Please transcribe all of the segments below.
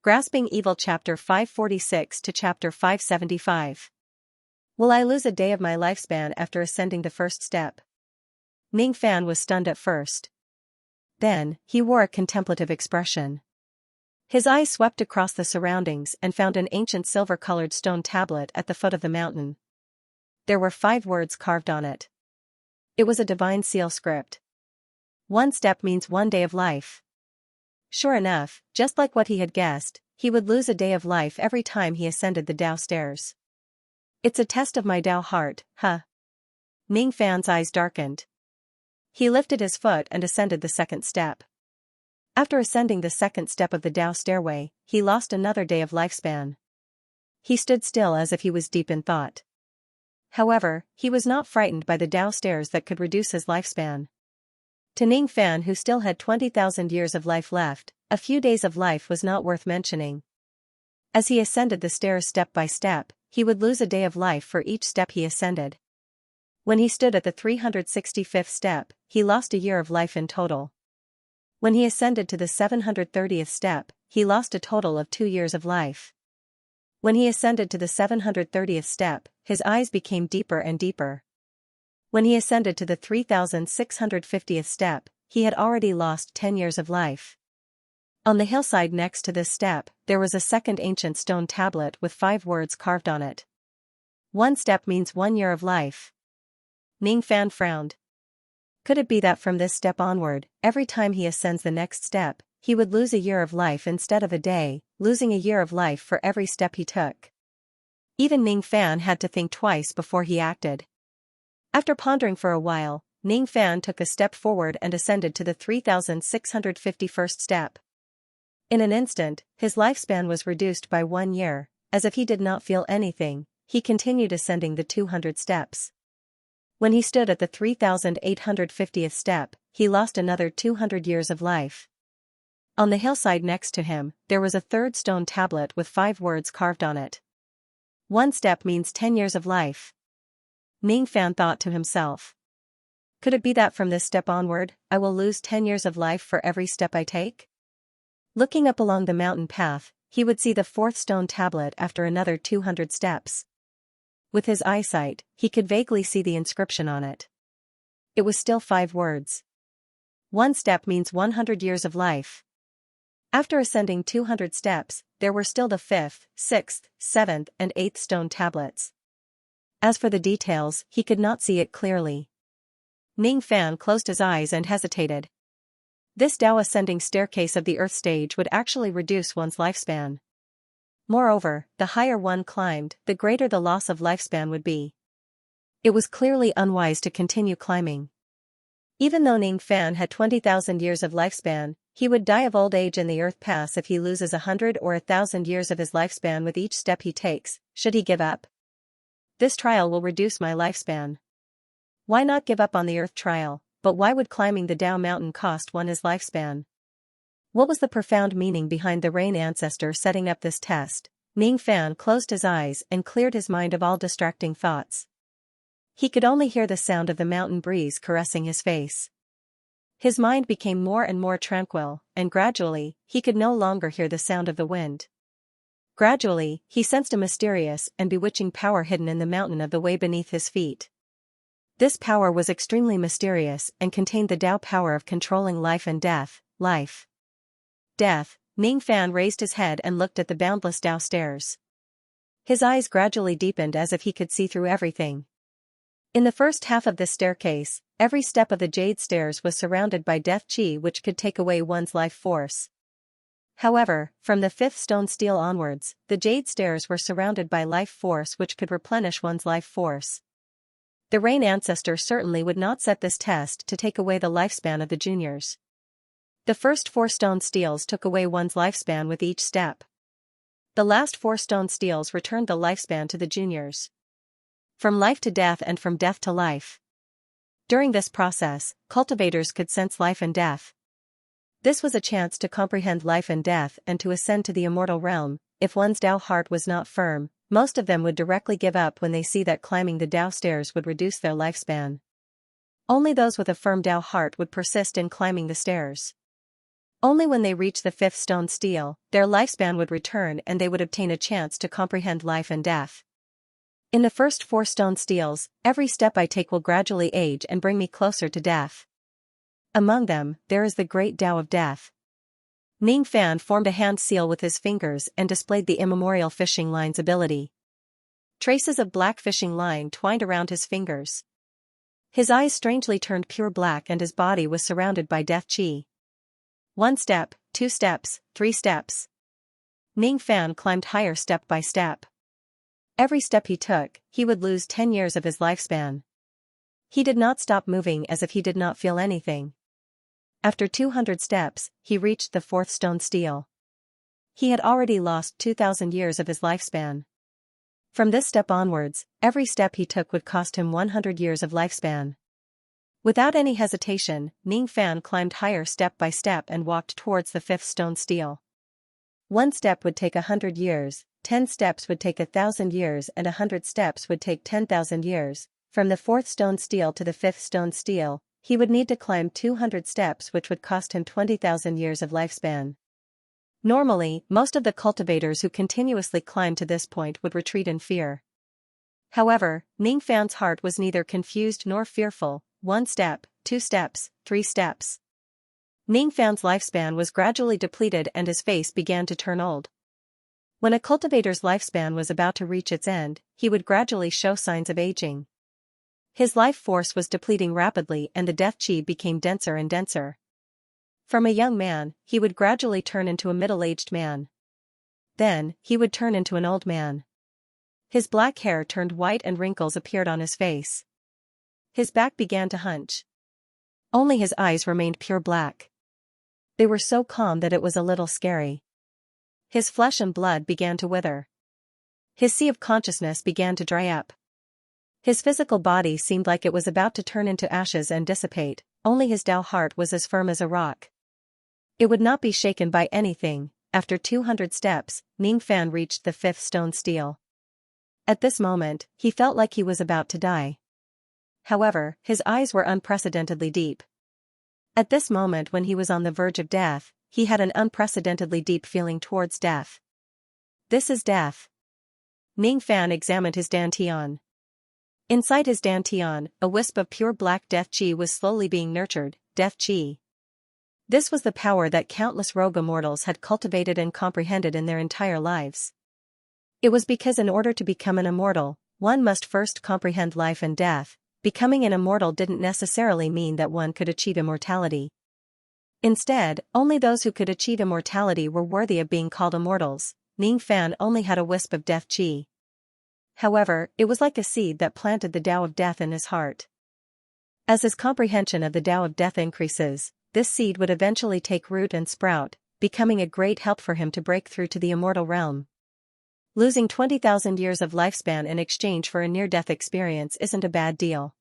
Grasping Evil Chapter 546 to Chapter 575. Will I lose a day of my lifespan after ascending the first step? Ning Fan was stunned at first. Then, he wore a contemplative expression. His eyes swept across the surroundings and found an ancient silver-colored stone tablet at the foot of the mountain. There were 5 words carved on it. It was a divine seal script. 1 step means 1 day of life. Sure enough, just like what he had guessed, he would lose a day of life every time he ascended the Tao stairs. It's a test of my Tao heart, huh? Ning Fan's eyes darkened. He lifted his foot and ascended the 2nd step. After ascending the 2nd step of the Tao stairway, he lost another day of lifespan. He stood still as if he was deep in thought. However, he was not frightened by the Tao stairs that could reduce his lifespan. To Ning Fan, who still had 20,000 years of life left, a few days of life was not worth mentioning. As he ascended the stairs step by step, he would lose a day of life for each step he ascended. When he stood at the 365th step, he lost a year of life in total. When he ascended to the 730th step, he lost a total of 2 years of life. When he ascended to the 730th step, his eyes became deeper and deeper. When he ascended to the 3650th step, he had already lost 10 years of life. On the hillside next to this step, there was a second ancient stone tablet with 5 words carved on it. 1 step means 1 year of life. Ning Fan frowned. Could it be that from this step onward, every time he ascends the next step, he would lose a year of life instead of a day, losing a year of life for every step he took? Even Ning Fan had to think twice before he acted. After pondering for a while, Ning Fan took a step forward and ascended to the 3651st step. In an instant, his lifespan was reduced by 1 year. As if he did not feel anything, he continued ascending the 200 steps. When he stood at the 3850th step, he lost another 200 years of life. On the hillside next to him, there was a 3rd stone tablet with 5 words carved on it. 1 step means 10 years of life. Ning Fan thought to himself. Could it be that from this step onward, I will lose 10 years of life for every step I take? Looking up along the mountain path, he would see the 4th stone tablet after another 200 steps. With his eyesight, he could vaguely see the inscription on it. It was still 5 words. 1 step means 100 years of life. After ascending 200 steps, there were still the 5th, 6th, 7th and 8th stone tablets. As for the details, he could not see it clearly. Ning Fan closed his eyes and hesitated. This Tao ascending staircase of the Earth stage would actually reduce one's lifespan. Moreover, the higher one climbed, the greater the loss of lifespan would be. It was clearly unwise to continue climbing. Even though Ning Fan had 20,000 years of lifespan, he would die of old age in the Earth Pass if he loses 100 or 1,000 years of his lifespan with each step he takes. Should he give up? This trial will reduce my lifespan. Why not give up on the Earth trial? But why would climbing the Tao mountain cost one his lifespan? What was the profound meaning behind the Rain Ancestor setting up this test? Ning Fan closed his eyes and cleared his mind of all distracting thoughts. He could only hear the sound of the mountain breeze caressing his face. His mind became more and more tranquil, and gradually, he could no longer hear the sound of the wind. Gradually, he sensed a mysterious and bewitching power hidden in the mountain of the way beneath his feet. This power was extremely mysterious and contained the Tao power of controlling life and death. Life. Death. Ning Fan raised his head and looked at the boundless Tao stairs. His eyes gradually deepened as if he could see through everything. In the first half of this staircase, every step of the jade stairs was surrounded by death qi which could take away one's life force. However, from the 5th stone steel onwards, the jade stairs were surrounded by life force which could replenish one's life force. The Rain Ancestor certainly would not set this test to take away the lifespan of the juniors. The first 4 stone steels took away one's lifespan with each step. The last 4 stone steels returned the lifespan to the juniors. From life to death and from death to life. During this process, cultivators could sense life and death. This was a chance to comprehend life and death and to ascend to the immortal realm. If one's Tao heart was not firm, most of them would directly give up when they see that climbing the Tao stairs would reduce their lifespan. Only those with a firm Tao heart would persist in climbing the stairs. Only when they reached the fifth stone stele, their lifespan would return and they would obtain a chance to comprehend life and death. In the first 4 stone steles, every step I take will gradually age and bring me closer to death. Among them, there is the great Tao of death. Ning Fan formed a hand seal with his fingers and displayed the immemorial fishing line's ability. Traces of black fishing line twined around his fingers. His eyes strangely turned pure black and his body was surrounded by death chi. 1 step, 2 steps, 3 steps. Ning Fan climbed higher step by step. Every step he took, he would lose 10 years of his lifespan. He did not stop moving as if he did not feel anything. After 200 steps, he reached the 4th stone stele. He had already lost 2,000 years of his lifespan. From this step onwards, every step he took would cost him 100 years of lifespan. Without any hesitation, Ning Fan climbed higher step by step and walked towards the 5th stone stele. 1 step would take 100 years, 10 steps would take 1,000 years and 100 steps would take 10,000 years. From the 4th stone stele to the 5th stone stele, he would need to climb 200 steps which would cost him 20,000 years of lifespan. Normally, most of the cultivators who continuously climbed to this point would retreat in fear. However, Ning Fan's heart was neither confused nor fearful. 1 step, 2 steps, 3 steps. Ning Fan's lifespan was gradually depleted and his face began to turn old. When a cultivator's lifespan was about to reach its end, he would gradually show signs of aging. His life force was depleting rapidly and the death chi became denser and denser. From a young man, he would gradually turn into a middle-aged man. Then, he would turn into an old man. His black hair turned white and wrinkles appeared on his face. His back began to hunch. Only his eyes remained pure black. They were so calm that it was a little scary. His flesh and blood began to wither. His sea of consciousness began to dry up. His physical body seemed like it was about to turn into ashes and dissipate, only his Tao heart was as firm as a rock. It would not be shaken by anything. After 200 steps, Ning Fan reached the 5th stone stele. At this moment, he felt like he was about to die. However, his eyes were unprecedentedly deep. At this moment when he was on the verge of death, he had an unprecedentedly deep feeling towards death. This is death. Ning Fan examined his dantian. Inside his dantian, a wisp of pure black death chi was slowly being nurtured, death chi. This was the power that countless rogue immortals had cultivated and comprehended in their entire lives. It was because in order to become an immortal, one must first comprehend life and death. Becoming an immortal didn't necessarily mean that one could achieve immortality. Instead, only those who could achieve immortality were worthy of being called immortals. Ning Fan only had a wisp of death chi. However, it was like a seed that planted the Tao of death in his heart. As his comprehension of the Tao of death increases, this seed would eventually take root and sprout, becoming a great help for him to break through to the immortal realm. Losing 20,000 years of lifespan in exchange for a near-death experience isn't a bad deal.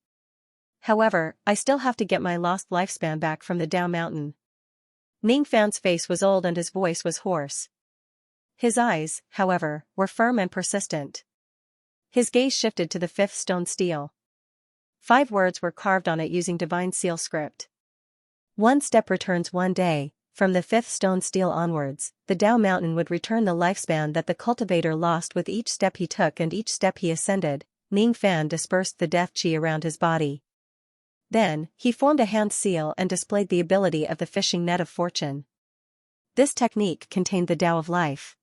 However, I still have to get my lost lifespan back from the Tao Mountain. Ning Fan's face was old and his voice was hoarse. His eyes, however, were firm and persistent. His gaze shifted to the 5th stone stele. 5 words were carved on it using divine seal script. 1 step returns 1 day. From the 5th stone stele onwards, the Tao Mountain would return the lifespan that the cultivator lost with each step he took and each step he ascended. Ning Fan dispersed the death chi around his body. Then, he formed a hand seal and displayed the ability of the fishing net of fortune. This technique contained the Tao of life.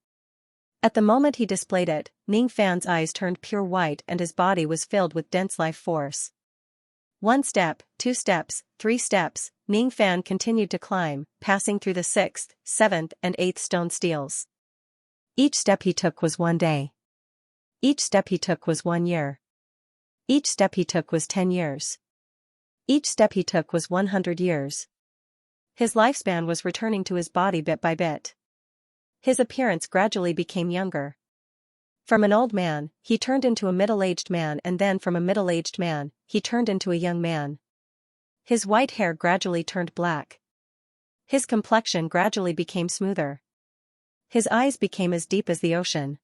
At the moment he displayed it, Ning Fan's eyes turned pure white and his body was filled with dense life force. 1 step, 2 steps, 3 steps, Ning Fan continued to climb, passing through the 6th, 7th and 8th stone steles. Each step he took was 1 day. Each step he took was 1 year. Each step he took was 10 years. Each step he took was 100 years. His lifespan was returning to his body bit by bit. His appearance gradually became younger. From an old man, he turned into a middle-aged man and then from a middle-aged man, he turned into a young man. His white hair gradually turned black. His complexion gradually became smoother. His eyes became as deep as the ocean.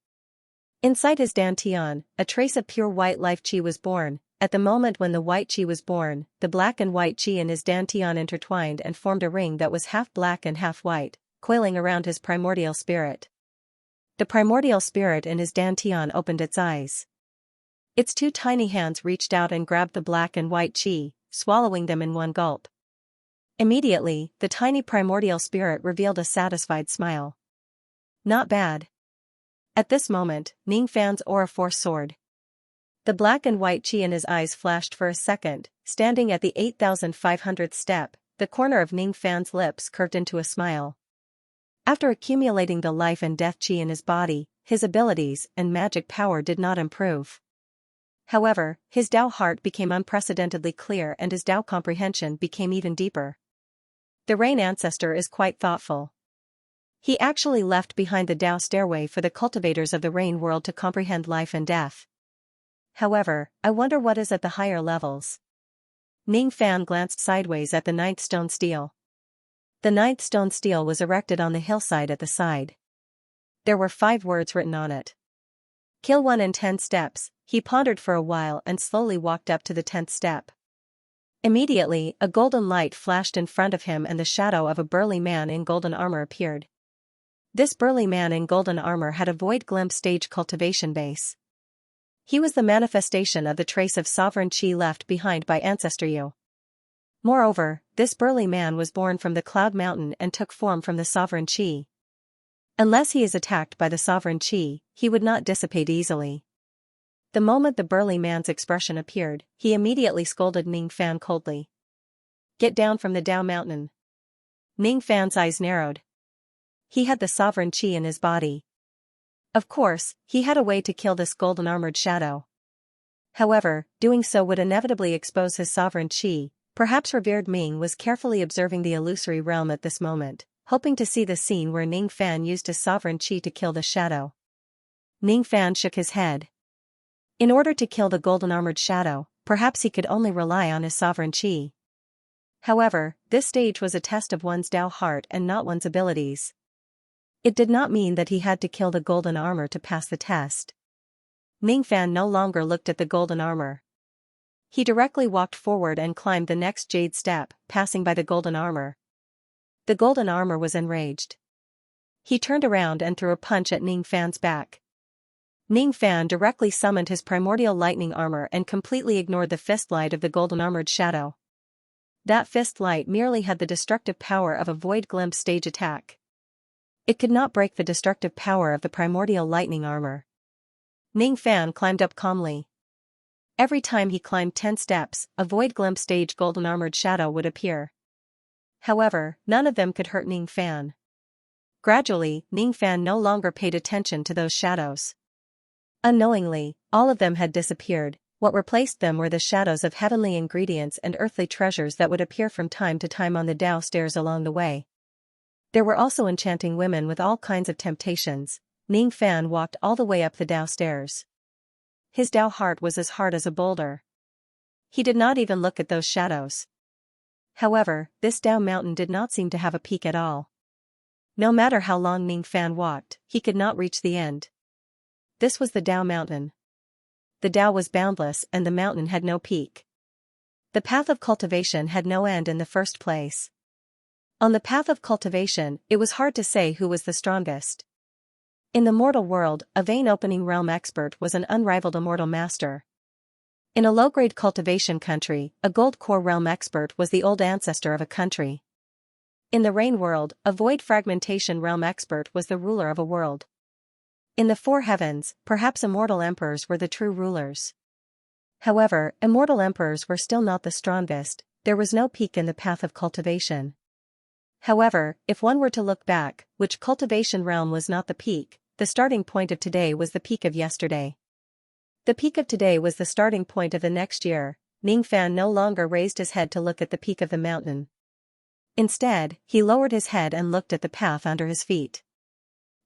Inside his dantian, a trace of pure white life chi was born. at the moment when the white Qi was born, the black and white Qi in his dantian intertwined and formed a ring that was half black and half white, coiling around his primordial spirit. The primordial spirit in his dantian opened its eyes. Its two tiny hands reached out and grabbed the black and white Qi, swallowing them in one gulp. Immediately, the tiny primordial spirit revealed a satisfied smile. Not bad. At this moment, Ning Fan's aura force soared. The black and white Qi in his eyes flashed for a second. Standing at the 8,500th step, the corner of Ning Fan's lips curved into a smile. After accumulating the life and death Qi in his body, his abilities and magic power did not improve. However, his Dao heart became unprecedentedly clear and his Dao comprehension became even deeper. The Rain Ancestor is quite thoughtful. He actually left behind the Dao stairway for the cultivators of the Rain world to comprehend life and death. However, I wonder what is at the higher levels. Ning Fan glanced sideways at the 9th stone stele. The 9th stone stele was erected on the hillside at the side. There were 5 words written on it. Kill one in 10 steps. He pondered for a while and slowly walked up to the 10th step. Immediately, a golden light flashed in front of him and the shadow of a burly man in golden armor appeared. This burly man in golden armor had a void glimpse stage cultivation base. He was the manifestation of the trace of sovereign Qi left behind by Ancestor Yu. Moreover, this burly man was born from the Cloud Mountain and took form from the sovereign Qi. Unless he is attacked by the sovereign Qi, he would not dissipate easily. The moment the burly man's expression appeared, he immediately scolded Ning Fan coldly. Get down from the Dao Mountain. Ning Fan's eyes narrowed. He had the sovereign Qi in his body. Of course, he had a way to kill this golden-armored shadow. However, doing so would inevitably expose his sovereign Qi. Perhaps revered Ming was carefully observing the illusory realm at this moment, hoping to see the scene where Ning Fan used his sovereign Qi to kill the shadow. Ning Fan shook his head. In order to kill the golden-armored shadow, perhaps he could only rely on his sovereign Qi. However, this stage was a test of one's Dao heart and not one's abilities. It did not mean that he had to kill the golden armor to pass the test. Ning Fan no longer looked at the golden armor. He directly walked forward and climbed the next jade step, passing by the golden armor. The golden armor was enraged. He turned around and threw a punch at Ning Fan's back. Ning Fan directly summoned his primordial lightning armor and completely ignored the fist light of the golden armored shadow. That fist light merely had the destructive power of a void glimpse stage attack. It could not break the destructive power of the primordial lightning armor. Ning Fan climbed up calmly. Every time he climbed 10 steps, a void glimpse stage golden armored shadow would appear. However, none of them could hurt Ning Fan. Gradually, Ning Fan no longer paid attention to those shadows. Unknowingly, all of them had disappeared. What replaced them were the shadows of heavenly ingredients and earthly treasures that would appear from time to time on the Dao stairs along the way. There were also enchanting women with all kinds of temptations. Ning Fan walked all the way up the Dao stairs. His Dao heart was as hard as a boulder. He did not even look at those shadows. However, this Dao mountain did not seem to have a peak at all. No matter how long Ning Fan walked, he could not reach the end. This was the Dao mountain. The Dao was boundless and the mountain had no peak. The path of cultivation had no end in the first place. On the path of cultivation, it was hard to say who was the strongest. In the mortal world, a vein-opening realm expert was an unrivaled immortal master. In a low-grade cultivation country, a gold core realm expert was the old ancestor of a country. In the rain world, a void fragmentation realm expert was the ruler of a world. In the four heavens, perhaps immortal emperors were the true rulers. However, immortal emperors were still not the strongest. There was no peak in the path of cultivation. However, if one were to look back, which cultivation realm was not the peak, the starting point of today was the peak of yesterday. The peak of today was the starting point of the next year. Ning Fan no longer raised his head to look at the peak of the mountain. Instead, he lowered his head and looked at the path under his feet.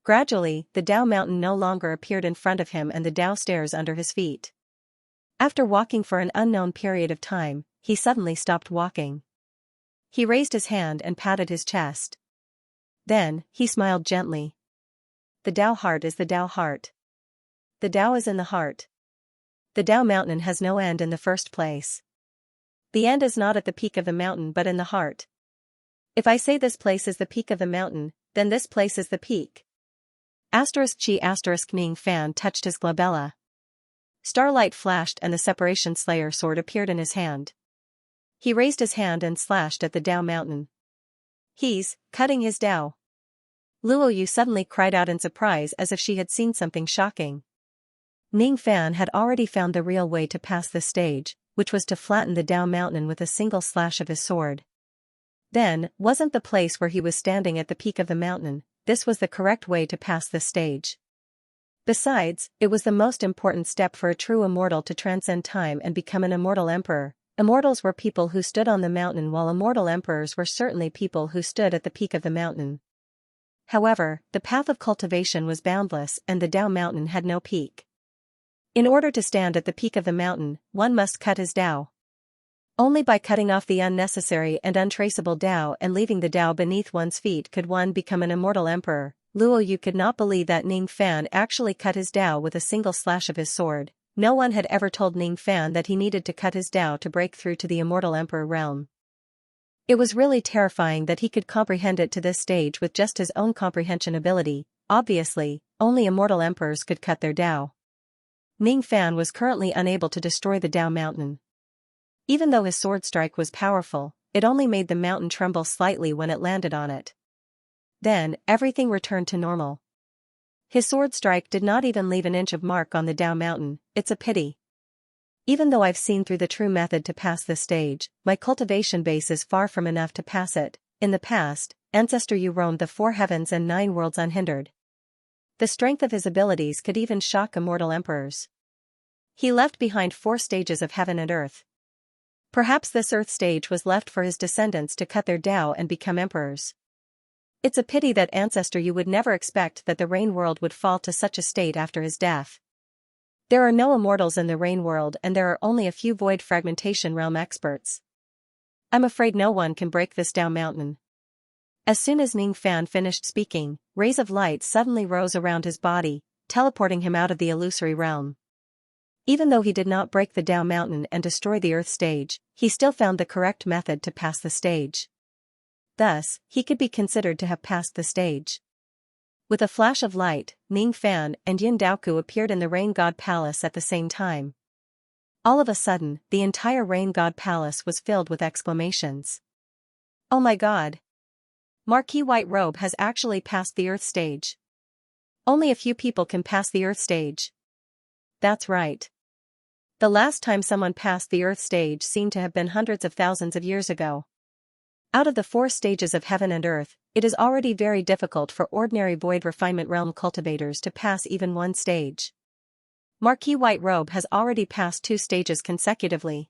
Gradually, the Dao mountain no longer appeared in front of him and the Dao stairs under his feet. After walking for an unknown period of time, he suddenly stopped walking. He raised his hand and patted his chest. Then, he smiled gently. The Dao heart is the Dao heart. The Dao is in the heart. the Dao Mountain has no end in the first place. The end is not at the peak of the mountain but in the heart. If I say this place is the peak of the mountain, then this place is the peak. Ning Fan touched his glabella. Starlight flashed and the Separation Slayer sword appeared in his hand. He raised his hand and slashed at the Dao Mountain. He's cutting his Dao. Luo Yu suddenly cried out in surprise as if she had seen something shocking. Ning Fan had already found the real way to pass this stage, which was to flatten the Dao Mountain with a single slash of his sword. Then, wasn't the place where he was standing at the peak of the mountain, this was the correct way to pass this stage. Besides, it was the most important step for a true immortal to transcend time and become an immortal emperor. Immortals were people who stood on the mountain while immortal emperors were certainly people who stood at the peak of the mountain. However, the path of cultivation was boundless and the Dao Mountain had no peak. In order to stand at the peak of the mountain, one must cut his Dao. Only by cutting off the unnecessary and untraceable Dao and leaving the Dao beneath one's feet could one become an immortal emperor. Luo Yu could not believe that Ning Fan actually cut his Dao with a single slash of his sword. No one had ever told Ning Fan that he needed to cut his Dao to break through to the immortal emperor realm. It was really terrifying that he could comprehend it to this stage with just his own comprehension ability. Obviously, only immortal emperors could cut their Dao. Ning Fan was currently unable to destroy the Dao Mountain. Even though his sword strike was powerful, it only made the mountain tremble slightly when it landed on it. Then, everything returned to normal. His sword strike did not even leave an inch of mark on the Dao Mountain. It's a pity. Even though I've seen through the true method to pass this stage, my cultivation base is far from enough to pass it. In the past, Ancestor Yu roamed the 4 heavens and 9 worlds unhindered. The strength of his abilities could even shock immortal emperors. He left behind 4 stages of heaven and earth. Perhaps this earth stage was left for his descendants to cut their Dao and become emperors. It's a pity that Ancestor Yu would never expect that the Rain World would fall to such a state after his death. There are no immortals in the Rain World and there are only a few Void Fragmentation Realm experts. I'm afraid no one can break this Dao Mountain. As soon as Ning Fan finished speaking, rays of light suddenly rose around his body, teleporting him out of the illusory realm. Even though he did not break the Dao Mountain and destroy the Earth stage, he still found the correct method to pass the stage. Thus, he could be considered to have passed the stage. With a flash of light, Ning Fan and Yin Daoku appeared in the Rain God Palace at the same time. All of a sudden, the entire Rain God Palace was filled with exclamations. Oh my god! Marquis White Robe has actually passed the Earth stage. Only a few people can pass the Earth stage. That's right. The last time someone passed the Earth stage seemed to have been hundreds of thousands of years ago. Out of the 4 stages of heaven and earth, it is already very difficult for ordinary Void Refinement Realm cultivators to pass even one stage. Marquis White Robe has already passed 2 stages consecutively.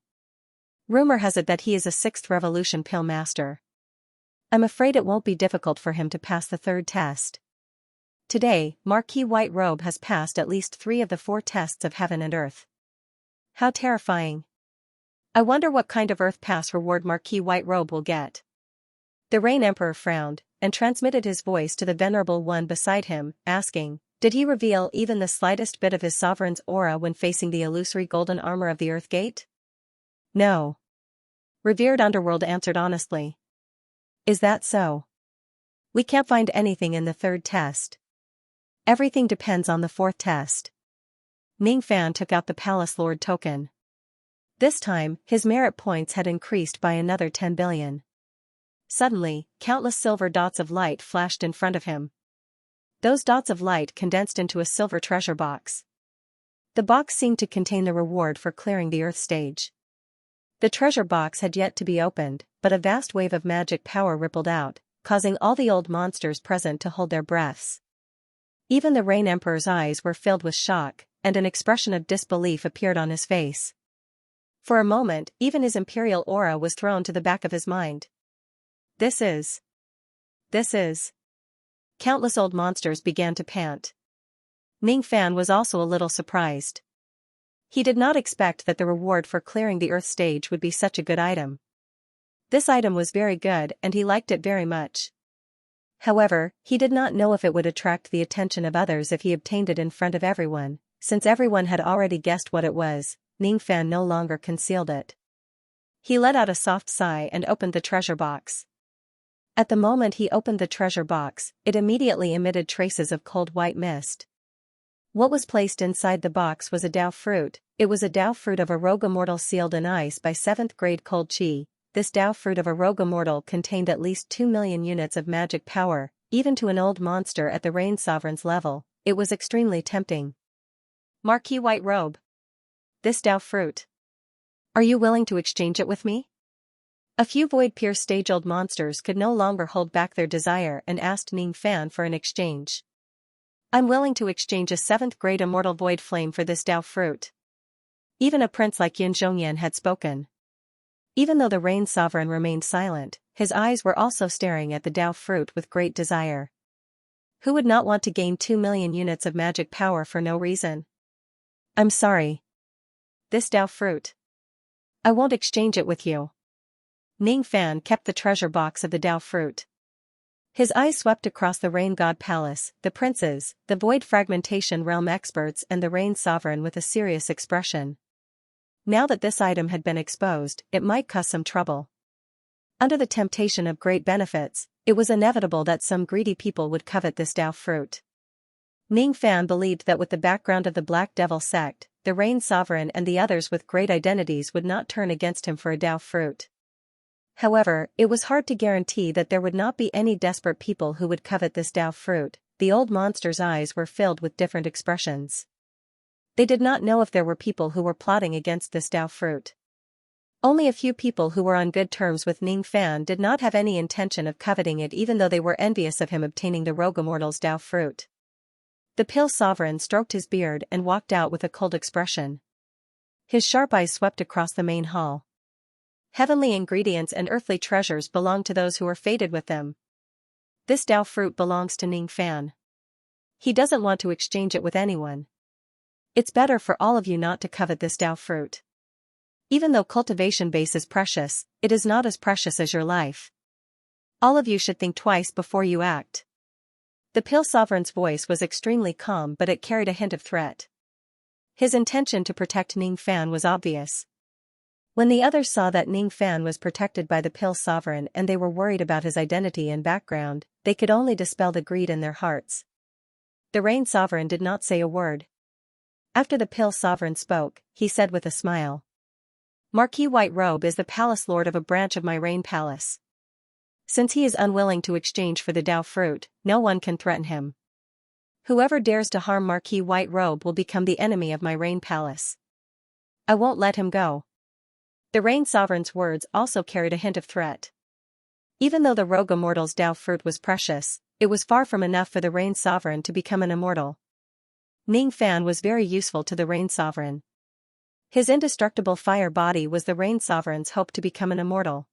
Rumor has it that he is a 6th Revolution Pill Master. I'm afraid it won't be difficult for him to pass the 3rd test. Today, Marquis White Robe has passed at least 3 of the 4 tests of heaven and earth. How terrifying. I wonder what kind of Earth Pass reward Marquis White Robe will get. The Rain Emperor frowned, and transmitted his voice to the Venerable One beside him, asking, did he reveal even the slightest bit of his sovereign's aura when facing the illusory golden armor of the Earth Gate? No. Revered Underworld answered honestly. Is that so? We can't find anything in the 3rd test. Everything depends on the 4th test. Ning Fan took out the Palace Lord token. This time, his merit points had increased by another 10 billion. Suddenly, countless silver dots of light flashed in front of him. Those dots of light condensed into a silver treasure box. The box seemed to contain the reward for clearing the Earth stage. The treasure box had yet to be opened, but a vast wave of magic power rippled out, causing all the old monsters present to hold their breaths. Even the Rain Emperor's eyes were filled with shock, and an expression of disbelief appeared on his face. For a moment, even his imperial aura was thrown to the back of his mind. This is. Countless old monsters began to pant. Ning Fan was also a little surprised. He did not expect that the reward for clearing the Earth stage would be such a good item. This item was very good and he liked it very much. However, he did not know if it would attract the attention of others if he obtained it in front of everyone. Since everyone had already guessed what it was, Ning Fan no longer concealed it. He let out a soft sigh and opened the treasure box. At the moment he opened the treasure box, it immediately emitted traces of cold white mist. What was placed inside the box was a Dao fruit. It was a Dao fruit of a rogue immortal sealed in ice by 7th grade cold chi. This Dao fruit of a rogue immortal contained at least 2 million units of magic power, even to an old monster at the Rain Sovereign's level. It was extremely tempting. Marquis White Robe. This Dao fruit. Are you willing to exchange it with me? A few void-pierced stage-old monsters could no longer hold back their desire and asked Ning Fan for an exchange. I'm willing to exchange a 7th grade immortal void flame for this Dao fruit. Even a prince like Yin Zhongyan had spoken. Even though the Rain Sovereign remained silent, his eyes were also staring at the Dao fruit with great desire. Who would not want to gain 2 million units of magic power for no reason? I'm sorry. This Dao fruit. I won't exchange it with you. Ning Fan kept the treasure box of the Dao fruit. His eyes swept across the Rain God Palace, the princes, the Void Fragmentation Realm experts and the Rain Sovereign with a serious expression. Now that this item had been exposed, it might cause some trouble. Under the temptation of great benefits, it was inevitable that some greedy people would covet this Dao fruit. Ning Fan believed that with the background of the Black Devil sect, the Rain Sovereign and the others with great identities would not turn against him for a Dao fruit. However, it was hard to guarantee that there would not be any desperate people who would covet this Dao fruit. The old monster's eyes were filled with different expressions. They did not know if there were people who were plotting against this Dao fruit. Only a few people who were on good terms with Ning Fan did not have any intention of coveting it, even though they were envious of him obtaining the Rogue Immortal's Dao fruit. The Pill Sovereign stroked his beard and walked out with a cold expression. His sharp eyes swept across the main hall. Heavenly ingredients and earthly treasures belong to those who are fated with them. This Dao fruit belongs to Ning Fan. He doesn't want to exchange it with anyone. It's better for all of you not to covet this Dao fruit. Even though cultivation base is precious, it is not as precious as your life. All of you should think twice before you act. The Pill Sovereign's voice was extremely calm, but it carried a hint of threat. His intention to protect Ning Fan was obvious. When the others saw that Ning Fan was protected by the Pill Sovereign and they were worried about his identity and background, they could only dispel the greed in their hearts. The Rain Sovereign did not say a word. After the Pill Sovereign spoke, he said with a smile. Marquis White Robe is the palace lord of a branch of my Rain Palace. Since he is unwilling to exchange for the Dao fruit, no one can threaten him. Whoever dares to harm Marquis White Robe will become the enemy of my Rain Palace. I won't let him go. The Rain Sovereign's words also carried a hint of threat. Even though the Rogue Immortal's Dao fruit was precious, it was far from enough for the Rain Sovereign to become an immortal. Ning Fan was very useful to the Rain Sovereign. His indestructible fire body was the Rain Sovereign's hope to become an immortal.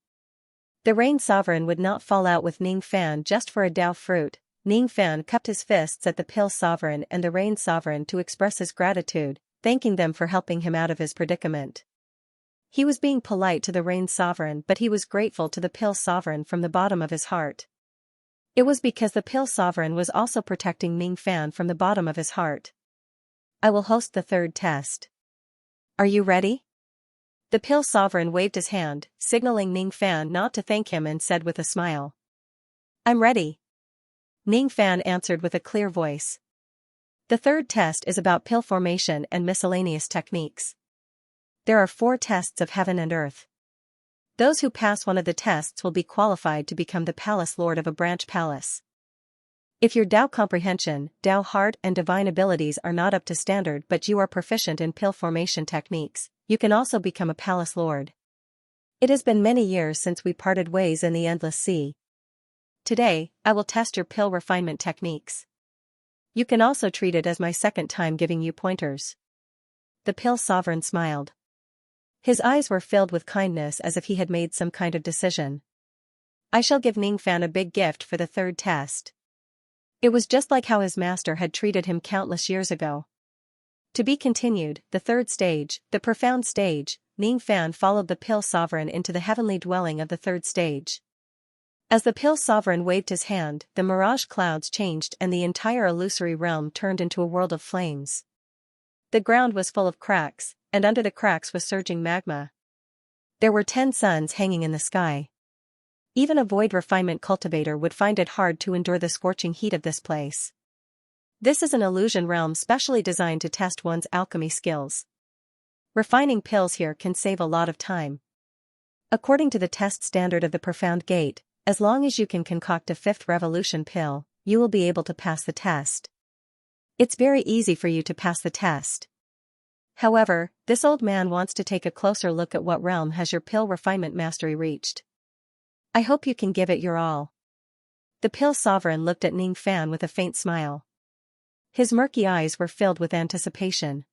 The Rain Sovereign would not fall out with Ning Fan just for a Dao fruit. Ning Fan cupped his fists at the Pill Sovereign and the Rain Sovereign to express his gratitude, thanking them for helping him out of his predicament. He was being polite to the Rain Sovereign, but he was grateful to the Pill Sovereign from the bottom of his heart. It was because the Pill Sovereign was also protecting Ning Fan from the bottom of his heart. I will host the third test. Are you ready? The Pill Sovereign waved his hand, signaling Ning Fan not to thank him, and said with a smile. I'm ready. Ning Fan answered with a clear voice. The third test is about pill formation and miscellaneous techniques. There are 4 tests of heaven and earth. Those who pass one of the tests will be qualified to become the palace lord of a branch palace. If your Dao comprehension, Dao heart and divine abilities are not up to standard but you are proficient in pill formation techniques, you can also become a palace lord. It has been many years since we parted ways in the endless sea. Today, I will test your pill refinement techniques. You can also treat it as my second time giving you pointers. The Pill Sovereign smiled. His eyes were filled with kindness as if he had made some kind of decision. I shall give Ning Fan a big gift for the third test. It was just like how his master had treated him countless years ago. To be continued, the third stage, the profound stage. Ning Fan followed the Pill Sovereign into the heavenly dwelling of the third stage. As the Pill Sovereign waved his hand, the mirage clouds changed and the entire illusory realm turned into a world of flames. The ground was full of cracks, and under the cracks was surging magma. There were 10 suns hanging in the sky. Even a void refinement cultivator would find it hard to endure the scorching heat of this place. This is an illusion realm specially designed to test one's alchemy skills. Refining pills here can save a lot of time. According to the test standard of the Profound Gate, as long as you can concoct a 5th revolution pill, you will be able to pass the test. It's very easy for you to pass the test. However, this old man wants to take a closer look at what realm has your pill refinement mastery reached. I hope you can give it your all. The pill sovereign looked at Ning Fan with a faint smile. His murky eyes were filled with anticipation.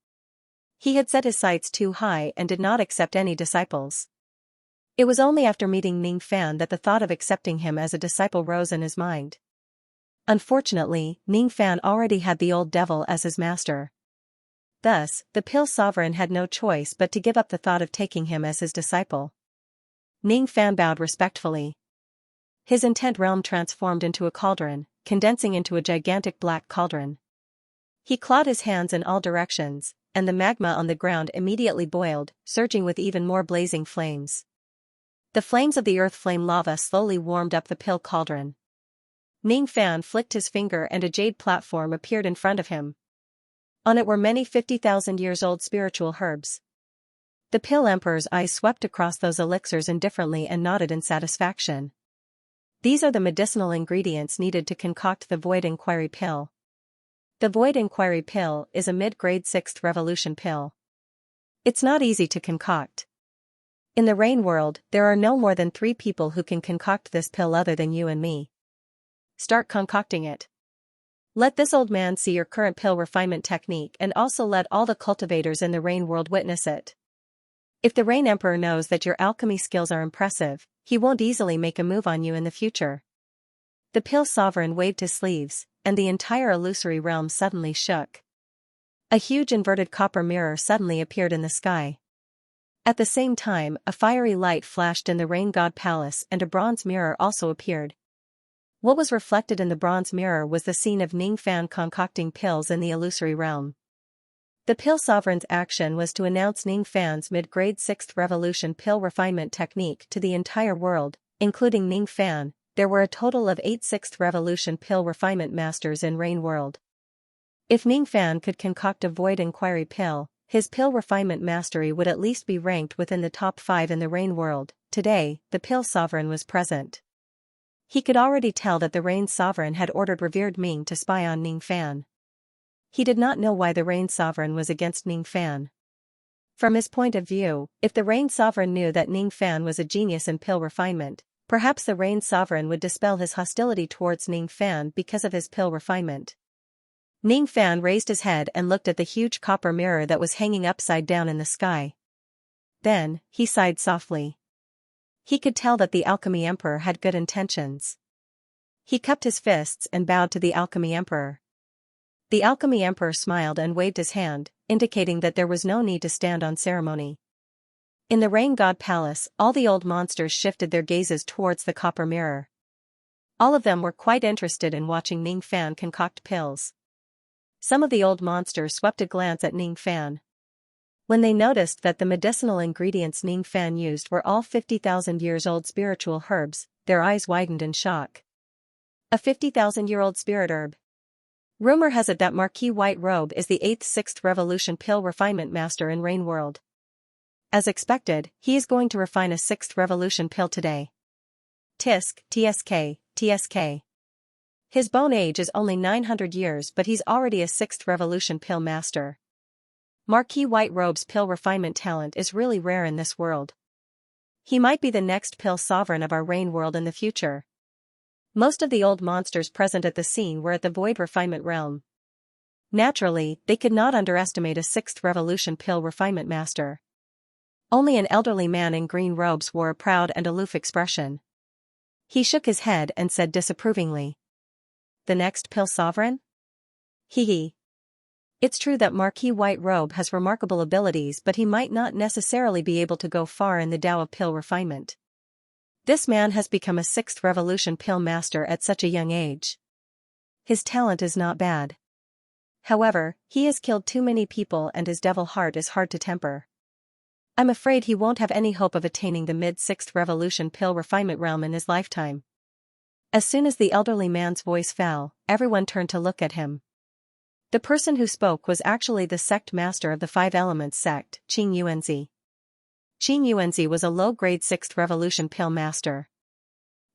He had set his sights too high and did not accept any disciples. It was only after meeting Ning Fan that the thought of accepting him as a disciple rose in his mind. Unfortunately, Ning Fan already had the old devil as his master. Thus, the pill sovereign had no choice but to give up the thought of taking him as his disciple. Ning Fan bowed respectfully. His intent realm transformed into a cauldron, condensing into a gigantic black cauldron. He clawed his hands in all directions, and the magma on the ground immediately boiled, surging with even more blazing flames. The flames of the earth flame lava slowly warmed up the pill cauldron. Ning Fan flicked his finger and a jade platform appeared in front of him. On it were many 50,000 years old spiritual herbs. The pill emperor's eyes swept across those elixirs indifferently and nodded in satisfaction. These are the medicinal ingredients needed to concoct the Void Inquiry pill. The Void Inquiry pill is a mid-grade 6th revolution pill. It's not easy to concoct. In the Rain world, there are no more than 3 people who can concoct this pill other than you and me. Start concocting it. Let this old man see your current pill refinement technique and also let all the cultivators in the Rain world witness it. If the Rain Emperor knows that your alchemy skills are impressive, he won't easily make a move on you in the future. The pill sovereign waved his sleeves, and the entire illusory realm suddenly shook. A huge inverted copper mirror suddenly appeared in the sky. At the same time, a fiery light flashed in the Rain God Palace and a bronze mirror also appeared. What was reflected in the bronze mirror was the scene of Ning Fan concocting pills in the illusory realm. The pill sovereign's action was to announce Ning Fan's mid-grade 6th revolution pill refinement technique to the entire world, including Ning Fan. There were a total of 8 6th revolution pill refinement masters in Rain world. If Ning Fan could concoct a Void Inquiry pill, his pill refinement mastery would at least be ranked within the top 5 in the Rain world. Today, the pill sovereign was present. He could already tell that the Rain sovereign had ordered revered Ming to spy on Ning Fan. He did not know why the Rain sovereign was against Ning Fan. From his point of view, if the Rain sovereign knew that Ning Fan was a genius in pill refinement, perhaps the Rain sovereign would dispel his hostility towards Ning Fan because of his pill refinement. Ning Fan raised his head and looked at the huge copper mirror that was hanging upside down in the sky. Then, he sighed softly. He could tell that the Alchemy Emperor had good intentions. He cupped his fists and bowed to the Alchemy Emperor. The Alchemy Emperor smiled and waved his hand, indicating that there was no need to stand on ceremony. In the Rain God Palace, all the old monsters shifted their gazes towards the copper mirror. All of them were quite interested in watching Ning Fan concoct pills. Some of the old monsters swept a glance at Ning Fan. When they noticed that the medicinal ingredients Ning Fan used were all 50,000 years old spiritual herbs, their eyes widened in shock. A 50,000-year-old spirit herb. Rumor has it that Marquis White Robe is the 8th 6th revolution pill refinement master in Rain world. As expected, he is going to refine a 6th revolution pill today. Tisk, TSK, TSK. His bone age is only 900 years but he's already a 6th revolution pill master. Marquis White Robe's pill refinement talent is really rare in this world. He might be the next pill sovereign of our Rain world in the future. Most of the old monsters present at the scene were at the Void Refinement realm. Naturally, they could not underestimate a 6th revolution pill refinement master. Only an elderly man in green robes wore a proud and aloof expression. He shook his head and said disapprovingly. The next pill sovereign? Hee hee. It's true that Marquis White Robe has remarkable abilities but he might not necessarily be able to go far in the Tao of pill refinement. This man has become a 6th revolution pill master at such a young age. His talent is not bad. However, he has killed too many people and his devil heart is hard to temper. I'm afraid he won't have any hope of attaining the mid-sixth revolution pill refinement realm in his lifetime. As soon as the elderly man's voice fell, everyone turned to look at him. The person who spoke was actually the sect master of the Five Elements sect, Xianxia. Xianxia was a low-grade 6th revolution pill master.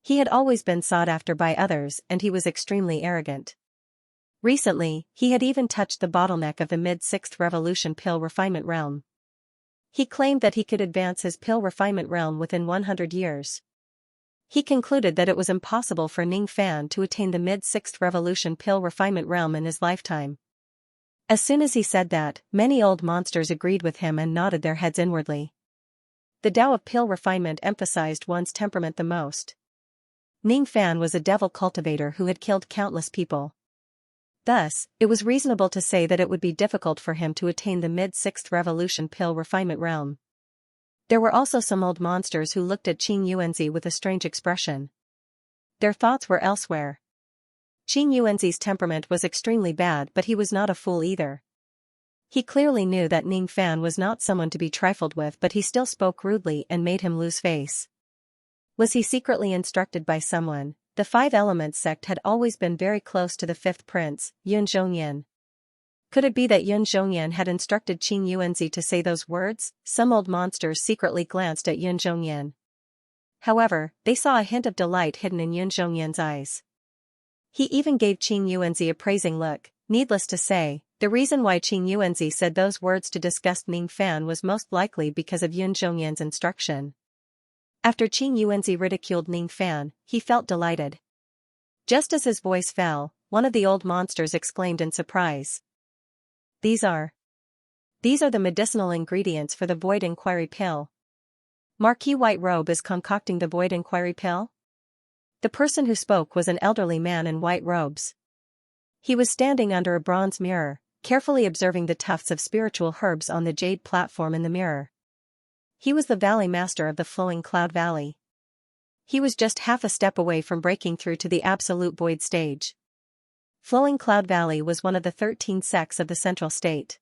He had always been sought after by others and he was extremely arrogant. Recently, he had even touched the bottleneck of the mid-6th revolution pill refinement realm. He claimed that he could advance his pill refinement realm within 100 years. He concluded that it was impossible for Ning Fan to attain the mid-6th revolution pill refinement realm in his lifetime. As soon as he said that, many old monsters agreed with him and nodded their heads inwardly. The Tao of pill refinement emphasized one's temperament the most. Ning Fan was a devil cultivator who had killed countless people. Thus, it was reasonable to say that it would be difficult for him to attain the mid-6th revolution pill refinement realm. There were also some old monsters who looked at Xianxia with a strange expression. Their thoughts were elsewhere. Xianxia's temperament was extremely bad, but he was not a fool either. He clearly knew that Ning Fan was not someone to be trifled with, but he still spoke rudely and made him lose face. Was he secretly instructed by someone? The Five Elements sect had always been very close to the fifth prince, Yun Zhongyan. Could it be that Yun Zhongyan had instructed Xianxia to say those words? Some old monsters secretly glanced at Yun Zhongyan. However, they saw a hint of delight hidden in Yun Zhongyan's eyes. He even gave Xianxia a praising look. Needless to say, the reason why Xianxia said those words to disgust Ning Fan was most likely because of Yun Zhongyan's instruction. After Xianxia ridiculed Ning Fan, he felt delighted. Just as his voice fell, one of the old monsters exclaimed in surprise. These are the medicinal ingredients for the Void Inquiry pill. Marquis White Robe is concocting the Void Inquiry pill? The person who spoke was an elderly man in white robes. He was standing under a bronze mirror, carefully observing the tufts of spiritual herbs on the jade platform in the mirror. He was the Valley Master of the Flowing Cloud Valley. He was just half a step away from breaking through to the Absolute Void stage. Flowing Cloud Valley was one of the 13 sects of the Central State.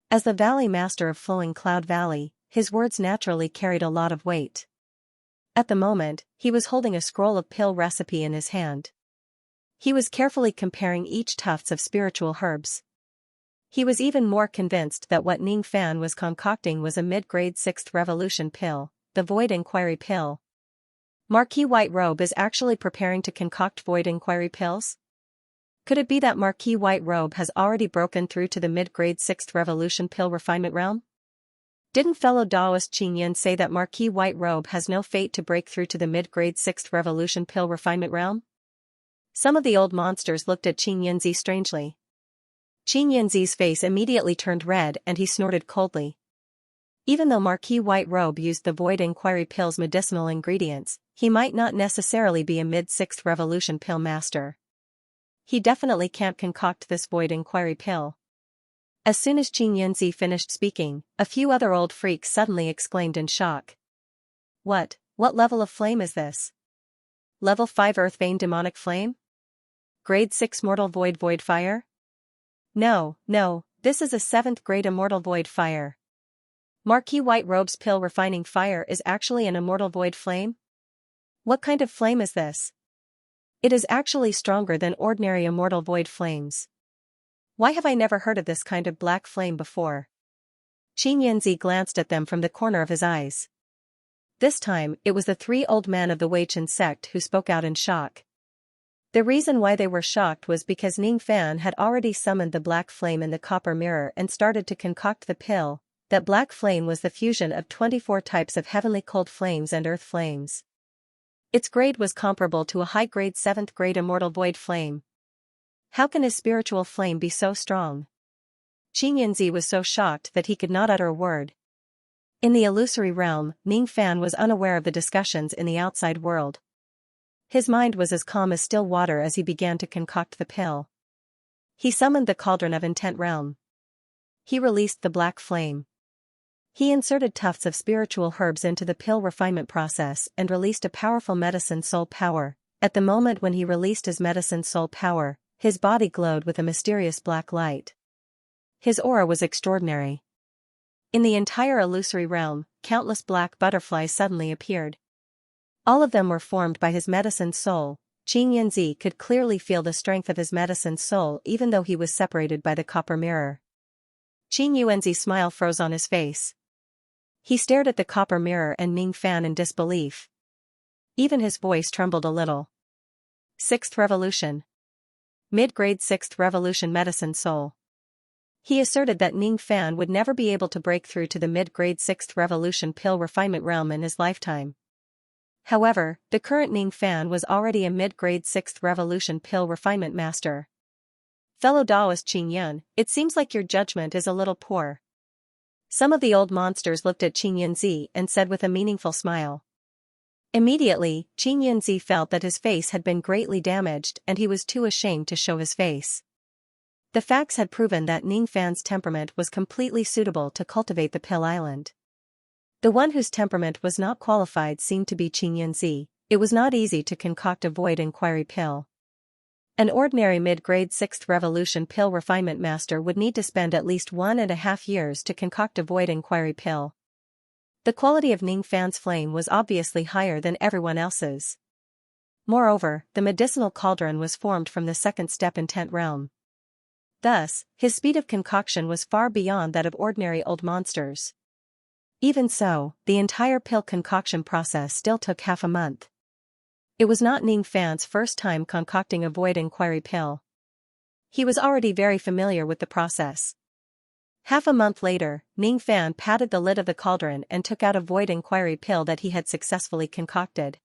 As the Valley Master of Flowing Cloud Valley, his words naturally carried a lot of weight. At the moment, he was holding a scroll of pill recipe in his hand. He was carefully comparing each tufts of spiritual herbs. He was even more convinced that what Ning Fan was concocting was a mid-grade 6th revolution pill, the Void Inquiry pill. Marquis White Robe is actually preparing to concoct Void Inquiry pills? Could it be that Marquis White Robe has already broken through to the mid-grade 6th revolution pill refinement realm? Didn't fellow Daoist Qin Yun say that Marquis White Robe has no fate to break through to the mid-grade 6th revolution pill refinement realm? Some of the old monsters looked at Qin Yunzi strangely. Qin Yunzi's face immediately turned red and he snorted coldly. Even though Marquis White Robe used the Void Inquiry pill's medicinal ingredients, he might not necessarily be a mid-6th revolution pill master. He definitely can't concoct this Void Inquiry pill. As soon as Qin Yunzi finished speaking, a few other old freaks suddenly exclaimed in shock. What level of flame is this? Level 5 Earth Vein Demonic Flame? Grade 6 Mortal Void Fire? No, this is a 7th grade Immortal Void Fire. Marquis White Robe's pill refining fire is actually an Immortal Void Flame? What kind of flame is this? It is actually stronger than ordinary Immortal Void Flames. Why have I never heard of this kind of black flame before? Qin Yunzi glanced at them from the corner of his eyes. This time, it was the 3 old men of the Weichen sect who spoke out in shock. The reason why they were shocked was because Ning Fan had already summoned the black flame in the copper mirror and started to concoct the pill. That black flame was the fusion of 24 types of heavenly cold flames and earth flames. Its grade was comparable to a high-grade 7th grade Immortal Void Flame. How can his spiritual flame be so strong? Qin Yunzi was so shocked that he could not utter a word. In the illusory realm, Ning Fan was unaware of the discussions in the outside world. His mind was as calm as still water as he began to concoct the pill. He summoned the Cauldron of Intent Realm. He released the black flame. He inserted tufts of spiritual herbs into the pill refinement process and released a powerful medicine soul power. At the moment when he released his medicine soul power, His body glowed with a mysterious black light. His aura was extraordinary. In the entire illusory realm, countless black butterflies suddenly appeared. All of them were formed by his medicine soul. Xianxia could clearly feel the strength of his medicine soul even though he was separated by the copper mirror. Xianxia's smile froze on his face. He stared at the copper mirror and Ning Fan in disbelief. Even his voice trembled a little. Sixth Revolution. Mid-grade Sixth Revolution Medicine Soul. He asserted that Ning Fan would never be able to break through to the mid-grade Sixth Revolution pill refinement realm in his lifetime. However, the current Ning Fan was already a mid-grade Sixth Revolution pill refinement master. Fellow Taoist Qing Yun, it seems like your judgment is a little poor. Some of the old monsters looked at Qing Yunzi and said with a meaningful smile. Immediately, Qing Yunzi felt that his face had been greatly damaged and he was too ashamed to show his face. The facts had proven that Ning Fan's temperament was completely suitable to cultivate the Pill Island. The one whose temperament was not qualified seemed to be Qing Yunzi. It was not easy to concoct a void inquiry pill. An ordinary mid-grade Sixth Revolution pill refinement master would need to spend at least 1.5 years to concoct a void inquiry pill. The quality of Ning Fan's flame was obviously higher than everyone else's. Moreover, the medicinal cauldron was formed from the second step intent realm. Thus, his speed of concoction was far beyond that of ordinary old monsters. Even so, the entire pill concoction process still took half a month. It was not Ning Fan's first time concocting a void inquiry pill. He was already very familiar with the process. Half a month later, Ning Fan patted the lid of the cauldron and took out a void inquiry pill that he had successfully concocted.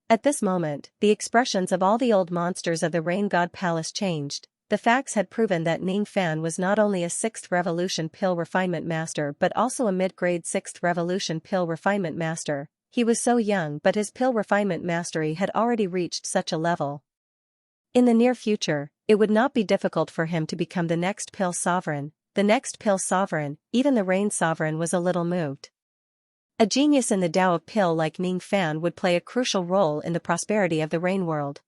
At this moment, the expressions of all the old monsters of the Rain God Palace changed. The facts had proven that Ning Fan was not only a Sixth Revolution pill refinement master but also a mid-grade Sixth Revolution pill refinement master. He was so young but his pill refinement mastery had already reached such a level. In the near future, it would not be difficult for him to become the next pill sovereign. The next pill sovereign, even the Rain Sovereign was a little moved. A genius in the Tao of Pill like Ning Fan would play a crucial role in the prosperity of the Rain world.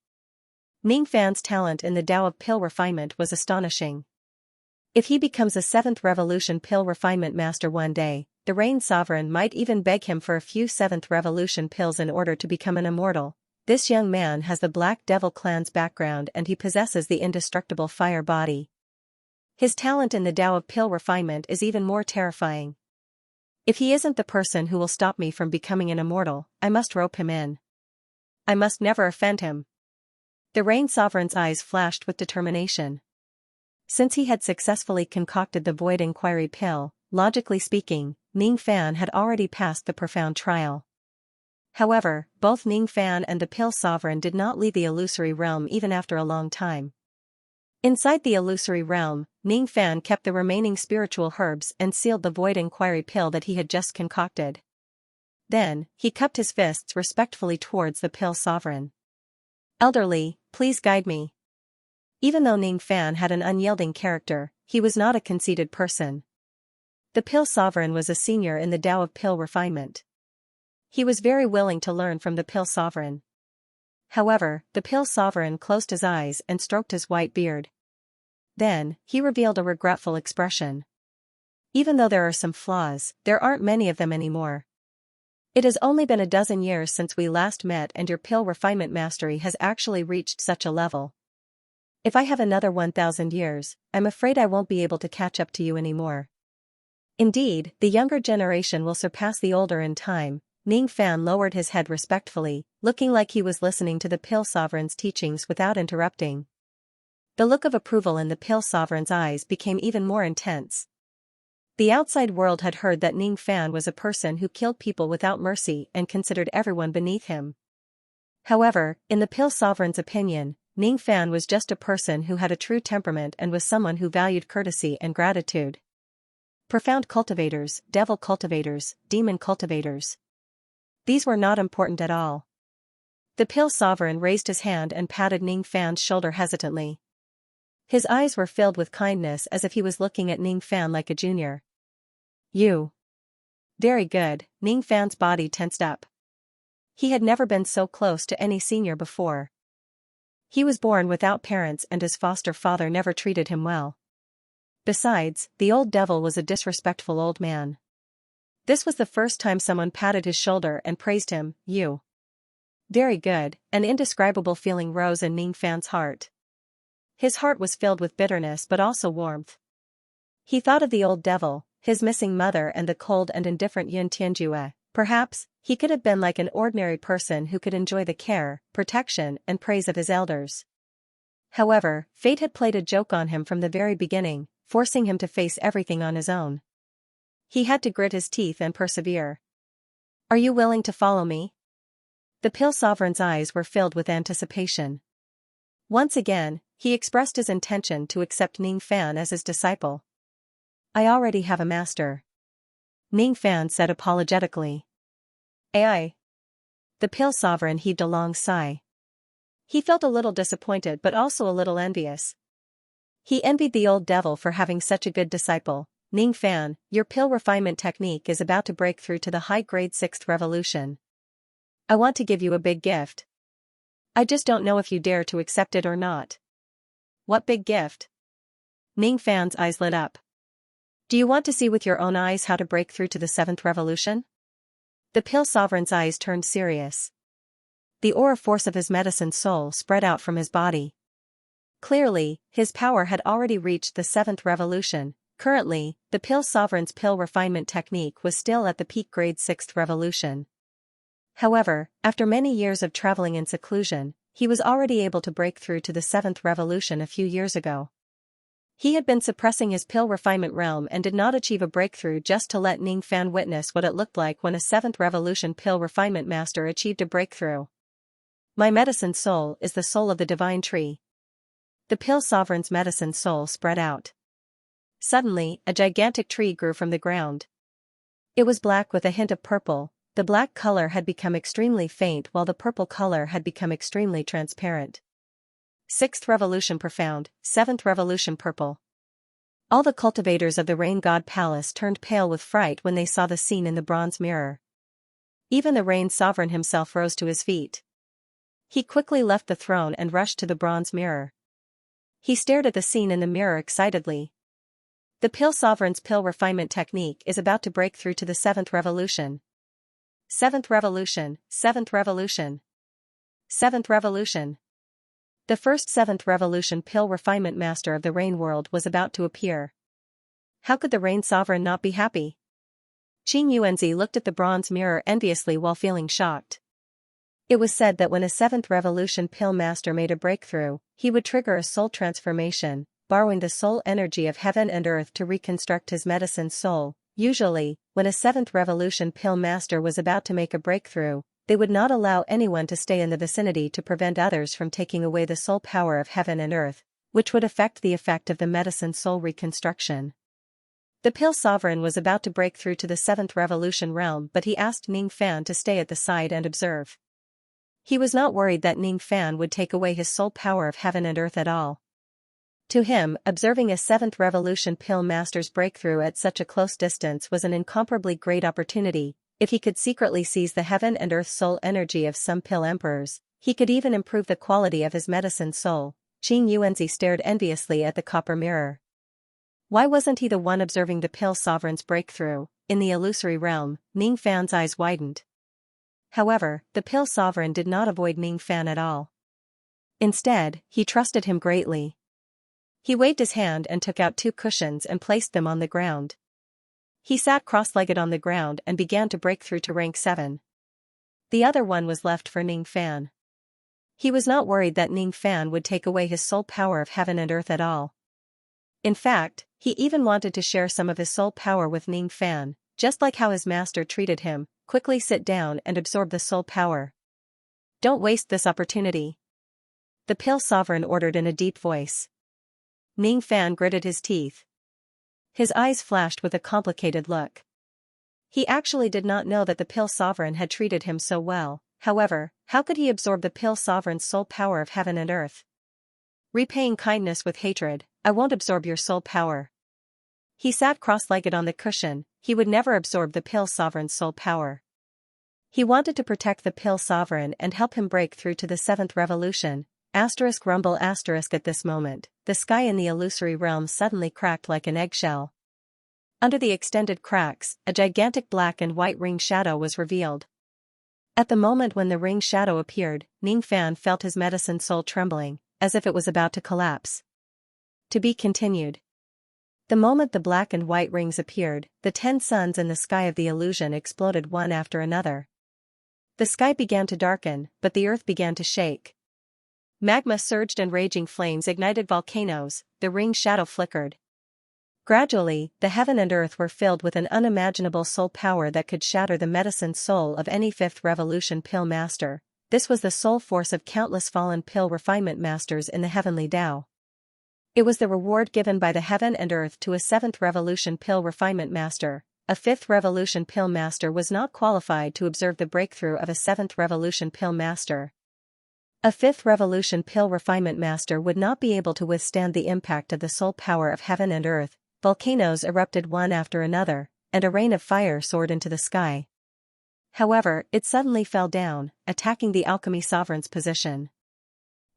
Ning Fan's talent in the Tao of Pill refinement was astonishing. If he becomes a Seventh Revolution pill refinement master one day, the Rain Sovereign might even beg him for a few Seventh Revolution pills in order to become an immortal. This young man has the Black Devil clan's background and he possesses the indestructible fire body. His talent in the Tao of Pill refinement is even more terrifying. If he isn't the person who will stop me from becoming an immortal, I must rope him in. I must never offend him. The Rain Sovereign's eyes flashed with determination. Since he had successfully concocted the void inquiry pill, logically speaking, Ning Fan had already passed the profound trial. However, both Ning Fan and the Pill Sovereign did not leave the illusory realm even after a long time. Inside the illusory realm, Ning Fan kept the remaining spiritual herbs and sealed the void inquiry pill that he had just concocted. Then, he cupped his fists respectfully towards the Pill Sovereign. Elderly, please guide me. Even though Ning Fan had an unyielding character, he was not a conceited person. The Pill Sovereign was a senior in the Tao of Pill refinement. He was very willing to learn from the Pill Sovereign. However, the Pill Sovereign closed his eyes and stroked his white beard. Then, he revealed a regretful expression. Even though there are some flaws, there aren't many of them anymore. It has only been a dozen years since we last met and your pill refinement mastery has actually reached such a level. If I have another 1,000 years, I'm afraid I won't be able to catch up to you anymore. Indeed, the younger generation will surpass the older in time. Ning Fan lowered his head respectfully, looking like he was listening to the Pill Sovereign's teachings without interrupting. The look of approval in the Pill Sovereign's eyes became even more intense. The outside world had heard that Ning Fan was a person who killed people without mercy and considered everyone beneath him. However, in the Pill Sovereign's opinion, Ning Fan was just a person who had a true temperament and was someone who valued courtesy and gratitude. Profound cultivators, devil cultivators, demon cultivators. These were not important at all. The Pill Sovereign raised his hand and patted Ning Fan's shoulder hesitantly. His eyes were filled with kindness as if he was looking at Ning Fan like a junior. You. Very good, Ning Fan's body tensed up. He had never been so close to any senior before. He was born without parents and his foster father never treated him well. Besides, the old devil was a disrespectful old man. This was the first time someone patted his shoulder and praised him. You. Very good, an indescribable feeling rose in Ning Fan's heart. His heart was filled with bitterness but also warmth. He thought of the old devil, his missing mother and the cold and indifferent Yun Tianjue. Perhaps, he could have been like an ordinary person who could enjoy the care, protection and praise of his elders. However, fate had played a joke on him from the very beginning, forcing him to face everything on his own. He had to grit his teeth and persevere. Are you willing to follow me? The Pill Sovereign's eyes were filled with anticipation. Once again, he expressed his intention to accept Ning Fan as his disciple. I already have a master. Ning Fan said apologetically. Ai. The Pill Sovereign heaved a long sigh. He felt a little disappointed but also a little envious. He envied the old devil for having such a good disciple. Ning Fan, your pill refinement technique is about to break through to the high-grade 6th revolution. I want to give you a big gift. I just don't know if you dare to accept it or not. What big gift? Ning Fan's eyes lit up. Do you want to see with your own eyes how to break through to the 7th revolution? The Pill Sovereign's eyes turned serious. The aura force of his medicine soul spread out from his body. Clearly, his power had already reached the 7th revolution. Currently, the Pill Sovereign's pill refinement technique was still at the peak grade 6th revolution. However, after many years of traveling in seclusion, he was already able to break through to the 7th revolution a few years ago. He had been suppressing his pill refinement realm and did not achieve a breakthrough just to let Ning Fan witness what it looked like when a 7th revolution pill refinement master achieved a breakthrough. My medicine soul is the soul of the divine tree. The Pill Sovereign's medicine soul spread out. Suddenly, a gigantic tree grew from the ground. It was black with a hint of purple. The black color had become extremely faint while the purple color had become extremely transparent. 6th revolution profound, 7th revolution purple. All the cultivators of the Rain God Palace turned pale with fright when they saw the scene in the bronze mirror. Even the Rain Sovereign himself rose to his feet. He quickly left the throne and rushed to the bronze mirror. He stared at the scene in the mirror excitedly. The Pill Sovereign's pill refinement technique is about to break through to the 7th revolution. 7th revolution, 7th revolution. 7th revolution. The first 7th revolution pill refinement master of the Rain world was about to appear. How could the Rain Sovereign not be happy? Qing Yuanzi looked at the bronze mirror enviously while feeling shocked. It was said that when a 7th revolution pill master made a breakthrough, he would trigger a soul transformation, borrowing the soul energy of heaven and earth to reconstruct his medicine soul. Usually, when a 7th revolution pill master was about to make a breakthrough, they would not allow anyone to stay in the vicinity to prevent others from taking away the soul power of heaven and earth, which would affect the effect of the medicine soul reconstruction. The Pill Sovereign was about to break through to the 7th revolution realm, but he asked Ning Fan to stay at the side and observe. He was not worried that Ning Fan would take away his soul power of heaven and earth at all. To him, observing a 7th revolution pill master's breakthrough at such a close distance was an incomparably great opportunity. If he could secretly seize the heaven and earth soul energy of some pill emperors, he could even improve the quality of his medicine soul. Qing Yuanzi stared enviously at the copper mirror. Why wasn't he the one observing the Pill Sovereign's breakthrough? In the illusory realm, Ning Fan's eyes widened. However, the Pill Sovereign did not avoid Ning Fan at all. Instead, he trusted him greatly. He waved his hand and took out 2 cushions and placed them on the ground. He sat cross-legged on the ground and began to break through to rank 7. The other one was left for Ning Fan. He was not worried that Ning Fan would take away his soul power of heaven and earth at all. In fact, he even wanted to share some of his soul power with Ning Fan, just like how his master treated him. Quickly sit down and absorb the soul power. Don't waste this opportunity. The Pill Sovereign ordered in a deep voice. Ning Fan gritted his teeth. His eyes flashed with a complicated look. He actually did not know that the Pill Sovereign had treated him so well. However, how could he absorb the Pill Sovereign's soul power of heaven and earth? Repaying kindness with hatred, I won't absorb your soul power. He sat cross-legged on the cushion. He would never absorb the Pill Sovereign's soul power. He wanted to protect the Pill Sovereign and help him break through to the 7th revolution. Rumble at this moment, the sky in the illusory realm suddenly cracked like an eggshell. Under the extended cracks, a gigantic black and white ring shadow was revealed. At the moment when the ring shadow appeared, Ning Fan felt his medicine soul trembling, as if it was about to collapse. To be continued. The moment the black and white rings appeared, the 10 suns in the sky of the illusion exploded one after another. The sky began to darken, but the earth began to shake. Magma surged and raging flames ignited volcanoes, the ring shadow flickered. Gradually, the heaven and earth were filled with an unimaginable soul power that could shatter the medicine soul of any 5th revolution pill master. This was the soul force of countless fallen pill refinement masters in the heavenly Tao. It was the reward given by the heaven and earth to a 7th revolution pill refinement master. A 5th revolution pill master was not qualified to observe the breakthrough of a 7th revolution pill master. A 5th revolution pill refinement master would not be able to withstand the impact of the soul power of heaven and earth. Volcanoes erupted one after another, and a rain of fire soared into the sky. However, it suddenly fell down, attacking the alchemy sovereign's position.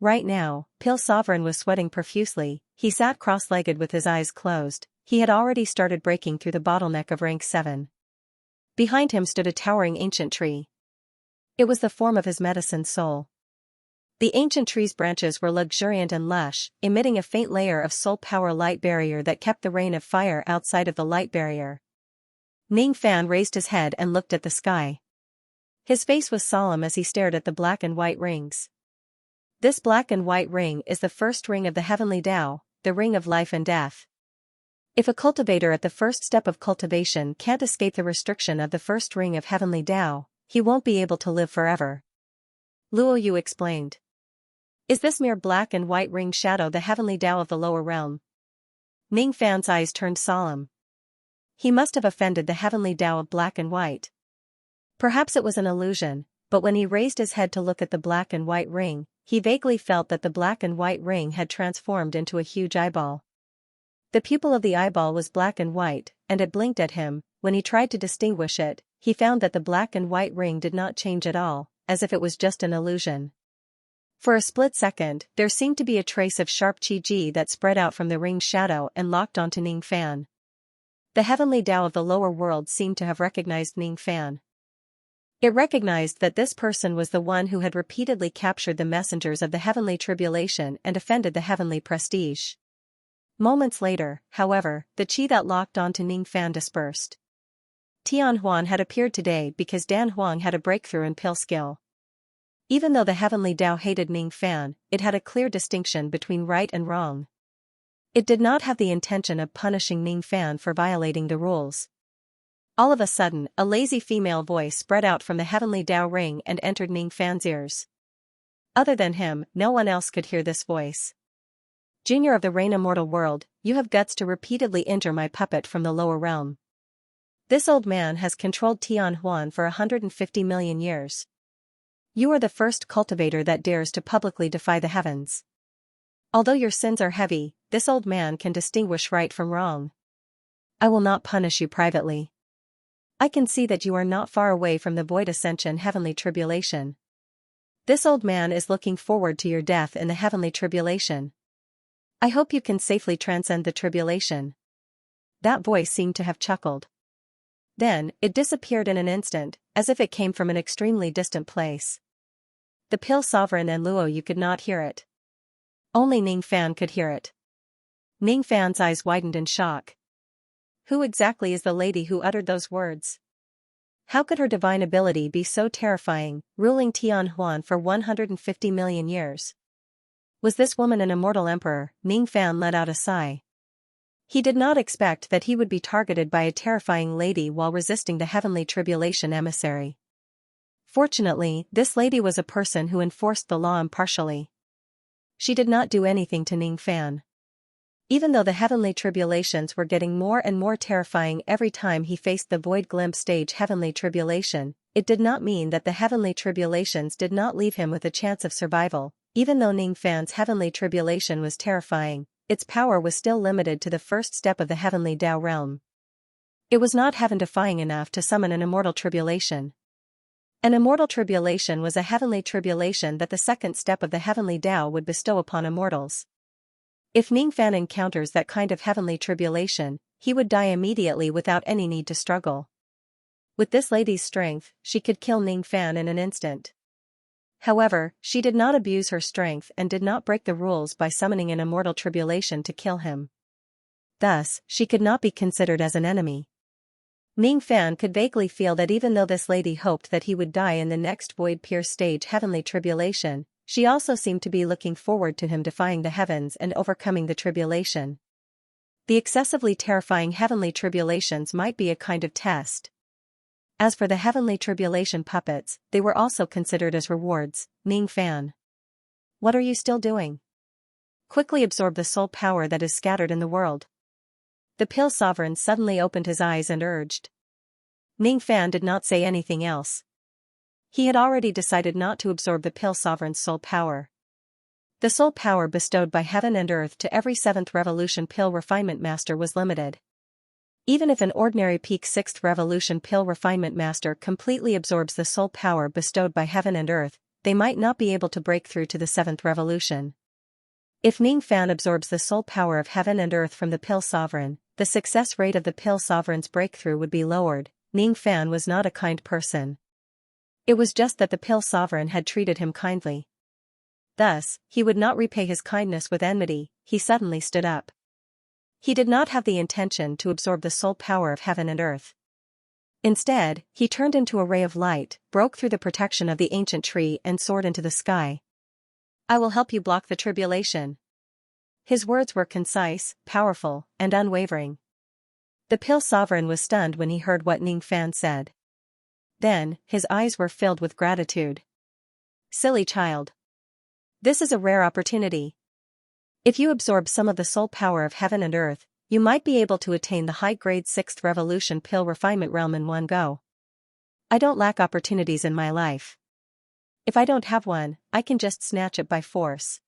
Right now, Pill Sovereign was sweating profusely. He sat cross-legged with his eyes closed. He had already started breaking through the bottleneck of rank 7. Behind him stood a towering ancient tree. It was the form of his medicine soul. The ancient tree's branches were luxuriant and lush, emitting a faint layer of soul power light barrier that kept the rain of fire outside of the light barrier. Ning Fan raised his head and looked at the sky. His face was solemn as he stared at the black and white rings. This black and white ring is the first ring of the heavenly Tao, the ring of life and death. If a cultivator at the first step of cultivation can't escape the restriction of the first ring of heavenly Tao, he won't be able to live forever. Luo Yu explained. Is this mere black and white ring shadow the heavenly Tao of the lower realm? Ning Fan's eyes turned solemn. He must have offended the heavenly Tao of black and white. Perhaps it was an illusion, but when he raised his head to look at the black and white ring, he vaguely felt that the black and white ring had transformed into a huge eyeball. The pupil of the eyeball was black and white, and it blinked at him. When he tried to distinguish it, he found that the black and white ring did not change at all, as if it was just an illusion. For a split second, there seemed to be a trace of sharp qi that spread out from the ring's shadow and locked onto Ning Fan. The heavenly Tao of the lower world seemed to have recognized Ning Fan. It recognized that this person was the one who had repeatedly captured the messengers of the heavenly tribulation and offended the heavenly prestige. Moments later, however, the qi that locked onto Ning Fan dispersed. Tian Huan had appeared today because Dan Huang had a breakthrough in pill skill. Even though the heavenly Tao hated Ning Fan, it had a clear distinction between right and wrong. It did not have the intention of punishing Ning Fan for violating the rules. All of a sudden, a lazy female voice spread out from the heavenly Tao ring and entered Ning Fan's ears. Other than him, no one else could hear this voice. Junior of the Reign Immortal World, you have guts to repeatedly injure my puppet from the lower realm. This old man has controlled Tian Huan for 150 million years. You are the first cultivator that dares to publicly defy the heavens. Although your sins are heavy, this old man can distinguish right from wrong. I will not punish you privately. I can see that you are not far away from the void ascension heavenly tribulation. This old man is looking forward to your death in the heavenly tribulation. I hope you can safely transcend the tribulation. That voice seemed to have chuckled. Then, it disappeared in an instant, as if it came from an extremely distant place. The Pill Sovereign and Luo Yu could not hear it. Only Ning Fan could hear it. Ning Fan's eyes widened in shock. Who exactly is the lady who uttered those words? How could her divine ability be so terrifying, ruling Tian Huan for 150 million years? Was this woman an immortal emperor? Ning Fan let out a sigh. He did not expect that he would be targeted by a terrifying lady while resisting the heavenly tribulation emissary. Fortunately, this lady was a person who enforced the law impartially. She did not do anything to Ning Fan. Even though the heavenly tribulations were getting more and more terrifying every time he faced the void glimpse stage heavenly tribulation, it did not mean that the heavenly tribulations did not leave him with a chance of survival. Even though Ning Fan's heavenly tribulation was terrifying, its power was still limited to the first step of the heavenly Tao realm. It was not heaven-defying enough to summon an immortal tribulation. An immortal tribulation was a heavenly tribulation that the second step of the heavenly Tao would bestow upon immortals. If Ningfan encounters that kind of heavenly tribulation, he would die immediately without any need to struggle. With this lady's strength, she could kill Ningfan in an instant. However, she did not abuse her strength and did not break the rules by summoning an immortal tribulation to kill him. Thus, she could not be considered as an enemy. Ningfan could vaguely feel that even though this lady hoped that he would die in the next void-pierce stage heavenly tribulation, she also seemed to be looking forward to him defying the heavens and overcoming the tribulation. The excessively terrifying heavenly tribulations might be a kind of test. As for the heavenly tribulation puppets, they were also considered as rewards. Ningfan. What are you still doing? Quickly absorb the soul power that is scattered in the world. The Pill Sovereign suddenly opened his eyes and urged. Ningfan did not say anything else. He had already decided not to absorb the Pill Sovereign's soul power. The soul power bestowed by heaven and earth to every 7th Revolution Pill Refinement Master was limited. Even if an ordinary peak 6th Revolution Pill Refinement Master completely absorbs the soul power bestowed by heaven and earth, they might not be able to break through to the 7th Revolution. If Ningfan absorbs the soul power of heaven and earth from the Pill Sovereign, the success rate of the Pill Sovereign's breakthrough would be lowered. Ningfan was not a kind person. It was just that the Pill Sovereign had treated him kindly. Thus, he would not repay his kindness with enmity. He suddenly stood up. He did not have the intention to absorb the soul power of heaven and earth. Instead, he turned into a ray of light, broke through the protection of the ancient tree and soared into the sky. I will help you block the tribulation. His words were concise, powerful, and unwavering. The Pill Sovereign was stunned when he heard what Ningfan said. Then, his eyes were filled with gratitude. Silly child. This is a rare opportunity. If you absorb some of the soul power of heaven and earth, you might be able to attain the high-grade 6th Revolution Pill Refinement realm in one go. I don't lack opportunities in my life. If I don't have one, I can just snatch it by force.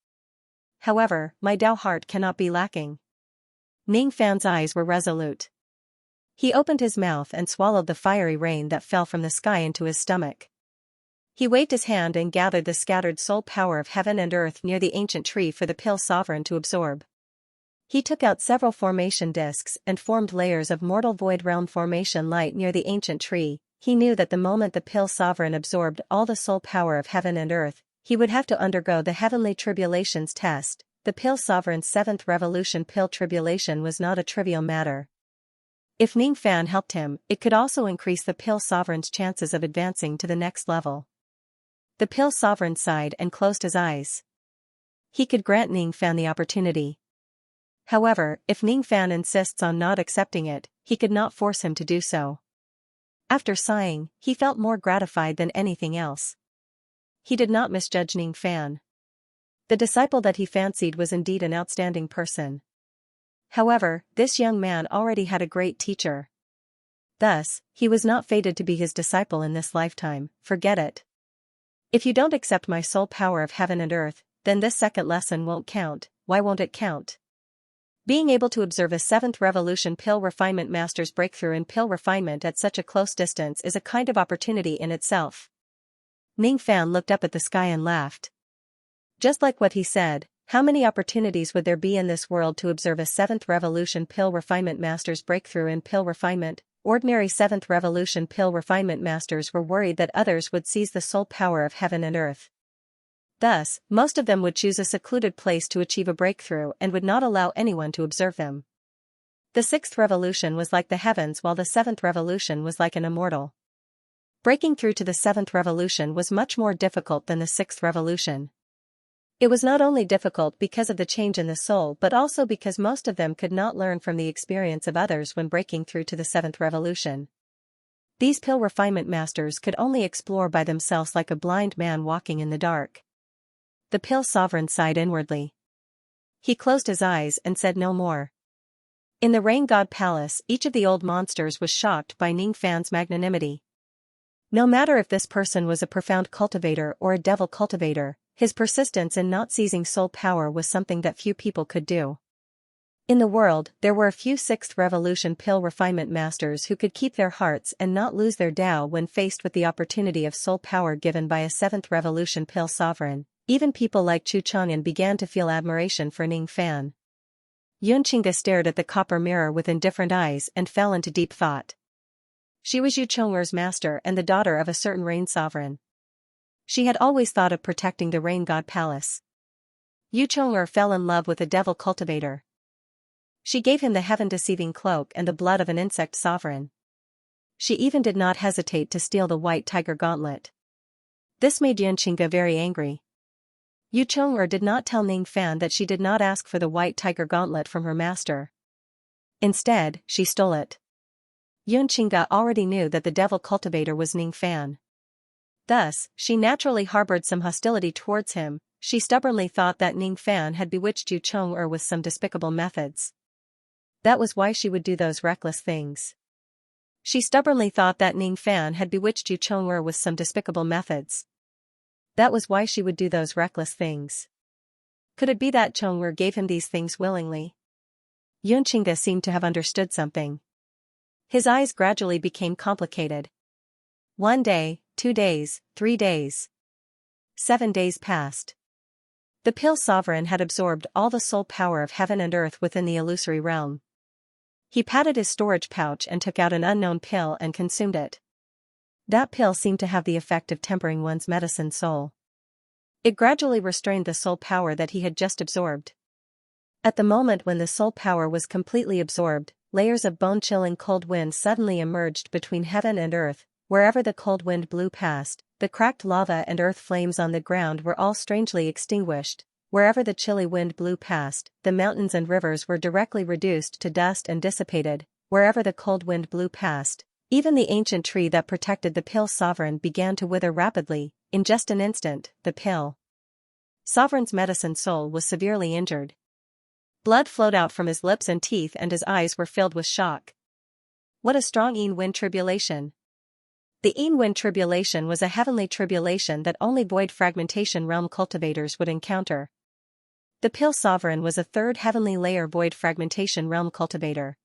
However, my Tao heart cannot be lacking. Ningfan's eyes were resolute. He opened his mouth and swallowed the fiery rain that fell from the sky into his stomach. He waved his hand and gathered the scattered soul power of heaven and earth near the ancient tree for the Pill Sovereign to absorb. He took out several formation discs and formed layers of mortal void realm formation light near the ancient tree. He knew that the moment the Pill Sovereign absorbed all the soul power of heaven and earth, he would have to undergo the heavenly tribulations test. The Pill Sovereign's 7th Revolution Pill Tribulation was not a trivial matter. If Ningfan helped him, it could also increase the Pill Sovereign's chances of advancing to the next level. The Pill Sovereign sighed and closed his eyes. He could grant Ningfan the opportunity. However, if Ningfan insists on not accepting it, he could not force him to do so. After sighing, he felt more gratified than anything else. He did not misjudge Ningfan. The disciple that he fancied was indeed an outstanding person. However, this young man already had a great teacher. Thus, he was not fated to be his disciple in this lifetime. Forget it. If you don't accept my soul power of heaven and earth, then this second lesson won't count. Why won't it count? Being able to observe a 7th Revolution Pill Refinement Master's breakthrough in pill refinement at such a close distance is a kind of opportunity in itself. Ningfan looked up at the sky and laughed. Just like what he said, how many opportunities would there be in this world to observe a 7th Revolution Pill Refinement Master's breakthrough in pill refinement? Ordinary 7th Revolution Pill Refinement Masters were worried that others would seize the soul power of heaven and earth. Thus, most of them would choose a secluded place to achieve a breakthrough and would not allow anyone to observe them. The 6th Revolution was like the heavens while the 7th Revolution was like an immortal. Breaking through to the 7th Revolution was much more difficult than the 6th Revolution. It was not only difficult because of the change in the soul but also because most of them could not learn from the experience of others when breaking through to the 7th Revolution. These pill refinement masters could only explore by themselves like a blind man walking in the dark. The Pill Sovereign sighed inwardly. He closed his eyes and said no more. In the Rain God Palace, each of the old monsters was shocked by Ningfan's magnanimity. No matter if this person was a profound cultivator or a devil cultivator, his persistence in not seizing soul power was something that few people could do. In the world, there were a few sixth revolution pill refinement masters who could keep their hearts and not lose their Tao when faced with the opportunity of soul power given by a seventh revolution pill sovereign. Even people like Chu Chang'an began to feel admiration for Ning Fan. Yunqinga stared at the copper mirror with indifferent eyes and fell into deep thought. She was Yu Chong'er's master and the daughter of a certain rain sovereign. She had always thought of protecting the rain god palace. Yu Chong'er fell in love with a devil cultivator. She gave him the heaven-deceiving cloak and the blood of an insect sovereign. She even did not hesitate to steal the white tiger gauntlet. This made Yunqinga very angry. Yu Chong'er did not tell Ning Fan that she did not ask for the white tiger gauntlet from her master. Instead, she stole it. Yunqinga already knew that the devil cultivator was Ning Fan. Thus, she naturally harbored some hostility towards him. She stubbornly thought that Ning Fan had bewitched Yu Chong'er with some despicable methods. That was why she would do those reckless things. She stubbornly thought that Ning Fan had bewitched Yu Chong'er with some despicable methods. That was why she would do those reckless things. Could it be that Chong'er gave him these things willingly? Yunqinga seemed to have understood something. His eyes gradually became complicated. 1 day, 2 days, 3 days. 7 days passed. The pill sovereign had absorbed all the soul power of heaven and earth within the illusory realm. He patted his storage pouch and took out an unknown pill and consumed it. That pill seemed to have the effect of tempering one's medicine soul. It gradually restrained the soul power that he had just absorbed. At the moment when the soul power was completely absorbed, layers of bone-chilling cold wind suddenly emerged between heaven and earth. Wherever the cold wind blew past, the cracked lava and earth flames on the ground were all strangely extinguished. Wherever the chilly wind blew past, the mountains and rivers were directly reduced to dust and dissipated. Wherever the cold wind blew past, even the ancient tree that protected the pill sovereign began to wither rapidly. In just an instant, the pill sovereign's medicine soul was severely injured. Blood flowed out from his lips and teeth and his eyes were filled with shock. What a strong wind tribulation! The wind tribulation was a heavenly tribulation that only void fragmentation realm cultivators would encounter. The pill sovereign was a third heavenly layer void fragmentation realm cultivator.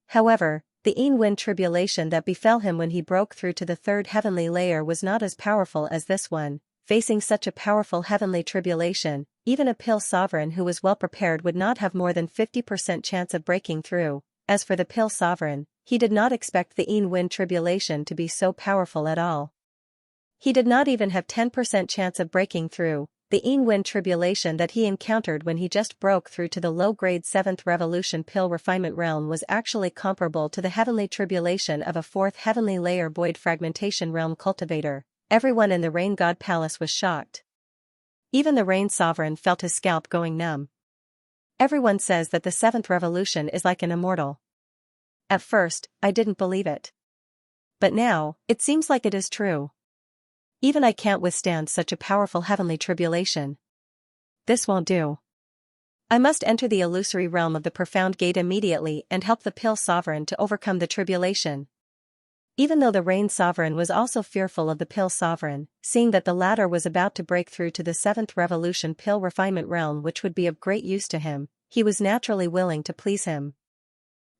However, the wind tribulation that befell him when he broke through to the third heavenly layer was not as powerful as this one. Facing such a powerful heavenly tribulation, even a pill sovereign who was well prepared would not have more than 50% chance of breaking through. As for the pill sovereign, he did not expect the wind tribulation to be so powerful at all. He did not even have 10% chance of breaking through. The wind tribulation that he encountered when he just broke through to the low-grade 7th revolution pill refinement realm was actually comparable to the heavenly tribulation of a 4th heavenly layer void fragmentation realm cultivator. Everyone in the rain god palace was shocked. Even the rain sovereign felt his scalp going numb. Everyone says that the 7th revolution is like an immortal. At first, I didn't believe it. But now, it seems like it is true. Even I can't withstand such a powerful heavenly tribulation. This won't do. I must enter the illusory realm of the profound gate immediately and help the pill sovereign to overcome the tribulation. Even though the rain sovereign was also fearful of the pill sovereign, seeing that the latter was about to break through to the 7th revolution pill refinement realm which would be of great use to him, he was naturally willing to please him.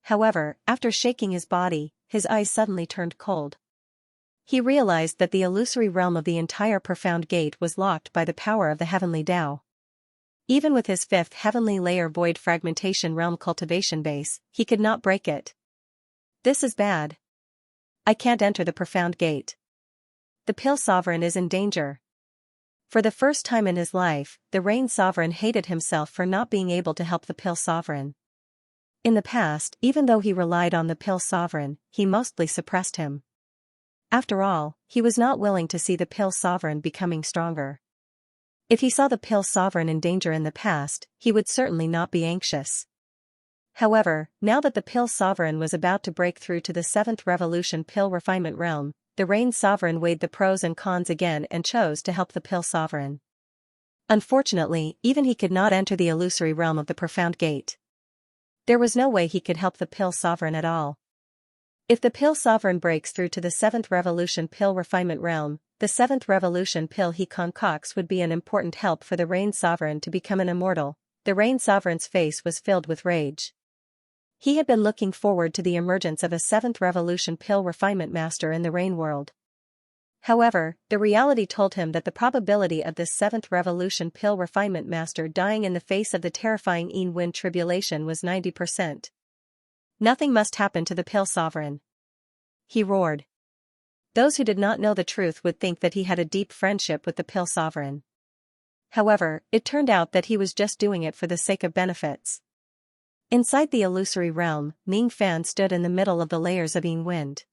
However, after shaking his body, his eyes suddenly turned cold. He realized that the illusory realm of the entire profound gate was locked by the power of the heavenly Tao. Even with his 5th heavenly layer void fragmentation realm cultivation base, he could not break it. This is bad. I can't enter the profound gate. The pill sovereign is in danger. For the first time in his life, the rain sovereign hated himself for not being able to help the pill sovereign. In the past, even though he relied on the pill sovereign, he mostly suppressed him. After all, he was not willing to see the pill sovereign becoming stronger. If he saw the pill sovereign in danger in the past, he would certainly not be anxious. However, now that the pill sovereign was about to break through to the 7th revolution pill refinement realm, the rain sovereign weighed the pros and cons again and chose to help the pill sovereign. Unfortunately, even he could not enter the illusory realm of the profound gate. There was no way he could help the pill sovereign at all. If the pill sovereign breaks through to the 7th revolution pill refinement realm, the 7th revolution pill he concocts would be an important help for the rain sovereign to become an immortal. the Rain Sovereign's face was filled with rage. He had been looking forward to the emergence of a 7th Revolution pill refinement master in the Rain world. However, the reality told him that the probability of this 7th Revolution pill refinement master dying in the face of the terrifying Wind tribulation was 90%. Nothing must happen to the pill sovereign, he roared. Those who did not know the truth would think that he had a deep friendship with the pill sovereign. However, it turned out that he was just doing it for the sake of benefits. Inside the illusory realm, Ning Fan stood in the middle of the layers of Wind.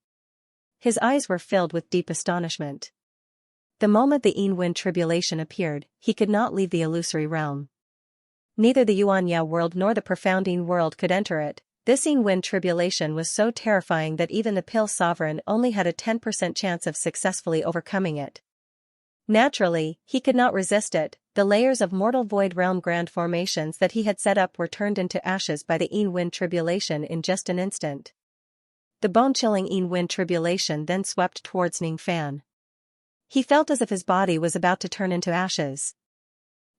His eyes were filled with deep astonishment. The moment the Wind tribulation appeared, he could not leave the illusory realm. Neither the Xianxia world nor the profound world could enter it. This Wind tribulation was so terrifying that even the pill sovereign only had a 10% chance of successfully overcoming it. Naturally, he could not resist it. The layers of mortal void realm grand formations that he had set up were turned into ashes by the Wind tribulation in just an instant. The bone-chilling Wind tribulation then swept towards Ning Fan. He felt as if his body was about to turn into ashes.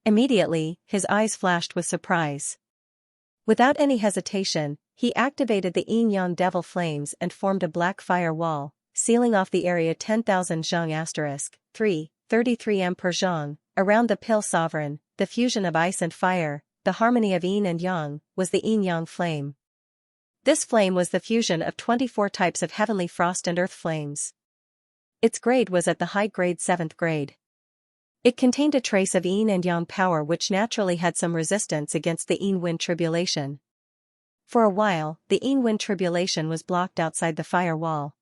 Immediately, his eyes flashed with surprise. Without any hesitation, he activated the Yin-Yang devil flames and formed a black fire wall, sealing off the area 10,000 zhang *3, 33 m per zhang. Around the pill sovereign, the fusion of ice and fire, the harmony of yin and yang, was the yin-yang flame. This flame was the fusion of 24 types of heavenly frost and earth flames. Its grade was at the high grade 7th grade. It contained a trace of yin and yang power which naturally had some resistance against the Wind tribulation. For a while, the Wind tribulation was blocked outside the fire wall.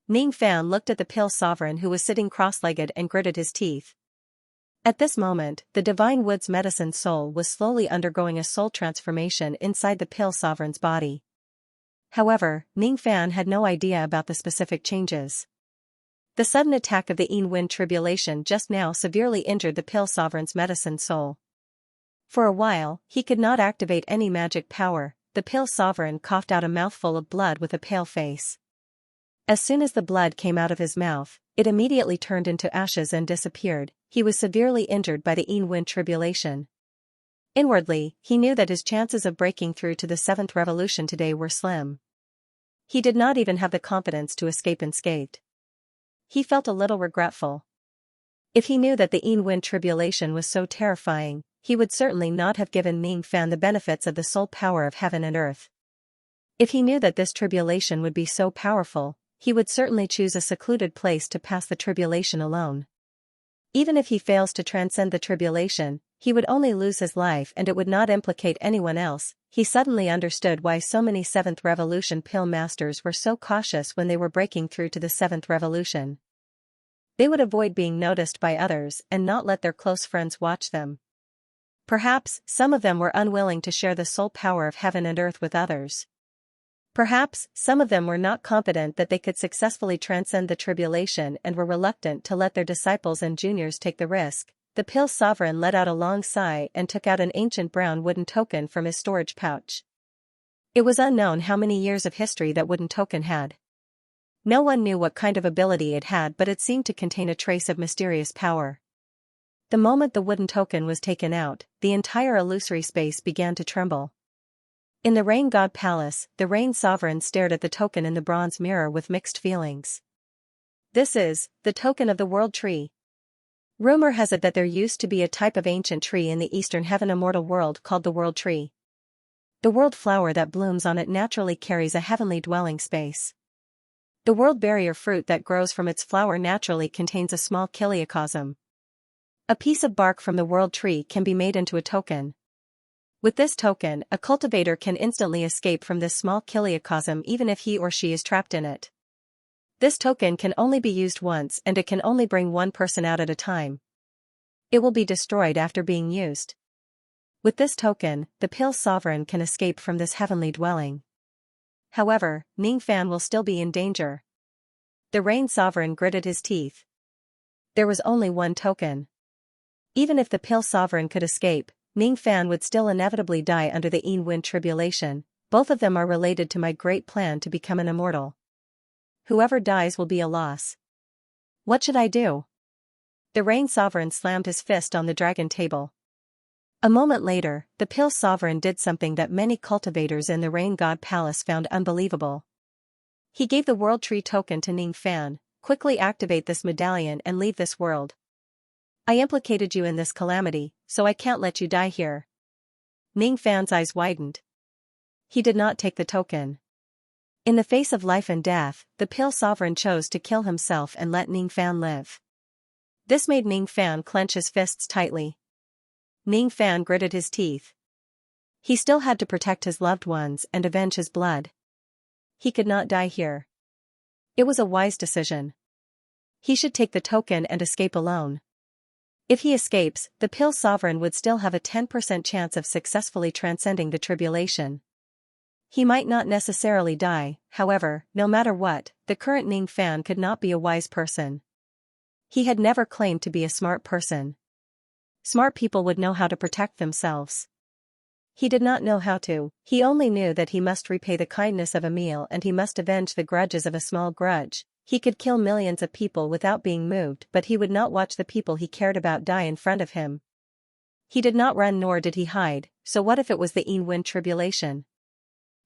Ning Fan looked at the pill sovereign who was sitting cross-legged and gritted his teeth. At this moment, the Divine Wood's medicine soul was slowly undergoing a soul transformation inside the pill sovereign's body. However, Ning Fan had no idea about the specific changes. The sudden attack of the Wind tribulation just now severely injured the pill sovereign's medicine soul. For a while, he could not activate any magic power. The pill sovereign coughed out a mouthful of blood with a pale face. As soon as the blood came out of his mouth, it immediately turned into ashes and disappeared. He was severely injured by the Wind tribulation. Inwardly, he knew that his chances of breaking through to the 7th Revolution today were slim. He did not even have the confidence to escape unscathed. He felt a little regretful. If he knew that the Wind tribulation was so terrifying, he would certainly not have given Ning Fan the benefits of the soul power of heaven and earth. If he knew that this tribulation would be so powerful, he would certainly choose a secluded place to pass the tribulation alone. Even if he fails to transcend the tribulation, he would only lose his life and it would not implicate anyone else. He suddenly understood why so many 7th Revolution pill masters were so cautious when they were breaking through to the 7th Revolution. They would avoid being noticed by others and not let their close friends watch them. Perhaps some of them were unwilling to share the soul power of heaven and earth with others. Perhaps some of them were not confident that they could successfully transcend the tribulation and were reluctant to let their disciples and juniors take the risk. The pill sovereign let out a long sigh and took out an ancient brown wooden token from his storage pouch. It was unknown how many years of history that wooden token had. No one knew what kind of ability it had, but it seemed to contain a trace of mysterious power. The moment the wooden token was taken out, the entire illusory space began to tremble. In the Rain God Palace, the Rain Sovereign stared at the token in the bronze mirror with mixed feelings. This is the token of the World Tree. Rumor has it that there used to be a type of ancient tree in the Eastern Heaven Immortal world called the World Tree. The world flower that blooms on it naturally carries a heavenly dwelling space. The world barrier fruit that grows from its flower naturally contains a small chiliocosm. A piece of bark from the World Tree can be made into a token. With this token, a cultivator can instantly escape from this small chiliocosm even if he or she is trapped in it. This token can only be used once and it can only bring one person out at a time. It will be destroyed after being used. With this token, the pill sovereign can escape from this heavenly dwelling. However, Ning Fan will still be in danger. The Rain Sovereign gritted his teeth. There was only one token. Even if the pill sovereign could escape, Ning Fan would still inevitably die under the Wind tribulation. Both of them are related to my great plan to become an immortal. Whoever dies will be a loss. What should I do? The Rain Sovereign slammed his fist on the dragon table. A moment later, the Pill Sovereign did something that many cultivators in the Rain God Palace found unbelievable. He gave the World Tree token to Ning Fan. Quickly activate this medallion and leave this world. I implicated you in this calamity, so I can't let you die here. Ning Fan's eyes widened. He did not take the token. In the face of life and death, the Pill Sovereign chose to kill himself and let Ning Fan live. This made Ning Fan clench his fists tightly. Ning Fan gritted his teeth. He still had to protect his loved ones and avenge his blood. He could not die here. It was a wise decision. He should take the token and escape alone. If he escapes, the Pill Sovereign would still have a 10% chance of successfully transcending the tribulation. He might not necessarily die, however, no matter what, the current Ning Fan could not be a wise person. He had never claimed to be a smart person. Smart people would know how to protect themselves. He did not know how to. He only knew that he must repay the kindness of a meal and he must avenge the grudges of a small grudge. He could kill millions of people without being moved, but he would not watch the people he cared about die in front of him. He did not run nor did he hide, so what if it was the Yin tribulation?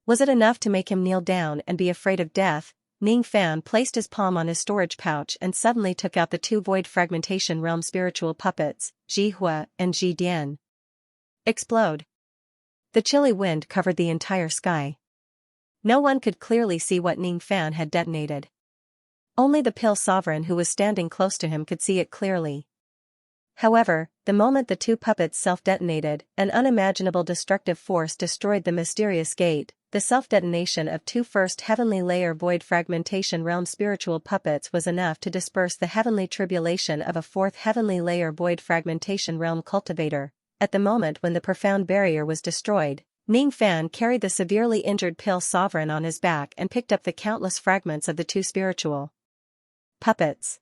Was it enough to make him kneel down and be afraid of death? Ning Fan placed his palm on his storage pouch and suddenly took out the two Void Fragmentation Realm spiritual puppets, Ji Hua and Ji Dian. Explode. The chilly wind covered the entire sky. No one could clearly see what Ning Fan had detonated. Only the Pill Sovereign who was standing close to him could see it clearly. However, the moment the two puppets self-detonated, an unimaginable destructive force destroyed the mysterious gate. The self-detonation of two first heavenly layer Void Fragmentation Realm spiritual puppets was enough to disperse the heavenly tribulation of a fourth heavenly layer Void Fragmentation Realm cultivator. At the moment when the profound barrier was destroyed, Ning Fan carried the severely injured Pill Sovereign on his back and picked up the countless fragments of the two spiritual puppets.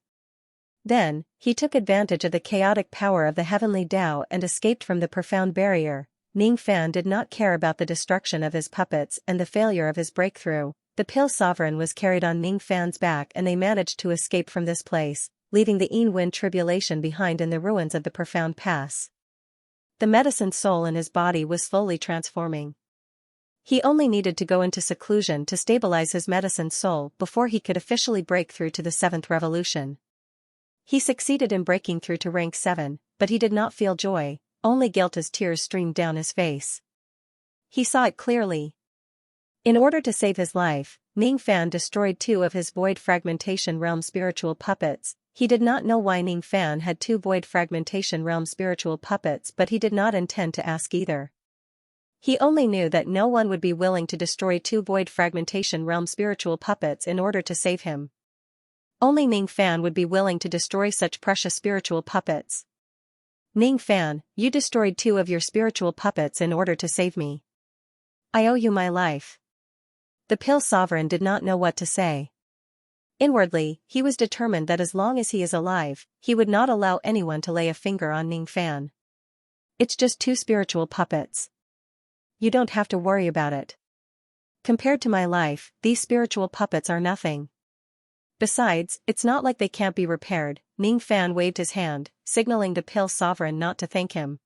Then, he took advantage of the chaotic power of the heavenly Tao and escaped from the profound barrier. Ning Fan did not care about the destruction of his puppets and the failure of his breakthrough. The Pill Sovereign was carried on Ning Fan's back and they managed to escape from this place, leaving the Yin tribulation behind in the ruins of the profound pass. The medicine soul in his body was slowly transforming. He only needed to go into seclusion to stabilize his medicine soul before he could officially break through to the 7th revolution. He succeeded in breaking through to rank 7, but he did not feel joy. Only guilt as tears streamed down his face. He saw it clearly. In order to save his life, Ning Fan destroyed two of his Void Fragmentation Realm spiritual puppets. He did not know why Ning Fan had two Void Fragmentation Realm spiritual puppets, but he did not intend to ask either. He only knew that no one would be willing to destroy two Void Fragmentation Realm spiritual puppets in order to save him. Only Ning Fan would be willing to destroy such precious spiritual puppets. Ning Fan, you destroyed two of your spiritual puppets in order to save me. I owe you my life. The Pill Sovereign did not know what to say. Inwardly, he was determined that as long as he is alive, he would not allow anyone to lay a finger on Ning Fan. It's just two spiritual puppets. You don't have to worry about it. Compared to my life, these spiritual puppets are nothing. Besides, it's not like they can't be repaired. Ning Fan waved his hand, signaling the Pill Sovereign not to thank him.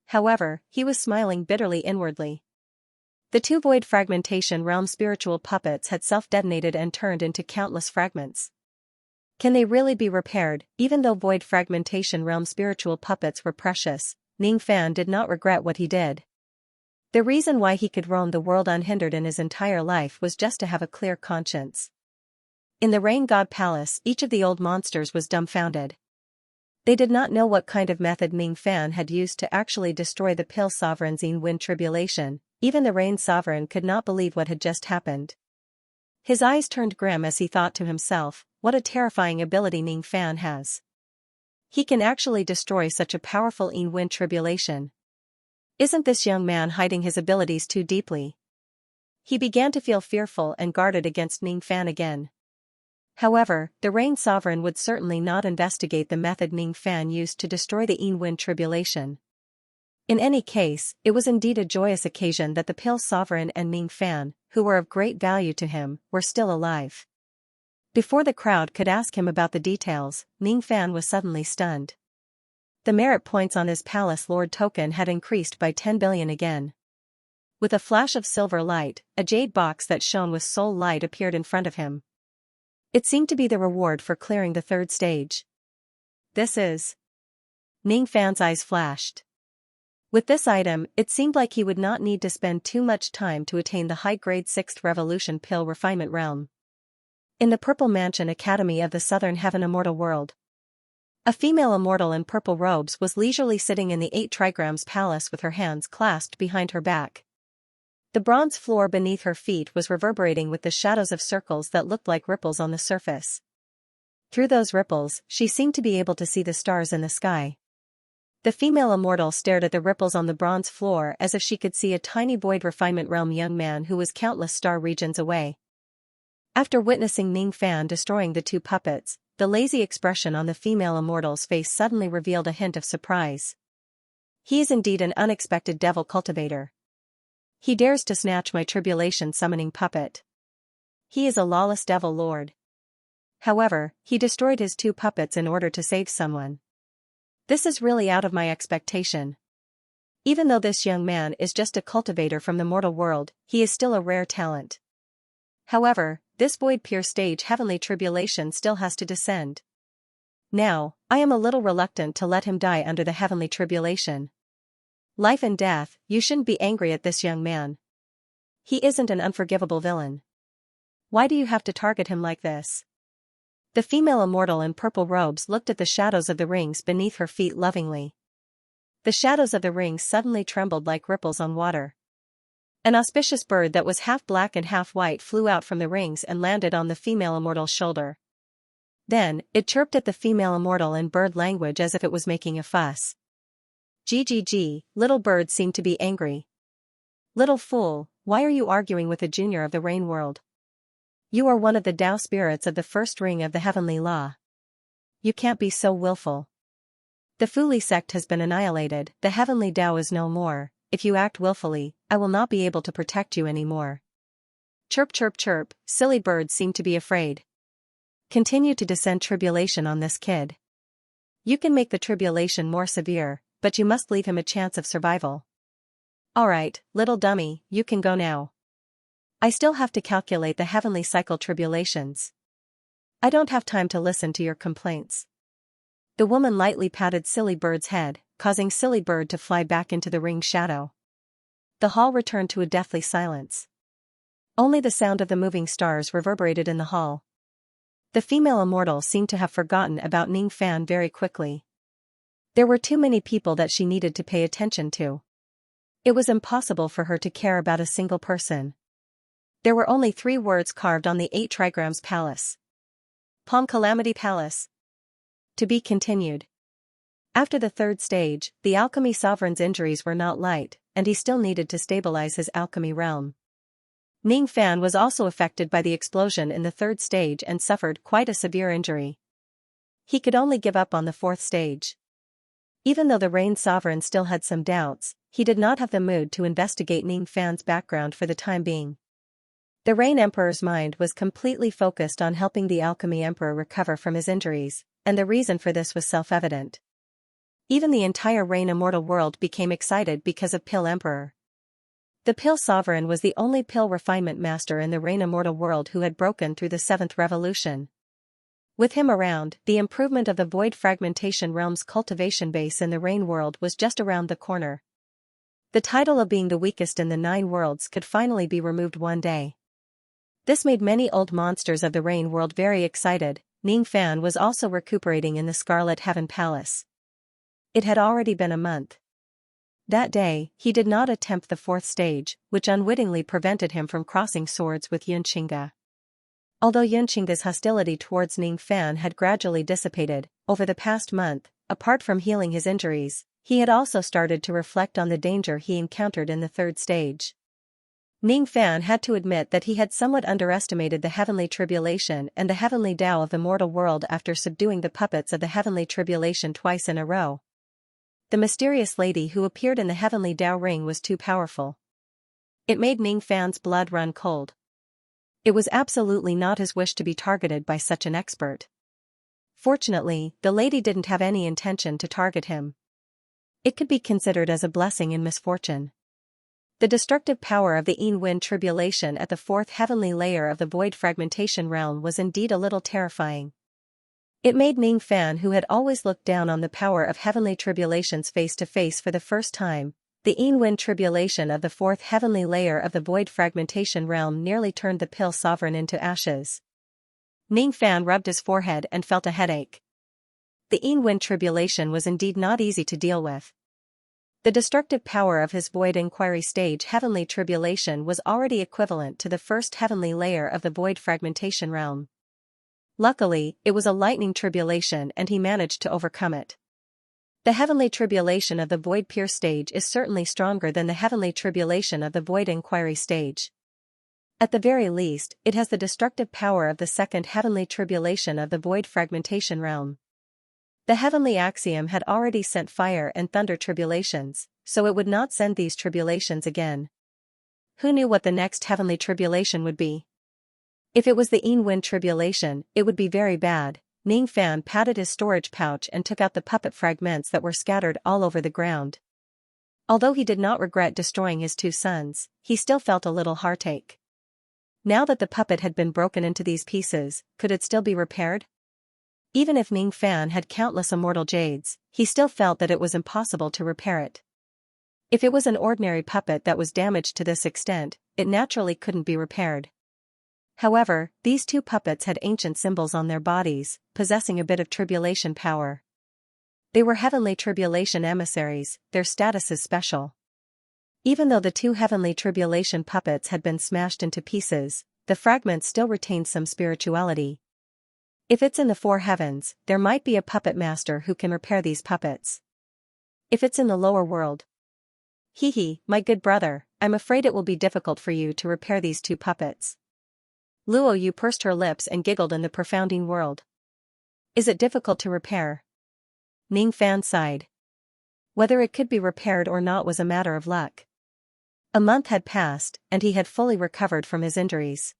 However, he was smiling bitterly inwardly. The two Void Fragmentation Realm spiritual puppets had self-detonated and turned into countless fragments. Can they really be repaired? Even though Void Fragmentation Realm spiritual puppets were precious, Ning Fan did not regret what he did. The reason why he could roam the world unhindered in his entire life was just to have a clear conscience. In the Rain God Palace, each of the old monsters was dumbfounded. They did not know what kind of method Ning Fan had used to actually destroy the Pill Sovereign's Yin tribulation. Even the Rain Sovereign could not believe what had just happened. His eyes turned grim as he thought to himself, what a terrifying ability Ning Fan has. He can actually destroy such a powerful Yin tribulation. Isn't this young man hiding his abilities too deeply? He began to feel fearful and guarded against Ning Fan again. However, the Rain Sovereign would certainly not investigate the method Ning Fan used to destroy the Yin tribulation. In any case, it was indeed a joyous occasion that the Pill Sovereign and Ning Fan, who were of great value to him, were still alive. Before the crowd could ask him about the details, Ning Fan was suddenly stunned. The merit points on his palace lord token had increased by 10 billion again. With a flash of silver light, a jade box that shone with soul light appeared in front of him. It seemed to be the reward for clearing the third stage. This is... Ning Fan's eyes flashed. With this item, it seemed like he would not need to spend too much time to attain the high-grade 6th Revolution Pill Refinement Realm. In the Purple Mansion Academy of the Southern Heaven Immortal World, a female immortal in purple robes was leisurely sitting in the 8 trigrams palace with her hands clasped behind her back. The bronze floor beneath her feet was reverberating with the shadows of circles that looked like ripples on the surface. Through those ripples, she seemed to be able to see the stars in the sky. The female immortal stared at the ripples on the bronze floor as if she could see a tiny void refinement realm young man who was countless star regions away. After witnessing Ning Fan destroying the 2 puppets, the lazy expression on the female immortal's face suddenly revealed a hint of surprise. He is indeed an unexpected devil cultivator. He dares to snatch my tribulation summoning puppet. He is a lawless devil lord. However, he destroyed his 2 puppets in order to save someone. This is really out of my expectation. Even though this young man is just a cultivator from the mortal world, he is still a rare talent. However, this void pure stage heavenly tribulation still has to descend. Now, I am a little reluctant to let him die under the heavenly tribulation. Life and death, you shouldn't be angry at this young man. He isn't an unforgivable villain. Why do you have to target him like this? The female immortal in purple robes looked at the shadows of the rings beneath her feet lovingly. The shadows of the rings suddenly trembled like ripples on water. An auspicious bird that was half black and half white flew out from the rings and landed on the female immortal's shoulder. Then, it chirped at the female immortal in bird language as if it was making a fuss. GGG, little bird seemed to be angry. Little fool, why are you arguing with a junior of the rain world? You are one of the Tao spirits of the first ring of the heavenly law. You can't be so willful. The Fuli sect has been annihilated, the heavenly Tao is no more. If you act willfully, I will not be able to protect you anymore. Chirp chirp chirp, silly birds seem to be afraid. Continue to descend tribulation on this kid. You can make the tribulation more severe, but you must leave him a chance of survival. Alright, little dummy, you can go now. I still have to calculate the heavenly cycle tribulations. I don't have time to listen to your complaints. The woman lightly patted Silly Bird's head, causing Silly Bird to fly back into the ring's shadow. The hall returned to a deathly silence. Only the sound of the moving stars reverberated in the hall. The female immortal seemed to have forgotten about Ning Fan very quickly. There were too many people that she needed to pay attention to. It was impossible for her to care about a single person. There were only 3 words carved on the 8 trigrams palace. Palm Calamity Palace. To be continued. After the 3rd stage, the alchemy sovereign's injuries were not light, and he still needed to stabilize his alchemy realm. Ning Fan was also affected by the explosion in the 3rd stage and suffered quite a severe injury. He could only give up on the 4th stage. Even though the Rain Sovereign still had some doubts, he did not have the mood to investigate Ning Fan's background for the time being. The Rain Emperor's mind was completely focused on helping the Alchemy Emperor recover from his injuries, and the reason for this was self-evident. Even the entire Rain Immortal world became excited because of Pill Emperor. The Pill Sovereign was the only Pill Refinement Master in the Rain Immortal world who had broken through the 7th Revolution. With him around, the improvement of the Void Fragmentation Realm's cultivation base in the Rain world was just around the corner. The title of being the weakest in the 9 worlds could finally be removed one day. This made many old monsters of the Rain world very excited. Ning Fan was also recuperating in the Scarlet Heaven Palace. It had already been a month. That day, he did not attempt the 4th stage, which unwittingly prevented him from crossing swords with Xianxia. Although Xianxia's hostility towards Ning Fan had gradually dissipated, over the past month, apart from healing his injuries, he had also started to reflect on the danger he encountered in the 3rd stage. Ning Fan had to admit that he had somewhat underestimated the heavenly tribulation and the heavenly Tao of the mortal world after subduing the puppets of the heavenly tribulation twice in a row. The mysterious lady who appeared in the heavenly Tao ring was too powerful. It made Ning Fan's blood run cold. It was absolutely not his wish to be targeted by such an expert. Fortunately, the lady didn't have any intention to target him. It could be considered as a blessing in misfortune. The destructive power of the Yin-Wind tribulation at the fourth heavenly layer of the void fragmentation realm was indeed a little terrifying. It made Ning Fan, who had always looked down on the power of heavenly tribulations face to face for the first time, the Yin-Wind tribulation of the fourth heavenly layer of the void fragmentation realm nearly turned the pill sovereign into ashes. Ning Fan rubbed his forehead and felt a headache. The Yin-Wind tribulation was indeed not easy to deal with. The destructive power of his void inquiry stage heavenly tribulation was already equivalent to the first heavenly layer of the void fragmentation realm. Luckily, it was a lightning tribulation and he managed to overcome it. The heavenly tribulation of the void pure stage is certainly stronger than the heavenly tribulation of the void inquiry stage. At the very least, it has the destructive power of the second heavenly tribulation of the void fragmentation realm. The heavenly axiom had already sent fire and thunder tribulations, so it would not send these tribulations again. Who knew what the next heavenly tribulation would be? If it was the Yin-Wind tribulation, it would be very bad. Ning Fan patted his storage pouch and took out the puppet fragments that were scattered all over the ground. Although he did not regret destroying his two sons, he still felt a little heartache. Now that the puppet had been broken into these pieces, could it still be repaired? Even if Ning Fan had countless immortal jades, he still felt that it was impossible to repair it. If it was an ordinary puppet that was damaged to this extent, it naturally couldn't be repaired. However, these two puppets had ancient symbols on their bodies, possessing a bit of tribulation power. They were heavenly tribulation emissaries, their status is special. Even though the two heavenly tribulation puppets had been smashed into pieces, the fragments still retained some spirituality. If it's in the four heavens, there might be a puppet master who can repair these puppets. If it's in the lower world. My good brother, I'm afraid it will be difficult for you to repair these two puppets. Luo Yu pursed her lips and giggled in the profounding world. Is it difficult to repair? Ning Fan sighed. Whether it could be repaired or not was a matter of luck. A month had passed, and he had fully recovered from his injuries.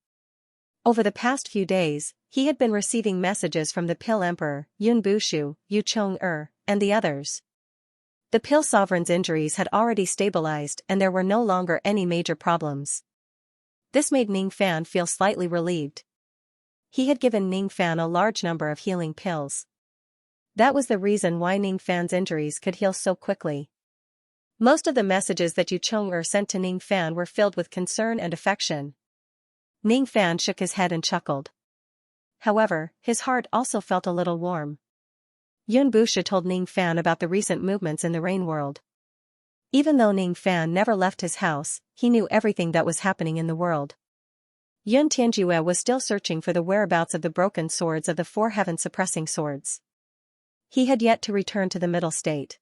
Over the past few days, he had been receiving messages from the Pill Emperor, Yun Bushu, Yu Chong-er, and the others. The Pill Sovereign's injuries had already stabilized and there were no longer any major problems. This made Ning Fan feel slightly relieved. He had given Ning Fan a large number of healing pills. That was the reason why Ning Fan's injuries could heal so quickly. Most of the messages that Yu Chong-er sent to Ning Fan were filled with concern and affection. Ning Fan shook his head and chuckled. However, his heart also felt a little warm. Yun Bushu told Ning Fan about the recent movements in the rain world. Even though Ning Fan never left his house, he knew everything that was happening in the world. Yun Tianjue was still searching for the whereabouts of the broken swords of the four heaven-suppressing swords. He had yet to return to the middle state.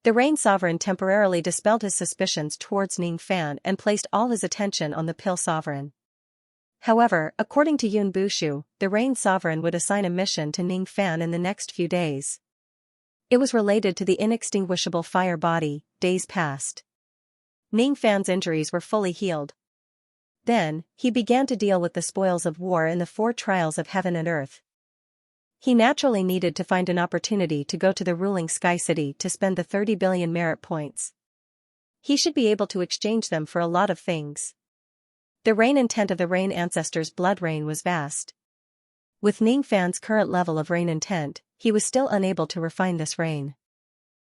The Rain Sovereign temporarily dispelled his suspicions towards Ning Fan and placed all his attention on the Pill Sovereign. However, according to Yun Bushu, the Rain Sovereign would assign a mission to Ning Fan in the next few days. It was related to the inextinguishable fire body. Days passed. Ning Fan's injuries were fully healed. Then, he began to deal with the spoils of war in the four trials of heaven and earth. He naturally needed to find an opportunity to go to the ruling Sky City to spend the 30 billion merit points. He should be able to exchange them for a lot of things. The rain intent of the Rain Ancestors' blood rain was vast. With Ning Fan's current level of rain intent, he was still unable to refine this rain.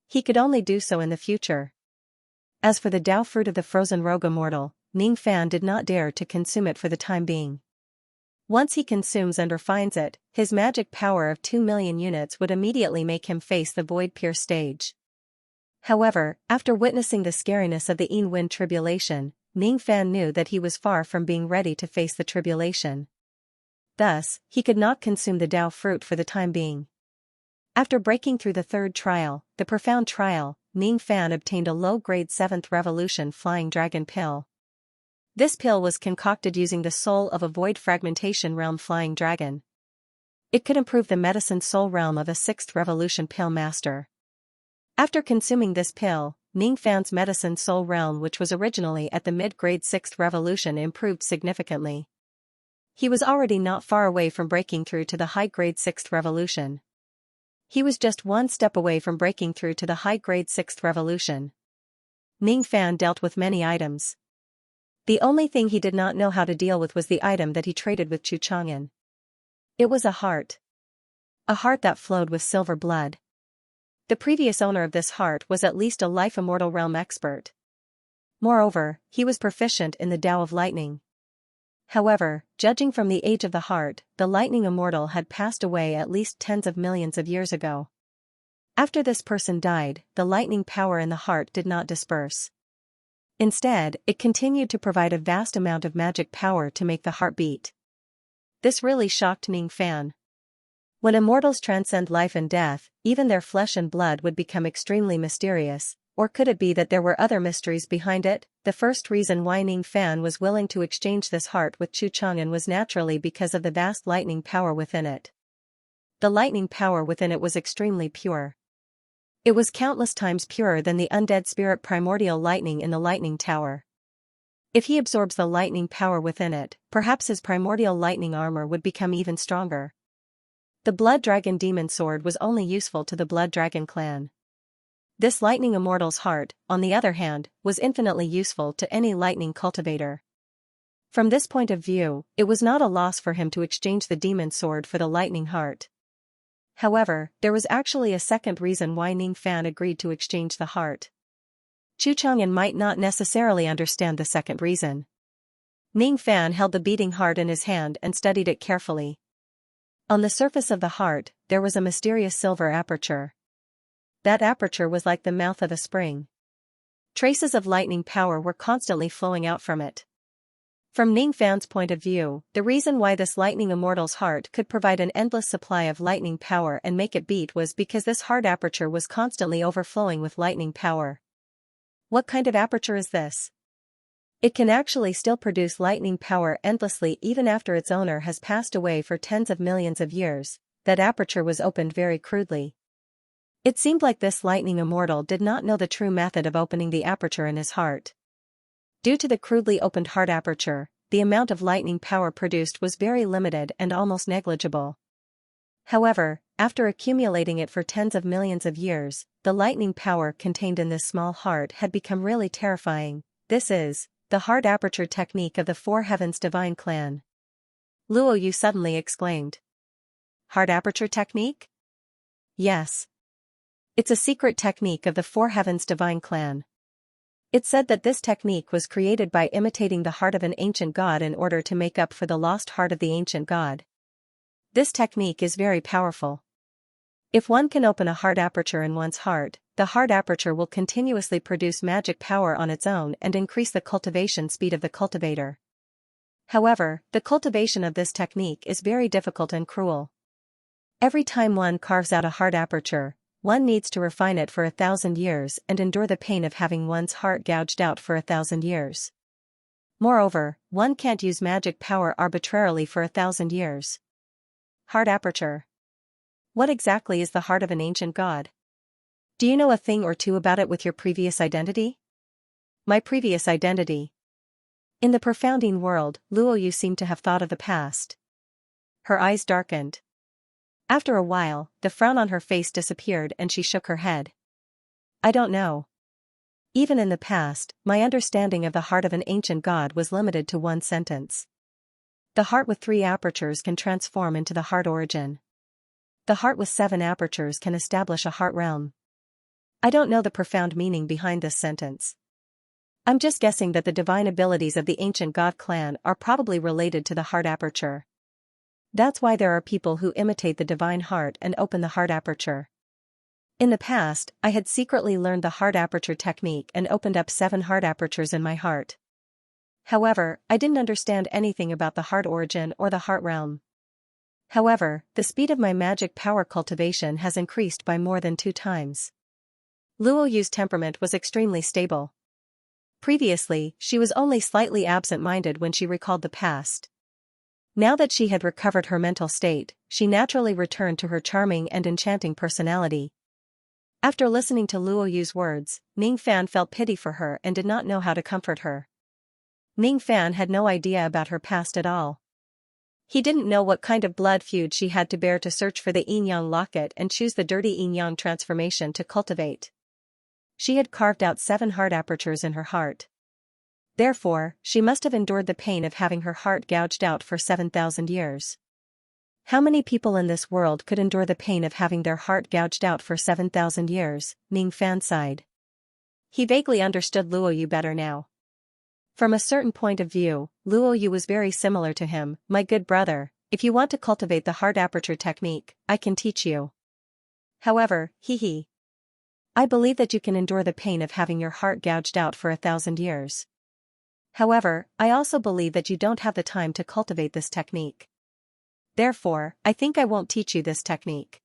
He could only do so in the future. As for the Dao fruit of the frozen rogue immortal, Ning Fan did not dare to consume it for the time being. Once he consumes and refines it, his magic power of 2 million units would immediately make him face the void pure stage. However, after witnessing the scariness of the Yin-Wind tribulation, Ning Fan knew that he was far from being ready to face the tribulation. Thus, he could not consume the Dao fruit for the time being. After breaking through the third trial, the profound trial, Ning Fan obtained a low-grade 7th revolution flying dragon pill. This pill was concocted using the soul of a void fragmentation realm flying dragon. It could improve the medicine soul realm of a 6th revolution pill master. After consuming this pill, Ning Fan's medicine soul realm, which was originally at the mid-grade 6th revolution, improved significantly. He was already not far away from breaking through to the high-grade 6th revolution. He was just one step away from breaking through to the high-grade 6th revolution. Ning Fan dealt with many items. The only thing he did not know how to deal with was the item that he traded with Chu Chang'an. It was a heart. A heart that flowed with silver blood. The previous owner of this heart was at least a life immortal realm expert. Moreover, he was proficient in the Tao of Lightning. However, judging from the age of the heart, the lightning immortal had passed away at least tens of millions of years ago. After this person died, the lightning power in the heart did not disperse. Instead, it continued to provide a vast amount of magic power to make the heart beat. This really shocked Ning Fan. When immortals transcend life and death, even their flesh and blood would become extremely mysterious. Or could it be that there were other mysteries behind it? The first reason why Ning Fan was willing to exchange this heart with Chu Chang'an was naturally because of the vast lightning power within it. The lightning power within it was extremely pure. It was countless times purer than the undead spirit primordial lightning in the lightning tower. If he absorbs the lightning power within it, perhaps his primordial lightning armor would become even stronger. The Blood Dragon Demon Sword was only useful to the Blood Dragon clan. This lightning immortal's heart, on the other hand, was infinitely useful to any lightning cultivator. From this point of view, it was not a loss for him to exchange the demon sword for the lightning heart. However, there was actually a second reason why Ning Fan agreed to exchange the heart. Chu Chang'an might not necessarily understand the second reason. Ning Fan held the beating heart in his hand and studied it carefully. On the surface of the heart, there was a mysterious silver aperture. That aperture was like the mouth of a spring. Traces of lightning power were constantly flowing out from it. From Ning Fan's point of view, the reason why this lightning immortal's heart could provide an endless supply of lightning power and make it beat was because this heart aperture was constantly overflowing with lightning power. What kind of aperture is this? It can actually still produce lightning power endlessly even after its owner has passed away for tens of millions of years. That aperture was opened very crudely. It seemed like this lightning immortal did not know the true method of opening the aperture in his heart. Due to the crudely opened heart aperture, the amount of lightning power produced was very limited and almost negligible. However, after accumulating it for tens of millions of years, the lightning power contained in this small heart had become really terrifying. This is the heart aperture technique of the Four Heavens Divine Clan. Luo Yu suddenly exclaimed. Heart aperture technique? Yes. It's a secret technique of the Four Heavens Divine Clan. It's said that this technique was created by imitating the heart of an ancient god in order to make up for the lost heart of the ancient god. This technique is very powerful. If one can open a heart aperture in one's heart, the heart aperture will continuously produce magic power on its own and increase the cultivation speed of the cultivator. However, the cultivation of this technique is very difficult and cruel. Every time one carves out a heart aperture, one needs to refine it for 1,000 years and endure the pain of having one's heart gouged out for 1,000 years. Moreover, one can't use magic power arbitrarily for 1,000 years. Heart aperture. What exactly is the heart of an ancient god? Do you know a thing or two about it with your previous identity? My previous identity. In the profounding world, Luo Yu seemed to have thought of the past. Her eyes darkened. After a while, the frown on her face disappeared and she shook her head. I don't know. Even in the past, my understanding of the heart of an ancient god was limited to one sentence. The heart with 3 apertures can transform into the heart origin. The heart with 7 apertures can establish a heart realm. I don't know the profound meaning behind this sentence. I'm just guessing that the divine abilities of the ancient god clan are probably related to the heart aperture. That's why there are people who imitate the divine heart and open the heart aperture. In the past, I had secretly learned the heart aperture technique and opened up 7 heart apertures in my heart. However, I didn't understand anything about the heart origin or the heart realm. However, the speed of my magic power cultivation has increased by more than 2 times. Luo Yu's temperament was extremely stable. Previously, she was only slightly absent-minded when she recalled the past. Now that she had recovered her mental state, she naturally returned to her charming and enchanting personality. After listening to Luo Yu's words, Ning Fan felt pity for her and did not know how to comfort her. Ning Fan had no idea about her past at all. He didn't know what kind of blood feud she had to bear to search for the yin-yang locket and choose the dirty yin-yang transformation to cultivate. She had carved out 7 heart apertures in her heart. Therefore, she must have endured the pain of having her heart gouged out for 7,000 years. How many people in this world could endure the pain of having their heart gouged out for 7,000 years, Ning Fan sighed. He vaguely understood Luo Yu better now. From a certain point of view, Luo Yu was very similar to him. My good brother, if you want to cultivate the heart aperture technique, I can teach you. However, I believe that you can endure the pain of having your heart gouged out for 1,000 years. However, I also believe that you don't have the time to cultivate this technique. Therefore, I think I won't teach you this technique.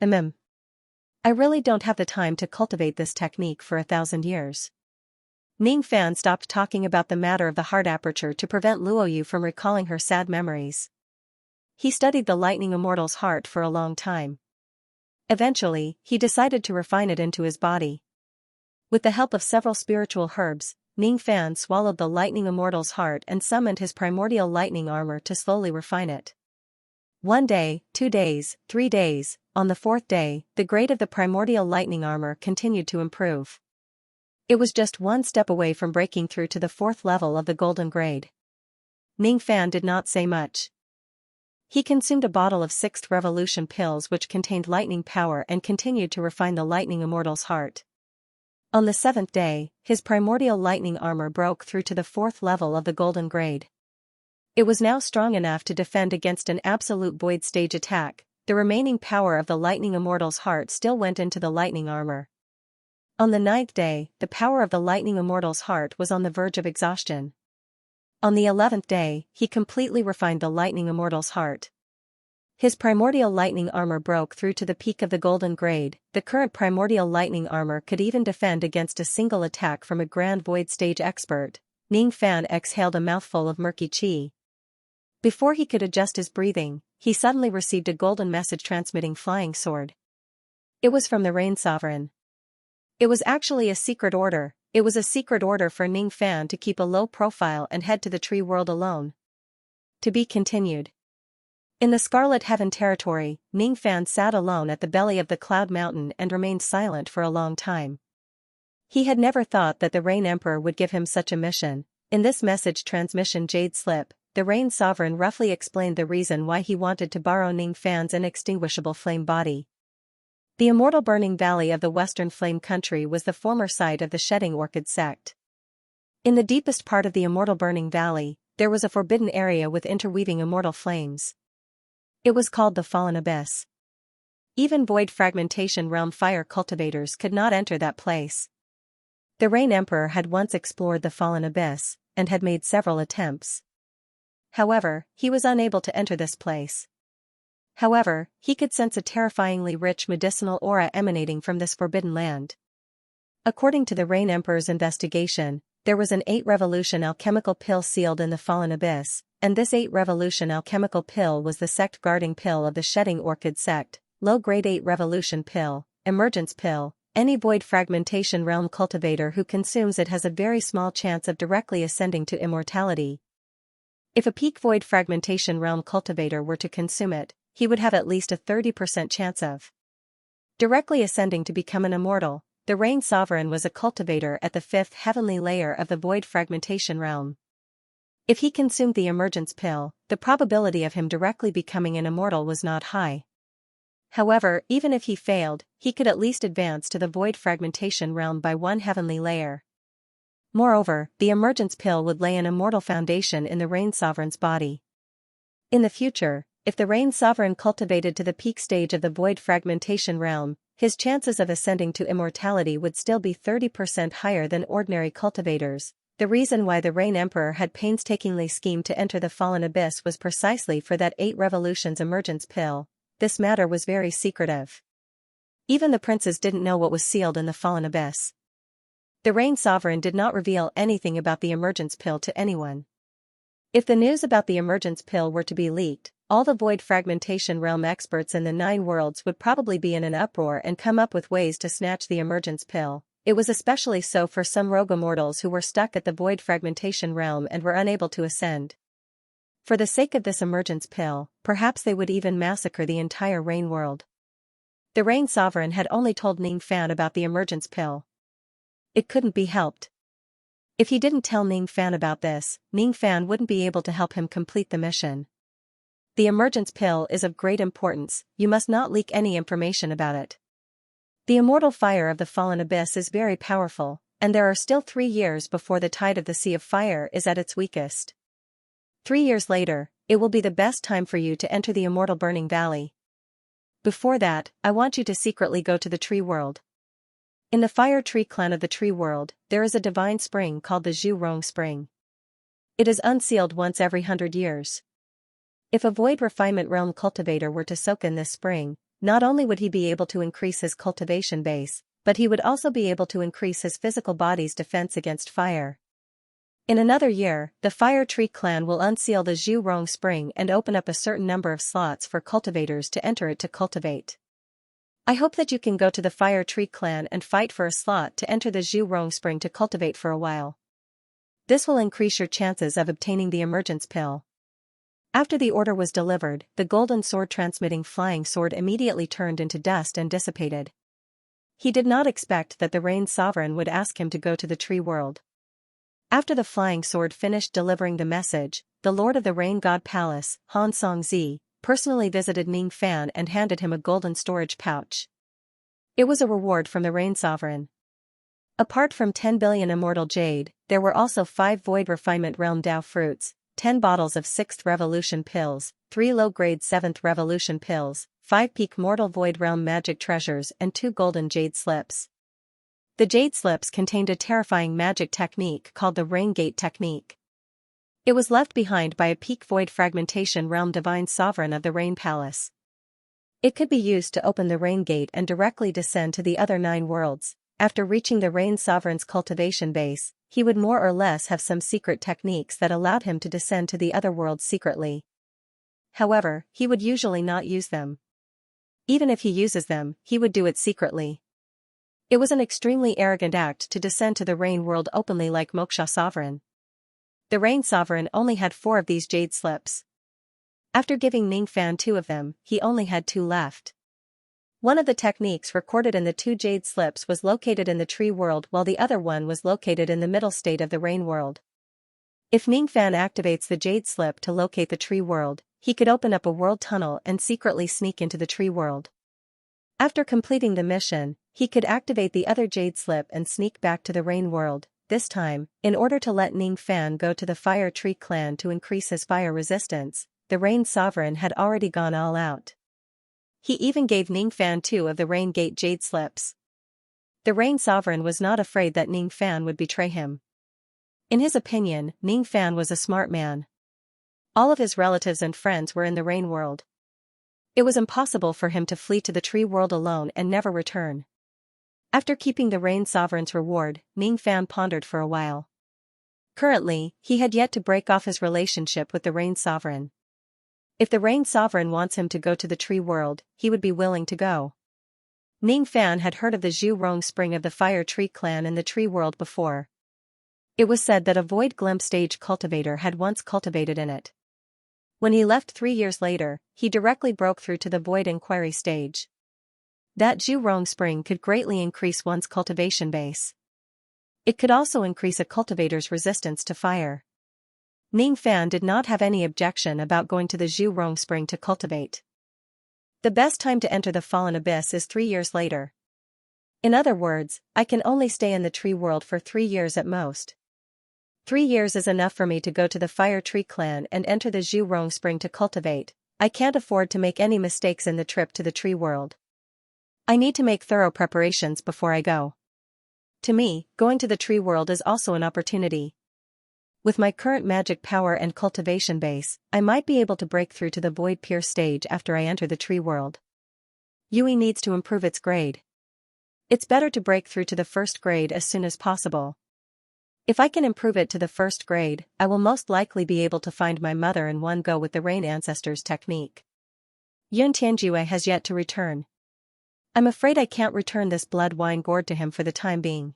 I really don't have the time to cultivate this technique for 1,000 years. Ning Fan stopped talking about the matter of the heart aperture to prevent Luo Yu from recalling her sad memories. He studied the Lightning Immortal's heart for a long time. Eventually, he decided to refine it into his body. With the help of several spiritual herbs, Ning Fan swallowed the Lightning Immortal's heart and summoned his primordial lightning armor to slowly refine it. 1 day, 2 days, 3 days, on the 4th day, the grade of the primordial lightning armor continued to improve. It was just 1 step away from breaking through to the 4th level of the golden grade. Ning Fan did not say much. He consumed a bottle of 6th revolution pills which contained lightning power and continued to refine the Lightning Immortal's heart. On the 7th day, his primordial lightning armor broke through to the 4th level of the golden grade. It was now strong enough to defend against an absolute void stage attack. The remaining power of the Lightning Immortal's heart still went into the lightning armor. On the 9th day, the power of the Lightning Immortal's heart was on the verge of exhaustion. On the 11th day, he completely refined the Lightning Immortal's heart. His primordial lightning armor broke through to the peak of the golden grade. The current primordial lightning armor could even defend against a single attack from a grand void stage expert. Ning Fan exhaled a mouthful of murky qi. Before he could adjust his breathing, he suddenly received a golden message transmitting flying sword. It was from the Rain Sovereign. It was actually a secret order. It was a secret order for Ning Fan to keep a low profile and head to the tree world alone. To be continued. In the Scarlet Heaven territory, Ning Fan sat alone at the belly of the Cloud Mountain and remained silent for a long time. He had never thought that the Rain Emperor would give him such a mission. In this message transmission Jade Slip, the Rain Sovereign roughly explained the reason why he wanted to borrow Ning Fan's inextinguishable flame body. The immortal burning valley of the Western Flame Country was the former site of the Shedding Orchid sect. In the deepest part of the immortal burning valley, there was a forbidden area with interweaving immortal flames. It was called the Fallen Abyss. Even void fragmentation realm fire cultivators could not enter that place. The Rain Emperor had once explored the Fallen Abyss, and had made several attempts. However, he was unable to enter this place. However, he could sense a terrifyingly rich medicinal aura emanating from this forbidden land. According to the Rain Emperor's investigation, there was an 8-revolution alchemical pill sealed in the Fallen Abyss, and this 8-revolution alchemical pill was the sect guarding pill of the Shedding Orchid sect, low-grade 8-revolution pill, emergence pill. Any void fragmentation realm cultivator who consumes it has a very small chance of directly ascending to immortality. If a peak void fragmentation realm cultivator were to consume it, he would have at least a 30% chance of directly ascending to become an immortal. The Rain Sovereign was a cultivator at the 5th heavenly layer of the void fragmentation realm. If he consumed the emergence pill, the probability of him directly becoming an immortal was not high. However, even if he failed, he could at least advance to the void fragmentation realm by 1 heavenly layer. Moreover, the emergence pill would lay an immortal foundation in the Rain Sovereign's body. In the future, if the Rain Sovereign cultivated to the peak stage of the void fragmentation realm, his chances of ascending to immortality would still be 30% higher than ordinary cultivators. The reason why the Rain Emperor had painstakingly schemed to enter the Fallen Abyss was precisely for that 8 revolutions emergence pill. This matter was very secretive. Even the princes didn't know what was sealed in the Fallen Abyss. The Rain Sovereign did not reveal anything about the emergence pill to anyone. If the news about the emergence pill were to be leaked, all the void fragmentation realm experts in the 9 worlds would probably be in an uproar and come up with ways to snatch the emergence pill. It was especially so for some rogue immortals who were stuck at the void fragmentation realm and were unable to ascend. For the sake of this emergence pill, perhaps they would even massacre the entire Rain world. The Rain Sovereign had only told Ning Fan about the emergence pill. It couldn't be helped. If he didn't tell Ning Fan about this, Ning Fan wouldn't be able to help him complete the mission. The emergence pill is of great importance, you must not leak any information about it. The immortal fire of the fallen abyss is very powerful, and there are still 3 years before the tide of the Sea of Fire is at its weakest. 3 years later, it will be the best time for you to enter the immortal burning valley. Before that, I want you to secretly go to the tree world. In the fire tree clan of the tree world, there is a divine spring called the Zhu Rong Spring. It is unsealed once every 100 years. If a void refinement realm cultivator were to soak in this spring, not only would he be able to increase his cultivation base, but he would also be able to increase his physical body's defense against fire. In another year, the Fire Tree clan will unseal the Zhu Rong Spring and open up a certain number of slots for cultivators to enter it to cultivate. I hope that you can go to the Fire Tree clan and fight for a slot to enter the Zhu Rong Spring to cultivate for a while. This will increase your chances of obtaining the emergence pill. After the order was delivered, the golden sword transmitting flying sword immediately turned into dust and dissipated. He did not expect that the Rain Sovereign would ask him to go to the tree world. After the flying sword finished delivering the message, the Lord of the Rain God Palace, Han Songzi, personally visited Ning Fan and handed him a golden storage pouch. It was a reward from the Rain Sovereign. Apart from 10 billion immortal jade, there were also 5 void refinement realm Dao fruits, 10 bottles of 6th revolution pills, 3 low-grade 7th revolution pills, 5 peak mortal void realm magic treasures and 2 golden jade slips. The jade slips contained a terrifying magic technique called the Rain Gate technique. It was left behind by a peak void fragmentation realm divine sovereign of the Rain Palace. It could be used to open the Rain Gate and directly descend to the other 9 worlds. After reaching the Rain Sovereign's cultivation base, he would more or less have some secret techniques that allowed him to descend to the other worlds secretly. However, he would usually not use them. Even if he uses them, he would do it secretly. It was an extremely arrogant act to descend to the Rain world openly like Moksha Sovereign. The Rain Sovereign only had 4 of these jade slips. After giving Ning Fan 2 of them, he only had 2 left. One of the techniques recorded in the 2 jade slips was located in the tree world while the other one was located in the middle state of the Rain world. If Ning Fan activates the jade slip to locate the tree world, he could open up a world tunnel and secretly sneak into the tree world. After completing the mission, he could activate the other jade slip and sneak back to the Rain world. This time, in order to let Ning Fan go to the Fire Tree clan to increase his fire resistance, the Rain Sovereign had already gone all out. He even gave Ning Fan 2 of the Rain Gate jade slips. The Rain Sovereign was not afraid that Ning Fan would betray him. In his opinion, Ning Fan was a smart man. All of his relatives and friends were in the Rain world. It was impossible for him to flee to the tree world alone and never return. After keeping the Rain Sovereign's reward, Ning Fan pondered for a while. Currently, he had yet to break off his relationship with the Rain Sovereign. If the Rain Sovereign wants him to go to the tree world, he would be willing to go. Ning Fan had heard of the Zhu Rong Spring of the Fire Tree clan in the tree world before. It was said that a void glimpse stage cultivator had once cultivated in it. When he left 3 years later, he directly broke through to the void inquiry stage. That Zhu Rong Spring could greatly increase one's cultivation base. It could also increase a cultivator's resistance to fire. Ning Fan did not have any objection about going to the Zhu Rong Spring to cultivate. The best time to enter the Fallen Abyss is 3 years later. In other words, I can only stay in the tree world for 3 years at most. 3 years is enough for me to go to the Fire Tree clan and enter the Zhu Rong Spring to cultivate. I can't afford to make any mistakes in the trip to the tree world. I need to make thorough preparations before I go. To me, going to the tree world is also an opportunity. With my current magic power and cultivation base, I might be able to break through to the Void Pierce stage after I enter the tree world. Yui needs to improve its grade. It's better to break through to the first grade as soon as possible. If I can improve it to the first grade, I will most likely be able to find my mother in one go with the Rain Ancestors technique. Yun Tianjue has yet to return. I'm afraid I can't return this blood wine gourd to him for the time being.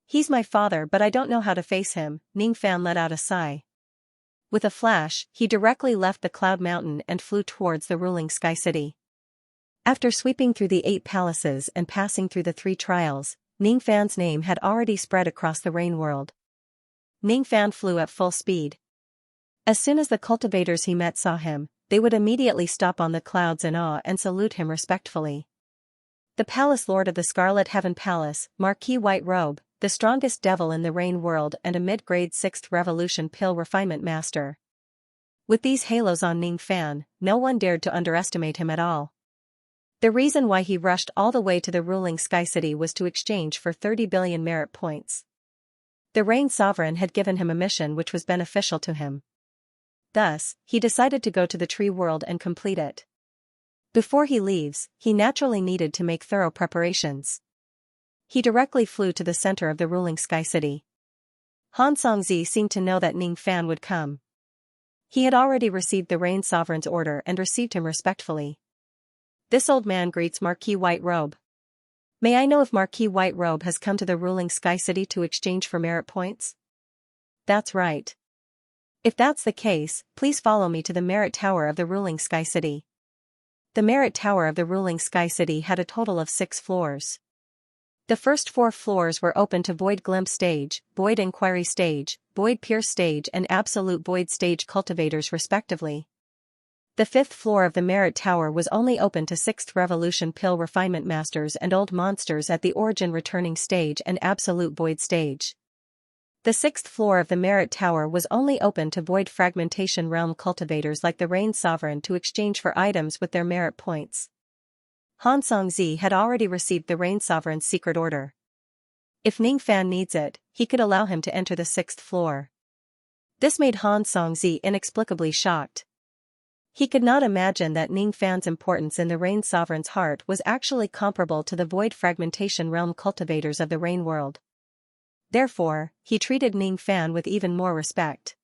He's my father, but I don't know how to face him. Ning Fan let out a sigh. With a flash, he directly left the Cloud Mountain and flew towards the ruling Sky City. After sweeping through the 8 palaces and passing through the 3 trials, Ningfan's name had already spread across the Rain world. Ningfan flew at full speed. As soon as the cultivators he met saw him, they would immediately stop on the clouds in awe and salute him respectfully. The Palace Lord of the Scarlet Heaven Palace, Marquis White Robe, the strongest devil in the Rain world and a mid-grade 6th Revolution Pill Refinement Master. With these halos on Ningfan, no one dared to underestimate him at all. The reason why he rushed all the way to the ruling Sky City was to exchange for 30 billion merit points. The Rain Sovereign had given him a mission which was beneficial to him. Thus, he decided to go to the Tree World and complete it. Before he leaves, he naturally needed to make thorough preparations. He directly flew to the center of the ruling Sky City. Han Songzi seemed to know that Ningfan would come. He had already received the Rain Sovereign's order and received him respectfully. This old man greets Marquis White Robe. May I know if Marquis White Robe has come to the ruling Sky City to exchange for merit points? That's right. If that's the case, please follow me to the Merit Tower of the ruling Sky City. The Merit Tower of the ruling Sky City had a total of 6 floors. The first 4 floors were open to Void Glimpse Stage, Void Inquiry Stage, Void Pierce Stage and Absolute Void Stage cultivators respectively. The 5th floor of the Merit Tower was only open to 6th Revolution Pill Refinement Masters and Old Monsters at the Origin Returning Stage and Absolute Void Stage. The 6th floor of the Merit Tower was only open to Void Fragmentation Realm cultivators like the Rain Sovereign to exchange for items with their merit points. Han Songzi had already received the Rain Sovereign's secret order. If Ningfan needs it, he could allow him to enter the 6th floor. This made Han Songzi inexplicably shocked. He could not imagine that Ningfan's importance in the Rain Sovereign's heart was actually comparable to the Void Fragmentation Realm cultivators of the Rain world. Therefore, he treated Ningfan with even more respect.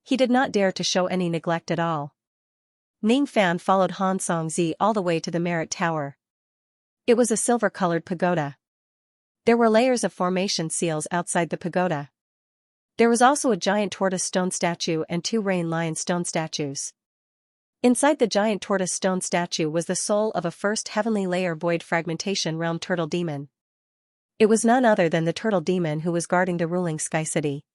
He did not dare to show any neglect at all. Ningfan followed Han Songzi all the way to the Merit Tower. It was a silver-colored pagoda. There were layers of formation seals outside the pagoda. There was also a giant tortoise stone statue and 2 rain lion stone statues. Inside the giant tortoise stone statue was the soul of a first heavenly layer Void Fragmentation Realm turtle demon. It was none other than the turtle demon who was guarding the ruling Sky City.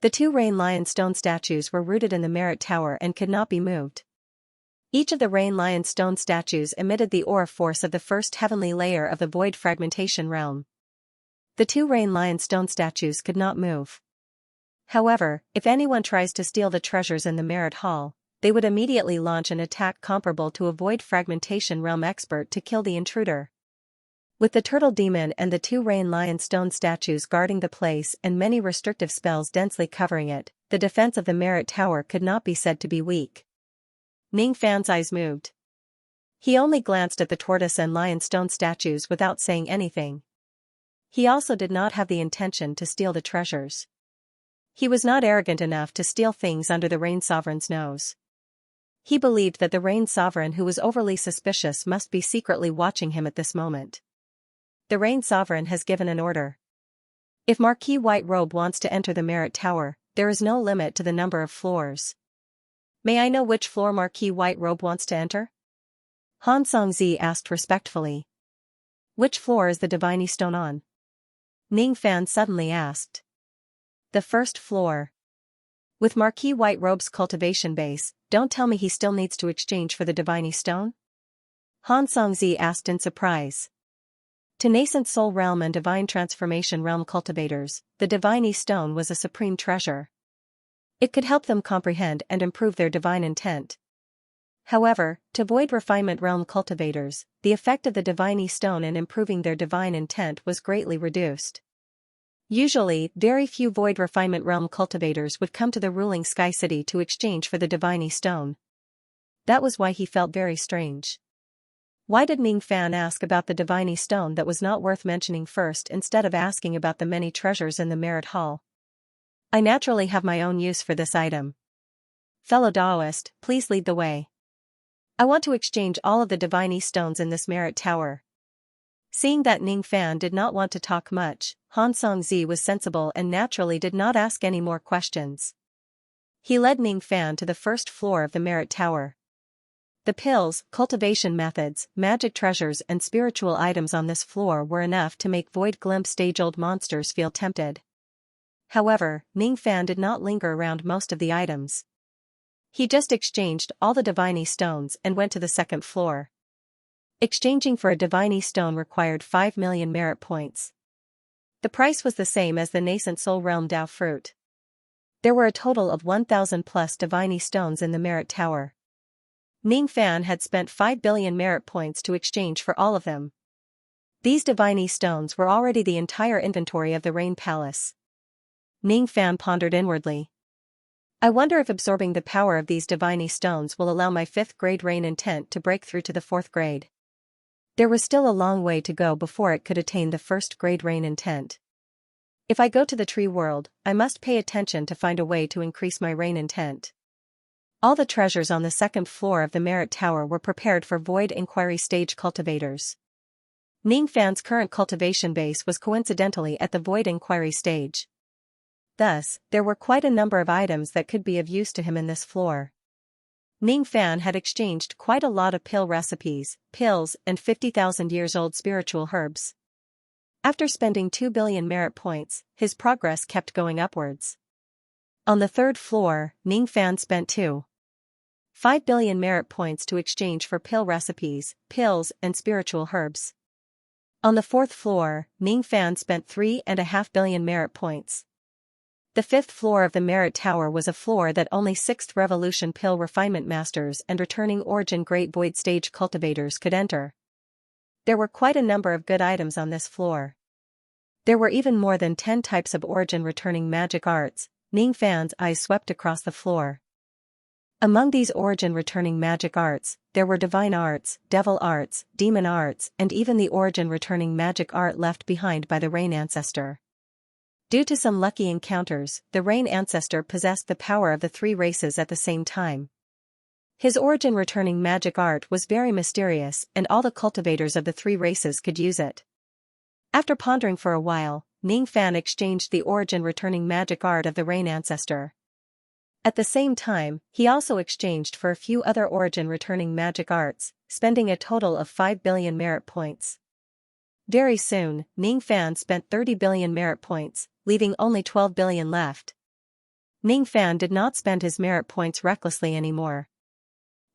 The 2 rain lion stone statues were rooted in the Merit Tower and could not be moved. Each of the rain lion stone statues emitted the aura force of the first heavenly layer of the Void Fragmentation Realm. The 2 rain lion stone statues could not move. However, if anyone tries to steal the treasures in the Merit Hall, they would immediately launch an attack comparable to a Void Fragmentation Realm expert to kill the intruder. With the turtle demon and the 2 rain lion stone statues guarding the place and many restrictive spells densely covering it, the defense of the Merit Tower could not be said to be weak. Ningfan's eyes moved. He only glanced at the tortoise and lion stone statues without saying anything. He also did not have the intention to steal the treasures. He was not arrogant enough to steal things under the Rain Sovereign's nose. He believed that the Rain Sovereign who was overly suspicious must be secretly watching him at this moment. The Rain Sovereign has given an order. If Marquis White Robe wants to enter the Merit Tower, there is no limit to the number of floors. May I know which floor Marquis White Robe wants to enter? Han Songzi asked respectfully. Which floor is the Diviny Stone on? Ningfan suddenly asked. The 1st floor. With Marquis White Robe's cultivation base, don't tell me he still needs to exchange for the Diviny Stone? Han Songzi asked in surprise. To nascent soul realm and divine transformation realm cultivators, the Diviny Stone was a supreme treasure. It could help them comprehend and improve their divine intent. However, to Void Refinement Realm cultivators, the effect of the Diviny Stone in improving their divine intent was greatly reduced. Usually, very few Void Refinement Realm cultivators would come to the ruling Sky City to exchange for the Diviny Stone. That was why he felt very strange. Why did Ningfan ask about the Diviny Stone that was not worth mentioning first instead of asking about the many treasures in the Merit Hall? I naturally have my own use for this item. Fellow Daoist, please lead the way. I want to exchange all of the Diviny Stones in this Merit Tower. Seeing that Ningfan did not want to talk much, Han Songzi was sensible and naturally did not ask any more questions. He led Ning Fan to the first floor of the Merit Tower. The pills, cultivation methods, magic treasures and spiritual items on this floor were enough to make Void Glimpse stage-old monsters feel tempted. However, Ning Fan did not linger around most of the items. He just exchanged all the Diviny stones and went to the second floor. Exchanging for a Diviny stone required 5 million merit points. The price was the same as the nascent Soul Realm Dao fruit. There were a total of 1,000 plus Diviny stones in the Merit Tower. Ning Fan had spent 5 billion merit points to exchange for all of them. These Diviny stones were already the entire inventory of the Rain Palace. Ning Fan pondered inwardly. I wonder if absorbing the power of these Diviny stones will allow my 5th grade Rain intent to break through to the 4th grade. There was still a long way to go before it could attain the 1st grade Rain intent. If I go to the tree world, I must pay attention to find a way to increase my Rain intent. All the treasures on the second floor of the Merit Tower were prepared for Void Inquiry stage cultivators. Ning Fan's current cultivation base was coincidentally at the Void Inquiry stage. Thus, there were quite a number of items that could be of use to him in this floor. Ning Fan had exchanged quite a lot of pill recipes, pills, and 50,000 years old spiritual herbs. After spending 2 billion merit points, his progress kept going upwards. On the third floor, Ning Fan spent 2.5 billion merit points to exchange for pill recipes, pills, and spiritual herbs. On the fourth floor, Ning Fan spent 3.5 billion merit points. The fifth floor of the Merit Tower was a floor that only 6th Revolution Pill Refinement Masters and returning Origin Great Void Stage Cultivators could enter. There were quite a number of good items on this floor. There were even more than 10 types of Origin returning magic arts. Ning Fan's eyes swept across the floor. Among these Origin returning magic arts, there were Divine Arts, Devil Arts, Demon Arts, and even the Origin returning magic art left behind by the Rain Ancestor. Due to some lucky encounters, the Rain Ancestor possessed the power of the 3 races at the same time. His Origin returning magic art was very mysterious and all the cultivators of the 3 races could use it. After pondering for a while, Ning Fan exchanged the Origin returning magic art of the Rain Ancestor. At the same time, he also exchanged for a few other Origin returning magic arts, spending a total of 5 billion merit points. Very soon, Ning Fan spent 30 billion merit points, leaving only 12 billion left. Ning Fan did not spend his merit points recklessly anymore.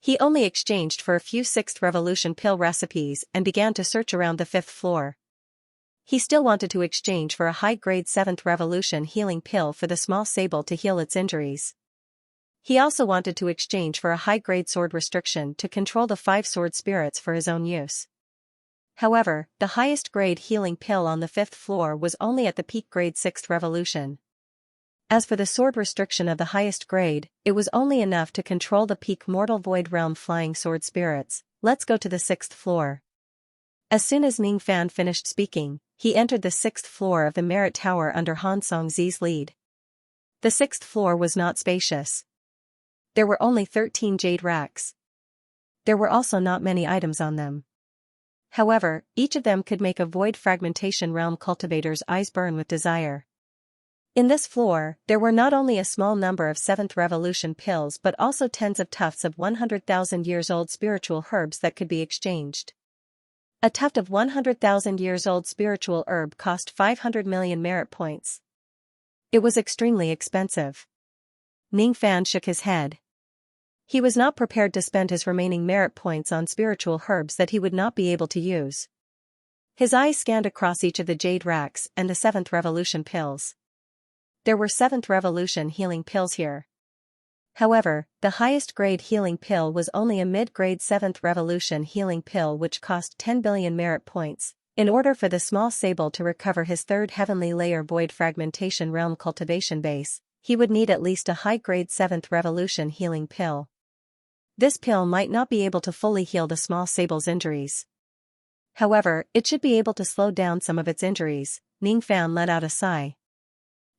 He only exchanged for a few 6th Revolution pill recipes and began to search around the 5th floor. He still wanted to exchange for a high-grade 7th Revolution healing pill for the small sable to heal its injuries. He also wanted to exchange for a high-grade sword restriction to control the 5 sword spirits for his own use. However, the highest grade healing pill on the 5th floor was only at the peak grade 6th Revolution. As for the sword restriction of the highest grade, it was only enough to control the peak Mortal Void Realm flying sword spirits. Let's go to the 6th floor. As soon as Ning Fan finished speaking, he entered the 6th floor of the Merit Tower under Han Songzi's lead. The 6th floor was not spacious. There were only 13 jade racks. There were also not many items on them. However, each of them could make a Void Fragmentation Realm cultivator's eyes burn with desire. In this floor, there were not only a small number of 7th Revolution pills but also tens of tufts of 100,000 years old spiritual herbs that could be exchanged. A tuft of 100,000 years old spiritual herb cost 500 million merit points. It was extremely expensive. Ning Fan shook his head. He was not prepared to spend his remaining merit points on spiritual herbs that he would not be able to use. His eyes scanned across each of the jade racks and the 7th Revolution pills. There were 7th Revolution healing pills here. However, the highest grade healing pill was only a mid-grade 7th Revolution healing pill which cost 10 billion merit points. In order for the small sable to recover his 3rd heavenly layer Void Fragmentation Realm cultivation base, he would need at least a high-grade 7th Revolution healing pill. This pill might not be able to fully heal the small sable's injuries. However, it should be able to slow down some of its injuries. Ning Fan let out a sigh.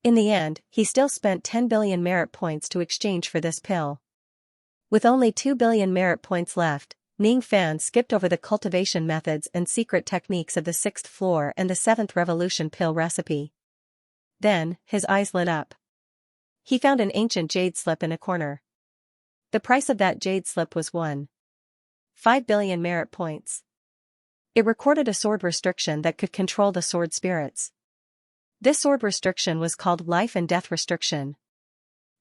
In the end, he still spent 10 billion merit points to exchange for this pill. With only 2 billion merit points left, Ning Fan skipped over the cultivation methods and secret techniques of the 6th floor and the 7th Revolution pill recipe. Then, his eyes lit up. He found an ancient jade slip in a corner. The price of that jade slip was 1.5 billion merit points. It recorded a sword restriction that could control the sword spirits. This sword restriction was called Life and Death Restriction.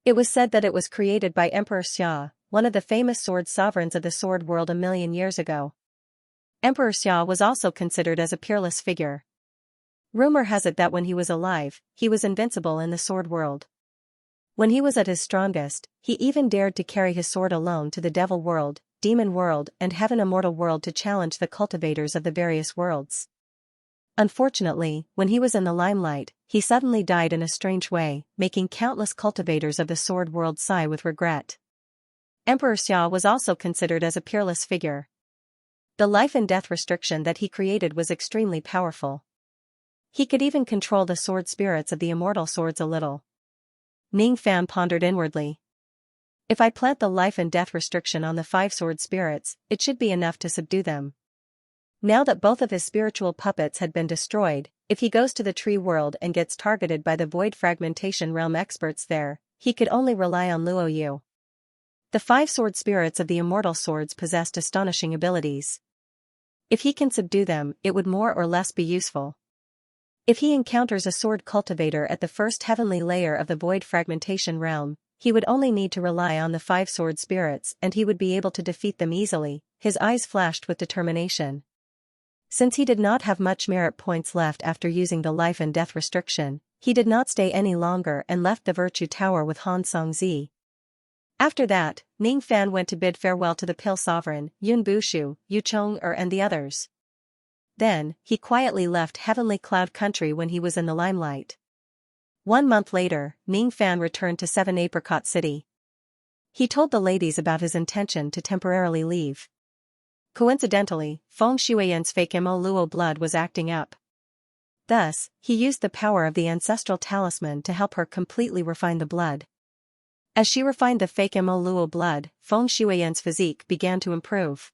It was said that it was created by Emperor Xia, one of the famous sword sovereigns of the sword world a million years ago. Emperor Xia was also considered as a peerless figure. Rumor has it that when he was alive, he was invincible in the sword world. When he was at his strongest, he even dared to carry his sword alone to the devil world, demon world, and heaven immortal world to challenge the cultivators of the various worlds. Unfortunately, when he was in the limelight, he suddenly died in a strange way, making countless cultivators of the sword world sigh with regret. Emperor Xia was also considered as a peerless figure. The life and death restriction that he created was extremely powerful. He could even control the sword spirits of the immortal swords a little. Ning Fan pondered inwardly. If I plant the life and death restriction on the 5 sword spirits, it should be enough to subdue them. Now that both of his spiritual puppets had been destroyed, if he goes to the tree world and gets targeted by the void fragmentation realm experts there, he could only rely on Luo Yu. The 5 sword spirits of the immortal swords possessed astonishing abilities. If he can subdue them, it would more or less be useful. If he encounters a sword cultivator at the first heavenly layer of the void fragmentation realm, he would only need to rely on the 5 sword spirits and he would be able to defeat them easily. His eyes flashed with determination. Since he did not have much merit points left after using the life and death restriction, he did not stay any longer and left the Virtue Tower with Han Songzi. After that, Ning Fan went to bid farewell to the Pill Sovereign, Yun Bushu, Yu Chong'er and the others. Then, he quietly left Heavenly Cloud Country when he was in the limelight. 1 month later, Ning Fan returned to 7 Apricot City. He told the ladies about his intention to temporarily leave. Coincidentally, Feng Shuiyan's fake Mo Luo blood was acting up. Thus, he used the power of the ancestral talisman to help her completely refine the blood. As she refined the fake Mo Luo blood, Feng Shuiyan's physique began to improve.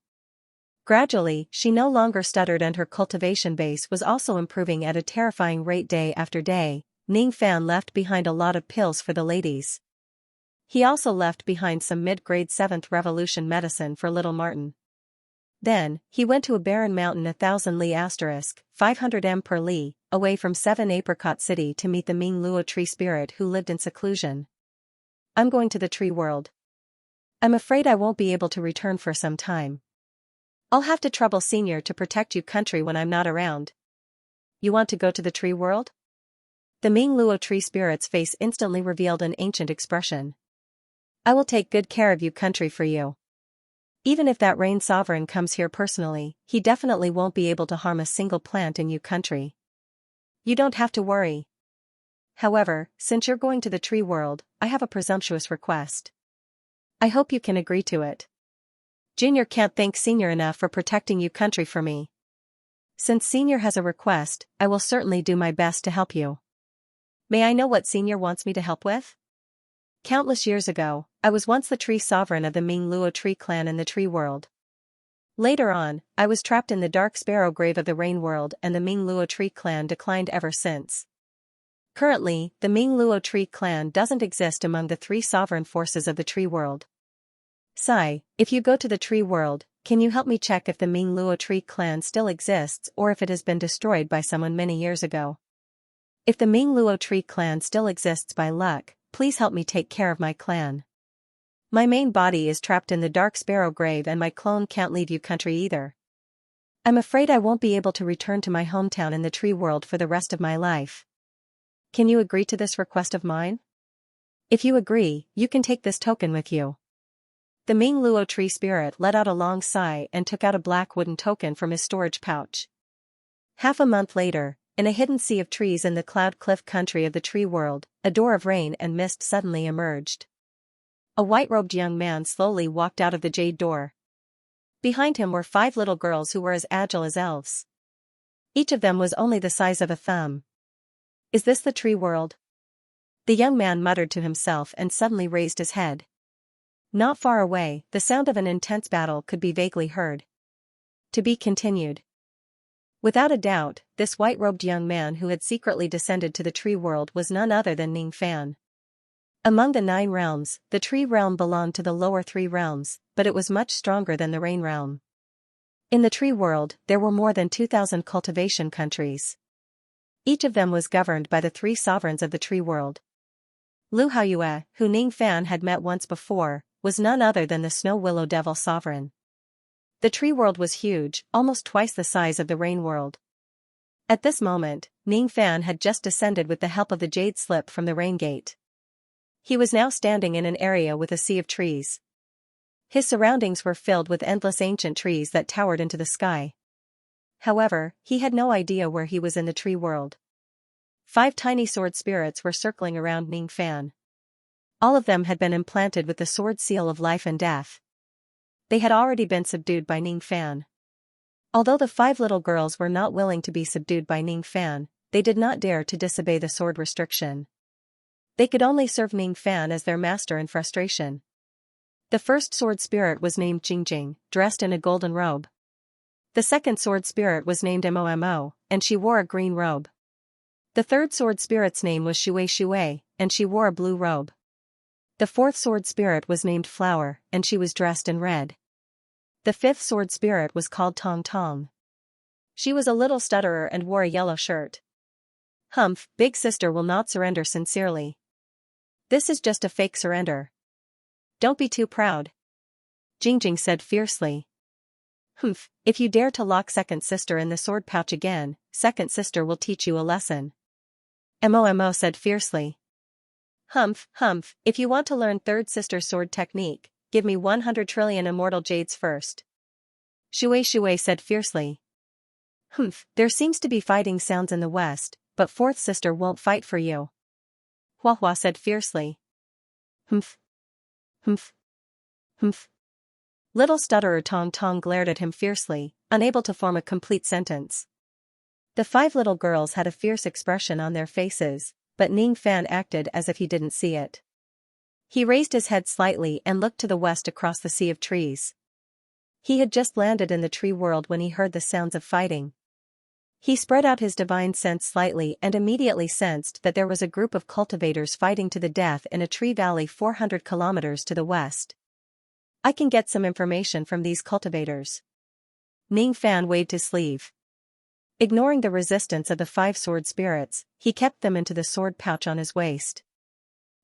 Gradually, she no longer stuttered and her cultivation base was also improving at a terrifying rate day after day. Ning Fan left behind a lot of pills for the ladies. He also left behind some mid-grade 7th revolution medicine for little Martin. Then, he went to a barren mountain 1,000 li * 500 m per li, away from 7 Apricot City to meet the Ming Luo tree spirit who lived in seclusion. I'm going to the tree world. I'm afraid I won't be able to return for some time. I'll have to trouble Senior to protect you country when I'm not around. You want to go to the tree world? The Ming Luo tree spirit's face instantly revealed an ancient expression. I will take good care of you country for you. Even if that rain sovereign comes here personally, he definitely won't be able to harm a single plant in you country. You don't have to worry. However, since you're going to the tree world, I have a presumptuous request. I hope you can agree to it. Junior can't thank Senior enough for protecting you country for me. Since Senior has a request, I will certainly do my best to help you. May I know what Senior wants me to help with? Countless years ago, I was once the tree sovereign of the Ming Luo tree clan in the tree world. Later on, I was trapped in the dark sparrow grave of the rain world and the Ming Luo tree clan declined ever since. Currently, the Ming Luo tree clan doesn't exist among the 3 sovereign forces of the tree world. Sai, if you go to the tree world, can you help me check if the Ming Luo tree clan still exists or if it has been destroyed by someone many years ago? If the Ming Luo tree clan still exists by luck, please help me take care of my clan. My main body is trapped in the dark sparrow grave and my clone can't leave you country either. I'm afraid I won't be able to return to my hometown in the tree world for the rest of my life. Can you agree to this request of mine? If you agree, you can take this token with you. The Ming Luo tree spirit let out a long sigh and took out a black wooden token from his storage pouch. Half a month later, in a hidden sea of trees in the cloud cliff country of the tree world, a door of rain and mist suddenly emerged. A white-robed young man slowly walked out of the jade door. Behind him were 5 little girls who were as agile as elves. Each of them was only the size of a thumb. Is this the tree world? The young man muttered to himself and suddenly raised his head. Not far away, the sound of an intense battle could be vaguely heard. To be continued. Without a doubt, this white-robed young man who had secretly descended to the tree world was none other than Ning Fan. Among the 9 realms, the tree realm belonged to the lower 3 realms, but it was much stronger than the rain realm. In the tree world, there were more than 2,000 cultivation countries. Each of them was governed by the 3 sovereigns of the tree world. Lu Haoyue, who Ning Fan had met once before, was none other than the Snow Willow Devil sovereign. The tree world was huge, almost twice the size of the rain world. At this moment, Ning Fan had just descended with the help of the jade slip from the rain gate. He was now standing in an area with a sea of trees. His surroundings were filled with endless ancient trees that towered into the sky. However, he had no idea where he was in the tree world. 5 tiny sword spirits were circling around Ning Fan. All of them had been implanted with the sword seal of life and death. They had already been subdued by Ning Fan. Although the 5 little girls were not willing to be subdued by Ning Fan, they did not dare to disobey the sword restriction. They could only serve Ning Fan as their master in frustration. The first sword spirit was named Jingjing, dressed in a golden robe. The second sword spirit was named Momo, and she wore a green robe. The third sword spirit's name was Shui, and she wore a blue robe. The fourth sword spirit was named Flower, and she was dressed in red. The fifth sword spirit was called Tong Tong. She was a little stutterer and wore a yellow shirt. Humph, big sister will not surrender sincerely. This is just a fake surrender. Don't be too proud. Jingjing said fiercely. Humph, if you dare to lock second sister in the sword pouch again, second sister will teach you a lesson. Momo said fiercely. Humph, if you want to learn third sister's sword technique, give me 100 trillion immortal jades first. Shui said fiercely. Humph, there seems to be fighting sounds in the west, but fourth sister won't fight for you. Hua said fiercely. Humph. Little stutterer Tong Tong glared at him fiercely, unable to form a complete sentence. The 5 little girls had a fierce expression on their faces, but Ning Fan acted as if he didn't see it. He raised his head slightly and looked to the west across the sea of trees. He had just landed in the tree world when he heard the sounds of fighting. He spread out his divine sense slightly and immediately sensed that there was a group of cultivators fighting to the death in a tree valley 400 kilometers to the west. I can get some information from these cultivators. Ning Fan waved his sleeve. Ignoring the resistance of the 5 sword spirits, he kept them into the sword pouch on his waist.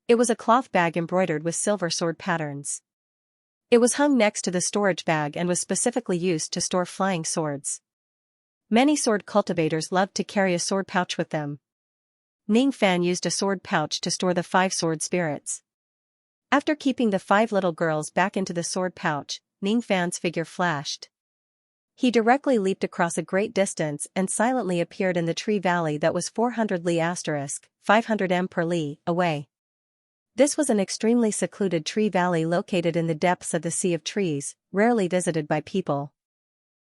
It was a cloth bag embroidered with silver sword patterns. It was hung next to the storage bag and was specifically used to store flying swords. Many sword cultivators loved to carry a sword pouch with them. Ning Fan used a sword pouch to store the 5 sword spirits. After keeping the 5 little girls back into the sword pouch, Ning Fan's figure flashed. He directly leaped across a great distance and silently appeared in the tree valley that was 400 li * 500 m per li away. This was an extremely secluded tree valley located in the depths of the sea of trees, rarely visited by people.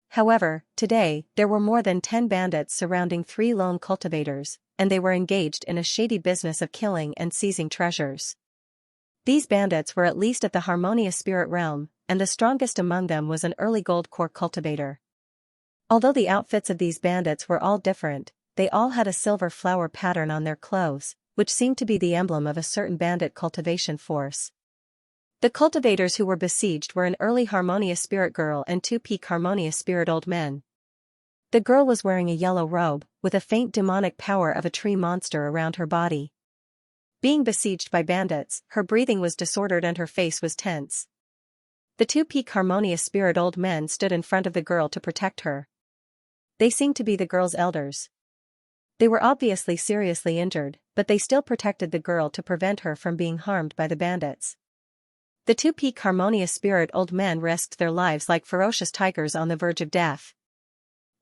However, today, there were more than 10 bandits surrounding 3 lone cultivators, and they were engaged in a shady business of killing and seizing treasures. These bandits were at least at the harmonious spirit realm, and the strongest among them was an early gold core cultivator. Although the outfits of these bandits were all different, they all had a silver flower pattern on their clothes, which seemed to be the emblem of a certain bandit cultivation force. The cultivators who were besieged were an early harmonious spirit girl and 2 peak harmonious spirit old men. The girl was wearing a yellow robe, with a faint demonic power of a tree monster around her body. Being besieged by bandits, her breathing was disordered and her face was tense. The 2 peak harmonious spirit old men stood in front of the girl to protect her. They seemed to be the girl's elders. They were obviously seriously injured, but they still protected the girl to prevent her from being harmed by the bandits. The 2 peak harmonious spirit old men risked their lives like ferocious tigers on the verge of death.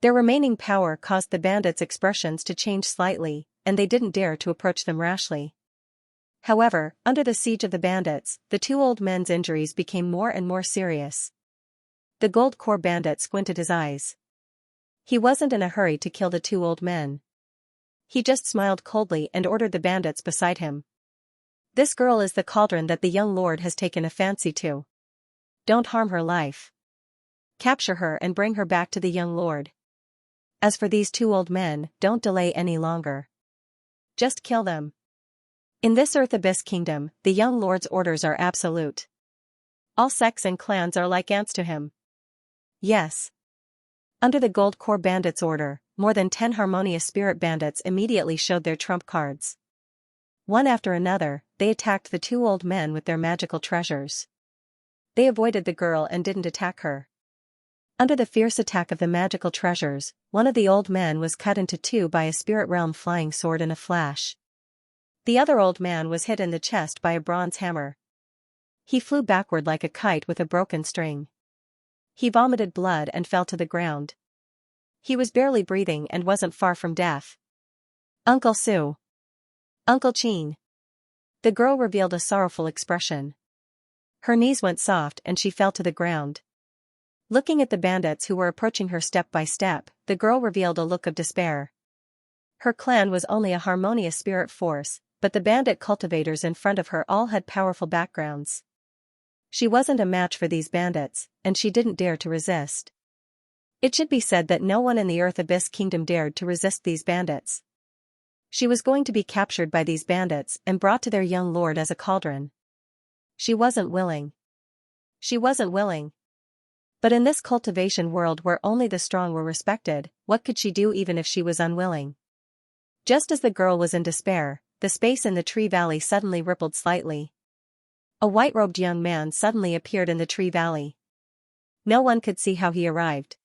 Their remaining power caused the bandits' expressions to change slightly, and they didn't dare to approach them rashly. However, under the siege of the bandits, the 2 old men's injuries became more and more serious. The gold core bandit squinted his eyes. He wasn't in a hurry to kill the 2 old men. He just smiled coldly and ordered the bandits beside him. This girl is the cauldron that the young lord has taken a fancy to. Don't harm her life. Capture her and bring her back to the young lord. As for these 2 old men, don't delay any longer. Just kill them. In this Earth Abyss Kingdom, the young lord's orders are absolute. All sects and clans are like ants to him. Yes. Under the Gold Core Bandits' order, more than 10 Harmonious Spirit Bandits immediately showed their trump cards. One after another, they attacked the two old men with their magical treasures. They avoided the girl and didn't attack her. Under the fierce attack of the magical treasures, one of the old men was cut into two by a spirit realm flying sword in a flash. The other old man was hit in the chest by a bronze hammer. He flew backward like a kite with a broken string. He vomited blood and fell to the ground. He was barely breathing and wasn't far from death. Uncle Sue. Uncle Chin. The girl revealed a sorrowful expression. Her knees went soft and she fell to the ground. Looking at the bandits who were approaching her step by step, the girl revealed a look of despair. Her clan was only a harmonious spirit force, but the bandit cultivators in front of her all had powerful backgrounds. She wasn't a match for these bandits, and she didn't dare to resist. It should be said that no one in the Earth Abyss Kingdom dared to resist these bandits. She was going to be captured by these bandits and brought to their young lord as a cauldron. She wasn't willing. She wasn't willing. But in this cultivation world where only the strong were respected, what could she do even if she was unwilling? Just as the girl was in despair, the space in the tree valley suddenly rippled slightly. A white-robed young man suddenly appeared in the tree valley. No one could see how he arrived.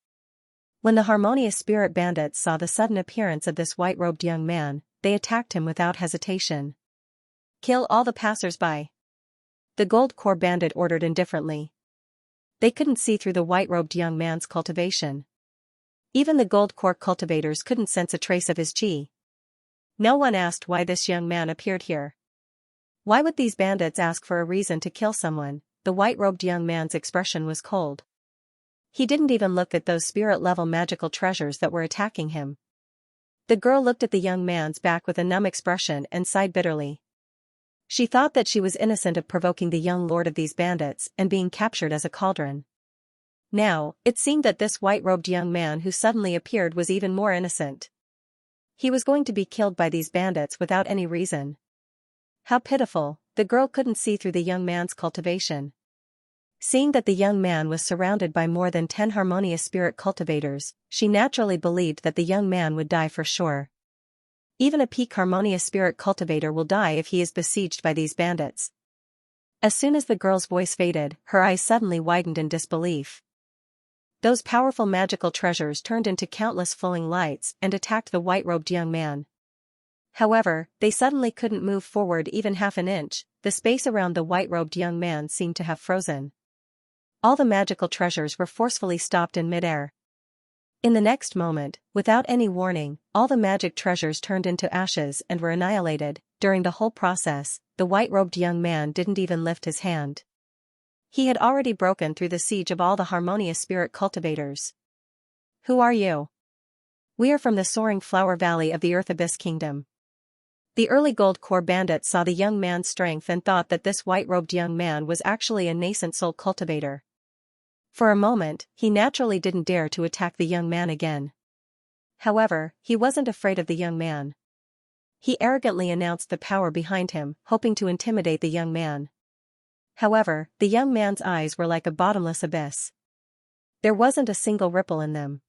When the Harmonious Spirit Bandits saw the sudden appearance of this white-robed young man, they attacked him without hesitation. Kill all the passers-by. The Gold Core Bandit ordered indifferently. They couldn't see through the white-robed young man's cultivation. Even the Gold Core cultivators couldn't sense a trace of his chi. No one asked why this young man appeared here. Why would these bandits ask for a reason to kill someone? The white-robed young man's expression was cold. He didn't even look at those spirit-level magical treasures that were attacking him. The girl looked at the young man's back with a numb expression and sighed bitterly. She thought that she was innocent of provoking the young lord of these bandits and being captured as a cauldron. Now, it seemed that this white-robed young man who suddenly appeared was even more innocent. He was going to be killed by these bandits without any reason. How pitiful, the girl couldn't see through the young man's cultivation. Seeing that the young man was surrounded by more than 10 harmonious spirit cultivators, she naturally believed that the young man would die for sure. Even a peak harmonious spirit cultivator will die if he is besieged by these bandits. As soon as the girl's voice faded, her eyes suddenly widened in disbelief. Those powerful magical treasures turned into countless flowing lights and attacked the white-robed young man. However, they suddenly couldn't move forward even half an inch. The space around the white-robed young man seemed to have frozen. All the magical treasures were forcefully stopped in midair. In the next moment, without any warning, all the magic treasures turned into ashes and were annihilated. During the whole process, the white-robed young man didn't even lift his hand. He had already broken through the siege of all the harmonious spirit cultivators. Who are you? We are from the soaring flower valley of the Earth Abyss Kingdom. The early Gold Core bandits saw the young man's strength and thought that this white-robed young man was actually a nascent soul cultivator. For a moment, he naturally didn't dare to attack the young man again. However, he wasn't afraid of the young man. He arrogantly announced the power behind him, hoping to intimidate the young man. However, the young man's eyes were like a bottomless abyss. There wasn't a single ripple in them.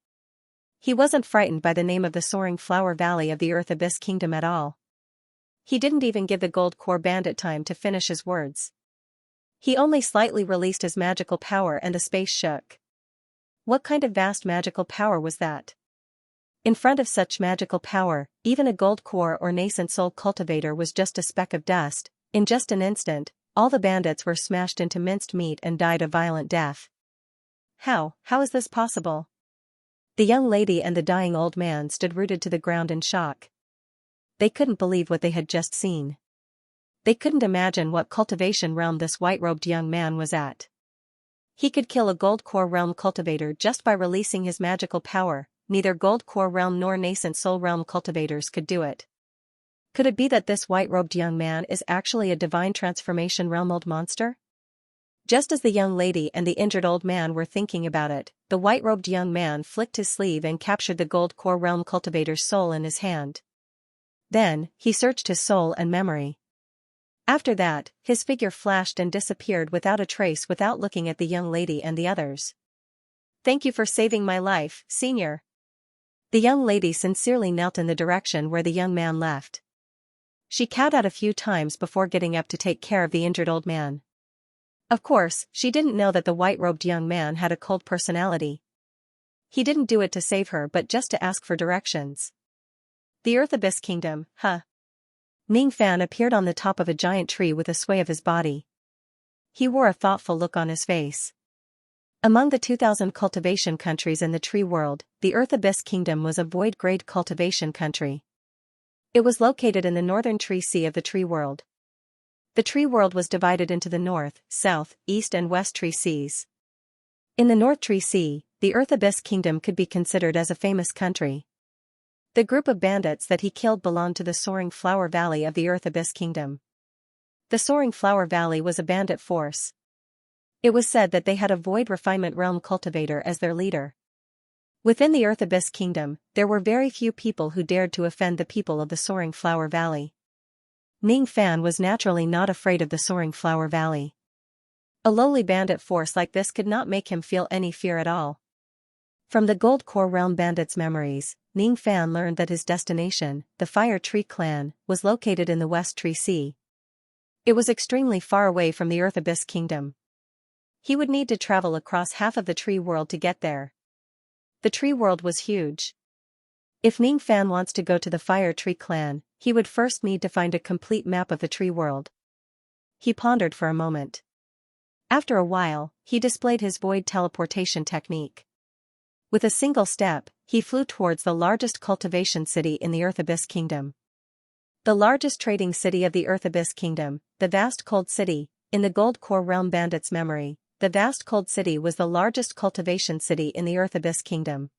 He wasn't frightened by the name of the soaring flower valley of the Earth Abyss Kingdom at all. He didn't even give the Gold Core bandit time to finish his words. He only slightly released his magical power and the space shook. What kind of vast magical power was that? In front of such magical power, even a Gold Core or nascent soul cultivator was just a speck of dust. In just an instant, all the bandits were smashed into minced meat and died a violent death. How is this possible? The young lady and the dying old man stood rooted to the ground in shock. They couldn't believe what they had just seen. They couldn't imagine what cultivation realm this white-robed young man was at. He could kill a Gold Core realm cultivator just by releasing his magical power. Neither Gold Core realm nor nascent soul realm cultivators could do it. Could it be that this white-robed young man is actually a divine transformation realm old monster? Just as the young lady and the injured old man were thinking about it, the white-robed young man flicked his sleeve and captured the Gold Core realm cultivator's soul in his hand. Then, he searched his soul and memory. After that, his figure flashed and disappeared without a trace without looking at the young lady and the others. "Thank you for saving my life, Senior." The young lady sincerely knelt in the direction where the young man left. She kowed out a few times before getting up to take care of the injured old man. Of course, she didn't know that the white-robed young man had a cold personality. He didn't do it to save her but just to ask for directions. The Earth Abyss Kingdom, huh? Ning Fan appeared on the top of a giant tree with a sway of his body. He wore a thoughtful look on his face. Among the 2,000 cultivation countries in the tree world, the Earth Abyss Kingdom was a void-grade cultivation country. It was located in the northern tree sea of the tree world. The tree world was divided into the north, south, east and west tree seas. In the North Tree Sea, the Earth Abyss Kingdom could be considered as a famous country. The group of bandits that he killed belonged to the Soaring Flower Valley of the Earth Abyss Kingdom. The Soaring Flower Valley was a bandit force. It was said that they had a Void Refinement Realm cultivator as their leader. Within the Earth Abyss Kingdom, there were very few people who dared to offend the people of the Soaring Flower Valley. Ning Fan was naturally not afraid of the Soaring Flower Valley. A lowly bandit force like this could not make him feel any fear at all. From the Gold Core Realm bandits' memories, Ning Fan learned that his destination, the Fire Tree Clan, was located in the West Tree Sea. It was extremely far away from the Earth Abyss Kingdom. He would need to travel across half of the tree world to get there. The tree world was huge. If Ning Fan wants to go to the Fire Tree Clan, he would first need to find a complete map of the tree world. He pondered for a moment. After a while, he displayed his void teleportation technique. With a single step, he flew towards the largest cultivation city in the Earth Abyss Kingdom. The largest trading city of the Earth Abyss Kingdom, the Vast Cold City, in the Gold Core Realm bandits' memory, the Vast Cold City was the largest cultivation city in the Earth Abyss Kingdom.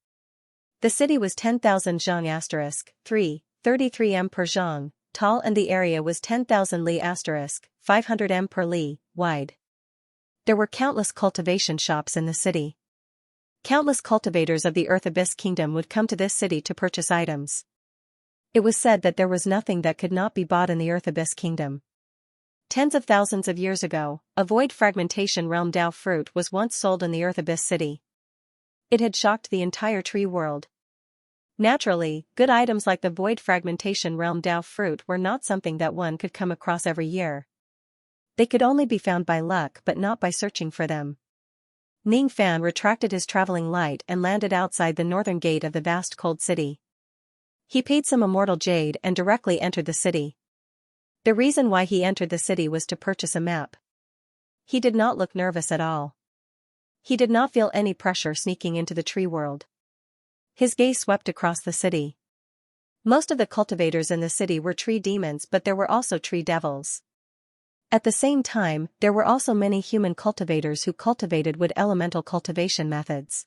The city was 10,000 zhang *3, 33 m per zhang, tall and the area was 10,000 li * 500 m per li, wide. There were countless cultivation shops in the city. Countless cultivators of the Earth Abyss Kingdom would come to this city to purchase items. It was said that there was nothing that could not be bought in the Earth Abyss Kingdom. Tens of thousands of years ago, a void fragmentation realm Dao fruit was once sold in the Earth Abyss City. It had shocked the entire tree world. Naturally, good items like the void fragmentation realm Dao fruit were not something that one could come across every year. They could only be found by luck but not by searching for them. Ning Fan retracted his traveling light and landed outside the northern gate of the Vast Cold City. He paid some immortal jade and directly entered the city. The reason why he entered the city was to purchase a map. He did not look nervous at all. He did not feel any pressure sneaking into the tree world. His gaze swept across the city. Most of the cultivators in the city were tree demons, but there were also tree devils. At the same time, there were also many human cultivators who cultivated wood elemental cultivation methods.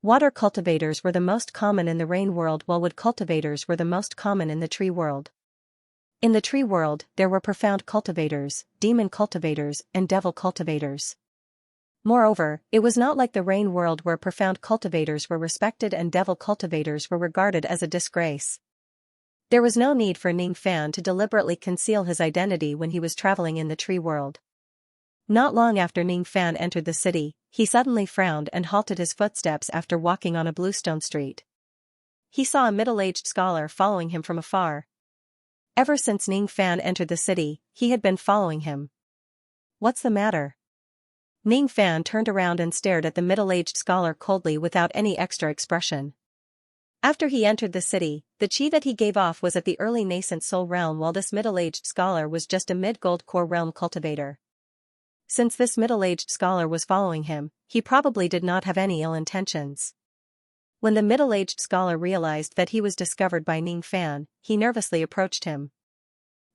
Water cultivators were the most common in the rain world while wood cultivators were the most common in the tree world. In the tree world, there were profound cultivators, demon cultivators, and devil cultivators. Moreover, it was not like the rain world where profound cultivators were respected and devil cultivators were regarded as a disgrace. There was no need for Ning Fan to deliberately conceal his identity when he was traveling in the tree world. Not long after Ning Fan entered the city, he suddenly frowned and halted his footsteps after walking on a bluestone street. He saw a middle-aged scholar following him from afar. Ever since Ning Fan entered the city, he had been following him. "What's the matter?" Ning Fan turned around and stared at the middle-aged scholar coldly without any extra expression. After he entered the city, the chi that he gave off was at the early nascent soul realm while this middle-aged scholar was just a mid-gold core realm cultivator. Since this middle-aged scholar was following him, he probably did not have any ill intentions. When the middle-aged scholar realized that he was discovered by Ning Fan, he nervously approached him.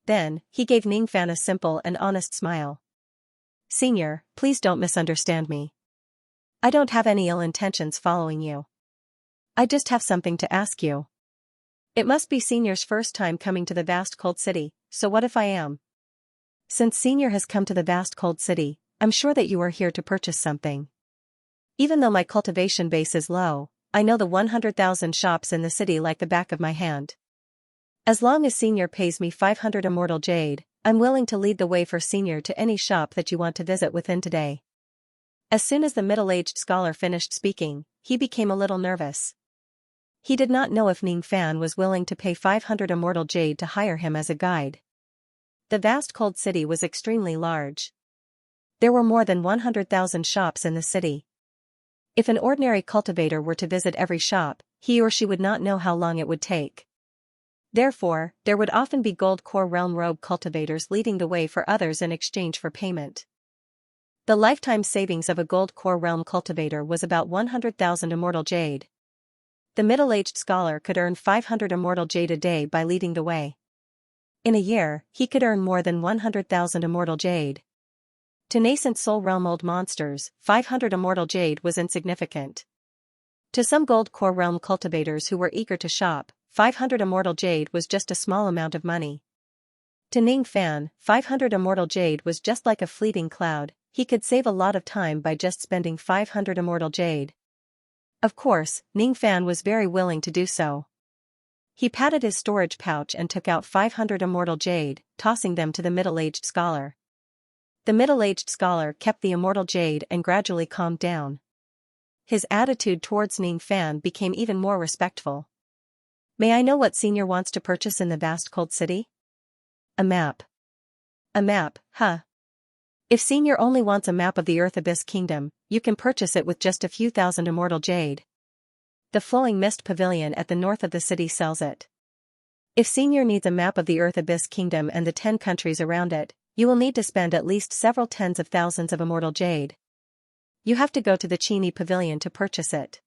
Then, he gave Ning Fan a simple and honest smile. "Senior, please don't misunderstand me. I don't have any ill intentions following you. I just have something to ask you. It must be Senior's first time coming to the Vast Cold City, so what if I am? Since Senior has come to the Vast Cold City, I'm sure that you are here to purchase something. Even though my cultivation base is low, I know the 100,000 shops in the city like the back of my hand. As long as Senior pays me 500 immortal jade, I'm willing to lead the way for Senior to any shop that you want to visit within today. As soon as the middle-aged scholar finished speaking, he became a little nervous. He did not know if Ning Fan was willing to pay 500 immortal jade to hire him as a guide. The vast cold city was extremely large. There were more than 100,000 shops in the city. If an ordinary cultivator were to visit every shop, he or she would not know how long it would take. Therefore, there would often be gold core realm robe cultivators leading the way for others in exchange for payment. The lifetime savings of a gold core realm cultivator was about 100,000 immortal jade. The middle-aged scholar could earn 500 immortal jade a day by leading the way. In a year, he could earn more than 100,000 immortal jade. To nascent soul realm old monsters, 500 immortal jade was insignificant. To some gold core realm cultivators who were eager to shop, 500 immortal jade was just a small amount of money. To Ning Fan, 500 immortal jade was just like a fleeting cloud. He could save a lot of time by just spending 500 immortal jade. Of course, Ning Fan was very willing to do so. He patted his storage pouch and took out 500 immortal jade, tossing them to the middle-aged scholar. The middle-aged scholar kept the immortal jade and gradually calmed down. His attitude towards Ning Fan became even more respectful. May I know what Senior wants to purchase in the vast cold city? A map. A map, huh? If Senior only wants a map of the Earth Abyss Kingdom, you can purchase it with just a few thousand immortal jade. The Flowing Mist Pavilion at the north of the city sells it. If Senior needs a map of the Earth Abyss Kingdom and the 10 countries around it, you will need to spend at least several tens of thousands of immortal jade. You have to go to the Chini Pavilion to purchase it.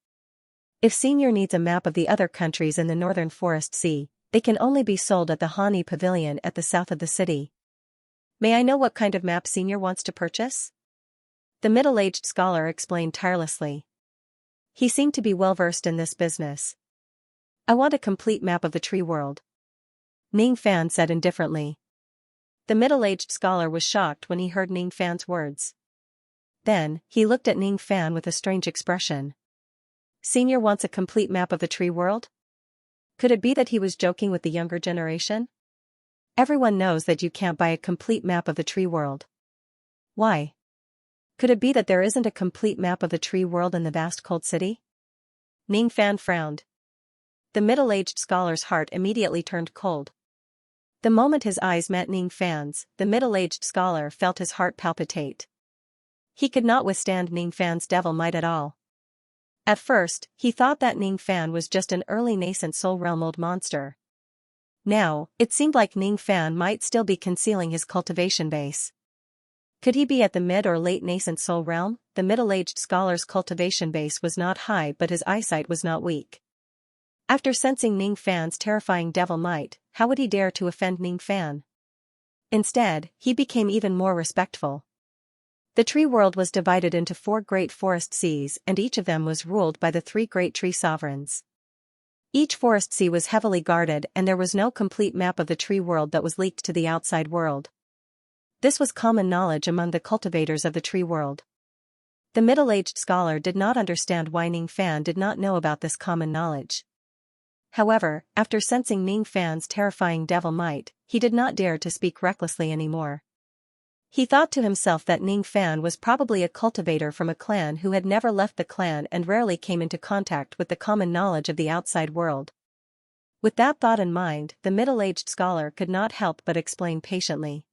If Senior needs a map of the other countries in the northern forest sea, they can only be sold at the Hani Pavilion at the south of the city. May I know what kind of map Senior wants to purchase? The middle-aged scholar explained tirelessly. He seemed to be well-versed in this business. I want a complete map of the tree world. Ning Fan said indifferently. The middle-aged scholar was shocked when he heard Ning Fan's words. Then, he looked at Ning Fan with a strange expression. Senior wants a complete map of the tree world? Could it be that he was joking with the younger generation? Everyone knows that you can't buy a complete map of the tree world. Why? Could it be that there isn't a complete map of the tree world in the vast cold city? Ning Fan frowned. The middle-aged scholar's heart immediately turned cold. The moment his eyes met Ning Fan's, the middle-aged scholar felt his heart palpitate. He could not withstand Ning Fan's devil might at all. At first, he thought that Ning Fan was just an early nascent soul realm old monster. Now, it seemed like Ning Fan might still be concealing his cultivation base. Could he be at the mid or late nascent soul realm? The middle-aged scholar's cultivation base was not high but his eyesight was not weak. After sensing Ning Fan's terrifying devil might, how would he dare to offend Ning Fan? Instead, he became even more respectful. The tree world was divided into 4 great forest seas and each of them was ruled by the 3 great tree sovereigns. Each forest sea was heavily guarded and there was no complete map of the tree world that was leaked to the outside world. This was common knowledge among the cultivators of the tree world. The middle-aged scholar did not understand why Ning Fan did not know about this common knowledge. However, after sensing Ning Fan's terrifying devil might, he did not dare to speak recklessly anymore. He thought to himself that Ning Fan was probably a cultivator from a clan who had never left the clan and rarely came into contact with the common knowledge of the outside world. With that thought in mind, the middle-aged scholar could not help but explain patiently.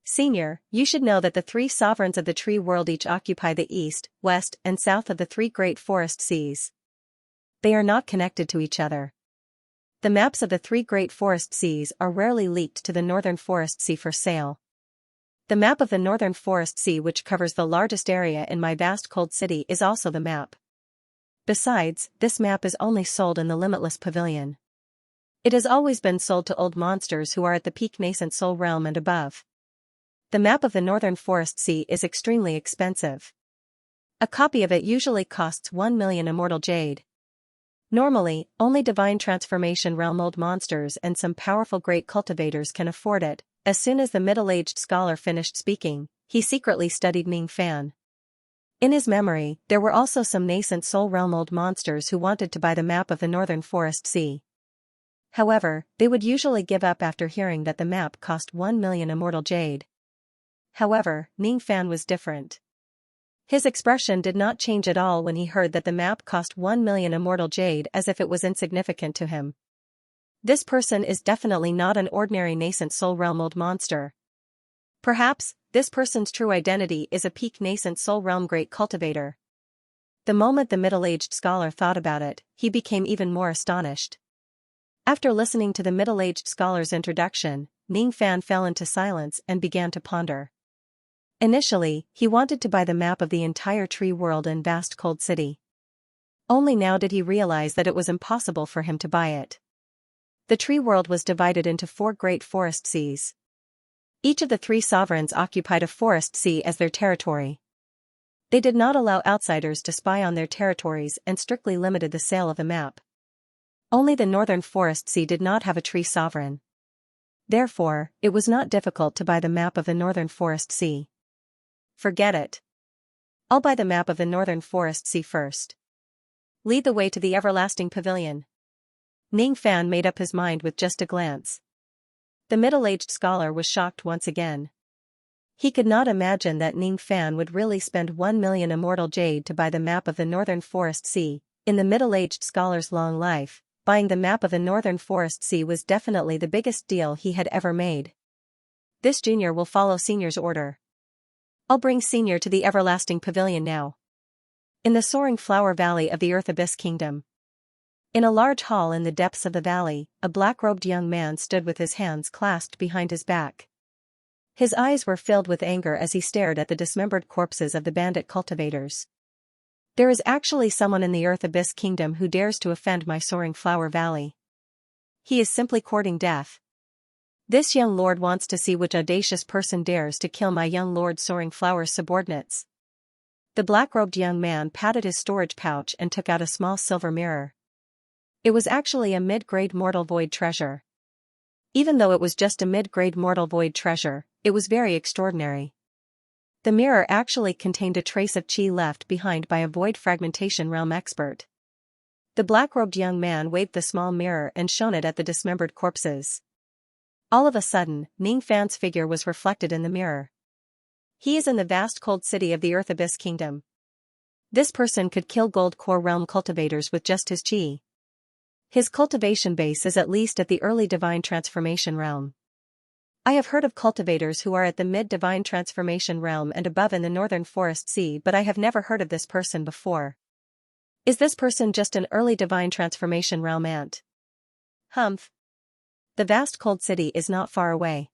Senior, you should know that the 3 sovereigns of the tree world each occupy the east, west, and south of the 3 great forest seas. They are not connected to each other. The maps of the 3 great forest seas are rarely leaked to the northern forest sea for sale. The map of the northern forest sea which covers the largest area in my vast cold city is also the map. Besides, this map is only sold in the Limitless Pavilion. It has always been sold to old monsters who are at the peak nascent soul realm and above. The map of the northern forest sea is extremely expensive. A copy of it usually costs 1 million immortal jade. Normally, only divine transformation realm old monsters and some powerful great cultivators can afford it. As soon as the middle-aged scholar finished speaking, he secretly studied Ning Fan. In his memory, there were also some nascent soul realm old monsters who wanted to buy the map of the northern forest sea. However, they would usually give up after hearing that the map cost 1 million immortal jade. However, Ning Fan was different. His expression did not change at all when he heard that the map cost 1 million immortal jade, as if it was insignificant to him. This person is definitely not an ordinary nascent soul realm old monster. Perhaps, this person's true identity is a peak nascent soul realm great cultivator. The moment the middle-aged scholar thought about it, he became even more astonished. After listening to the middle-aged scholar's introduction, Ning Fan fell into silence and began to ponder. Initially, he wanted to buy the map of the entire tree world in vast cold city. Only now did he realize that it was impossible for him to buy it. The tree world was divided into 4 great forest seas. Each of the 3 sovereigns occupied a forest sea as their territory. They did not allow outsiders to spy on their territories and strictly limited the sale of the map. Only the northern forest sea did not have a tree sovereign. Therefore, it was not difficult to buy the map of the northern forest sea. Forget it. I'll buy the map of the northern forest sea first. Lead the way to the everlasting pavilion. Ning Fan made up his mind with just a glance. The middle-aged scholar was shocked once again. He could not imagine that Ning Fan would really spend 1 million immortal jade to buy the map of the northern forest sea. In the middle-aged scholar's long life, buying the map of the northern forest sea was definitely the biggest deal he had ever made. This junior will follow senior's order. I'll bring senior to the everlasting pavilion now. In the soaring flower valley of the Earth Abyss Kingdom. In a large hall in the depths of the valley, a black-robed young man stood with his hands clasped behind his back. His eyes were filled with anger as he stared at the dismembered corpses of the bandit cultivators. There is actually someone in the Earth Abyss Kingdom who dares to offend my soaring flower valley. He is simply courting death. This young lord wants to see which audacious person dares to kill my young lord soaring flower's subordinates. The black-robed young man patted his storage pouch and took out a small silver mirror. It was actually a mid-grade mortal void treasure. Even though it was just a mid-grade mortal void treasure, it was very extraordinary. The mirror actually contained a trace of chi left behind by a void fragmentation realm expert. The black-robed young man waved the small mirror and shone it at the dismembered corpses. All of a sudden, Ning Fan's figure was reflected in the mirror. He is in the vast cold city of the Earth Abyss Kingdom. This person could kill gold core realm cultivators with just his chi. His cultivation base is at least at the early divine transformation realm. I have heard of cultivators who are at the mid-divine transformation realm and above in the northern forest sea, but I have never heard of this person before. Is this person just an early divine transformation realm ant? Humph. The vast cold city is not far away.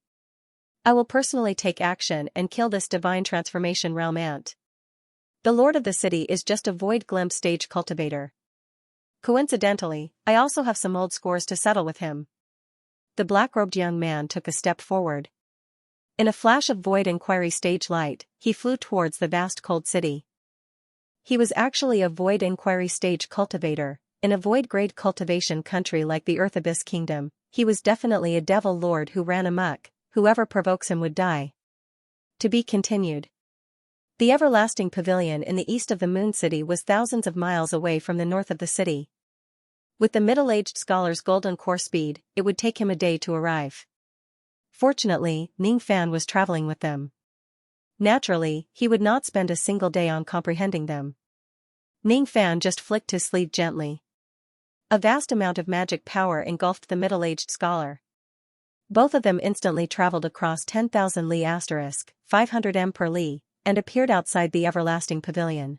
I will personally take action and kill this divine transformation realm ant. The lord of the city is just a void glimpse stage cultivator. Coincidentally, I also have some old scores to settle with him. The black-robed young man took a step forward. In a flash of void inquiry stage light, he flew towards the vast cold city. He was actually a void inquiry stage cultivator. In a void-grade cultivation country like the Earth Abyss Kingdom, he was definitely a devil lord who ran amok. Whoever provokes him would die. To be continued. The everlasting pavilion in the east of the Moon City was thousands of miles away from the north of the city. With the middle-aged scholar's golden core speed, it would take him a day to arrive. Fortunately, Ning Fan was traveling with them. Naturally, he would not spend a single day on comprehending them. Ning Fan just flicked his sleeve gently. A vast amount of magic power engulfed the middle-aged scholar. Both of them instantly traveled across 10,000 li * 500 m per li, and appeared outside the everlasting pavilion.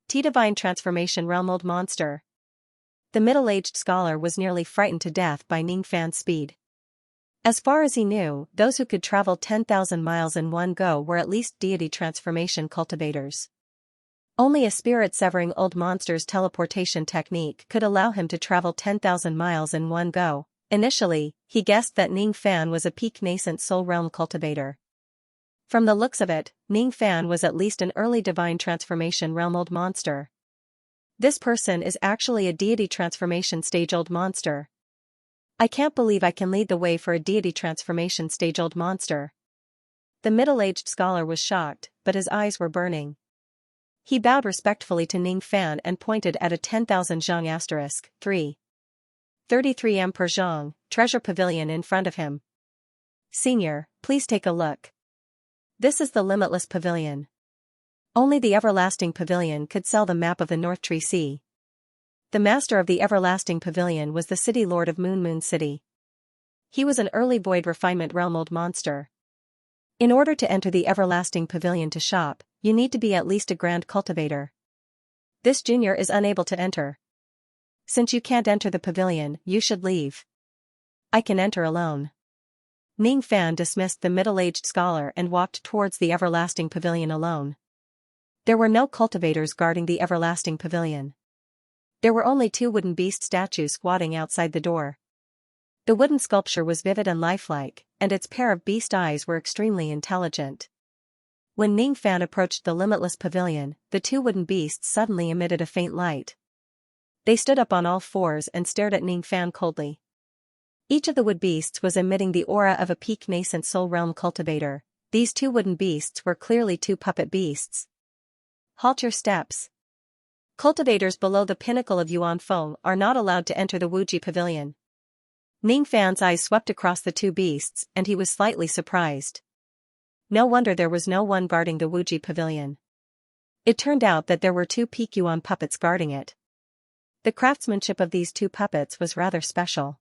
T-Divine Transformation Realm Old Monster. The middle-aged scholar was nearly frightened to death by Ning Fan's speed. As far as he knew, those who could travel 10,000 miles in one go were at least deity transformation cultivators. Only a spirit-severing old monster's teleportation technique could allow him to travel 10,000 miles in one go. Initially, he guessed that Ning Fan was a peak nascent soul realm cultivator. From the looks of it, Ning Fan was at least an early divine transformation realm old monster. This person is actually a deity transformation stage old monster. I can't believe I can lead the way for a deity transformation stage old monster. The middle-aged scholar was shocked, but his eyes were burning. He bowed respectfully to Ning Fan and pointed at a 10,000 zhang *3. 33M per Zhang, treasure pavilion in front of him. Senior, please take a look. This is the limitless pavilion. Only the everlasting pavilion could sell the map of the North Tree Sea. The master of the everlasting pavilion was the city lord of Moon City. He was an early void refinement realm old monster. In order to enter the everlasting pavilion to shop, you need to be at least a grand cultivator. This junior is unable to enter. Since you can't enter the pavilion, you should leave. I can enter alone. Ning Fan dismissed the middle-aged scholar and walked towards the everlasting pavilion alone. There were no cultivators guarding the everlasting pavilion. There were only 2 wooden beast statues squatting outside the door. The wooden sculpture was vivid and lifelike, and its pair of beast eyes were extremely intelligent. When Ning Fan approached the limitless pavilion, the 2 wooden beasts suddenly emitted a faint light. They stood up on all fours and stared at Ning Fan coldly. Each of the wood beasts was emitting the aura of a peak nascent soul realm cultivator. These 2 wooden beasts were clearly 2 puppet beasts. Halt your steps. Cultivators below the pinnacle of Yuan Feng are not allowed to enter the Wuji pavilion. Ning Fan's eyes swept across the 2 beasts, and he was slightly surprised. No wonder there was no one guarding the Wuji pavilion. It turned out that there were 2 peak Yuan puppets guarding it. The craftsmanship of these 2 puppets was rather special.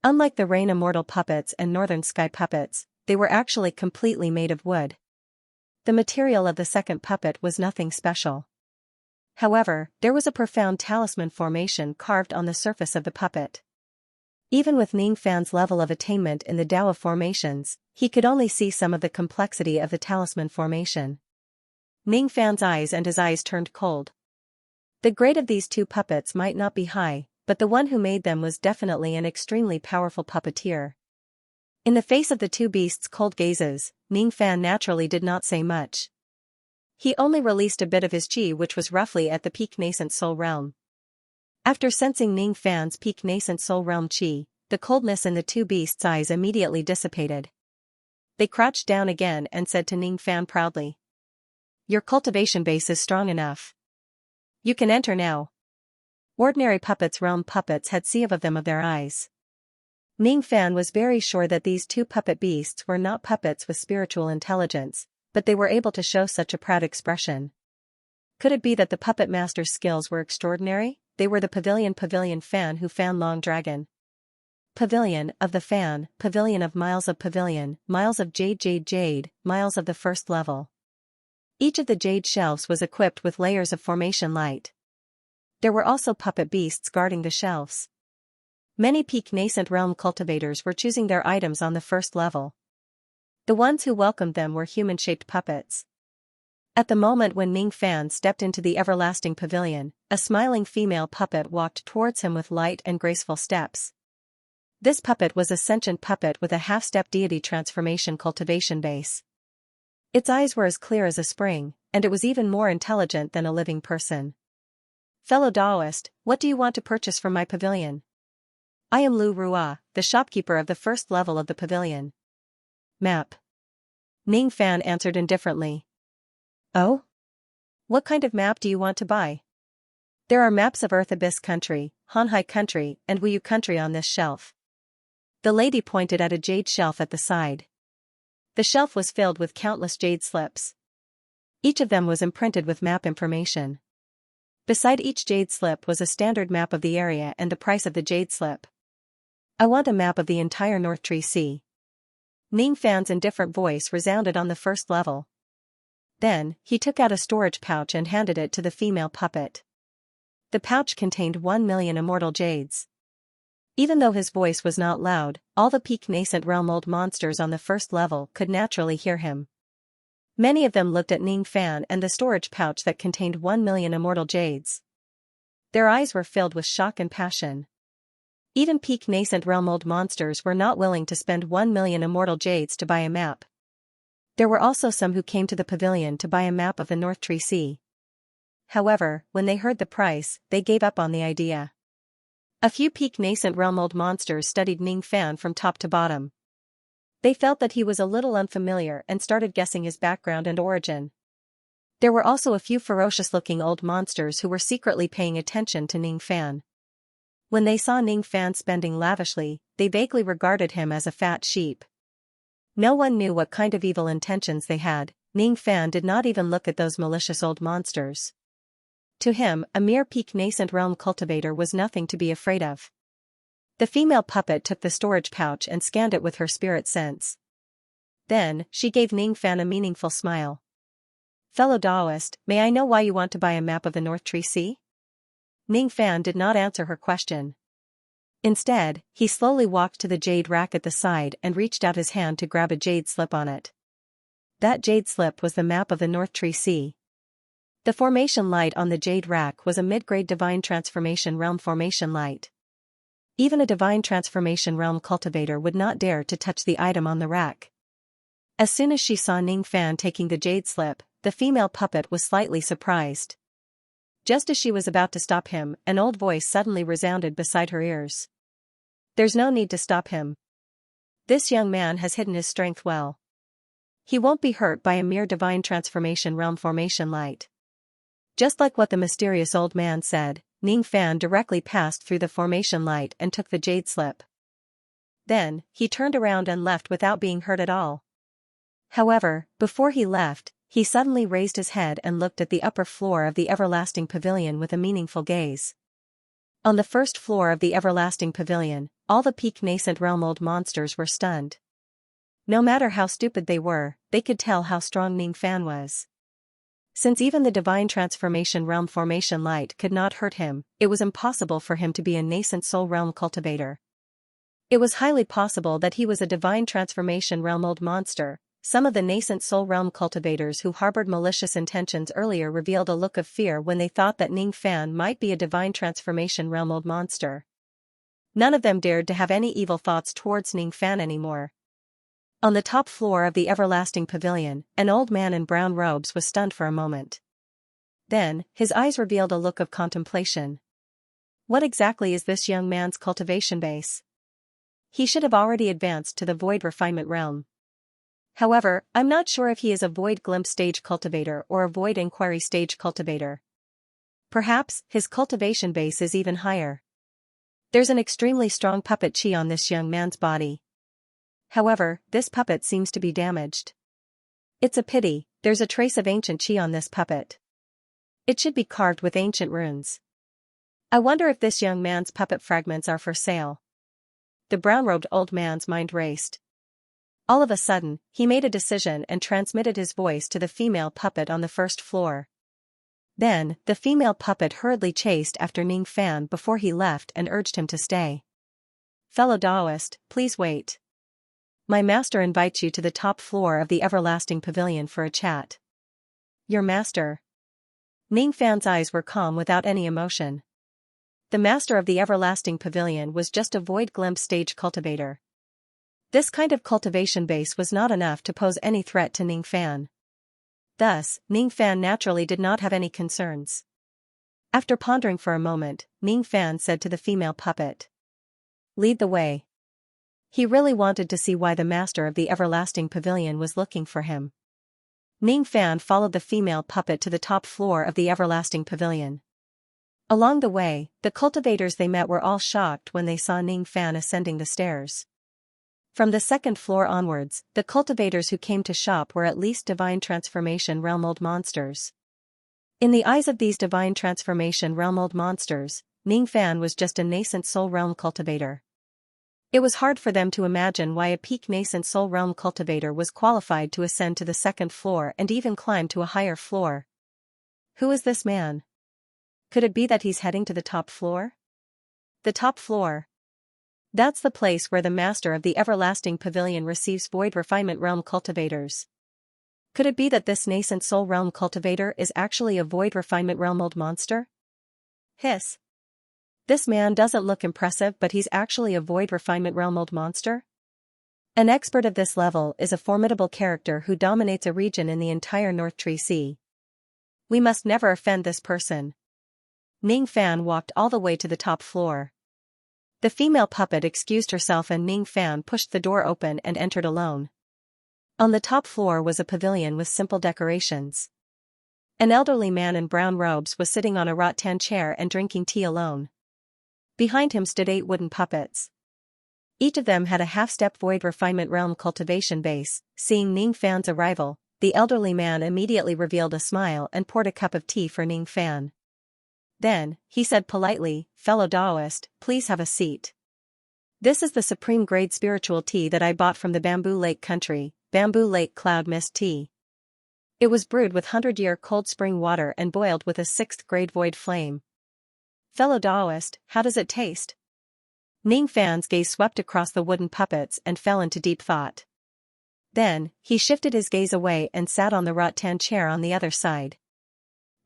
Unlike the Rain Immortal puppets and Northern Sky puppets, they were actually completely made of wood. The material of the second puppet was nothing special. However, there was a profound talisman formation carved on the surface of the puppet. Even with Ning Fan's level of attainment in the Tao of formations, he could only see some of the complexity of the talisman formation. Ning Fan's eyes and his eyes turned cold. The grade of these 2 puppets might not be high, but the one who made them was definitely an extremely powerful puppeteer. In the face of the 2 beasts' cold gazes, Ning Fan naturally did not say much. He only released a bit of his qi, which was roughly at the peak nascent soul realm. After sensing Ning Fan's peak nascent soul realm qi, the coldness in the 2 beasts' eyes immediately dissipated. They crouched down again and said to Ning Fan proudly, "Your cultivation base is strong enough. You can enter now." Ordinary puppets realm puppets had sieve of them of their eyes. Ning Fan was very sure that these 2 puppet beasts were not puppets with spiritual intelligence, but they were able to show such a proud expression. Could it be that the puppet master's skills were extraordinary? They were the pavilion fan who fan long dragon. Pavilion of the fan, pavilion of miles of pavilion, miles of jade, miles of the first level. Each of the jade shelves was equipped with layers of formation light. There were also puppet beasts guarding the shelves. Many peak nascent realm cultivators were choosing their items on the first level. The ones who welcomed them were human-shaped puppets. At the moment when Ning Fan stepped into the everlasting pavilion, a smiling female puppet walked towards him with light and graceful steps. This puppet was a sentient puppet with a half-step deity transformation cultivation base. Its eyes were as clear as a spring, and it was even more intelligent than a living person. "Fellow Taoist, what do you want to purchase from my pavilion?" "I am Lu Rua, the shopkeeper of the first level of the pavilion." "Map." Ning Fan answered indifferently. "Oh? What kind of map do you want to buy?" "There are maps of Earth Abyss Country, Hanhai Country, and Wuyu Country on this shelf." The lady pointed at a jade shelf at the side. The shelf was filled with countless jade slips. Each of them was imprinted with map information. Beside each jade slip was a standard map of the area and the price of the jade slip. "I want a map of the entire North Tree Sea." Ning Fan's indifferent voice resounded on the first level. Then, he took out a storage pouch and handed it to the female puppet. The pouch contained 1,000,000 immortal jades. Even though his voice was not loud, all the peak nascent realm old monsters on the first level could naturally hear him. Many of them looked at Ning Fan and the storage pouch that contained 1,000,000 immortal jades. Their eyes were filled with shock and passion. Even peak nascent realm old monsters were not willing to spend 1,000,000 immortal jades to buy a map. There were also some who came to the pavilion to buy a map of the North Tree Sea. However, when they heard the price, they gave up on the idea. A few peak nascent realm old monsters studied Ning Fan from top to bottom. They felt that he was a little unfamiliar and started guessing his background and origin. There were also a few ferocious-looking old monsters who were secretly paying attention to Ning Fan. When they saw Ning Fan spending lavishly, they vaguely regarded him as a fat sheep. No one knew what kind of evil intentions they had. Ning Fan did not even look at those malicious old monsters. To him, a mere peak nascent realm cultivator was nothing to be afraid of. The female puppet took the storage pouch and scanned it with her spirit sense. Then, she gave Ning Fan a meaningful smile. "Fellow Taoist, may I know why you want to buy a map of the North Tree Sea?" Ning Fan did not answer her question. Instead, he slowly walked to the jade rack at the side and reached out his hand to grab a jade slip on it. That jade slip was the map of the North Tree Sea. The formation light on the jade rack was a mid-grade divine transformation realm formation light. Even a divine transformation realm cultivator would not dare to touch the item on the rack. As soon as she saw Ning Fan taking the jade slip, the female puppet was slightly surprised. Just as she was about to stop him, an old voice suddenly resounded beside her ears. "There's no need to stop him. This young man has hidden his strength well. He won't be hurt by a mere divine transformation realm formation light." Just like what the mysterious old man said, Ning Fan directly passed through the formation light and took the jade slip. Then, he turned around and left without being hurt at all. However, before he left, he suddenly raised his head and looked at the upper floor of the everlasting pavilion with a meaningful gaze. On the first floor of the everlasting pavilion, all the peak nascent realm old monsters were stunned. No matter how stupid they were, they could tell how strong Ning Fan was. Since even the divine transformation realm formation light could not hurt him, it was impossible for him to be a nascent soul realm cultivator. It was highly possible that he was a divine transformation realm old monster. Some of the nascent soul realm cultivators who harbored malicious intentions earlier revealed a look of fear when they thought that Ning Fan might be a divine transformation realm old monster. None of them dared to have any evil thoughts towards Ning Fan anymore. On the top floor of the everlasting pavilion, an old man in brown robes was stunned for a moment. Then, his eyes revealed a look of contemplation. What exactly is this young man's cultivation base? He should have already advanced to the void refinement realm. However, I'm not sure if he is a void glimpse stage cultivator or a void inquiry stage cultivator. Perhaps, his cultivation base is even higher. There's an extremely strong puppet chi on this young man's body. However, this puppet seems to be damaged. It's a pity, there's a trace of ancient chi on this puppet. It should be carved with ancient runes. I wonder if this young man's puppet fragments are for sale. The brown-robed old man's mind raced. All of a sudden, he made a decision and transmitted his voice to the female puppet on the first floor. Then, the female puppet hurriedly chased after Ning Fan before he left and urged him to stay. "Fellow Taoist, please wait. My master invites you to the top floor of the everlasting pavilion for a chat." "Your master?" Ning Fan's eyes were calm without any emotion. The master of the everlasting pavilion was just a void glimpse stage cultivator. This kind of cultivation base was not enough to pose any threat to Ning Fan. Thus, Ning Fan naturally did not have any concerns. After pondering for a moment, Ning Fan said to the female puppet, "Lead the way." He really wanted to see why the master of the everlasting pavilion was looking for him. Ning Fan followed the female puppet to the top floor of the everlasting pavilion. Along the way, the cultivators they met were all shocked when they saw Ning Fan ascending the stairs. From the second floor onwards, the cultivators who came to shop were at least divine transformation realm old monsters. In the eyes of these divine transformation realm old monsters, Ning Fan was just a nascent soul realm cultivator. It was hard for them to imagine why a peak nascent soul realm cultivator was qualified to ascend to the second floor and even climb to a higher floor. Who is this man? Could it be that he's heading to the top floor? The top floor. That's the place where the master of the everlasting pavilion receives void refinement realm cultivators. Could it be that this nascent soul realm cultivator is actually a void refinement realm old monster? Hiss. This man doesn't look impressive, but he's actually a void refinement realm old monster? An expert of this level is a formidable character who dominates a region in the entire North Tree Sea. We must never offend this person. Ning Fan walked all the way to the top floor. The female puppet excused herself and Ning Fan pushed the door open and entered alone. On the top floor was a pavilion with simple decorations. An elderly man in brown robes was sitting on a rattan chair and drinking tea alone. Behind him stood 8 wooden puppets. Each of them had a half-step void refinement realm cultivation base. Seeing Ning Fan's arrival, the elderly man immediately revealed a smile and poured a cup of tea for Ning Fan. Then, he said politely, "Fellow Taoist, please have a seat. This is the supreme grade spiritual tea that I bought from the Bamboo Lake country, Bamboo Lake Cloud Mist Tea. It was brewed with 100-year cold spring water and boiled with a 6th grade void flame. Fellow Taoist, how does it taste?" Ning Fan's gaze swept across the wooden puppets and fell into deep thought. Then, he shifted his gaze away and sat on the rattan chair on the other side.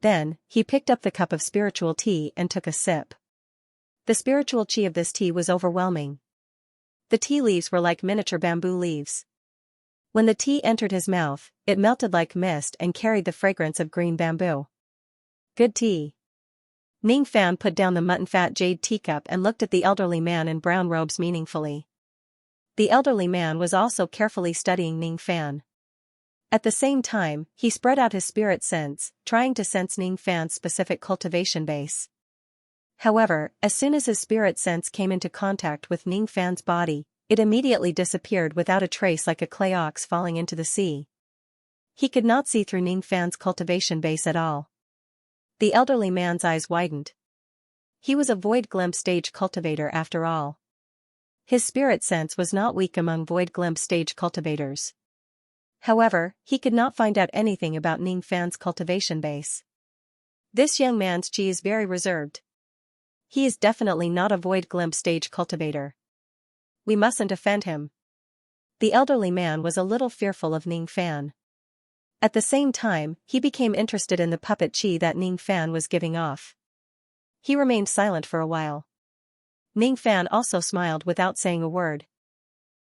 Then, he picked up the cup of spiritual tea and took a sip. The spiritual chi of this tea was overwhelming. The tea leaves were like miniature bamboo leaves. When the tea entered his mouth, it melted like mist and carried the fragrance of green bamboo. Good tea. Ning Fan put down the mutton-fat jade teacup and looked at the elderly man in brown robes meaningfully. The elderly man was also carefully studying Ning Fan. At the same time, he spread out his spirit sense, trying to sense Ning Fan's specific cultivation base. However, as soon as his spirit sense came into contact with Ning Fan's body, it immediately disappeared without a trace, like a clay ox falling into the sea. He could not see through Ning Fan's cultivation base at all. The elderly man's eyes widened. He was a void glimpse stage cultivator after all. His spirit sense was not weak among void glimpse stage cultivators. However, he could not find out anything about Ning Fan's cultivation base. This young man's chi is very reserved. He is definitely not a void glimpse stage cultivator. We mustn't offend him. The elderly man was a little fearful of Ning Fan. At the same time, he became interested in the puppet chi that Ning Fan was giving off. He remained silent for a while. Ning Fan also smiled without saying a word.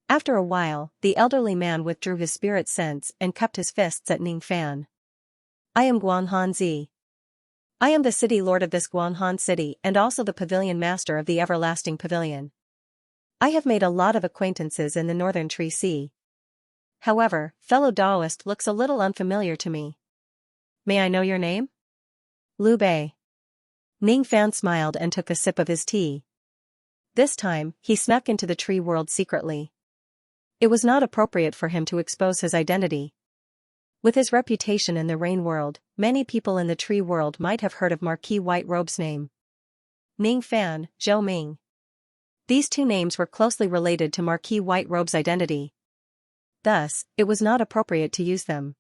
After a while, the elderly man withdrew his spirit sense and cupped his fists at Ning Fan. "I am Guanghan Zi. I am the city lord of this Guanghan city and also the pavilion master of the everlasting pavilion. I have made a lot of acquaintances in the northern Tree Sea. However, fellow Taoist looks a little unfamiliar to me. May I know your name?" "Liu Bei." Ning Fan smiled and took a sip of his tea. This time, he snuck into the tree world secretly. It was not appropriate for him to expose his identity. With his reputation in the rain world, many people in the tree world might have heard of Marquis White Robe's name. Ning Fan, Zhou Ming. These two names were closely related to Marquis White Robe's identity. Thus, it was not appropriate to use them.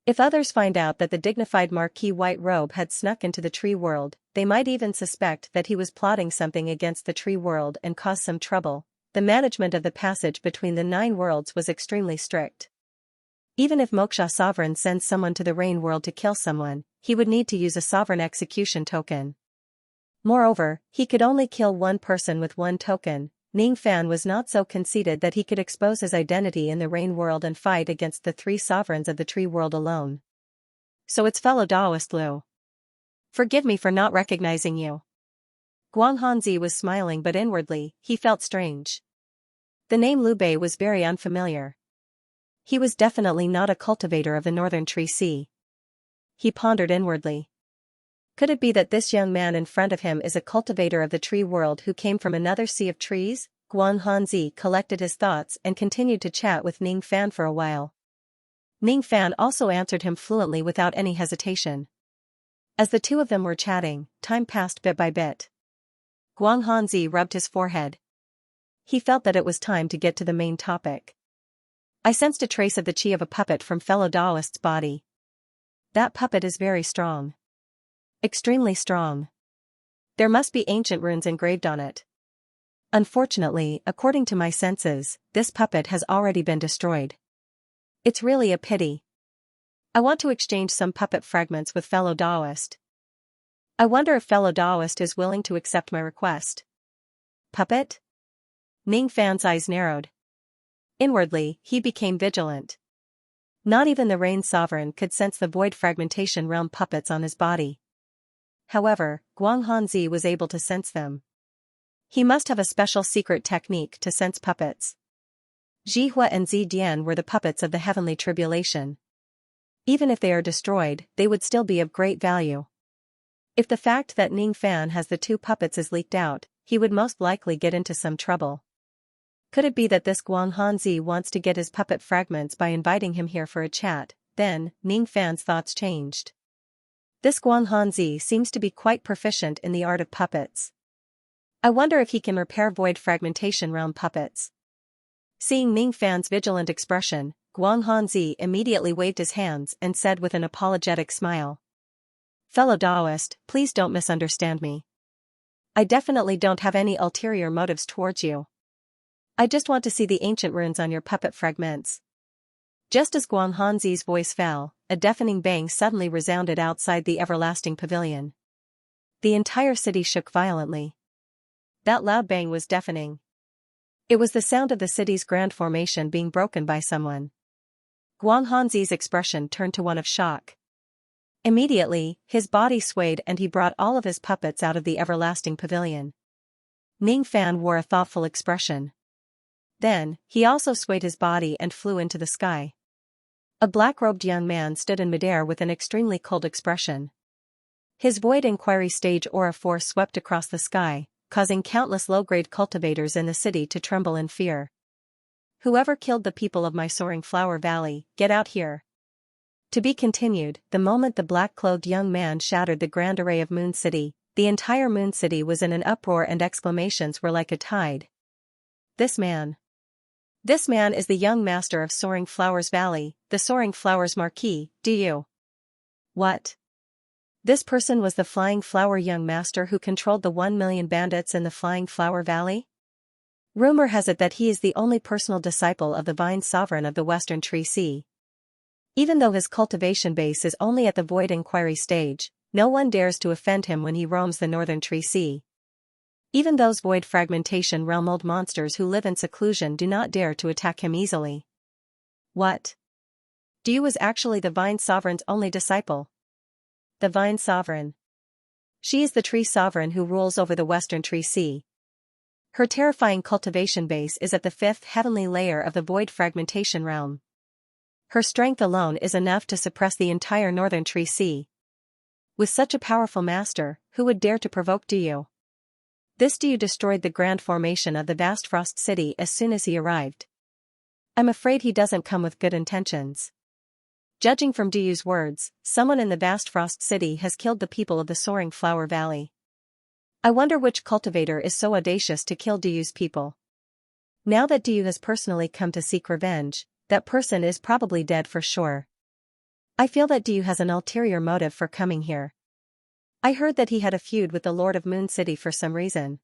If others find out that the dignified Marquis White Robe had snuck into the tree world, they might even suspect that he was plotting something against the tree world and cause some trouble. The management of the passage between the 9 worlds was extremely strict. Even if Moksha Sovereign sends someone to the rain world to kill someone, he would need to use a sovereign execution token. Moreover, he could only kill one person with one token. Ning Fan was not so conceited that he could expose his identity in the rain world and fight against the 3 sovereigns of the tree world alone. "So it's fellow Taoist Liu. Forgive me for not recognizing you." Guanghan Zi was smiling, but inwardly, he felt strange. The name Liu Bei was very unfamiliar. He was definitely not a cultivator of the northern Tree Sea. He pondered inwardly. Could it be that this young man in front of him is a cultivator of the tree world who came from another sea of trees? Guanghan Zi collected his thoughts and continued to chat with Ning Fan for a while. Ning Fan also answered him fluently without any hesitation. As the two of them were chatting, time passed bit by bit. Guanghan Zi rubbed his forehead. He felt that it was time to get to the main topic. "I sensed a trace of the chi of a puppet from fellow Taoist's body. That puppet is very strong. Extremely strong. There must be ancient runes engraved on it. Unfortunately, according to my senses, this puppet has already been destroyed. It's really a pity. I want to exchange some puppet fragments with fellow Taoist. I wonder if fellow Taoist is willing to accept my request." "Puppet?" Ning Fan's eyes narrowed. Inwardly, he became vigilant. Not even the Rain Sovereign could sense the void fragmentation realm puppets on his body. However, Guanghan Zi was able to sense them. He must have a special secret technique to sense puppets. Zhihua and Zidian were the puppets of the heavenly tribulation. Even if they are destroyed, they would still be of great value. If the fact that Ning Fan has the 2 puppets is leaked out, he would most likely get into some trouble. Could it be that this Guang Hanzi wants to get his puppet fragments by inviting him here for a chat? Then, Ning Fan's thoughts changed. This Guang Hanzi seems to be quite proficient in the art of puppets. I wonder if he can repair void fragmentation realm puppets. Seeing Ning Fan's vigilant expression, Guang Hanzi immediately waved his hands and said with an apologetic smile. Fellow Daoist, please don't misunderstand me. I definitely don't have any ulterior motives towards you. I just want to see the ancient runes on your puppet fragments. Just as Guang Hanzi's voice fell, a deafening bang suddenly resounded outside the everlasting pavilion. The entire city shook violently. That loud bang was deafening. It was the sound of the city's grand formation being broken by someone. Guang Hanzi's expression turned to one of shock. Immediately, his body swayed and he brought all of his puppets out of the everlasting pavilion. Ning Fan wore a thoughtful expression. Then, he also swayed his body and flew into the sky. A black-robed young man stood in midair with an extremely cold expression. His void inquiry stage aura force swept across the sky, causing countless low-grade cultivators in the city to tremble in fear. Whoever killed the people of my soaring flower valley, get out here. To be continued. The moment the black-clothed young man shattered the grand array of Moon City, the entire Moon City was in an uproar and exclamations were like a tide. This man is the young master of Soaring Flowers Valley, the Soaring Flowers Marquis, do you? What? This person was the Flying Flower young master who controlled the 1 million bandits in the Flying Flower Valley? Rumor has it that he is the only personal disciple of the Vine Sovereign of the Western Tree Sea. Even though his cultivation base is only at the Void Inquiry stage, no one dares to offend him when he roams the Northern Tree Sea. Even those void fragmentation realm old monsters who live in seclusion do not dare to attack him easily. What? Du was actually the Vine Sovereign's only disciple. The Vine Sovereign. She is the Tree Sovereign who rules over the Western Tree Sea. Her terrifying cultivation base is at the 5th heavenly layer of the void fragmentation realm. Her strength alone is enough to suppress the entire Northern Tree Sea. With such a powerful master, who would dare to provoke Du? This Du destroyed the grand formation of the vast Frost City as soon as he arrived. I'm afraid he doesn't come with good intentions. Judging from Du's words, someone in the vast Frost City has killed the people of the Soaring Flower Valley. I wonder which cultivator is so audacious to kill Du's people. Now that Du has personally come to seek revenge, that person is probably dead for sure. I feel that Du has an ulterior motive for coming here. I heard that he had a feud with the Lord of Moon City for some reason.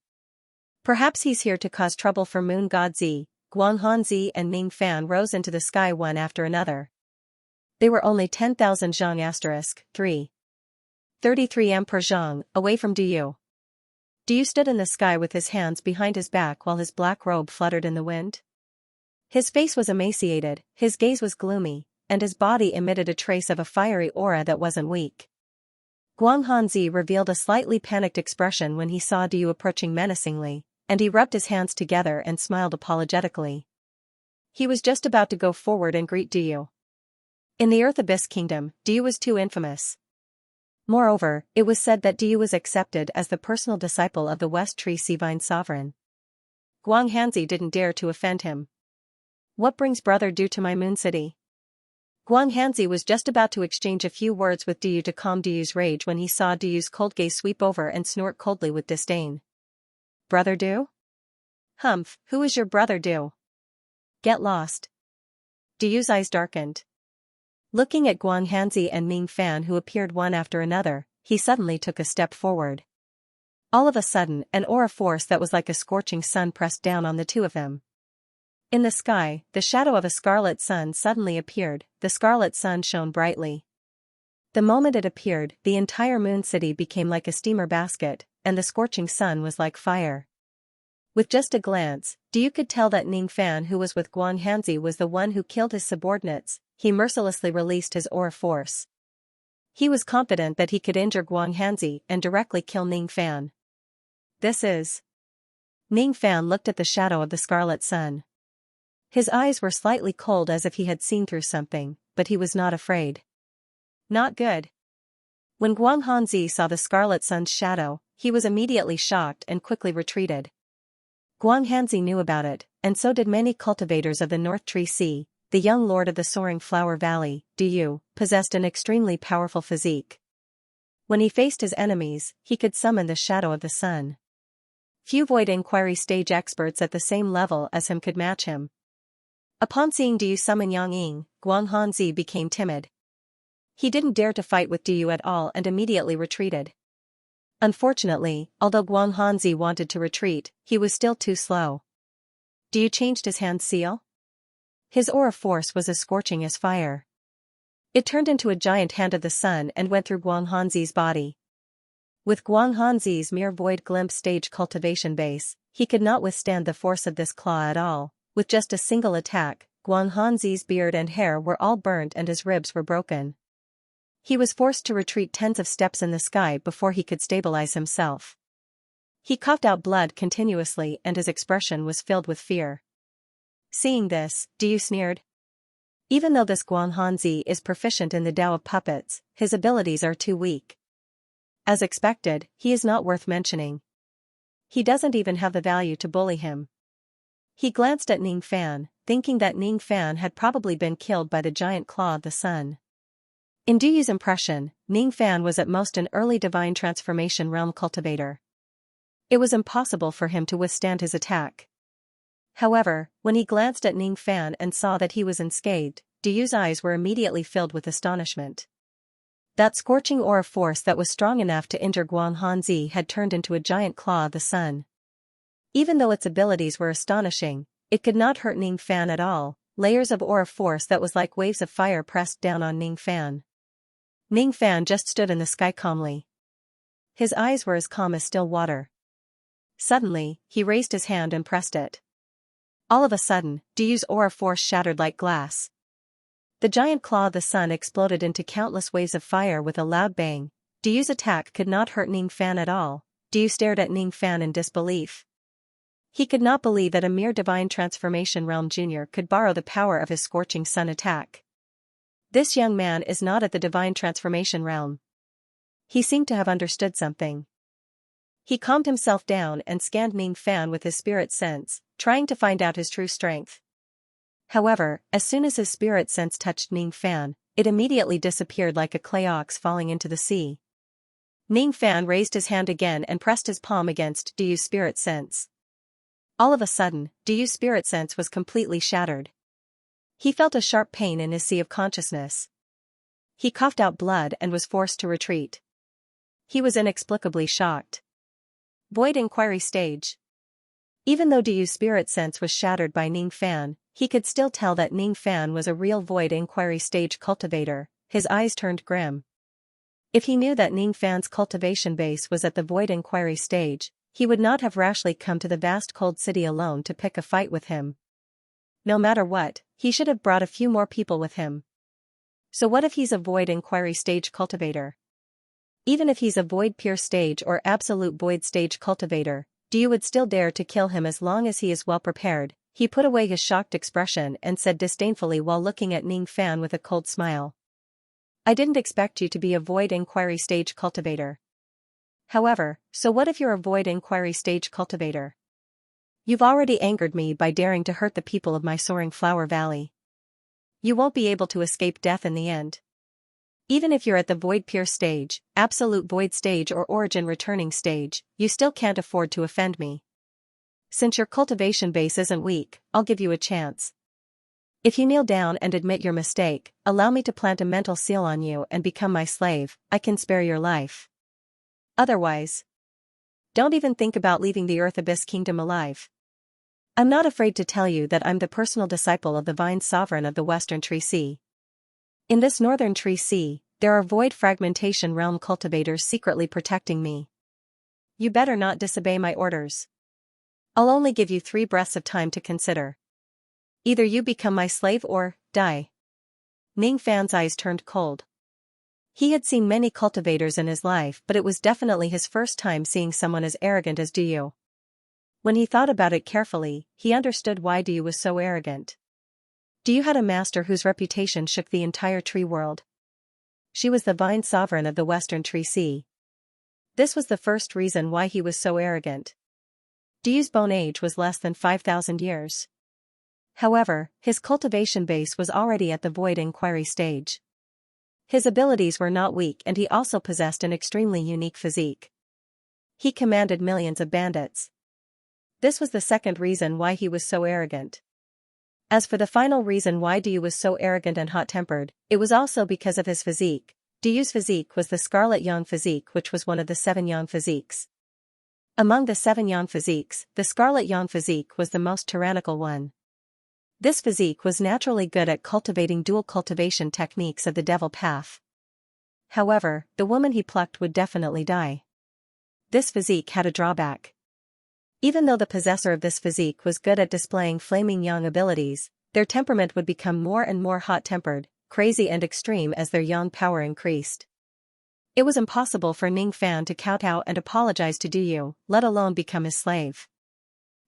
Perhaps he's here to cause trouble for Moon God Zi. Guang Hanzi and Ning Fan rose into the sky one after another. They were only 10,000 zhang *3. 33 Emperor Zhang, away from Du. Du stood in the sky with his hands behind his back while his black robe fluttered in the wind. His face was emaciated, his gaze was gloomy, and his body emitted a trace of a fiery aura that wasn't weak. Guang Hanzi revealed a slightly panicked expression when he saw Du approaching menacingly, and he rubbed his hands together and smiled apologetically. He was just about to go forward and greet Du. In the Earth Abyss Kingdom, Du was too infamous. Moreover, it was said that Du was accepted as the personal disciple of the West Tree Sea Vine Sovereign. Guang Hanzi didn't dare to offend him. What brings Brother Du to my Moon City? Guang Hanzi was just about to exchange a few words with Du to calm Du's rage when he saw Du's cold gaze sweep over and snort coldly with disdain. Brother Du? Humph, who is your brother Du? Get lost. Du's eyes darkened. Looking at Guang Hanzi and Ning Fan who appeared one after another, he suddenly took a step forward. All of a sudden, an aura force that was like a scorching sun pressed down on the two of them. In the sky, the shadow of a scarlet sun suddenly appeared. The scarlet sun shone brightly. The moment it appeared, the entire Moon City became like a steamer basket, and the scorching sun was like fire. With just a glance, Du could tell that Ning Fan who was with Guang Hanzi was the one who killed his subordinates. He mercilessly released his aura force. He was confident that he could injure Guang Hanzi and directly kill Ning Fan. This is... Ning Fan looked at the shadow of the scarlet sun. His eyes were slightly cold as if he had seen through something, but he was not afraid. Not good. When Guang Hanzi saw the scarlet sun's shadow, he was immediately shocked and quickly retreated. Guanghanzi knew about it, and so did many cultivators of the North Tree Sea. The young lord of the soaring flower valley, Du, possessed an extremely powerful physique. When he faced his enemies, he could summon the shadow of the sun. Few void inquiry stage experts at the same level as him could match him. Upon seeing Du summon Yang Ying, Guanghanzi became timid. He didn't dare to fight with Du at all and immediately retreated. Unfortunately, although Guanghanzi wanted to retreat, he was still too slow. Du changed his hand seal? His aura force was as scorching as fire. It turned into a giant hand of the sun and went through Guanghanzi's body. With Guanghanzi's mere void glimpse stage cultivation base, he could not withstand the force of this claw at all. With just a single attack, Guanghanzi's beard and hair were all burnt and his ribs were broken. He was forced to retreat tens of steps in the sky before he could stabilize himself. He coughed out blood continuously and his expression was filled with fear. Seeing this, Du sneered. Even though this Guanghanzi is proficient in the Tao of puppets, his abilities are too weak. As expected, he is not worth mentioning. He doesn't even have the value to bully him. He glanced at Ning Fan, thinking that Ning Fan had probably been killed by the giant claw of the sun. In Du's impression, Ning Fan was at most an early divine transformation realm cultivator. It was impossible for him to withstand his attack. However, when he glanced at Ning Fan and saw that he was unscathed, Du's eyes were immediately filled with astonishment. That scorching aura force that was strong enough to injure Guanghanzi had turned into a giant claw of the sun. Even though its abilities were astonishing, it could not hurt Ning Fan at all. Layers of aura force that was like waves of fire pressed down on Ning Fan. Ning Fan just stood in the sky calmly. His eyes were as calm as still water. Suddenly, he raised his hand and pressed it. All of a sudden, Du's aura force shattered like glass. The giant claw of the sun exploded into countless waves of fire with a loud bang. Du's attack could not hurt Ning Fan at all. Du stared at Ning Fan in disbelief. He could not believe that a mere divine transformation realm junior could borrow the power of his scorching sun attack. This young man is not at the divine transformation realm. He seemed to have understood something. He calmed himself down and scanned Ning Fan with his spirit sense, trying to find out his true strength. However, as soon as his spirit sense touched Ning Fan, it immediately disappeared like a clay ox falling into the sea. Ning Fan raised his hand again and pressed his palm against Du's spirit sense. All of a sudden, Du's spirit sense was completely shattered. He felt a sharp pain in his sea of consciousness. He coughed out blood and was forced to retreat. He was inexplicably shocked. Void inquiry stage. Even though Du's spirit sense was shattered by Ning Fan, he could still tell that Ning Fan was a real void inquiry stage cultivator. His eyes turned grim. If he knew that Ning Fan's cultivation base was at the void inquiry stage, he would not have rashly come to the vast cold city alone to pick a fight with him. No matter what, he should have brought a few more people with him. So what if he's a void inquiry stage cultivator? Even if he's a void pure stage or absolute void stage cultivator, Du would still dare to kill him as long as he is well prepared. He put away his shocked expression and said disdainfully while looking at Ning Fan with a cold smile. I didn't expect you to be a void inquiry stage cultivator. However, so what if you're a void inquiry stage cultivator? You've already angered me by daring to hurt the people of my soaring flower valley. You won't be able to escape death in the end. Even if you're at the void pure stage, absolute void stage or origin returning stage, you still can't afford to offend me. Since your cultivation base isn't weak, I'll give you a chance. If you kneel down and admit your mistake, allow me to plant a mental seal on you and become my slave, I can spare your life. Otherwise, don't even think about leaving the Earth Abyss Kingdom alive. I'm not afraid to tell you that I'm the personal disciple of the Vine Sovereign of the Western Tree Sea. In this Northern Tree Sea, there are void fragmentation realm cultivators secretly protecting me. You better not disobey my orders. I'll only give you 3 breaths of time to consider. Either you become my slave or die. Ning Fan's eyes turned cold. He had seen many cultivators in his life, but it was definitely his first time seeing someone as arrogant as Du. When he thought about it carefully, he understood why Du was so arrogant. Du had a master whose reputation shook the entire tree world. She was the Vine Sovereign of the Western Tree Sea. This was the first reason why he was so arrogant. Duyu's bone age was less than 5,000 years. However, his cultivation base was already at the void inquiry stage. His abilities were not weak and he also possessed an extremely unique physique. He commanded millions of bandits. This was the second reason why he was so arrogant. As for the final reason why Duyu was so arrogant and hot-tempered, it was also because of his physique. Duyu's physique was the Scarlet Yang physique, which was one of the 7 Yang physiques. Among the 7 Yang physiques, the Scarlet Yang physique was the most tyrannical one. This physique was naturally good at cultivating dual cultivation techniques of the devil path. However, the woman he plucked would definitely die. This physique had a drawback. Even though the possessor of this physique was good at displaying flaming yang abilities, their temperament would become more and more hot-tempered, crazy and extreme as their yang power increased. It was impossible for Ning Fan to kowtow and apologize to Duyu, let alone become his slave.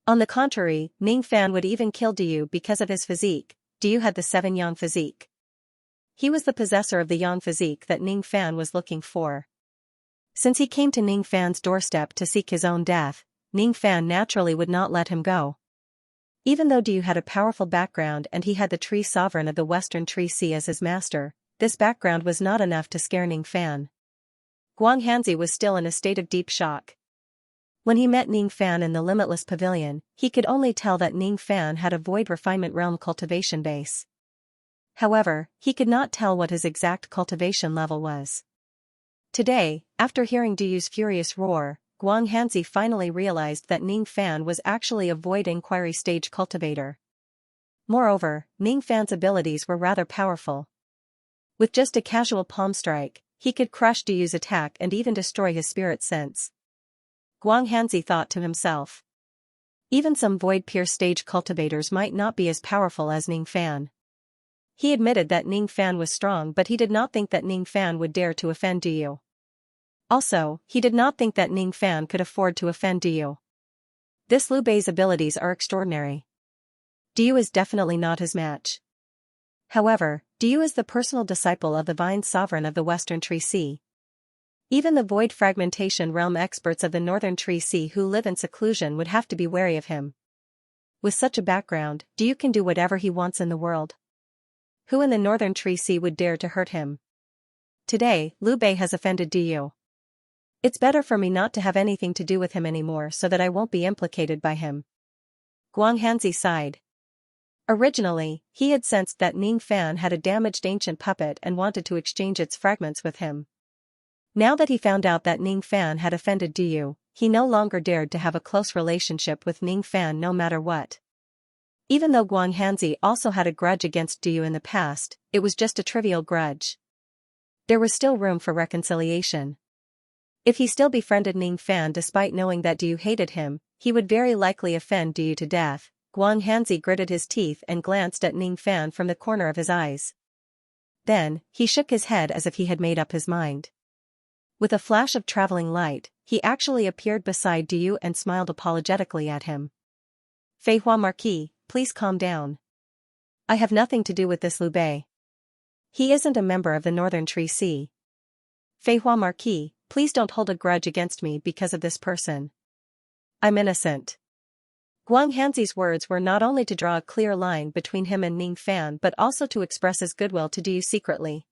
On the contrary, Ning Fan would even kill Duyu because of his physique. Duyu had the 7 Yang physique. He was the possessor of the Yang physique that Ning Fan was looking for. Since he came to Ning Fan's doorstep to seek his own death, Ning Fan naturally would not let him go. Even though Duyu had a powerful background and he had the tree sovereign of the Western Tree Sea as his master, this background was not enough to scare Ning Fan. Guang Hanzi was still in a state of deep shock. When he met Ning Fan in the Limitless Pavilion, he could only tell that Ning Fan had a Void Refinement Realm cultivation base. However, he could not tell what his exact cultivation level was. Today, after hearing Duyu's furious roar, Guang Hanzi finally realized that Ning Fan was actually a Void Inquiry stage cultivator. Moreover, Ning Fan's abilities were rather powerful. With just a casual palm strike, he could crush Duyu's attack and even destroy his spirit sense. Guang Hanzi thought to himself. Even some Void Pierce stage cultivators might not be as powerful as Ning Fan. He admitted that Ning Fan was strong, but he did not think that Ning Fan would dare to offend Duyu. Also, he did not think that Ning Fan could afford to offend Duyu. This Liu Bei's abilities are extraordinary. Duyu is definitely not his match. However, Duyu is the personal disciple of the Vine Sovereign of the Western Tree Sea. Even the Void Fragmentation Realm experts of the Northern Tree Sea who live in seclusion would have to be wary of him. With such a background, Duyu can do whatever he wants in the world. Who in the Northern Tree Sea would dare to hurt him? Today, Liu Bei has offended Duyu. It's better for me not to have anything to do with him anymore so that I won't be implicated by him. Guang Hanzi sighed. Originally, he had sensed that Ning Fan had a damaged ancient puppet and wanted to exchange its fragments with him. Now that he found out that Ning Fan had offended Duyu, he no longer dared to have a close relationship with Ning Fan no matter what. Even though Guang Hanzi also had a grudge against Duyu in the past, it was just a trivial grudge. There was still room for reconciliation. If he still befriended Ning Fan despite knowing that Duyu hated him, he would very likely offend Duyu to death. Guang Hanzi gritted his teeth and glanced at Ning Fan from the corner of his eyes. Then, he shook his head as if he had made up his mind. With a flash of traveling light, he actually appeared beside Duyu and smiled apologetically at him. Fei Hua Marquis, please calm down. I have nothing to do with this Liu Bei. He isn't a member of the Northern Tree Sea. Fei Hua Marquis, please don't hold a grudge against me because of this person. I'm innocent. Guang Hanzi's words were not only to draw a clear line between him and Ning Fan but also to express his goodwill to Duyu secretly.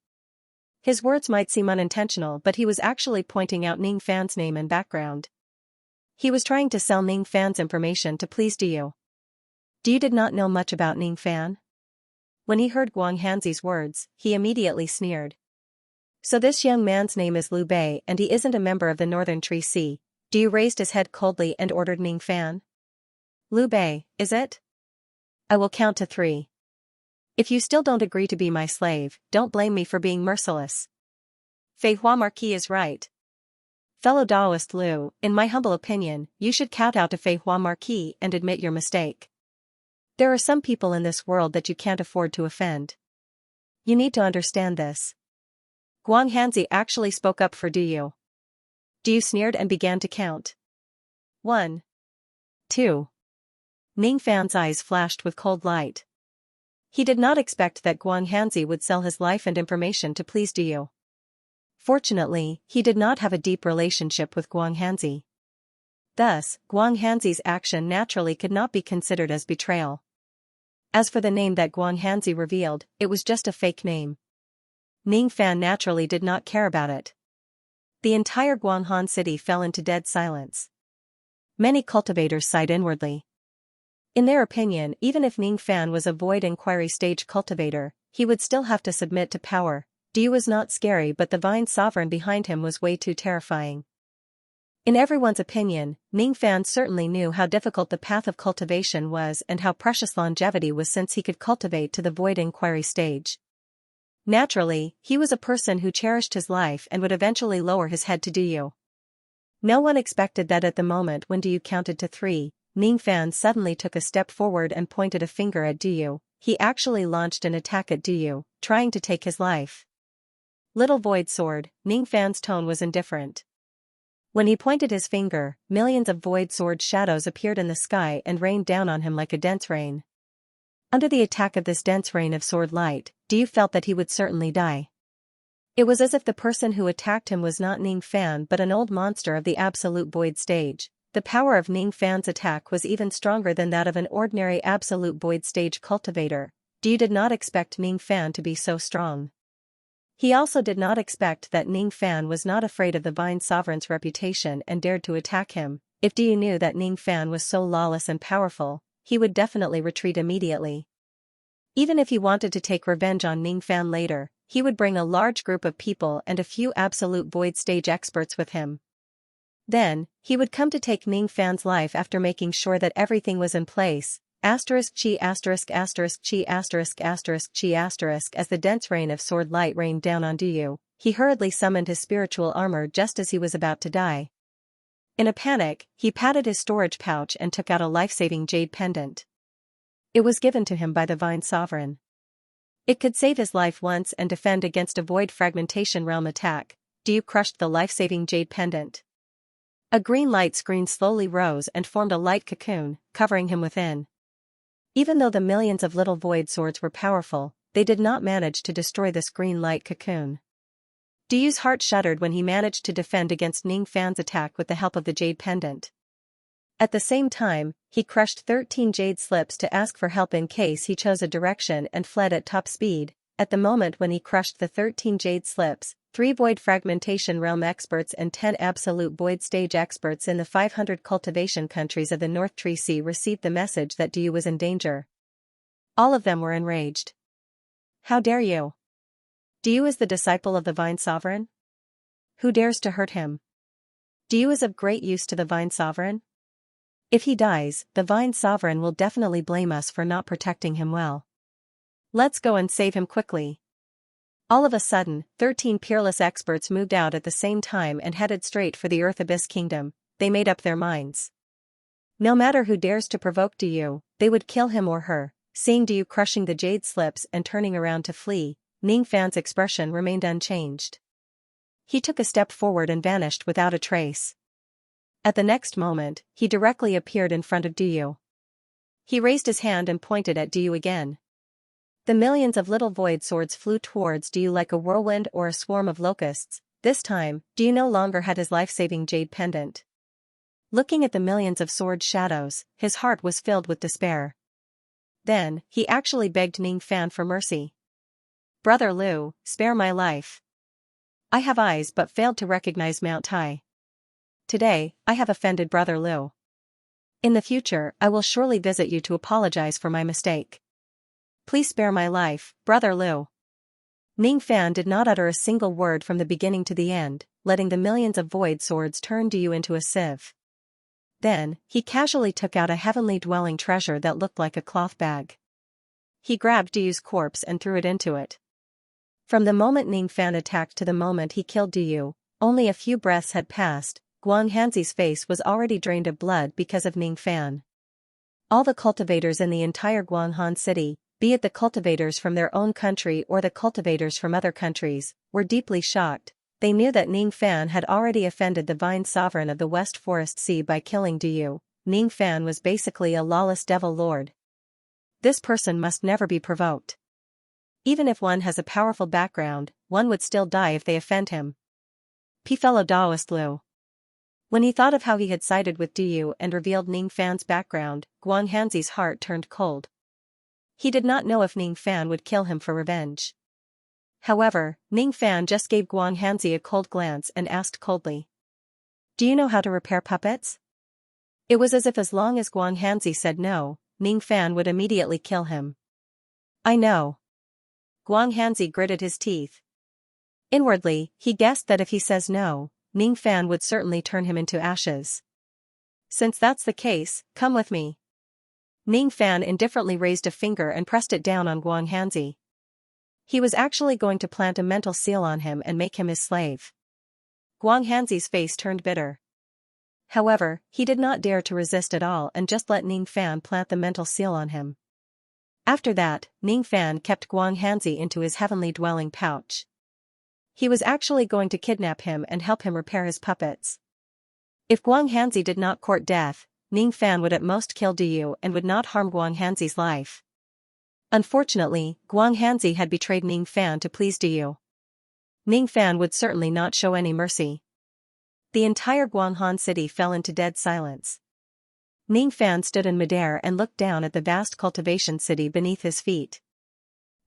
His words might seem unintentional, but he was actually pointing out Ning Fan's name and background. He was trying to sell Ning Fan's information to please Duyu. Duyu did not know much about Ning Fan. When he heard Guang Hanzi's words, he immediately sneered. So this young man's name is Liu Bei and he isn't a member of the Northern Tree Sea. Duyu raised his head coldly and ordered Ning Fan. Liu Bei, is it? I will count to 3. If you still don't agree to be my slave, don't blame me for being merciless. Fei Hua Marquis is right. Fellow Taoist Liu, in my humble opinion, you should kowtow to Fei Hua Marquis and admit your mistake. There are some people in this world that you can't afford to offend. You need to understand this. Guang Hanzi actually spoke up for Duyu. Duyu sneered and began to count. 1. 2. Ning Fan's eyes flashed with cold light. He did not expect that Guang Hanzi would sell his life and information to please Duyu. Fortunately, he did not have a deep relationship with Guanghanzi. Thus, Guanghanzi's action naturally could not be considered as betrayal. As for the name that Guanghanzi revealed, it was just a fake name. Ning Fan naturally did not care about it. The entire Guanghan city fell into dead silence. Many cultivators sighed inwardly. In their opinion, even if Ning Fan was a void inquiry stage cultivator, he would still have to submit to power. Du was not scary, but the Vine Sovereign behind him was way too terrifying. In everyone's opinion, Ning Fan certainly knew how difficult the path of cultivation was and how precious longevity was since he could cultivate to the void inquiry stage. Naturally, he was a person who cherished his life and would eventually lower his head to Du. No one expected that at the moment when Du counted to 3, Ning Fan suddenly took a step forward and pointed a finger at Du. He actually launched an attack at Du, trying to take his life. Little void sword, Ning Fan's tone was indifferent. When he pointed his finger, millions of void sword shadows appeared in the sky and rained down on him like a dense rain. Under the attack of this dense rain of sword light, Du felt that he would certainly die. It was as if the person who attacked him was not Ning Fan but an old monster of the absolute void stage. The power of Ning Fan's attack was even stronger than that of an ordinary absolute void stage cultivator. Du did not expect Ning Fan to be so strong. He also did not expect that Ning Fan was not afraid of the Vine Sovereign's reputation and dared to attack him. If Du knew that Ning Fan was so lawless and powerful, he would definitely retreat immediately. Even if he wanted to take revenge on Ning Fan later, he would bring a large group of people and a few absolute void stage experts with him. Then, he would come to take Ning Fan's life after making sure that everything was in place. Chi as the dense rain of sword light rained down on Du, he hurriedly summoned his spiritual armor just as he was about to die. In a panic, he patted his storage pouch and took out a life-saving jade pendant. It was given to him by the Vine Sovereign. It could save his life once and defend against a void fragmentation realm attack. Du crushed the life-saving jade pendant. A green light screen slowly rose and formed a light cocoon, covering him within. Even though the millions of little void swords were powerful, they did not manage to destroy this green light cocoon. Du's heart shuddered when he managed to defend against Ning Fan's attack with the help of the jade pendant. At the same time, he crushed 13 jade slips to ask for help in case he chose a direction and fled at top speed. At the moment when he crushed the 13 jade slips, 3 void fragmentation realm experts and 10 absolute void stage experts in the 500 cultivation countries of the North Tree Sea received the message that Du was in danger. All of them were enraged. How dare you? Du is the disciple of the Vine Sovereign? Who dares to hurt him? Du is of great use to the Vine Sovereign? If he dies, the Vine Sovereign will definitely blame us for not protecting him well. Let's go and save him quickly. All of a sudden, 13 peerless experts moved out at the same time and headed straight for the Earth Abyss Kingdom. They made up their minds. No matter who dares to provoke Du, they would kill him or her. Seeing Du crushing the jade slips and turning around to flee, Ning Fan's expression remained unchanged. He took a step forward and vanished without a trace. At the next moment, he directly appeared in front of Du. He raised his hand and pointed at Du again. The millions of little void swords flew towards Du like a whirlwind or a swarm of locusts. This time, Du no longer had his life-saving jade pendant. Looking at the millions of sword shadows, his heart was filled with despair. Then, he actually begged Ning Fan for mercy. Brother Liu, spare my life. I have eyes but failed to recognize Mount Tai. Today, I have offended Brother Liu. In the future, I will surely visit you to apologize for my mistake. Please spare my life, Brother Liu. Ning Fan did not utter a single word from the beginning to the end, letting the millions of void swords turn Du into a sieve. Then, he casually took out a heavenly dwelling treasure that looked like a cloth bag. He grabbed Du's corpse and threw it into it. From the moment Ning Fan attacked to the moment he killed Du, only a few breaths had passed. Guanghanzi's face was already drained of blood because of Ning Fan. All the cultivators in the entire Guanghan city, be it the cultivators from their own country or the cultivators from other countries, were deeply shocked. They knew that Ning Fan had already offended the Vine Sovereign of the West Forest Sea by killing Du. Ning Fan was basically a lawless devil lord. This person must never be provoked. Even if one has a powerful background, one would still die if they offend him. P fellow Daoist Lu. When he thought of how he had sided with Duyu and revealed Ning Fan's background, Guanghanzi's heart turned cold. He did not know if Ning Fan would kill him for revenge. However, Ning Fan just gave Guanghanzi a cold glance and asked coldly, "Do you know how to repair puppets?" It was as if as long as Guanghanzi said no, Ning Fan would immediately kill him. "I know." Guanghanzi gritted his teeth. Inwardly, he guessed that if he says no, Ning Fan would certainly turn him into ashes. "Since that's the case, come with me." Ning Fan indifferently raised a finger and pressed it down on Guanghanzi. He was actually going to plant a mental seal on him and make him his slave. Guanghanzi's face turned bitter. However, he did not dare to resist at all and just let Ning Fan plant the mental seal on him. After that, Ning Fan kept Guanghanzi into his heavenly dwelling pouch. He was actually going to kidnap him and help him repair his puppets. If Guanghanzi did not court death, Ning Fan would at most kill Duyu and would not harm Guanghanzi's life. Unfortunately, Guanghanzi had betrayed Ning Fan to please Duyu. Ning Fan would certainly not show any mercy. The entire Guanghan city fell into dead silence. Ning Fan stood in midair and looked down at the vast cultivation city beneath his feet.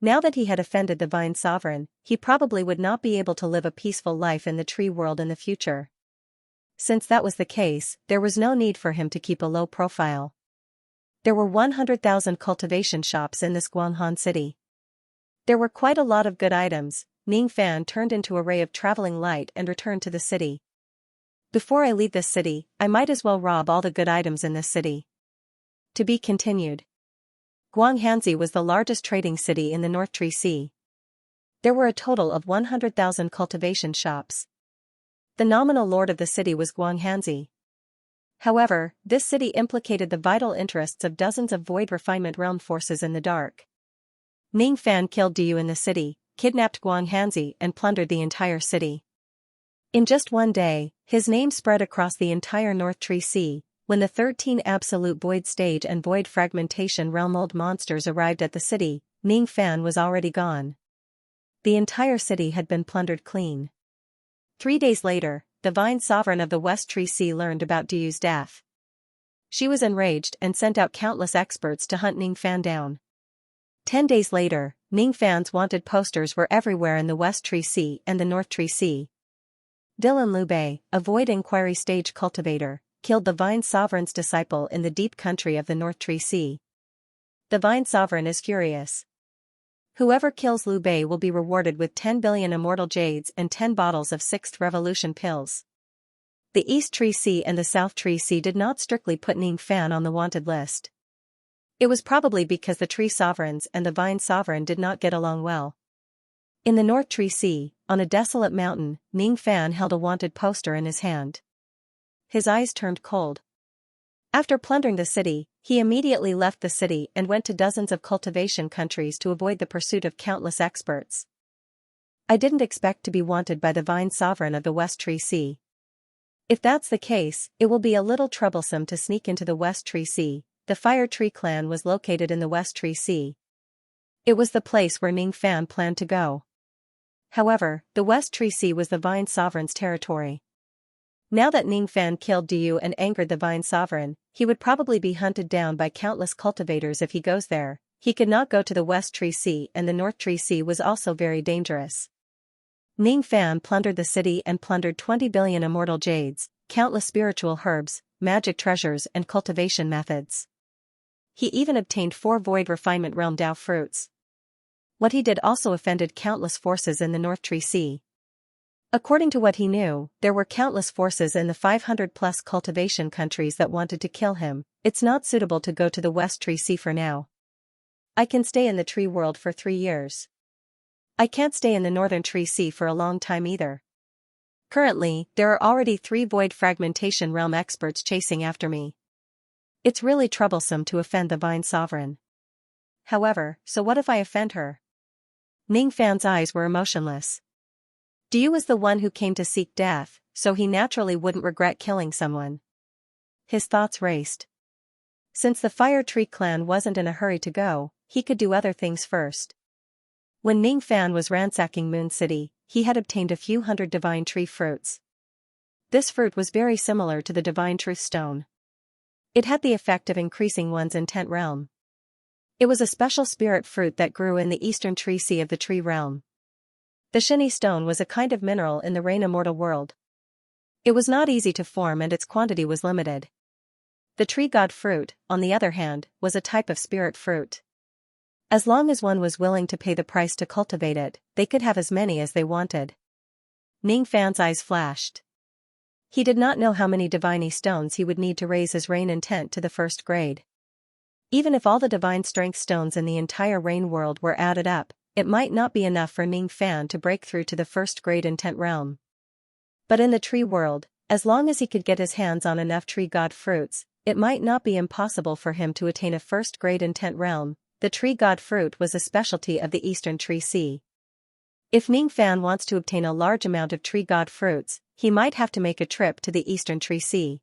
Now that he had offended the Vine Sovereign, he probably would not be able to live a peaceful life in the tree world in the future. Since that was the case, there was no need for him to keep a low profile. There were 100,000 cultivation shops in this Guanghan city. There were quite a lot of good items. Ning Fan turned into a ray of traveling light and returned to the city. "Before I leave this city, I might as well rob all the good items in this city." To be continued. Guanghanzi was the largest trading city in the North Tree Sea. There were a total of 100,000 cultivation shops. The nominal lord of the city was Guanghanzi. However, this city implicated the vital interests of dozens of Void Refinement Realm forces in the dark. Ning Fan killed Duyu in the city, kidnapped Guanghanzi and plundered the entire city. In just one day, his name spread across the entire North Tree Sea. When the 13 Absolute Void Stage and Void Fragmentation Realm Old monsters arrived at the city, Ning Fan was already gone. The entire city had been plundered clean. 3 days later, the Vine Sovereign of the West Tree Sea learned about Duyu's death. She was enraged and sent out countless experts to hunt Ning Fan down. 10 days later, Ning Fan's wanted posters were everywhere in the West Tree Sea and the North Tree Sea. Dylan Liu Bei, a Void Inquiry Stage cultivator, killed the Vine Sovereign's disciple in the deep country of the North Tree Sea. The Vine Sovereign is furious. Whoever kills Liu Bei will be rewarded with 10 billion immortal jades and 10 bottles of 6th Revolution pills. The East Tree Sea and the South Tree Sea did not strictly put Ning Fan on the wanted list. It was probably because the Tree Sovereigns and the Vine Sovereign did not get along well. In the North Tree Sea, on a desolate mountain, Ning Fan held a wanted poster in his hand. His eyes turned cold. After plundering the city, he immediately left the city and went to dozens of cultivation countries to avoid the pursuit of countless experts. "I didn't expect to be wanted by the Vine Sovereign of the West Tree Sea. If that's the case, it will be a little troublesome to sneak into the West Tree Sea." The Fire Tree clan was located in the West Tree Sea. It was the place where Ning Fan planned to go. However, the West Tree Sea was the Vine Sovereign's territory. Now that Ning Fan killed Duyu and angered the Vine Sovereign, he would probably be hunted down by countless cultivators if he goes there. He could not go to the West Tree Sea, and the North Tree Sea was also very dangerous. Ning Fan plundered the city and plundered 20 billion immortal jades, countless spiritual herbs, magic treasures and cultivation methods. He even obtained 4 Void Refinement Realm Dao fruits. What he did also offended countless forces in the North Tree Sea. According to what he knew, there were countless forces in the 500-plus cultivation countries that wanted to kill him. It's not suitable to go to the West Tree Sea for now. I can stay in the tree world for 3 years. I can't stay in the Northern Tree Sea for a long time either. Currently, there are already 3 Void Fragmentation Realm experts chasing after me. It's really troublesome to offend the Vine Sovereign. However, so what if I offend her? Ning Fan's eyes were emotionless. Duyu was the one who came to seek death, so he naturally wouldn't regret killing someone. His thoughts raced. Since the Fire Tree clan wasn't in a hurry to go, he could do other things first. When Ning Fan was ransacking Moon City, he had obtained a few hundred divine tree fruits. This fruit was very similar to the Divine Truth Stone. It had the effect of increasing one's intent realm. It was a special spirit fruit that grew in the eastern tree sea of the tree realm. The Shini stone was a kind of mineral in the Rain Immortal world. It was not easy to form and its quantity was limited. The tree god fruit, on the other hand, was a type of spirit fruit. As long as one was willing to pay the price to cultivate it, they could have as many as they wanted. Ning Fan's eyes flashed. He did not know how many divine stones he would need to raise his rain intent to the first grade. Even if all the divine strength stones in the entire rain world were added up, it might not be enough for Ning Fan to break through to the first grade intent realm. But in the tree world, as long as he could get his hands on enough tree god fruits, it might not be impossible for him to attain a first grade intent realm. The tree god fruit was a specialty of the eastern tree sea. If Ning Fan wants to obtain a large amount of tree god fruits, he might have to make a trip to the eastern tree sea.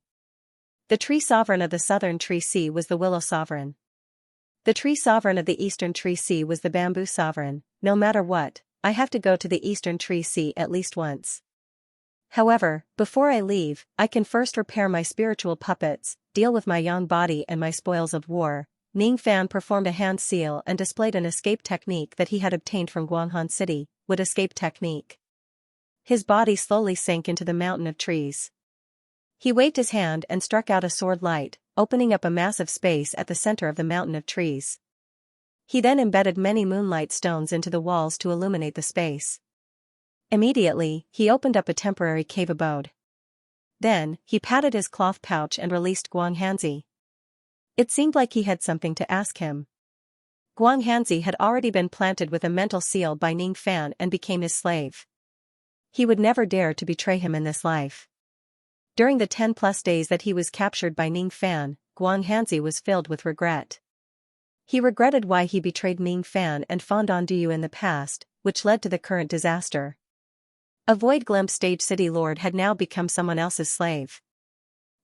The tree sovereign of the southern tree sea was the willow sovereign. The tree sovereign of the eastern tree sea was the bamboo sovereign. No matter what, I have to go to the eastern tree sea at least once. However, before I leave, I can first repair my spiritual puppets, deal with my young body and my spoils of war. Ning Fan performed a hand seal and displayed an escape technique that he had obtained from Guanghan City, wood escape technique. His body slowly sank into the mountain of trees. He waved his hand and struck out a sword light, opening up a massive space at the center of the mountain of trees. He then embedded many moonlight stones into the walls to illuminate the space. Immediately, he opened up a temporary cave abode. Then, he patted his cloth pouch and released Guanghanzi. It seemed like he had something to ask him. Guanghanzi had already been planted with a mental seal by Ning Fan and became his slave. He would never dare to betray him in this life. During the 10+ days that he was captured by Ning Fan, Guanghanzi was filled with regret. He regretted why he betrayed Ning Fan and Fondanduyu in the past, which led to the current disaster. A void glimpse stage city lord had now become someone else's slave.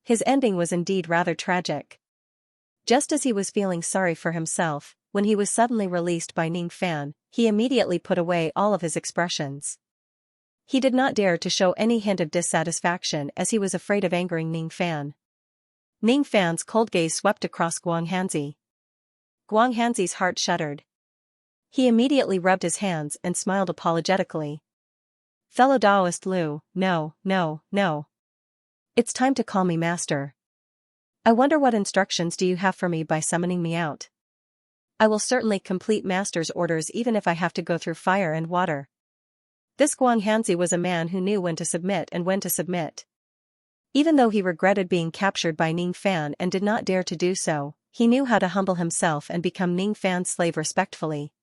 His ending was indeed rather tragic. Just as he was feeling sorry for himself, when he was suddenly released by Ning Fan, he immediately put away all of his expressions. He did not dare to show any hint of dissatisfaction as he was afraid of angering Ning Fan. Ning Fan's cold gaze swept across Guanghanzi. Guanghanzi's heart shuddered. He immediately rubbed his hands and smiled apologetically. Fellow Taoist Liu, no. It's time to call me master. I wonder what instructions do you have for me by summoning me out? I will certainly complete master's orders even if I have to go through fire and water. This Guanghanzi was a man who knew when to submit and when to submit. Even though he regretted being captured by Ning Fan and did not dare to do so, he knew how to humble himself and become Ning Fan's slave respectfully.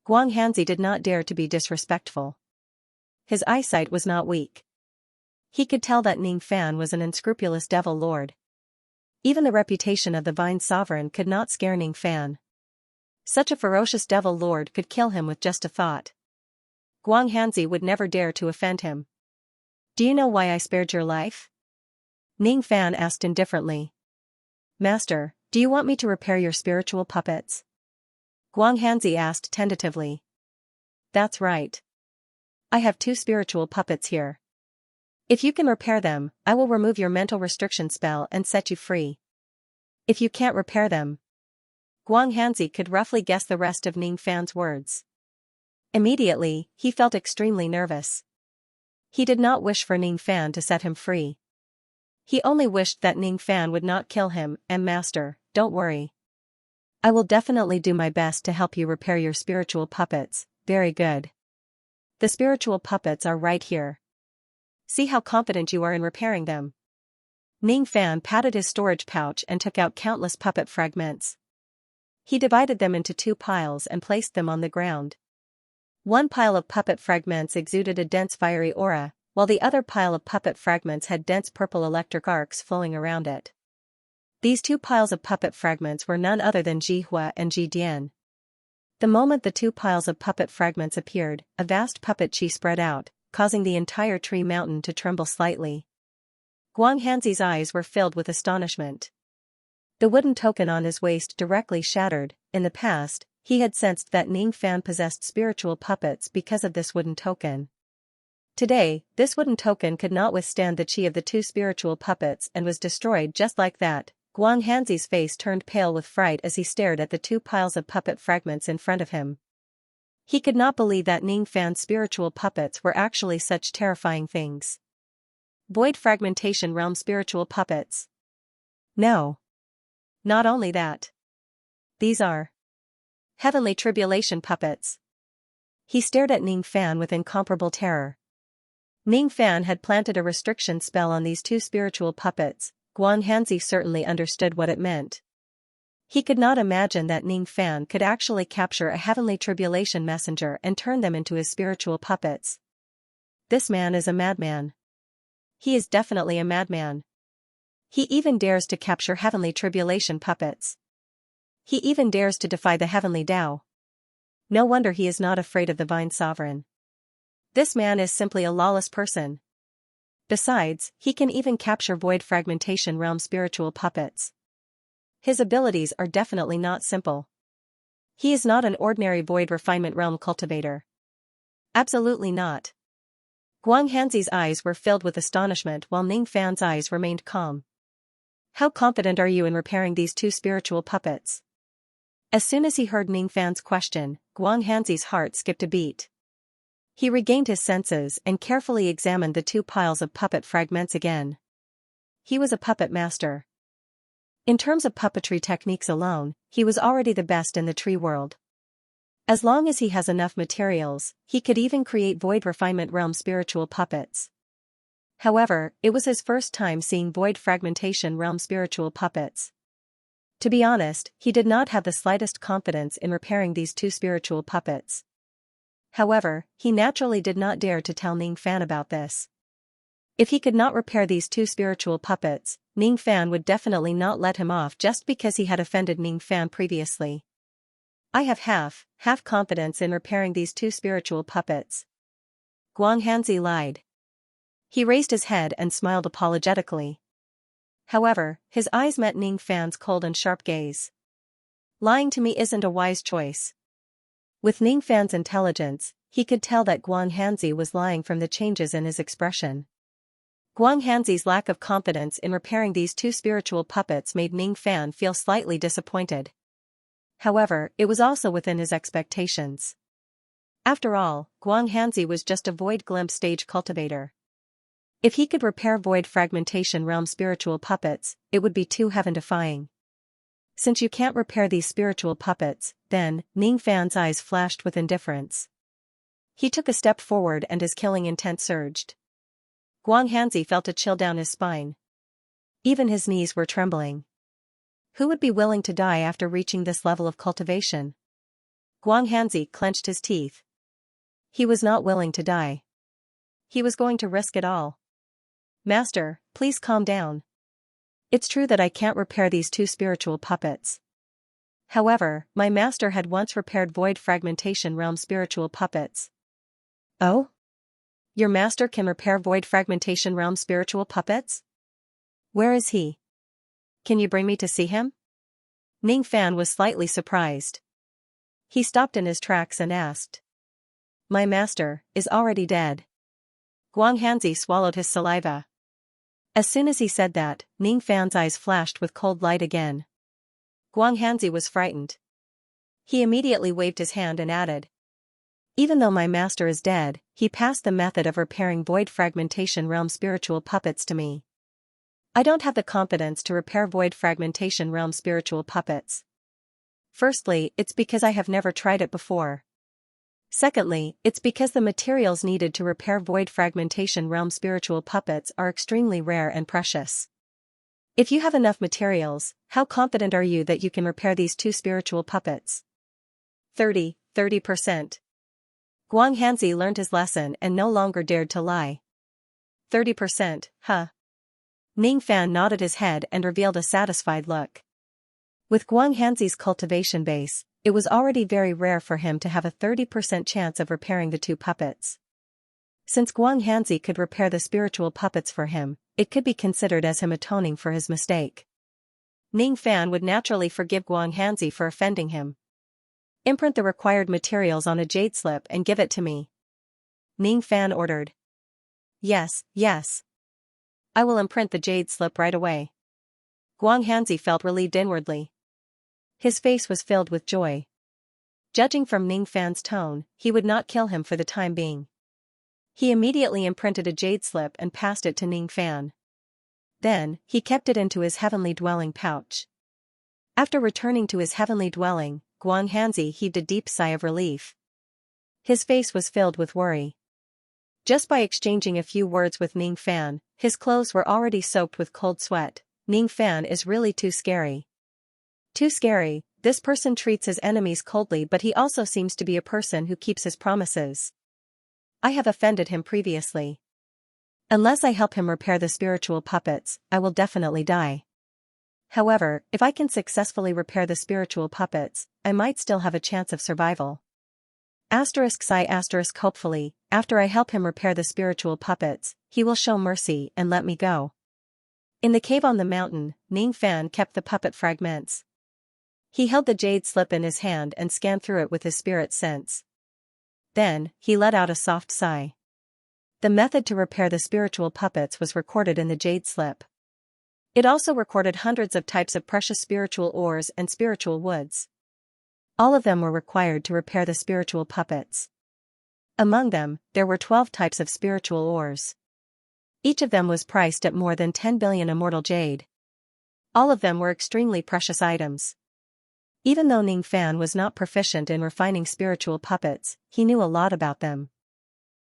Guanghanzi did not dare to be disrespectful. His eyesight was not weak. He could tell that Ning Fan was an unscrupulous devil lord. Even the reputation of the Vine Sovereign could not scare Ning Fan. Such a ferocious devil lord could kill him with just a thought. Guanghanzi would never dare to offend him. Do you know why I spared your life? Ning Fan asked indifferently. Master, do you want me to repair your spiritual puppets? Guanghanzi asked tentatively. That's right. I have 2 spiritual puppets here. If you can repair them, I will remove your mental restriction spell and set you free. If you can't repair them. Guanghanzi could roughly guess the rest of Ning Fan's words. Immediately, he felt extremely nervous. He did not wish for Ning Fan to set him free. He only wished that Ning Fan would not kill him. And master, don't worry. I will definitely do my best to help you repair your spiritual puppets. Very good. The spiritual puppets are right here. See how confident you are in repairing them. Ning Fan patted his storage pouch and took out countless puppet fragments. He divided them into 2 piles and placed them on the ground. One pile of puppet fragments exuded a dense fiery aura, while the other pile of puppet fragments had dense purple electric arcs flowing around it. These 2 piles of puppet fragments were none other than Ji Hua and Ji Dian. The moment the 2 piles of puppet fragments appeared, a vast puppet chi spread out, causing the entire tree mountain to tremble slightly. Guanghanzi's eyes were filled with astonishment. The wooden token on his waist directly shattered. In the past, he had sensed that Ning Fan possessed spiritual puppets because of this wooden token. Today, this wooden token could not withstand the chi of the two spiritual puppets and was destroyed just like that. Guang Hanzi's face turned pale with fright as he stared at the two piles of puppet fragments in front of him. He could not believe that Ning Fan's spiritual puppets were actually such terrifying things. Void Fragmentation Realm spiritual puppets. No. Not only that. These are Heavenly Tribulation puppets. He stared at Ning Fan with incomparable terror. Ning Fan had planted a restriction spell on these two spiritual puppets. Guang Hanzi certainly understood what it meant. He could not imagine that Ning Fan could actually capture a heavenly tribulation messenger and turn them into his spiritual puppets. This man is a madman. He is definitely a madman. He even dares to capture heavenly tribulation puppets. He even dares to defy the heavenly Tao. No wonder he is not afraid of the Divine Sovereign. This man is simply a lawless person. Besides, he can even capture Void Fragmentation Realm spiritual puppets. His abilities are definitely not simple. He is not an ordinary Void Refinement Realm cultivator. Absolutely not. Guang Hanzi's eyes were filled with astonishment while Ning Fan's eyes remained calm. How confident are you in repairing these two spiritual puppets? As soon as he heard Ning Fan's question, Guang Hanzi's heart skipped a beat. He regained his senses and carefully examined the two piles of puppet fragments again. He was a puppet master. In terms of puppetry techniques alone, he was already the best in the tree world. As long as he has enough materials, he could even create Void Refinement Realm spiritual puppets. However, it was his first time seeing Void Fragmentation Realm spiritual puppets. To be honest, he did not have the slightest confidence in repairing these two spiritual puppets. However, he naturally did not dare to tell Ning Fan about this. If he could not repair these two spiritual puppets, Ning Fan would definitely not let him off just because he had offended Ning Fan previously. I have half confidence in repairing these two spiritual puppets. Guang Hanzi lied. He raised his head and smiled apologetically. However, his eyes met Ning Fan's cold and sharp gaze. Lying to me isn't a wise choice. With Ning Fan's intelligence, he could tell that Guang Hanzi was lying from the changes in his expression. Guang Hanzi's lack of confidence in repairing these two spiritual puppets made Ning Fan feel slightly disappointed. However, it was also within his expectations. After all, Guang Hanzi was just a Void Glimpse stage cultivator. If he could repair Void Fragmentation Realm spiritual puppets, it would be too heaven-defying. Since you can't repair these spiritual puppets, then, Ning Fan's eyes flashed with indifference. He took a step forward and his killing intent surged. Guang Hanzi felt a chill down his spine. Even his knees were trembling. Who would be willing to die after reaching this level of cultivation? Guang Hanzi clenched his teeth. He was not willing to die. He was going to risk it all. Master, please calm down. It's true that I can't repair these two spiritual puppets. However, my master had once repaired Void Fragmentation Realm spiritual puppets. Oh? Your master can repair Void Fragmentation Realm spiritual puppets? Where is he? Can you bring me to see him? Ning Fan was slightly surprised. He stopped in his tracks and asked. My master is already dead. Guang Hanzi swallowed his saliva. As soon as he said that, Ning Fan's eyes flashed with cold light again. Guang Hanzi was frightened. He immediately waved his hand and added. Even though my master is dead, he passed the method of repairing Void Fragmentation Realm spiritual puppets to me. I don't have the confidence to repair Void Fragmentation Realm spiritual puppets. Firstly, it's because I have never tried it before. Secondly, it's because the materials needed to repair Void Fragmentation Realm spiritual puppets are extremely rare and precious. If you have enough materials, how confident are you that you can repair these two spiritual puppets? 30%. Guang Hanzi learned his lesson and no longer dared to lie. 30%, huh? Ning Fan nodded his head and revealed a satisfied look. With Guang Hanzi's cultivation base, it was already very rare for him to have a 30% chance of repairing the two puppets. Since Guang Hanzi could repair the spiritual puppets for him, it could be considered as him atoning for his mistake. Ning Fan would naturally forgive Guang Hanzi for offending him. Imprint the required materials on a jade slip and give it to me. Ning Fan ordered. Yes, yes. I will imprint the jade slip right away. Guang Hanzi felt relieved inwardly. His face was filled with joy. Judging from Ning Fan's tone, he would not kill him for the time being. He immediately imprinted a jade slip and passed it to Ning Fan. Then, he kept it into his heavenly dwelling pouch. After returning to his heavenly dwelling, Guang Hanzi heaved a deep sigh of relief. His face was filled with worry. Just by exchanging a few words with Ning Fan, his clothes were already soaked with cold sweat. Ning Fan is really too scary. Too scary. This person treats his enemies coldly, but he also seems to be a person who keeps his promises. I have offended him previously. Unless I help him repair the spiritual puppets, I will definitely die. However, if I can successfully repair the spiritual puppets, I might still have a chance of survival. Hopefully, after I help him repair the spiritual puppets, he will show mercy and let me go. In the cave on the mountain, Ning Fan kept the puppet fragments. He held the jade slip in his hand and scanned through it with his spirit sense. Then, he let out a soft sigh. The method to repair the spiritual puppets was recorded in the jade slip. It also recorded hundreds of types of precious spiritual ores and spiritual woods. All of them were required to repair the spiritual puppets. Among them, there were 12 types of spiritual ores. Each of them was priced at more than 10 billion immortal jade. All of them were extremely precious items. Even though Ning Fan was not proficient in refining spiritual puppets, he knew a lot about them.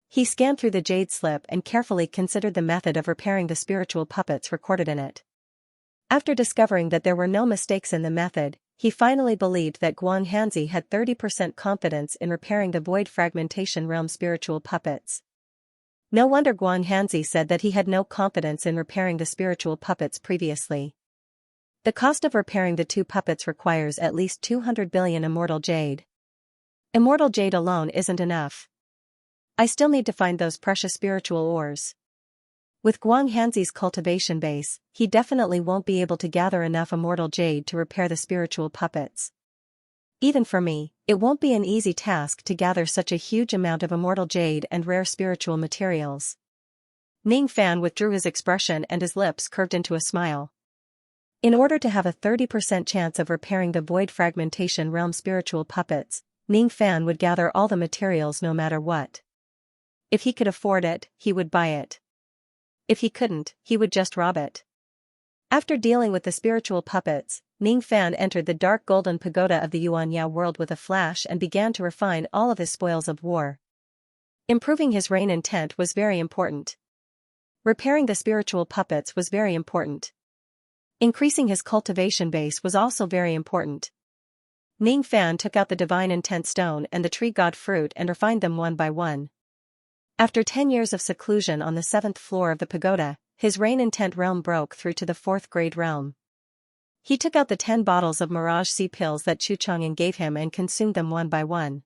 He scanned through the jade slip and carefully considered the method of repairing the spiritual puppets recorded in it. After discovering that there were no mistakes in the method, he finally believed that Guang Hanzi had 30% confidence in repairing the void fragmentation realm spiritual puppets. No wonder Guang Hanzi said that he had no confidence in repairing the spiritual puppets previously. The cost of repairing the two puppets requires at least 200 billion immortal jade. Immortal jade alone isn't enough. I still need to find those precious spiritual ores. With Guang Hanzi's cultivation base, he definitely won't be able to gather enough immortal jade to repair the spiritual puppets. Even for me, it won't be an easy task to gather such a huge amount of immortal jade and rare spiritual materials. Ning Fan withdrew his expression and his lips curved into a smile. In order to have a 30% chance of repairing the void fragmentation realm spiritual puppets, Ning Fan would gather all the materials no matter what. If he could afford it, he would buy it. If he couldn't, he would just rob it. After dealing with the spiritual puppets, Ning Fan entered the dark golden pagoda of the Xianxia world with a flash and began to refine all of his spoils of war. Improving his reign intent was very important. Repairing the spiritual puppets was very important. Increasing his cultivation base was also very important. Ning Fan took out the divine intent stone and the tree god fruit and refined them one by one. After 10 years of seclusion on the 7th floor of the pagoda, his reign intent realm broke through to the 4th grade realm. He took out the 10 bottles of Mirage Sea pills that Chu Chang'an gave him and consumed them one by one.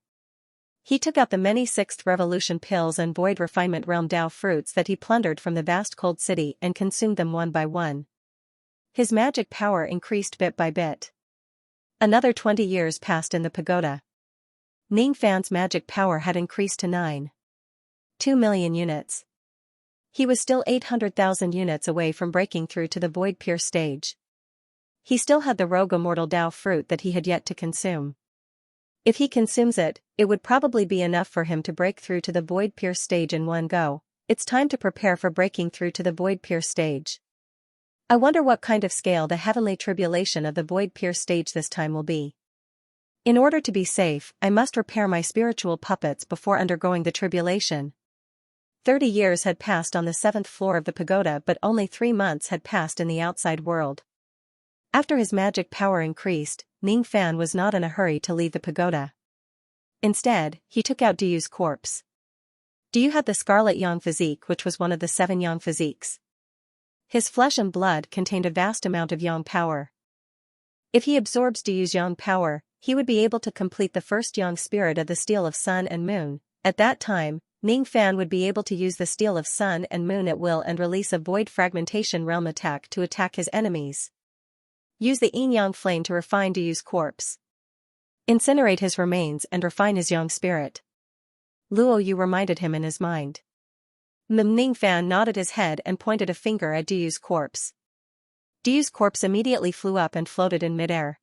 He took out the many 6th revolution pills and void refinement realm Dao fruits that he plundered from the vast cold city and consumed them one by one. His magic power increased bit by bit. Another 20 years passed in the pagoda. Ning Fan's magic power had increased to 9.2 million units. He was still 800,000 units away from breaking through to the void pierce stage. He still had the rogue immortal Dao fruit that he had yet to consume. If he consumes it, it would probably be enough for him to break through to the void pierce stage in one go. It's time to prepare for breaking through to the void pierce stage. I wonder what kind of scale the heavenly tribulation of the void pierce stage this time will be. In order to be safe, I must repair my spiritual puppets before undergoing the tribulation. 30 years had passed on the 7th floor of the pagoda, but only 3 months had passed in the outside world. After his magic power increased, Ning Fan was not in a hurry to leave the pagoda. Instead, he took out Duyu's corpse. Duyu had the scarlet yang physique, which was one of the 7 yang physiques. His flesh and blood contained a vast amount of yang power. If he absorbs Duyu's yang power, he would be able to complete the first yang spirit of the steel of sun and moon. At that time, Ning Fan would be able to use the steel of sun and moon at will and release a void fragmentation realm attack to attack his enemies. Use the yin-yang flame to refine Duyu's corpse. Incinerate his remains and refine his yang spirit. Luo Yu reminded him in his mind. Ning Fan nodded his head and pointed a finger at Duyu's corpse. Duyu's corpse immediately flew up and floated in midair.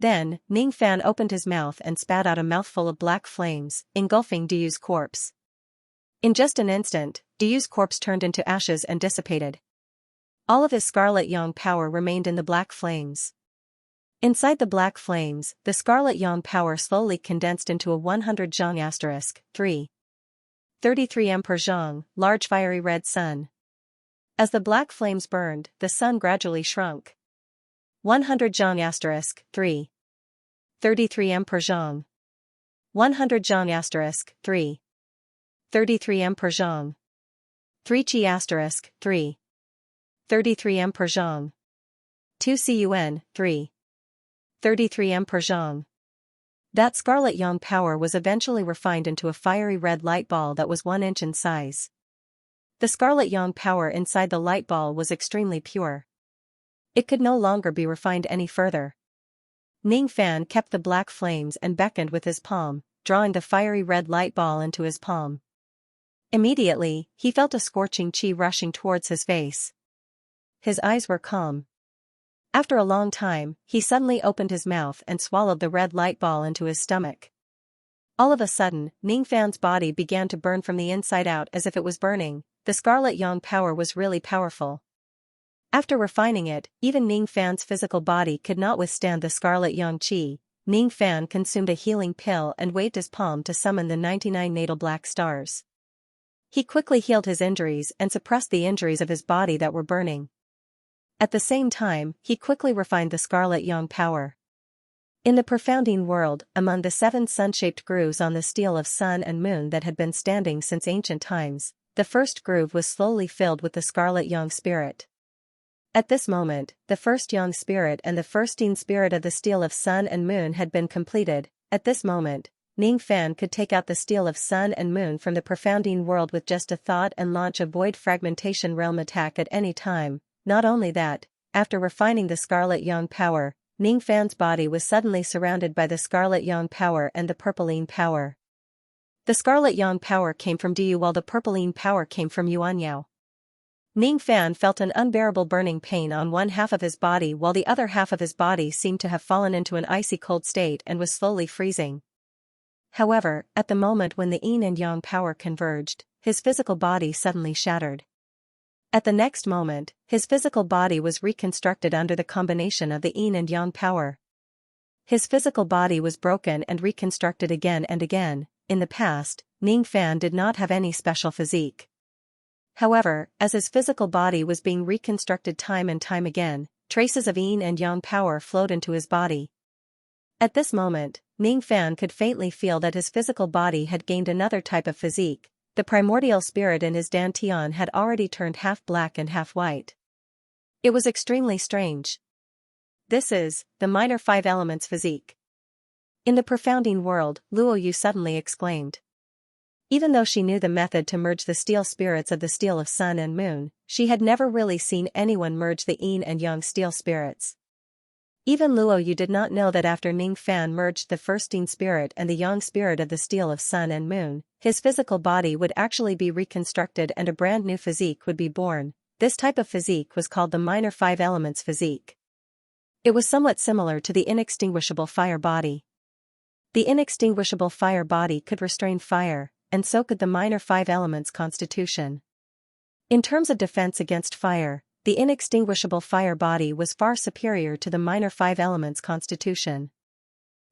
Then, Ning Fan opened his mouth and spat out a mouthful of black flames, engulfing Duyu's corpse. In just an instant, Duyu's corpse turned into ashes and dissipated. All of his Scarlet Yang power remained in the black flames. Inside the black flames, the Scarlet Yang power slowly condensed into a 100 Zhang *3. 33 Emperor Zhang, large fiery red sun. As the black flames burned, the sun gradually shrunk. 100 Zhang *3. 33 Emperor Zhang. 100 Zhang *3. 33 Emperor Zhang. 3 Qi *3. 33 Emperor Zhang. 2 Cun 3. 33 Emperor Zhang. That Scarlet Yang power was eventually refined into a fiery red light ball that was 1 inch in size. The Scarlet Yang power inside the light ball was extremely pure. It could no longer be refined any further. Ning Fan kept the black flames and beckoned with his palm, drawing the fiery red light ball into his palm. Immediately, he felt a scorching qi rushing towards his face. His eyes were calm. After a long time, he suddenly opened his mouth and swallowed the red light ball into his stomach. All of a sudden, Ning Fan's body began to burn from the inside out as if it was burning. The Scarlet Yang power was really powerful. After refining it, even Ning Fan's physical body could not withstand the Scarlet Yang qi. Ning Fan consumed a healing pill and waved his palm to summon the 99 natal black stars. He quickly healed his injuries and suppressed the injuries of his body that were burning. At the same time, he quickly refined the Scarlet Yang power. In the profounding world, among the 7 sun-shaped grooves on the steel of sun and moon that had been standing since ancient times, the first groove was slowly filled with the Scarlet Yang spirit. At this moment, the first Yang spirit and the first Yin spirit of the steel of sun and moon had been completed. At this moment, Ning Fan could take out the steel of sun and moon from the profounding world with just a thought and launch a void fragmentation realm attack at any time. Not only that, after refining the Scarlet Yang power, Ning Fan's body was suddenly surrounded by the Scarlet Yang power and the Purple power. The Scarlet Yang power came from Duyu while the Purple power came from Yuanyao. Ning Fan felt an unbearable burning pain on one half of his body while the other half of his body seemed to have fallen into an icy cold state and was slowly freezing. However, at the moment when the Yin and Yang power converged, his physical body suddenly shattered. At the next moment, his physical body was reconstructed under the combination of the Yin and Yang power. His physical body was broken and reconstructed again and again. In the past, Ning Fan did not have any special physique. However, as his physical body was being reconstructed time and time again, traces of Yin and Yang power flowed into his body. At this moment, Ning Fan could faintly feel that his physical body had gained another type of physique. The primordial spirit in his dantian had already turned half black and half white. It was extremely strange. This is the minor 5 elements physique. In the profounding world, Luo Yu suddenly exclaimed. Even though she knew the method to merge the steel spirits of the steel of sun and moon, she had never really seen anyone merge the Yin and Yang steel spirits. Even Luo Yu did not know that after Ning Fan merged the first Yin spirit and the Yang spirit of the steel of sun and moon, his physical body would actually be reconstructed and a brand new physique would be born. This type of physique was called the minor 5 elements physique. It was somewhat similar to the inextinguishable fire body. The inextinguishable fire body could restrain fire, and so could the minor 5 elements constitution. In terms of defense against fire, the inextinguishable fire body was far superior to the minor 5 elements constitution.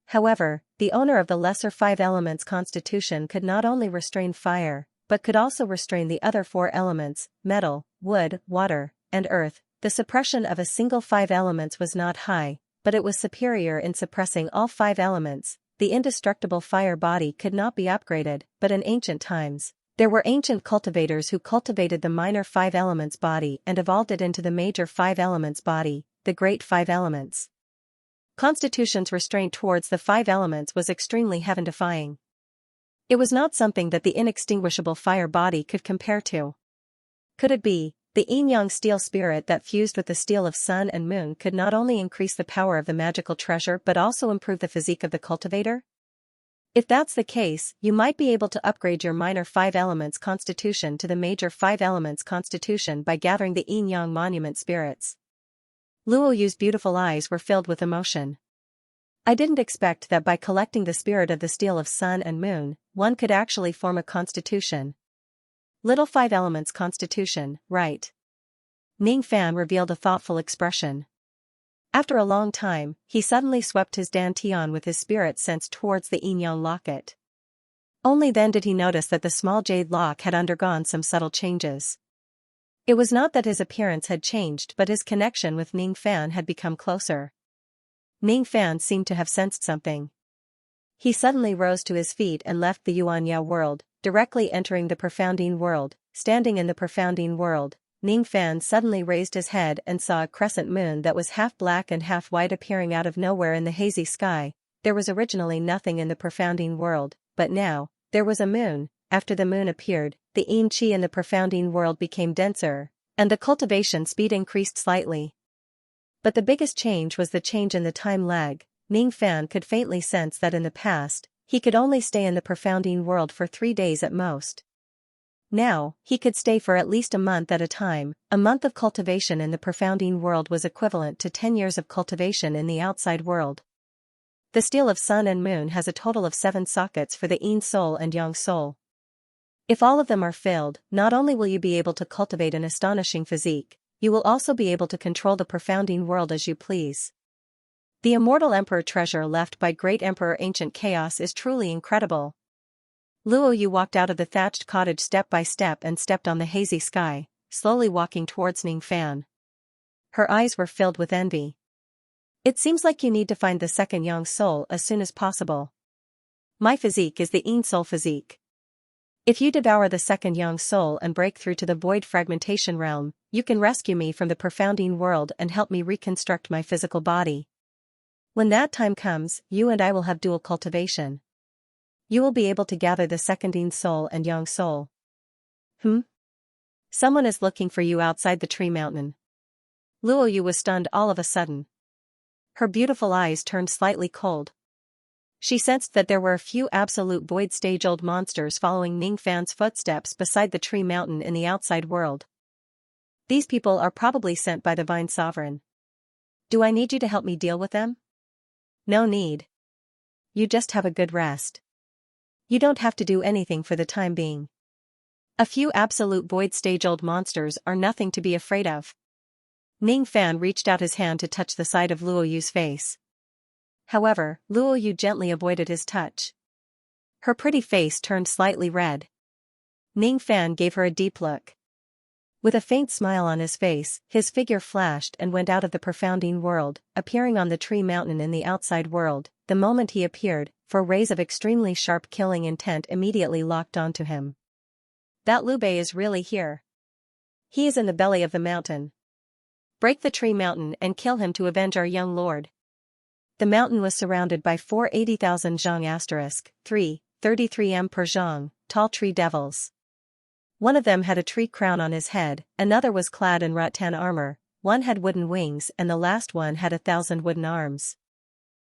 However, the owner of the lesser 5 elements constitution could not only restrain fire, but could also restrain the other 4 elements, metal, wood, water, and earth. The suppression of a single 5 elements was not high, but it was superior in suppressing all 5 elements. The indestructible fire body could not be upgraded, but in ancient times, there were ancient cultivators who cultivated the minor 5 elements body and evolved it into the major 5 elements body, the great 5 elements. Constitution's restraint towards the 5 elements was extremely heaven-defying. It was not something that the inextinguishable fire body could compare to. Could it be, the yin-yang steel spirit that fused with the steel of sun and moon could not only increase the power of the magical treasure but also improve the physique of the cultivator? If that's the case, you might be able to upgrade your minor 5 elements constitution to the major 5 elements constitution by gathering the yin-yang monument spirits. Luo Yu's beautiful eyes were filled with emotion. I didn't expect that by collecting the spirit of the steel of sun and moon, one could actually form a constitution. Little 5 elements constitution, right? Ning Fan revealed a thoughtful expression. After a long time, he suddenly swept his dantian with his spirit sense towards the yin-yang locket. Only then did he notice that the small jade lock had undergone some subtle changes. It was not that his appearance had changed, but his connection with Ning Fan had become closer. Ning Fan seemed to have sensed something. He suddenly rose to his feet and left the Yuanya world, directly entering the Profoundine world. Standing in the Profoundine world, Ning Fan suddenly raised his head and saw a crescent moon that was half black and half white appearing out of nowhere in the hazy sky. There was originally nothing in the Profoundine world, but now, there was a moon. After the moon appeared, the yin qi in the Profoundine world became denser, and the cultivation speed increased slightly. But the biggest change was the change in the time lag. Ning Fan could faintly sense that in the past, he could only stay in the Profoundine world for 3 days at most. Now, he could stay for at least a month at a time. A month of cultivation in the Profoundine world was equivalent to 10 years of cultivation in the outside world. The steel of sun and moon has a total of 7 sockets for the yin soul and yang soul. If all of them are filled, not only will you be able to cultivate an astonishing physique, you will also be able to control the Profoundine world as you please. The immortal emperor treasure left by great emperor ancient chaos is truly incredible. Luo Yu walked out of the thatched cottage step by step and stepped on the hazy sky, slowly walking towards Ning Fan. Her eyes were filled with envy. It seems like you need to find the second yang soul as soon as possible. My physique is the yin soul physique. If you devour the second yang soul and break through to the void fragmentation realm, you can rescue me from the Profoundine world and help me reconstruct my physical body. When that time comes, you and I will have dual cultivation. You will be able to gather the second yin soul and yang soul. Someone is looking for you outside the tree mountain. Luo Yu was stunned all of a sudden. Her beautiful eyes turned slightly cold. She sensed that there were a few absolute void stage-old monsters following Ning Fan's footsteps beside the tree mountain in the outside world. These people are probably sent by the Vine Sovereign. Do I need you to help me deal with them? No need. You just have a good rest. You don't have to do anything for the time being. A few absolute void stage-old monsters are nothing to be afraid of. Ning Fan reached out his hand to touch the side of Luo Yu's face. However, Luo Yu gently avoided his touch. Her pretty face turned slightly red. Ning Fan gave her a deep look. With a faint smile on his face, his figure flashed and went out of the Profoundine world, appearing on the tree mountain in the outside world. The moment he appeared, 4 rays of extremely sharp killing intent immediately locked onto him. That Liu Bei is really here. He is in the belly of the mountain. Break the tree mountain and kill him to avenge our young lord. The mountain was surrounded by 480,000 zhang * 3, 33 m per zhang, tall tree devils. One of them had a tree crown on his head, another was clad in rattan armor, one had wooden wings and the last one had 1,000 wooden arms.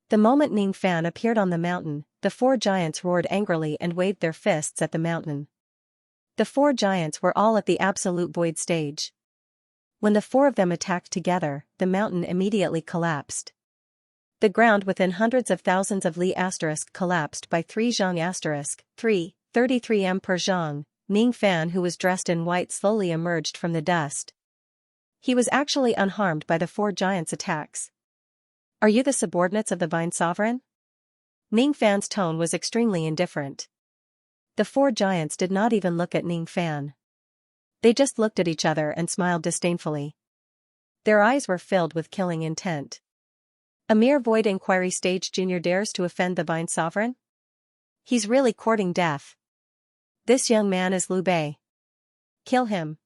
The moment Ning Fan appeared on the mountain, the 4 giants roared angrily and waved their fists at the mountain. The 4 giants were all at the absolute void stage. When the 4 of them attacked together, the mountain immediately collapsed. The ground within hundreds of thousands of li * collapsed by 3 zhang * 3, 33 m per zhang. Ning Fan, who was dressed in white, slowly emerged from the dust. He was actually unharmed by the 4 giants' attacks. Are you the subordinates of the Vine Sovereign? Ning Fan's tone was extremely indifferent. The 4 giants did not even look at Ning Fan. They just looked at each other and smiled disdainfully. Their eyes were filled with killing intent. A mere void inquiry stage junior dares to offend the Vine Sovereign? He's really courting death. This young man is Liu Bei. Kill him.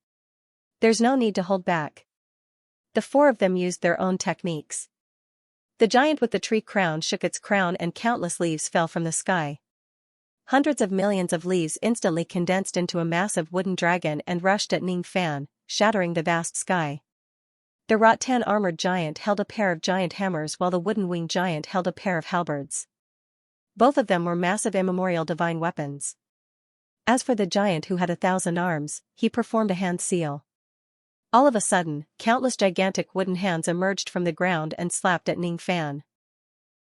There's no need to hold back. The 4 of them used their own techniques. The giant with the tree crown shook its crown and countless leaves fell from the sky. Hundreds of millions of leaves instantly condensed into a massive wooden dragon and rushed at Ning Fan, shattering the vast sky. The rattan armored giant held a pair of giant hammers while the wooden winged giant held a pair of halberds. Both of them were massive immemorial divine weapons. As for the giant who had 1,000 arms, he performed a hand seal. All of a sudden, countless gigantic wooden hands emerged from the ground and slapped at Ning Fan.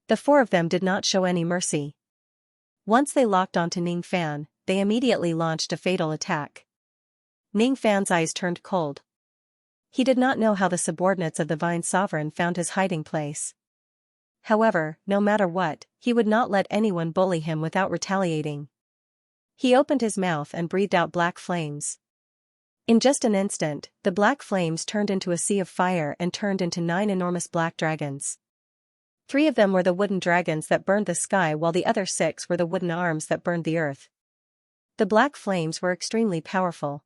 The four of them did not show any mercy. Once they locked onto Ning Fan, they immediately launched a fatal attack. Ning Fan's eyes turned cold. He did not know how the subordinates of the Vine Sovereign found his hiding place. However, no matter what, he would not let anyone bully him without retaliating. He opened his mouth and breathed out black flames. In just an instant, the black flames turned into a sea of fire and turned into 9 enormous black dragons. 3 of them were the wooden dragons that burned the sky, while the other 6 were the wooden arms that burned the earth. The black flames were extremely powerful.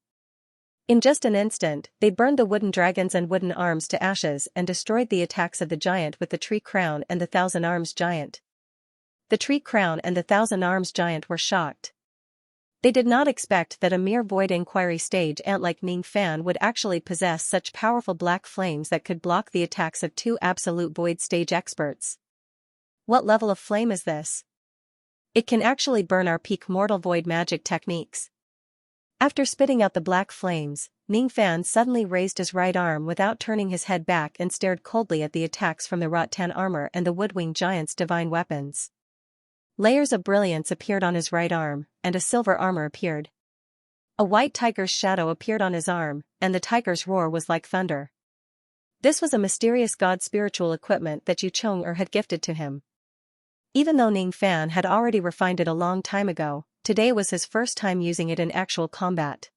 In just an instant, they burned the wooden dragons and wooden arms to ashes and destroyed the attacks of the giant with the tree crown and the 1,000 arms giant. The tree crown and the 1,000 arms giant were shocked. They did not expect that a mere void inquiry stage ant like Ning Fan would actually possess such powerful black flames that could block the attacks of 2 absolute void stage experts. What level of flame is this? It can actually burn our peak mortal void magic techniques. After spitting out the black flames, Ning Fan suddenly raised his right arm without turning his head back and stared coldly at the attacks from the rattan armor and the woodwing giant's divine weapons. Layers of brilliance appeared on his right arm, and a silver armor appeared. A white tiger's shadow appeared on his arm, and the tiger's roar was like thunder. This was a mysterious god spiritual equipment that Yu Chong had gifted to him. Even though Ning Fan had already refined it a long time ago, today was his first time using it in actual combat.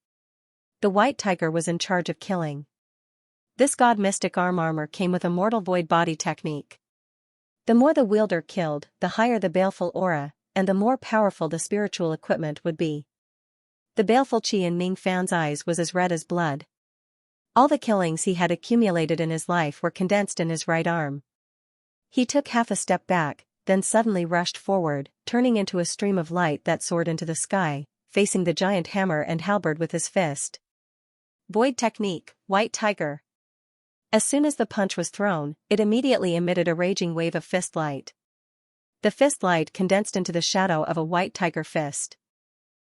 The white tiger was in charge of killing. This god mystic armor came with a mortal void body technique. The more the wielder killed, the higher the baleful aura, and the more powerful the spiritual equipment would be. The baleful chi in Ning Fan's eyes was as red as blood. All the killings he had accumulated in his life were condensed in his right arm. He took half a step back, then suddenly rushed forward, turning into a stream of light that soared into the sky, facing the giant hammer and halberd with his fist. Void technique, white tiger. As soon as the punch was thrown, it immediately emitted a raging wave of fist light. The fist light condensed into the shadow of a white tiger fist.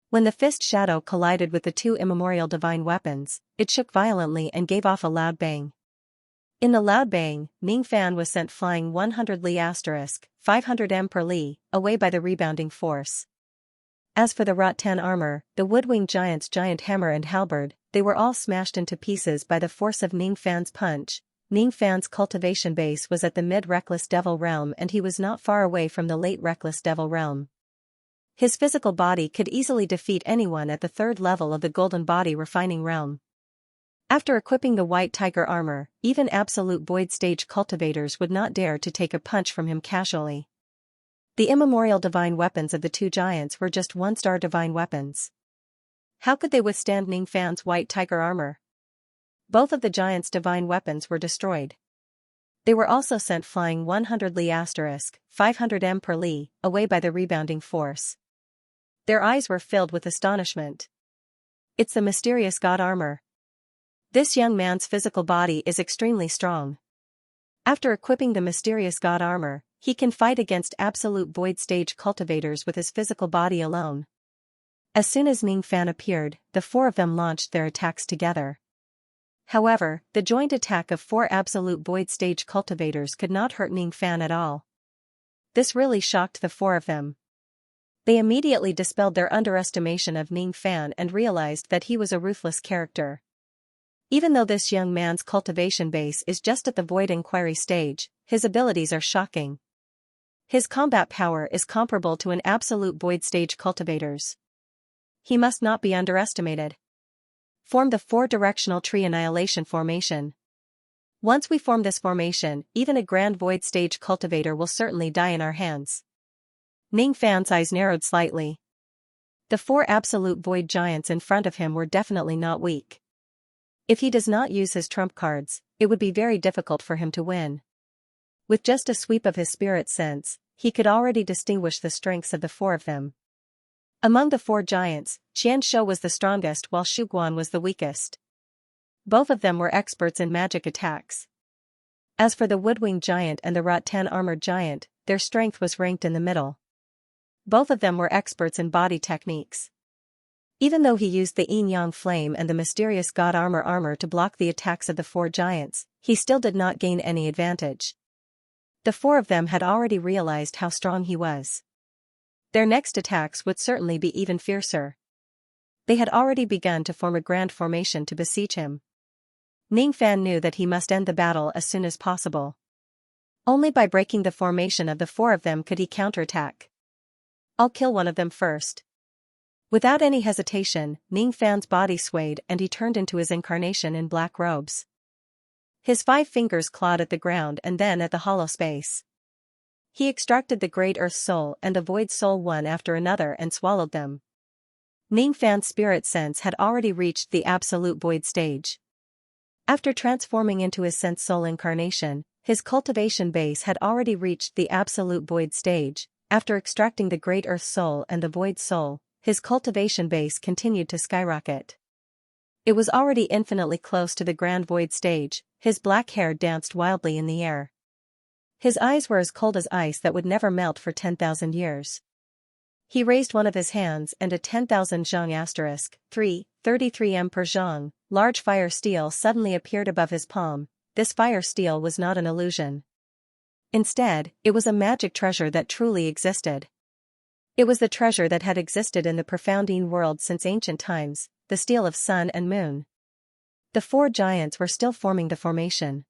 When the fist shadow collided with the 2 immemorial divine weapons, it shook violently and gave off a loud bang. In the loud bang, Ning Fan was sent flying 100 li * 500 m per li, away by the rebounding force. As for the rattan armor, the woodwing giant's giant hammer and halberd, they were all smashed into pieces by the force of Ning Fan's punch. Ning Fan's cultivation base was at the mid-reckless devil realm, and he was not far away from the late reckless devil realm. His physical body could easily defeat anyone at the 3rd level of the golden body refining realm. After equipping the white tiger armor, even absolute void stage cultivators would not dare to take a punch from him casually. The immemorial divine weapons of the 2 giants were just 1-star divine weapons. How could they withstand Ning Fan's white tiger armor? Both of the giants' divine weapons were destroyed. They were also sent flying 100 li * 500 m per li, away by the rebounding force. Their eyes were filled with astonishment. It's the mysterious god armor. This young man's physical body is extremely strong. After equipping the mysterious god armor, he can fight against absolute void stage cultivators with his physical body alone. As soon as Ning Fan appeared, the 4 of them launched their attacks together. However, the joint attack of 4 absolute void stage cultivators could not hurt Ning Fan at all. This really shocked the 4 of them. They immediately dispelled their underestimation of Ning Fan and realized that he was a ruthless character. Even though this young man's cultivation base is just at the void inquiry stage, his abilities are shocking. His combat power is comparable to an absolute void stage cultivator's. He must not be underestimated. Form the 4-directional tree annihilation formation. Once we form this formation, even a grand void stage cultivator will certainly die in our hands. Ning Fan's eyes narrowed slightly. The 4 absolute void giants in front of him were definitely not weak. If he does not use his trump cards, it would be very difficult for him to win. With just a sweep of his spirit sense, he could already distinguish the strengths of the 4 of them. Among the 4 giants, Xianxia was the strongest while Shuguan was the weakest. Both of them were experts in magic attacks. As for the woodwing giant and the rattan armored giant, their strength was ranked in the middle. Both of them were experts in body techniques. Even though he used the yin-yang flame and the mysterious god armor to block the attacks of the four giants, he still did not gain any advantage. The four of them had already realized how strong he was. Their next attacks would certainly be even fiercer. They had already begun to form a grand formation to besiege him. Ning Fan knew that he must end the battle as soon as possible. Only by breaking the formation of the four of them could he counterattack. I'll kill one of them first. Without any hesitation, Ning Fan's body swayed and he turned into his incarnation in black robes. His 5 fingers clawed at the ground and then at the hollow space. He extracted the Great Earth Soul and the Void Soul one after another and swallowed them. Ning Fan's spirit sense had already reached the absolute void stage. After transforming into his sense soul incarnation, his cultivation base had already reached the absolute void stage. After extracting the Great Earth Soul and the Void Soul, his cultivation base continued to skyrocket. It was already infinitely close to the grand void stage. His black hair danced wildly in the air. His eyes were as cold as ice that would never melt for 10,000 years. He raised one of his hands and a 10,000 zhang *3, 33 m per zhang, large fire steel suddenly appeared above his palm. This fire steel was not an illusion. Instead, it was a magic treasure that truly existed. It was the treasure that had existed in the profoundine world since ancient times, the steel of sun and moon. The four giants were still forming the formation.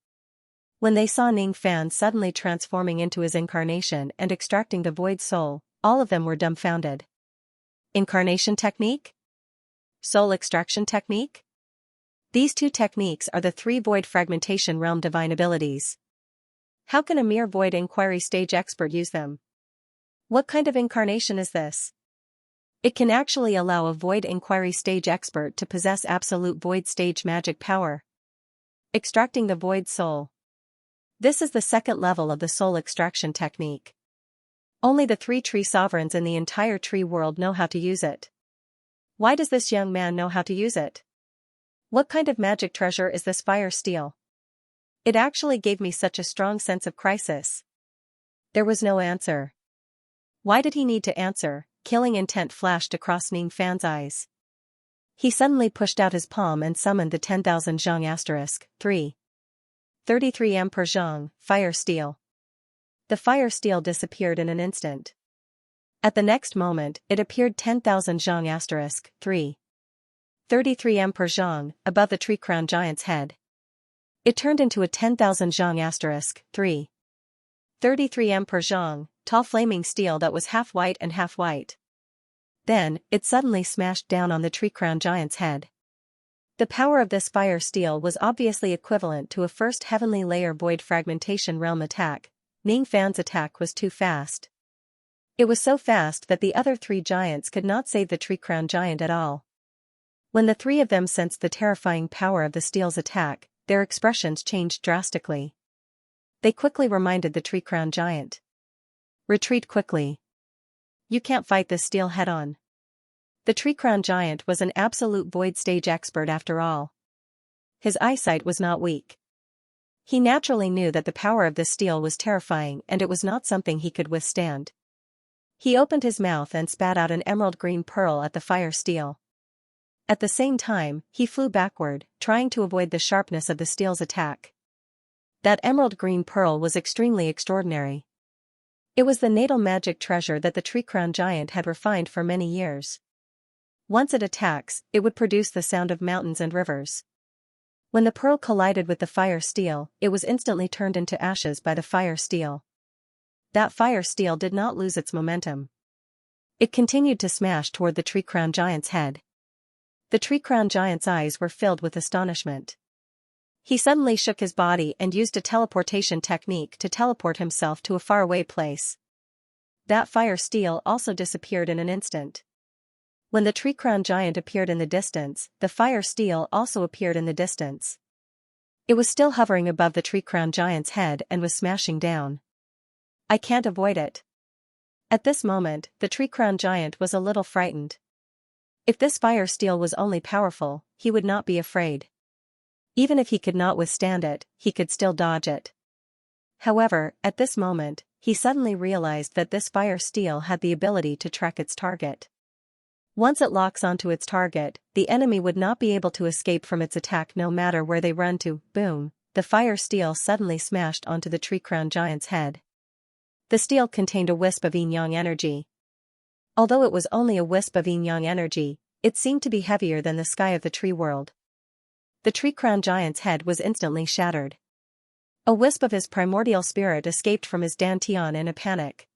When they saw Ning Fan suddenly transforming into his incarnation and extracting the Void Soul, all of them were dumbfounded. Incarnation technique? Soul extraction technique? These two techniques are the 3 void fragmentation realm divine abilities. How can a mere void inquiry stage expert use them? What kind of incarnation is this? It can actually allow a void inquiry stage expert to possess absolute void stage magic power. Extracting the Void Soul. This is the second level of the soul extraction technique. Only the 3 tree sovereigns in the entire tree world know how to use it. Why does this young man know how to use it? What kind of magic treasure is this fire steel? It actually gave me such a strong sense of crisis. There was no answer. Why did he need to answer? Killing intent flashed across Ning Fan's eyes. He suddenly pushed out his palm and summoned the 10,000 zhang *3. 33 m per zhang, fire steel. The fire steel disappeared in an instant. At the next moment, it appeared 10,000 zhang *3. 33 m per zhang, above the tree crown giant's head. It turned into a 10,000 zhang *3. 33 m per zhang, tall flaming steel that was half white and half white. Then, it suddenly smashed down on the tree crown giant's head. The power of this fire steel was obviously equivalent to a first heavenly layer void fragmentation realm attack. Ning Fan's attack was too fast. It was so fast that the other 3 giants could not save the tree crown giant at all. When the 3 of them sensed the terrifying power of the steel's attack, their expressions changed drastically. They quickly reminded the tree crown giant. Retreat quickly. You can't fight this steel head-on. The tree crown giant was an absolute void stage expert after all. His eyesight was not weak. He naturally knew that the power of this steel was terrifying and it was not something he could withstand. He opened his mouth and spat out an emerald green pearl at the fire steel. At the same time, he flew backward, trying to avoid the sharpness of the steel's attack. That emerald green pearl was extremely extraordinary. It was the natal magic treasure that the tree crown giant had refined for many years. Once it attacks, it would produce the sound of mountains and rivers. When the pearl collided with the fire steel, it was instantly turned into ashes by the fire steel. That fire steel did not lose its momentum. It continued to smash toward the tree crown giant's head. The tree crown giant's eyes were filled with astonishment. He suddenly shook his body and used a teleportation technique to teleport himself to a faraway place. That fire steel also disappeared in an instant. When the tree crown giant appeared in the distance, the fire steel also appeared in the distance. It was still hovering above the tree crown giant's head and was smashing down. I can't avoid it. At this moment, the tree crown giant was a little frightened. If this fire steel was only powerful, he would not be afraid. Even if he could not withstand it, he could still dodge it. However, at this moment, he suddenly realized that this fire steel had the ability to track its target. Once it locks onto its target, the enemy would not be able to escape from its attack no matter where they run to. Boom, the fire steel suddenly smashed onto the tree-crowned giant's head. The steel contained a wisp of yin-yang energy. Although it was only a wisp of yin-yang energy, it seemed to be heavier than the sky of the tree world. The tree-crowned giant's head was instantly shattered. A wisp of his primordial spirit escaped from his dantian in a panic.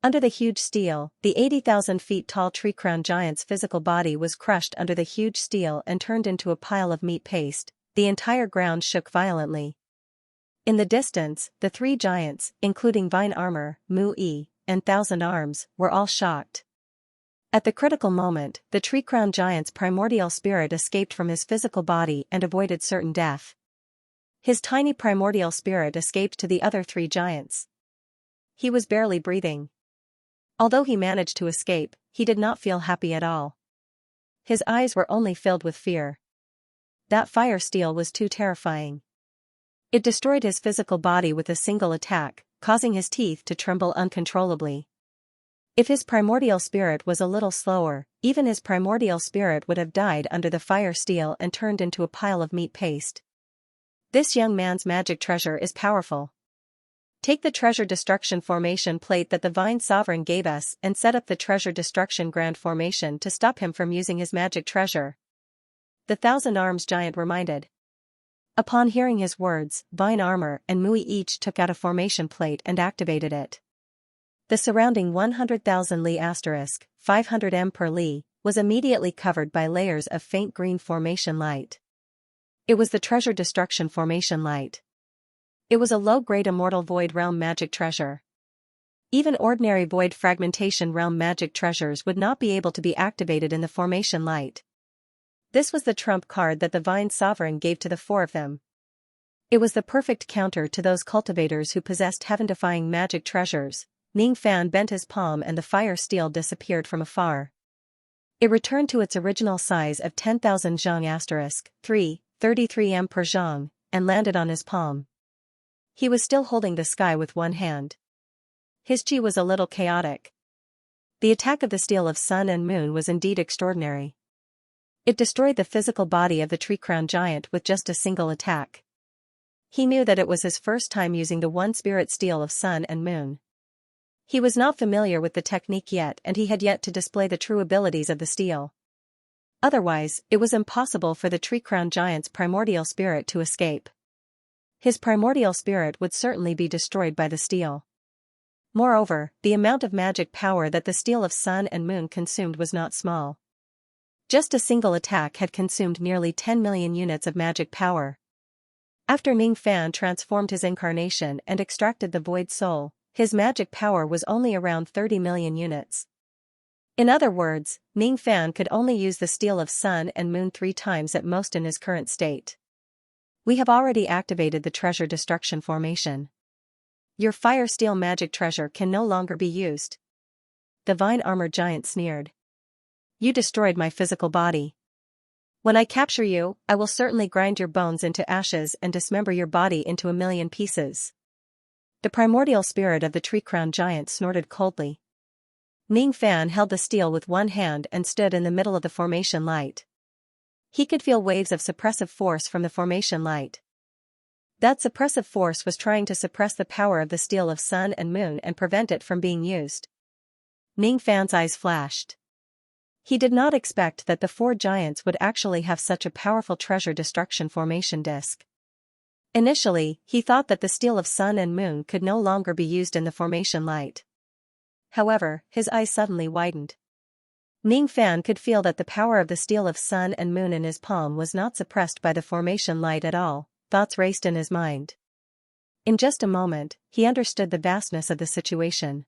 Under the huge steel, the 80,000 feet tall tree-crowned giant's physical body was crushed under the huge steel and turned into a pile of meat paste. The entire ground shook violently. In the distance, the three giants, including Vine Armor, Mu-Yi, and Thousand Arms, were all shocked. At the critical moment, the tree-crowned giant's primordial spirit escaped from his physical body and avoided certain death. His tiny primordial spirit escaped to the other three giants. He was barely breathing. Although he managed to escape, he did not feel happy at all. His eyes were only filled with fear. That fire steel was too terrifying. It destroyed his physical body with a single attack, causing his teeth to tremble uncontrollably. If his primordial spirit was a little slower, even his primordial spirit would have died under the fire steel and turned into a pile of meat paste. This young man's magic treasure is powerful. Take the treasure destruction formation plate that the Vine Sovereign gave us and set up the treasure destruction grand formation to stop him from using his magic treasure. The Thousand Arms giant reminded. Upon hearing his words, Vine Armor and Mui each took out a formation plate and activated it. The surrounding 100,000 li * 500 m per li was immediately covered by layers of faint green formation light. It was the treasure destruction formation light. It was a low-grade immortal void realm magic treasure. Even ordinary void fragmentation realm magic treasures would not be able to be activated in the formation light. This was the trump card that the Vine Sovereign gave to the four of them. It was the perfect counter to those cultivators who possessed heaven-defying magic treasures. Ning Fan bent his palm and the fire steel disappeared from afar. It returned to its original size of 10,000 zhang * 33 m per zhang, and landed on his palm. He was still holding the sky with one hand. His chi was a little chaotic. The attack of the steel of sun and moon was indeed extraordinary. It destroyed the physical body of the tree-crowned giant with just a single attack. He knew that it was his first time using the one-spirit steel of sun and moon. He was not familiar with the technique yet and he had yet to display the true abilities of the steel. Otherwise, it was impossible for the tree-crowned giant's primordial spirit to escape. His primordial spirit would certainly be destroyed by the steel. Moreover, the amount of magic power that the steel of sun and moon consumed was not small. Just a single attack had consumed nearly 10 million units of magic power. After Ning Fan transformed his incarnation and extracted the void soul, his magic power was only around 30 million units. In other words, Ning Fan could only use the steel of sun and moon 3 times at most in his current state. We have already activated the treasure destruction formation. Your fire steel magic treasure can no longer be used. The Vine Armor giant sneered. You destroyed my physical body. When I capture you, I will certainly grind your bones into ashes and dismember your body into a million pieces. The primordial spirit of the tree-crowned giant snorted coldly. Ning Fan held the steel with one hand and stood in the middle of the formation light. He could feel waves of suppressive force from the formation light. That suppressive force was trying to suppress the power of the steel of sun and moon and prevent it from being used. Ning Fan's eyes flashed. He did not expect that the 4 giants would actually have such a powerful treasure destruction formation disc. Initially, he thought that the steel of sun and moon could no longer be used in the formation light. However, his eyes suddenly widened. Ning Fan could feel that the power of the steel of sun and moon in his palm was not suppressed by the formation light at all. Thoughts raced in his mind. In just a moment, he understood the vastness of the situation.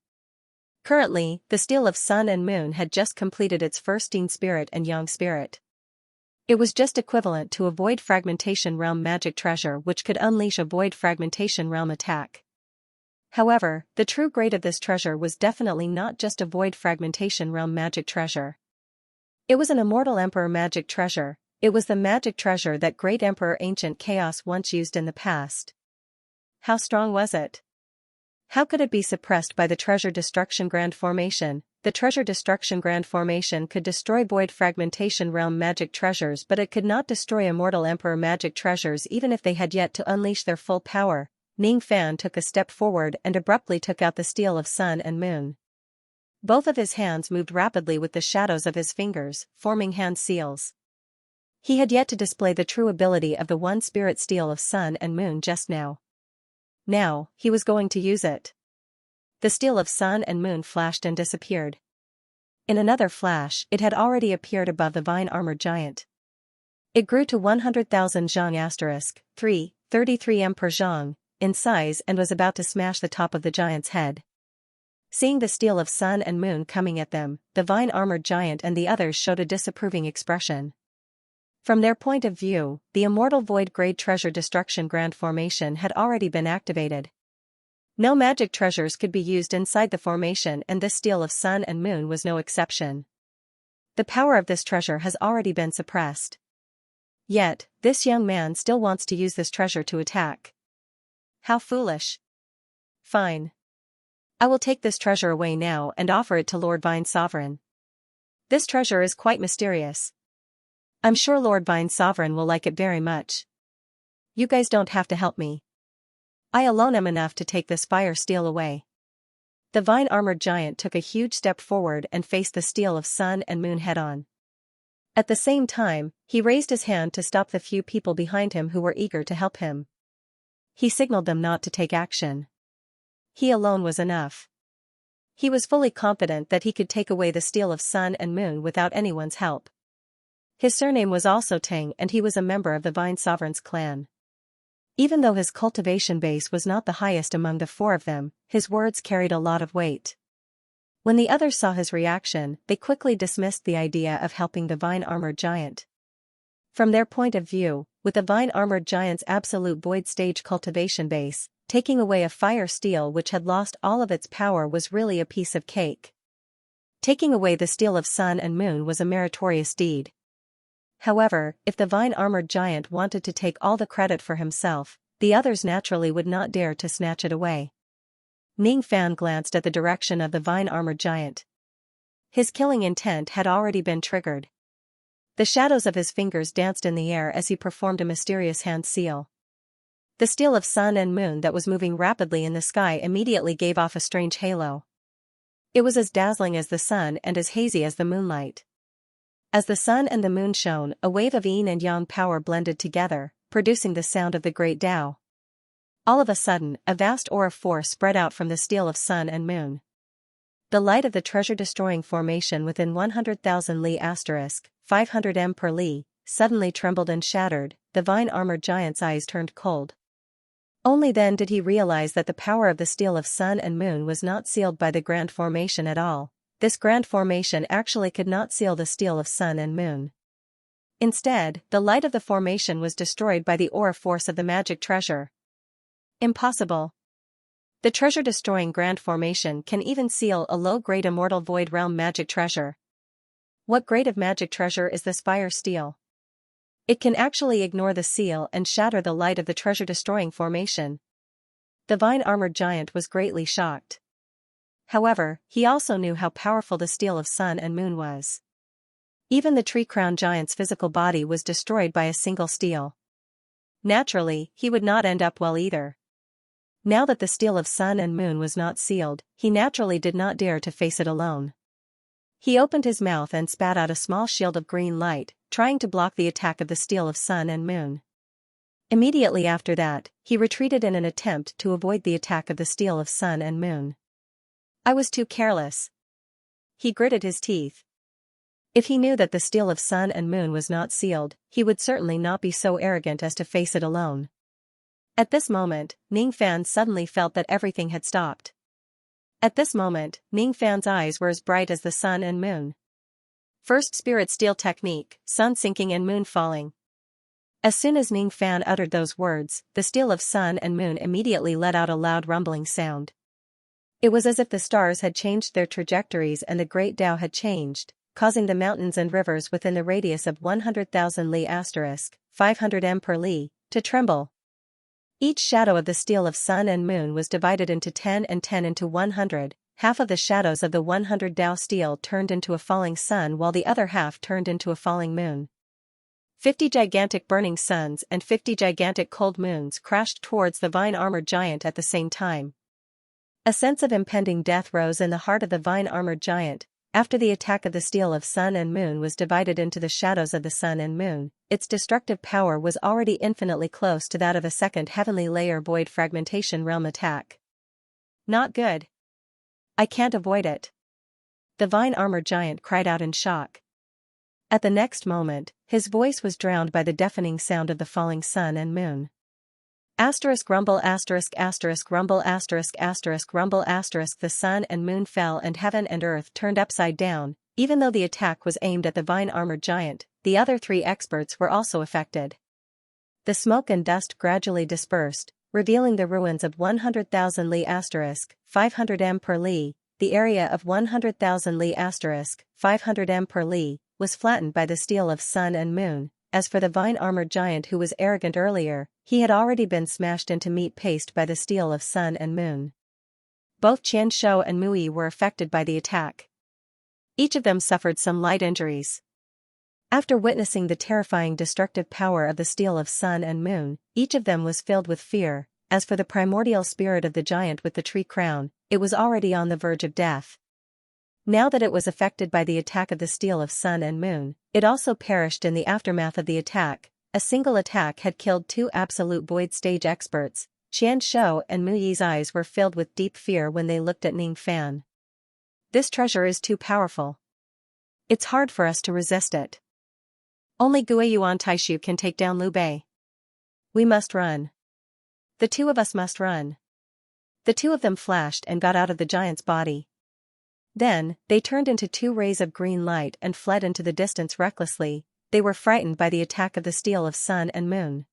Currently, the steel of sun and moon had just completed its first yin spirit and yang spirit. It was just equivalent to a void fragmentation realm magic treasure which could unleash a void fragmentation realm attack. However, the true grade of this treasure was definitely not just a void fragmentation realm magic treasure. It was an immortal emperor magic treasure. It was the magic treasure that great Emperor Ancient Chaos once used in the past. How strong was it? How could it be suppressed by the Treasure Destruction Grand Formation? The Treasure Destruction Grand Formation could destroy Void Fragmentation Realm magic treasures, but it could not destroy Immortal Emperor magic treasures even if they had yet to unleash their full power. Ning Fan took a step forward and abruptly took out the steel of sun and moon. Both of his hands moved rapidly with the shadows of his fingers, forming hand seals. He had yet to display the true ability of the one spirit steel of sun and moon just now. Now, he was going to use it. The steel of sun and moon flashed and disappeared. In another flash, it had already appeared above the vine-armored giant. It grew to 100,000 zhang * 33 m per zhang in size and was about to smash the top of the giant's head. Seeing the steel of sun and moon coming at them, the vine-armored giant and the others showed a disapproving expression. From their point of view, the Immortal Void Grade Treasure Destruction Grand Formation had already been activated. No magic treasures could be used inside the formation, and this steel of sun and moon was no exception. The power of this treasure has already been suppressed. Yet, this young man still wants to use this treasure to attack. How foolish. Fine. I will take this treasure away now and offer it to Lord Vine Sovereign. This treasure is quite mysterious. I'm sure Lord Vine Sovereign will like it very much. You guys don't have to help me. I alone am enough to take this fire steel away. The vine-armored giant took a huge step forward and faced the steel of sun and moon head-on. At the same time, he raised his hand to stop the few people behind him who were eager to help him. He signaled them not to take action. He alone was enough. He was fully confident that he could take away the steel of sun and moon without anyone's help. His surname was also Tang, and he was a member of the Vine Sovereign's clan. Even though his cultivation base was not the highest among the four of them, his words carried a lot of weight. When the others saw his reaction, they quickly dismissed the idea of helping the vine-armored giant. From their point of view, with the vine-armored giant's absolute void stage cultivation base, taking away a fire steel which had lost all of its power was really a piece of cake. Taking away the steel of sun and moon was a meritorious deed. However, if the vine-armored giant wanted to take all the credit for himself, the others naturally would not dare to snatch it away. Ning Fan glanced at the direction of the vine-armored giant. His killing intent had already been triggered. The shadows of his fingers danced in the air as he performed a mysterious hand seal. The steel of sun and moon that was moving rapidly in the sky immediately gave off a strange halo. It was as dazzling as the sun and as hazy as the moonlight. As the sun and the moon shone, a wave of yin and yang power blended together, producing the sound of the great Tao. All of a sudden, a vast aura force spread out from the steel of sun and moon. The light of the treasure-destroying formation within 100,000 li * 500 m per li, suddenly trembled and shattered. The vine-armored giant's eyes turned cold. Only then did he realize that the power of the steel of sun and moon was not sealed by the grand formation at all. This grand formation actually could not seal the steel of sun and moon. Instead, the light of the formation was destroyed by the aura force of the magic treasure. Impossible. The treasure-destroying grand formation can even seal a low-grade immortal void realm magic treasure. What grade of magic treasure is this fire steel? It can actually ignore the seal and shatter the light of the treasure-destroying formation. The vine-armored giant was greatly shocked. However, he also knew how powerful the steel of sun and moon was. Even the tree-crowned giant's physical body was destroyed by a single steel. Naturally, he would not end up well either. Now that the steel of sun and moon was not sealed, he naturally did not dare to face it alone. He opened his mouth and spat out a small shield of green light, trying to block the attack of the steel of sun and moon. Immediately after that, he retreated in an attempt to avoid the attack of the steel of sun and moon. I was too careless. He gritted his teeth. If he knew that the steel of sun and moon was not sealed, he would certainly not be so arrogant as to face it alone. At this moment, Ning Fan suddenly felt that everything had stopped. At this moment, Ning Fan's eyes were as bright as the sun and moon. First spirit steel technique, sun sinking and moon falling. As soon as Ning Fan uttered those words, the steel of sun and moon immediately let out a loud rumbling sound. It was as if the stars had changed their trajectories and the great Tao had changed, causing the mountains and rivers within the radius of 100,000 li * 500 m per li, to tremble. Each shadow of the steel of sun and moon was divided into 10 and 10 into 100, half of the shadows of the 100 Dao steel turned into a falling sun while the other half turned into a falling moon. 50 gigantic burning suns and 50 gigantic cold moons crashed towards the vine-armored giant at the same time. A sense of impending death rose in the heart of the vine-armored giant. After the attack of the steel of sun and moon was divided into the shadows of the sun and moon, its destructive power was already infinitely close to that of a second heavenly layer void fragmentation realm attack. Not good. I can't avoid it. The vine-armored giant cried out in shock. At the next moment, his voice was drowned by the deafening sound of the falling sun and moon. Asterisk rumble asterisk asterisk rumble asterisk asterisk rumble asterisk. The sun and moon fell and heaven and earth turned upside down. Even though the attack was aimed at the vine-armored giant, the other three experts were also affected. The smoke and dust gradually dispersed, revealing the ruins of 100,000 li asterisk 500 m per li. The area of 100,000 li asterisk 500 m per li was flattened by the steel of sun and moon. As for the vine-armored giant who was arrogant earlier, he had already been smashed into meat paste by the steel of sun and moon. Both Xianxia and Muyi were affected by the attack. Each of them suffered some light injuries. After witnessing the terrifying destructive power of the steel of sun and moon, each of them was filled with fear. As for the primordial spirit of the giant with the tree crown, it was already on the verge of death. Now that it was affected by the attack of the steel of sun and moon, it also perished in the aftermath of the attack. A single attack had killed two absolute void stage experts. Xianxia and Muyi's eyes were filled with deep fear when they looked at Ning Fan. This treasure is too powerful. It's hard for us to resist it. Only Guiyuan Taishu can take down Liu Bei. We must run. The two of us must run. The two of them flashed and got out of the giant's body. Then, they turned into two rays of green light and fled into the distance recklessly. They were frightened by the attack of the steel of sun and moon.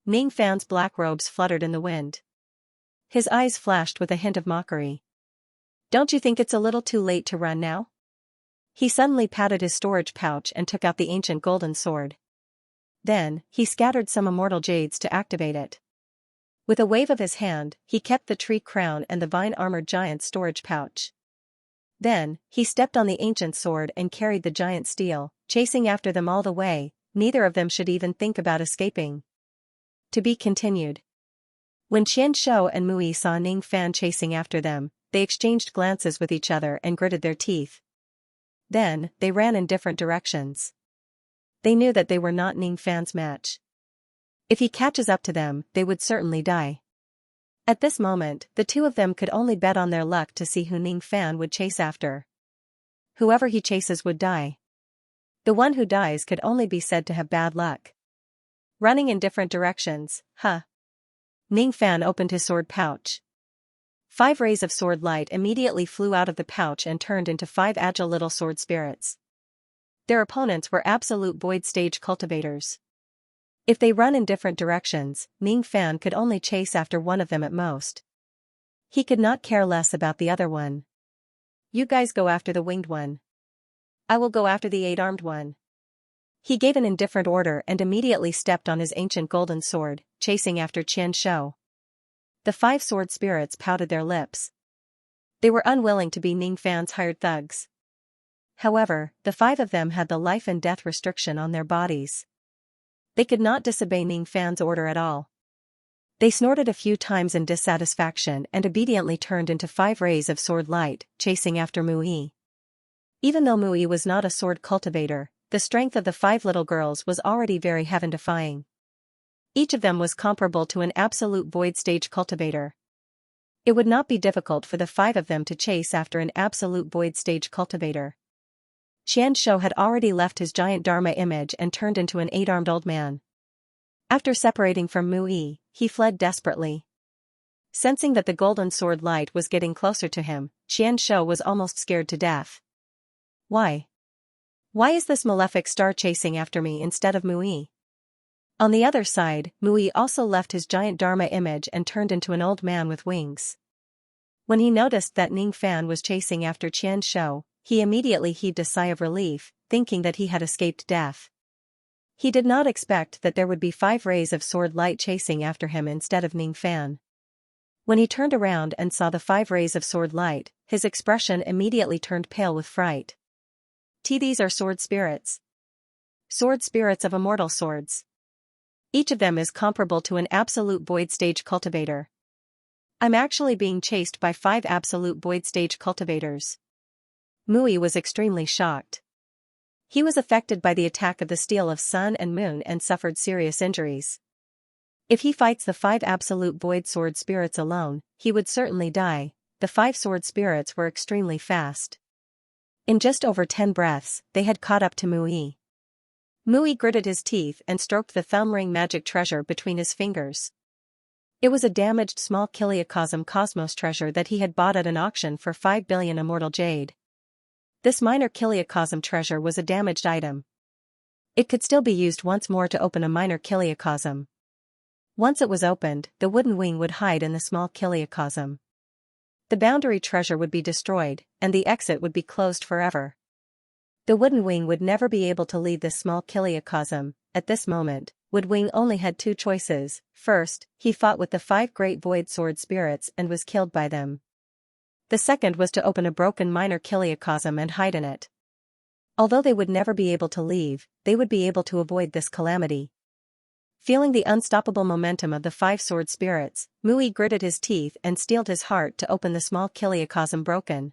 Ning Fan's black robes fluttered in the wind. His eyes flashed with a hint of mockery. Don't you think it's a little too late to run now? He suddenly patted his storage pouch and took out the ancient golden sword. Then, he scattered some immortal jades to activate it. With a wave of his hand, he kept the tree crown and the vine-armored giant's storage pouch. Then, he stepped on the ancient sword and carried the giant steel, chasing after them all the way. Neither of them should even think about escaping. To be continued. When Xianxia and Muyi saw Ning Fan chasing after them, they exchanged glances with each other and gritted their teeth. Then, they ran in different directions. They knew that they were not Ning Fan's match. If he catches up to them, they would certainly die. At this moment, the two of them could only bet on their luck to see who Ning Fan would chase after. Whoever he chases would die. The one who dies could only be said to have bad luck. Running in different directions, huh? Ning Fan opened his sword pouch. 5 rays of sword light immediately flew out of the pouch and turned into 5 agile little sword spirits. Their opponents were absolute void stage cultivators. If they run in different directions, Ning Fan could only chase after one of them at most. He could not care less about the other one. You guys go after the winged one. I will go after the 8-armed one. He gave an indifferent order and immediately stepped on his ancient golden sword, chasing after Xianxia. The 5 sword spirits pouted their lips. They were unwilling to be Ning Fan's hired thugs. However, the 5 of them had the life and death restriction on their bodies. They could not disobey Ning Fan's order at all. They snorted a few times in dissatisfaction and obediently turned into 5 rays of sword light, chasing after Muyi. Even though Muyi was not a sword cultivator, the strength of the 5 little girls was already very heaven-defying. Each of them was comparable to an absolute void stage cultivator. It would not be difficult for the 5 of them to chase after an absolute void stage cultivator. Xianxia had already left his giant Dharma image and turned into an 8-armed old man. After separating from Muyi, he fled desperately. Sensing that the golden sword light was getting closer to him, Xianxia was almost scared to death. Why? Why is this malefic star chasing after me instead of Muyi? On the other side, Muyi also left his giant Dharma image and turned into an old man with wings. When he noticed that Ning Fan was chasing after Xianxia, he immediately heaved a sigh of relief, thinking that he had escaped death. He did not expect that there would be 5 rays of sword light chasing after him instead of Ning Fan. When he turned around and saw the 5 rays of sword light, his expression immediately turned pale with fright. These are sword spirits. Sword spirits of immortal swords. Each of them is comparable to an absolute void stage cultivator. I'm actually being chased by 5 absolute void stage cultivators. Mui was extremely shocked. He was affected by the attack of the steel of sun and moon and suffered serious injuries. If he fights the 5 absolute void sword spirits alone, he would certainly die. The 5 sword spirits were extremely fast. In just over 10 breaths, they had caught up to Mui. Mui gritted his teeth and stroked the thumb ring magic treasure between his fingers. It was a damaged small Kiliacosm Cosmos treasure that he had bought at an auction for 5 billion immortal jade. This minor Kiliacosm treasure was a damaged item. It could still be used once more to open a minor Kiliacosm. Once it was opened, the wooden wing would hide in the small Kiliacosm. The boundary treasure would be destroyed, and the exit would be closed forever. The wooden wing would never be able to leave this small Kiliacosm. At this moment, Wood Wing only had 2 choices. First, he fought with the 5 great void sword spirits and was killed by them. The second was to open a broken minor Kiliacosm and hide in it. Although they would never be able to leave, they would be able to avoid this calamity. Feeling the unstoppable momentum of the 5 sword spirits, Mui gritted his teeth and steeled his heart to open the small Kiliacosm broken.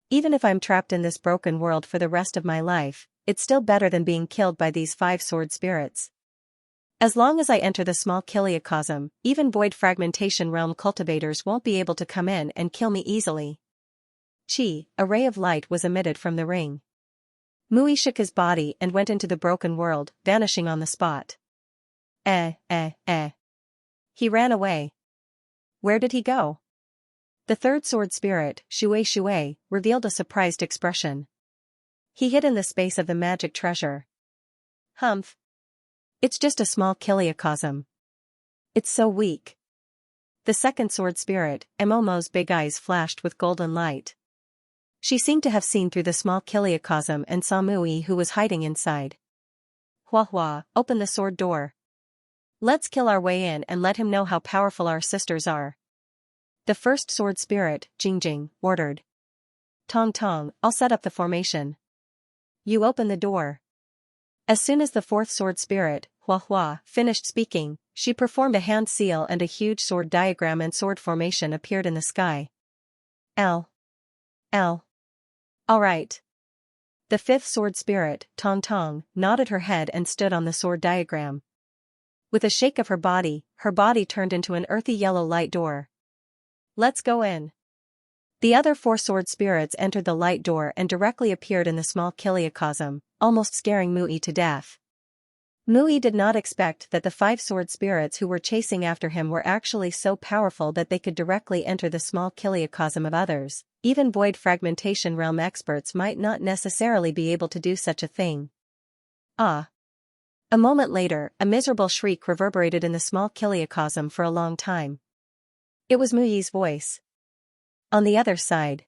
Even if I'm trapped in this broken world for the rest of my life, it's still better than being killed by these 5 sword spirits. As long as I enter the small Kiliacosm, even void fragmentation realm cultivators won't be able to come in and kill me easily. Chi, a ray of light was emitted from the ring. Mui shook his body and went into the broken world, vanishing on the spot. He ran away. Where did he go? The 3rd sword spirit, Shui, revealed a surprised expression. He hid in the space of the magic treasure. Humph. It's just a small Kiliacosm. It's so weak. The 2nd sword spirit, Momo's big eyes flashed with golden light. She seemed to have seen through the small Kiliacosm and saw Mui who was hiding inside. Hua, open the sword door. Let's kill our way in and let him know how powerful our sisters are. The 1st sword spirit, Jingjing, ordered. Tong, I'll set up the formation. You open the door. As soon as the 4th sword spirit, Hua, finished speaking, she performed a hand seal and a huge sword diagram and sword formation appeared in the sky. All right. The 5th sword spirit, Tong, nodded her head and stood on the sword diagram. With a shake of her body turned into an earthy yellow light door. Let's go in. The other 4 sword spirits entered the light door and directly appeared in the small Kiliacosm, almost scaring Mui to death. Mui did not expect that the 5 sword spirits who were chasing after him were actually so powerful that they could directly enter the small Kiliacosm of others. Even void fragmentation realm experts might not necessarily be able to do such a thing. Ah! A moment later, a miserable shriek reverberated in the small Kiliacosm for a long time. It was Mui's voice. On the other side,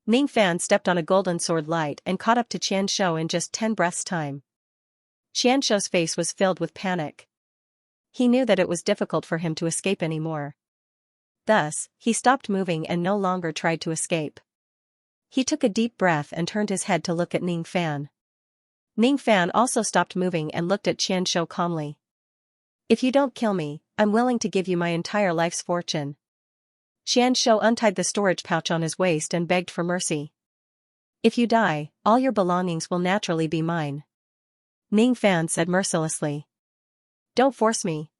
Ning Fan stepped on a golden sword light and caught up to Xianxia in just 10 breaths' time. Xianxia's face was filled with panic. He knew that it was difficult for him to escape anymore. Thus, he stopped moving and no longer tried to escape. He took a deep breath and turned his head to look at Ning Fan. Ning Fan also stopped moving and looked at Xianxia calmly. If you don't kill me, I'm willing to give you my entire life's fortune. Xianxia untied the storage pouch on his waist and begged for mercy. If you die, all your belongings will naturally be mine. Ning Fan said mercilessly. Don't force me.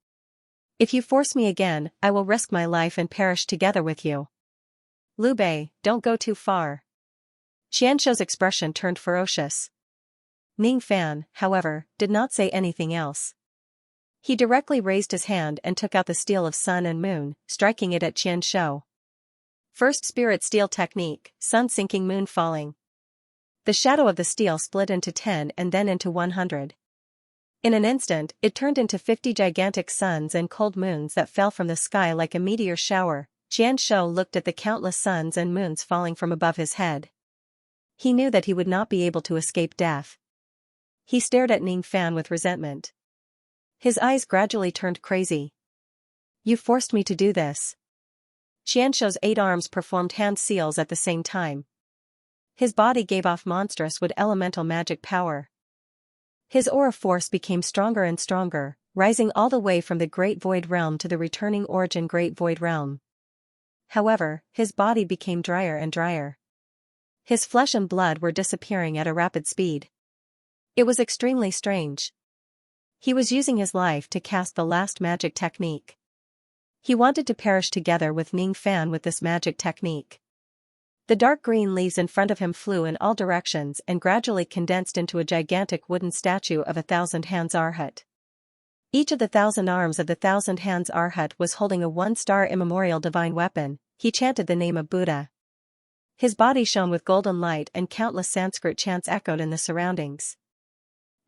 If you force me again, I will risk my life and perish together with you. Liu Bei, don't go too far. Xianxia's expression turned ferocious. Ning Fan, however, did not say anything else. He directly raised his hand and took out the steel of sun and moon, striking it at Xianxia. 1st spirit steel technique, sun sinking moon falling. The shadow of the steel split into 10 and then into 100. In an instant, it turned into 50 gigantic suns and cold moons that fell from the sky like a meteor shower. Xianxia looked at the countless suns and moons falling from above his head. He knew that he would not be able to escape death. He stared at Ning Fan with resentment. His eyes gradually turned crazy. You forced me to do this. Xianxia's 8 arms performed hand seals at the same time. His body gave off monstrous wood elemental magic power. His aura force became stronger and stronger, rising all the way from the Great Void Realm to the returning origin Great Void Realm. However, his body became drier and drier. His flesh and blood were disappearing at a rapid speed. It was extremely strange. He was using his life to cast the last magic technique. He wanted to perish together with Ning Fan with this magic technique. The dark green leaves in front of him flew in all directions and gradually condensed into a gigantic wooden statue of 1,000 Hands Arhat. Each of the 1,000 arms of the 1,000 Hands Arhat was holding a 1-star immemorial divine weapon. He chanted the name of Buddha. His body shone with golden light and countless Sanskrit chants echoed in the surroundings.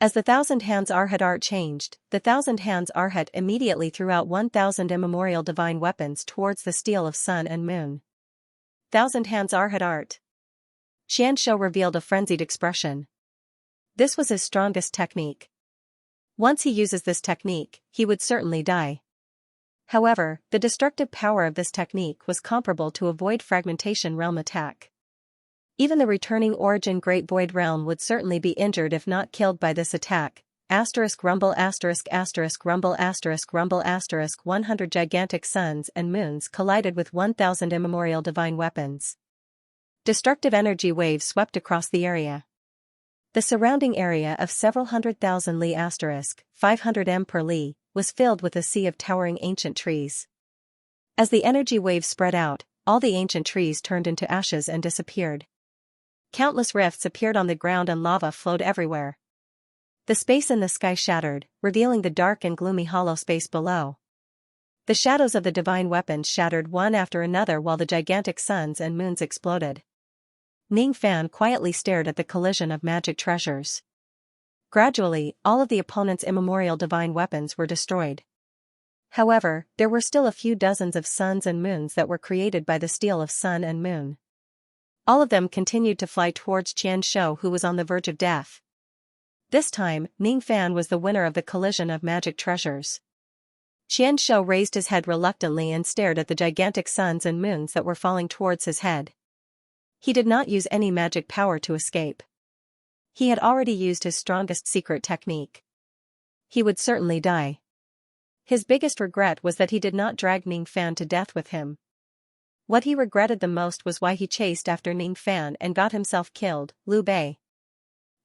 As the 1,000 Hands Arhat art changed, the 1,000 Hands Arhat immediately threw out 1,000 immemorial divine weapons towards the steel of sun and moon. 1,000 Hands Arhat art. Xianxia revealed a frenzied expression. This was his strongest technique. Once he uses this technique, he would certainly die. However, the destructive power of this technique was comparable to a void fragmentation realm attack. Even the returning origin Great Void Realm would certainly be injured if not killed by this attack. Rumble rumble 100 gigantic suns and moons collided with 1,000 immemorial divine weapons. Destructive energy waves swept across the area. The surrounding area of several 100,000 li 500 m per li was filled with a sea of towering ancient trees. As the energy waves spread out, all the ancient trees turned into ashes and disappeared. Countless rifts appeared on the ground and lava flowed everywhere. The space in the sky shattered, revealing the dark and gloomy hollow space below. The shadows of the divine weapons shattered one after another while the gigantic suns and moons exploded. Ning Fan quietly stared at the collision of magic treasures. Gradually, all of the opponent's immemorial divine weapons were destroyed. However, there were still a few dozens of suns and moons that were created by the steel of sun and moon. All of them continued to fly towards Xianxia, who was on the verge of death. This time, Ning Fan was the winner of the collision of magic treasures. Xianxia raised his head reluctantly and stared at the gigantic suns and moons that were falling towards his head. He did not use any magic power to escape. He had already used his strongest secret technique. He would certainly die. His biggest regret was that he did not drag Ning Fan to death with him. What he regretted the most was why he chased after Ning Fan and got himself killed. Liu Bei.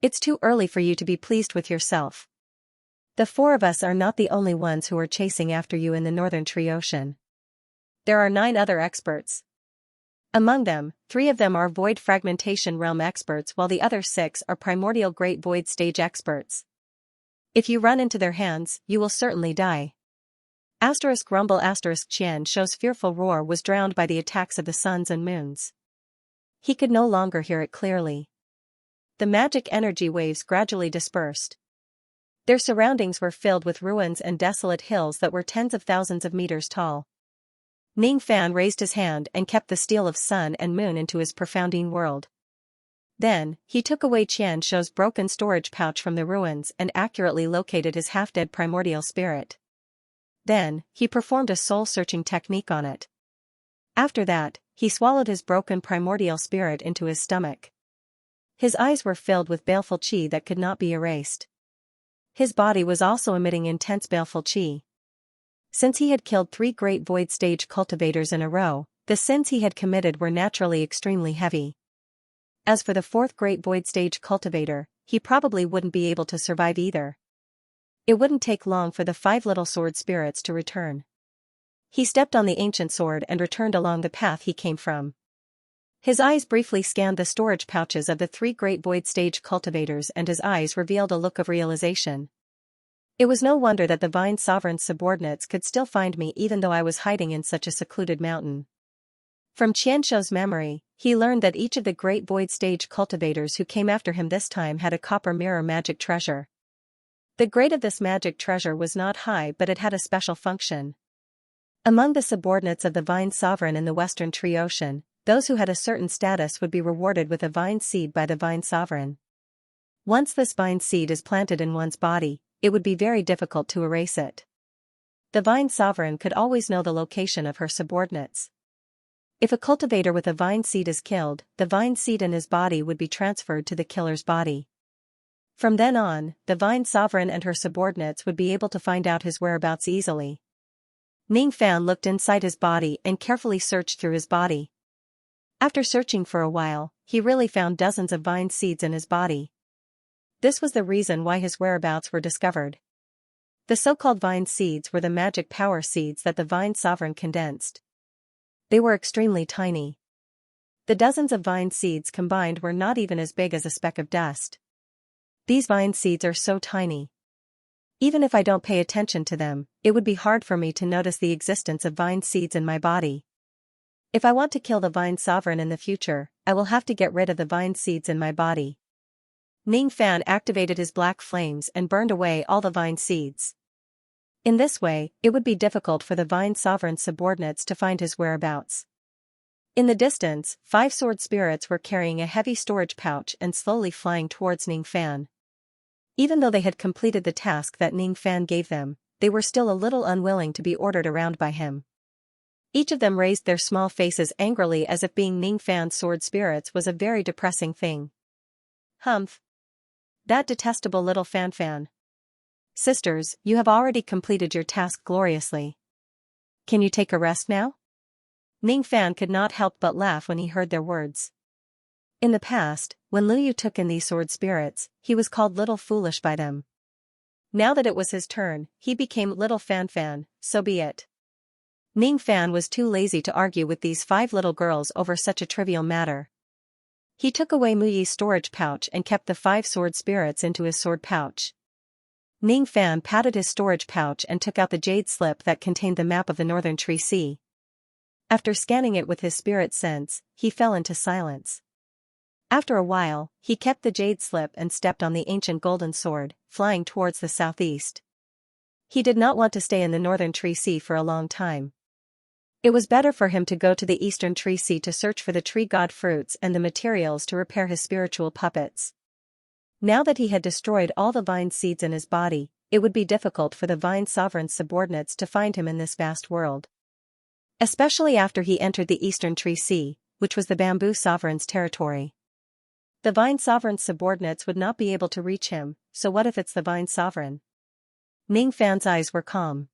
It's too early for you to be pleased with yourself. The 4 of us are not the only ones who are chasing after you in the Northern Tree Ocean. There are 9 other experts. Among them, 3 of them are Void Fragmentation Realm experts while the other 6 are Primordial Great Void Stage experts. If you run into their hands, you will certainly die. Rumble Xianxia's fearful roar was drowned by the attacks of the suns and moons. He could no longer hear it clearly. The magic energy waves gradually dispersed. Their surroundings were filled with ruins and desolate hills that were tens of thousands of meters tall. Ning Fan raised his hand and kept the steel of sun and moon into his profounding world. Then, he took away Xianxia's broken storage pouch from the ruins and accurately located his half-dead primordial spirit. Then, he performed a soul-searching technique on it. After that, he swallowed his broken primordial spirit into his stomach. His eyes were filled with baleful qi that could not be erased. His body was also emitting intense baleful qi. Since he had killed 3 great void stage cultivators in a row, the sins he had committed were naturally extremely heavy. As for the 4th great void stage cultivator, he probably wouldn't be able to survive either. It wouldn't take long for the 5 little sword spirits to return. He stepped on the ancient sword and returned along the path he came from. His eyes briefly scanned the storage pouches of the 3 great void stage cultivators and his eyes revealed a look of realization. It was no wonder that the Vine Sovereign's subordinates could still find me even though I was hiding in such a secluded mountain. From Xianxia's memory, he learned that each of the great void stage cultivators who came after him this time had a copper mirror magic treasure. The grade of this magic treasure was not high, but it had a special function. Among the subordinates of the Vine Sovereign in the Western Tree Ocean, those who had a certain status would be rewarded with a vine seed by the Vine Sovereign. Once this vine seed is planted in one's body, it would be very difficult to erase it. The vine sovereign could always know the location of her subordinates. If a cultivator with a vine seed is killed, the vine seed in his body would be transferred to the killer's body. From then on, the vine sovereign and her subordinates would be able to find out his whereabouts easily. Ning Fan looked inside his body and carefully searched through his body. After searching for a while, he really found dozens of vine seeds in his body. This was the reason why his whereabouts were discovered. The so-called vine seeds were the magic power seeds that the vine sovereign condensed. They were extremely tiny. The dozens of vine seeds combined were not even as big as a speck of dust. These vine seeds are so tiny. Even if I don't pay attention to them, it would be hard for me to notice the existence of vine seeds in my body. If I want to kill the vine sovereign in the future, I will have to get rid of the vine seeds in my body. Ning Fan activated his black flames and burned away all the vine seeds. In this way, it would be difficult for the vine sovereign's subordinates to find his whereabouts. In the distance, 5 sword spirits were carrying a heavy storage pouch and slowly flying towards Ning Fan. Even though they had completed the task that Ning Fan gave them, they were still a little unwilling to be ordered around by him. Each of them raised their small faces angrily as if being Ning Fan's sword spirits was a very depressing thing. Humph! That detestable little Fan. Sisters, you have already completed your task gloriously. Can you take a rest now? Ning Fan could not help but laugh when he heard their words. In the past, when Liu Yu took in these sword spirits, he was called Little Foolish by them. Now that it was his turn, he became Little Fan, so be it. Ning Fan was too lazy to argue with these 5 little girls over such a trivial matter. He took away Mu Yi's storage pouch and kept the 5 sword spirits into his sword pouch. Ning Fan patted his storage pouch and took out the jade slip that contained the map of the Northern Tree Sea. After scanning it with his spirit sense, he fell into silence. After a while, he kept the jade slip and stepped on the ancient golden sword, flying towards the southeast. He did not want to stay in the Northern Tree Sea for a long time. It was better for him to go to the Eastern Tree Sea to search for the tree god fruits and the materials to repair his spiritual puppets. Now that he had destroyed all the vine seeds in his body, it would be difficult for the vine sovereign's subordinates to find him in this vast world. Especially after he entered the Eastern Tree Sea, which was the bamboo sovereign's territory. The vine sovereign's subordinates would not be able to reach him, so what if it's the vine sovereign? Ning Fan's eyes were calm.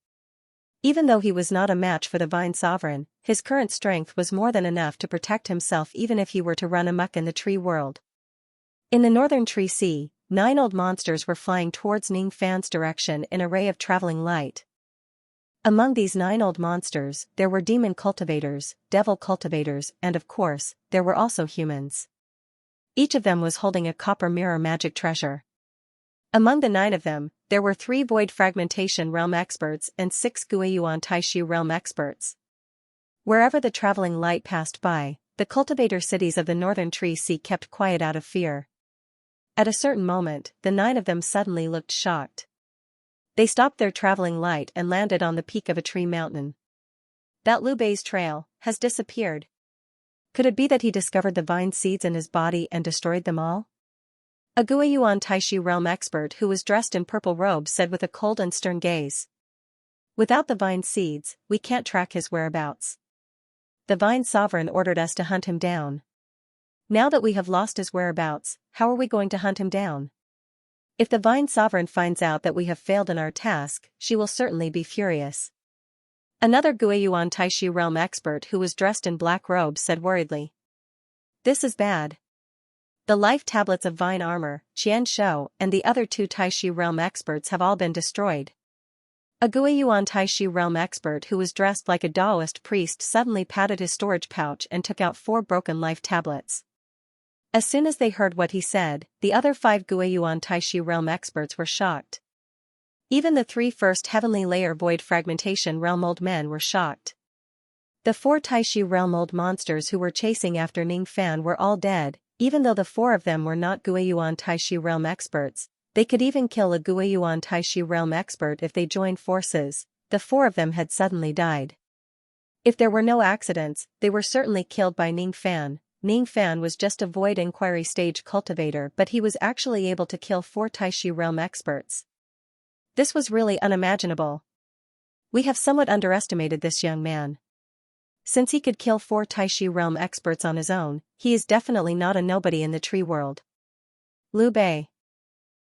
Even though he was not a match for the vine sovereign, his current strength was more than enough to protect himself even if he were to run amok in the tree world. In the Northern Tree Sea, 9 old monsters were flying towards Ning Fan's direction in a ray of traveling light. Among these 9 old monsters, there were demon cultivators, devil cultivators, and of course, there were also humans. Each of them was holding a copper mirror magic treasure. Among the 9 of them, there were 3 void fragmentation realm experts and 6 Guiyuan Taishu realm experts. Wherever the traveling light passed by, the cultivator cities of the Northern Tree Sea kept quiet out of fear. At a certain moment, the 9 of them suddenly looked shocked. They stopped their traveling light and landed on the peak of a tree mountain. That Liu Bei's trail has disappeared. Could it be that he discovered the vine seeds in his body and destroyed them all? A Guiyuan Taishu realm expert who was dressed in purple robes said with a cold and stern gaze. Without the vine seeds, we can't track his whereabouts. The vine sovereign ordered us to hunt him down. Now that we have lost his whereabouts, how are we going to hunt him down? If the vine sovereign finds out that we have failed in our task, she will certainly be furious. Another Guiyuan Taishu realm expert who was dressed in black robes said worriedly. This is bad. The life tablets of vine armor, Xianxia, and the other 2 Taishu realm experts have all been destroyed. A Guiyuan Taishu realm expert who was dressed like a Taoist priest suddenly patted his storage pouch and took out 4 broken life tablets. As soon as they heard what he said, the other 5 Guiyuan Taishu realm experts were shocked. Even the 3 first heavenly layer void fragmentation realm old men were shocked. The 4 Taishu realm old monsters who were chasing after Ning Fan were all dead, even though the 4 of them were not Guiyuan Taishu realm experts. They could even kill a Guiyuan Taishu realm expert if they joined forces. The 4 of them had suddenly died. If there were no accidents, they were certainly killed by Ning Fan, Ning Fan was just a void inquiry stage cultivator, but he was actually able to kill 4 Taishi realm experts. This was really unimaginable. We have somewhat underestimated this young man. Since he could kill 4 Taishi realm experts on his own, he is definitely not a nobody in the tree world. Liu Bei.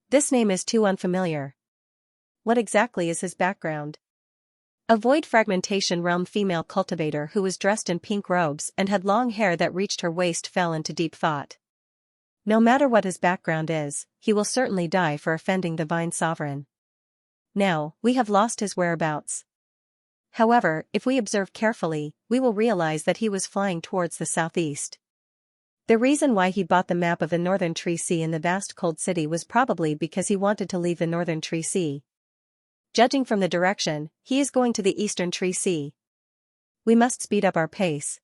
This name is too unfamiliar. What exactly is his background? A void fragmentation realm female cultivator who was dressed in pink robes and had long hair that reached her waist fell into deep thought. No matter what his background is, he will certainly die for offending the Vine Sovereign. Now, we have lost his whereabouts. However, if we observe carefully, we will realize that he was flying towards the southeast. The reason why he bought the map of the Northern Tree Sea in the vast cold city was probably because he wanted to leave the Northern Tree Sea. Judging from the direction, he is going to the Eastern Tree Sea. We must speed up our pace.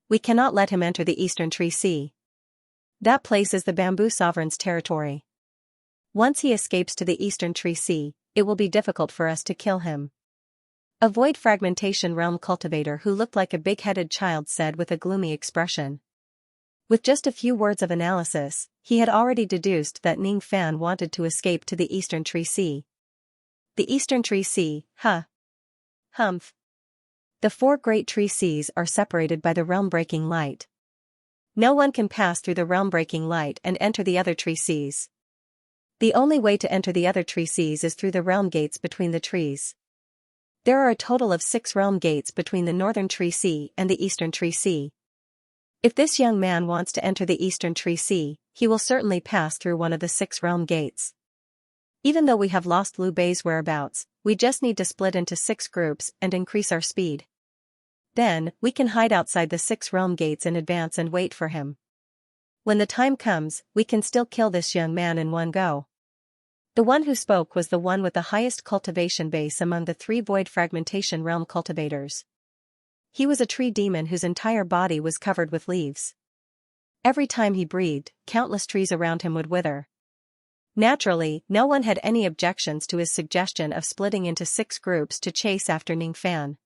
We cannot let him enter the Eastern Tree Sea. That place is the Bamboo Sovereign's territory. Once he escapes to the Eastern Tree Sea, it will be difficult for us to kill him. A void fragmentation realm cultivator who looked like a big-headed child said with a gloomy expression. With just a few words of analysis, he had already deduced that Ning Fan wanted to escape to the Eastern Tree Sea. The Eastern Tree Sea, huh? Humph. The 4 great tree seas are separated by the realm-breaking light. No one can pass through the realm-breaking light and enter the other tree seas. The only way to enter the other tree seas is through the realm gates between the trees. There are a total of 6 realm gates between the Northern Tree Sea and the Eastern Tree Sea. If this young man wants to enter the Eastern Tree Sea, he will certainly pass through one of the 6 realm gates. Even though we have lost Liu Bei's whereabouts, we just need to split into 6 groups and increase our speed. Then, we can hide outside the 6 realm gates in advance and wait for him. When the time comes, we can still kill this young man in one go. The one who spoke was the one with the highest cultivation base among the 3 void fragmentation realm cultivators. He was a tree demon whose entire body was covered with leaves. Every time he breathed, countless trees around him would wither. Naturally, no one had any objections to his suggestion of splitting into 6 groups to chase after Ning Fan.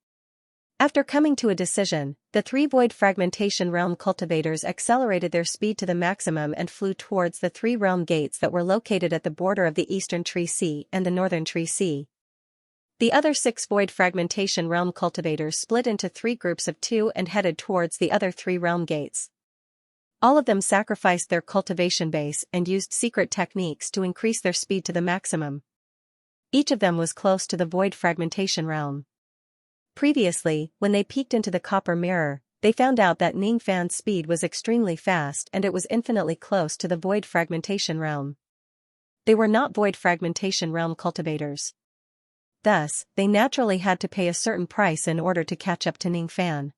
After coming to a decision, the 3 void fragmentation realm cultivators accelerated their speed to the maximum and flew towards the 3 realm gates that were located at the border of the Eastern Tree Sea and the Northern Tree Sea. The other 6 void fragmentation realm cultivators split into 3 groups of 2 and headed towards the other 3 realm gates. All of them sacrificed their cultivation base and used secret techniques to increase their speed to the maximum. Each of them was close to the void fragmentation realm. Previously, when they peeked into the copper mirror, they found out that Ning Fan's speed was extremely fast and it was infinitely close to the void fragmentation realm. They were not void fragmentation realm cultivators. Thus, they naturally had to pay a certain price in order to catch up to Ning Fan.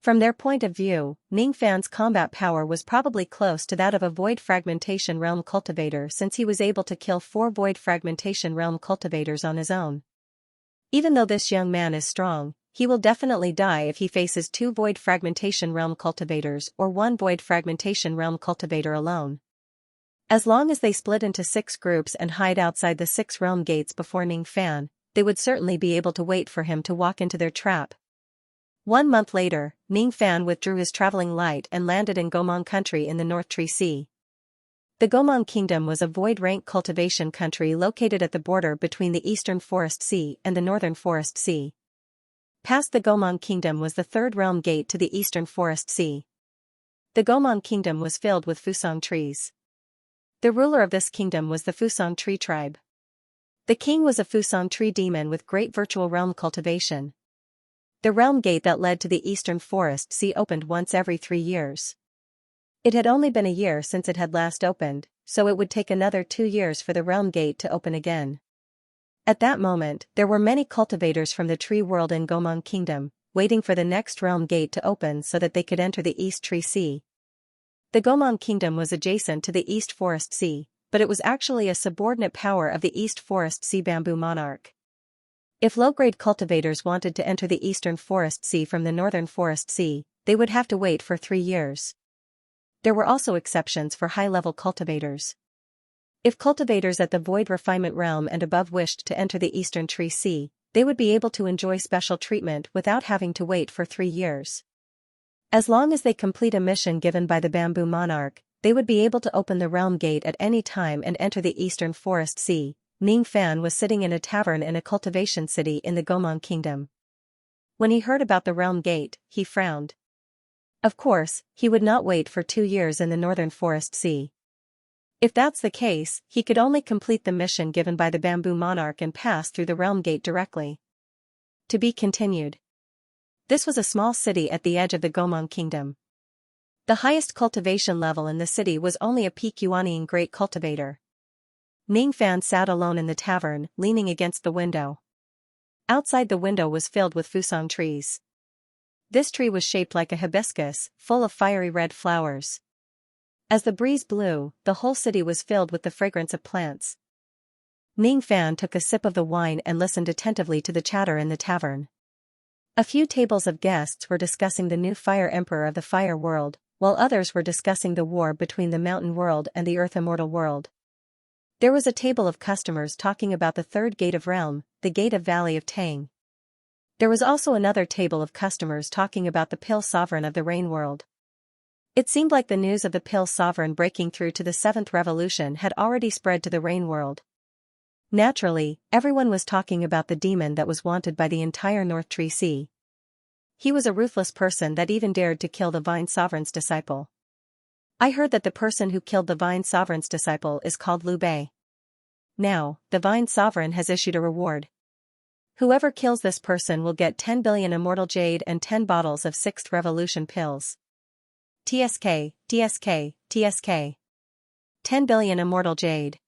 From their point of view, Ning Fan's combat power was probably close to that of a void fragmentation realm cultivator since he was able to kill 4 void fragmentation realm cultivators on his own. Even though this young man is strong, he will definitely die if he faces 2 void fragmentation realm cultivators or 1 void fragmentation realm cultivator alone. As long as they split into 6 groups and hide outside the 6 realm gates before Ning Fan, they would certainly be able to wait for him to walk into their trap. 1 month later, Ning Fan withdrew his traveling light and landed in Gomong country in the North Tree Sea. The Gomong Kingdom was a void rank cultivation country located at the border between the Eastern Forest Sea and the Northern Forest Sea. Past the Gomong Kingdom was the 3rd realm gate to the Eastern Forest Sea. The Gomong Kingdom was filled with fusong trees. The ruler of this kingdom was the fusong tree tribe. The king was a fusong tree demon with great virtual realm cultivation. The realm gate that led to the Eastern Forest Sea opened once every 3 years. It had only been a year since it had last opened, so it would take another 2 years for the realm gate to open again. At that moment, there were many cultivators from the tree world in Gomong Kingdom, waiting for the next realm gate to open so that they could enter the East Tree Sea. The Gomong Kingdom was adjacent to the East Forest Sea, but it was actually a subordinate power of the East Forest Sea Bamboo Monarch. If low-grade cultivators wanted to enter the Eastern Forest Sea from the Northern Forest Sea, they would have to wait for 3 years. There were also exceptions for high-level cultivators. If cultivators at the Void Refinement Realm and above wished to enter the Eastern Tree Sea, they would be able to enjoy special treatment without having to wait for 3 years. As long as they complete a mission given by the Bamboo Monarch, they would be able to open the realm gate at any time and enter the Eastern Forest Sea. Ning Fan was sitting in a tavern in a cultivation city in the Gomang Kingdom. When he heard about the realm gate, he frowned. Of course, he would not wait for 2 years in the Northern Forest Sea. If that's the case, he could only complete the mission given by the Bamboo Monarch and pass through the realm gate directly. To be continued. This was a small city at the edge of the Gomang Kingdom. The highest cultivation level in the city was only a peak Yuanian great cultivator. Ning Fan sat alone in the tavern, leaning against the window. Outside the window was filled with fusang trees. This tree was shaped like a hibiscus, full of fiery red flowers. As the breeze blew, the whole city was filled with the fragrance of plants. Ning Fan took a sip of the wine and listened attentively to the chatter in the tavern. A few tables of guests were discussing the new Fire Emperor of the Fire World, while others were discussing the war between the Mountain World and the Earth Immortal World. There was a table of customers talking about the third gate of realm, the gate of Valley of Tang. There was also another table of customers talking about the Pill Sovereign of the Rain World. It seemed like the news of the Pill Sovereign breaking through to the 7th Revolution had already spread to the Rain World. Naturally, everyone was talking about the demon that was wanted by the entire North Tree Sea. He was a ruthless person that even dared to kill the Vine Sovereign's disciple. I heard that the person who killed the Vine Sovereign's disciple is called Liu Bei. Now, the Vine Sovereign has issued a reward. Whoever kills this person will get 10 billion immortal jade and 10 bottles of 6th Revolution pills. TSK, TSK, TSK. 10 billion immortal jade.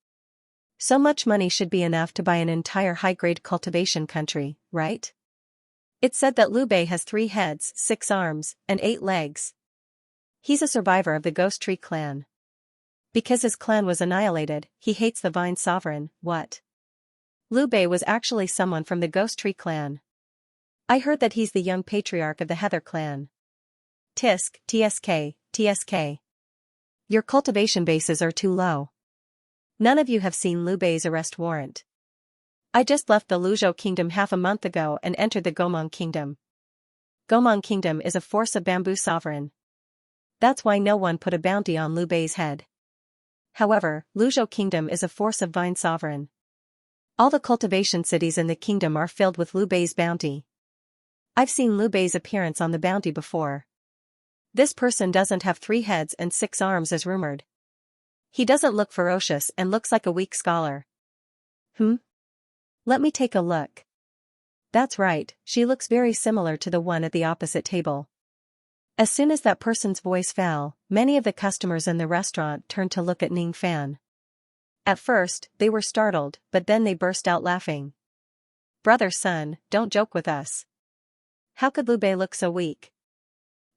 So much money should be enough to buy an entire high-grade cultivation country, right? It's said that Liu Bei has 3 heads, 6 arms, and 8 legs. He's a survivor of the Ghost Tree clan. Because his clan was annihilated, he hates the Vine Sovereign. What? Liu Bei was actually someone from the Ghost Tree clan. I heard that he's the young patriarch of the Heather clan. Tisk, TSK, TSK. Your cultivation bases are too low. None of you have seen Liu Bei's arrest warrant. I just left the Luzhou Kingdom half a month ago and entered the Gomang Kingdom. Gomang Kingdom is a force of bamboo sovereign. That's why no one put a bounty on Liu Bei's head. However, Luzhou Kingdom is a force of Vine Sovereign. All the cultivation cities in the kingdom are filled with Liu Bei's bounty. I've seen Liu Bei's appearance on the bounty before. This person doesn't have 3 heads and 6 arms as rumored. He doesn't look ferocious and looks like a weak scholar. Let me take a look. That's right, she looks very similar to the one at the opposite table. As soon as that person's voice fell, many of the customers in the restaurant turned to look at Ning Fan. At first, they were startled, but then they burst out laughing. Brother Sun, don't joke with us. How could Liu Bei look so weak?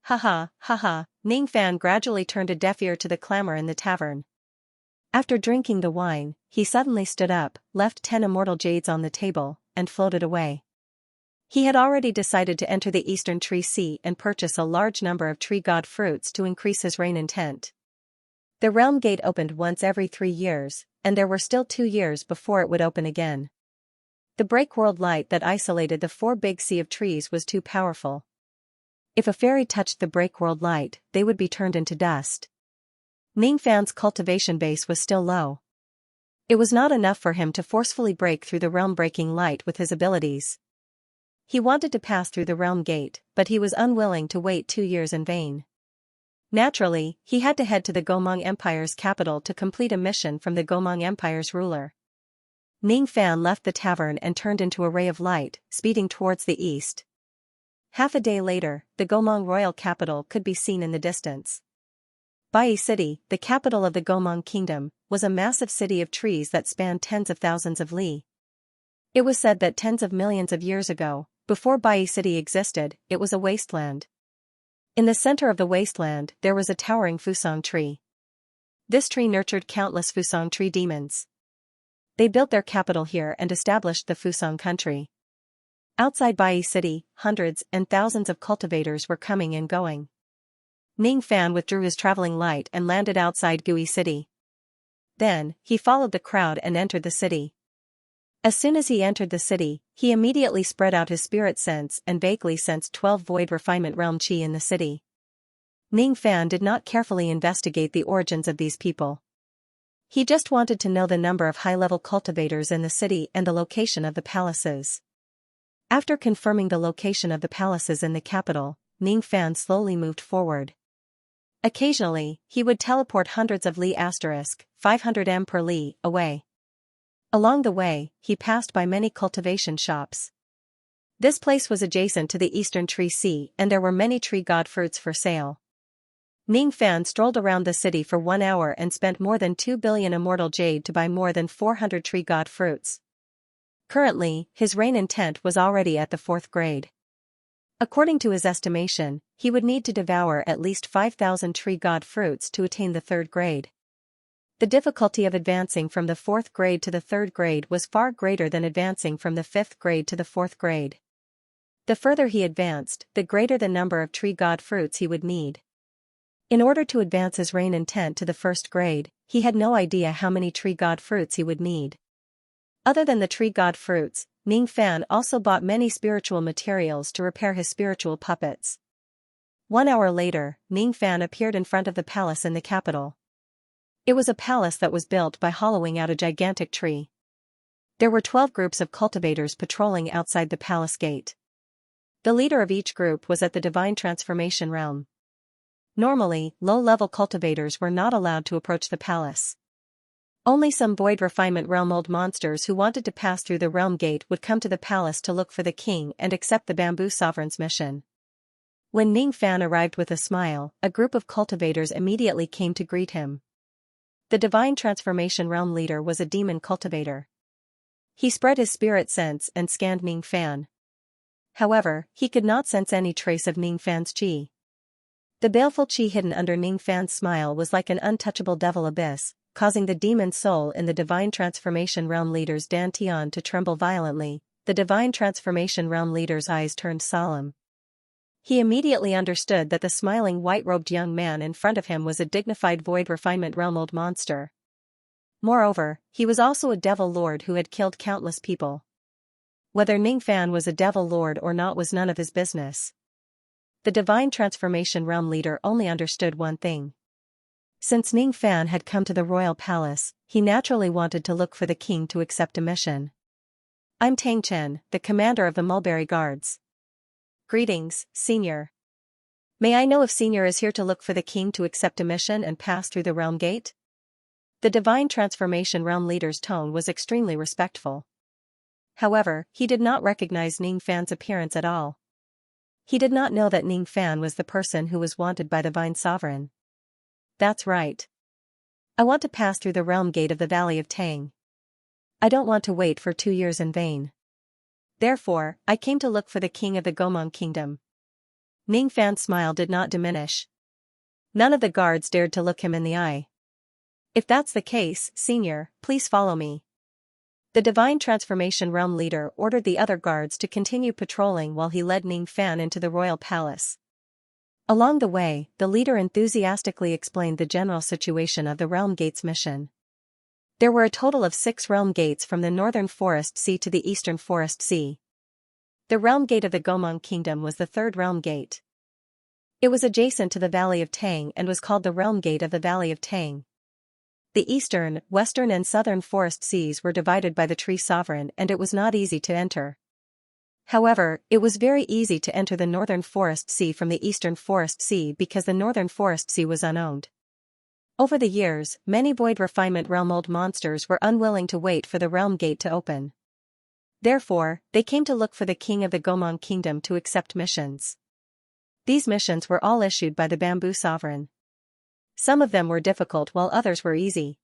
Haha, haha, Ning Fan gradually turned a deaf ear to the clamor in the tavern. After drinking the wine, he suddenly stood up, left 10 immortal jades on the table, and floated away. He had already decided to enter the Eastern Tree Sea and purchase a large number of tree god fruits to increase his reign intent. The realm gate opened once every 3 years, and there were still 2 years before it would open again. The break world light that isolated the 4 big sea of trees was too powerful. If a fairy touched the break world light, they would be turned into dust. Ning Fan's cultivation base was still low. It was not enough for him to forcefully break through the realm-breaking light with his abilities. He wanted to pass through the realm gate, but he was unwilling to wait 2 years in vain. Naturally, he had to head to the Gomang Empire's capital to complete a mission from the Gomang Empire's ruler. Ning Fan left the tavern and turned into a ray of light, speeding towards the east. Half a day later, the Gomang royal capital could be seen in the distance. Bai City, the capital of the Gomang Kingdom, was a massive city of trees that spanned tens of thousands of li. It was said that tens of millions of years ago, before Bai City existed, it was a wasteland. In the center of the wasteland, there was a towering fusang tree. This tree nurtured countless fusang tree demons. They built their capital here and established the Fusang country. Outside Bai City, hundreds and thousands of cultivators were coming and going. Ning Fan withdrew his traveling light and landed outside Gui City. Then, he followed the crowd and entered the city. As soon as he entered the city, he immediately spread out his spirit sense and vaguely sensed 12 void refinement realm chi in the city. Ning Fan did not carefully investigate the origins of these people. He just wanted to know the number of high-level cultivators in the city and the location of the palaces. After confirming the location of the palaces in the capital, Ning Fan slowly moved forward. Occasionally, he would teleport hundreds of li * 500 m per li away. Along the way, he passed by many cultivation shops. This place was adjacent to the Eastern Tree Sea and there were many tree god fruits for sale. Ning Fan strolled around the city for 1 hour and spent more than 2 billion immortal jade to buy more than 400 tree god fruits. Currently, his rain intent was already at the 4th grade. According to his estimation, he would need to devour at least 5,000 tree god fruits to attain the 3rd grade. The difficulty of advancing from the 4th grade to the 3rd grade was far greater than advancing from the 5th grade to the 4th grade. The further he advanced, the greater the number of tree god fruits he would need. In order to advance his rain intent to the 1st grade, he had no idea how many tree god fruits he would need. Other than the tree god fruits, Ning Fan also bought many spiritual materials to repair his spiritual puppets. 1 hour later, Ning Fan appeared in front of the palace in the capital. It was a palace that was built by hollowing out a gigantic tree. There were 12 groups of cultivators patrolling outside the palace gate. The leader of each group was at the Divine Transformation Realm. Normally, low-level cultivators were not allowed to approach the palace. Only some Void Refinement Realm old monsters who wanted to pass through the realm gate would come to the palace to look for the king and accept the Bamboo Sovereign's mission. When Ning Fan arrived with a smile, a group of cultivators immediately came to greet him. The Divine Transformation Realm leader was a demon cultivator. He spread his spirit sense and scanned Ning Fan. However, he could not sense any trace of Ning Fan's chi. The baleful chi hidden under Ning Fan's smile was like an untouchable devil abyss, causing the demon soul in the Divine Transformation Realm leader's dantian to tremble violently. The Divine Transformation Realm leader's eyes turned solemn. He immediately understood that the smiling white-robed young man in front of him was a dignified Void Refinement Realm old monster. Moreover, he was also a devil lord who had killed countless people. Whether Ning Fan was a devil lord or not was none of his business. The Divine Transformation Realm leader only understood one thing. Since Ning Fan had come to the royal palace, he naturally wanted to look for the king to accept a mission. I'm Tang Chen, the commander of the Mulberry Guards. Greetings, Senior. May I know if Senior is here to look for the king to accept a mission and pass through the realm gate? The Divine Transformation Realm leader's tone was extremely respectful. However, he did not recognize Ning Fan's appearance at all. He did not know that Ning Fan was the person who was wanted by the Divine Sovereign. That's right. I want to pass through the realm gate of the Valley of Tang. I don't want to wait for 2 years in vain. Therefore, I came to look for the king of the Gomong Kingdom. Ning Fan's smile did not diminish. None of the guards dared to look him in the eye. If that's the case, Senior, please follow me. The Divine Transformation Realm leader ordered the other guards to continue patrolling while he led Ning Fan into the royal palace. Along the way, the leader enthusiastically explained the general situation of the Realm Gates mission. There were a total of 6 Realm Gates from the Northern Forest Sea to the Eastern Forest Sea. The Realm Gate of the Gomong Kingdom was the 3rd Realm Gate. It was adjacent to the Valley of Tang and was called the Realm Gate of the Valley of Tang. The eastern, western and southern forest seas were divided by the Tree Sovereign and it was not easy to enter. However, it was very easy to enter the Northern Forest Sea from the Eastern Forest Sea because the Northern Forest Sea was unowned. Over the years, many Void Refinement Realm old monsters were unwilling to wait for the Realm Gate to open. Therefore, they came to look for the king of the Gomong Kingdom to accept missions. These missions were all issued by the Bamboo Sovereign. Some of them were difficult while others were easy.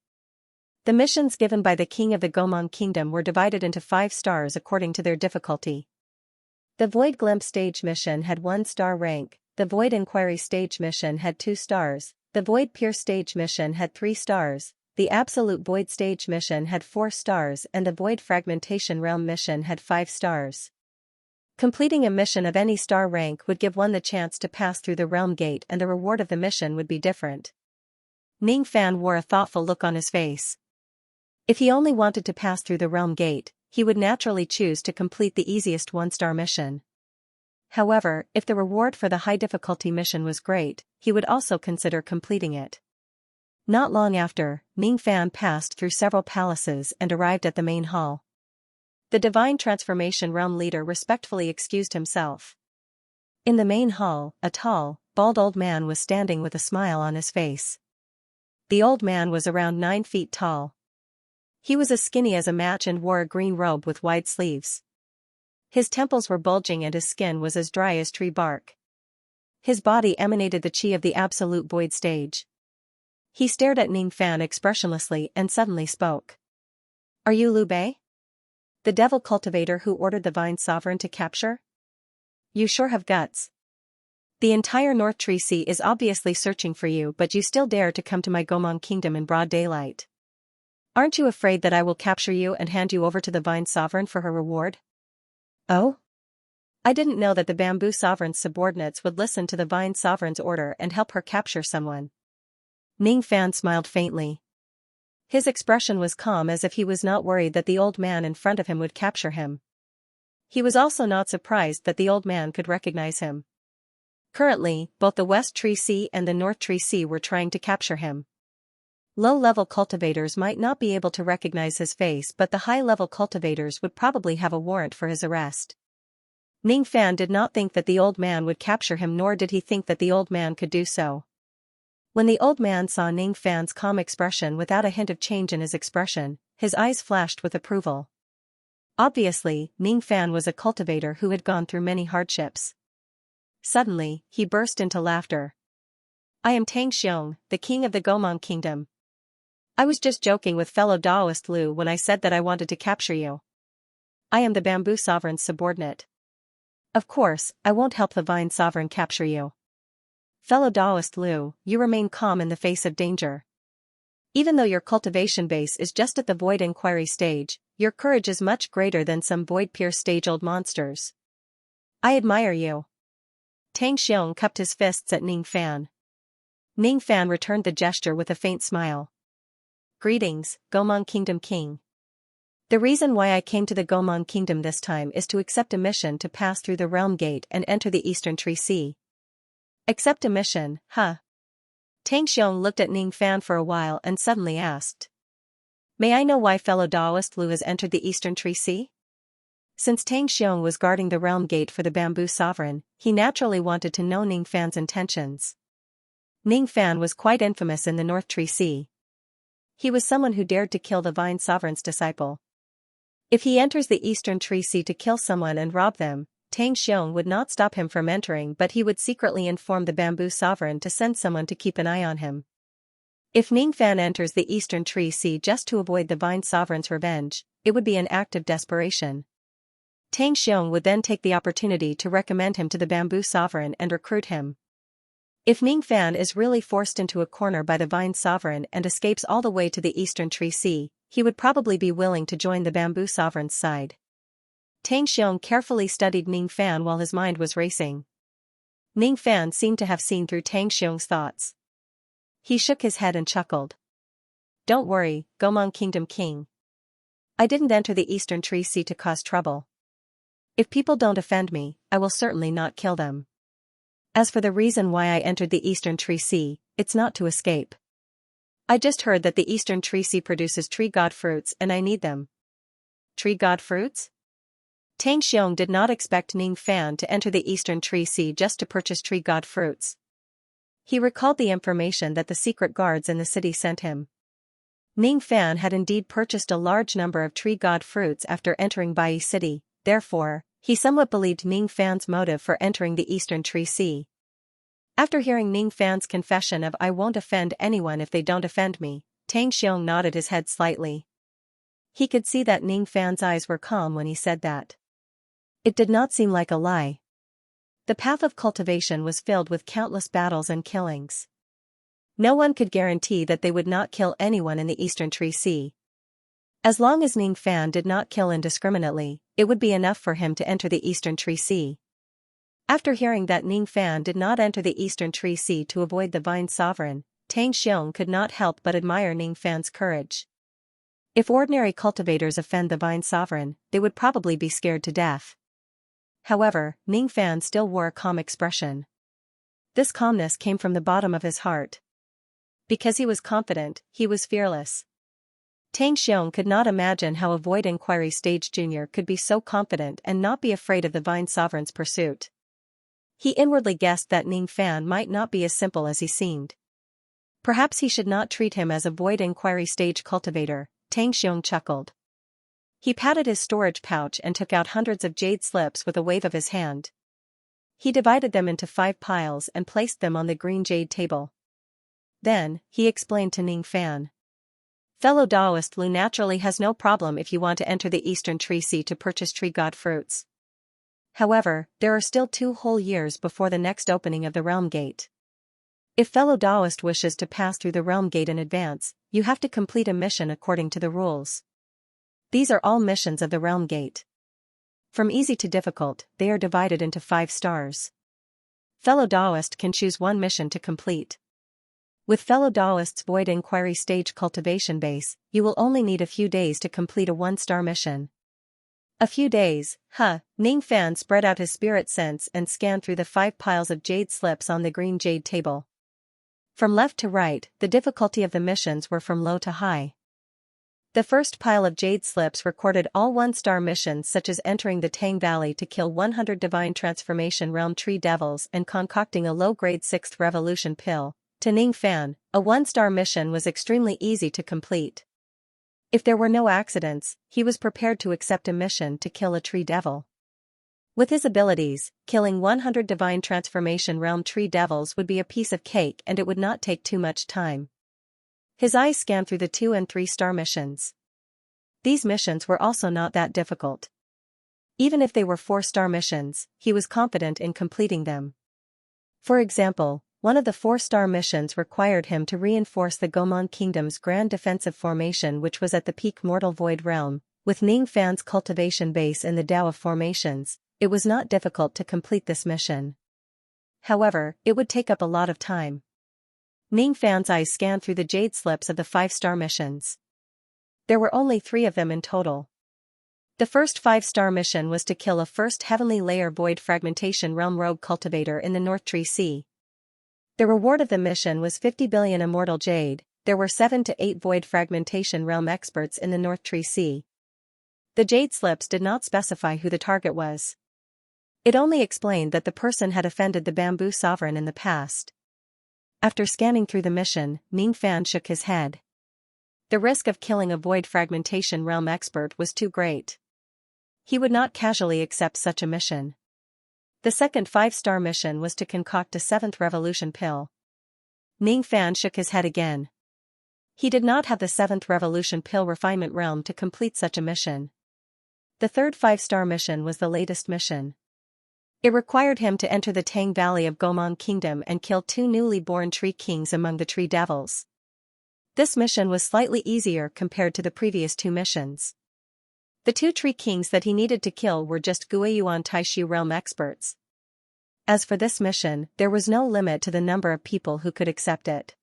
The missions given by the king of the Gomong Kingdom were divided into 5 stars according to their difficulty. The Void Glimpse stage mission had 1-star rank, the Void Inquiry stage mission had 2 stars, the Void Pierce stage mission had 3 stars, the Absolute Void stage mission had 4 stars and the Void Fragmentation Realm mission had 5 stars. Completing a mission of any star rank would give one the chance to pass through the Realm Gate and the reward of the mission would be different. Ning Fan wore a thoughtful look on his face. If he only wanted to pass through the Realm Gate, he would naturally choose to complete the easiest 1-star mission. However, if the reward for the high-difficulty mission was great, he would also consider completing it. Not long after, Ning Fan passed through several palaces and arrived at the main hall. The Divine Transformation Realm leader respectfully excused himself. In the main hall, a tall, bald old man was standing with a smile on his face. The old man was around 9 feet tall. He was as skinny as a match and wore a green robe with wide sleeves. His temples were bulging and his skin was as dry as tree bark. His body emanated the chi of the absolute void stage. He stared at Ning Fan expressionlessly and suddenly spoke. "Are you Liu Bei? The devil cultivator who ordered the Vine Sovereign to capture? You sure have guts. The entire North Tree Sea is obviously searching for you, but you still dare to come to my Gomong kingdom in broad daylight. Aren't you afraid that I will capture you and hand you over to the Vine Sovereign for her reward?" "Oh? I didn't know that the Bamboo Sovereign's subordinates would listen to the Vine Sovereign's order and help her capture someone." Ning Fan smiled faintly. His expression was calm, as if he was not worried that the old man in front of him would capture him. He was also not surprised that the old man could recognize him. Currently, both the West Tree Sea and the North Tree Sea were trying to capture him. Low-level cultivators might not be able to recognize his face, but the high-level cultivators would probably have a warrant for his arrest. Ning Fan did not think that the old man would capture him, nor did he think that the old man could do so. When the old man saw Ning Fan's calm expression without a hint of change in his expression, his eyes flashed with approval. Obviously, Ning Fan was a cultivator who had gone through many hardships. Suddenly, he burst into laughter. "I am Tang Xiong, the king of the Gomong kingdom. I was just joking with fellow Daoist Liu when I said that I wanted to capture you. I am the Bamboo Sovereign's subordinate. Of course, I won't help the Vine Sovereign capture you. Fellow Daoist Liu, you remain calm in the face of danger. Even though your cultivation base is just at the Void Inquiry stage, your courage is much greater than some Void Pierce stage-old monsters. I admire you." Tang Xiong cupped his fists at Ning Fan. Ning Fan returned the gesture with a faint smile. "Greetings, Gomong Kingdom King. The reason why I came to the Gomong Kingdom this time is to accept a mission to pass through the Realm Gate and enter the Eastern Tree Sea." "Accept a mission, huh?" Tang Xiong looked at Ning Fan for a while and suddenly asked. "May I know why fellow Daoist Liu has entered the Eastern Tree Sea?" Since Tang Xiong was guarding the Realm Gate for the Bamboo Sovereign, he naturally wanted to know Ning Fan's intentions. Ning Fan was quite infamous in the North Tree Sea. He was someone who dared to kill the Vine Sovereign's disciple. If he enters the Eastern Tree Sea to kill someone and rob them, Tang Xiong would not stop him from entering, but he would secretly inform the Bamboo Sovereign to send someone to keep an eye on him. If Ning Fan enters the Eastern Tree Sea just to avoid the Vine Sovereign's revenge, it would be an act of desperation. Tang Xiong would then take the opportunity to recommend him to the Bamboo Sovereign and recruit him. If Ning Fan is really forced into a corner by the Vine Sovereign and escapes all the way to the Eastern Tree Sea, he would probably be willing to join the Bamboo Sovereign's side. Tang Xiong carefully studied Ning Fan while his mind was racing. Ning Fan seemed to have seen through Tang Xiong's thoughts. He shook his head and chuckled. "Don't worry, Gomong Kingdom King. I didn't enter the Eastern Tree Sea to cause trouble. If people don't offend me, I will certainly not kill them. As for the reason why I entered the Eastern Tree Sea, it's not to escape. I just heard that the Eastern Tree Sea produces tree god fruits and I need them." "Tree god fruits?" Tang Xiong did not expect Ning Fan to enter the Eastern Tree Sea just to purchase tree god fruits. He recalled the information that the secret guards in the city sent him. Ning Fan had indeed purchased a large number of tree god fruits after entering Bai City, therefore, he somewhat believed Ning Fan's motive for entering the Eastern Tree Sea. After hearing Ning Fan's confession of "I won't offend anyone if they don't offend me," Tang Xiong nodded his head slightly. He could see that Ning Fan's eyes were calm when he said that. It did not seem like a lie. The path of cultivation was filled with countless battles and killings. No one could guarantee that they would not kill anyone in the Eastern Tree Sea. As long as Ning Fan did not kill indiscriminately, it would be enough for him to enter the Eastern Tree Sea. After hearing that Ning Fan did not enter the Eastern Tree Sea to avoid the Vine Sovereign, Tang Xiong could not help but admire Ning Fan's courage. If ordinary cultivators offend the Vine Sovereign, they would probably be scared to death. However, Ning Fan still wore a calm expression. This calmness came from the bottom of his heart. Because he was confident, he was fearless. Tang Xiong could not imagine how a Void Inquiry Stage Junior could be so confident and not be afraid of the Vine Sovereign's pursuit. He inwardly guessed that Ning Fan might not be as simple as he seemed. Perhaps he should not treat him as a Void Inquiry Stage cultivator, Tang Xiong chuckled. He patted his storage pouch and took out hundreds of jade slips with a wave of his hand. He divided them into 5 piles and placed them on the green jade table. Then, he explained to Ning Fan. Fellow Taoist Lu naturally has no problem if you want to enter the Eastern Tree Sea to purchase tree god fruits. However, there are still 2 whole years before the next opening of the Realm Gate. If fellow Taoist wishes to pass through the Realm Gate in advance, you have to complete a mission according to the rules. These are all missions of the Realm Gate. From easy to difficult, they are divided into 5 stars. Fellow Taoist can choose 1 mission to complete. With fellow Taoist's Void Inquiry Stage Cultivation Base, you will only need a few days to complete a 1-star mission. A few days, huh? Ning Fan spread out his spirit sense and scanned through the 5 piles of jade slips on the green jade table. From left to right, the difficulty of the missions were from low to high. The first pile of jade slips recorded all 1-star missions such as entering the Tang Valley to kill 100 Divine Transformation Realm Tree Devils and concocting a low-grade 6th Revolution pill. To Ning Fan, a 1-star mission was extremely easy to complete. If there were no accidents, he was prepared to accept a mission to kill a tree devil. With his abilities, killing 100 Divine Transformation Realm Tree Devils would be a piece of cake and it would not take too much time. His eyes scanned through the 2- and 3-star missions. These missions were also not that difficult. Even if they were 4-star missions, he was confident in completing them. For example, one of the 4-star missions required him to reinforce the Gomon Kingdom's Grand Defensive Formation, which was at the peak Mortal Void Realm. With Ning Fan's cultivation base in the Tao of Formations, it was not difficult to complete this mission. However, it would take up a lot of time. Ning Fan's eyes scanned through the jade slips of the 5-star missions. There were only 3 of them in total. The first 5-star mission was to kill a 1st Heavenly Layer Void Fragmentation Realm Rogue Cultivator in the North Tree Sea. The reward of the mission was 50 billion Immortal Jade. There were 7 to 8 Void Fragmentation Realm experts in the North Tree Sea. The jade slips did not specify who the target was. It only explained that the person had offended the Bamboo Sovereign in the past. After scanning through the mission, Ning Fan shook his head. The risk of killing a Void Fragmentation Realm expert was too great. He would not casually accept such a mission. The second 5-star mission was to concoct a 7th Revolution pill. Ning Fan shook his head again. He did not have the 7th Revolution pill refinement realm to complete such a mission. The third 5-star mission was the latest mission. It required him to enter the Tang Valley of Gomon Kingdom and kill 2 newly born tree kings among the tree devils. This mission was slightly easier compared to the previous 2 missions. The 2 tree kings that he needed to kill were just Guiyuan Taishu realm experts. As for this mission, there was no limit to the number of people who could accept it.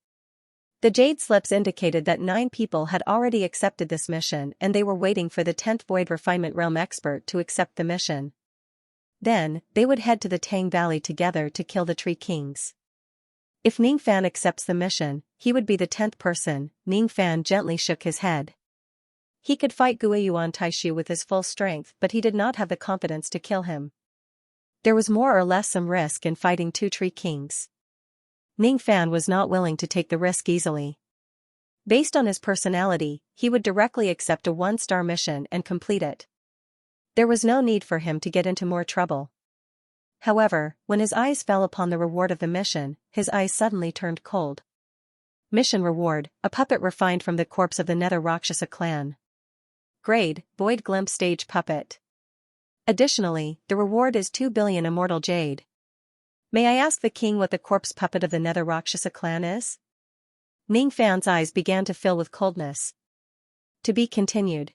The jade slips indicated that 9 people had already accepted this mission and they were waiting for the 10th Void Refinement Realm expert to accept the mission. Then, they would head to the Tang Valley together to kill the Tree Kings. If Ning Fan accepts the mission, he would be the 10th person. Ning Fan gently shook his head. He could fight Guiyuan Taishu with his full strength, but he did not have the confidence to kill him. There was more or less some risk in fighting 2 Tree Kings. Ning Fan was not willing to take the risk easily. Based on his personality, he would directly accept a 1-star mission and complete it. There was no need for him to get into more trouble. However, when his eyes fell upon the reward of the mission, his eyes suddenly turned cold. Mission reward: a puppet refined from the corpse of the Nether Rakshasa clan. Grade: Void Glimpse Stage Puppet. Additionally, the reward is 2 billion Immortal Jade. May I ask the king what the corpse puppet of the Nether Rakshasa clan is? Ning Fan's eyes began to fill with coldness. To be continued.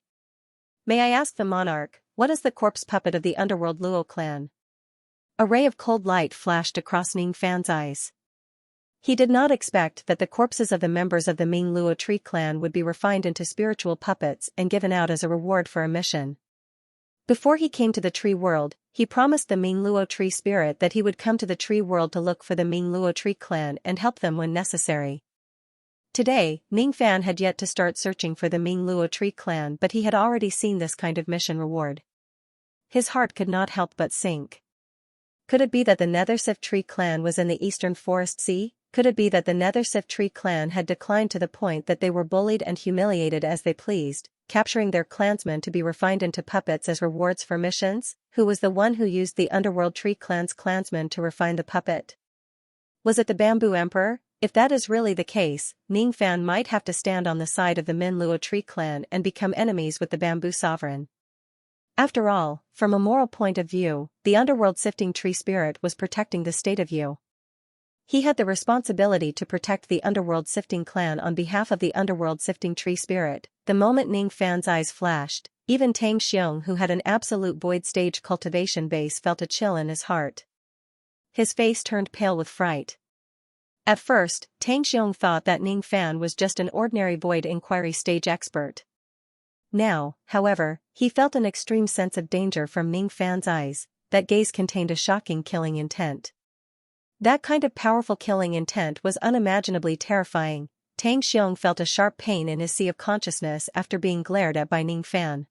May I ask the monarch, what is the corpse puppet of the underworld Luo clan? A ray of cold light flashed across Ning Fan's eyes. He did not expect that the corpses of the members of the Ming Luo Tree clan would be refined into spiritual puppets and given out as a reward for a mission. Before he came to the tree world, he promised the Mingluo tree spirit that he would come to the tree world to look for the Mingluo tree clan and help them when necessary. Today, Ningfan had yet to start searching for the Mingluo tree clan, but he had already seen this kind of mission reward. His heart could not help but sink. Could it be that the Nethersif tree clan was in the eastern forest sea? Could it be that the Nethersif tree clan had declined to the point that they were bullied and humiliated as they pleased, capturing their clansmen to be refined into puppets as rewards for missions? Who was the one who used the underworld tree clan's clansmen to refine the puppet? Was it the Bamboo Emperor? If that is really the case, Ningfan might have to stand on the side of the Minluo tree clan and become enemies with the Bamboo Sovereign. After all, from a moral point of view, the underworld sifting tree spirit was protecting the state of Yu. He had the responsibility to protect the underworld sifting clan on behalf of the underworld sifting tree spirit. The moment Ningfan's eyes flashed, even Tang Xiong, who had an absolute void stage cultivation base, felt a chill in his heart. His face turned pale with fright. At first, Tang Xiong thought that Ningfan was just an ordinary void inquiry stage expert. Now, however, he felt an extreme sense of danger from Ningfan's eyes. That gaze contained a shocking killing intent. That kind of powerful killing intent was unimaginably terrifying. Tang Xiong felt a sharp pain in his sea of consciousness after being glared at by Ningfan.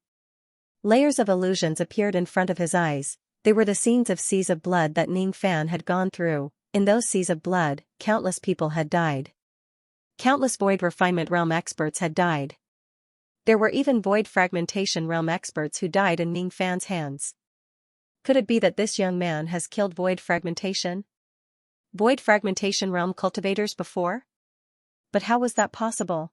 Layers of illusions appeared in front of his eyes. They were the scenes of seas of blood that Ningfan had gone through. In those seas of blood, countless people had died. Countless void refinement realm experts had died. There were even void fragmentation realm experts who died in Ningfan's hands. Could it be that this young man has killed void fragmentation realm cultivators before? But how was that possible?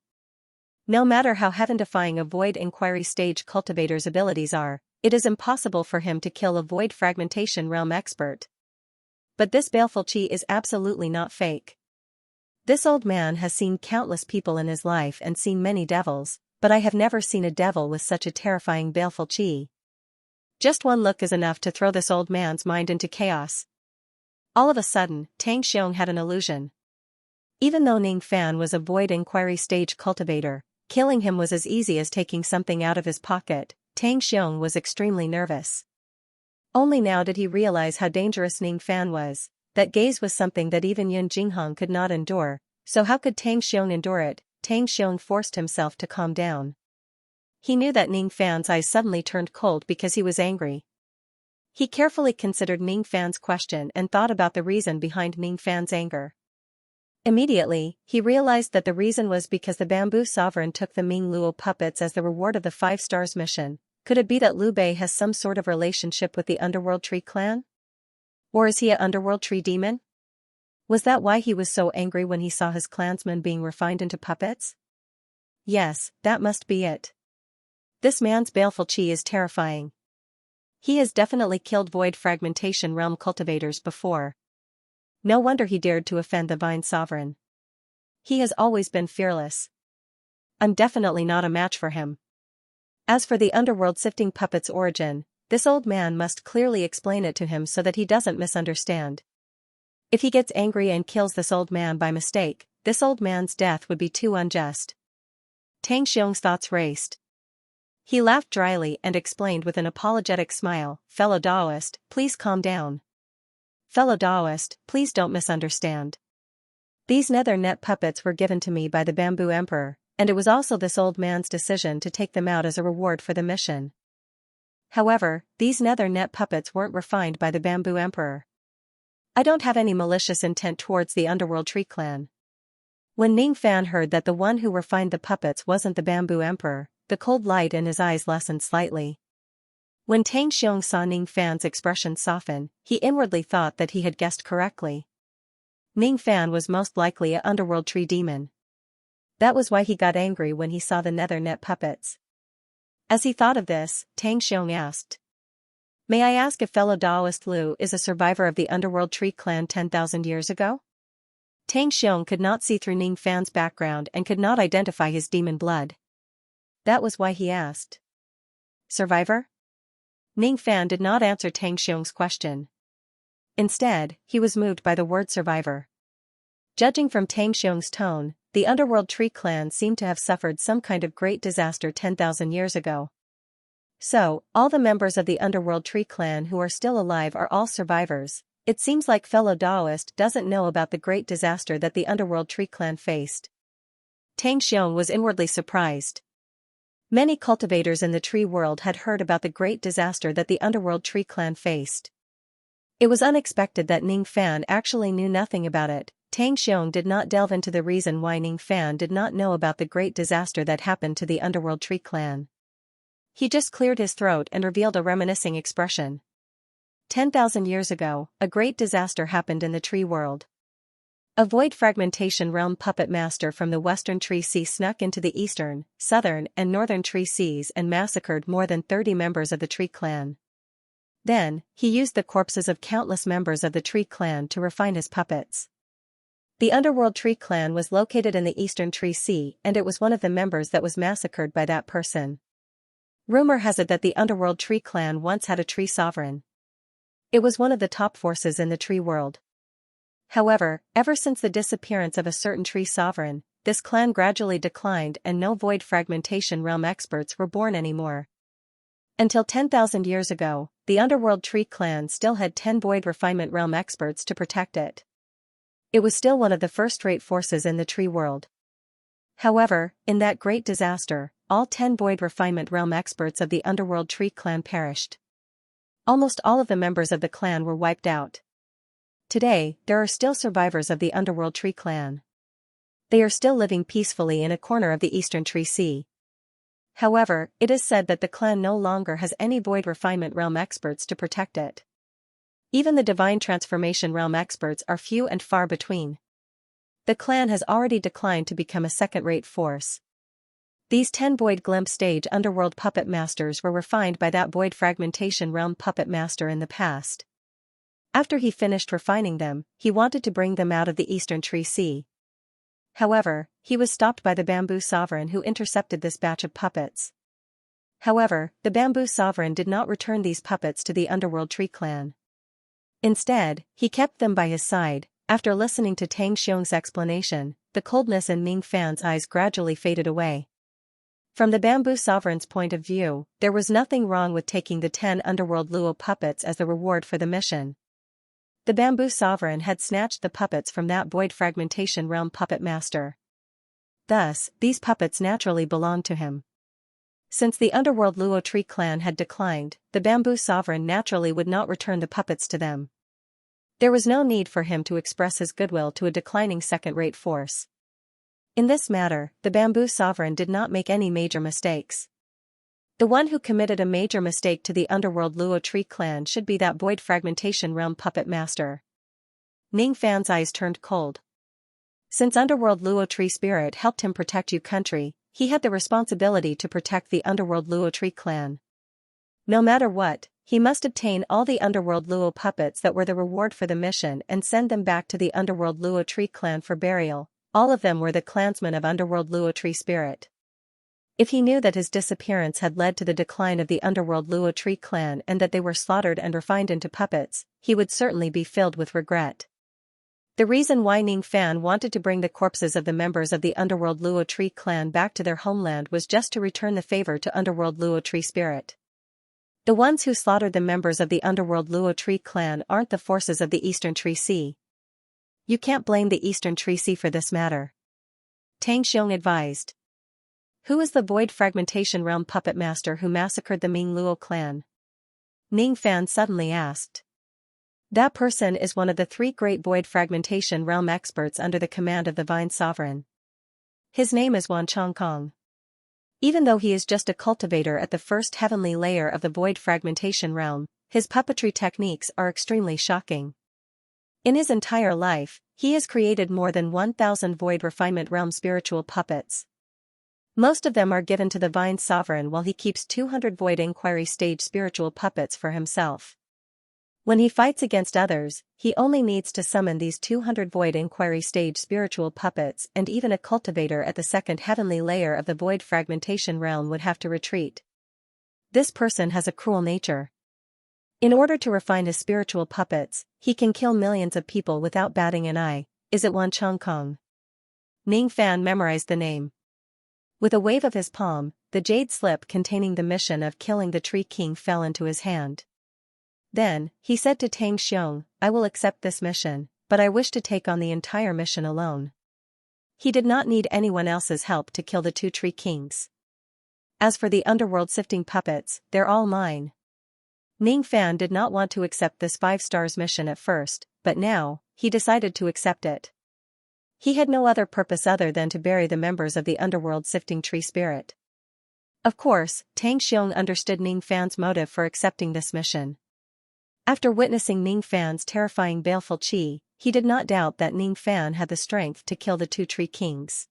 No matter how heaven-defying a void inquiry stage cultivator's abilities are, it is impossible for him to kill a void fragmentation realm expert. But this baleful chi is absolutely not fake. This old man has seen countless people in his life and seen many devils, but I have never seen a devil with such a terrifying baleful chi. Just one look is enough to throw this old man's mind into chaos. All of a sudden, Tang Xiong had an illusion. Even though Ningfan was a void inquiry stage cultivator, killing him was as easy as taking something out of his pocket. Tang Xiong was extremely nervous. Only now did he realize how dangerous Ningfan was. That gaze was something that even Yun Jinghong could not endure, so how could Tang Xiong endure it? Tang Xiong forced himself to calm down. He knew that Ningfan's eyes suddenly turned cold because he was angry. He carefully considered Ningfan's question and thought about the reason behind Ningfan's anger. Immediately, he realized that the reason was because the Bamboo Sovereign took the Mingluo puppets as the reward of the 5 stars mission. Could it be that Liu Bei has some sort of relationship with the Underworld Tree clan? Or is he an Underworld Tree demon? Was that why he was so angry when he saw his clansmen being refined into puppets? Yes, that must be it. This man's baleful chi is terrifying. He has definitely killed void fragmentation realm cultivators before. No wonder he dared to offend the Vine Sovereign. He has always been fearless. I'm definitely not a match for him. As for the underworld sifting puppet's origin, this old man must clearly explain it to him so that he doesn't misunderstand. If he gets angry and kills this old man by mistake, this old man's death would be too unjust. Tang Xiong's thoughts raced. He laughed dryly and explained with an apologetic smile, "Fellow Daoist, please calm down. Fellow Daoist, please don't misunderstand. These nether net puppets were given to me by the Bamboo Emperor, and it was also this old man's decision to take them out as a reward for the mission. However, these nether net puppets weren't refined by the Bamboo Emperor. I don't have any malicious intent towards the Underworld Tree clan." When Ningfan heard that the one who refined the puppets wasn't the Bamboo Emperor, the cold light in his eyes lessened slightly. When Tang Xiong saw Ningfan's expression soften, he inwardly thought that he had guessed correctly. Ningfan was most likely an Underworld Tree demon. That was why he got angry when he saw the nether net puppets. As he thought of this, Tang Xiong asked, "May I ask if fellow Daoist Liu is a survivor of the Underworld Tree clan 10,000 years ago?" Tang Xiong could not see through Ningfan's background and could not identify his demon blood. That was why he asked. "Survivor?" Ningfan did not answer Tang Xiong's question. Instead, he was moved by the word survivor. Judging from Tang Xiong's tone, the Underworld Tree clan seemed to have suffered some kind of great disaster 10,000 years ago. So, all the members of the Underworld Tree clan who are still alive are all survivors. It seems like fellow Daoist doesn't know about the great disaster that the Underworld Tree clan faced. Tang Xiong was inwardly surprised. Many cultivators in the tree world had heard about the great disaster that the Underworld Tree clan faced. It was unexpected that Ning Fan actually knew nothing about it. Tang Xiong did not delve into the reason why Ning Fan did not know about the great disaster that happened to the Underworld Tree clan. He just cleared his throat and revealed a reminiscing expression. 10,000 years ago, a great disaster happened in the tree world. A void fragmentation realm puppet master from the western tree sea snuck into the eastern, southern and northern tree seas and massacred more than 30 members of the tree clan. Then, he used the corpses of countless members of the tree clan to refine his puppets. The Underworld Tree clan was located in the eastern tree sea and it was one of the members that was massacred by that person. Rumor has it that the Underworld Tree clan once had a tree sovereign. It was one of the top forces in the tree world. However, ever since the disappearance of a certain tree sovereign, this clan gradually declined and no void fragmentation realm experts were born anymore. Until 10,000 years ago, the Underworld Tree clan still had 10 void refinement realm experts to protect it. It was still one of the first-rate forces in the tree world. However, in that great disaster, all 10 void refinement realm experts of the Underworld Tree clan perished. Almost all of the members of the clan were wiped out. Today, there are still survivors of the Underworld Tree clan. They are still living peacefully in a corner of the Eastern Tree Sea. However, it is said that the clan no longer has any void refinement realm experts to protect it. Even the divine transformation realm experts are few and far between. The clan has already declined to become a second-rate force. These 10 void glimpse stage underworld puppet masters were refined by that void fragmentation realm puppet master in the past. After he finished refining them, he wanted to bring them out of the Eastern Tree Sea. However, he was stopped by the Bamboo Sovereign who intercepted this batch of puppets. However, the Bamboo Sovereign did not return these puppets to the Underworld Tree clan. Instead, he kept them by his side. After listening to Tang Xiong's explanation, the coldness in Ning Fan's eyes gradually faded away. From the Bamboo Sovereign's point of view, there was nothing wrong with taking the 10 Underworld Luo puppets as the reward for the mission. The Bamboo Sovereign had snatched the puppets from that void fragmentation realm puppet master. Thus, these puppets naturally belonged to him. Since the Underworld Luo Tree clan had declined, the Bamboo Sovereign naturally would not return the puppets to them. There was no need for him to express his goodwill to a declining second-rate force. In this matter, the Bamboo Sovereign did not make any major mistakes. The one who committed a major mistake to the Underworld Luo Tree clan should be that void fragmentation realm puppet master. Ning Fan's eyes turned cold. Since Underworld Luo Tree spirit helped him protect Yu country, he had the responsibility to protect the Underworld Luo Tree clan. No matter what, he must obtain all the Underworld Luo puppets that were the reward for the mission and send them back to the Underworld Luo Tree clan for burial. All of them were the clansmen of Underworld Luo Tree spirit. If he knew that his disappearance had led to the decline of the Underworld Luo Tree clan and that they were slaughtered and refined into puppets, he would certainly be filled with regret. The reason why Ning Fan wanted to bring the corpses of the members of the Underworld Luo Tree clan back to their homeland was just to return the favor to Underworld Luo Tree spirit. The ones who slaughtered the members of the Underworld Luo Tree clan aren't the forces of the Eastern Tree Sea. You can't blame the Eastern Tree Sea for this matter. Tang Xiong advised. Who is the Void Fragmentation Realm puppet master who massacred the Ming Luo clan? Ning Fan suddenly asked. That person is one of the 3 great Void Fragmentation Realm experts under the command of the Vine Sovereign. His name is Wan Chongkong. Even though he is just a cultivator at the first heavenly layer of the Void Fragmentation Realm, his puppetry techniques are extremely shocking. In his entire life, he has created more than 1,000 Void Refinement Realm spiritual puppets. Most of them are given to the Vine Sovereign while he keeps 200 Void Inquiry stage spiritual puppets for himself. When he fights against others, he only needs to summon these 200 Void Inquiry stage spiritual puppets, and even a cultivator at the second heavenly layer of the Void Fragmentation Realm would have to retreat. This person has a cruel nature. In order to refine his spiritual puppets, he can kill millions of people without batting an eye. Is it Wan Chongkong? Ning Fan memorized the name. With a wave of his palm, the jade slip containing the mission of killing the Tree King fell into his hand. Then, he said to Tang Xiong, "I will accept this mission, but I wish to take on the entire mission alone." He did not need anyone else's help to kill the two Tree Kings. As for the underworld sifting puppets, they're all mine. Ning Fan did not want to accept this 5 stars mission at first, but now, he decided to accept it. He had no other purpose other than to bury the members of the underworld sifting tree spirit. Of course, Tang Xiong understood Ning Fan's motive for accepting this mission. After witnessing Ning Fan's terrifying baleful qi, he did not doubt that Ning Fan had the strength to kill the two Tree Kings.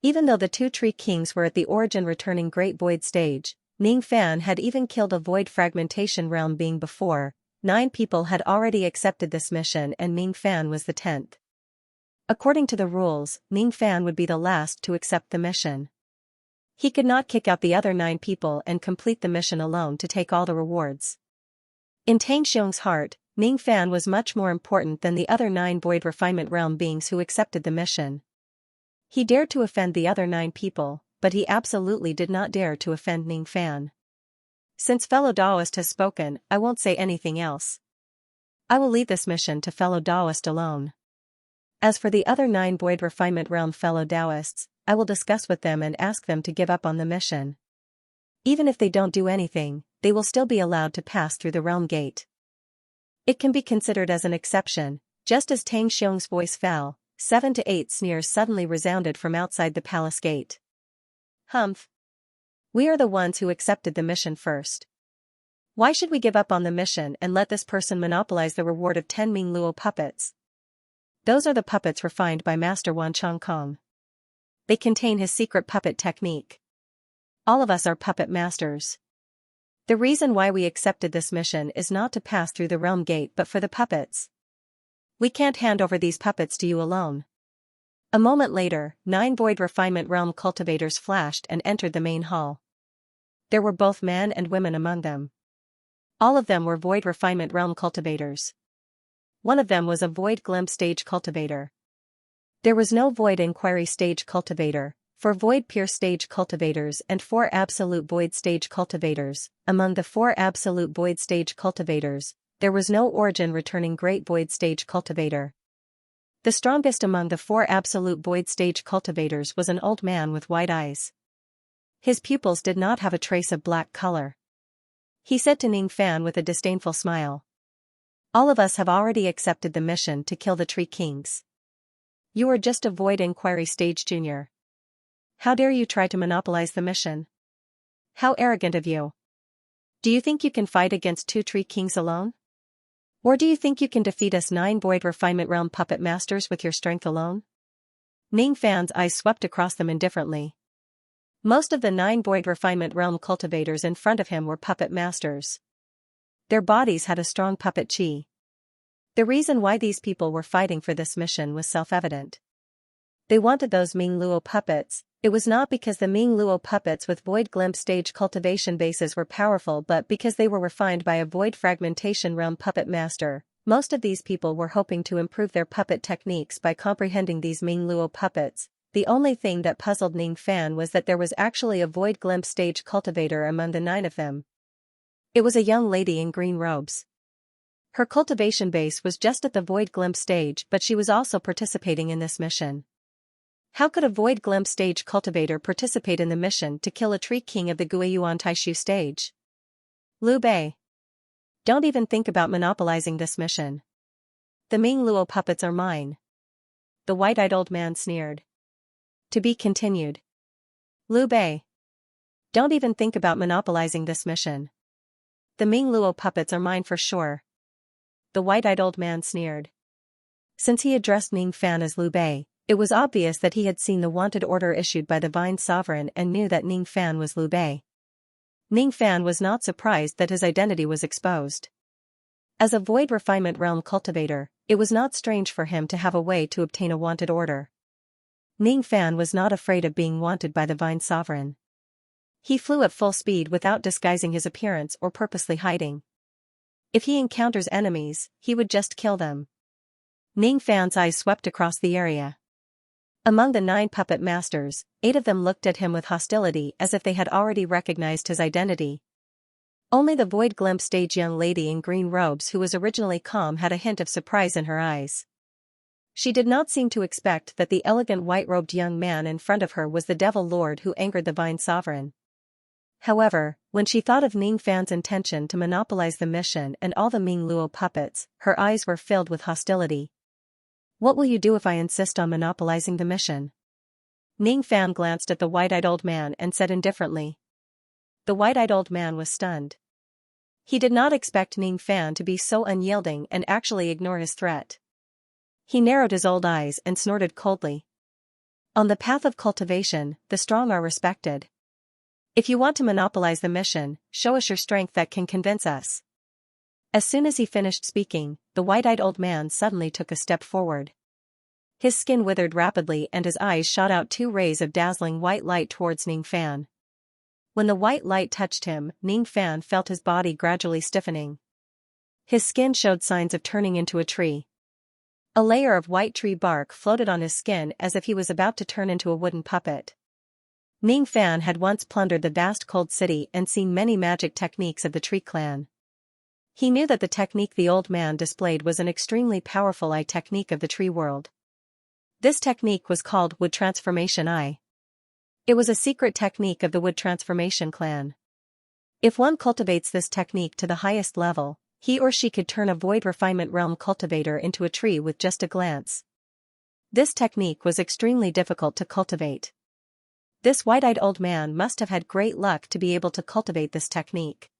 Even though the two Tree Kings were at the origin returning Great Void stage, Ning Fan had even killed a Void Fragmentation realm being before. 9 people had already accepted this mission and Ning Fan was the 10th. According to the rules, Ning Fan would be the last to accept the mission. He could not kick out the other 9 people and complete the mission alone to take all the rewards. In Tang Xiong's heart, Ning Fan was much more important than the other 9 Void Refinement Realm beings who accepted the mission. He dared to offend the other 9 people, but he absolutely did not dare to offend Ning Fan. Since fellow Taoist has spoken, I won't say anything else. I will leave this mission to fellow Taoist alone. As for the other 9 Void Refinement Realm fellow Taoists, I will discuss with them and ask them to give up on the mission. Even if they don't do anything, they will still be allowed to pass through the realm gate. It can be considered as an exception. Just as Tang Xiong's voice fell, 7 to 8 sneers suddenly resounded from outside the palace gate. Humph. We are the ones who accepted the mission first. Why should we give up on the mission and let this person monopolize the reward of 10 Ming Luo puppets? Those are the puppets refined by Master Wan Chongkong. They contain his secret puppet technique. All of us are puppet masters. The reason why we accepted this mission is not to pass through the realm gate but for the puppets. We can't hand over these puppets to you alone. A moment later, 9 Void Refinement Realm cultivators flashed and entered the main hall. There were both men and women among them. All of them were Void Refinement Realm cultivators. One of them was a Void Glimpse stage cultivator. There was no Void Inquiry stage cultivator, 4 Void Pierce stage cultivators and 4 Absolute Void stage cultivators. Among the 4 Absolute Void stage cultivators, there was no Origin Returning Great Void stage cultivator. The strongest among the 4 Absolute Void stage cultivators was an old man with white eyes. His pupils did not have a trace of black color. He said to Ning Fan with a disdainful smile. All of us have already accepted the mission to kill the Tree Kings. You are just a Void Inquiry stage junior. How dare you try to monopolize the mission? How arrogant of you. Do you think you can fight against 2 Tree Kings alone? Or do you think you can defeat us 9 Void Refinement Realm puppet masters with your strength alone? Ning Fan's eyes swept across them indifferently. Most of the 9 Void Refinement Realm cultivators in front of him were puppet masters. Their bodies had a strong puppet chi. The reason why these people were fighting for this mission was self-evident. They wanted those Ming Luo puppets. It was not because the Ming Luo puppets with Void Glimpse stage cultivation bases were powerful but because they were refined by a Void Fragmentation Realm puppet master. Most of these people were hoping to improve their puppet techniques by comprehending these Ming Luo puppets. The only thing that puzzled Ning Fan was that there was actually a Void Glimpse stage cultivator among the 9 of them. It was a young lady in green robes. Her cultivation base was just at the Void Glimpse stage but she was also participating in this mission. How could a Void Glimpse stage cultivator participate in the mission to kill a Tree King of the Guiyuan Taishu stage? Liu Bei. Don't even think about monopolizing this mission. The Ming Luo puppets are mine. The white-eyed old man sneered. To be continued. Liu Bei. Don't even think about monopolizing this mission. The Ming Luo puppets are mine for sure. The white-eyed old man sneered. Since he addressed Ning Fan as Liu Bei, it was obvious that he had seen the wanted order issued by the Vine Sovereign and knew that Ning Fan was Liu Bei. Ning Fan was not surprised that his identity was exposed. As a Void Refinement Realm cultivator, it was not strange for him to have a way to obtain a wanted order. Ning Fan was not afraid of being wanted by the Vine Sovereign. He flew at full speed without disguising his appearance or purposely hiding. If he encounters enemies, he would just kill them. Ning Fan's eyes swept across the area. Among the 9 puppet masters, 8 of them looked at him with hostility as if they had already recognized his identity. Only the void glimpse-stage young lady in green robes who was originally calm had a hint of surprise in her eyes. She did not seem to expect that the elegant white-robed young man in front of her was the devil lord who angered the Vine Sovereign. However, when she thought of Ning Fan's intention to monopolize the mission and all the Ming Luo puppets, her eyes were filled with hostility. "What will you do if I insist on monopolizing the mission?" Ning Fan glanced at the white-eyed old man and said indifferently. The white-eyed old man was stunned. He did not expect Ning Fan to be so unyielding and actually ignore his threat. He narrowed his old eyes and snorted coldly. "On the path of cultivation, the strong are respected. If you want to monopolize the mission, show us your strength that can convince us." As soon as he finished speaking, the white-eyed old man suddenly took a step forward. His skin withered rapidly and his eyes shot out 2 rays of dazzling white light towards Ning Fan. When the white light touched him, Ning Fan felt his body gradually stiffening. His skin showed signs of turning into a tree. A layer of white tree bark floated on his skin as if he was about to turn into a wooden puppet. Ning Fan had once plundered the vast cold city and seen many magic techniques of the Tree Clan. He knew that the technique the old man displayed was an extremely powerful eye technique of the tree world. This technique was called Wood Transformation Eye. It was a secret technique of the Wood Transformation clan. If one cultivates this technique to the highest level, he or she could turn a Void Refinement Realm cultivator into a tree with just a glance. This technique was extremely difficult to cultivate. This white-eyed old man must have had great luck to be able to cultivate this technique.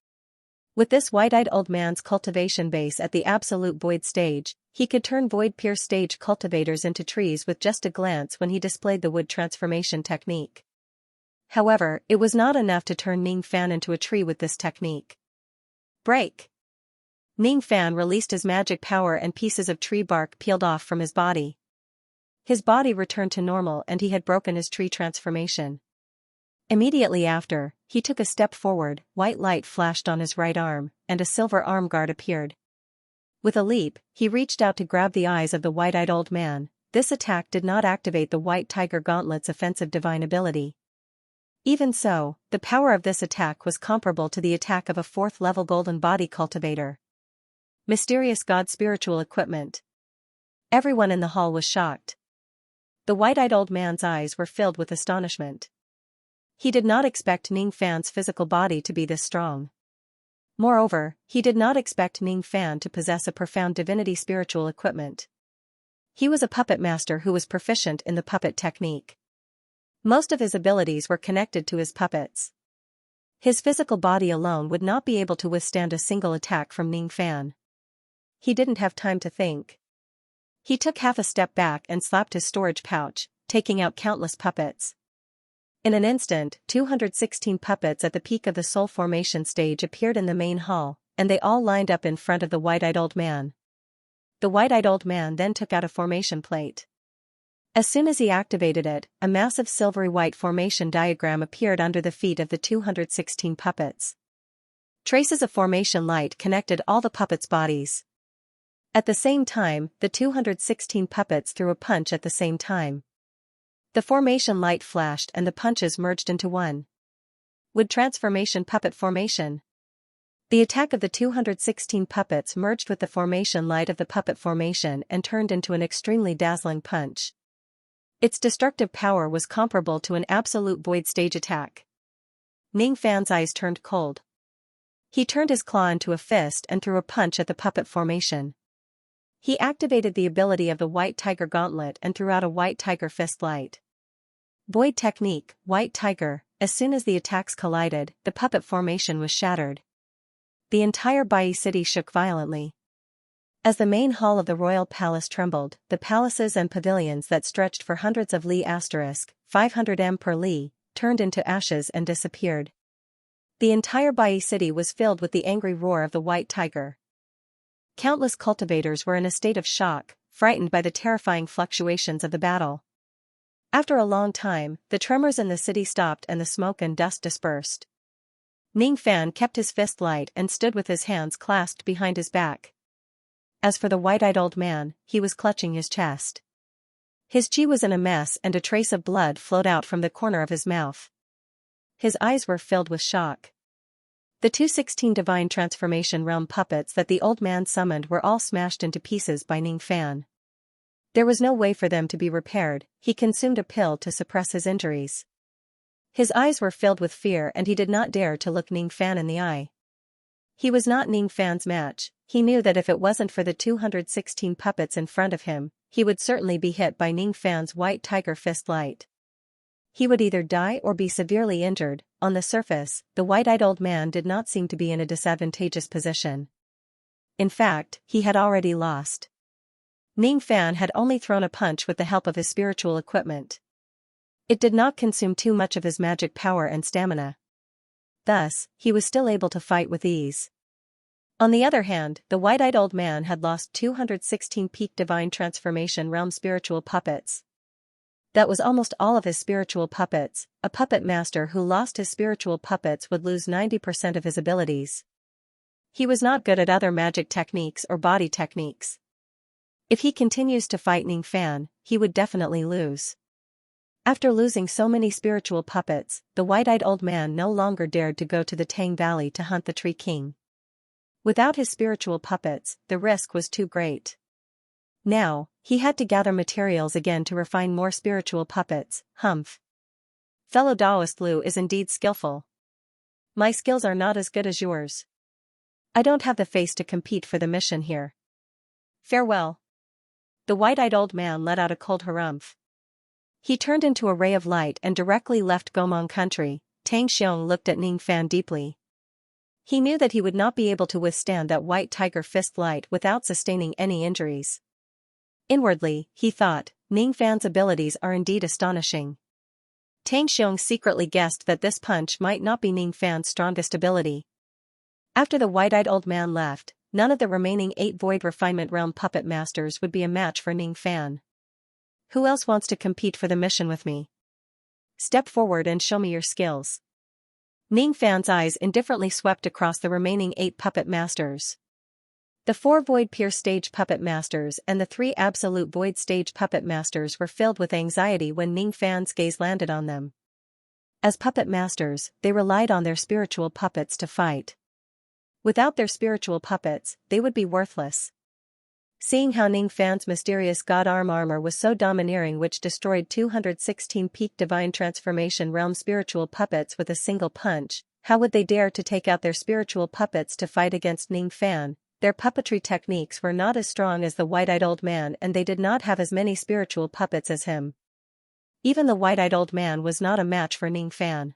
With this white-eyed old man's cultivation base at the absolute void stage, he could turn void pierce stage cultivators into trees with just a glance when he displayed the wood transformation technique. However, it was not enough to turn Ning Fan into a tree with this technique. Break! Ning Fan released his magic power and pieces of tree bark peeled off from his body. His body returned to normal and he had broken his tree transformation. Immediately after, he took a step forward, white light flashed on his right arm, and a silver arm guard appeared. With a leap, he reached out to grab the eyes of the white-eyed old man. This attack did not activate the White Tiger Gauntlet's offensive divine ability. Even so, the power of this attack was comparable to the attack of a 4th-level golden body cultivator. Mysterious God spiritual equipment. Everyone in the hall was shocked. The white-eyed old man's eyes were filled with astonishment. He did not expect Ning Fan's physical body to be this strong. Moreover, he did not expect Ning Fan to possess a profound divinity spiritual equipment. He was a puppet master who was proficient in the puppet technique. Most of his abilities were connected to his puppets. His physical body alone would not be able to withstand a single attack from Ning Fan. He didn't have time to think. He took half a step back and slapped his storage pouch, taking out countless puppets. In an instant, 216 puppets at the peak of the soul formation stage appeared in the main hall, and they all lined up in front of the white-eyed old man. The white-eyed old man then took out a formation plate. As soon as he activated it, a massive silvery white formation diagram appeared under the feet of the 216 puppets. Traces of formation light connected all the puppets' bodies. At the same time, the 216 puppets threw a punch at the same time. The formation light flashed and the punches merged into one. Wood transformation puppet formation. The attack of the 216 puppets merged with the formation light of the puppet formation and turned into an extremely dazzling punch. Its destructive power was comparable to an absolute void stage attack. Ning Fan's eyes turned cold. He turned his claw into a fist and threw a punch at the puppet formation. He activated the ability of the White Tiger Gauntlet and threw out a White Tiger Fist light. Void technique, White Tiger. As soon as the attacks collided, the puppet formation was shattered. The entire Bai city shook violently. As the main hall of the royal palace trembled, the palaces and pavilions that stretched for hundreds of li * 500 m per li, turned into ashes and disappeared. The entire Bai city was filled with the angry roar of the White Tiger. Countless cultivators were in a state of shock, frightened by the terrifying fluctuations of the battle. After a long time, the tremors in the city stopped and the smoke and dust dispersed. Ning Fan kept his fist light and stood with his hands clasped behind his back. As for the white-eyed old man, he was clutching his chest. His chi was in a mess and a trace of blood flowed out from the corner of his mouth. His eyes were filled with shock. The 216 divine transformation realm puppets that the old man summoned were all smashed into pieces by Ning Fan. There was no way for them to be repaired. He consumed a pill to suppress his injuries. His eyes were filled with fear and he did not dare to look Ning Fan in the eye. He was not Ning Fan's match. He knew that if it wasn't for the 216 puppets in front of him, he would certainly be hit by Ning Fan's white tiger fist light. He would either die or be severely injured. On the surface, the white-eyed old man did not seem to be in a disadvantageous position. In fact, he had already lost. Ning Fan had only thrown a punch with the help of his spiritual equipment. It did not consume too much of his magic power and stamina. Thus, he was still able to fight with ease. On the other hand, the white-eyed old man had lost 216 peak divine transformation realm spiritual puppets. That was almost all of his spiritual puppets. A puppet master who lost his spiritual puppets would lose 90% of his abilities. He was not good at other magic techniques or body techniques. If he continues to fight Ning Fan, he would definitely lose. After losing so many spiritual puppets, the white-eyed old man no longer dared to go to the Tang Valley to hunt the Tree King. Without his spiritual puppets, the risk was too great. Now, he had to gather materials again to refine more spiritual puppets. Humph. Fellow Taoist Liu is indeed skillful. My skills are not as good as yours. I don't have the face to compete for the mission here. Farewell. The white-eyed old man let out a cold harumph. He turned into a ray of light and directly left Gomong country. Tang Xiong looked at Ning Fan deeply. He knew that he would not be able to withstand that white tiger fist light without sustaining any injuries. Inwardly, he thought, Ning Fan's abilities are indeed astonishing. Tang Xiong secretly guessed that this punch might not be Ning Fan's strongest ability. After the white-eyed old man left, none of the remaining 8 Void Refinement Realm puppet masters would be a match for Ning Fan. Who else wants to compete for the mission with me? Step forward and show me your skills. Ning Fan's eyes indifferently swept across the remaining 8 puppet masters. The 4 Void Pierce Stage Puppet Masters and the 3 Absolute Void Stage Puppet Masters were filled with anxiety when Ning Fan's gaze landed on them. As puppet masters, they relied on their spiritual puppets to fight. Without their spiritual puppets, they would be worthless. Seeing how Ning Fan's mysterious god armor was so domineering, which destroyed 216 peak divine transformation realm spiritual puppets with a single punch, how would they dare to take out their spiritual puppets to fight against Ning Fan? Their puppetry techniques were not as strong as the white-eyed old man and they did not have as many spiritual puppets as him. Even the white-eyed old man was not a match for Ning Fan.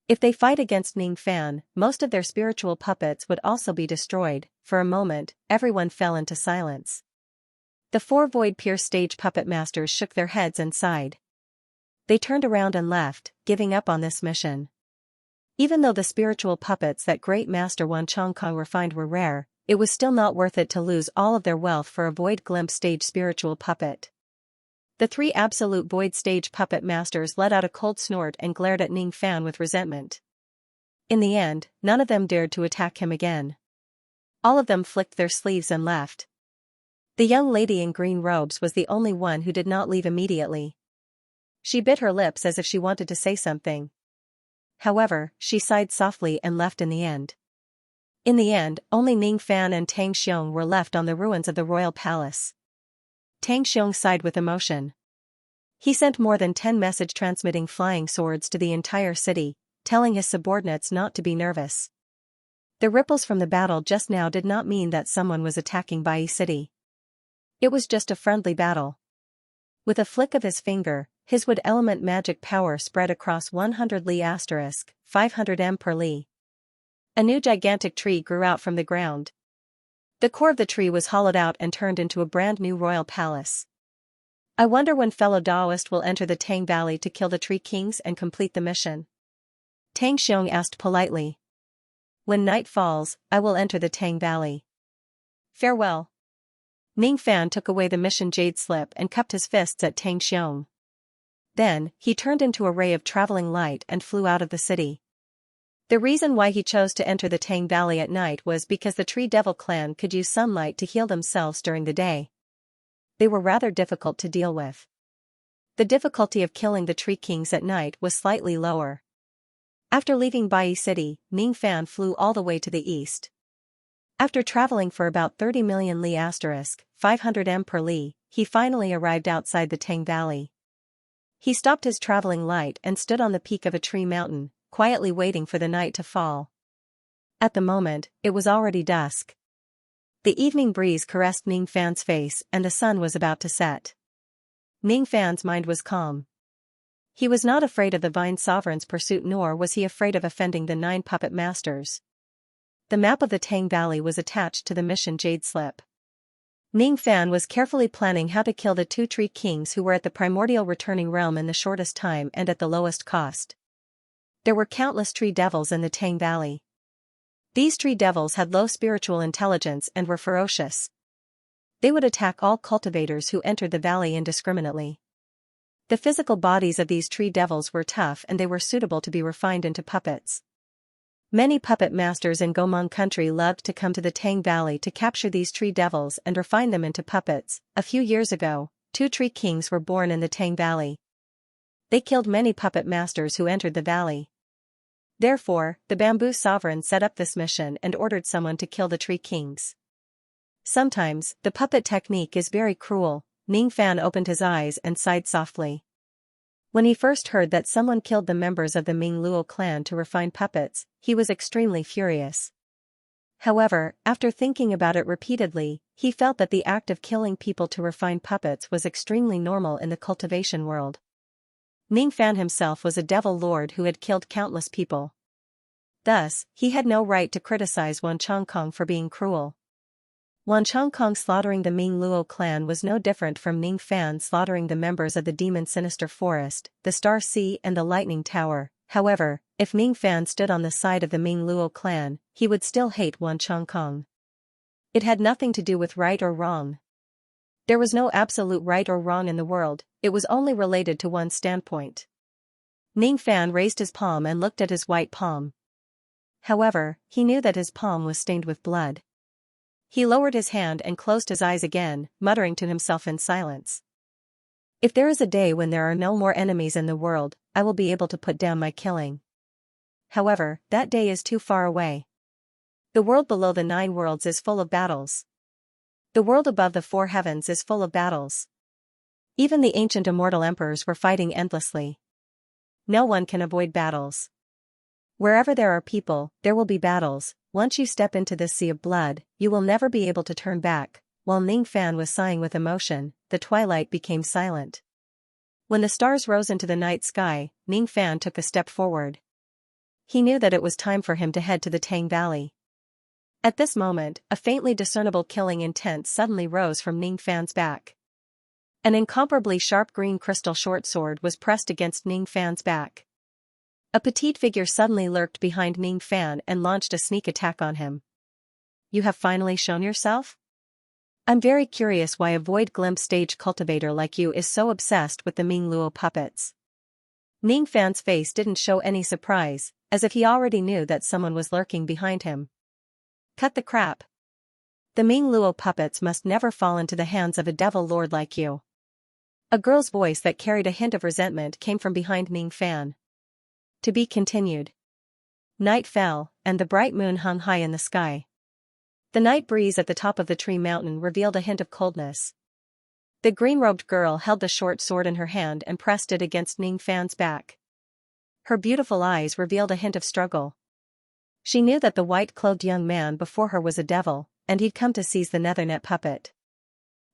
If they fight against Ning Fan, most of their spiritual puppets would also be destroyed. For a moment, everyone fell into silence. The 4 Void Pierce Stage Puppet Masters shook their heads and sighed. They turned around and left, giving up on this mission. Even though the spiritual puppets that Great Master Wan Chongkong refined were rare, it was still not worth it to lose all of their wealth for a Void Glimpse Stage spiritual puppet. The 3 Absolute Void Stage Puppet Masters let out a cold snort and glared at Ning Fan with resentment. In the end, none of them dared to attack him again. All of them flicked their sleeves and left. The young lady in green robes was the only one who did not leave immediately. She bit her lips as if she wanted to say something. However, she sighed softly and left in the end. In the end, only Ning Fan and Tang Xiong were left on the ruins of the royal palace. Tang Xiong sighed with emotion. He sent more than 10 message-transmitting flying swords to the entire city, telling his subordinates not to be nervous. The ripples from the battle just now did not mean that someone was attacking Bai City. It was just a friendly battle. With a flick of his finger, his wood element magic power spread across 100 li asterisk, 500 m per li. A new gigantic tree grew out from the ground. The core of the tree was hollowed out and turned into a brand new royal palace. I wonder when fellow Taoist will enter the Tang Valley to kill the Tree Kings and complete the mission. Tang Xiong asked politely. When night falls, I will enter the Tang Valley. Farewell. Ning Fan took away the mission jade slip and cupped his fists at Tang Xiong. Then, he turned into a ray of traveling light and flew out of the city. The reason why he chose to enter the Tang Valley at night was because the Tree Devil clan could use sunlight to heal themselves during the day. They were rather difficult to deal with. The difficulty of killing the Tree Kings at night was slightly lower. After leaving Bai City, Ning Fan flew all the way to the east. After traveling for about 30 million li * 500 m per li, he finally arrived outside the Tang Valley. He stopped his traveling light and stood on the peak of a tree mountain, quietly waiting for the night to fall. At the moment, it was already dusk. The evening breeze caressed Ning Fan's face and the sun was about to set. Ning Fan's mind was calm. He was not afraid of the Vine Sovereign's pursuit, nor was he afraid of offending the 9 puppet masters. The map of the Tang Valley was attached to the mission jade slip. Ning Fan was carefully planning how to kill the 2 Tree Kings who were at the primordial returning realm in the shortest time and at the lowest cost. There were countless tree devils in the Tang Valley. These tree devils had low spiritual intelligence and were ferocious. They would attack all cultivators who entered the valley indiscriminately. The physical bodies of these tree devils were tough and they were suitable to be refined into puppets. Many puppet masters in Gomong country loved to come to the Tang Valley to capture these tree devils and refine them into puppets. A few years ago, 2 Tree Kings were born in the Tang Valley. They killed many puppet masters who entered the valley. Therefore, the Bamboo Sovereign set up this mission and ordered someone to kill the Tree Kings. Sometimes, the puppet technique is very cruel. Ning Fan opened his eyes and sighed softly. When he first heard that someone killed the members of the Ming Luo clan to refine puppets, he was extremely furious. However, after thinking about it repeatedly, he felt that the act of killing people to refine puppets was extremely normal in the cultivation world. Ning Fan himself was a devil lord who had killed countless people. Thus, he had no right to criticize Wan Chongkong for being cruel. Wan Chongkong slaughtering the Ming Luo clan was no different from Ning Fan slaughtering the members of the Demon Sinister Forest, the Star Sea and the Lightning Tower. However, if Ning Fan stood on the side of the Ming Luo clan, he would still hate Wan Chongkong. It had nothing to do with right or wrong. There was no absolute right or wrong in the world, it was only related to one's standpoint. Ning Fan raised his palm and looked at his white palm. However, he knew that his palm was stained with blood. He lowered his hand and closed his eyes again, muttering to himself in silence. If there is a day when there are no more enemies in the world, I will be able to put down my killing. However, that day is too far away. The world below the 9 worlds is full of battles. The world above the 4 heavens is full of battles. Even the ancient immortal emperors were fighting endlessly. No one can avoid battles. Wherever there are people, there will be battles. Once you step into this sea of blood, you will never be able to turn back. While Ning Fan was sighing with emotion, the twilight became silent. When the stars rose into the night sky, Ning Fan took a step forward. He knew that it was time for him to head to the Tang Valley. At this moment, a faintly discernible killing intent suddenly rose from Ning Fan's back. An incomparably sharp green crystal short sword was pressed against Ning Fan's back. A petite figure suddenly lurked behind Ning Fan and launched a sneak attack on him. You have finally shown yourself? I'm very curious why a void glimpse stage cultivator like you is so obsessed with the Ming Luo puppets. Ning Fan's face didn't show any surprise, as if he already knew that someone was lurking behind him. Cut the crap. The Ming Luo puppets must never fall into the hands of a devil lord like you. A girl's voice that carried a hint of resentment came from behind Ning Fan. To be continued. Night fell, and the bright moon hung high in the sky. The night breeze at the top of the tree mountain revealed a hint of coldness. The green-robed girl held the short sword in her hand and pressed it against Ning Fan's back. Her beautiful eyes revealed a hint of struggle. She knew that the white-clothed young man before her was a devil, and he'd come to seize the nethernet puppet.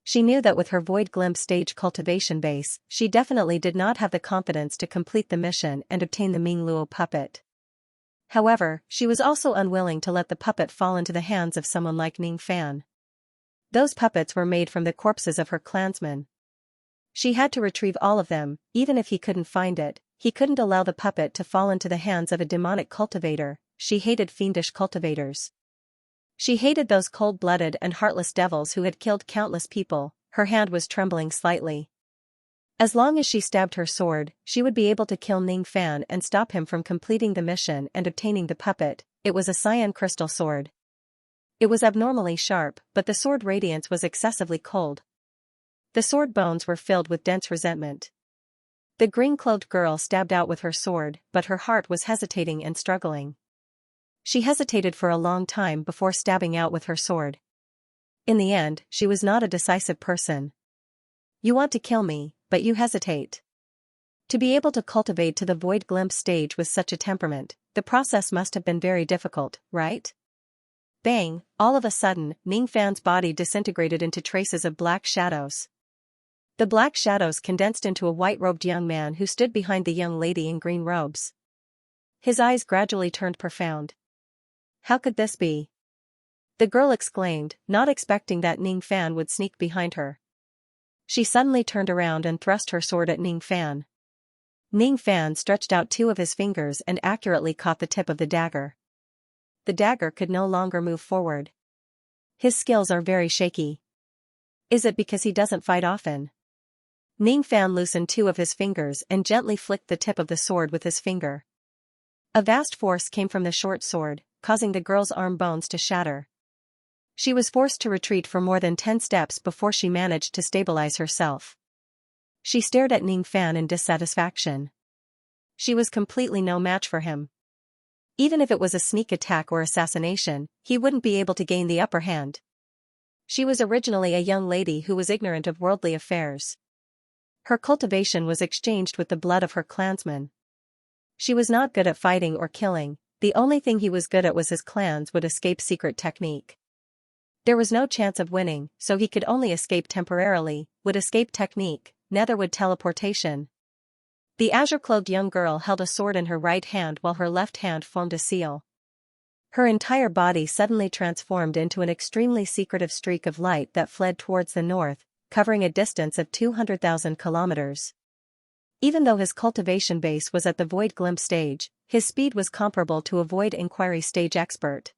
She knew that with her void glimpse stage cultivation base, she definitely did not have the confidence to complete the mission and obtain the Ming Luo puppet. However, she was also unwilling to let the puppet fall into the hands of someone like Ning Fan. Those puppets were made from the corpses of her clansmen. She had to retrieve all of them, even if he couldn't find it. He couldn't allow the puppet to fall into the hands of a demonic cultivator. She hated fiendish cultivators. She hated those cold-blooded and heartless devils who had killed countless people. Her hand was trembling slightly. As long as she stabbed her sword, she would be able to kill Ning Fan and stop him from completing the mission and obtaining the puppet. It was a cyan crystal sword. It was abnormally sharp, but the sword radiance was excessively cold. The sword bones were filled with dense resentment. The green-clothed girl stabbed out with her sword, but her heart was hesitating and struggling. She hesitated for a long time before stabbing out with her sword. In the end, she was not a decisive person. You want to kill me, but you hesitate. To be able to cultivate to the void glimpse stage with such a temperament, the process must have been very difficult, right? Bang, all of a sudden, Ning Fan's body disintegrated into traces of black shadows. The black shadows condensed into a white-robed young man who stood behind the young lady in green robes. His eyes gradually turned profound. How could this be? The girl exclaimed, not expecting that Ning Fan would sneak behind her. She suddenly turned around and thrust her sword at Ning Fan. Ning Fan stretched out two of his fingers and accurately caught the tip of the dagger. The dagger could no longer move forward. His skills are very shaky. Is it because he doesn't fight often? Ning Fan loosened two of his fingers and gently flicked the tip of the sword with his finger. A vast force came from the short sword, causing the girl's arm bones to shatter. She was forced to retreat for more than 10 steps before she managed to stabilize herself. She stared at Ning Fan in dissatisfaction. She was completely no match for him. Even if it was a sneak attack or assassination, he wouldn't be able to gain the upper hand. She was originally a young lady who was ignorant of worldly affairs. Her cultivation was exchanged with the blood of her clansmen. She was not good at fighting or killing, the only thing he was good at was his clan's would escape secret technique. There was no chance of winning, so he could only escape temporarily, would escape technique, nether would teleportation. The azure-clothed young girl held a sword in her right hand while her left hand formed a seal. Her entire body suddenly transformed into an extremely secretive streak of light that fled towards the north, covering a distance of 200,000 kilometers. Even though his cultivation base was at the void glimpse stage, his speed was comparable to a void inquiry stage expert.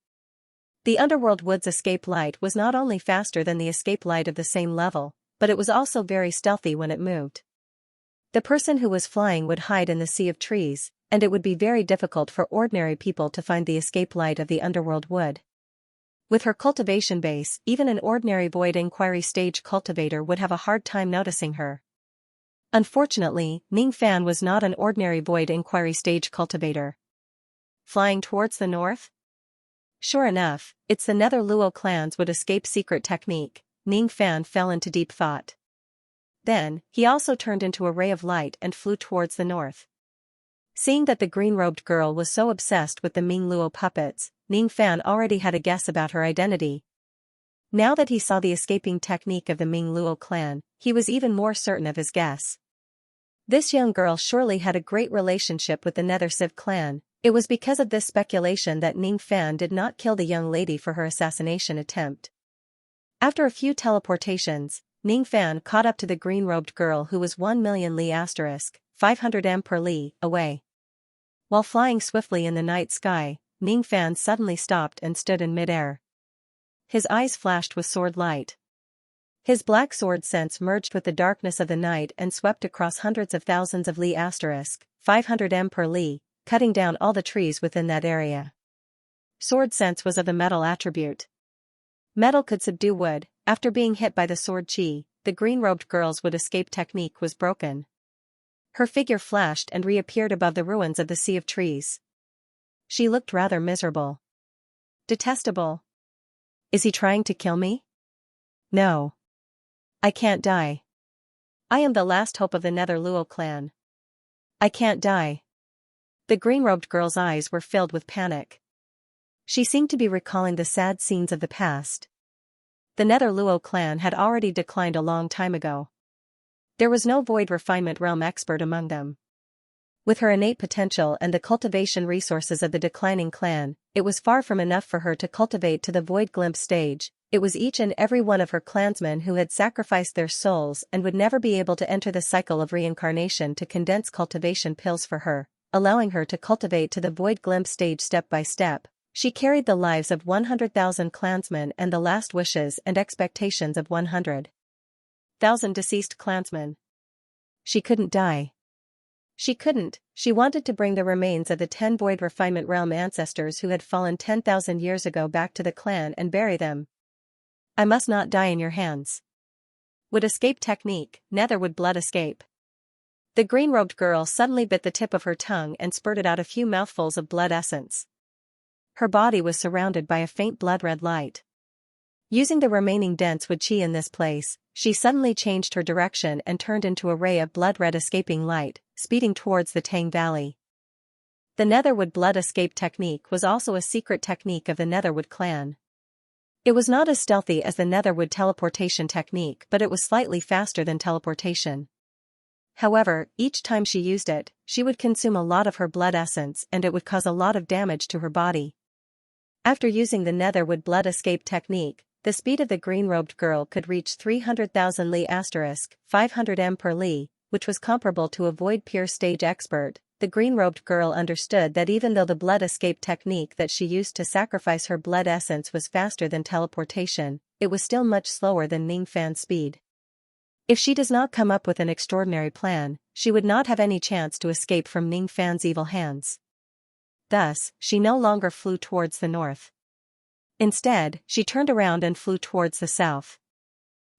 The underworld wood's escape light was not only faster than the escape light of the same level, but it was also very stealthy when it moved. The person who was flying would hide in the sea of trees, and it would be very difficult for ordinary people to find the escape light of the underworld wood. With her cultivation base, even an ordinary void inquiry stage cultivator would have a hard time noticing her. Unfortunately, Ning Fan was not an ordinary void inquiry stage cultivator. Flying towards the north? Sure enough, it's the Nether Luo clans would escape secret technique. Ning Fan fell into deep thought. Then, he also turned into a ray of light and flew towards the north. Seeing that the green-robed girl was so obsessed with the Ming Luo puppets, Ning Fan already had a guess about her identity. Now that he saw the escaping technique of the Ming Luo clan, he was even more certain of his guess. This young girl surely had a great relationship with the Nether Civ clan. It was because of this speculation that Ning Fan did not kill the young lady for her assassination attempt. After a few teleportations, Ning Fan caught up to the green-robed girl who was 1,000,000 li * 500 m per li away. While flying swiftly in the night sky, Ning Fan suddenly stopped and stood in mid-air. His eyes flashed with sword light. His black sword sense merged with the darkness of the night and swept across hundreds of thousands of li * 500 m per li, cutting down all the trees within that area. Sword sense was of the metal attribute. Metal could subdue wood. After being hit by the sword chi, the green-robed girl's wood escape technique was broken. Her figure flashed and reappeared above the ruins of the sea of trees. She looked rather miserable. Detestable. Is he trying to kill me? No. I can't die. I am the last hope of the Nether Luo clan. I can't die. The green-robed girl's eyes were filled with panic. She seemed to be recalling the sad scenes of the past. The Nether Luo clan had already declined a long time ago. There was no void refinement realm expert among them. With her innate potential and the cultivation resources of the declining clan, it was far from enough for her to cultivate to the void glimpse stage. It was each and every one of her clansmen who had sacrificed their souls and would never be able to enter the cycle of reincarnation to condense cultivation pills for her, allowing her to cultivate to the void glimpse stage step by step. She carried the lives of 100,000 clansmen and the last wishes and expectations of 100,000 deceased clansmen. She couldn't die. She couldn't. She wanted to bring the remains of the 10 void refinement realm ancestors who had fallen 10,000 years ago back to the clan and bury them. I must not die in your hands. Would escape technique, nether would blood escape. The green-robed girl suddenly bit the tip of her tongue and spurted out a few mouthfuls of blood essence. Her body was surrounded by a faint blood-red light. Using the remaining dense wood chi in this place, she suddenly changed her direction and turned into a ray of blood-red escaping light, speeding towards the Tang Valley. The Netherwood blood escape technique was also a secret technique of the Netherwood clan. It was not as stealthy as the Netherwood teleportation technique, but it was slightly faster than teleportation. However, each time she used it, she would consume a lot of her blood essence and it would cause a lot of damage to her body. After using the Netherwood blood escape technique, the speed of the green-robed girl could reach 300,000 li *, 500 m per li, which was comparable to a void pierce stage expert. The green-robed girl understood that even though the blood escape technique that she used to sacrifice her blood essence was faster than teleportation, it was still much slower than Ning Fan's speed. If she does not come up with an extraordinary plan, she would not have any chance to escape from Ning Fan's evil hands. Thus, she no longer flew towards the north. Instead, she turned around and flew towards the south.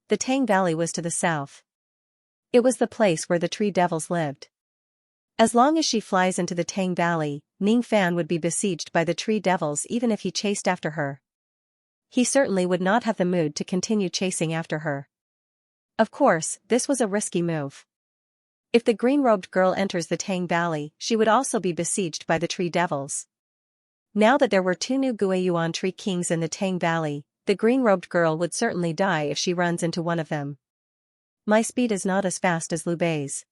The Tang Valley was to the south. It was the place where the tree devils lived. As long as she flies into the Tang Valley, Ning Fan would be besieged by the tree devils even if he chased after her. He certainly would not have the mood to continue chasing after her. Of course, this was a risky move. If the green-robed girl enters the Tang Valley, she would also be besieged by the tree devils. Now that there were 2 new Guiyuan tree kings in the Tang Valley, the green-robed girl would certainly die if she runs into one of them. My speed is not as fast as Liu Bei's.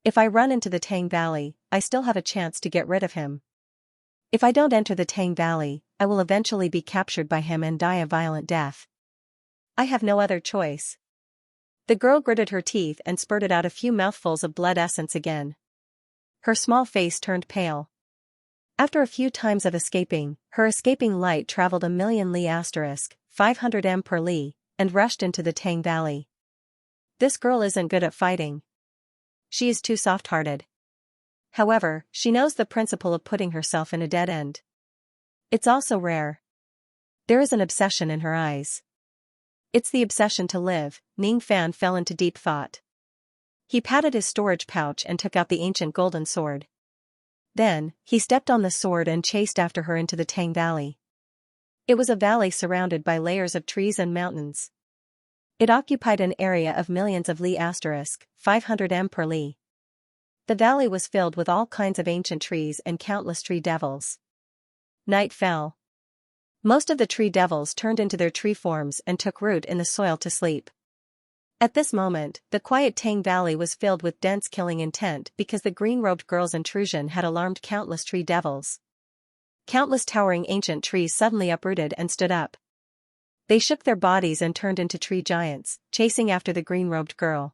If I run into the Tang Valley, I still have a chance to get rid of him. If I don't enter the Tang Valley, I will eventually be captured by him and die a violent death. I have no other choice. The girl gritted her teeth and spurted out a few mouthfuls of blood essence again. Her small face turned pale. After a few times of escaping, her escaping light traveled 1,000,000 li *, 500 m per li, and rushed into the Tang Valley. This girl isn't good at fighting. She is too soft-hearted. However, she knows the principle of putting herself in a dead end. It's also rare. There is an obsession in her eyes. It's the obsession to live. Ning Fan fell into deep thought. He patted his storage pouch and took out the ancient golden sword. Then, he stepped on the sword and chased after her into the Tang Valley. It was a valley surrounded by layers of trees and mountains. It occupied an area of millions of li *, 500 m per li. The valley was filled with all kinds of ancient trees and countless tree devils. Night fell. Most of the tree devils turned into their tree forms and took root in the soil to sleep. At this moment, the quiet Tang Valley was filled with dense killing intent because the green-robed girl's intrusion had alarmed countless tree devils. Countless towering ancient trees suddenly uprooted and stood up. They shook their bodies and turned into tree giants, chasing after the green-robed girl.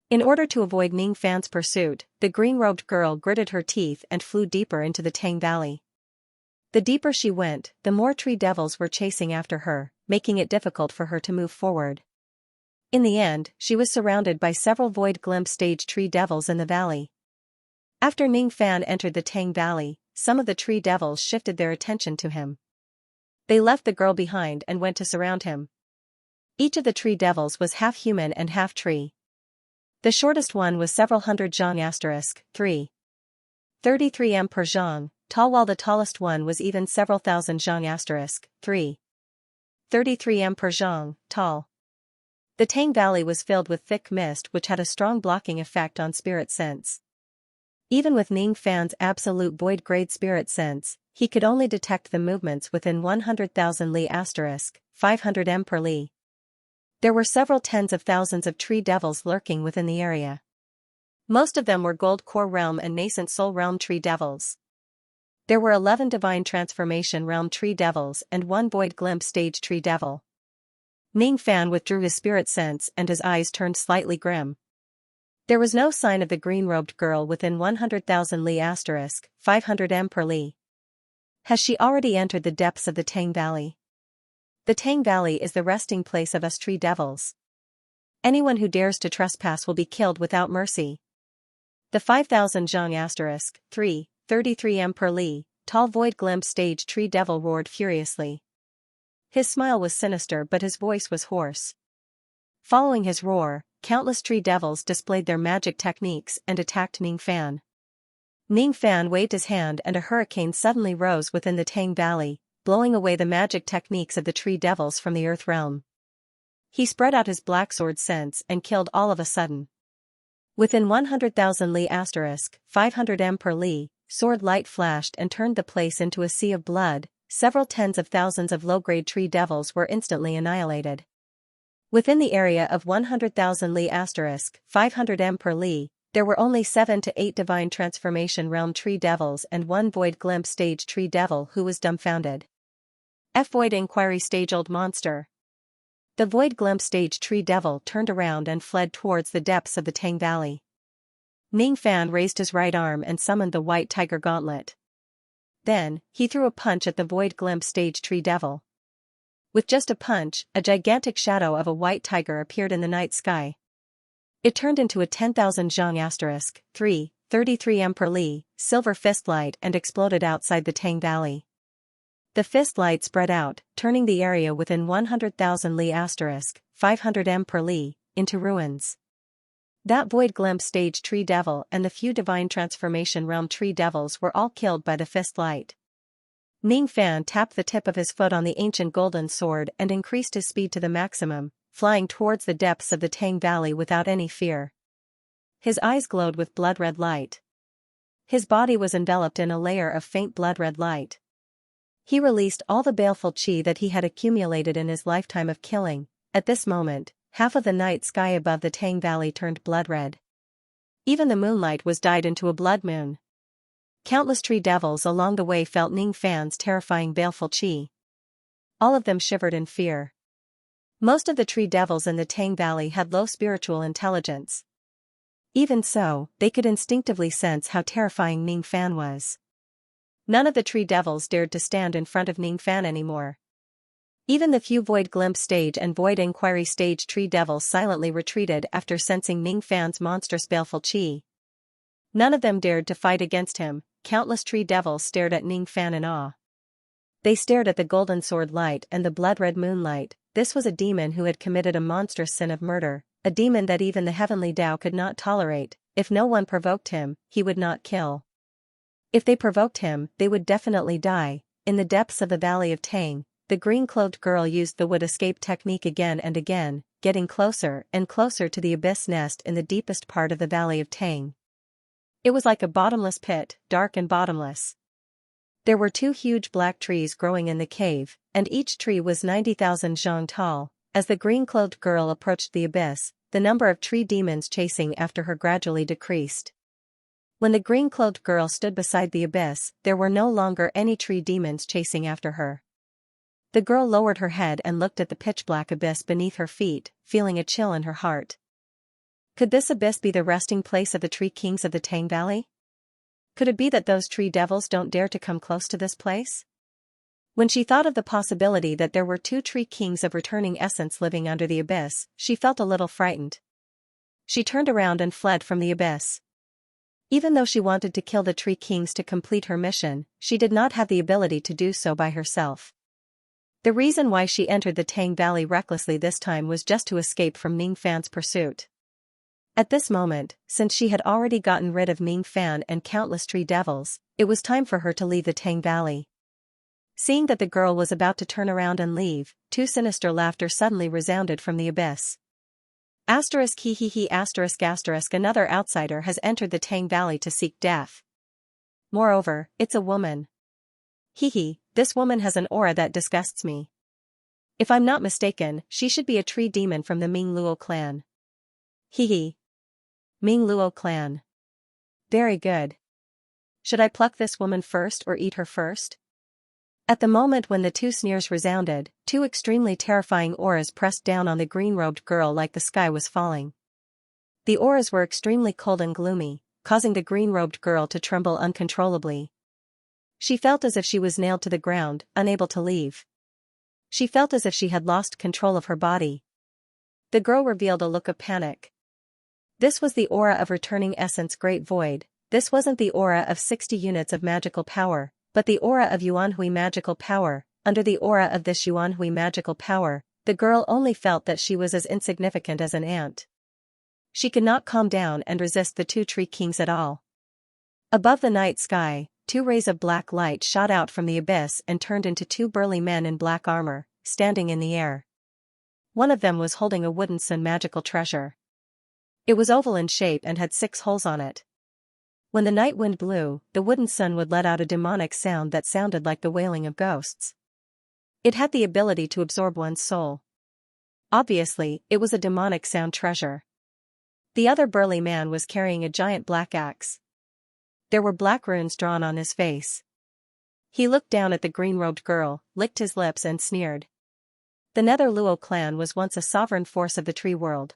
In order to avoid Ning Fan's pursuit, the green-robed girl gritted her teeth and flew deeper into the Tang Valley. The deeper she went, the more tree devils were chasing after her, making it difficult for her to move forward. In the end, she was surrounded by several void glimpse stage tree devils in the valley. After Ning Fan entered the Tang Valley, some of the tree devils shifted their attention to him. They left the girl behind and went to surround him. Each of the tree devils was half human and half tree. The shortest one was several hundred zhang * 33 m per zhang, tall, while the tallest one was even several thousand zhang * 33 m per zhang, tall. The Tang Valley was filled with thick mist which had a strong blocking effect on spirit sense. Even with Ning Fan's absolute void-grade spirit sense, he could only detect the movements within 100,000 li * 500 m per li. There were several tens of thousands of tree devils lurking within the area. Most of them were Gold Core Realm and Nascent Soul Realm tree devils. There were 11 Divine Transformation Realm tree devils and 1 Void Glimpse stage tree devil. Ning Fan withdrew his spirit sense and his eyes turned slightly grim. There was no sign of the green-robed girl within 100,000 li * 500 m per li. Has she already entered the depths of the Tang Valley? The Tang Valley is the resting place of us tree devils. Anyone who dares to trespass will be killed without mercy. The 5,000 zhang * 33 m per li, tall void glimpse stage tree devil roared furiously. His smile was sinister but his voice was hoarse. Following his roar, countless tree devils displayed their magic techniques and attacked Ning Fan. Ning Fan waved his hand and a hurricane suddenly rose within the Tang Valley, blowing away the magic techniques of the tree devils from the earth realm. He spread out his black sword sense and killed all of a sudden. Within 100,000 li * 500 m per li, sword light flashed and turned the place into a sea of blood. Several tens of thousands of low-grade tree devils were instantly annihilated. Within the area of 100,000 li * 500 m per li, there were only 7 to 8 divine transformation realm tree devils and 1 void glimpse stage tree devil who was dumbfounded. Void inquiry stage old monster. The void glimpse stage tree devil turned around and fled towards the depths of the Tang Valley. Ning Fan raised his right arm and summoned the white tiger gauntlet. Then, he threw a punch at the void glimpse stage tree devil. With just a punch, a gigantic shadow of a white tiger appeared in the night sky. It turned into a 10,000 zhang * 33 m per li, silver fist light and exploded outside the Tang Valley. The fist light spread out, turning the area within 100,000 li * 500 m per li, into ruins. That void glimpse stage tree devil and the few divine transformation realm tree devils were all killed by the fist light. Ning Fan tapped the tip of his foot on the ancient golden sword and increased his speed to the maximum, flying towards the depths of the Tang Valley without any fear. His eyes glowed with blood-red light. His body was enveloped in a layer of faint blood-red light. He released all the baleful qi that he had accumulated in his lifetime of killing. At this moment, half of the night sky above the Tang Valley turned blood-red. Even the moonlight was dyed into a blood moon. Countless tree devils along the way felt Ning Fan's terrifying baleful qi. All of them shivered in fear. Most of the tree devils in the Tang Valley had low spiritual intelligence. Even so, they could instinctively sense how terrifying Ning Fan was. None of the tree devils dared to stand in front of Ning Fan anymore. Even the few void glimpse stage and void inquiry stage tree devils silently retreated after sensing Ning Fan's monstrous baleful qi. None of them dared to fight against him. Countless tree devils stared at Ning Fan in awe. They stared at the golden sword light and the blood-red moonlight. This was a demon who had committed a monstrous sin of murder, a demon that even the heavenly Tao could not tolerate. If no one provoked him, he would not kill. If they provoked him, they would definitely die. In the depths of the Valley of Tang, the green-clothed girl used the wood escape technique again and again, getting closer and closer to the abyss nest in the deepest part of the Valley of Tang. It was like a bottomless pit, dark and bottomless. There were 2 huge black trees growing in the cave, and each tree was 90,000 zhang tall. As the green-clothed girl approached the abyss, the number of tree demons chasing after her gradually decreased. When the green-clothed girl stood beside the abyss, there were no longer any tree demons chasing after her. The girl lowered her head and looked at the pitch-black abyss beneath her feet, feeling a chill in her heart. Could this abyss be the resting place of the tree kings of the Tang Valley? Could it be that those tree devils don't dare to come close to this place? When she thought of the possibility that there were 2 tree kings of returning essence living under the abyss, she felt a little frightened. She turned around and fled from the abyss. Even though she wanted to kill the tree kings to complete her mission, she did not have the ability to do so by herself. The reason why she entered the Tang Valley recklessly this time was just to escape from Ning Fan's pursuit. At this moment, since she had already gotten rid of Ning Fan and countless tree devils, it was time for her to leave the Tang Valley. Seeing that the girl was about to turn around and leave, 2 sinister laughter suddenly resounded from the abyss. Hee hee hee ****, another outsider has entered the Tang Valley to seek death. Moreover, it's a woman. Hee hee, this woman has an aura that disgusts me. If I'm not mistaken, she should be a tree demon from the Ming Luo clan. Hee hee. Ming Luo clan. Very good. Should I pluck this woman first or eat her first? At the moment when the 2 sneers resounded, 2 extremely terrifying auras pressed down on the green-robed girl like the sky was falling. The auras were extremely cold and gloomy, causing the green-robed girl to tremble uncontrollably. She felt as if she was nailed to the ground, unable to leave. She felt as if she had lost control of her body. The girl revealed a look of panic. This was the aura of returning essence Great Void. This wasn't the aura of 60 units of magical power, but the aura of Yuanhui magical power. Under the aura of this Yuanhui magical power, the girl only felt that she was as insignificant as an ant. She could not calm down and resist the two tree kings at all. Above the night sky, two rays of black light shot out from the abyss and turned into two burly men in black armor, standing in the air. One of them was holding a wooden sun magical treasure. It was oval in shape and had 6 holes on it. When the night wind blew, the wooden sun would let out a demonic sound that sounded like the wailing of ghosts. It had the ability to absorb one's soul. Obviously, it was a demonic sound treasure. The other burly man was carrying a giant black axe. There were black runes drawn on his face. He looked down at the green-robed girl, licked his lips and sneered. The Nether Luo clan was once a sovereign force of the tree world.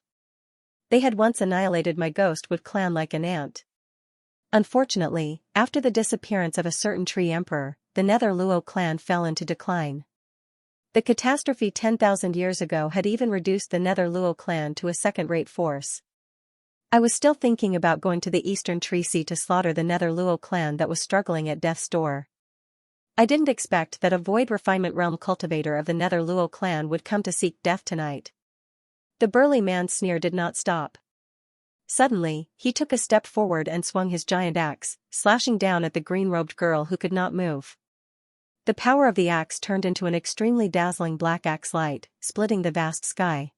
They had once annihilated my ghostwood clan like an ant. Unfortunately, after the disappearance of a certain tree emperor, the Nether Luo clan fell into decline. The catastrophe 10,000 years ago had even reduced the Nether Luo clan to a second-rate force. I was still thinking about going to the Eastern Tree Sea to slaughter the Nether Luo clan that was struggling at death's door. I didn't expect that a void refinement realm cultivator of the Nether Luo clan would come to seek death tonight. The burly man's sneer did not stop. Suddenly, he took a step forward and swung his giant axe, slashing down at the green-robed girl who could not move. The power of the axe turned into an extremely dazzling black axe light, splitting the vast sky.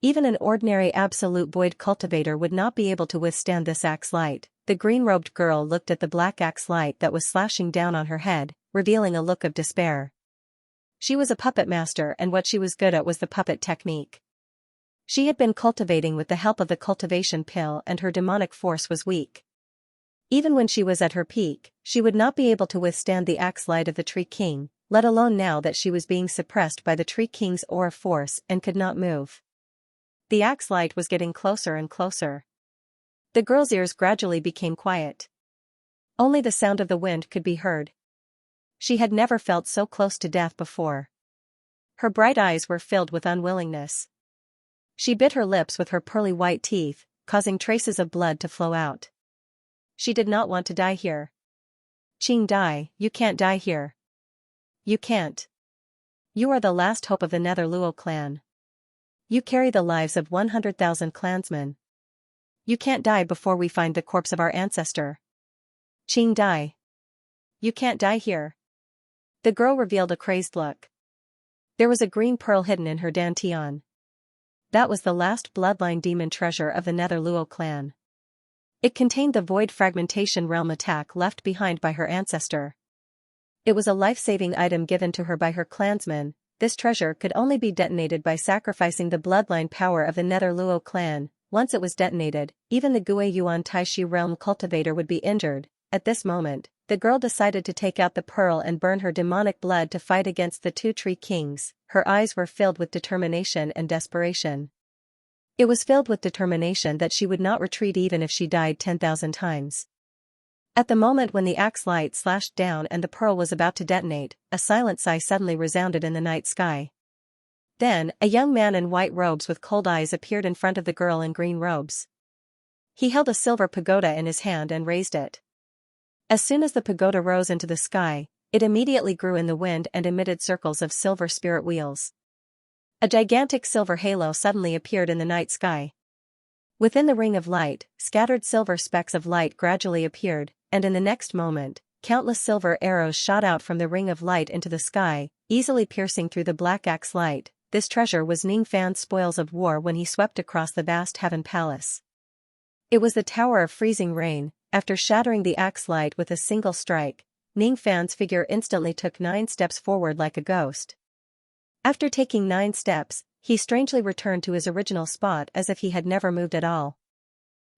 Even an ordinary absolute void cultivator would not be able to withstand this axe light. The green-robed girl looked at the black axe light that was slashing down on her head, revealing a look of despair. She was a puppet master, and what she was good at was the puppet technique. She had been cultivating with the help of the cultivation pill, and her demonic force was weak. Even when she was at her peak, she would not be able to withstand the axe light of the Tree King, let alone now that she was being suppressed by the Tree King's aura force and could not move. The axe light was getting closer and closer. The girl's ears gradually became quiet. Only the sound of the wind could be heard. She had never felt so close to death before. Her bright eyes were filled with unwillingness. She bit her lips with her pearly white teeth, causing traces of blood to flow out. She did not want to die here. Qing Dai, you can't die here. You can't. You are the last hope of the Nether Luo clan. You carry the lives of 100,000 clansmen. You can't die before we find the corpse of our ancestor. Qing Dai. You can't die here. The girl revealed a crazed look. There was a green pearl hidden in her dantian. That was the last bloodline demon treasure of the Nether Luo clan. It contained the void fragmentation realm attack left behind by her ancestor. It was a life-saving item given to her by her clansmen. This treasure could only be detonated by sacrificing the bloodline power of the Nether Luo clan. Once it was detonated, even the Gue Yuan Taishi realm cultivator would be injured. At this moment, the girl decided to take out the pearl and burn her demonic blood to fight against the two Tree Kings. Her eyes were filled with determination and desperation. It was filled with determination that she would not retreat even if she died 10,000 times. At the moment when the axe light slashed down and the pearl was about to detonate, a silent sigh suddenly resounded in the night sky. Then, a young man in white robes with cold eyes appeared in front of the girl in green robes. He held a silver pagoda in his hand and raised it. As soon as the pagoda rose into the sky, it immediately grew in the wind and emitted circles of silver spirit wheels. A gigantic silver halo suddenly appeared in the night sky. Within the ring of light, scattered silver specks of light gradually appeared, and in the next moment, countless silver arrows shot out from the ring of light into the sky, easily piercing through the black axe light. This treasure was Ning Fan's spoils of war when he swept across the vast heaven palace. It was the Tower of Freezing Rain. After shattering the axe light with a single strike, Ning Fan's figure instantly took 9 steps forward like a ghost. After taking 9 steps, he strangely returned to his original spot as if he had never moved at all.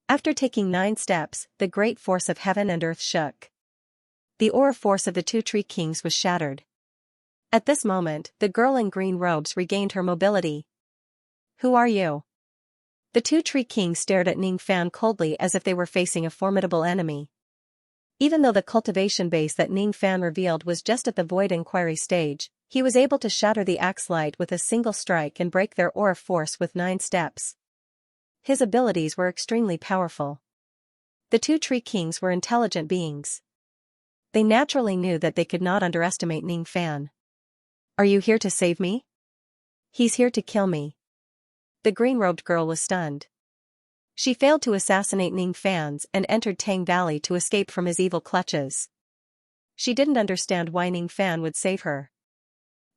After taking 9 steps, the great force of heaven and earth shook. The aura force of the two Tree Kings was shattered. At this moment, the girl in green robes regained her mobility. Who are you? The two Tree Kings stared at Ning Fan coldly as if they were facing a formidable enemy. Even though the cultivation base that Ning Fan revealed was just at the void inquiry stage, he was able to shatter the axe light with a single strike and break their aura force with 9 steps. His abilities were extremely powerful. The two Tree Kings were intelligent beings. They naturally knew that they could not underestimate Ning Fan. Are you here to save me? He's here to kill me. The green-robed girl was stunned. She failed to assassinate Ning Fan's and entered Tang Valley to escape from his evil clutches. She didn't understand why Ning Fan would save her.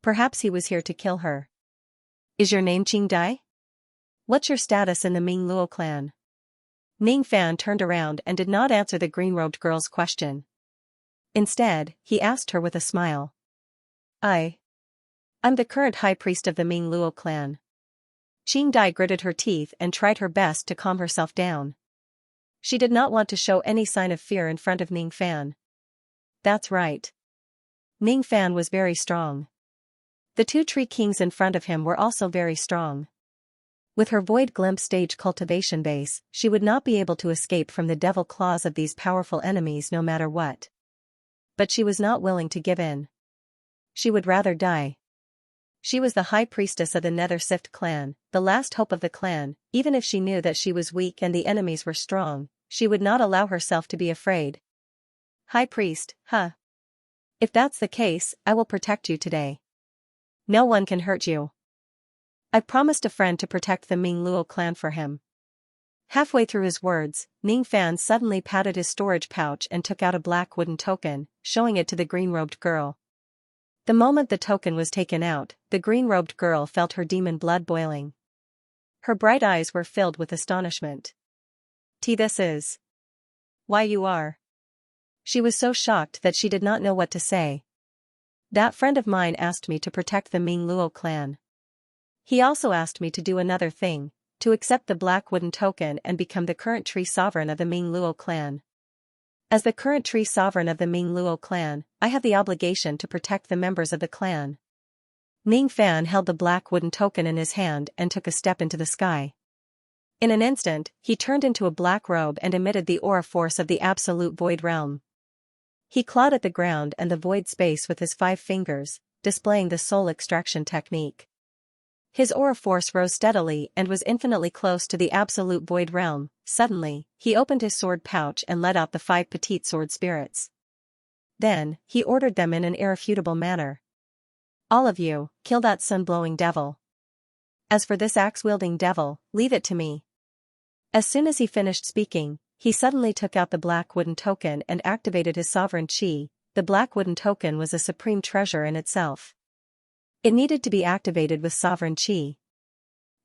Perhaps he was here to kill her. Is your name Qing Dai? What's your status in the Ming Luo clan? Ning Fan turned around and did not answer the green-robed girl's question. Instead, he asked her with a smile. I'm the current high priest of the Ming Luo clan. Qing Dai gritted her teeth and tried her best to calm herself down. She did not want to show any sign of fear in front of Ning Fan. That's right. Ning Fan was very strong. The two tree kings in front of him were also very strong. With her void glimpse stage cultivation base, she would not be able to escape from the devil claws of these powerful enemies no matter what. But she was not willing to give in. She would rather die. She was the high priestess of the Nether Sift clan, the last hope of the clan. Even if she knew that she was weak and the enemies were strong, she would not allow herself to be afraid. High priest, huh? If that's the case, I will protect you today. No one can hurt you. I promised a friend to protect the Ming Luo clan for him. Halfway through his words, Ning Fan suddenly patted his storage pouch and took out a black wooden token, showing it to the green-robed girl. The moment the token was taken out, the green-robed girl felt her demon blood boiling. Her bright eyes were filled with astonishment. This is why you are. She was so shocked that she did not know what to say. That friend of mine asked me to protect the Ming Luo clan. He also asked me to do another thing, to accept the black wooden token and become the current tree sovereign of the Ming Luo clan. As the current tree sovereign of the Ming Luo clan, I have the obligation to protect the members of the clan. Ning Fan held the black wooden token in his hand and took a step into the sky. In an instant, he turned into a black robe and emitted the aura force of the absolute void realm. He clawed at the ground and the void space with his 5 fingers, displaying the soul extraction technique. His aura force rose steadily and was infinitely close to the absolute void realm. Suddenly, he opened his sword pouch and let out the 5 petite sword spirits. Then, he ordered them in an irrefutable manner. All of you, kill that sun-blowing devil. As for this axe-wielding devil, leave it to me. As soon as he finished speaking, he suddenly took out the black wooden token and activated his sovereign chi. The black wooden token was a supreme treasure in itself. It needed to be activated with sovereign chi.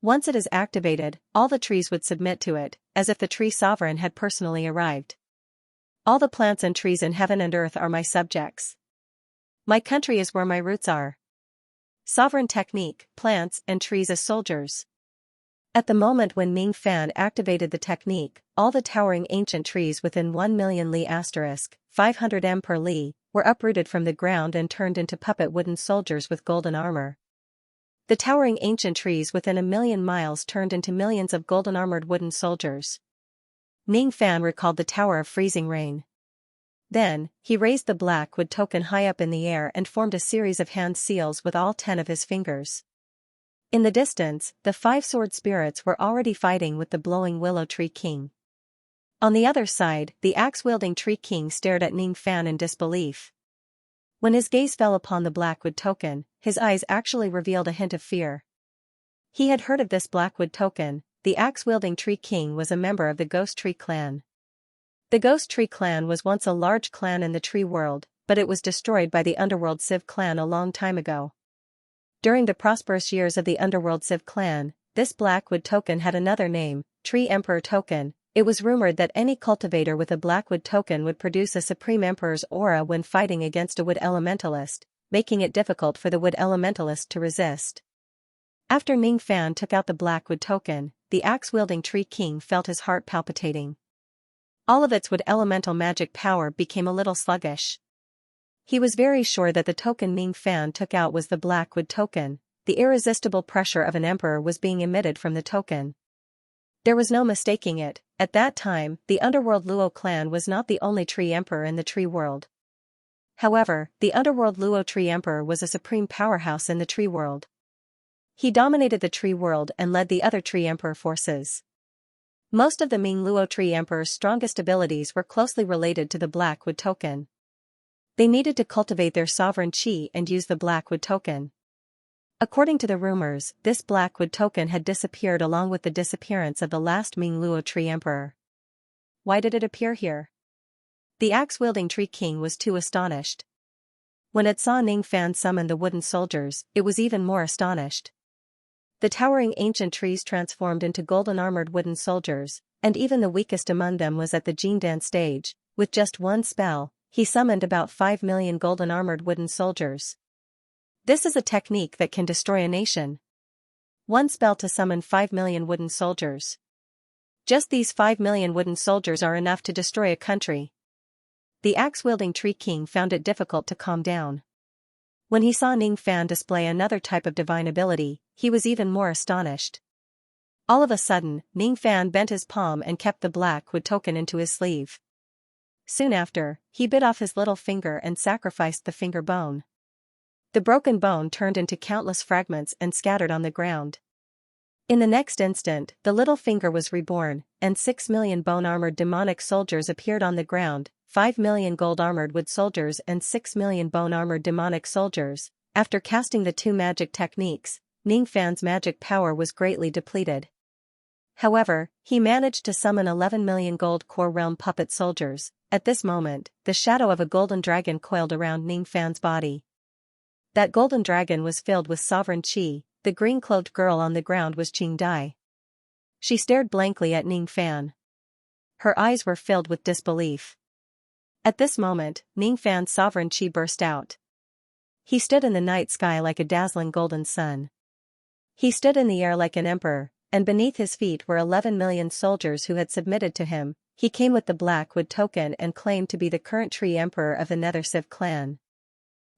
Once it is activated, all the trees would submit to it, as if the tree sovereign had personally arrived. All the plants and trees in heaven and earth are my subjects. My country is where my roots are. Sovereign technique, plants and trees as soldiers. At the moment when Ning Fan activated the technique, all the towering ancient trees within 1,000,000 li * 500 m per li, were uprooted from the ground and turned into puppet wooden soldiers with golden armor. The towering ancient trees within 1,000,000 miles turned into millions of golden-armored wooden soldiers. Ning Fan recalled the Tower of Freezing Rain. Then, he raised the black wood token high up in the air and formed a series of hand seals with all 10 of his fingers. In the distance, the 5 sword spirits were already fighting with the blowing willow tree king. On the other side, the axe-wielding tree king stared at Ning Fan in disbelief. When his gaze fell upon the blackwood token, his eyes actually revealed a hint of fear. He had heard of this blackwood token. The axe-wielding tree king was a member of the Ghost Tree clan. The Ghost Tree clan was once a large clan in the tree world, but it was destroyed by the Underworld Civ clan a long time ago. During the prosperous years of the Underworld Civ clan, this blackwood token had another name, Tree Emperor token. It was rumored that any cultivator with a blackwood token would produce a Supreme Emperor's aura when fighting against a wood elementalist, making it difficult for the wood elementalist to resist. After Ning Fan took out the blackwood token, the axe-wielding tree king felt his heart palpitating. All of its wood elemental magic power became a little sluggish. He was very sure that the token Ning Fan took out was the blackwood token. The irresistible pressure of an emperor was being emitted from the token. There was no mistaking it. At that time, the Underworld Luo clan was not the only tree emperor in the tree world. However, the Underworld Luo tree emperor was a supreme powerhouse in the tree world. He dominated the tree world and led the other tree emperor forces. Most of the Ming Luo tree emperor's strongest abilities were closely related to the blackwood token. They needed to cultivate their sovereign chi and use the blackwood token. According to the rumors, this blackwood token had disappeared along with the disappearance of the last Ming Luo tree emperor. Why did it appear here? The axe-wielding tree king was too astonished. When it saw Ning Fan summon the wooden soldiers, it was even more astonished. The towering ancient trees transformed into golden-armored wooden soldiers, and even the weakest among them was at the Jindan stage. With just one spell, he summoned about 5 million golden-armored wooden soldiers. This is a technique that can destroy a nation. One spell to summon 5 million wooden soldiers. Just these 5 million wooden soldiers are enough to destroy a country. The axe-wielding tree king found it difficult to calm down. When he saw Ning Fan display another type of divine ability, he was even more astonished. All of a sudden, Ning Fan bent his palm and kept the blackwood token into his sleeve. Soon after, he bit off his little finger and sacrificed the finger bone. The broken bone turned into countless fragments and scattered on the ground. In the next instant, the little finger was reborn, and 6 million bone-armored demonic soldiers appeared on the ground, 5 million gold-armored wood soldiers and 6 million bone-armored demonic soldiers. After casting the two magic techniques, Ning Fan's magic power was greatly depleted. However, he managed to summon 11 million gold core realm puppet soldiers. At this moment, the shadow of a golden dragon coiled around Ning Fan's body. That golden dragon was filled with sovereign qi. The green-clothed girl on the ground was Qing Dai. She stared blankly at Ning Fan. Her eyes were filled with disbelief. At this moment, Ning Fan's sovereign qi burst out. He stood in the night sky like a dazzling golden sun. He stood in the air like an emperor, and beneath his feet were 11 million soldiers who had submitted to him. He came with the blackwood token and claimed to be the current tree emperor of the Nether Civ clan.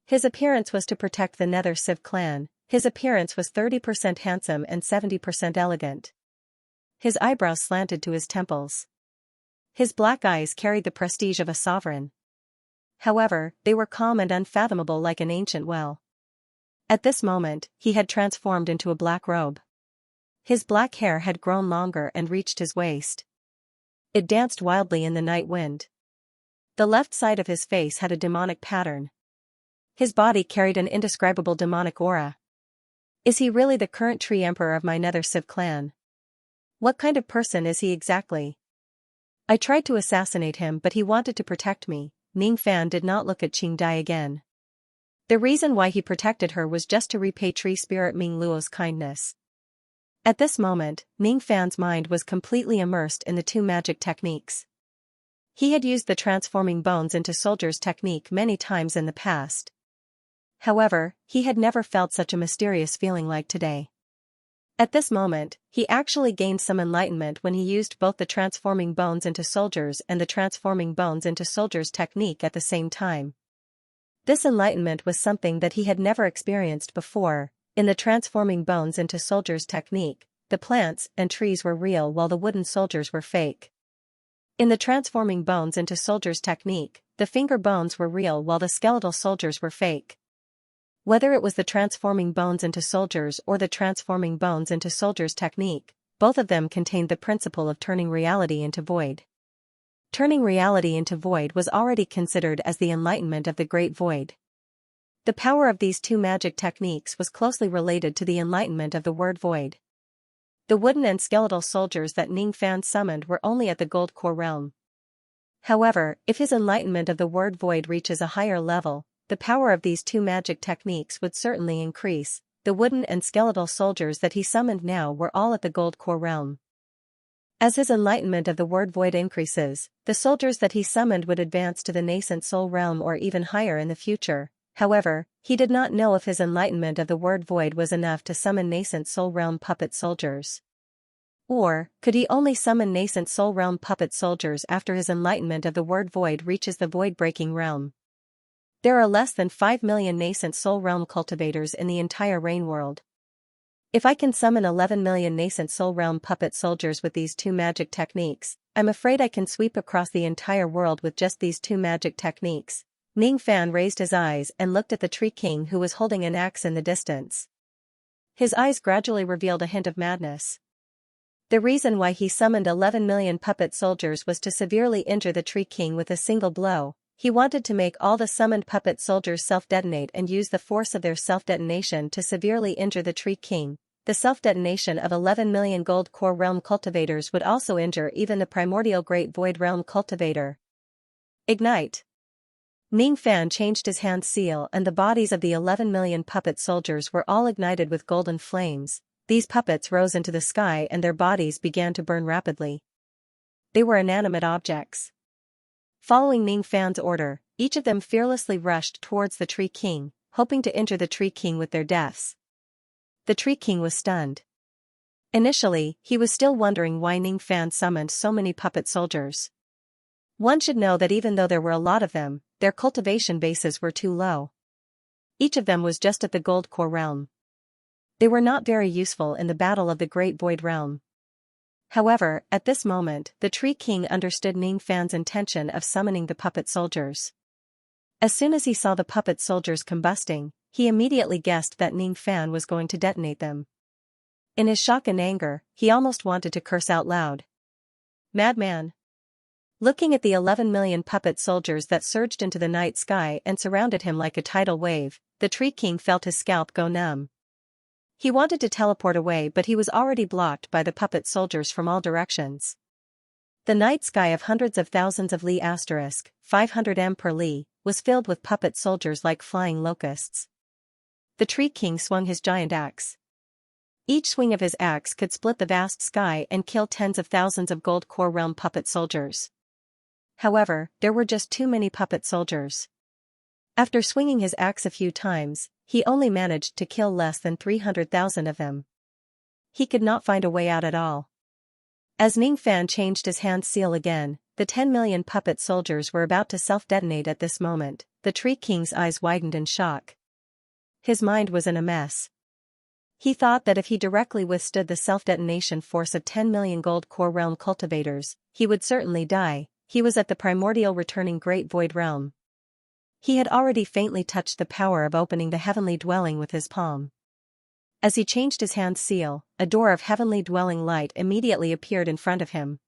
His appearance was to protect the Nether Civ clan. His appearance was 30% handsome and 70% elegant. His eyebrows slanted to his temples. His black eyes carried the prestige of a sovereign. However, they were calm and unfathomable like an ancient well. At this moment, he had transformed into a black robe. His black hair had grown longer and reached his waist. It danced wildly in the night wind. The left side of his face had a demonic pattern. His body carried an indescribable demonic aura. Is he really the current tree emperor of my Nether Civ clan? What kind of person is he exactly? I tried to assassinate him, but he wanted to protect me. Ning Fan did not look at Qing Dai again. The reason why he protected her was just to repay tree spirit Ming Luo's kindness. At this moment, Ning Fan's mind was completely immersed in the two magic techniques. He had used the transforming bones into soldiers technique many times in the past. However, he had never felt such a mysterious feeling like today. At this moment, he actually gained some enlightenment when he used both the transforming bones into soldiers and the transforming bones into soldiers technique at the same time. This enlightenment was something that he had never experienced before. In the transforming bones into soldiers technique, the plants and trees were real while the wooden soldiers were fake. In the transforming bones into soldiers technique, the finger bones were real while the skeletal soldiers were fake. Whether it was the transforming bones into soldiers or the transforming bones into soldiers technique, both of them contained the principle of turning reality into void. Turning reality into void was already considered as the enlightenment of the Great Void. The power of these two magic techniques was closely related to the enlightenment of the word void. The wooden and skeletal soldiers that Ning Fan summoned were only at the gold core realm. However, if his enlightenment of the word void reaches a higher level, the power of these two magic techniques would certainly increase. The wooden and skeletal soldiers that he summoned now were all at the gold core realm. As his enlightenment of the word void increases, the soldiers that he summoned would advance to the nascent soul realm or even higher in the future. However, he did not know if his enlightenment of the word void was enough to summon nascent soul realm puppet soldiers. Or, could he only summon nascent soul realm puppet soldiers after his enlightenment of the word void reaches the void-breaking realm? There are less than 5 million nascent soul realm cultivators in the entire rain world. If I can summon 11 million nascent soul realm puppet soldiers with these two magic techniques, I'm afraid I can sweep across the entire world with just these two magic techniques. Ning Fan raised his eyes and looked at the tree king who was holding an axe in the distance. His eyes gradually revealed a hint of madness. The reason why he summoned 11 million puppet soldiers was to severely injure the tree king with a single blow, he wanted to make all the summoned puppet soldiers self-detonate and use the force of their self-detonation to severely injure the Tree King. The self-detonation of 11 million gold core realm cultivators would also injure even the primordial Great Void Realm cultivator. Ignite! Ning Fan changed his hand seal and the bodies of the 11 million puppet soldiers were all ignited with golden flames. These puppets rose into the sky and their bodies began to burn rapidly. They were inanimate objects. Following Ning Fan's order, each of them fearlessly rushed towards the Tree King, hoping to injure the Tree King with their deaths. The Tree King was stunned. Initially, he was still wondering why Ning Fan summoned so many puppet soldiers. One should know that even though there were a lot of them, their cultivation bases were too low. Each of them was just at the Gold Core realm. They were not very useful in the battle of the Great Void Realm. However, at this moment, the Tree King understood Ning Fan's intention of summoning the puppet soldiers. As soon as he saw the puppet soldiers combusting, he immediately guessed that Ning Fan was going to detonate them. In his shock and anger, he almost wanted to curse out loud. Madman! Looking at the 11 million puppet soldiers that surged into the night sky and surrounded him like a tidal wave, the Tree King felt his scalp go numb. He wanted to teleport away but he was already blocked by the puppet soldiers from all directions. The night sky of hundreds of thousands of li * 500 m per li, was filled with puppet soldiers like flying locusts. The Tree King swung his giant axe. Each swing of his axe could split the vast sky and kill tens of thousands of Gold Core realm puppet soldiers. However, there were just too many puppet soldiers. After swinging his axe a few times, he only managed to kill less than 300,000 of them. He could not find a way out at all. As Ning Fan changed his hand seal again, the 10 million puppet soldiers were about to self-detonate at this moment. The Tree King's eyes widened in shock. His mind was in a mess. He thought that if he directly withstood the self-detonation force of 10 million Gold Core realm cultivators, he would certainly die. He was at the primordial returning Great Void Realm. He had already faintly touched the power of opening the heavenly dwelling with his palm. As he changed his hand seal, a door of heavenly dwelling light immediately appeared in front of him.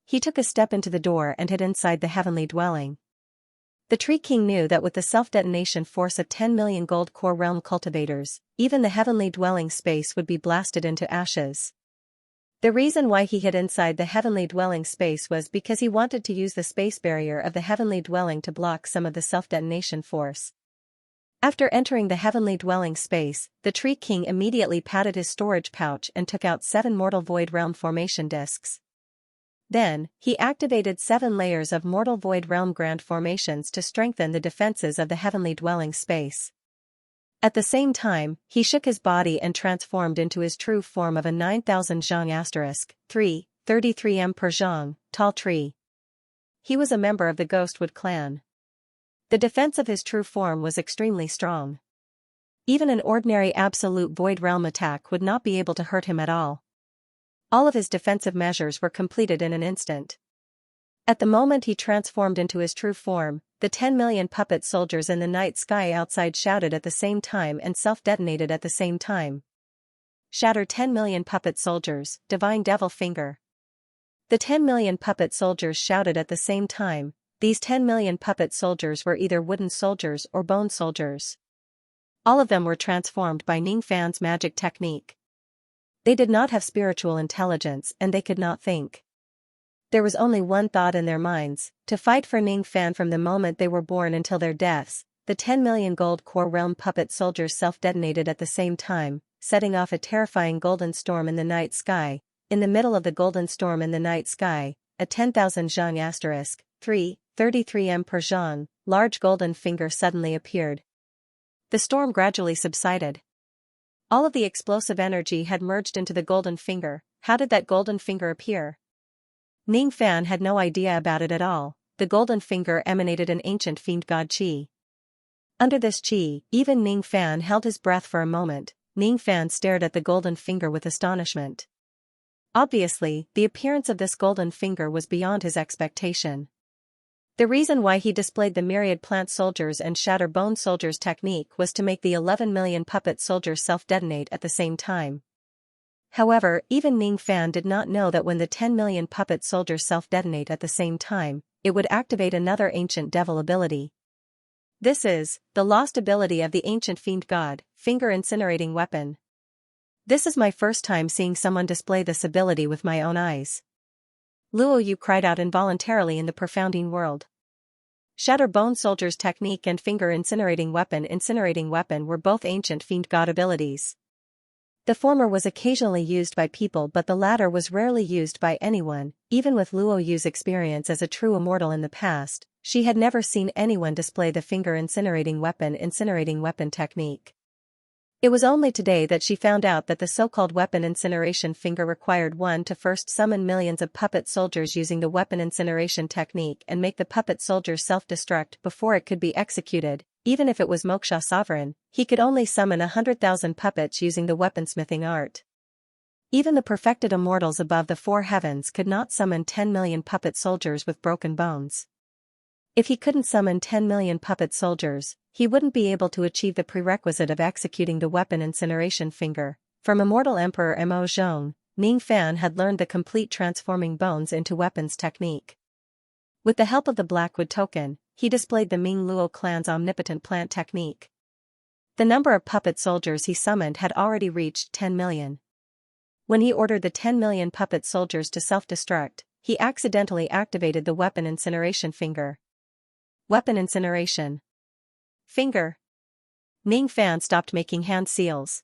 He took a step into the door and hid inside the heavenly dwelling. The Tree King knew that with the self-detonation force of 10 million Gold Core realm cultivators, even the heavenly dwelling space would be blasted into ashes. The reason why he hid inside the heavenly dwelling space was because he wanted to use the space barrier of the heavenly dwelling to block some of the self-detonation force. After entering the heavenly dwelling space, the Tree King immediately patted his storage pouch and took out 7 Mortal Void Realm formation discs. Then, he activated 7 layers of Mortal Void Realm Grand formations to strengthen the defenses of the heavenly dwelling space. At the same time, he shook his body and transformed into his true form of a 9000 Xiang * 3, 33 m per Xiang, tall tree. He was a member of the Ghostwood clan. The defense of his true form was extremely strong. Even an ordinary absolute void realm attack would not be able to hurt him at all. All of his defensive measures were completed in an instant. At the moment he transformed into his true form, the 10 million puppet soldiers in the night sky outside shouted at the same time and self-detonated at the same time. Shatter 10 million puppet soldiers, Divine Devil Finger. The 10 million puppet soldiers shouted at the same time. These 10 million puppet soldiers were either wooden soldiers or bone soldiers. All of them were transformed by Ning Fan's magic technique. They did not have spiritual intelligence and they could not think. There was only one thought in their minds, to fight for Ning Fan from the moment they were born until their deaths. The 10 million Gold Core realm puppet soldiers self-detonated at the same time, setting off a terrifying golden storm in the night sky. In the middle of the golden storm in the night sky, a 10,000 Xiang * 3, 33 m per Xiang, large golden finger suddenly appeared. The storm gradually subsided. All of the explosive energy had merged into the golden finger. How did that golden finger appear? Ning Fan had no idea about it at all. The golden finger emanated an ancient fiend god chi. Under this chi, even Ning Fan held his breath for a moment. Ning Fan stared at the golden finger with astonishment. Obviously, the appearance of this golden finger was beyond his expectation. The reason why he displayed the myriad plant soldiers and shatter bone soldiers technique was to make the 11 million puppet soldiers self-detonate at the same time. However, even Ning Fan did not know that when the 10 million puppet soldiers self-detonate at the same time, it would activate another ancient devil ability. This is the lost ability of the ancient fiend god, finger incinerating weapon. This is my first time seeing someone display this ability with my own eyes. Luo Yu cried out involuntarily in the profounding world. Shatter Bone Soldier's technique and finger incinerating weapon were both ancient fiend god abilities. The former was occasionally used by people, but the latter was rarely used by anyone. Even with Luo Yu's experience as a true immortal in the past, she had never seen anyone display the finger incinerating weapon technique. It was only today that she found out that the so-called weapon incineration finger required one to first summon millions of puppet soldiers using the weapon incineration technique and make the puppet soldiers self-destruct before it could be executed. Even if it was Moksha Sovereign, he could only summon 100,000 puppets using the weaponsmithing art. Even the perfected immortals above the four heavens could not summon 10 million puppet soldiers with broken bones. If he couldn't summon 10 million puppet soldiers, he wouldn't be able to achieve the prerequisite of executing the weapon incineration finger. From Immortal Emperor Mo Zhong, Ning Fan had learned the complete transforming bones into weapons technique. With the help of the Blackwood token, he displayed the Ming Luo clan's omnipotent plant technique. The number of puppet soldiers he summoned had already reached 10 million. When he ordered the 10 million puppet soldiers to self-destruct, he accidentally activated the weapon incineration finger. Weapon incineration finger. Ning Fan stopped making hand seals.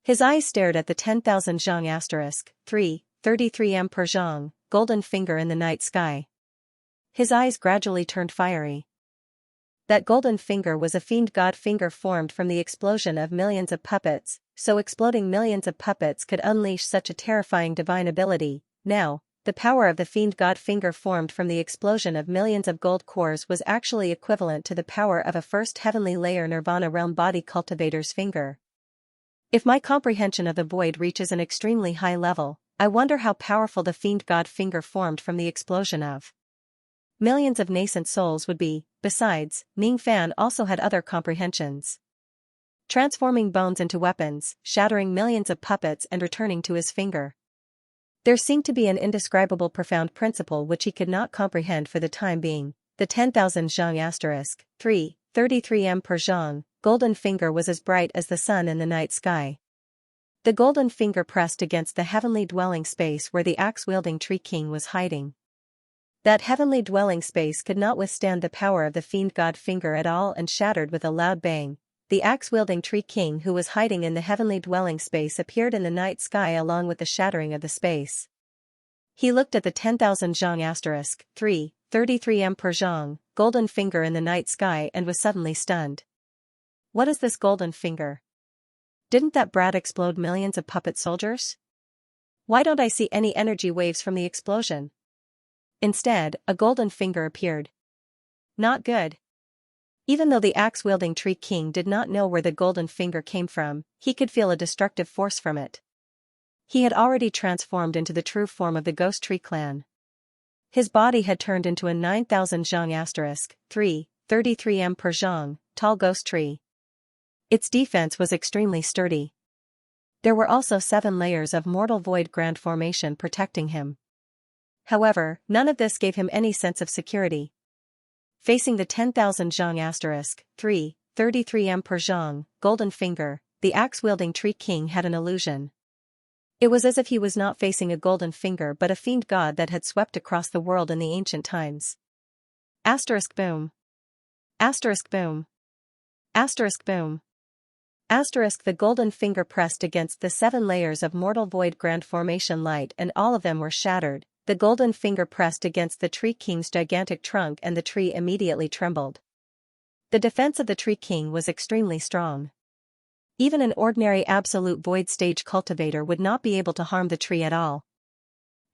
His eyes stared at the 10,000 zhang * 33 m per zhang, golden finger in the night sky. His eyes gradually turned fiery. That golden finger was a fiend god finger formed from the explosion of millions of puppets, so exploding millions of puppets could unleash such a terrifying divine ability. Now, the power of the fiend god finger formed from the explosion of millions of gold cores was actually equivalent to the power of a first heavenly layer nirvana realm body cultivator's finger. If my comprehension of the void reaches an extremely high level, I wonder how powerful the fiend god finger formed from the explosion of millions of nascent souls would be. Besides, Ning Fan also had other comprehensions. Transforming bones into weapons, shattering millions of puppets and returning to his finger. There seemed to be an indescribable profound principle which he could not comprehend for the time being. The 10,000 zhang * 33 m per zhang, golden finger was as bright as the sun in the night sky. The golden finger pressed against the heavenly dwelling space where the axe-wielding Tree King was hiding. That heavenly dwelling space could not withstand the power of the fiend god finger at all and shattered with a loud bang. The axe-wielding Tree King who was hiding in the heavenly dwelling space appeared in the night sky along with the shattering of the space. He looked at the 10,000 zhang * 33 m per zhang, golden finger in the night sky and was suddenly stunned. What is this golden finger? Didn't that brat explode millions of puppet soldiers? Why don't I see any energy waves from the explosion? Instead, a golden finger appeared. Not good. Even though the axe-wielding Tree King did not know where the golden finger came from, he could feel a destructive force from it. He had already transformed into the true form of the Ghost Tree clan. His body had turned into a 9,000 zhang * 33 m per zhang, tall ghost tree. Its defense was extremely sturdy. There were also 7 layers of mortal void grand formation protecting him. However, none of this gave him any sense of security. Facing the 10,000 zhang * 33 m per zhang, golden finger, the axe-wielding Tree King had an illusion. It was as if he was not facing a golden finger but a fiend god that had swept across the world in the ancient times. Asterisk boom. Asterisk boom. Asterisk boom. Asterisk the golden finger pressed against the 7 layers of mortal void grand formation light and all of them were shattered. The golden finger pressed against the Tree King's gigantic trunk and the tree immediately trembled. The defense of the Tree King was extremely strong. Even an ordinary absolute void stage cultivator would not be able to harm the tree at all.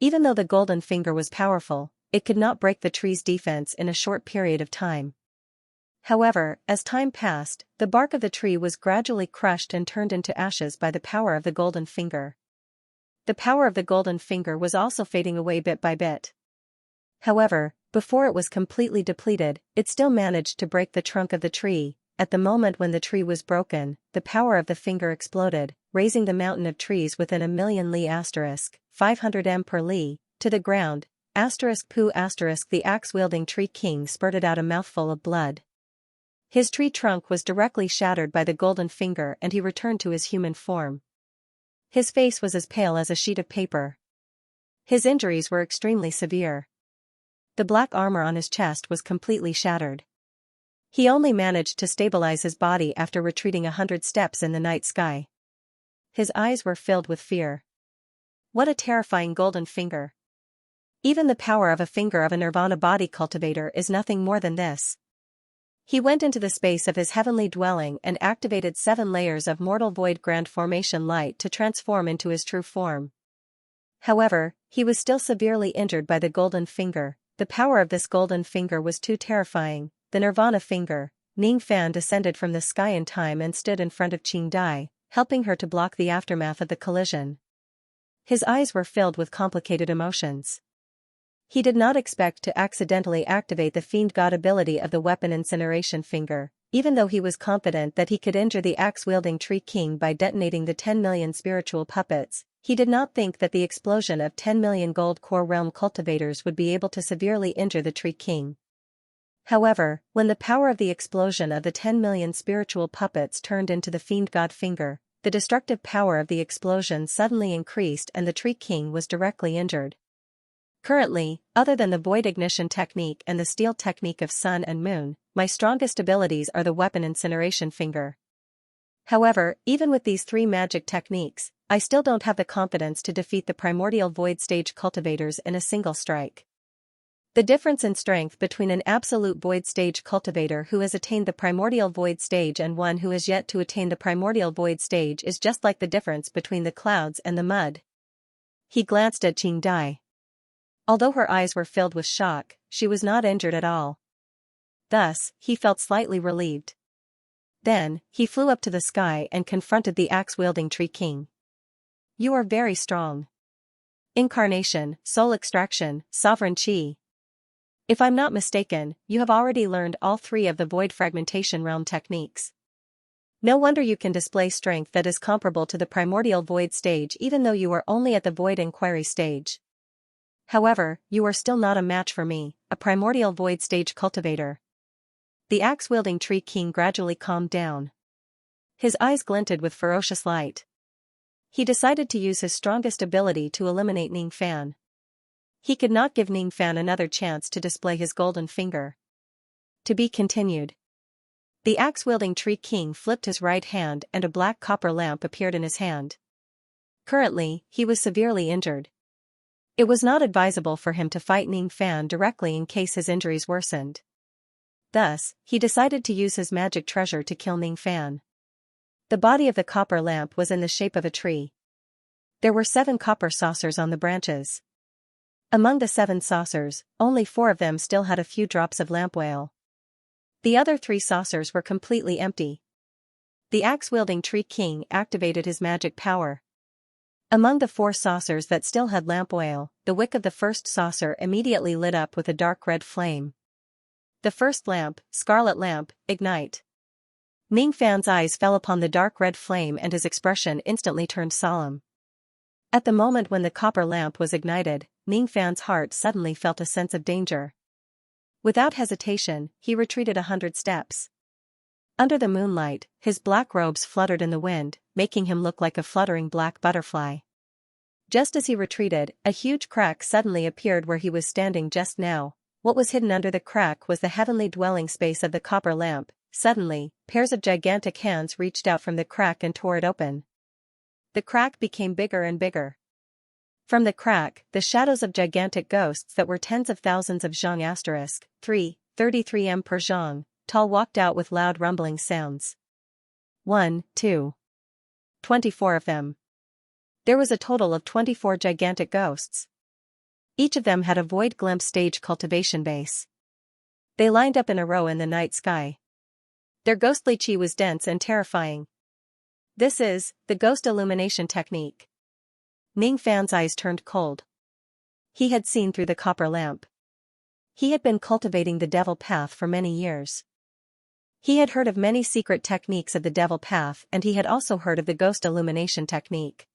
Even though the golden finger was powerful, it could not break the tree's defense in a short period of time. However, as time passed, the bark of the tree was gradually crushed and turned into ashes by the power of the golden finger. The power of the golden finger was also fading away bit by bit. However, before it was completely depleted, it still managed to break the trunk of the tree. At the moment when the tree was broken, the power of the finger exploded. raising the mountain of trees within a million li asterisk, 500 m per li, to the ground, asterisk poo asterisk. The axe-wielding tree king spurted out a mouthful of blood. His tree trunk was directly shattered by the golden finger and he returned to his human form. His face was as pale as a sheet of paper. His injuries were extremely severe. The black armor on his chest was completely shattered. He only managed to stabilize his body after retreating 100 steps in the night sky. His eyes were filled with fear. What a terrifying golden finger! Even the power of a finger of a nirvana body cultivator is nothing more than this. He went into the space of his heavenly dwelling and activated 7 layers of mortal void grand formation light to transform into his true form. However, he was still severely injured by the golden finger. The power of this golden finger was too terrifying. The nirvana finger, Ning Fan descended from the sky in time and stood in front of Qing Dai, helping her to block the aftermath of the collision. His eyes were filled with complicated emotions. He did not expect to accidentally activate the fiend god ability of the weapon incineration finger, even though he was confident that he could injure the axe-wielding tree king by detonating the 10 million spiritual puppets. He did not think that the explosion of 10 million gold core realm cultivators would be able to severely injure the tree king. However, when the power of the explosion of the 10 million spiritual puppets turned into the fiend god finger, the destructive power of the explosion suddenly increased and the tree king was directly injured. Currently, other than the void ignition technique and the steel technique of sun and moon, my strongest abilities are the weapon incineration finger. However, even with these 3 magic techniques, I still don't have the confidence to defeat the primordial void stage cultivators in a single strike. The difference in strength between an absolute void stage cultivator who has attained the primordial void stage and one who has yet to attain the primordial void stage is just like the difference between the clouds and the mud. He glanced at Qing Dai. Although her eyes were filled with shock, she was not injured at all. Thus, he felt slightly relieved. Then, he flew up to the sky and confronted the axe-wielding tree king. You are very strong. Incarnation, soul extraction, sovereign chi. If I'm not mistaken, you have already learned all 3 of the void fragmentation realm techniques. No wonder you can display strength that is comparable to the primordial void stage even though you are only at the void inquiry stage. However, you are still not a match for me, a primordial void stage cultivator. The axe-wielding tree king gradually calmed down. His eyes glinted with ferocious light. He decided to use his strongest ability to eliminate Ning Fan. He could not give Ning Fan another chance to display his golden finger. To be continued. The axe-wielding tree king flipped his right hand and a black copper lamp appeared in his hand. Currently, he was severely injured. It was not advisable for him to fight Ning Fan directly in case his injuries worsened. Thus, he decided to use his magic treasure to kill Ning Fan. The body of the copper lamp was in the shape of a tree. There were 7 copper saucers on the branches. Among the 7 saucers, only 4 of them still had a few drops of lamp oil. The other 3 saucers were completely empty. The axe-wielding tree king activated his magic power. Among the 4 saucers that still had lamp oil, the wick of the first saucer immediately lit up with a dark red flame. The first lamp, scarlet lamp, ignite. Ning Fan's eyes fell upon the dark red flame and his expression instantly turned solemn. At the moment when the copper lamp was ignited, Ning Fan's heart suddenly felt a sense of danger. Without hesitation, he retreated 100 steps. Under the moonlight, his black robes fluttered in the wind, making him look like a fluttering black butterfly. Just as he retreated, a huge crack suddenly appeared where he was standing just now. What was hidden under the crack was the heavenly dwelling space of the copper lamp. Suddenly, pairs of gigantic hands reached out from the crack and tore it open. The crack became bigger and bigger. From the crack, the shadows of gigantic ghosts that were tens of thousands of zhang asterisk, 33 m per zhang, tall walked out with loud rumbling sounds. 1, 2. 24 of them. There was a total of 24 gigantic ghosts. Each of them had a void glimpse stage cultivation base. They lined up in a row in the night sky. Their ghostly chi was dense and terrifying. This is the ghost illumination technique. Ning Fan's eyes turned cold. He had seen through the copper lamp. He had been cultivating the devil path for many years. He had heard of many secret techniques of the devil path, and he had also heard of the ghost illumination technique.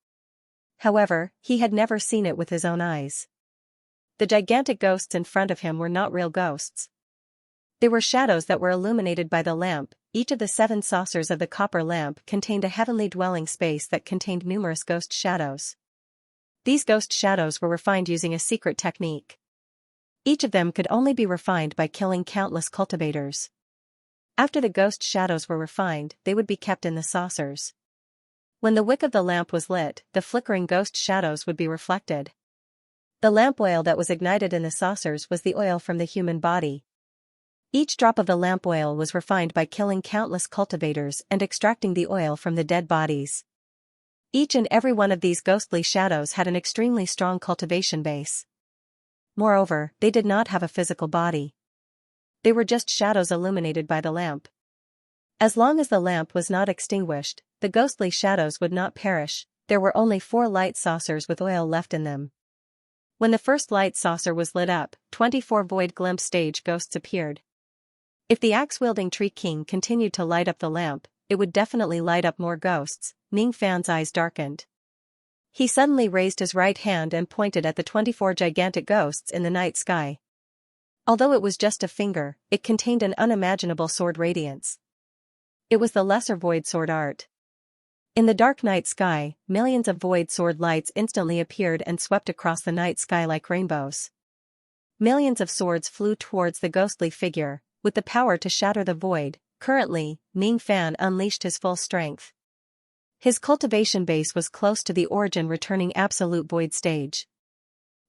However, he had never seen it with his own eyes. The gigantic ghosts in front of him were not real ghosts. They were shadows that were illuminated by the lamp. Each of the 7 saucers of the copper lamp contained a heavenly dwelling space that contained numerous ghost shadows. These ghost shadows were refined using a secret technique. Each of them could only be refined by killing countless cultivators. After the ghost shadows were refined, they would be kept in the saucers. When the wick of the lamp was lit, the flickering ghost shadows would be reflected. The lamp oil that was ignited in the saucers was the oil from the human body. Each drop of the lamp oil was refined by killing countless cultivators and extracting the oil from the dead bodies. Each and every one of these ghostly shadows had an extremely strong cultivation base. Moreover, they did not have a physical body. They were just shadows illuminated by the lamp. As long as the lamp was not extinguished, the ghostly shadows would not perish. There were only 4 light saucers with oil left in them. When the first light saucer was lit up, 24 void glimpse stage ghosts appeared. If the axe-wielding Tree King continued to light up the lamp, it would definitely light up more ghosts. Ning Fan's eyes darkened. He suddenly raised his right hand and pointed at the 24 gigantic ghosts in the night sky. Although it was just a finger, it contained an unimaginable sword radiance. It was the lesser void sword art. In the dark night sky, millions of void sword lights instantly appeared and swept across the night sky like rainbows. Millions of swords flew towards the ghostly figure, with the power to shatter the void. Currently, Ning Fan unleashed his full strength. His cultivation base was close to the origin returning absolute void stage.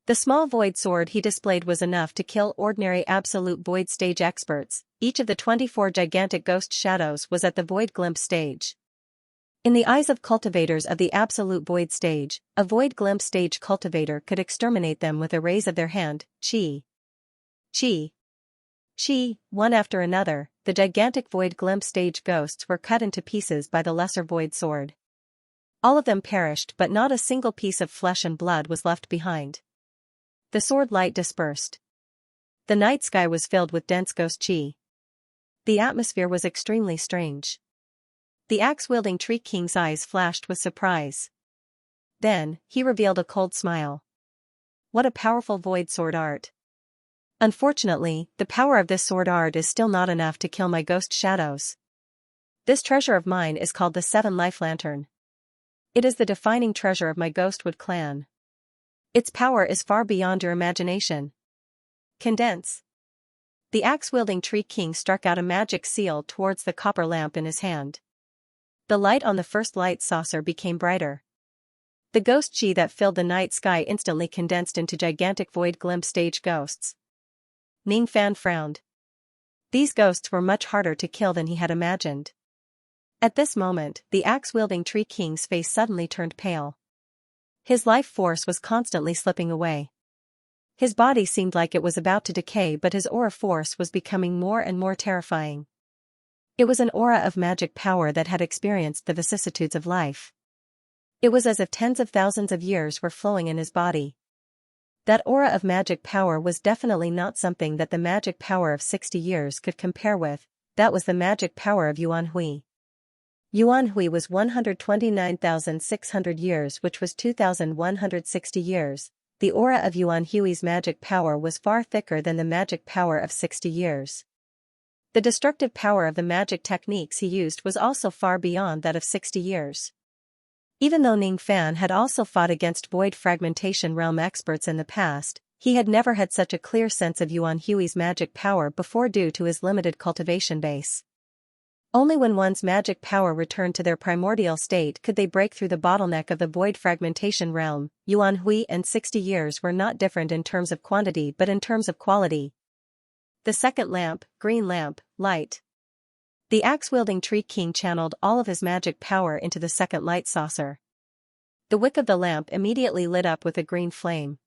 The small void sword he displayed was enough to kill ordinary absolute void stage experts. Each of the 24 gigantic ghost shadows was at the void glimpse stage. In the eyes of cultivators of the absolute void stage, a void glimpse stage cultivator could exterminate them with a raise of their hand. Chi. Chi. Chi. One after another, the gigantic void glimpse stage ghosts were cut into pieces by the lesser void sword. All of them perished, but not a single piece of flesh and blood was left behind. The sword light dispersed. The night sky was filled with dense ghost chi. The atmosphere was extremely strange. The axe-wielding Tree King's eyes flashed with surprise. Then, he revealed a cold smile. What a powerful void sword art. Unfortunately, the power of this sword art is still not enough to kill my ghost shadows. This treasure of mine is called the 7 Life Lantern. It is the defining treasure of my Ghostwood clan. Its power is far beyond your imagination. Condense. The axe-wielding Tree King struck out a magic seal towards the copper lamp in his hand. The light on the first light saucer became brighter. The ghost chi that filled the night sky instantly condensed into gigantic void glimpse stage ghosts. Ning Fan frowned. These ghosts were much harder to kill than he had imagined. At this moment, the axe-wielding Tree King's face suddenly turned pale. His life force was constantly slipping away. His body seemed like it was about to decay, but his aura force was becoming more and more terrifying. It was an aura of magic power that had experienced the vicissitudes of life. It was as if tens of thousands of years were flowing in his body. That aura of magic power was definitely not something that the magic power of 60 years could compare with. That was the magic power of Yuan Hui. Yuan Hui was 129,600 years, which was 2,160 years. The aura of Yuan Hui's magic power was far thicker than the magic power of 60 years. The destructive power of the magic techniques he used was also far beyond that of 60 years. Even though Ning Fan had also fought against void fragmentation realm experts in the past, he had never had such a clear sense of Yuan Hui's magic power before due to his limited cultivation base. Only when one's magic power returned to their primordial state could they break through the bottleneck of the void fragmentation realm. Yuan Hui and 60 years were not different in terms of quantity but in terms of quality. The second lamp, green lamp, light. The axe-wielding Tree King channeled all of his magic power into the second light saucer. The wick of the lamp immediately lit up with a green flame.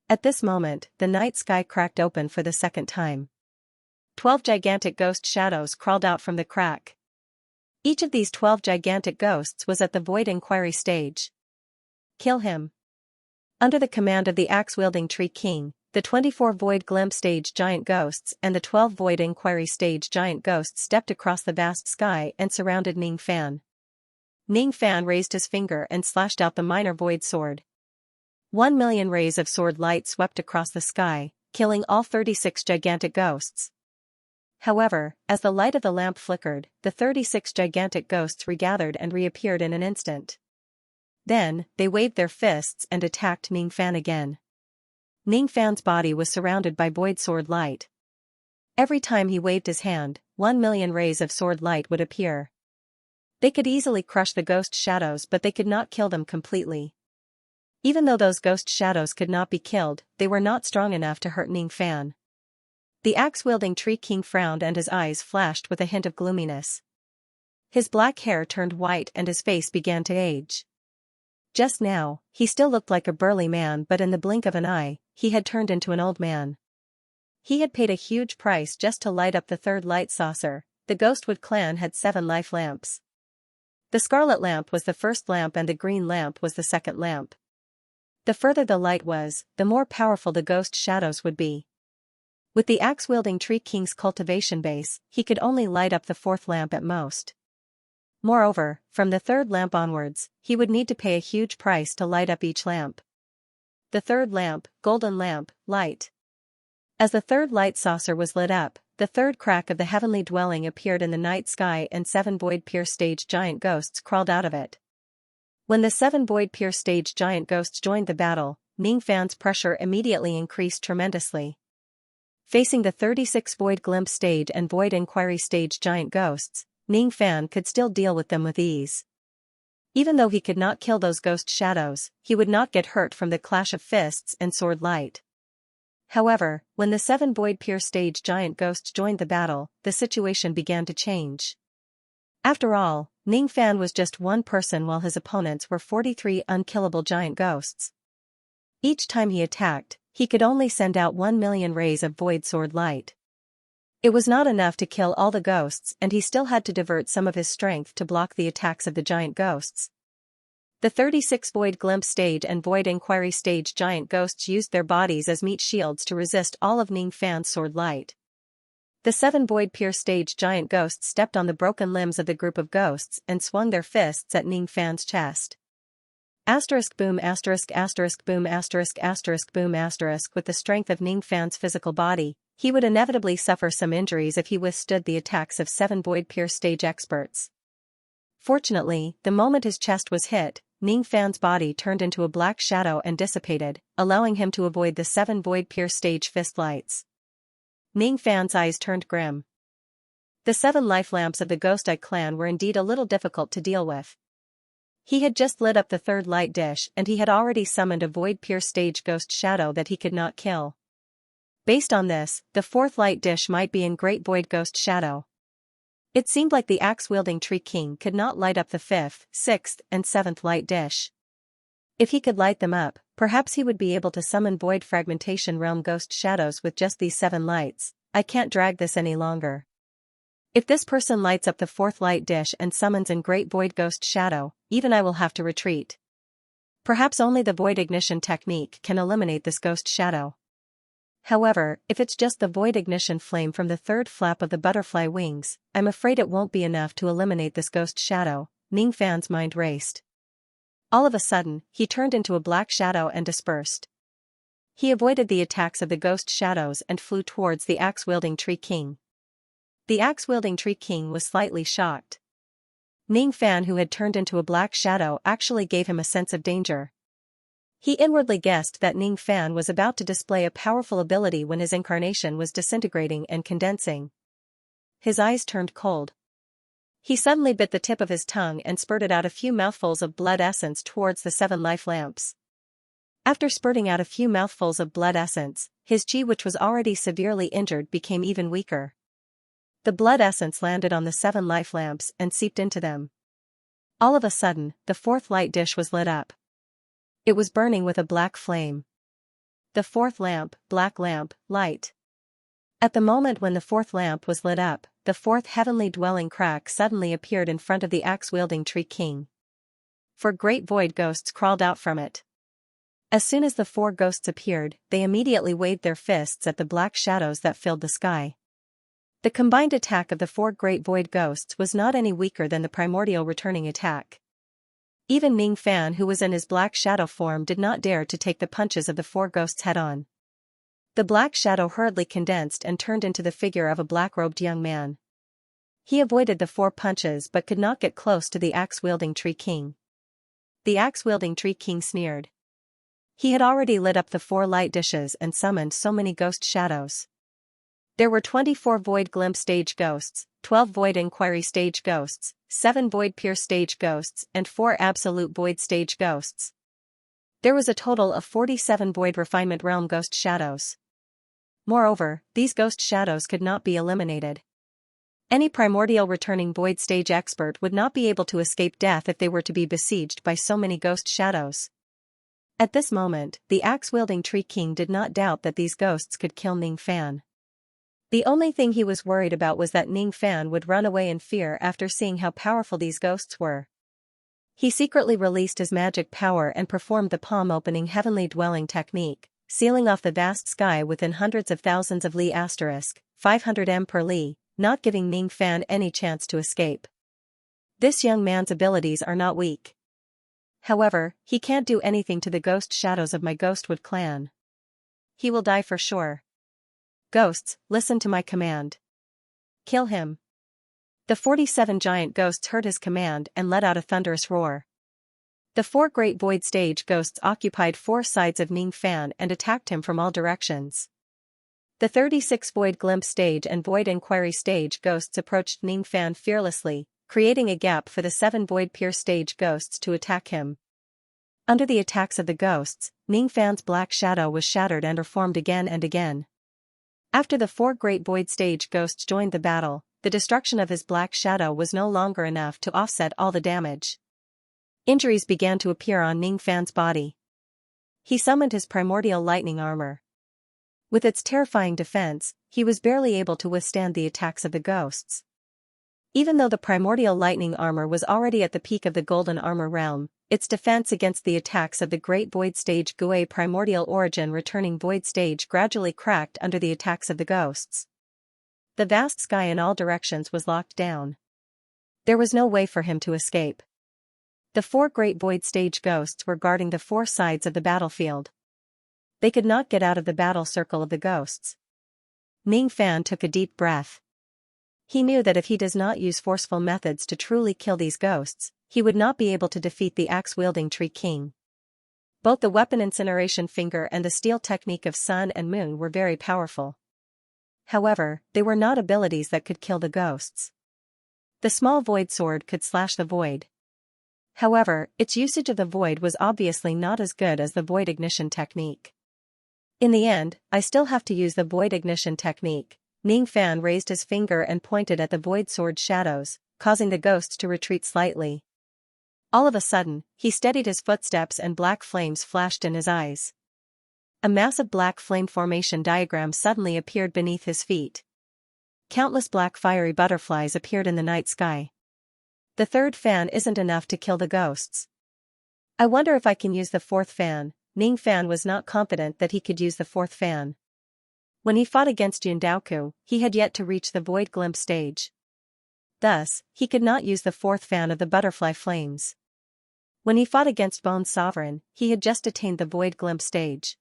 At this moment, the night sky cracked open for the second time. 12 gigantic ghost shadows crawled out from the crack. Each of these 12 gigantic ghosts was at the void inquiry stage. Kill him. Under the command of the axe-wielding Tree King, the 24 Void Glimpse Stage Giant Ghosts and the 12 Void Inquiry Stage Giant Ghosts stepped across the vast sky and surrounded Ning Fan. Ning Fan raised his finger and slashed out the minor void sword. 1,000,000 rays of sword light swept across the sky, killing all 36 gigantic ghosts. However, as the light of the lamp flickered, the 36 gigantic ghosts regathered and reappeared in an instant. Then, they waved their fists and attacked Ning Fan again. Ning Fan's body was surrounded by void sword light. Every time he waved his hand, 1,000,000 rays of sword light would appear. They could easily crush the ghost shadows, but they could not kill them completely. Even though those ghost shadows could not be killed, they were not strong enough to hurt Ning Fan. The axe-wielding Tree King frowned and his eyes flashed with a hint of gloominess. His black hair turned white and his face began to age. Just now, he still looked like a burly man, but in the blink of an eye, he had turned into an old man. He had paid a huge price just to light up the third light saucer. The Ghostwood clan had 7 life lamps. The scarlet lamp was the first lamp and the green lamp was the second lamp. The further the light was, the more powerful the ghost shadows would be. With the axe-wielding Tree King's cultivation base, he could only light up the 4th lamp at most. Moreover, from the 3rd lamp onwards, he would need to pay a huge price to light up each lamp. The 3rd lamp, golden lamp, light. As the 3rd light saucer was lit up, the 3rd crack of the heavenly dwelling appeared in the night sky and 7 void-pierced stage giant ghosts crawled out of it. When the 7 void-pierced stage giant ghosts joined the battle, Ning Fan's pressure immediately increased tremendously. Facing the 36 Void Glimpse Stage and Void Inquiry Stage giant ghosts, Ning Fan could still deal with them with ease. Even though he could not kill those ghost shadows, he would not get hurt from the clash of fists and sword light. However, when the 7 Void-pierced Stage giant ghosts joined the battle, the situation began to change. After all, Ning Fan was just one person while his opponents were 43 unkillable giant ghosts. Each time he attacked, he could only send out 1,000,000 rays of void sword light. It was not enough to kill all the ghosts, and he still had to divert some of his strength to block the attacks of the giant ghosts. The 36 Void Glimpse Stage and Void Inquiry Stage giant ghosts used their bodies as meat shields to resist all of Ning Fan's sword light. The 7 Void-pierced Stage giant ghosts stepped on the broken limbs of the group of ghosts and swung their fists at Ning Fan's chest. Asterisk boom asterisk asterisk boom asterisk asterisk boom asterisk. With the strength of Ning Fan's physical body, he would inevitably suffer some injuries if he withstood the attacks of 7 Void-pierced Stage experts. Fortunately, the moment his chest was hit, Ning Fan's body turned into a black shadow and dissipated, allowing him to avoid the 7 Void-pierced Stage fist lights. Ning Fan's eyes turned grim. The 7 life lamps of the Ghost Eye clan were indeed a little difficult to deal with. He had just lit up the 3rd light dish and he had already summoned a Void-pierced Stage ghost shadow that he could not kill. Based on this, the 4th light dish might be in Great Void Ghost Shadow. It seemed like the axe-wielding Tree King could not light up the 5th, 6th, and 7th light dish. If he could light them up, perhaps he would be able to summon Void Fragmentation Realm ghost shadows with just these 7 lights. I can't drag this any longer. If this person lights up the 4th light dish and summons in Great Void Ghost Shadow, even I will have to retreat. Perhaps only the Void Ignition technique can eliminate this ghost shadow. However, if it's just the void ignition flame from the 3rd flap of the butterfly wings, I'm afraid it won't be enough to eliminate this ghost shadow. Ning Fan's mind raced. All of a sudden, he turned into a black shadow and dispersed. He avoided the attacks of the ghost shadows and flew towards the axe-wielding Tree King. The axe-wielding Tree King was slightly shocked. Ning Fan, who had turned into a black shadow, actually gave him a sense of danger. He inwardly guessed that Ning Fan was about to display a powerful ability when his incarnation was disintegrating and condensing. His eyes turned cold. He suddenly bit the tip of his tongue and spurted out a few mouthfuls of blood essence towards the 7 life lamps. After spurting out a few mouthfuls of blood essence, his chi, which was already severely injured, became even weaker. The blood essence landed on the 7 life lamps and seeped into them. All of a sudden, the 4th light dish was lit up. It was burning with a black flame. The 4th lamp, black lamp, light. At the moment when the 4th lamp was lit up, the 4th heavenly dwelling crack suddenly appeared in front of the axe-wielding Tree King. 4 great void ghosts crawled out from it. As soon as the four ghosts appeared, they immediately waved their fists at the black shadows that filled the sky. The combined attack of the four great void ghosts was not any weaker than the primordial returning attack. Even Ning Fan, who was in his black shadow form, did not dare to take the punches of the four ghosts head-on. The black shadow hurriedly condensed and turned into the figure of a black-robed young man. He avoided the four punches but could not get close to the axe-wielding Tree King. The axe-wielding Tree King sneered. He had already lit up the four light dishes and summoned so many ghost shadows. There were 24 Void Glimpse stage ghosts, 12 Void Inquiry stage ghosts, 7 Void Pierce stage ghosts, and 4 Absolute Void stage ghosts. There was a total of 47 Void Refinement Realm ghost shadows. Moreover, these ghost shadows could not be eliminated. Any primordial returning Void stage expert would not be able to escape death if they were to be besieged by so many ghost shadows. At this moment, the axe-wielding Tree King did not doubt that these ghosts could kill Ning Fan. The only thing he was worried about was that Ning Fan would run away in fear after seeing how powerful these ghosts were. He secretly released his magic power and performed the palm-opening heavenly dwelling technique, sealing off the vast sky within hundreds of thousands of li asterisk, 500 m per li, not giving Ning Fan any chance to escape. This young man's abilities are not weak. However, he can't do anything to the ghost shadows of my Ghostwood clan. He will die for sure. Ghosts, listen to my command. Kill him. The 47 giant ghosts heard his command and let out a thunderous roar. The 4 great void stage ghosts occupied 4 sides of Ning Fan and attacked him from all directions. The 36 Void Glimpse stage and Void Inquiry stage ghosts approached Ning Fan fearlessly, creating a gap for the 7 Void Pierce stage ghosts to attack him. Under the attacks of the ghosts, Ning Fan's black shadow was shattered and reformed again and again. After the 4 great void stage ghosts joined the battle, the destruction of his black shadow was no longer enough to offset all the damage. Injuries began to appear on Ning Fan's body. He summoned his primordial lightning armor. With its terrifying defense, he was barely able to withstand the attacks of the ghosts. Even though the primordial lightning armor was already at the peak of the golden armor realm, its defense against the attacks of the great void stage Gui primordial origin returning void stage gradually cracked under the attacks of the ghosts. The vast sky in all directions was locked down. There was no way for him to escape. The 4 great void stage ghosts were guarding the 4 sides of the battlefield. They could not get out of the battle circle of the ghosts. Ning Fan took a deep breath. He knew that if he does not use forceful methods to truly kill these ghosts, he would not be able to defeat the axe-wielding Tree King. Both the weapon incineration finger and the steel technique of sun and moon were very powerful. However, they were not abilities that could kill the ghosts. The small void sword could slash the void. However, its usage of the void was obviously not as good as the void ignition technique. In the end, I still have to use the void ignition technique. Ning Fan raised his finger and pointed at the void sword shadows, causing the ghosts to retreat slightly. All of a sudden, he steadied his footsteps and black flames flashed in his eyes. A massive black flame formation diagram suddenly appeared beneath his feet. Countless black fiery butterflies appeared in the night sky. The 3rd fan isn't enough to kill the ghosts. I wonder if I can use the 4th fan. Ning Fan was not confident that he could use the 4th fan. When he fought against Yundaoku, he had yet to reach the Void Glimpse stage. Thus, he could not use the 4th fan of the butterfly flames. When he fought against Bone Sovereign, he had just attained the Void Glimpse stage.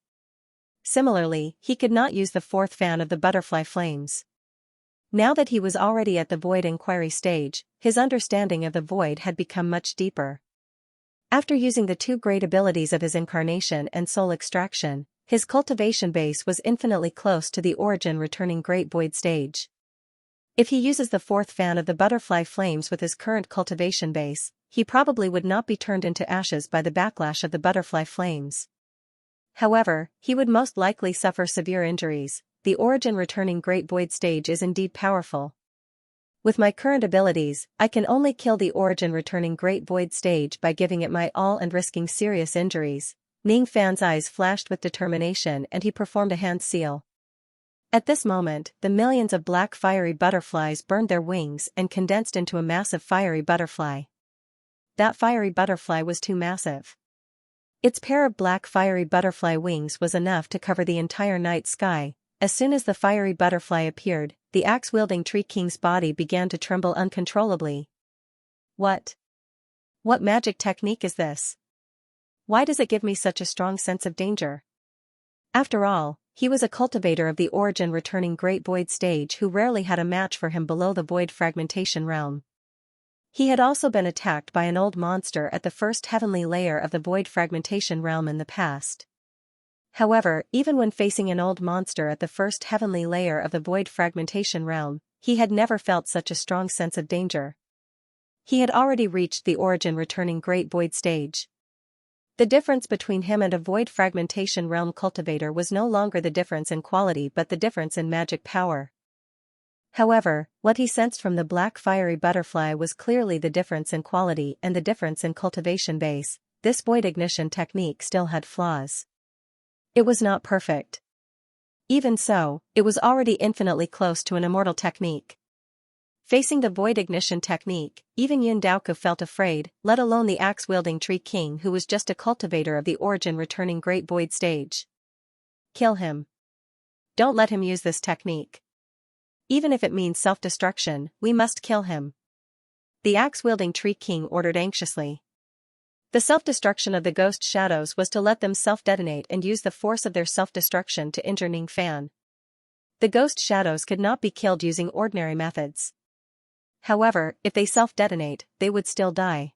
Similarly, he could not use the 4th fan of the butterfly flames. Now that he was already at the Void Inquiry stage, his understanding of the void had become much deeper. After using the 2 great abilities of his incarnation and soul extraction, his cultivation base was infinitely close to the origin returning great void stage. If he uses the 4th fan of the butterfly flames with his current cultivation base, he probably would not be turned into ashes by the backlash of the butterfly flames. However, he would most likely suffer severe injuries. The origin returning great void stage is indeed powerful. With my current abilities, I can only kill the origin returning great void stage by giving it my all and risking serious injuries. Ning Fan's eyes flashed with determination and he performed a hand seal. At this moment, the millions of black fiery butterflies burned their wings and condensed into a massive fiery butterfly. That fiery butterfly was too massive. Its pair of black fiery butterfly wings was enough to cover the entire night sky. As soon as the fiery butterfly appeared, the axe-wielding Tree King's body began to tremble uncontrollably. What magic technique is this? Why does it give me such a strong sense of danger? After all, he was a cultivator of the origin returning Great Void stage who rarely had a match for him below the void fragmentation realm. He had also been attacked by an old monster at the first heavenly layer of the void fragmentation realm in the past. However, even when facing an old monster at the first heavenly layer of the void fragmentation realm, he had never felt such a strong sense of danger. He had already reached the origin returning Great Void stage. The difference between him and a void fragmentation realm cultivator was no longer the difference in quality but the difference in magic power. However, what he sensed from the black fiery butterfly was clearly the difference in quality and the difference in cultivation base. This void ignition technique still had flaws. It was not perfect. Even so, it was already infinitely close to an immortal technique. Facing the void ignition technique, even Yin Daoku felt afraid, let alone the axe-wielding Tree King who was just a cultivator of the origin returning Great Void stage. Kill him. Don't let him use this technique. Even if it means self-destruction, we must kill him. The axe-wielding Tree King ordered anxiously. The self-destruction of the ghost shadows was to let them self-detonate and use the force of their self-destruction to injure Ning Fan. The ghost shadows could not be killed using ordinary methods. However, if they self-detonate, they would still die.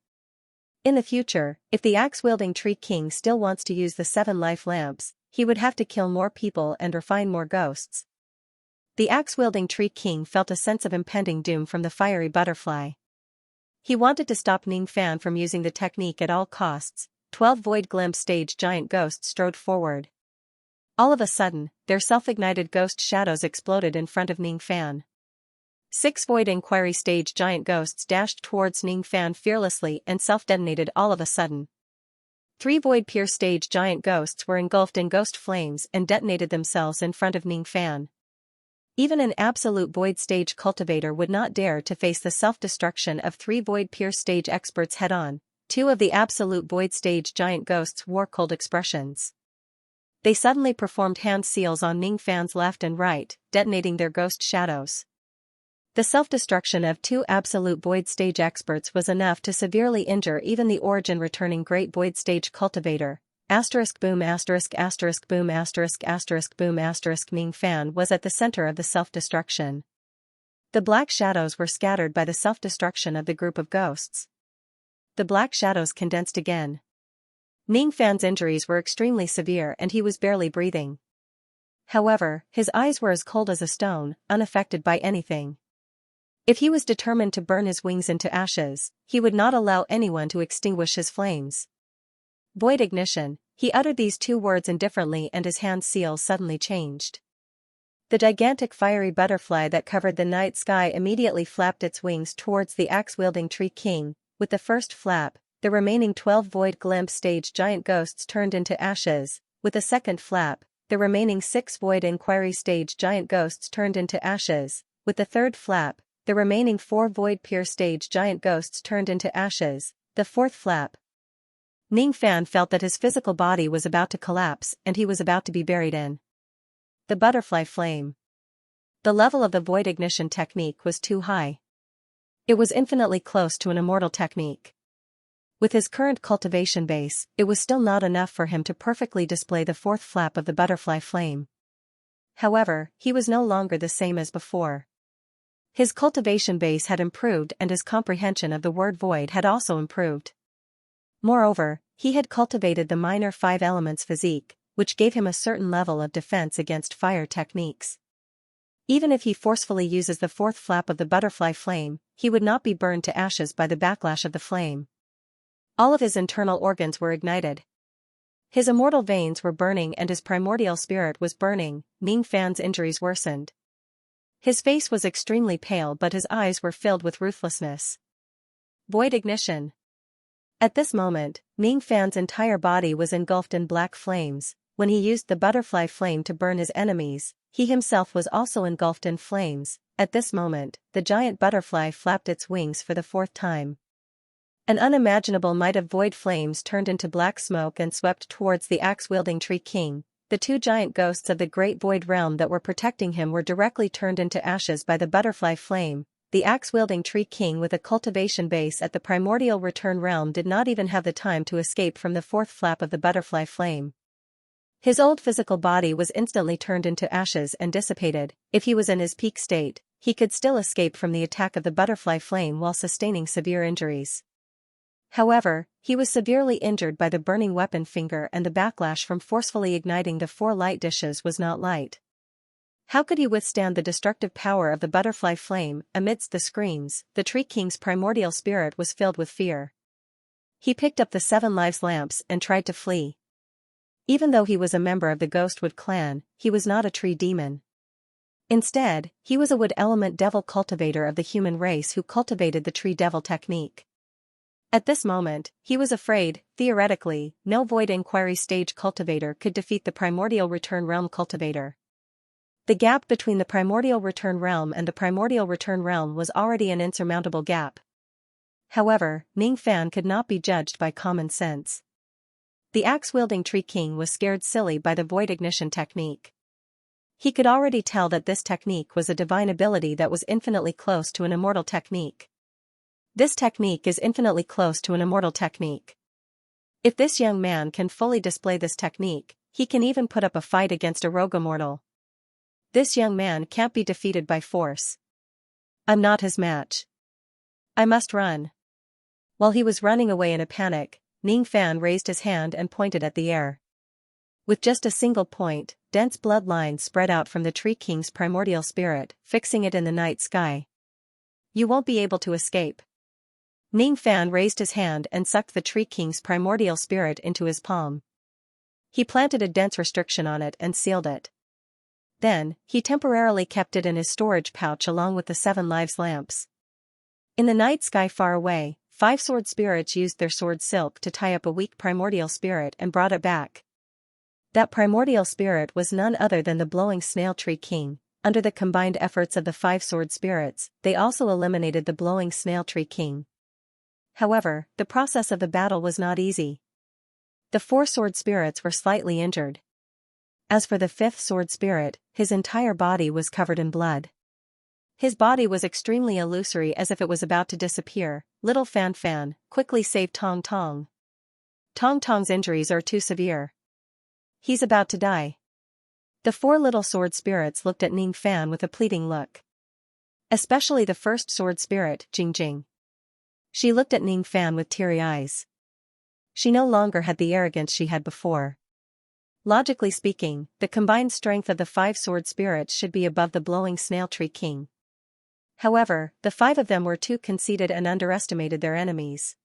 In the future, if the axe-wielding Tree King still wants to use the 7 life lamps, he would have to kill more people and refine more ghosts. The axe-wielding Tree King felt a sense of impending doom from the fiery butterfly. He wanted to stop Ning Fan from using the technique at all costs. 12 void glimpse stage giant ghosts strode forward. All of a sudden, their self-ignited ghost shadows exploded in front of Ning Fan. 6 void inquiry stage giant ghosts dashed towards Ning Fan fearlessly and self-detonated all of a sudden. 3 void pierce stage giant ghosts were engulfed in ghost flames and detonated themselves in front of Ning Fan. Even an absolute void stage cultivator would not dare to face the self-destruction of 3 void pierce stage experts head-on. 2 of the absolute void stage giant ghosts wore cold expressions. They suddenly performed hand seals on Ning Fan's left and right, detonating their ghost shadows. The self-destruction of 2 absolute void stage experts was enough to severely injure even the origin returning Great Void stage cultivator. Boom boom boom Ning Fan was at the center of the self-destruction. The black shadows were scattered by the self-destruction of the group of ghosts. The black shadows condensed again. Ning Fan's injuries were extremely severe and he was barely breathing. However, his eyes were as cold as a stone, unaffected by anything. If he was determined to burn his wings into ashes, he would not allow anyone to extinguish his flames. Void ignition. He uttered these 2 words indifferently and his hand seal suddenly changed. The gigantic fiery butterfly that covered the night sky immediately flapped its wings towards the axe-wielding Tree King. With the first flap, the remaining 12 void glimpse stage giant ghosts turned into ashes. With the second flap, the remaining 6 void inquiry stage giant ghosts turned into ashes. With the third flap, the remaining 4 void pierce stage giant ghosts turned into ashes. The fourth flap. Ning Fan felt that his physical body was about to collapse and he was about to be buried in the butterfly flame. The level of the void ignition technique was too high. It was infinitely close to an immortal technique. With his current cultivation base, it was still not enough for him to perfectly display the 4th flap of the butterfly flame. However, he was no longer the same as before. His cultivation base had improved and his comprehension of the word void had also improved. Moreover, he had cultivated the minor 5 elements physique, which gave him a certain level of defense against fire techniques. Even if he forcefully uses the 4th flap of the butterfly flame, he would not be burned to ashes by the backlash of the flame. All of his internal organs were ignited. His immortal veins were burning and his primordial spirit was burning. Ning Fan's injuries worsened. His face was extremely pale but his eyes were filled with ruthlessness. Void ignition. At this moment, Ning Fan's entire body was engulfed in black flames. When he used the butterfly flame to burn his enemies, he himself was also engulfed in flames. At this moment, the giant butterfly flapped its wings for the 4th time. An unimaginable might of void flames turned into black smoke and swept towards the axe-wielding Tree King. The two giant ghosts of the great void realm that were protecting him were directly turned into ashes by the butterfly flame. The axe-wielding Tree King with a cultivation base at the primordial return realm did not even have the time to escape from the fourth flap of the butterfly flame. His old physical body was instantly turned into ashes and dissipated. If he was in his peak state, he could still escape from the attack of the butterfly flame while sustaining severe injuries. However, he was severely injured by the burning weapon finger, and the backlash from forcefully igniting the 4 light dishes was not light. How could he withstand the destructive power of the butterfly flame? Amidst the screams, the Tree King's primordial spirit was filled with fear. He picked up the 7 lives lamps and tried to flee. Even though he was a member of the Ghostwood clan, he was not a tree demon. Instead, he was a wood element devil cultivator of the human race who cultivated the tree devil technique. At this moment, he was afraid. Theoretically, no void inquiry stage cultivator could defeat the primordial return realm cultivator. The gap between the primordial return realm and the primordial return realm was already an insurmountable gap. However, Ning Fan could not be judged by common sense. The axe-wielding Tree King was scared silly by the void ignition technique. He could already tell that this technique was a divine ability that was infinitely close to an immortal technique. This technique is infinitely close to an immortal technique. If this young man can fully display this technique, he can even put up a fight against a rogue immortal. This young man can't be defeated by force. I'm not his match. I must run. While he was running away in a panic, Ning Fan raised his hand and pointed at the air. With just a single point, dense blood lines spread out from the Tree King's primordial spirit, fixing it in the night sky. You won't be able to escape. Ning Fan raised his hand and sucked the Tree King's primordial spirit into his palm. He planted a dense restriction on it and sealed it. Then, he temporarily kept it in his storage pouch along with the 7 lives lamps. In the night sky far away, 5 sword spirits used their sword silk to tie up a weak primordial spirit and brought it back. That primordial spirit was none other than the blowing snail Tree King. Under the combined efforts of the 5 sword spirits, they also eliminated the blowing snail Tree King. However, the process of the battle was not easy. The 4 sword spirits were slightly injured. As for the 5th sword spirit, his entire body was covered in blood. His body was extremely illusory, as if it was about to disappear. Little Fan Fan, quickly save Tong Tong. Tong Tong's injuries are too severe. He's about to die. The 4 little sword spirits looked at Ning Fan with a pleading look. Especially the 1st sword spirit, Jing Jing. She looked at Ning Fan with teary eyes. She no longer had the arrogance she had before. Logically speaking, the combined strength of the 5 sword spirits should be above the blowing snail Tree King. However, the 5 of them were too conceited and underestimated their enemies.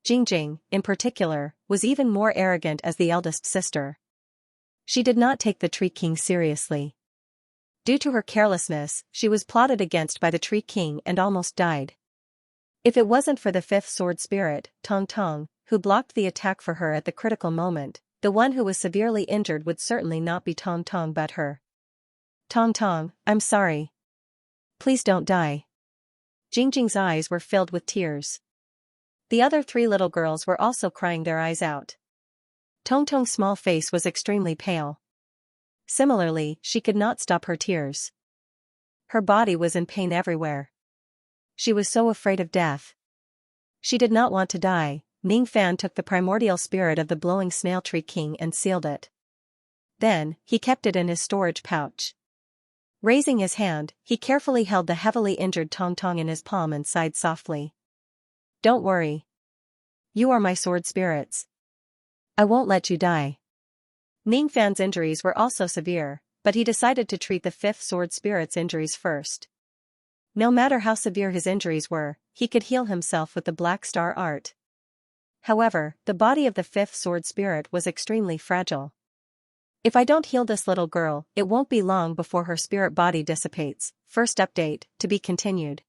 Jing Jing, in particular, was even more arrogant as the eldest sister. She did not take the Tree King seriously. Due to her carelessness, she was plotted against by the Tree King and almost died. If it wasn't for the 5th sword spirit, Tong Tong, who blocked the attack for her at the critical moment, the one who was severely injured would certainly not be Tong Tong but her. Tong Tong, I'm sorry. Please don't die. Jing Jing's eyes were filled with tears. The other 3 little girls were also crying their eyes out. Tong Tong's small face was extremely pale. Similarly, she could not stop her tears. Her body was in pain everywhere. She was so afraid of death. She did not want to die. Ning Fan took the primordial spirit of the blowing snail Tree King and sealed it. Then, he kept it in his storage pouch. Raising his hand, he carefully held the heavily injured Tong Tong in his palm and sighed softly. Don't worry. You are my sword spirits. I won't let you die. Ning Fan's injuries were also severe, but he decided to treat the 5th sword spirit's injuries first. No matter how severe his injuries were, he could heal himself with the Black Star art. However, the body of the 5th sword spirit was extremely fragile. If I don't heal this little girl, it won't be long before her spirit body dissipates. First update, to be continued.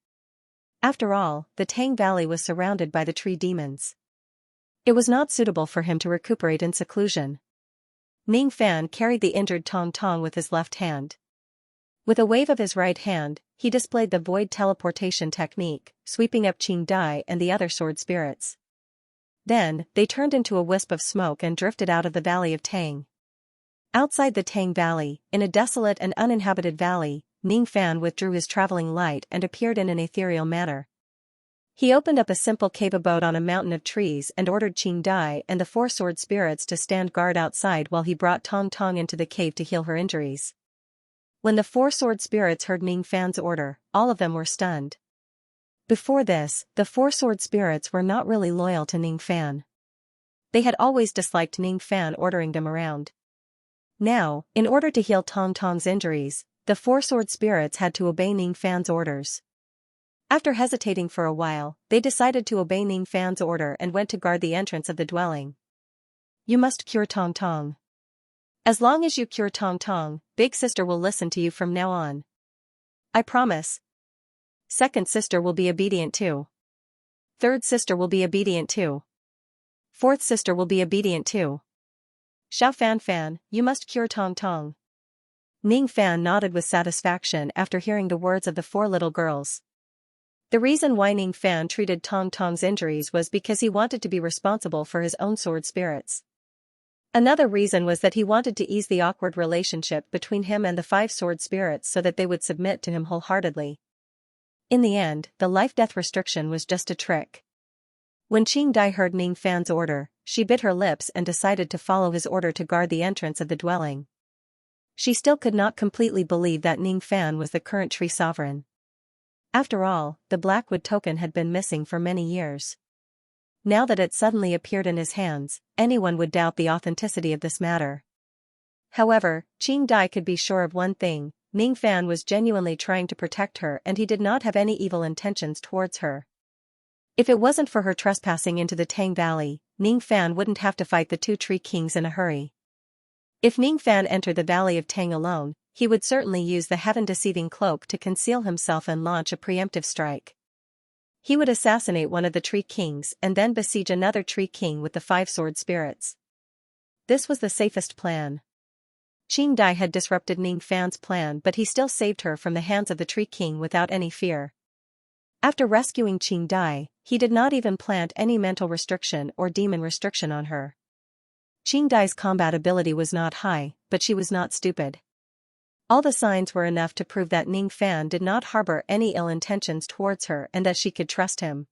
After all, the Tang Valley was surrounded by the tree demons. It was not suitable for him to recuperate in seclusion. Ning Fan carried the injured Tong Tong with his left hand. With a wave of his right hand, he displayed the void teleportation technique, sweeping up Qing Dai and the other sword spirits. Then, they turned into a wisp of smoke and drifted out of the Valley of Tang. Outside the Tang Valley, in a desolate and uninhabited valley, Ning Fan withdrew his traveling light and appeared in an ethereal manner. He opened up a simple cave abode on a mountain of trees and ordered Qing Dai and the four sword spirits to stand guard outside while he brought Tong Tong into the cave to heal her injuries. When the four sword spirits heard Ning Fan's order, all of them were stunned. Before this, the four sword spirits were not really loyal to Ning Fan. They had always disliked Ning Fan ordering them around. Now, in order to heal Tong Tong's injuries, the four sword spirits had to obey Ning Fan's orders. After hesitating for a while, they decided to obey Ning Fan's order and went to guard the entrance of the dwelling. You must cure Tong Tong. As long as you cure Tong Tong, Big Sister will listen to you from now on. I promise. Second sister will be obedient too. Third sister will be obedient too. Fourth sister will be obedient too. Xiao Fan Fan, you must cure Tong Tong. Ning Fan nodded with satisfaction after hearing the words of the four little girls. The reason why Ning Fan treated Tong Tong's injuries was because he wanted to be responsible for his own sword spirits. Another reason was that he wanted to ease the awkward relationship between him and the five sword spirits so that they would submit to him wholeheartedly. In the end, the life-death restriction was just a trick. When Qing Dai heard Ning Fan's order, she bit her lips and decided to follow his order to guard the entrance of the dwelling. She still could not completely believe that Ning Fan was the current tree sovereign. After all, the Blackwood token had been missing for many years. Now that it suddenly appeared in his hands, anyone would doubt the authenticity of this matter. However, Qing Dai could be sure of one thing: Ning Fan was genuinely trying to protect her and he did not have any evil intentions towards her. If it wasn't for her trespassing into the Tang Valley, Ning Fan wouldn't have to fight the two tree kings in a hurry. If Ning Fan entered the Valley of Tang alone, he would certainly use the heaven-deceiving cloak to conceal himself and launch a preemptive strike. He would assassinate one of the tree kings and then besiege another tree king with the five sword spirits. This was the safest plan. Qing Dai had disrupted Ning Fan's plan, but he still saved her from the hands of the tree king without any fear. After rescuing Qing Dai, he did not even plant any mental restriction or demon restriction on her. Qing Dai's combat ability was not high, but she was not stupid. All the signs were enough to prove that Ning Fan did not harbor any ill intentions towards her and that she could trust him.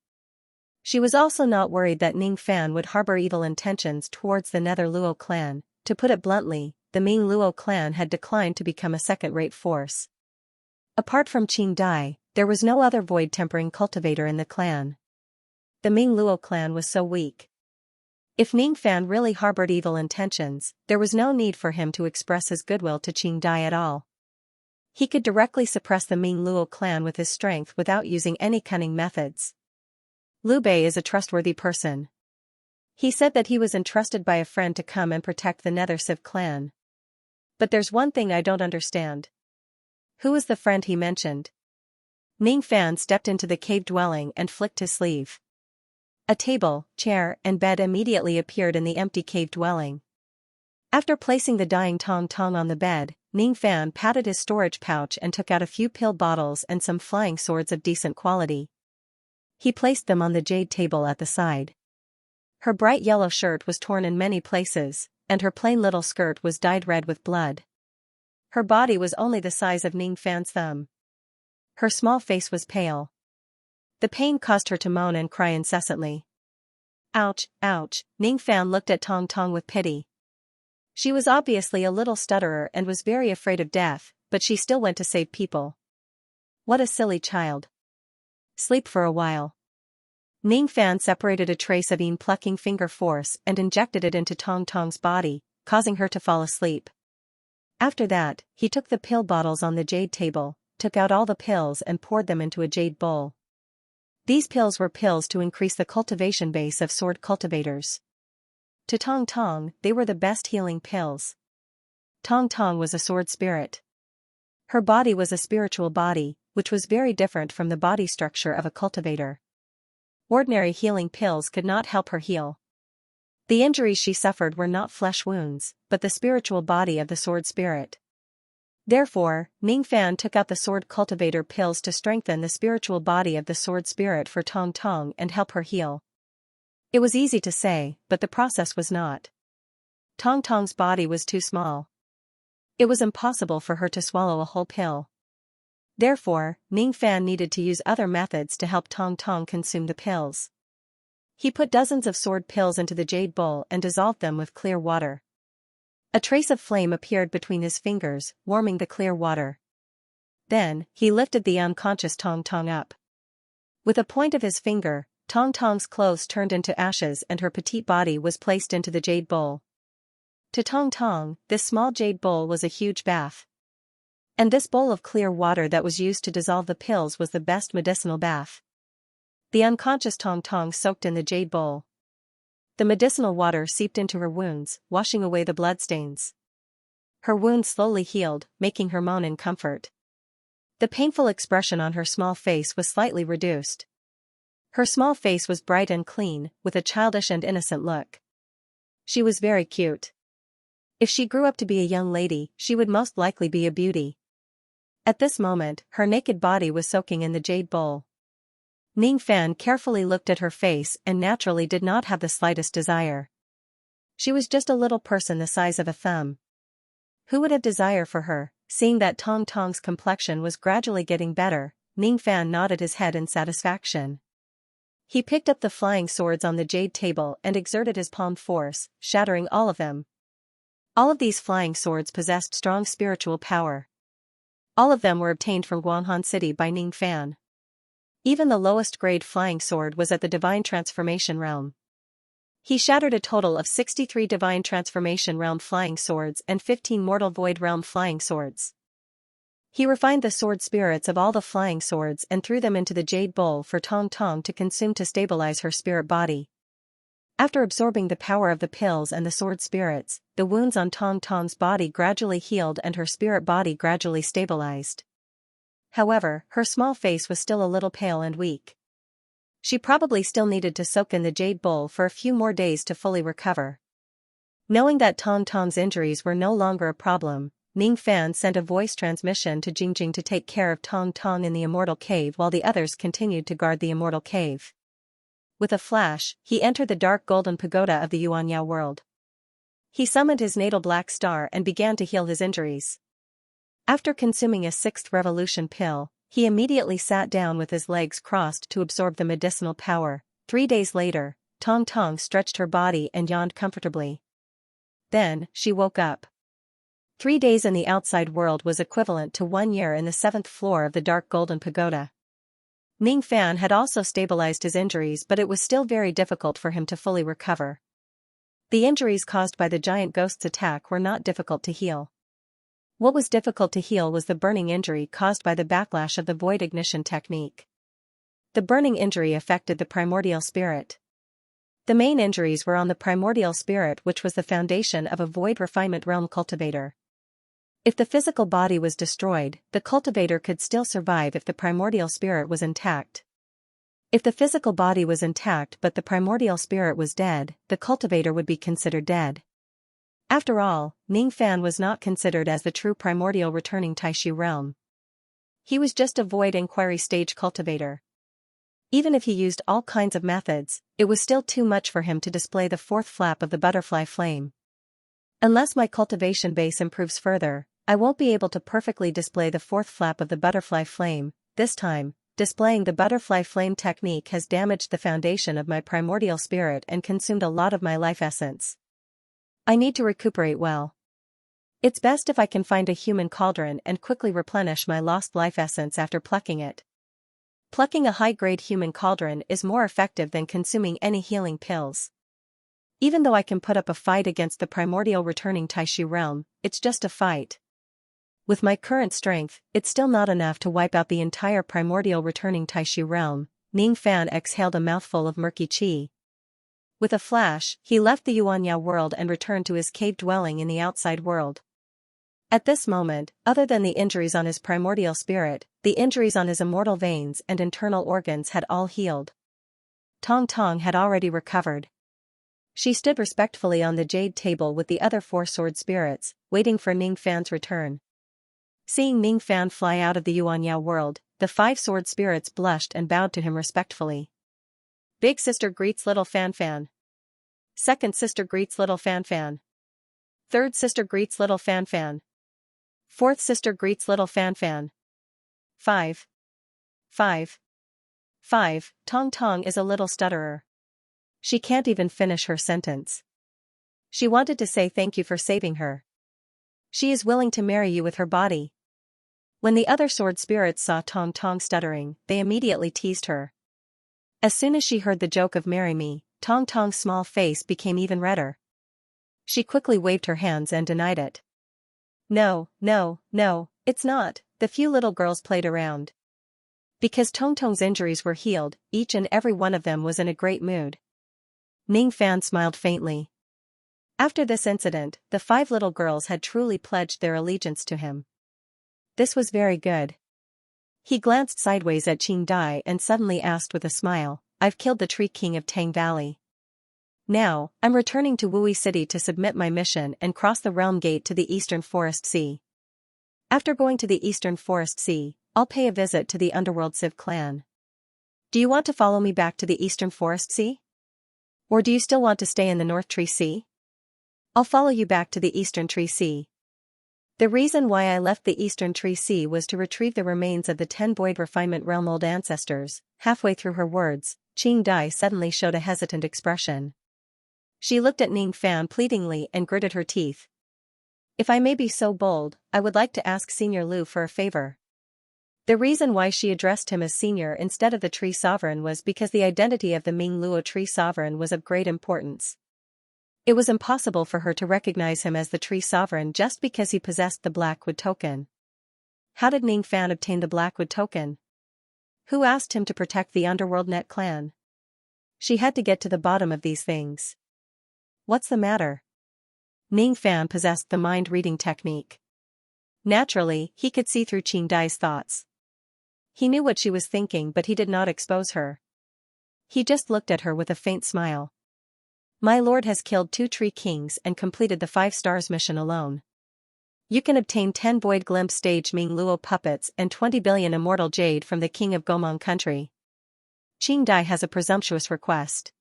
She was also not worried that Ning Fan would harbor evil intentions towards the Nether Luo clan. To put it bluntly, the Ming Luo clan had declined to become a second-rate force. Apart from Qing Dai, there was no other void-tempering cultivator in the clan. The Ming Luo clan was so weak. If Ning Fan really harbored evil intentions, there was no need for him to express his goodwill to Qing Dai at all. He could directly suppress the Ming Luo clan with his strength without using any cunning methods. Liu Bei is a trustworthy person. He said that he was entrusted by a friend to come and protect the Nether Civ clan. But there's one thing I don't understand. Who was the friend he mentioned? Ning Fan stepped into the cave dwelling and flicked his sleeve. A table, chair, and bed immediately appeared in the empty cave dwelling. After placing the dying Tong Tong on the bed, Ning Fan patted his storage pouch and took out a few pill bottles and some flying swords of decent quality. He placed them on the jade table at the side. Her bright yellow shirt was torn in many places, and her plain little skirt was dyed red with blood. Her body was only the size of Ning Fan's thumb. Her small face was pale. The pain caused her to moan and cry incessantly. Ouch, ouch, Ning Fan looked at Tong Tong with pity. She was obviously a little stutterer and was very afraid of death, but she still went to save people. What a silly child. Sleep for a while. Ning Fan separated a trace of plucking finger force and injected it into Tong Tong's body, causing her to fall asleep. After that, he took the pill bottles on the jade table, took out all the pills and poured them into a jade bowl. These pills were pills to increase the cultivation base of sword cultivators. To Tong Tong, they were the best healing pills. Tong Tong was a sword spirit. Her body was a spiritual body, which was very different from the body structure of a cultivator. Ordinary healing pills could not help her heal. The injuries she suffered were not flesh wounds, but the spiritual body of the sword spirit. Therefore, Ning Fan took out the sword cultivator pills to strengthen the spiritual body of the sword spirit for Tong Tong and help her heal. It was easy to say, but the process was not. Tong Tong's body was too small. It was impossible for her to swallow a whole pill. Therefore, Ning Fan needed to use other methods to help Tong Tong consume the pills. He put dozens of sword pills into the jade bowl and dissolved them with clear water. A trace of flame appeared between his fingers, warming the clear water. Then, he lifted the unconscious Tong Tong up. With a point of his finger, Tong Tong's clothes turned into ashes and her petite body was placed into the jade bowl. To Tong Tong, this small jade bowl was a huge bath. And this bowl of clear water that was used to dissolve the pills was the best medicinal bath. The unconscious Tong Tong soaked in the jade bowl. The medicinal water seeped into her wounds, washing away the bloodstains. Her wounds slowly healed, making her moan in comfort. The painful expression on her small face was slightly reduced. Her small face was bright and clean, with a childish and innocent look. She was very cute. If she grew up to be a young lady, she would most likely be a beauty. At this moment, her naked body was soaking in the jade bowl. Ning Fan carefully looked at her face and naturally did not have the slightest desire. She was just a little person the size of a thumb. Who would have desire for her? Seeing that Tong Tong's complexion was gradually getting better, Ning Fan nodded his head in satisfaction. He picked up the flying swords on the jade table and exerted his palm force, shattering all of them. All of these flying swords possessed strong spiritual power. All of them were obtained from Guanghan City by Ning Fan. Even the lowest grade flying sword was at the Divine Transformation realm. He shattered a total of 63 Divine Transformation realm flying swords and 15 Mortal Void realm flying swords. He refined the sword spirits of all the flying swords and threw them into the jade bowl for Tong Tong to consume to stabilize her spirit body. After absorbing the power of the pills and the sword spirits, the wounds on Tong Tong's body gradually healed and her spirit body gradually stabilized. However, her small face was still a little pale and weak. She probably still needed to soak in the jade bowl for a few more days to fully recover. Knowing that Tong Tong's injuries were no longer a problem, Ning Fan sent a voice transmission to Jingjing to take care of Tong Tong in the Immortal Cave while the others continued to guard the Immortal Cave. With a flash, he entered the dark golden pagoda of the Xianxia world. He summoned his natal black star and began to heal his injuries. After consuming a 6th revolution pill, he immediately sat down with his legs crossed to absorb the medicinal power. 3 days later, Tong Tong stretched her body and yawned comfortably. Then, she woke up. 3 days in the outside world was equivalent to 1 year in the 7th floor of the dark golden pagoda. Ning Fan had also stabilized his injuries, but it was still very difficult for him to fully recover. The injuries caused by the giant ghost's attack were not difficult to heal. What was difficult to heal was the burning injury caused by the backlash of the void ignition technique. The burning injury affected the primordial spirit. The main injuries were on the primordial spirit, which was the foundation of a void refinement realm cultivator. If the physical body was destroyed, the cultivator could still survive if the primordial spirit was intact. If the physical body was intact but the primordial spirit was dead, the cultivator would be considered dead. After all, Ning Fan was not considered as the true primordial returning Taishu realm. He was just a void inquiry stage cultivator. Even if he used all kinds of methods, it was still too much for him to display the 4th flap of the butterfly flame. Unless my cultivation base improves further, I won't be able to perfectly display the 4th flap of the butterfly flame. This time, displaying the butterfly flame technique has damaged the foundation of my primordial spirit and consumed a lot of my life essence. I need to recuperate well. It's best if I can find a human cauldron and quickly replenish my lost life essence after plucking it. Plucking a high-grade human cauldron is more effective than consuming any healing pills. Even though I can put up a fight against the primordial returning Taishu realm, it's just a fight. With my current strength, it's still not enough to wipe out the entire primordial returning Taishu realm. Ning Fan exhaled a mouthful of murky qi. With a flash, he left the Xianxia world and returned to his cave dwelling in the outside world. At this moment, other than the injuries on his primordial spirit, the injuries on his immortal veins and internal organs had all healed. Tong Tong had already recovered. She stood respectfully on the jade table with the other 4 sword spirits, waiting for Ning Fan's return. Seeing Ning Fan fly out of the Yuanyao world, the five sword spirits blushed and bowed to him respectfully. Big sister greets little Fan Fan. Second sister greets little Fan Fan. Third sister greets little Fan Fan. Fourth sister greets little Fan Fan. 5. 5. 5. Tong Tong is a little stutterer. She can't even finish her sentence. She wanted to say thank you for saving her. She is willing to marry you with her body. When the other sword spirits saw Tong Tong stuttering, they immediately teased her. As soon as she heard the joke of marry me, Tong Tong's small face became even redder. She quickly waved her hands and denied it. No, no, no, it's not. The few little girls played around. Because Tong Tong's injuries were healed, each and every one of them was in a great mood. Ning Fan smiled faintly. After this incident, the 5 little girls had truly pledged their allegiance to him. This was very good. He glanced sideways at Qing Dai and suddenly asked with a smile, I've killed the Tree King of Tang Valley. Now, I'm returning to Wui City to submit my mission and cross the realm gate to the Eastern Forest Sea. After going to the Eastern Forest Sea, I'll pay a visit to the Underworld Civ clan. Do you want to follow me back to the Eastern Forest Sea? Or do you still want to stay in the North Tree Sea? I'll follow you back to the Eastern Tree Sea. The reason why I left the Eastern Tree Sea was to retrieve the remains of the 10 Void Refinement Realm old ancestors. Halfway through her words, Qing Dai suddenly showed a hesitant expression. She looked at Ning Fan pleadingly and gritted her teeth. If I may be so bold, I would like to ask Senior Lu for a favor. The reason why she addressed him as Senior instead of the Tree Sovereign was because the identity of the Ming Luo Tree Sovereign was of great importance. It was impossible for her to recognize him as the Tree Sovereign just because he possessed the Blackwood token. How did Ning Fan obtain the Blackwood token? Who asked him to protect the Underworld Net clan? She had to get to the bottom of these things. What's the matter? Ning Fan possessed the mind-reading technique. Naturally, he could see through Qing Dai's thoughts. He knew what she was thinking, but he did not expose her. He just looked at her with a faint smile. My lord has killed 2 Tree Kings and completed the 5 stars mission alone. You can obtain 10 Void Glimpse stage Ming Luo puppets and 20 billion immortal jade from the king of Gomong country. Qing Dai has a presumptuous request.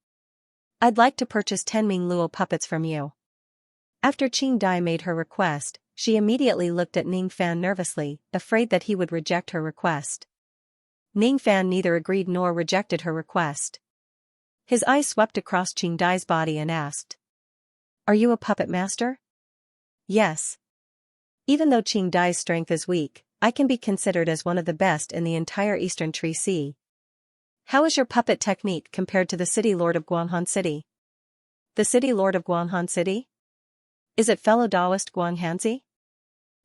I'd like to purchase 10 Ming Luo puppets from you. After Qing Dai made her request, she immediately looked at Ning Fan nervously, afraid that he would reject her request. Ning Fan neither agreed nor rejected her request. His eyes swept across Qing Dai's body and asked, Are you a puppet master? Yes. Even though Qing Dai's strength is weak, I can be considered as one of the best in the entire Eastern Tree Sea. How is your puppet technique compared to the City Lord of Guanghan City? The City Lord of Guanghan City? Is it fellow Taoist Guanghanzi?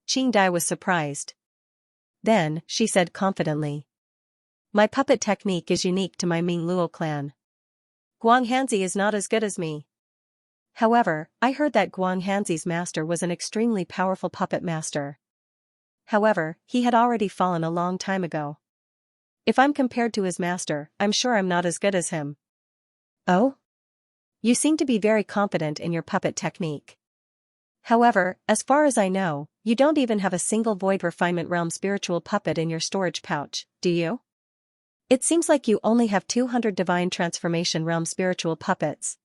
Qing Dai was surprised. Then, she said confidently. My puppet technique is unique to my Ming Luo clan. Guanghanzi is not as good as me. However, I heard that Guanghanzi's master was an extremely powerful puppet master. However, he had already fallen a long time ago. If I'm compared to his master, I'm sure I'm not as good as him. Oh? You seem to be very confident in your puppet technique. However, as far as I know, you don't even have a single Void Refinement Realm spiritual puppet in your storage pouch, do you? It seems like you only have 200 Divine Transformation Realm spiritual puppets.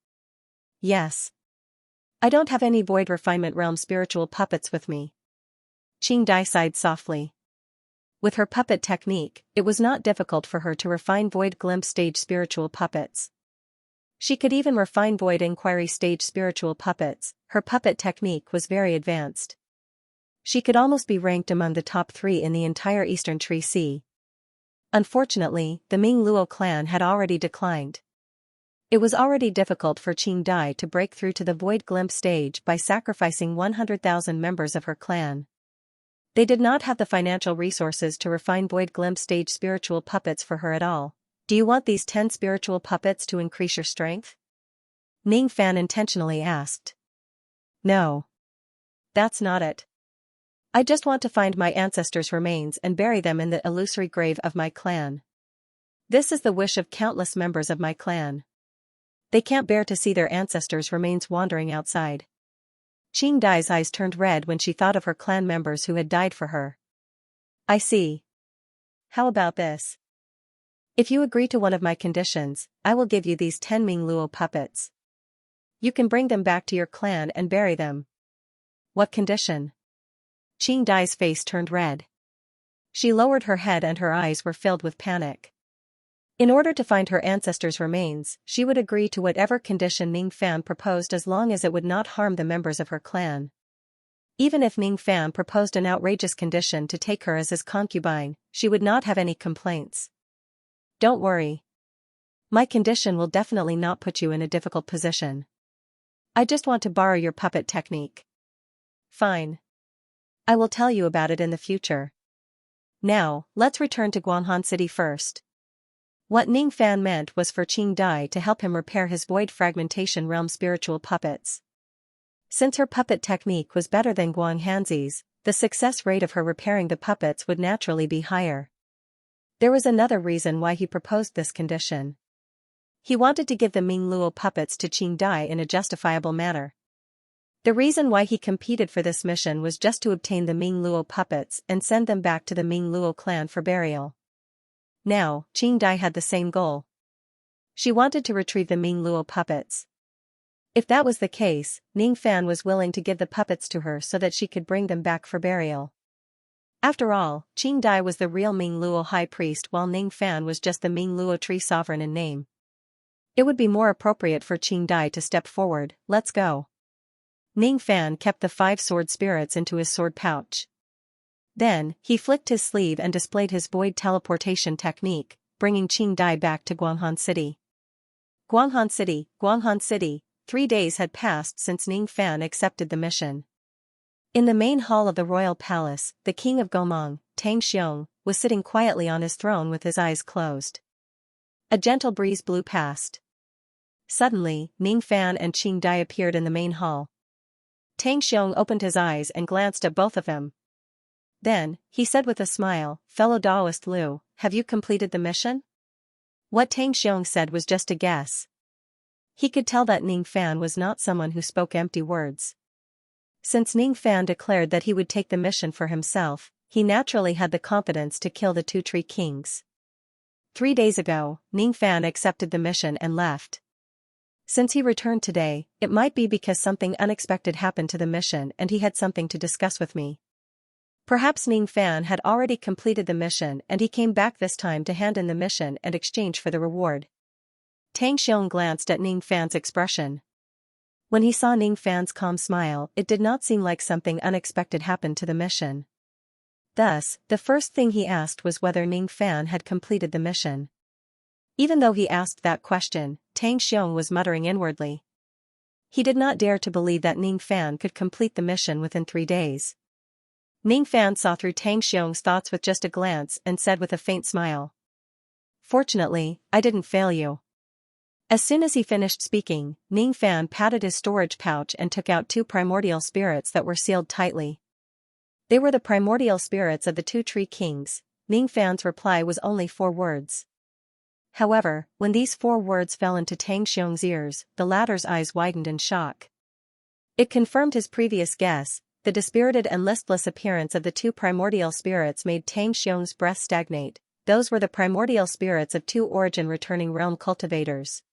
Yes. I don't have any Void Refinement Realm spiritual puppets with me. Qing Dai sighed softly. With her puppet technique, it was not difficult for her to refine Void Glimpse stage spiritual puppets. She could even refine Void Inquiry stage spiritual puppets. Her puppet technique was very advanced. She could almost be ranked among the top 3 in the entire Eastern Tree Sea. Unfortunately, the Ming Luo clan had already declined. It was already difficult for Qing Dai to break through to the Void Glimpse stage by sacrificing 100,000 members of her clan. They did not have the financial resources to refine Void Glimpse stage spiritual puppets for her at all. Do you want these 10 spiritual puppets to increase your strength? Ning Fan intentionally asked. No. That's not it. I just want to find my ancestors' remains and bury them in the illusory grave of my clan. This is the wish of countless members of my clan. They can't bear to see their ancestors' remains wandering outside. Qing Dai's eyes turned red when she thought of her clan members who had died for her. I see. How about this? If you agree to one of my conditions, I will give you these 10 Mingluo puppets. You can bring them back to your clan and bury them. What condition? Qing Dai's face turned red. She lowered her head and her eyes were filled with panic. In order to find her ancestors' remains, she would agree to whatever condition Ning Fan proposed as long as it would not harm the members of her clan. Even if Ning Fan proposed an outrageous condition to take her as his concubine, she would not have any complaints. Don't worry. My condition will definitely not put you in a difficult position. I just want to borrow your puppet technique. Fine. I will tell you about it in the future. Now, let's return to Guanghan City first. What Ning Fan meant was for Qing Dai to help him repair his void fragmentation realm spiritual puppets. Since her puppet technique was better than Guanghanzi's, the success rate of her repairing the puppets would naturally be higher. There was another reason why he proposed this condition. He wanted to give the Mingluo puppets to Qing Dai in a justifiable manner. The reason why he competed for this mission was just to obtain the Mingluo puppets and send them back to the Mingluo clan for burial. Now, Qing Dai had the same goal. She wanted to retrieve the Mingluo puppets. If that was the case, Ning Fan was willing to give the puppets to her so that she could bring them back for burial. After all, Qing Dai was the real Mingluo high priest while Ning Fan was just the Mingluo tree sovereign in name. It would be more appropriate for Qing Dai to step forward. Let's go. Ning Fan kept the 5 sword spirits into his sword pouch. Then, he flicked his sleeve and displayed his void teleportation technique, bringing Qing Dai back to Guanghan City. Guanghan City, Guanghan City. 3 days had passed since Ning Fan accepted the mission. In the main hall of the royal palace, the king of Gomong, Tang Xiong, was sitting quietly on his throne with his eyes closed. A gentle breeze blew past. Suddenly, Ning Fan and Qing Dai appeared in the main hall. Tang Xiong opened his eyes and glanced at both of them. Then, he said with a smile, "Fellow Daoist Liu, have you completed the mission?" What Tang Xiong said was just a guess. He could tell that Ning Fan was not someone who spoke empty words. Since Ning Fan declared that he would take the mission for himself, he naturally had the confidence to kill the 2 tree kings. 3 days ago, Ning Fan accepted the mission and left. Since he returned today, it might be because something unexpected happened to the mission and he had something to discuss with me. Perhaps Ning Fan had already completed the mission and he came back this time to hand in the mission and exchange for the reward. Tang Xiong glanced at Ning Fan's expression. When he saw Ning Fan's calm smile, it did not seem like something unexpected happened to the mission. Thus, the first thing he asked was whether Ning Fan had completed the mission. Even though he asked that question, Tang Xiong was muttering inwardly. He did not dare to believe that Ning Fan could complete the mission within 3 days. Ning Fan saw through Tang Xiong's thoughts with just a glance and said with a faint smile. "Fortunately, I didn't fail you." As soon as he finished speaking, Ning Fan patted his storage pouch and took out 2 primordial spirits that were sealed tightly. They were the primordial spirits of the 2 tree kings. Ning Fan's reply was only 4 words. However, when these 4 words fell into Tang Xiong's ears, the latter's eyes widened in shock. It confirmed his previous guess. The dispirited and listless appearance of the 2 primordial spirits made Tang Xiong's breath stagnate. Those were the primordial spirits of 2 origin returning realm cultivators.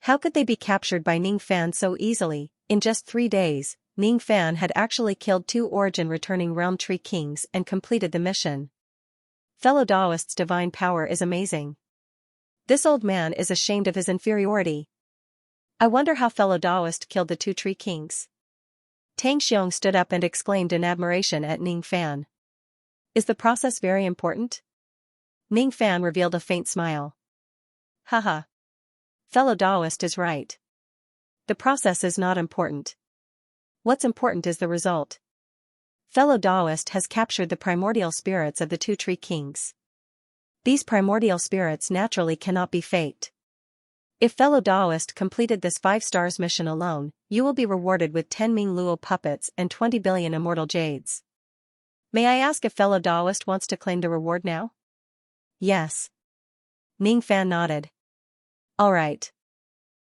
How could they be captured by Ning Fan so easily? In just 3 days, Ning Fan had actually killed 2 origin returning realm tree kings and completed the mission. Fellow Daoist's divine power is amazing. This old man is ashamed of his inferiority. I wonder how fellow Daoist killed the 2 tree kings. Tang Xiong stood up and exclaimed in admiration at Ning Fan. Is the process very important? Ning Fan revealed a faint smile. Haha. Fellow Daoist is right. The process is not important. What's important is the result. Fellow Daoist has captured the primordial spirits of the 2 tree kings. These primordial spirits naturally cannot be faked. If fellow Daoist completed this 5 stars mission alone, you will be rewarded with 10 Mingluo puppets and 20 billion immortal jades. May I ask if fellow Daoist wants to claim the reward now? Yes. Ning Fan nodded. Alright.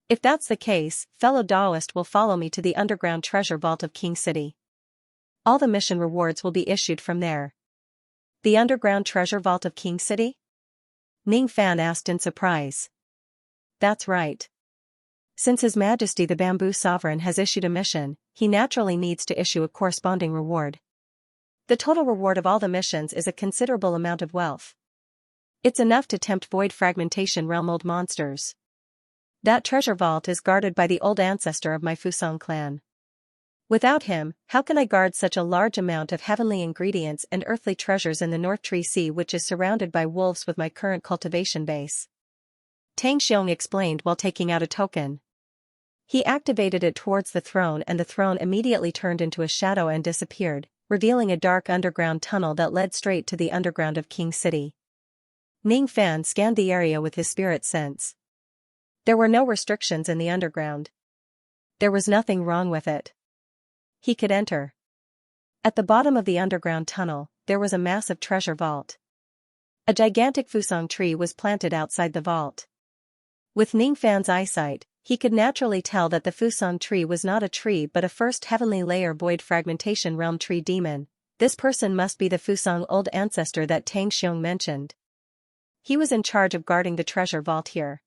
If that's the case, fellow Daoist will follow me to the underground treasure vault of King City. All the mission rewards will be issued from there. The underground treasure vault of King City? Ning Fan asked in surprise. That's right. Since His Majesty the Bamboo Sovereign has issued a mission, he naturally needs to issue a corresponding reward. The total reward of all the missions is a considerable amount of wealth. It's enough to tempt void fragmentation realm old monsters. That treasure vault is guarded by the old ancestor of my Fusang clan. Without him, how can I guard such a large amount of heavenly ingredients and earthly treasures in the North Tree Sea, which is surrounded by wolves with my current cultivation base? Tang Xiong explained while taking out a token. He activated it towards the throne, and the throne immediately turned into a shadow and disappeared, revealing a dark underground tunnel that led straight to the underground of King City. Ning Fan scanned the area with his spirit sense. There were no restrictions in the underground. There was nothing wrong with it. He could enter. At the bottom of the underground tunnel, there was a massive treasure vault. A gigantic Fusang tree was planted outside the vault. With Ning Fan's eyesight, he could naturally tell that the Fusang tree was not a tree but a first heavenly layer void fragmentation realm tree demon. This person must be the Fusang old ancestor that Tang Xiong mentioned. He was in charge of guarding the treasure vault here.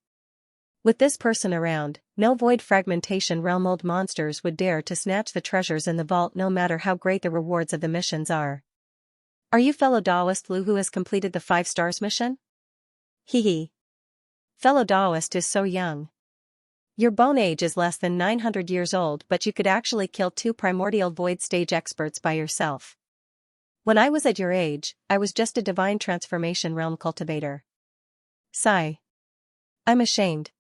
With this person around, no void fragmentation realm old monsters would dare to snatch the treasures in the vault, no matter how great the rewards of the missions are. Are you fellow Daoist Lu who has completed the 5 stars mission? Hee. Fellow Daoist is so young. Your bone age is less than 900 years old, but you could actually kill 2 primordial void stage experts by yourself. When I was at your age, I was just a divine transformation realm cultivator. Sigh. I'm ashamed.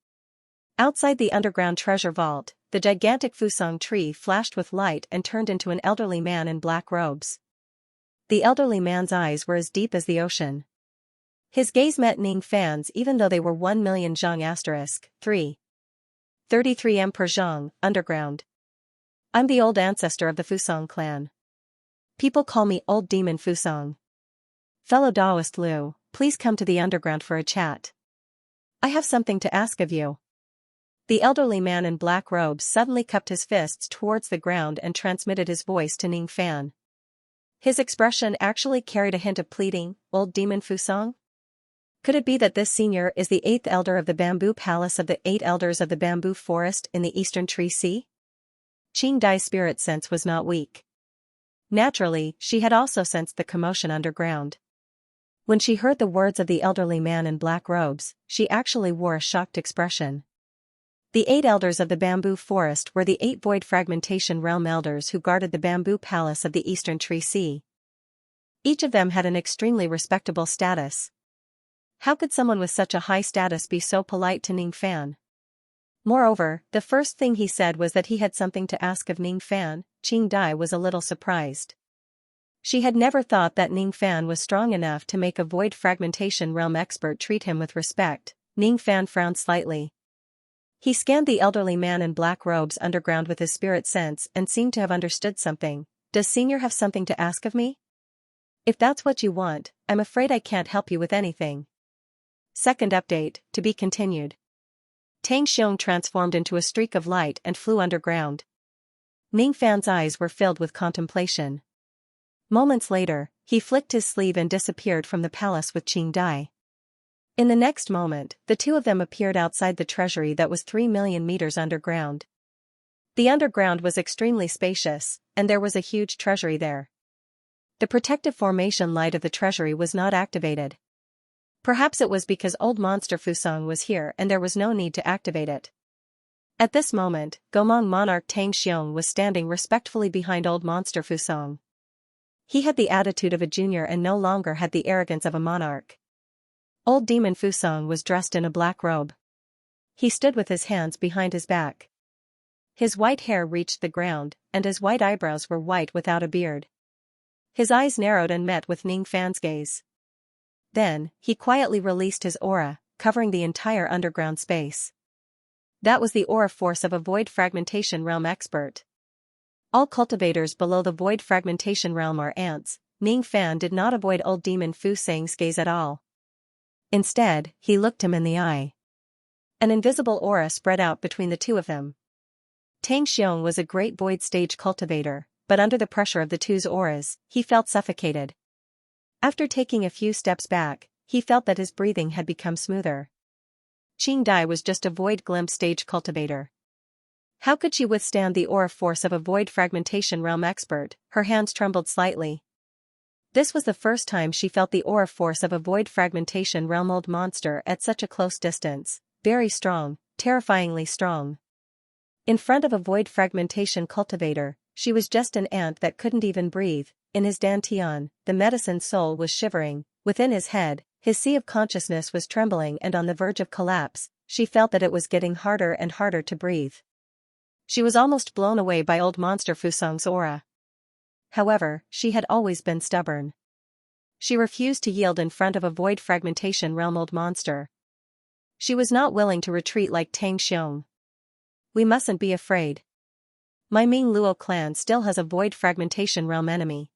Outside the underground treasure vault, the gigantic Fusang tree flashed with light and turned into an elderly man in black robes. The elderly man's eyes were as deep as the ocean. His gaze met Ning Fan's even though they were 1 million zhang * 3. 33 Emperor Zhang, underground. I'm the old ancestor of the Fusang clan. People call me Old Demon Fusang. Fellow Daoist Lu, please come to the underground for a chat. I have something to ask of you. The elderly man in black robes suddenly cupped his fists towards the ground and transmitted his voice to Ning Fan. His expression actually carried a hint of pleading. Old Demon Fusang? Could it be that this senior is the 8th elder of the Bamboo Palace of the 8 elders of the Bamboo Forest in the Eastern Tree Sea? Qing Dai's spirit sense was not weak. Naturally, she had also sensed the commotion underground. When she heard the words of the elderly man in black robes, she actually wore a shocked expression. The 8 elders of the Bamboo Forest were the 8 void fragmentation realm elders who guarded the Bamboo Palace of the Eastern Tree Sea. Each of them had an extremely respectable status. How could someone with such a high status be so polite to Ning Fan? Moreover, the first thing he said was that he had something to ask of Ning Fan. Qing Dai was a little surprised. She had never thought that Ning Fan was strong enough to make a void fragmentation realm expert treat him with respect. Ning Fan frowned slightly. He scanned the elderly man in black robes underground with his spirit sense and seemed to have understood something. Does Senior have something to ask of me? If that's what you want, I'm afraid I can't help you with anything. Second update, to be continued. Tang Xiong transformed into a streak of light and flew underground. Ning Fan's eyes were filled with contemplation. Moments later, he flicked his sleeve and disappeared from the palace with Qing Dai. In the next moment, the two of them appeared outside the treasury that was 3 million meters underground. The underground was extremely spacious, and there was a huge treasury there. The protective formation light of the treasury was not activated. Perhaps it was because old monster Fusang was here and there was no need to activate it. At this moment, Gomong monarch Tang Xiong was standing respectfully behind old monster Fusang. He had the attitude of a junior and no longer had the arrogance of a monarch. Old Demon Fusang was dressed in a black robe. He stood with his hands behind his back. His white hair reached the ground, and his white eyebrows were white without a beard. His eyes narrowed and met with Ning Fan's gaze. Then, he quietly released his aura, covering the entire underground space. That was the aura force of a void fragmentation realm expert. All cultivators below the void fragmentation realm are ants. Ning Fan did not avoid old Demon Fusang's gaze at all. Instead, he looked him in the eye. An invisible aura spread out between the two of them. Tang Xiong was a great void stage cultivator, but under the pressure of the two's auras, he felt suffocated. After taking a few steps back, he felt that his breathing had become smoother. Qing Dai was just a void glimpse stage cultivator. How could she withstand the aura force of a void fragmentation realm expert? Her hands trembled slightly. This was the first time she felt the aura force of a void fragmentation realm old monster at such a close distance. Very strong, terrifyingly strong. In front of a void fragmentation cultivator, she was just an ant that couldn't even breathe. In his dantian, the medicine soul was shivering. Within his head, his sea of consciousness was trembling and on the verge of collapse. She felt that it was getting harder and harder to breathe. She was almost blown away by old monster Fusang's aura. However, she had always been stubborn. She refused to yield in front of a void fragmentation realm old monster. She was not willing to retreat like Tang Xiong. We mustn't be afraid. My Ming Luo clan still has a void fragmentation realm enemy.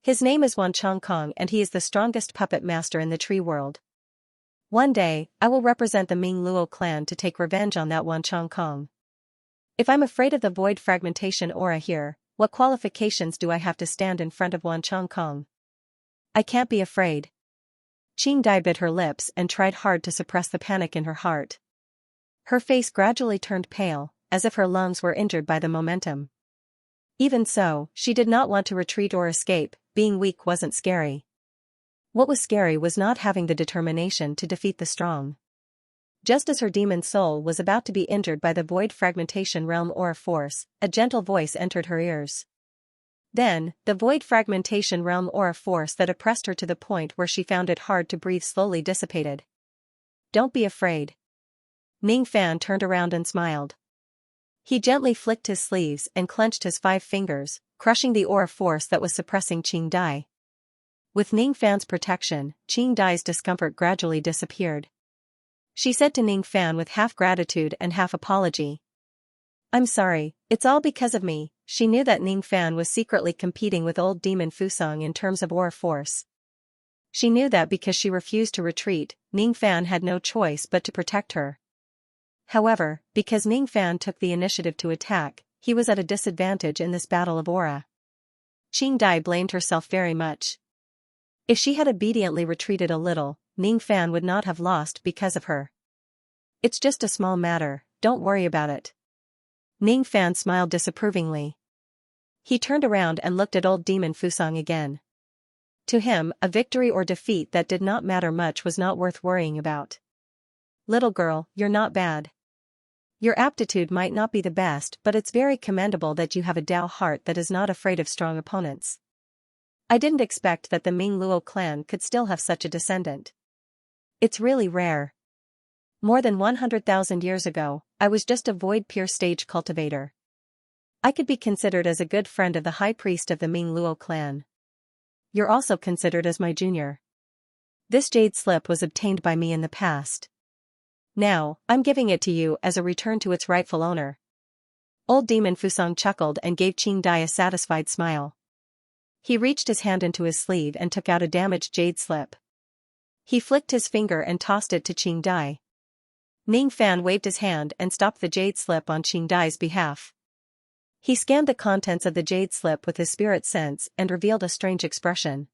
His name is Wan Chongkong and he is the strongest puppet master in the tree world. One day, I will represent the Ming Luo clan to take revenge on that Wan Chongkong. If I'm afraid of the void fragmentation aura here, what qualifications do I have to stand in front of Wan Chongkong? I can't be afraid. Qing Dai bit her lips and tried hard to suppress the panic in her heart. Her face gradually turned pale, as if her lungs were injured by the momentum. Even so, she did not want to retreat or escape. Being weak wasn't scary. What was scary was not having the determination to defeat the strong. Just as her demon soul was about to be injured by the void fragmentation realm aura force, a gentle voice entered her ears. Then, the void fragmentation realm aura force that oppressed her to the point where she found it hard to breathe slowly dissipated. Don't be afraid. Ning Fan turned around and smiled. He gently flicked his sleeves and clenched his 5 fingers, crushing the aura force that was suppressing Qing Dai. With Ning Fan's protection, Qing Dai's discomfort gradually disappeared. She said to Ning Fan with half gratitude and half apology. I'm sorry, it's all because of me. She knew that Ning Fan was secretly competing with old demon Fusang in terms of aura force. She knew that because she refused to retreat, Ning Fan had no choice but to protect her. However, because Ning Fan took the initiative to attack, he was at a disadvantage in this battle of aura. Qing Dai blamed herself very much. If she had obediently retreated a little, Ning Fan would not have lost because of her. It's just a small matter, don't worry about it. Ning Fan smiled disapprovingly. He turned around and looked at old demon Fusang again. To him, a victory or defeat that did not matter much was not worth worrying about. Little girl, you're not bad. Your aptitude might not be the best, but it's very commendable that you have a Dao heart that is not afraid of strong opponents. I didn't expect that the Ming Luo clan could still have such a descendant. It's really rare. More than 100,000 years ago, I was just a void pure stage cultivator. I could be considered as a good friend of the high priest of the Ming Luo clan. You're also considered as my junior. This jade slip was obtained by me in the past. Now, I'm giving it to you as a return to its rightful owner. Old demon Fusang chuckled and gave Qing Dai a satisfied smile. He reached his hand into his sleeve and took out a damaged jade slip. He flicked his finger and tossed it to Qing Dai. Ning Fan waved his hand and stopped the jade slip on Qing Dai's behalf. He scanned the contents of the jade slip with his spirit sense and revealed a strange expression.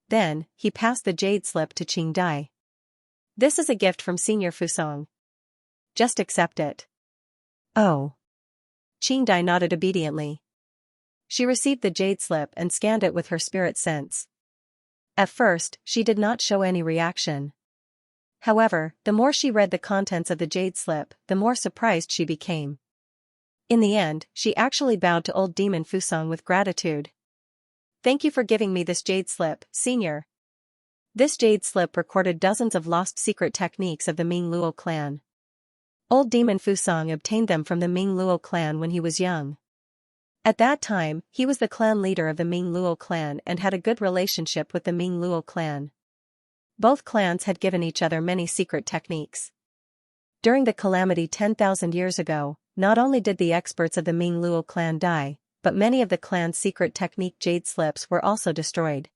Then, he passed the jade slip to Qing Dai. This is a gift from Senior Fusang. Just accept it. Oh. Qing Dai nodded obediently. She received the jade slip and scanned it with her spirit sense. At first, she did not show any reaction. However, the more she read the contents of the jade slip, the more surprised she became. In the end, she actually bowed to old demon Fusang with gratitude. Thank you for giving me this jade slip, Senior. This jade slip recorded dozens of lost secret techniques of the Ming Luo clan. Old demon Fusang obtained them from the Ming Luo clan when he was young. At that time, he was the clan leader of the Ming Luo clan and had a good relationship with the Ming Luo clan. Both clans had given each other many secret techniques. During the calamity 10,000 years ago, not only did the experts of the Ming Luo clan die, but many of the clan's secret technique jade slips were also destroyed.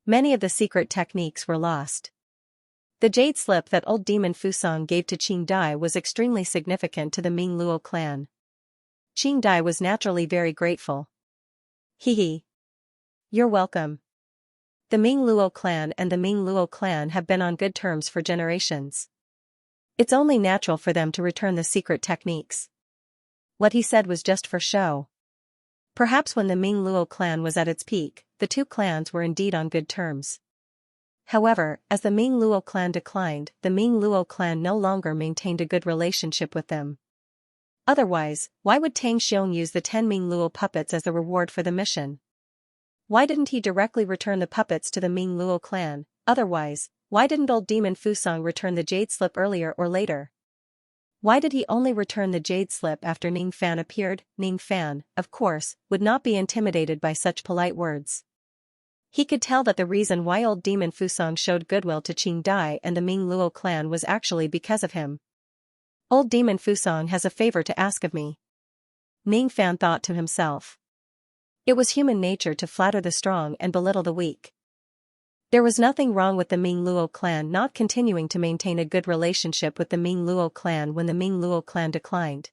Many of the secret techniques were lost. The jade slip that old demon Fusang gave to Qing Dai was extremely significant to the Ming Luo clan. Qing Dai was naturally very grateful. Hee hee. You're welcome. The Ming Luo clan and the Ming Luo clan have been on good terms for generations. It's only natural for them to return the secret techniques. What he said was just for show. Perhaps when the Ming Luo clan was at its peak, the two clans were indeed on good terms. However, as the Ming Luo clan declined, the Ming Luo clan no longer maintained a good relationship with them. Otherwise, why would Tang Xiong use the 10 Ming Luo puppets as the reward for the mission? Why didn't he directly return the puppets to the Ming Luo clan? Otherwise, why didn't old demon Fusang return the jade slip earlier or later? Why did he only return the jade slip after Ning Fan appeared? Ning Fan, of course, would not be intimidated by such polite words. He could tell that the reason why old demon Fusang showed goodwill to Qing Dai and the Ming Luo clan was actually because of him. Old demon Fusang has a favor to ask of me. Ning Fan thought to himself. It was human nature to flatter the strong and belittle the weak. There was nothing wrong with the Ming Luo clan not continuing to maintain a good relationship with the Ming Luo clan when the Ming Luo clan declined.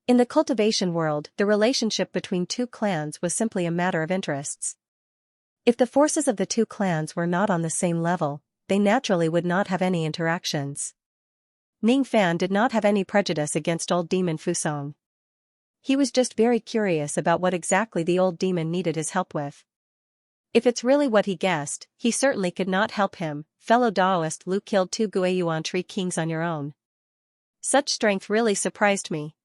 In the cultivation world, the relationship between two clans was simply a matter of interests. If the forces of the two clans were not on the same level, they naturally would not have any interactions. Ning Fan did not have any prejudice against old demon Fusang. He was just very curious about what exactly the old demon needed his help with. If it's really what he guessed, he certainly could not help him. Fellow Daoist, Lu killed 2 Guiyuan tree kings on your own. Such strength really surprised me.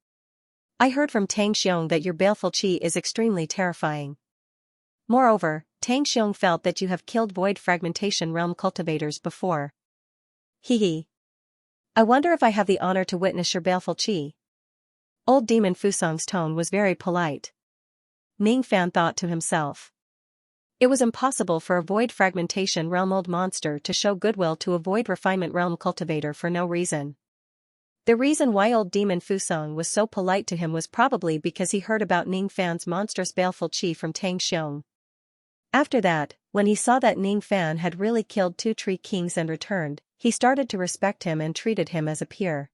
I heard from Tang Xiong that your baleful qi is extremely terrifying. Moreover, Tang Xiong felt that you have killed void fragmentation realm cultivators before. Hee. I wonder if I have the honor to witness your baleful qi. Old demon Fusang's tone was very polite. Ning Fan thought to himself. It was impossible for a void fragmentation realm old monster to show goodwill to a void refinement realm cultivator for no reason. The reason why old demon Fusang was so polite to him was probably because he heard about Ning Fan's monstrous baleful qi from Tang Xiong. After that, when he saw that Ning Fan had really killed 2 tree kings and returned, he started to respect him and treated him as a peer.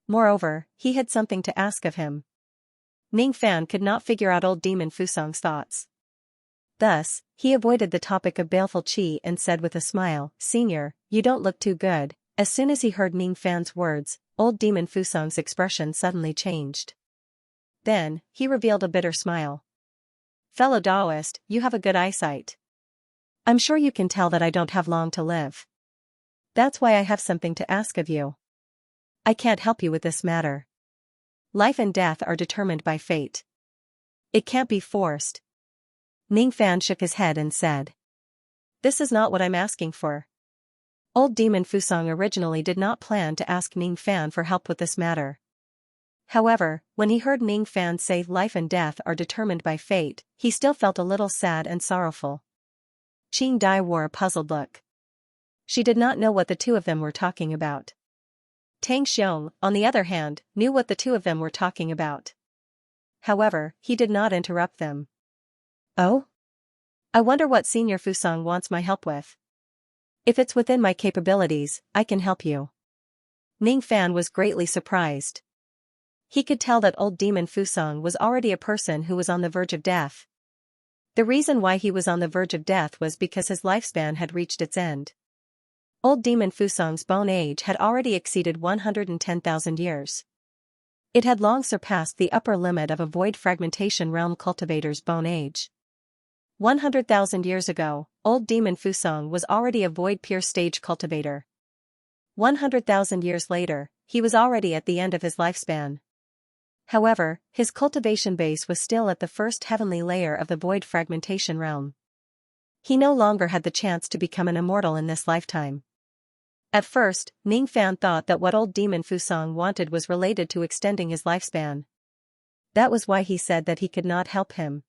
Moreover, he had something to ask of him. Ning Fan could not figure out old demon Fusang's thoughts. Thus, he avoided the topic of baleful qi and said with a smile, "Senior, you don't look too good." As soon as he heard Ning Fan's words, old demon Fusang's expression suddenly changed. Then, he revealed a bitter smile. Fellow Daoist, you have a good eyesight. I'm sure you can tell that I don't have long to live. That's why I have something to ask of you. I can't help you with this matter. Life and death are determined by fate. It can't be forced. Ning Fan shook his head and said. This is not what I'm asking for. Old demon Fusang originally did not plan to ask Ning Fan for help with this matter. However, when he heard Ning Fan say life and death are determined by fate, he still felt a little sad and sorrowful. Qing Dai wore a puzzled look. She did not know what the two of them were talking about. Tang Xiong, on the other hand, knew what the two of them were talking about. However, he did not interrupt them. Oh? I wonder what Senior Fusang wants my help with. If it's within my capabilities, I can help you. Ning Fan was greatly surprised. He could tell that old demon Fusang was already a person who was on the verge of death. The reason why he was on the verge of death was because his lifespan had reached its end. Old demon Fusang's bone age had already exceeded 110,000 years. It had long surpassed the upper limit of a void fragmentation realm cultivator's bone age. 100,000 years ago, old demon Fusang was already a void pure stage cultivator. 100,000 years later, he was already at the end of his lifespan. However, his cultivation base was still at the first heavenly layer of the void fragmentation realm. He no longer had the chance to become an immortal in this lifetime. At first, Ning Fan thought that what old demon Fusang wanted was related to extending his lifespan. That was why he said that he could not help him.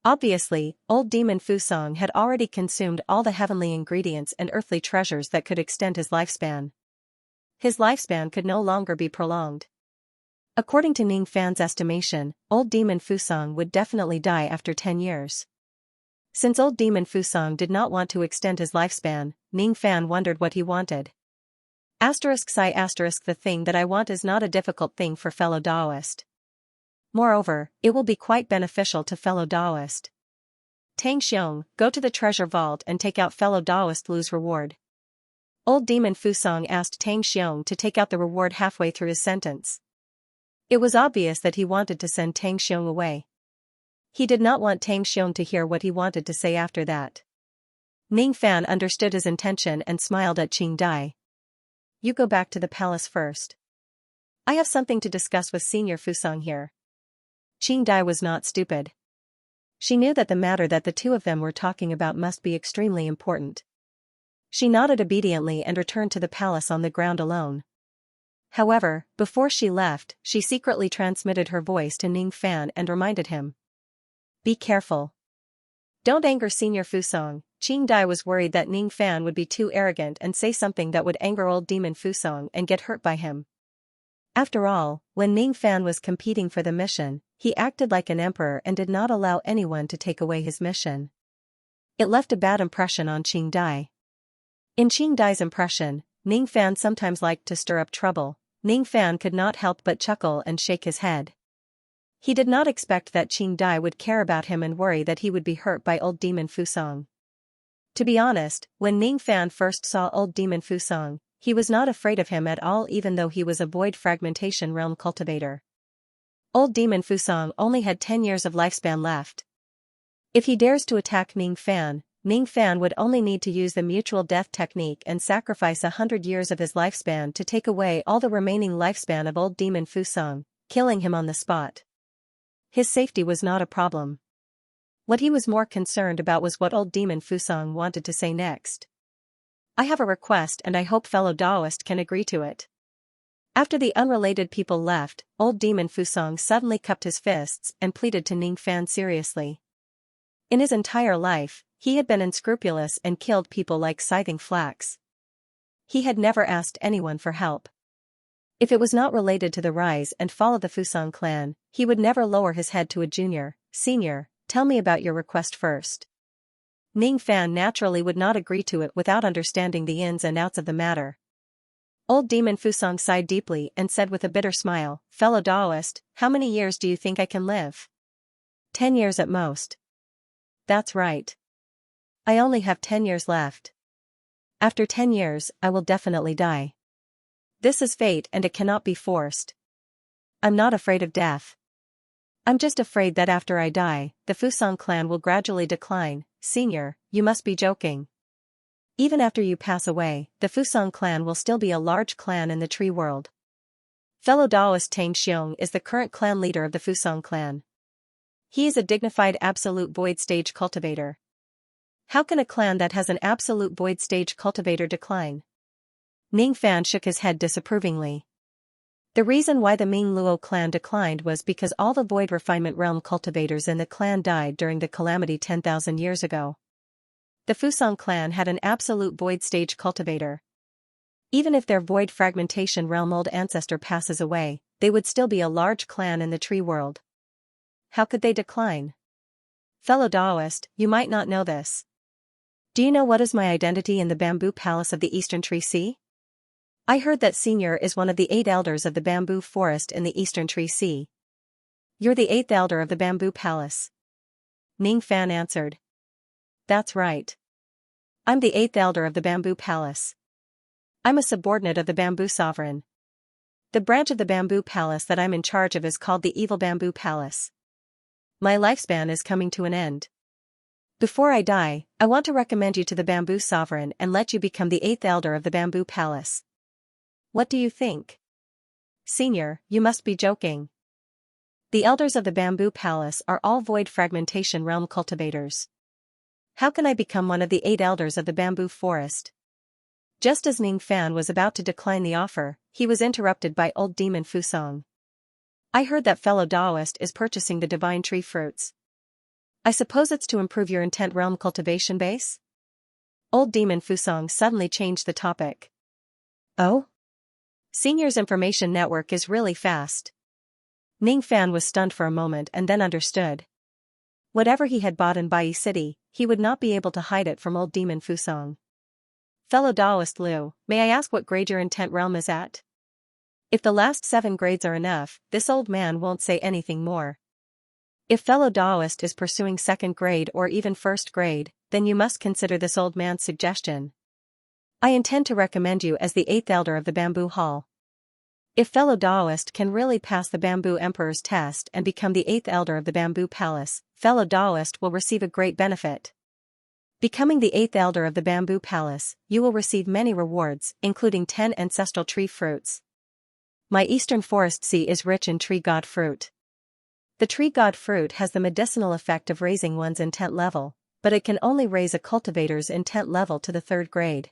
Obviously, old demon Fusang had already consumed all the heavenly ingredients and earthly treasures that could extend his lifespan. His lifespan could no longer be prolonged. According to Ning Fan's estimation, old demon Fusang would definitely die after 10 years. Since old demon Fusang did not want to extend his lifespan, Ning Fan wondered what he wanted. ****The thing that I want is not a difficult thing for fellow Daoist. Moreover, it will be quite beneficial to fellow Daoist. Tang Xiong, go to the treasure vault and take out fellow Daoist Lu's reward. Old Demon Fusong asked Tang Xiong to take out the reward halfway through his sentence. It was obvious that he wanted to send Tang Xiong away. He did not want Tang Xiong to hear what he wanted to say after that. Ning Fan understood his intention and smiled at Qing Dai. You go back to the palace first. I have something to discuss with Senior Fusong here. Qing Dai was not stupid. She knew that the matter that the two of them were talking about must be extremely important. She nodded obediently and returned to the palace on the ground alone. However, before she left, she secretly transmitted her voice to Ning Fan and reminded him. Be careful. Don't anger Senior Fusong. Qing Dai was worried that Ning Fan would be too arrogant and say something that would anger old Demon Fusong and get hurt by him. After all, when Ning Fan was competing for the mission, he acted like an emperor and did not allow anyone to take away his mission. It left a bad impression on Qing Dai. In Qing Dai's impression, Ning Fan sometimes liked to stir up trouble. Ning Fan could not help but chuckle and shake his head. He did not expect that Qing Dai would care about him and worry that he would be hurt by old Demon Fusong. To be honest, when Ning Fan first saw old Demon Fusong, he was not afraid of him at all even though he was a void fragmentation realm cultivator. Old Demon Fusong only had 10 years of lifespan left. If he dares to attack Ning Fan would only need to use the mutual death technique and sacrifice 100 years of his lifespan to take away all the remaining lifespan of old Demon Fusong, killing him on the spot. His safety was not a problem. What he was more concerned about was what old Demon Fusong wanted to say next. I have a request and I hope fellow Daoist can agree to it. After the unrelated people left, old Demon Fusong suddenly cupped his fists and pleaded to Ning Fan seriously. In his entire life, he had been unscrupulous and killed people like scything flax. He had never asked anyone for help. If it was not related to the rise and fall of the Fusong clan, he would never lower his head to a junior. Senior, tell me about your request first. Ning Fan naturally would not agree to it without understanding the ins and outs of the matter. Old Demon Fusong sighed deeply and said with a bitter smile, Fellow Daoist, how many years do you think I can live? 10 years at most. That's right. I only have 10 years left. After 10 years, I will definitely die. This is fate and it cannot be forced. I'm not afraid of death. I'm just afraid that after I die, the Fusong clan will gradually decline. Senior, you must be joking. Even after you pass away, the Fusong clan will still be a large clan in the tree world. Fellow Daoist Tang Xiong is the current clan leader of the Fusong clan. He is a dignified absolute void stage cultivator. How can a clan that has an absolute void stage cultivator decline? Ning Fan shook his head disapprovingly. The reason why the Ming Luo clan declined was because all the void refinement realm cultivators in the clan died during the calamity 10,000 years ago. The Fusong clan had an absolute void stage cultivator. Even if their void fragmentation realm old ancestor passes away, they would still be a large clan in the tree world. How could they decline? Fellow Daoist, you might not know this. Do you know what is my identity in the bamboo palace of the Eastern Tree Sea? I heard that Senior is one of the 8 elders of the bamboo forest in the Eastern Tree Sea. You're the 8th elder of the bamboo palace. Ning Fan answered. That's right. I'm the 8th elder of the bamboo palace. I'm a subordinate of the bamboo sovereign. The branch of the bamboo palace that I'm in charge of is called the Evil Bamboo Palace. My lifespan is coming to an end. Before I die, I want to recommend you to the bamboo sovereign and let you become the 8th elder of the bamboo palace. What do you think? Senior, you must be joking. The elders of the bamboo palace are all void fragmentation realm cultivators. How can I become one of the 8 elders of the bamboo forest? Just as Ning Fan was about to decline the offer, he was interrupted by old Demon Fusong. I heard that fellow Daoist is purchasing the divine tree fruits. I suppose it's to improve your intent realm cultivation base? Old Demon Fusong suddenly changed the topic. Oh? Senior's information network is really fast. Ning Fan was stunned for a moment and then understood. Whatever he had bought in Bai City, he would not be able to hide it from old Demon Fusong. Fellow Daoist Lu, may I ask what grade your intent realm is at? If the last 7 grades are enough, this old man won't say anything more. If fellow Daoist is pursuing second grade or even first grade, then you must consider this old man's suggestion. I intend to recommend you as the 8th elder of the Bamboo Hall. If fellow Daoist can really pass the Bamboo Emperor's test and become the 8th elder of the Bamboo Palace, fellow Daoist will receive a great benefit. Becoming the 8th elder of the Bamboo Palace, you will receive many rewards, including 10 ancestral tree fruits. My eastern forest sea is rich in tree god fruit. The tree god fruit has the medicinal effect of raising one's intent level, but it can only raise a cultivator's intent level to the 3rd grade.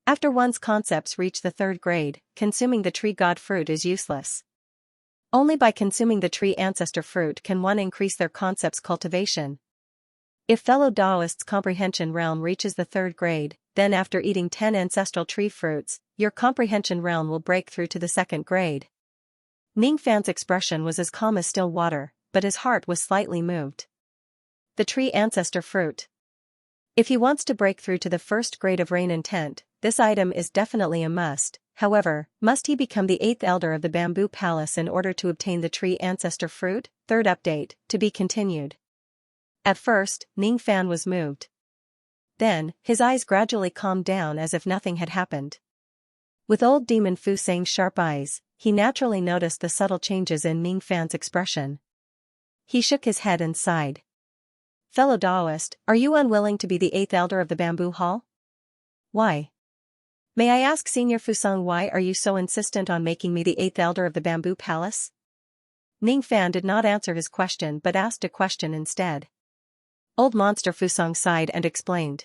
After one's concepts reach the 3rd grade, consuming the tree god fruit is useless. Only by consuming the tree ancestor fruit can one increase their concept's cultivation. If fellow Daoist's comprehension realm reaches the 3rd grade, then after eating 10 ancestral tree fruits, your comprehension realm will break through to the 2nd grade. Ning Fan's expression was as calm as still water, but his heart was slightly moved. The tree ancestor fruit. If he wants to break through to the 1st grade of rain intent, this item is definitely a must. However, must he become the 8th elder of the Bamboo Palace in order to obtain the tree ancestor fruit? 3rd update, to be continued. At first, Ning Fan was moved. Then, his eyes gradually calmed down as if nothing had happened. With old demon Fu Sang's sharp eyes, he naturally noticed the subtle changes in Ning Fan's expression. He shook his head and sighed. Fellow Daoist, are you unwilling to be the 8th elder of the Bamboo Hall? Why? May I ask Senior Fusang, why are you so insistent on making me the 8th elder of the Bamboo Palace? Ning Fan did not answer his question but asked a question instead. Old Monster Fusang sighed and explained.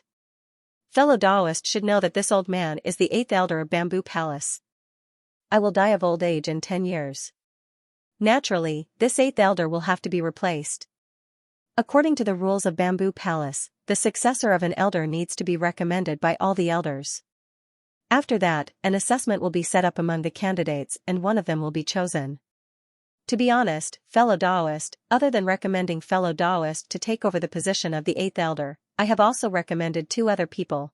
Fellow Daoist should know that this old man is the 8th elder of Bamboo Palace. I will die of old age in 10 years. Naturally, this 8th elder will have to be replaced. According to the rules of Bamboo Palace, the successor of an elder needs to be recommended by all the elders. After that, an assessment will be set up among the candidates and one of them will be chosen. To be honest, fellow Daoist, other than recommending fellow Daoist to take over the position of the 8th elder, I have also recommended 2 other people.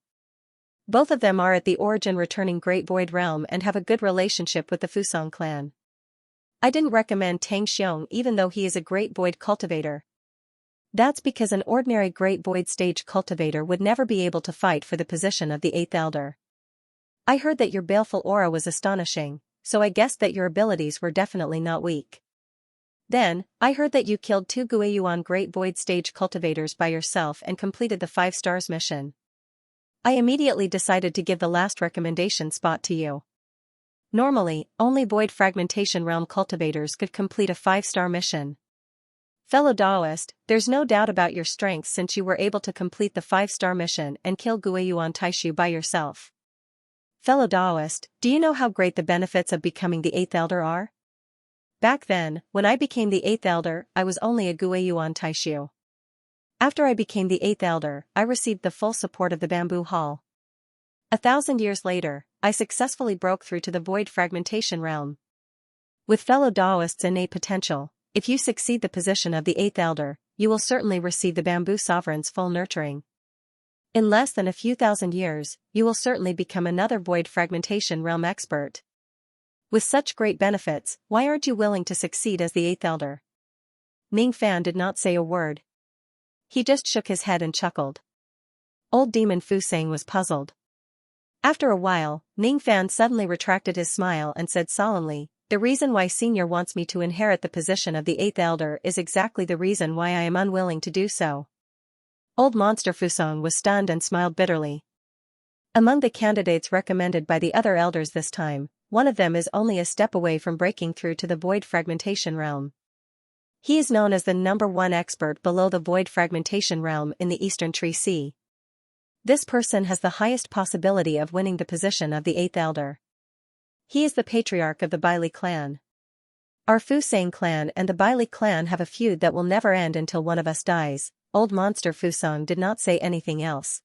Both of them are at the origin returning Great Void Realm and have a good relationship with the Fusang clan. I didn't recommend Tang Xiong even though he is a Great Void cultivator. That's because an ordinary Great Void stage cultivator would never be able to fight for the position of the 8th elder. I heard that your baleful aura was astonishing, so I guessed that your abilities were definitely not weak. Then, I heard that you killed 2 Guiyuan Great Void stage cultivators by yourself and completed the 5 stars mission. I immediately decided to give the last recommendation spot to you. Normally, only Void Fragmentation Realm cultivators could complete a 5-star mission. Fellow Daoist, there's no doubt about your strength since you were able to complete the 5-star mission and kill Guiyuan Taishu by yourself. Fellow Daoist, do you know how great the benefits of becoming the 8th elder are? Back then, when I became the 8th elder, I was only a Guiyuan Taishu. After I became the 8th elder, I received the full support of the Bamboo Hall. 1,000 years later, I successfully broke through to the Void Fragmentation Realm. With fellow Daoist's innate potential, if you succeed the position of the 8th elder, you will certainly receive the Bamboo Sovereign's full nurturing. In less than a few thousand years, you will certainly become another Void Fragmentation Realm expert. With such great benefits, why aren't you willing to succeed as the 8th elder? Ning Fan did not say a word. He just shook his head and chuckled. Old Demon Fu Sang was puzzled. After a while, Ning Fan suddenly retracted his smile and said solemnly, the reason why Senior wants me to inherit the position of the 8th elder is exactly the reason why I am unwilling to do so. Old Monster Fusang was stunned and smiled bitterly. Among the candidates recommended by the other elders this time, one of them is only a step away from breaking through to the Void Fragmentation Realm. He is known as the #1 expert below the Void Fragmentation Realm in the Eastern Tree Sea. This person has the highest possibility of winning the position of the 8th elder. He is the patriarch of the Bailey clan. Our Fu Sang clan and the Bailey clan have a feud that will never end until one of us dies. Old Monster Fusang did not say anything else.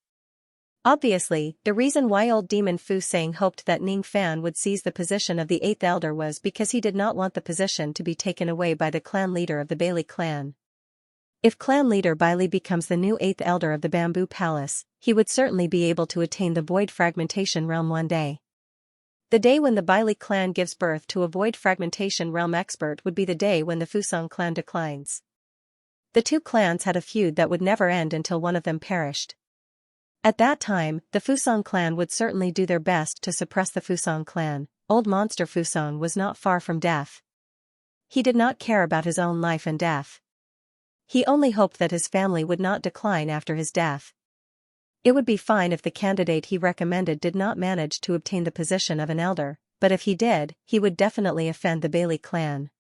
Obviously, the reason why Old Demon Fu Sang hoped that Ning Fan would seize the position of the 8th elder was because he did not want the position to be taken away by the clan leader of the Bailey clan. If clan leader Bailey becomes the new 8th elder of the Bamboo Palace, he would certainly be able to attain the Void Fragmentation Realm one day. The day when the Bailey clan gives birth to a Void Fragmentation Realm expert would be the day when the Fusang clan declines. The two clans had a feud that would never end until one of them perished. At that time, the Fusang clan would certainly do their best to suppress the Fusang clan. Old monster Fusang was not far from death. He did not care about his own life and death. He only hoped that his family would not decline after his death. It would be fine if the candidate he recommended did not manage to obtain the position of an elder, but if he did, he would definitely offend the Bailey clan.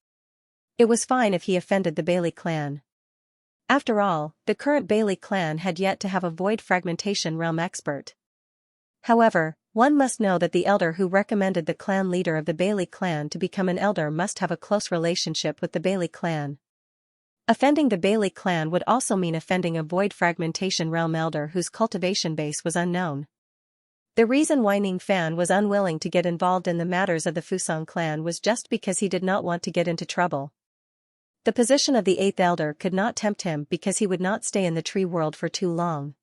It was fine if he offended the Bailey clan. After all, the current Bailey clan had yet to have a void fragmentation realm expert. However, one must know that the elder who recommended the clan leader of the Bailey clan to become an elder must have a close relationship with the Bailey clan. Offending the Bailey clan would also mean offending a void fragmentation realm elder whose cultivation base was unknown. The reason why Ning Fan was unwilling to get involved in the matters of the Fusang clan was just because he did not want to get into trouble. The position of the 8th elder could not tempt him because he would not stay in the tree world for too long.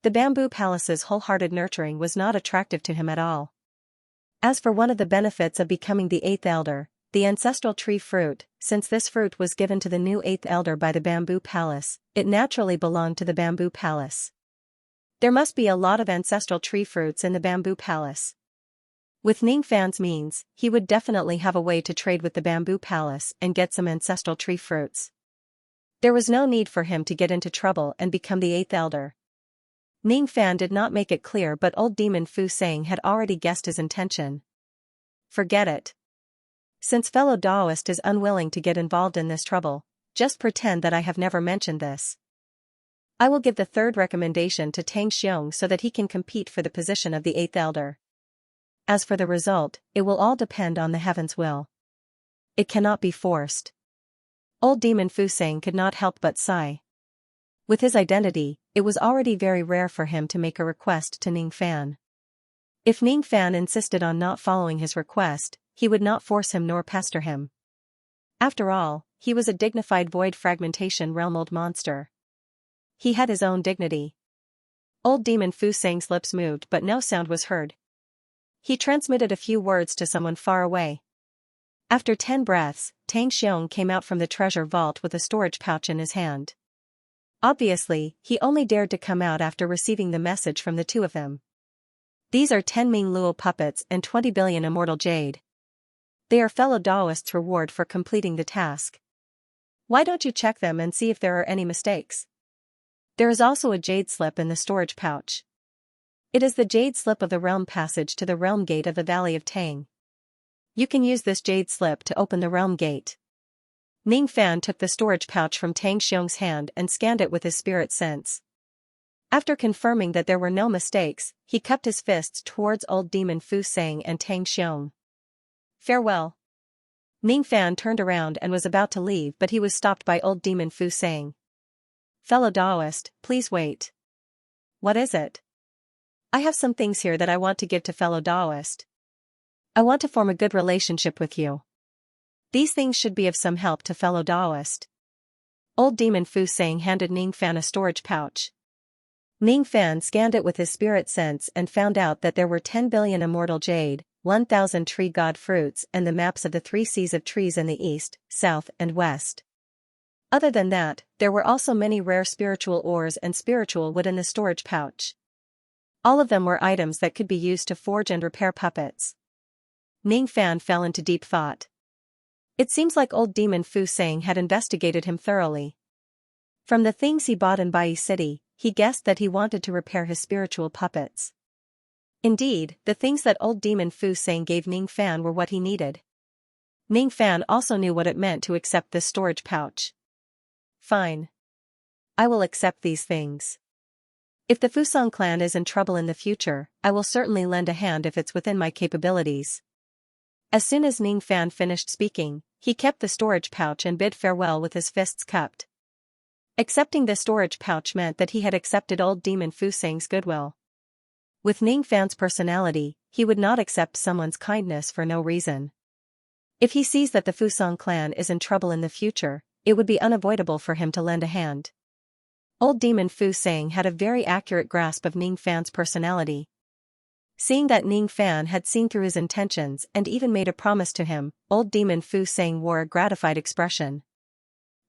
The bamboo palace's wholehearted nurturing was not attractive to him at all. As for one of the benefits of becoming the 8th elder, the ancestral tree fruit, since this fruit was given to the new 8th elder by the bamboo palace, it naturally belonged to the bamboo palace. There must be a lot of ancestral tree fruits in the bamboo palace. With Ning Fan's means, he would definitely have a way to trade with the bamboo palace and get some ancestral tree fruits. There was no need for him to get into trouble and become the 8th elder. Ning Fan did not make it clear, but old demon Fu Sang had already guessed his intention. Forget it. Since fellow Daoist is unwilling to get involved in this trouble, just pretend that I have never mentioned this. I will give the third recommendation to Tang Xiong so that he can compete for the position of the 8th elder. As for the result, it will all depend on the heavens' will. It cannot be forced. Old demon Fu Sang could not help but sigh. With his identity, it was already very rare for him to make a request to Ning Fan. If Ning Fan insisted on not following his request, he would not force him nor pester him. After all, he was a dignified void fragmentation realm old monster. He had his own dignity. Old demon Fu Sang's lips moved but no sound was heard. He transmitted a few words to someone far away. After 10 breaths, Tang Xiong came out from the treasure vault with a storage pouch in his hand. Obviously, he only dared to come out after receiving the message from the two of them. These are 10 Ming Luo puppets and 20 billion immortal jade. They are fellow Daoists' reward for completing the task. Why don't you check them and see if there are any mistakes? There is also a jade slip in the storage pouch. It is the jade slip of the realm passage to the realm gate of the Valley of Tang. You can use this jade slip to open the realm gate. Ning Fan took the storage pouch from Tang Xiong's hand and scanned it with his spirit sense. After confirming that there were no mistakes, he cupped his fists towards old demon Fu Sang and Tang Xiong. Farewell. Ning Fan turned around and was about to leave, but he was stopped by old demon Fu Sang. Fellow Daoist, please wait. What is it? I have some things here that I want to give to fellow Daoist. I want to form a good relationship with you. These things should be of some help to fellow Daoist. Old demon Fu Sang handed Ning Fan a storage pouch. Ning Fan scanned it with his spirit sense and found out that there were 10 billion immortal jade, 1,000 tree god fruits and the maps of the 3 seas of trees in the east, south and west. Other than that, there were also many rare spiritual ores and spiritual wood in the storage pouch. All of them were items that could be used to forge and repair puppets. Ning Fan fell into deep thought. It seems like old demon Fu Sang had investigated him thoroughly. From the things he bought in Bai City, he guessed that he wanted to repair his spiritual puppets. Indeed, the things that old demon Fu Sang gave Ning Fan were what he needed. Ning Fan also knew what it meant to accept this storage pouch. Fine. I will accept these things. If the Fusang clan is in trouble in the future, I will certainly lend a hand if it's within my capabilities. As soon as Ning Fan finished speaking, he kept the storage pouch and bid farewell with his fists cupped. Accepting the storage pouch meant that he had accepted old demon Fu Sang's goodwill. With Ning Fan's personality, he would not accept someone's kindness for no reason. If he sees that the Fusang clan is in trouble in the future, it would be unavoidable for him to lend a hand. Old demon Fu Sang had a very accurate grasp of Ning Fan's personality. Seeing that Ning Fan had seen through his intentions and even made a promise to him, old demon Fu Sang wore a gratified expression.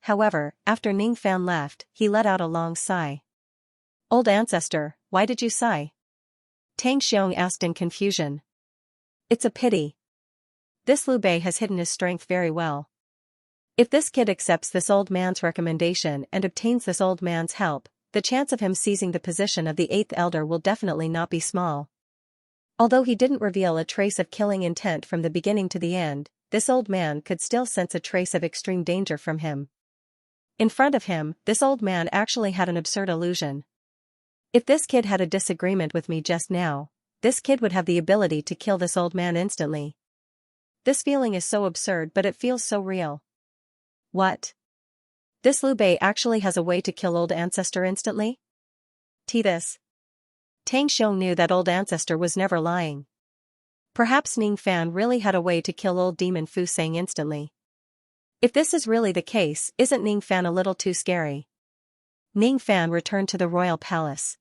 however, after Ning Fan left, he let out a long sigh. Old ancestor, why did you sigh? Tang Xiong asked in confusion. It's a pity. This Liu Bei has hidden his strength very well. If this kid accepts this old man's recommendation and obtains this old man's help, the chance of him seizing the position of the 8th elder will definitely not be small. Although he didn't reveal a trace of killing intent from the beginning to the end, this old man could still sense a trace of extreme danger from him. In front of him, this old man actually had an absurd illusion. If this kid had a disagreement with me just now, this kid would have the ability to kill this old man instantly. This feeling is so absurd, but it feels so real. What? This Liu Bei actually has a way to kill old ancestor instantly? This. Tang Xiong knew that old ancestor was never lying. Perhaps Ning Fan really had a way to kill old demon Fu Sang instantly. If this is really the case, isn't Ning Fan a little too scary? Ning Fan returned to the royal palace.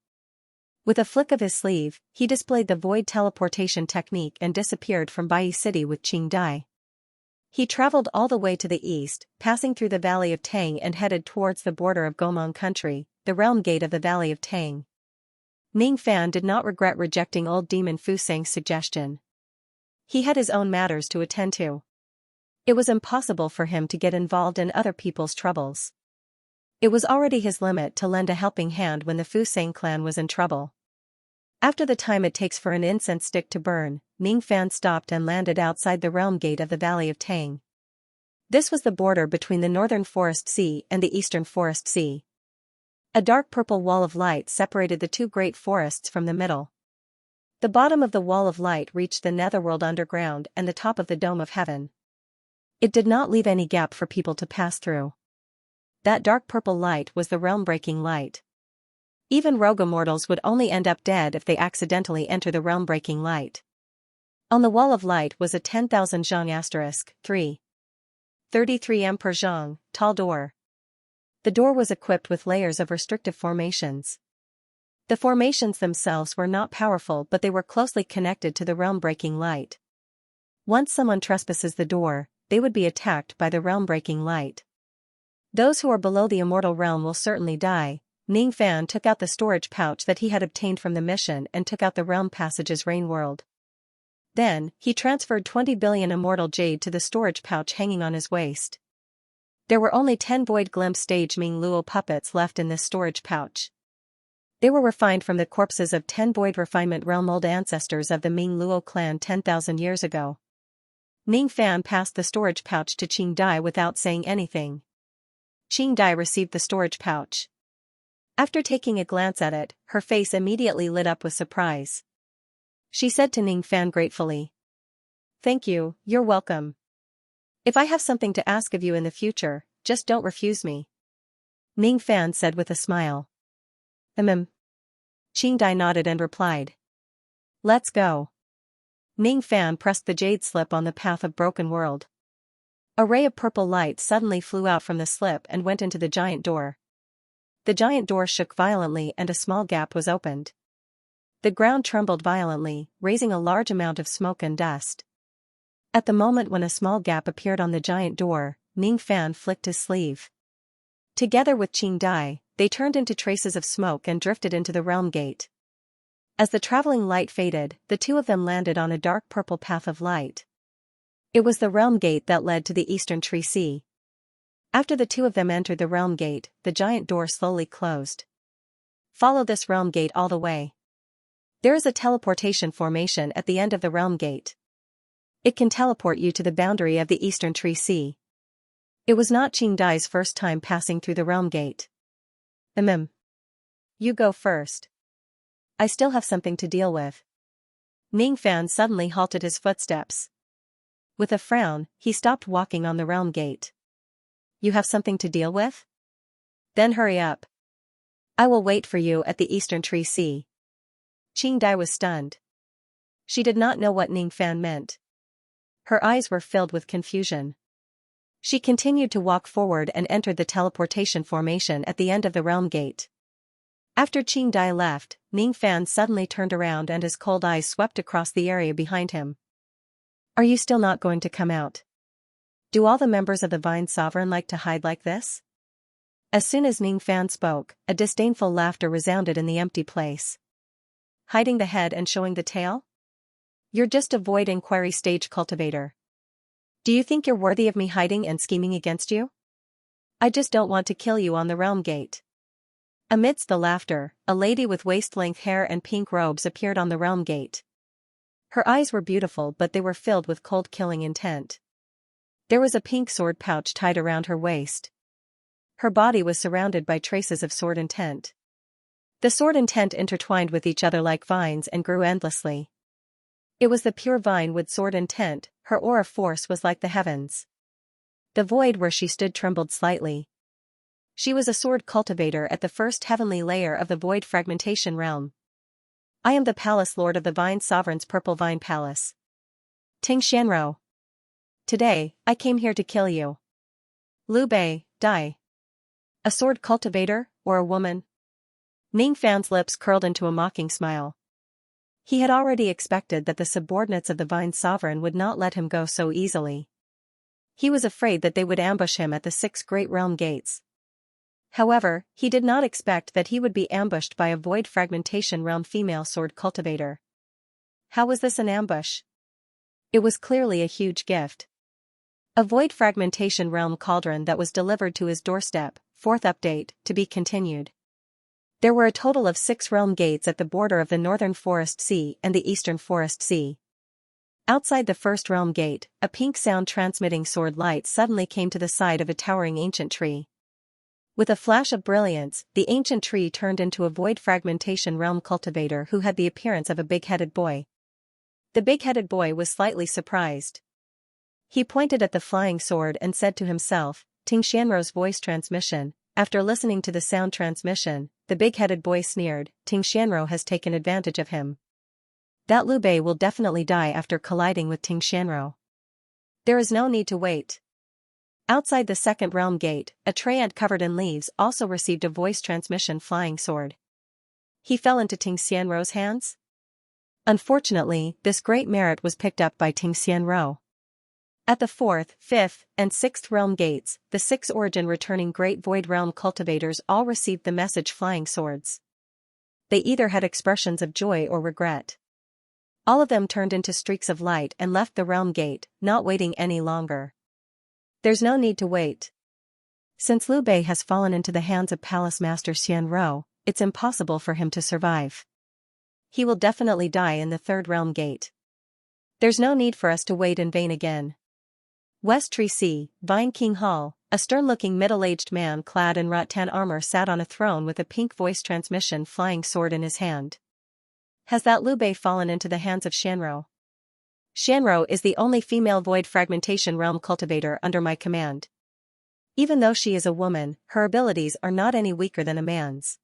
With a flick of his sleeve, he displayed the void teleportation technique and disappeared from Bai City with Qing Dai. He traveled all the way to the east, passing through the Valley of Tang and headed towards the border of Gomong country, the realm gate of the Valley of Tang. Ning Fan did not regret rejecting old demon Fu Sang's suggestion. He had his own matters to attend to. It was impossible for him to get involved in other people's troubles. It was already his limit to lend a helping hand when the Fu Sang clan was in trouble. After the time it takes for an incense stick to burn, Ning Fan stopped and landed outside the realm gate of the Valley of Tang. This was the border between the northern Forest Sea and the eastern Forest Sea. A dark purple wall of light separated the two great forests from the middle. The bottom of the wall of light reached the netherworld underground and the top of the dome of heaven. It did not leave any gap for people to pass through. That dark purple light was the realm-breaking light. Even rogue immortals would only end up dead if they accidentally enter the realm-breaking light. On the wall of light was a 10,000 zhang *3. 33 Emperor Zhang, tall door. The door was equipped with layers of restrictive formations. The formations themselves were not powerful, but they were closely connected to the realm-breaking light. Once someone trespasses the door, they would be attacked by the realm-breaking light. Those who are below the immortal realm will certainly die. Ning Fan took out the storage pouch that he had obtained from the mission and took out the realm passage's rain world. Then, he transferred 20 billion immortal jade to the storage pouch hanging on his waist. There were only 10 void glimpse stage Ming Luo puppets left in this storage pouch. They were refined from the corpses of 10 void refinement realm old ancestors of the Ming Luo clan 10,000 years ago. Ning Fan passed the storage pouch to Qing Dai without saying anything. Qing Dai received the storage pouch. After taking a glance at it, her face immediately lit up with surprise. She said to Ning Fan gratefully, "Thank you, you're welcome. If I have something to ask of you in the future, just don't refuse me." Ning Fan said with a smile. Qing Dai nodded and replied, "Let's go." Ning Fan pressed the jade slip on the path of broken world. A ray of purple light suddenly flew out from the slip and went into the giant door. The giant door shook violently and a small gap was opened. The ground trembled violently, raising a large amount of smoke and dust. At the moment when a small gap appeared on the giant door, Ning Fan flicked his sleeve. Together with Qing Dai, they turned into traces of smoke and drifted into the realm gate. As the traveling light faded, the two of them landed on a dark purple path of light. It was the realm gate that led to the Eastern Tree Sea. After the two of them entered the realm gate, the giant door slowly closed. Follow this realm gate all the way. There is a teleportation formation at the end of the realm gate. It can teleport you to the boundary of the Eastern Tree Sea. It was not Qing Dai's first time passing through the realm gate. You go first. I still have something to deal with. Ning Fan suddenly halted his footsteps. With a frown, he stopped walking on the realm gate. You have something to deal with? Then hurry up. I will wait for you at the Eastern Tree Sea. Qing Dai was stunned. She did not know what Ning Fan meant. Her eyes were filled with confusion. She continued to walk forward and entered the teleportation formation at the end of the realm gate. After Qing Dai left, Ning Fan suddenly turned around and his cold eyes swept across the area behind him. Are you still not going to come out? Do all the members of the Vine Sovereign like to hide like this? As soon as Ning Fan spoke, a disdainful laughter resounded in the empty place. Hiding the head and showing the tail? You're just a void inquiry stage cultivator. Do you think you're worthy of me hiding and scheming against you? I just don't want to kill you on the realm gate. Amidst the laughter, a lady with waist-length hair and pink robes appeared on the realm gate. Her eyes were beautiful, but they were filled with cold killing intent. There was a pink sword pouch tied around her waist. Her body was surrounded by traces of sword intent. The sword intent intertwined with each other like vines and grew endlessly. It was the pure vine with sword intent. Her aura force was like the heavens. The void where she stood trembled slightly. She was a sword cultivator at the first heavenly layer of the void fragmentation realm. I am the palace lord of the vine sovereign's purple vine palace. Ting Xianro. Today, I came here to kill you. Liu Bei, die. A sword cultivator, or a woman? Ning Fan's lips curled into a mocking smile. He had already expected that the subordinates of the Vine Sovereign would not let him go so easily. He was afraid that they would ambush him at the 6 great realm gates. However, he did not expect that he would be ambushed by a void fragmentation realm female sword cultivator. How was this an ambush? It was clearly a huge gift. A void fragmentation realm cauldron that was delivered to his doorstep. 4th update, to be continued. There were a total of 6 realm gates at the border of the Northern Forest Sea and the Eastern Forest Sea. Outside the first realm gate, a pink sound-transmitting sword light suddenly came to the side of a towering ancient tree. With a flash of brilliance, the ancient tree turned into a void fragmentation realm cultivator who had the appearance of a big-headed boy. The big-headed boy was slightly surprised. He pointed at the flying sword and said to himself, Ting Xianro's voice transmission. After listening to the sound transmission, the big-headed boy sneered, Ting Xianro has taken advantage of him. That Liu Bei will definitely die after colliding with Ting Xianro. There is no need to wait. Outside the second realm gate, a treant covered in leaves also received a voice transmission flying sword. He fell into Ting Xianro's hands? Unfortunately, this great merit was picked up by Ting Xianro. At the 4th, 5th, and 6th realm gates, the 6 origin returning great void realm cultivators all received the message flying swords. They either had expressions of joy or regret. All of them turned into streaks of light and left the realm gate, not waiting any longer. There's no need to wait. Since Liu Bei has fallen into the hands of Palace Master Xianro, it's impossible for him to survive. He will definitely die in the 3rd realm gate. There's no need for us to wait in vain again. West Tree Sea, Vine King Hall, a stern-looking middle-aged man clad in rattan armor sat on a throne with a pink voice transmission flying sword in his hand. Has that Liu Bei fallen into the hands of Xianro? Xianro is the only female void fragmentation realm cultivator under my command. Even though she is a woman, her abilities are not any weaker than a man's.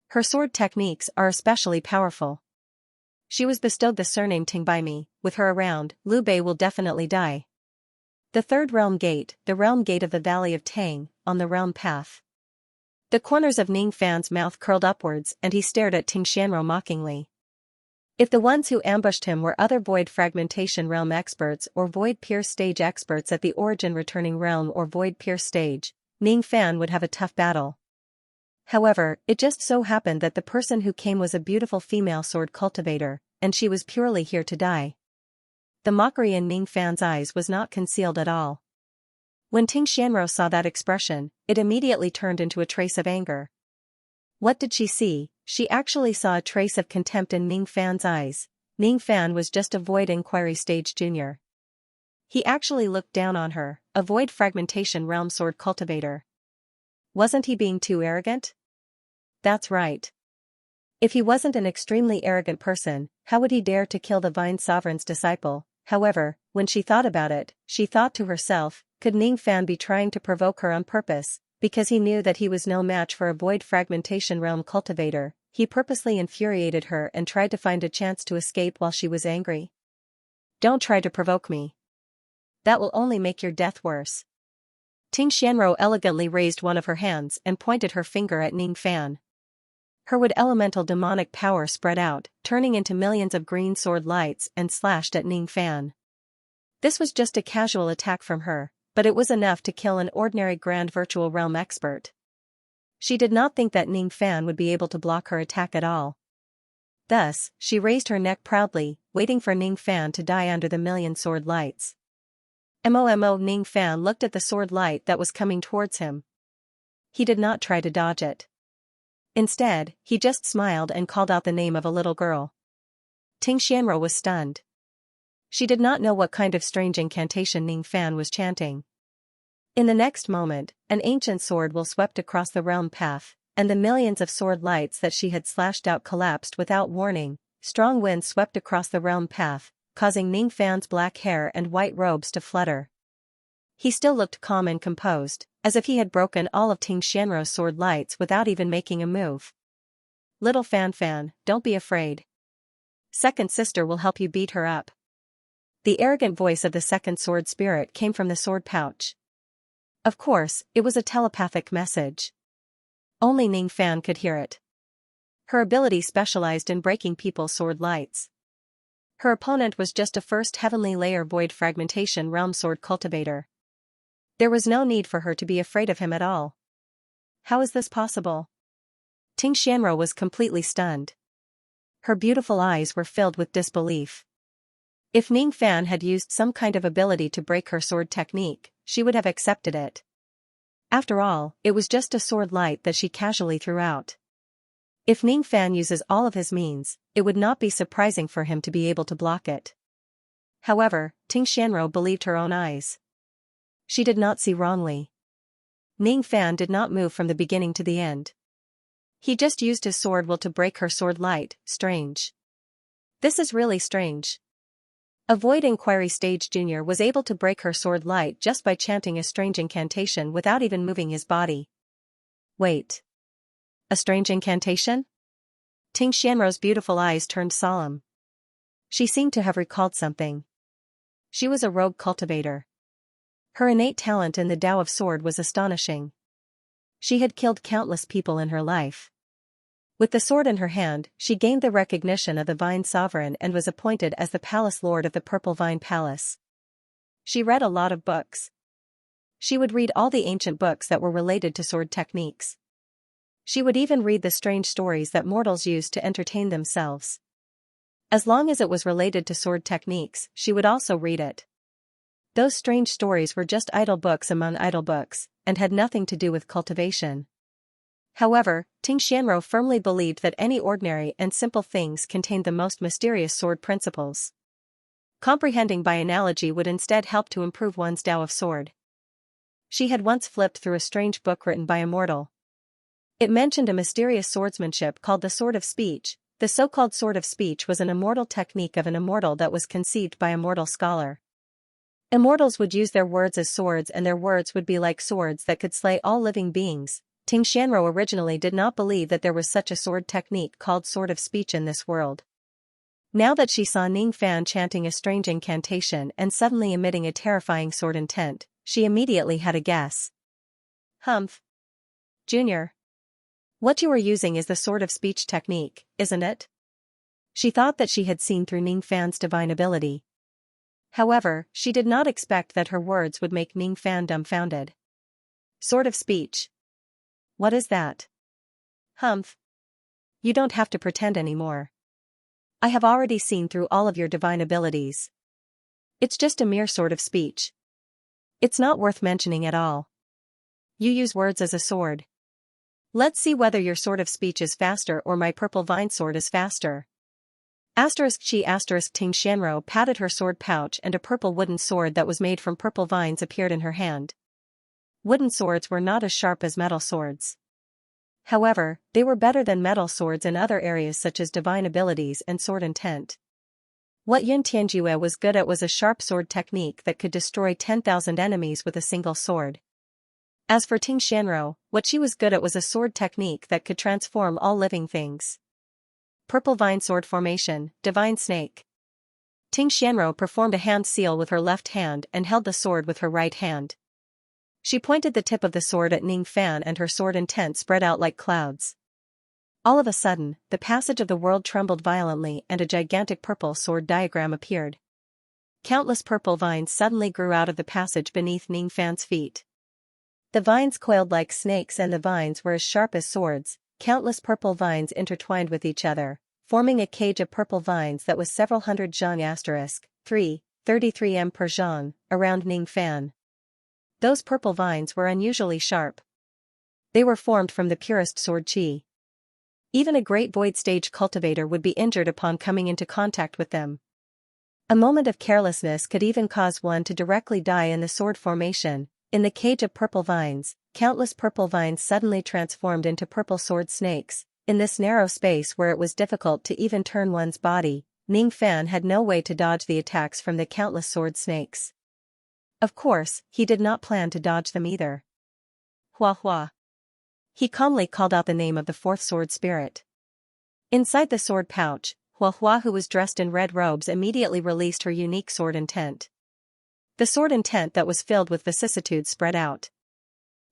Her sword techniques are especially powerful. She was bestowed the surname Ting by me. With her around, Liu Bei will definitely die. The 3rd realm gate, the realm gate of the Valley of Tang, on the realm path. The corners of Ning Fan's mouth curled upwards and he stared at Ting Xianro mockingly. If the ones who ambushed him were other void fragmentation realm experts or void pierce stage experts at the origin returning realm or void pierce stage, Ning Fan would have a tough battle. However, it just so happened that the person who came was a beautiful female sword cultivator, and she was purely here to die. The mockery in Ning Fan's eyes was not concealed at all. When Ting Xianro saw that expression, it immediately turned into a trace of anger. What did she see? She actually saw a trace of contempt in Ning Fan's eyes. Ning Fan was just a void inquiry stage junior. He actually looked down on her, a void fragmentation realm sword cultivator. Wasn't he being too arrogant? That's right. If he wasn't an extremely arrogant person, how would he dare to kill the Vine Sovereign's disciple? However, when she thought about it, she thought to herself, could Ning Fan be trying to provoke her on purpose? Because he knew that he was no match for a void fragmentation realm cultivator, he purposely infuriated her and tried to find a chance to escape while she was angry. Don't try to provoke me. That will only make your death worse. Ting Xianro elegantly raised one of her hands and pointed her finger at Ning Fan. Her wood elemental demonic power spread out, turning into millions of green sword lights and slashed at Ning Fan. This was just a casual attack from her, but it was enough to kill an ordinary grand virtual realm expert. She did not think that Ning Fan would be able to block her attack at all. Thus, she raised her neck proudly, waiting for Ning Fan to die under the million sword lights. Momo Ning Fan looked at the sword light that was coming towards him. He did not try to dodge it. Instead, he just smiled and called out the name of a little girl. Xianxia was stunned. She did not know what kind of strange incantation Ning Fan was chanting. In the next moment, an ancient sword will swept across the realm path, and the millions of sword lights that she had slashed out collapsed without warning. Strong winds swept across the realm path, causing Ning Fan's black hair and white robes to flutter. He still looked calm and composed, as if he had broken all of Xianxia's sword lights without even making a move. Little Fan, don't be afraid. Second sister will help you beat her up. The arrogant voice of the second sword spirit came from the sword pouch. Of course, it was a telepathic message. Only Ning Fan could hear it. Her ability specialized in breaking people's sword lights. Her opponent was just a first heavenly layer void fragmentation realm sword cultivator. There was no need for her to be afraid of him at all. How is this possible? Xianxia was completely stunned. Her beautiful eyes were filled with disbelief. If Ning Fan had used some kind of ability to break her sword technique, she would have accepted it. After all, it was just a sword light that she casually threw out. If Ning Fan uses all of his means, it would not be surprising for him to be able to block it. However, Xianxia believed her own eyes. She did not see wrongly. Ning Fan did not move from the beginning to the end. He just used his sword will to break her sword light. Strange. This is really strange. A Void Inquiry Stage Junior was able to break her sword light just by chanting a strange incantation without even moving his body. Wait. A strange incantation? Xianxia's beautiful eyes turned solemn. She seemed to have recalled something. She was a rogue cultivator. Her innate talent in the Tao of Sword was astonishing. She had killed countless people in her life. With the sword in her hand, she gained the recognition of the Vine Sovereign and was appointed as the Palace Lord of the Purple Vine Palace. She read a lot of books. She would read all the ancient books that were related to sword techniques. She would even read the strange stories that mortals used to entertain themselves. As long as it was related to sword techniques, she would also read it. Those strange stories were just idle books among idle books, and had nothing to do with cultivation. However, Xianxia firmly believed that any ordinary and simple things contained the most mysterious sword principles. Comprehending by analogy would instead help to improve one's Tao of Sword. She had once flipped through a strange book written by a mortal. It mentioned a mysterious swordsmanship called the Sword of Speech. The so-called Sword of Speech was an immortal technique of an immortal that was conceived by a mortal scholar. Immortals would use their words as swords, and their words would be like swords that could slay all living beings. Xianxia originally did not believe that there was such a sword technique called Sword of Speech in this world. Now that she saw Ning Fan chanting a strange incantation and suddenly emitting a terrifying sword intent, she immediately had a guess. Humph. Junior. What you are using is the Sword of Speech technique, isn't it? She thought that she had seen through Ning Fan's divine ability. However, she did not expect that her words would make Ning Fan dumbfounded. Sword of Speech. What is that? Humph. You don't have to pretend anymore. I have already seen through all of your divine abilities. It's just a mere sword of speech. It's not worth mentioning at all. You use words as a sword. Let's see whether your sword of speech is faster or my purple vine sword is faster. Xianxia patted her sword pouch and a purple wooden sword that was made from purple vines appeared in her hand. Wooden swords were not as sharp as metal swords. However, they were better than metal swords in other areas such as divine abilities and sword intent. What Yun Tianjue was good at was a sharp sword technique that could destroy 10,000 enemies with a single sword. As for Xianxia, what she was good at was a sword technique that could transform all living things. Purple Vine Sword Formation, Divine Snake. Xianxia performed a hand seal with her left hand and held the sword with her right hand. She pointed the tip of the sword at Ning Fan and her sword intent spread out like clouds. All of a sudden, the passage of the world trembled violently and a gigantic purple sword diagram appeared. Countless purple vines suddenly grew out of the passage beneath Ning Fan's feet. The vines coiled like snakes and the vines were as sharp as swords, countless purple vines intertwined with each other, forming a cage of purple vines that was several hundred zhang asterisk, 33 m per zhang, around Ning Fan. Those purple vines were unusually sharp. They were formed from the purest sword qi. Even a great void stage cultivator would be injured upon coming into contact with them. A moment of carelessness could even cause one to directly die in the sword formation. In the cage of purple vines, countless purple vines suddenly transformed into purple sword snakes. In this narrow space where it was difficult to even turn one's body, Ning Fan had no way to dodge the attacks from the countless sword snakes. Of course, he did not plan to dodge them either. Hua Hua. He calmly called out the name of the fourth sword spirit. Inside the sword pouch, Hua Hua, who was dressed in red robes, immediately released her unique sword intent. The sword intent that was filled with vicissitudes spread out.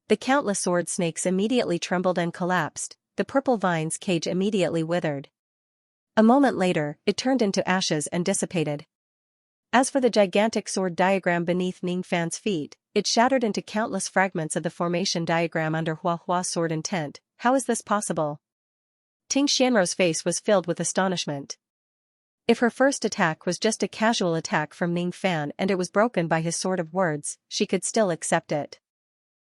The countless sword snakes immediately trembled and collapsed, the purple vine's cage immediately withered. A moment later, it turned into ashes and dissipated. As for the gigantic sword diagram beneath Ning Fan's feet, it shattered into countless fragments of the formation diagram under Hua Hua's sword intent. How is this possible? Ting Xianro's face was filled with astonishment. If her first attack was just a casual attack from Ning Fan and it was broken by his sword of words, she could still accept it.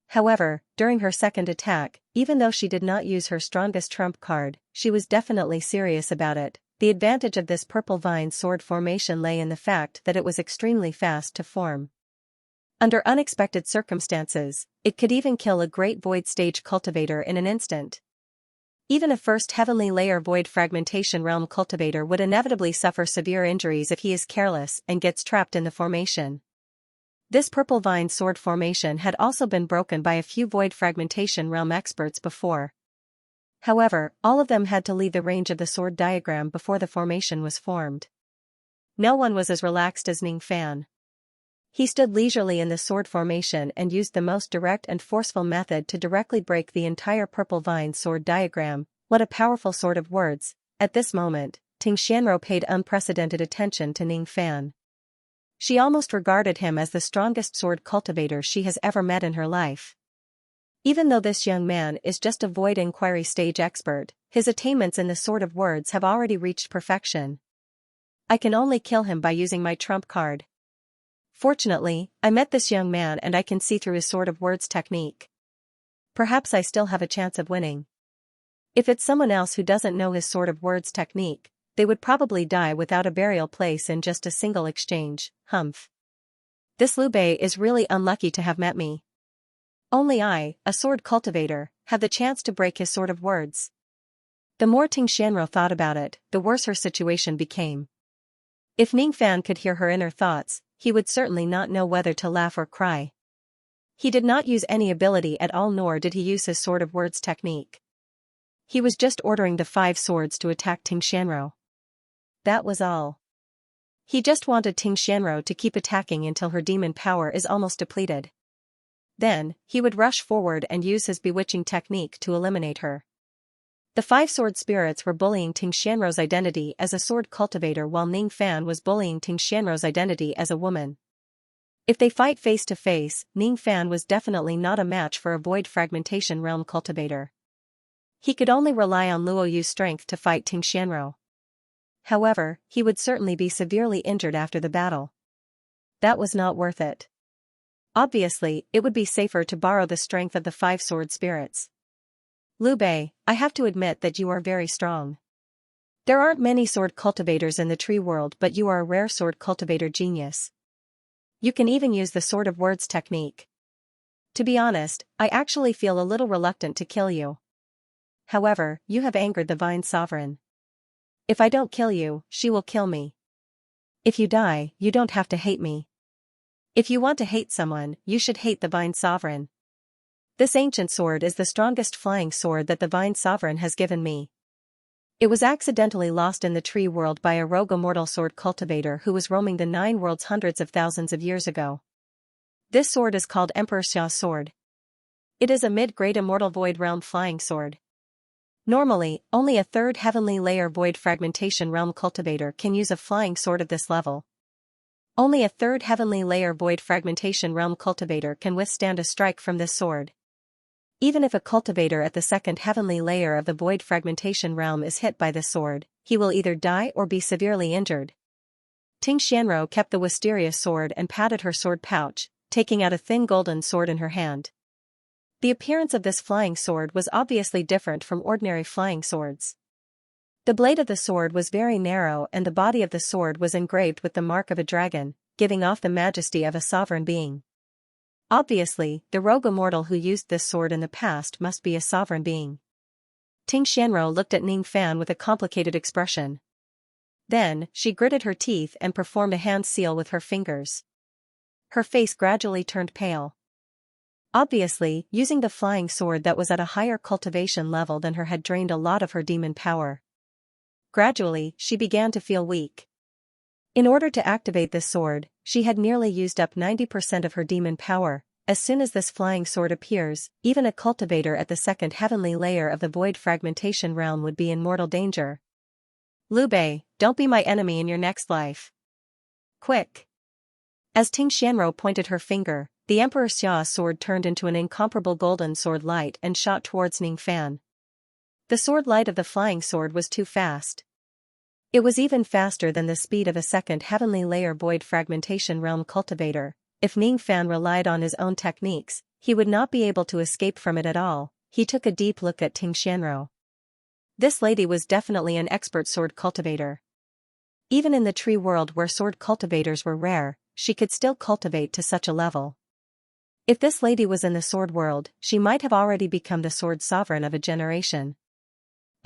However, during her second attack, even though she did not use her strongest trump card, she was definitely serious about it. The advantage of this purple vine sword formation lay in the fact that it was extremely fast to form. Under unexpected circumstances, it could even kill a great void stage cultivator in an instant. Even a first heavenly layer void fragmentation realm cultivator would inevitably suffer severe injuries if he is careless and gets trapped in the formation. This purple vine sword formation had also been broken by a few void fragmentation realm experts before. However, all of them had to leave the range of the sword diagram before the formation was formed. No one was as relaxed as Ning Fan. He stood leisurely in the sword formation and used the most direct and forceful method to directly break the entire purple vine sword diagram. What a powerful sword of words! At this moment, Ting Xianro paid unprecedented attention to Ning Fan. She almost regarded him as the strongest sword cultivator she has ever met in her life. Even though this young man is just a void inquiry stage expert, his attainments in the sword of words have already reached perfection. I can only kill him by using my trump card. Fortunately, I met this young man and I can see through his sword of words technique. Perhaps I still have a chance of winning. If it's someone else who doesn't know his sword of words technique, they would probably die without a burial place in just a single exchange. Humph. This Liu Bei is really unlucky to have met me. Only I, a sword cultivator, have the chance to break his sword of words. The more Ting Xianro thought about it, the worse her situation became. If Ning Fan could hear her inner thoughts, he would certainly not know whether to laugh or cry. He did not use any ability at all, nor did he use his sword of words technique. He was just ordering the 5 swords to attack Ting Xianro. That was all. He just wanted Ting Xianro to keep attacking until her demon power is almost depleted. Then, he would rush forward and use his bewitching technique to eliminate her. The 5 sword spirits were bullying Ting Xianro's identity as a sword cultivator while Ning Fan was bullying Ting Xianro's identity as a woman. If they fight face to face, Ning Fan was definitely not a match for a void fragmentation realm cultivator. He could only rely on Luo Yu's strength to fight Ting Xianro. However, he would certainly be severely injured after the battle. That was not worth it. Obviously, it would be safer to borrow the strength of the 5 sword spirits. Liu Bei, I have to admit that you are very strong. There aren't many sword cultivators in the tree world, but you are a rare sword cultivator genius. You can even use the sword of words technique. To be honest, I actually feel a little reluctant to kill you. However, you have angered the Vine Sovereign. If I don't kill you, she will kill me. If you die, you don't have to hate me. If you want to hate someone, you should hate the Vine Sovereign. This ancient sword is the strongest flying sword that the Vine Sovereign has given me. It was accidentally lost in the tree world by a rogue immortal sword cultivator who was roaming the 9 worlds hundreds of thousands of years ago. This sword is called Emperor Xia's sword. It is a mid-grade immortal void realm flying sword. Normally, only a 3rd heavenly layer void fragmentation realm cultivator can use a flying sword of this level. Only a third heavenly layer void fragmentation realm cultivator can withstand a strike from this sword. Even if a cultivator at the second heavenly layer of the void fragmentation realm is hit by this sword, he will either die or be severely injured. Ting Xianro kept the wisteria sword and patted her sword pouch, taking out a thin golden sword in her hand. The appearance of this flying sword was obviously different from ordinary flying swords. The blade of the sword was very narrow and the body of the sword was engraved with the mark of a dragon, giving off the majesty of a sovereign being. Obviously, the rogue immortal who used this sword in the past must be a sovereign being. Ting Xianro looked at Ning Fan with a complicated expression. Then, she gritted her teeth and performed a hand seal with her fingers. Her face gradually turned pale. Obviously, using the flying sword that was at a higher cultivation level than her had drained a lot of her demon power. Gradually, she began to feel weak. In order to activate this sword, she had nearly used up 90% of her demon power. As soon as this flying sword appears, even a cultivator at the second heavenly layer of the void fragmentation realm would be in mortal danger. Liu Bei, don't be my enemy in your next life. Quick! As Ting Xianro pointed her finger, the Emperor Xia's sword turned into an incomparable golden sword light and shot towards Ning Fan. The sword light of the flying sword was too fast. It was even faster than the speed of a second heavenly layer void fragmentation realm cultivator. If Ning Fan relied on his own techniques, he would not be able to escape from it at all. He took a deep look at Ting Xianro. This lady was definitely an expert sword cultivator. Even in the tree world where sword cultivators were rare, she could still cultivate to such a level. If this lady was in the sword world, she might have already become the sword sovereign of a generation.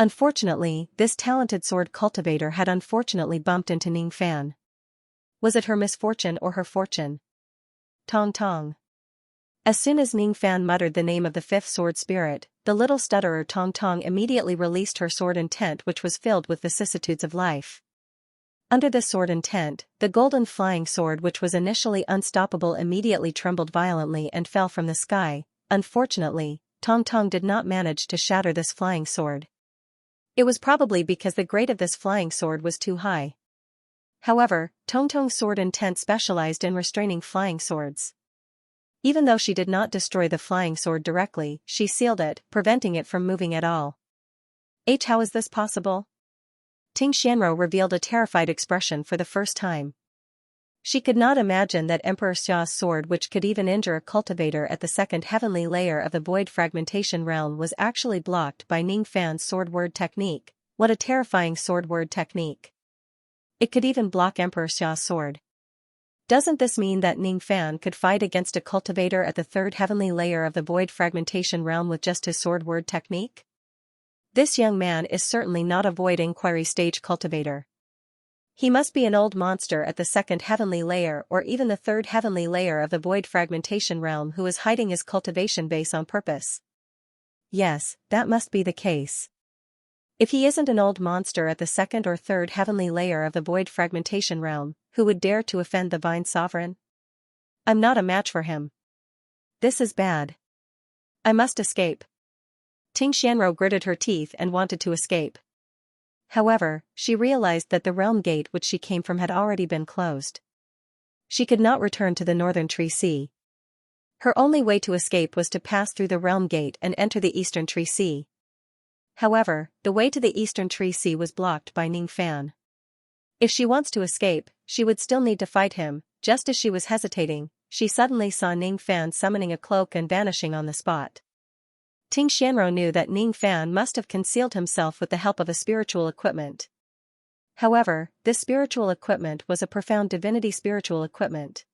Unfortunately, this talented sword cultivator had unfortunately bumped into Ning Fan. Was it her misfortune or her fortune? Tong Tong. As soon as Ning Fan muttered the name of the fifth sword spirit, the little stutterer Tong Tong immediately released her sword intent, which was filled with vicissitudes of life. Under the sword intent, the golden flying sword, which was initially unstoppable, immediately trembled violently and fell from the sky. Unfortunately, Tong Tong did not manage to shatter this flying sword. It was probably because the grade of this flying sword was too high. However, Tong Tong's sword intent specialized in restraining flying swords. Even though she did not destroy the flying sword directly, she sealed it, preventing it from moving at all. How is this possible? Ting Xianro revealed a terrified expression for the first time. She could not imagine that Emperor Xia's sword, which could even injure a cultivator at the second heavenly layer of the void fragmentation realm, was actually blocked by Ning Fan's sword word technique. What a terrifying sword word technique. It could even block Emperor Xia's sword. Doesn't this mean that Ning Fan could fight against a cultivator at the third heavenly layer of the void fragmentation realm with just his sword word technique? This young man is certainly not a void inquiry stage cultivator. He must be an old monster at the second heavenly layer or even the third heavenly layer of the void fragmentation realm who is hiding his cultivation base on purpose. Yes, that must be the case. If he isn't an old monster at the second or third heavenly layer of the void fragmentation realm, who would dare to offend the Vine Sovereign? I'm not a match for him. This is bad. I must escape. Ting Xianro gritted her teeth and wanted to escape. However, she realized that the realm gate which she came from had already been closed. She could not return to the northern Tree Sea. Her only way to escape was to pass through the realm gate and enter the eastern Tree Sea. However, the way to the eastern Tree Sea was blocked by Ning Fan. If she wants to escape, she would still need to fight him. Just as she was hesitating, she suddenly saw Ning Fan summoning a cloak and vanishing on the spot. Ting Xianro knew that Ning Fan must have concealed himself with the help of a spiritual equipment. However, this spiritual equipment was a profound divinity spiritual equipment.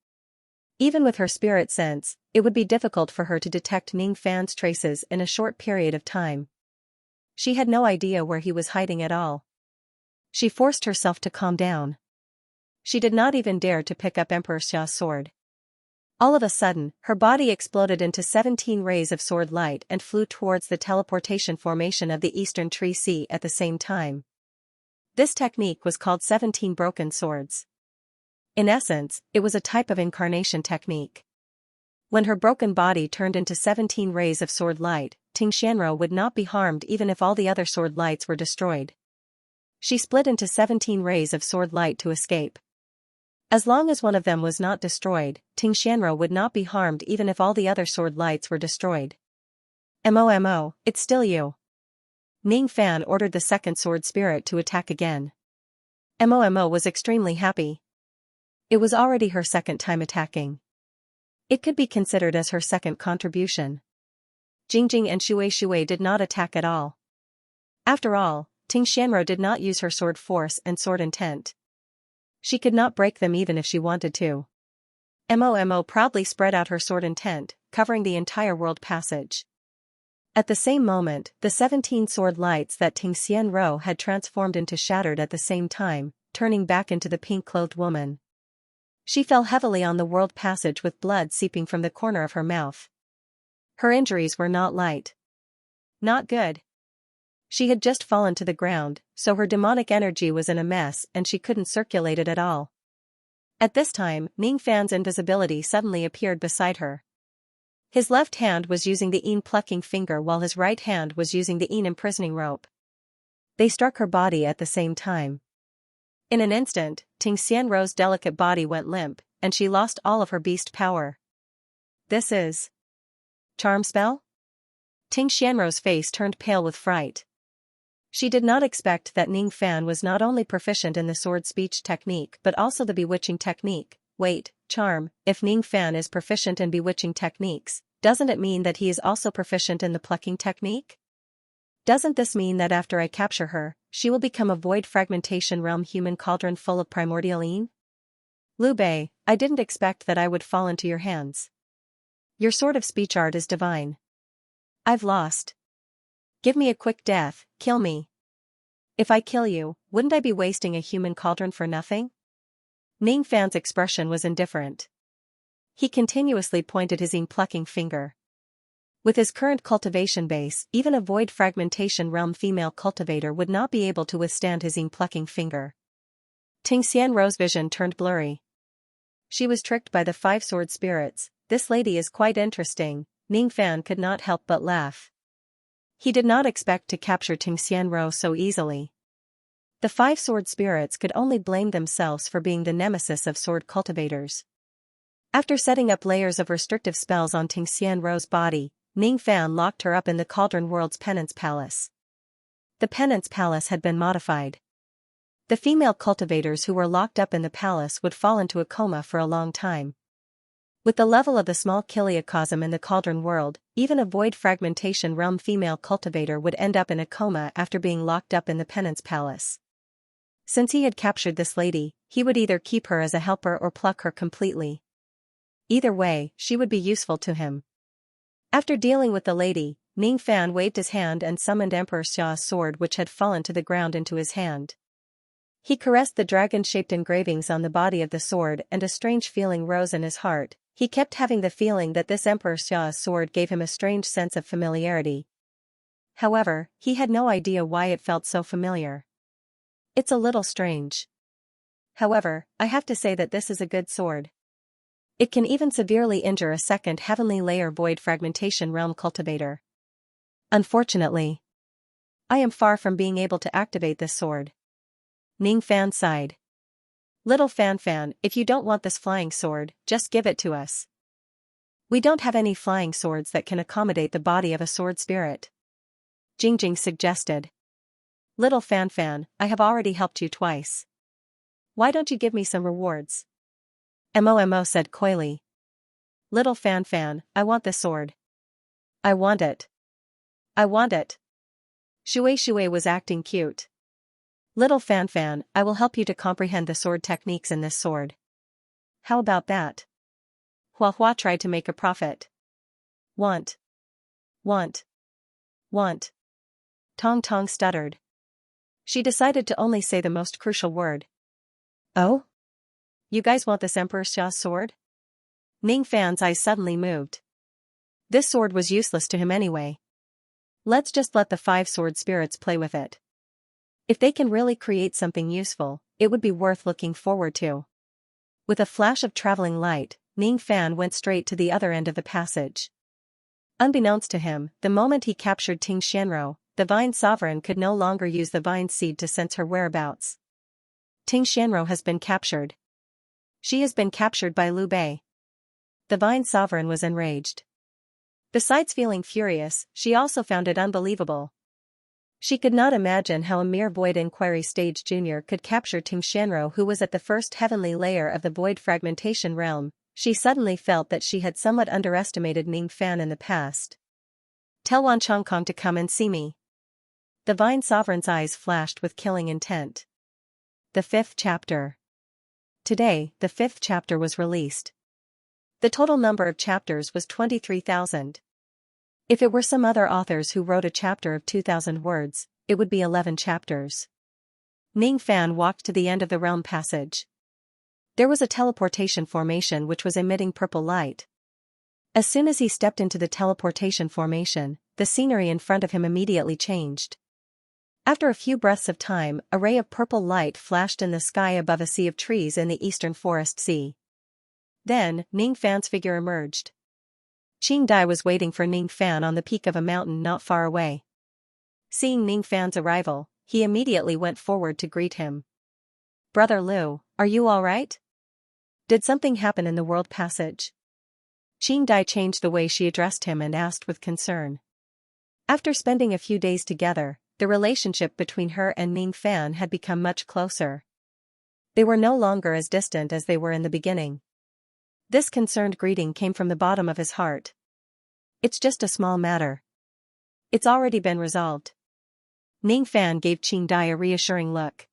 Even with her spirit sense, it would be difficult for her to detect Ning Fan's traces in a short period of time. She had no idea where he was hiding at all. She forced herself to calm down. She did not even dare to pick up Emperor Xia's sword. All of a sudden, her body exploded into 17 rays of sword light and flew towards the teleportation formation of the eastern Tree Sea at the same time. This technique was called 17 broken swords. In essence, it was a type of incarnation technique. When her broken body turned into 17 rays of sword light, Ting Xianro would not be harmed even if all the other sword lights were destroyed. She split into 17 rays of sword light to escape. As long as one of them was not destroyed, Xianxia would not be harmed even if all the other sword lights were destroyed. Mo, it's still you. Ning Fan ordered the second sword spirit to attack again. Mo was extremely happy. It was already her second time attacking. It could be considered as her second contribution. Jingjing and Shui did not attack at all. After all, Xianxia did not use her sword force and sword intent. She could not break them even if she wanted to. Mo proudly spread out her sword intent, covering the entire world passage. At the same moment, the 17 sword lights that Xianxia had transformed into shattered at the same time, turning back into the pink-clothed woman. She fell heavily on the world passage with blood seeping from the corner of her mouth. Her injuries were not light. Not good. She had just fallen to the ground, so her demonic energy was in a mess and she couldn't circulate it at all. At this time, Ning Fan's invisibility suddenly appeared beside her. His left hand was using the Yin plucking finger while his right hand was using the Yin imprisoning rope. They struck her body at the same time. In an instant, Xianxia's delicate body went limp, and she lost all of her beast power. This is... charm spell? Xianxia's face turned pale with fright. She did not expect that Ning Fan was not only proficient in the sword speech technique but also the bewitching technique. Wait, charm, if Ning Fan is proficient in bewitching techniques, doesn't it mean that he is also proficient in the plucking technique? Doesn't this mean that after I capture her, she will become a void fragmentation realm human cauldron full of primordial yin? Liu Bei, I didn't expect that I would fall into your hands. Your sword of speech art is divine. I've lost. Give me a quick death, kill me. If I kill you, wouldn't I be wasting a human cauldron for nothing? Ning Fan's expression was indifferent. He continuously pointed his yin-plucking finger. With his current cultivation base, even a void fragmentation realm female cultivator would not be able to withstand his yin-plucking finger. Xianxia's vision turned blurry. She was tricked by the 5 sword spirits. This lady is quite interesting. Ning Fan could not help but laugh. He did not expect to capture Xianxia so easily. The 5 sword spirits could only blame themselves for being the nemesis of sword cultivators. After setting up layers of restrictive spells on Xianxia's body, Ning Fan locked her up in the Cauldron World's Penance Palace. The Penance Palace had been modified. The female cultivators who were locked up in the palace would fall into a coma for a long time. With the level of the small chiliocosm in the Cauldron World, even a void fragmentation realm female cultivator would end up in a coma after being locked up in the Penance Palace. Since he had captured this lady, he would either keep her as a helper or pluck her completely. Either way, she would be useful to him. After dealing with the lady, Ning Fan waved his hand and summoned Emperor Xia's sword which had fallen to the ground into his hand. He caressed the dragon-shaped engravings on the body of the sword and a strange feeling rose in his heart. He kept having the feeling that this Emperor Xia's sword gave him a strange sense of familiarity. However, he had no idea why it felt so familiar. It's a little strange. However, I have to say that this is a good sword. It can even severely injure a second heavenly layer void fragmentation realm cultivator. Unfortunately, I am far from being able to activate this sword. Ning Fan sighed. Little Fan, if you don't want this flying sword, just give it to us. We don't have any flying swords that can accommodate the body of a sword spirit. Jingjing suggested. Little Fan, I have already helped you twice. Why don't you give me some rewards? Mo said coyly. Little Fan, I want this sword. I want it. I want it. Shui was acting cute. Little Fan, I will help you to comprehend the sword techniques in this sword. How about that? Hua tried to make a profit. Want. Tong stuttered. She decided to only say the most crucial word. Oh? You guys want this Emperor Xia's sword? Ning Fan's eyes suddenly moved. This sword was useless to him anyway. Let's just let the 5 sword spirits play with it. If they can really create something useful, it would be worth looking forward to. With a flash of traveling light, Ning Fan went straight to the other end of the passage. Unbeknownst to him, the moment he captured Xianxia, the Vine Sovereign could no longer use the Vine Seed to sense her whereabouts. Xianxia has been captured. She has been captured by Liu Bei. The Vine Sovereign was enraged. Besides feeling furious, she also found it unbelievable. She could not imagine how a mere Void Inquiry Stage Junior could capture Ting Shanro, who was at the first heavenly layer of the Void Fragmentation realm. She suddenly felt that she had somewhat underestimated Ning Fan in the past. Tell Wan Chongkong to come and see me. The Vine Sovereign's eyes flashed with killing intent. The 5th chapter. Today, the 5th chapter was released. The total number of chapters was 23,000. If it were some other authors who wrote a chapter of 2,000 words, it would be 11 chapters. Ning Fan walked to the end of the realm passage. There was a teleportation formation which was emitting purple light. As soon as he stepped into the teleportation formation, the scenery in front of him immediately changed. After a few breaths of time, a ray of purple light flashed in the sky above a sea of trees in the eastern forest sea. Then, Ning Fan's figure emerged. Qing Dai was waiting for Ning Fan on the peak of a mountain not far away. Seeing Ning Fan's arrival, he immediately went forward to greet him. Brother Liu, are you all right? Did something happen in the world passage? Qing Dai changed the way she addressed him and asked with concern. After spending a few days together, the relationship between her and Ning Fan had become much closer. They were no longer as distant as they were in the beginning. This concerned greeting came from the bottom of his heart. It's just a small matter. It's already been resolved. Ning Fan gave Qing Dai a reassuring look.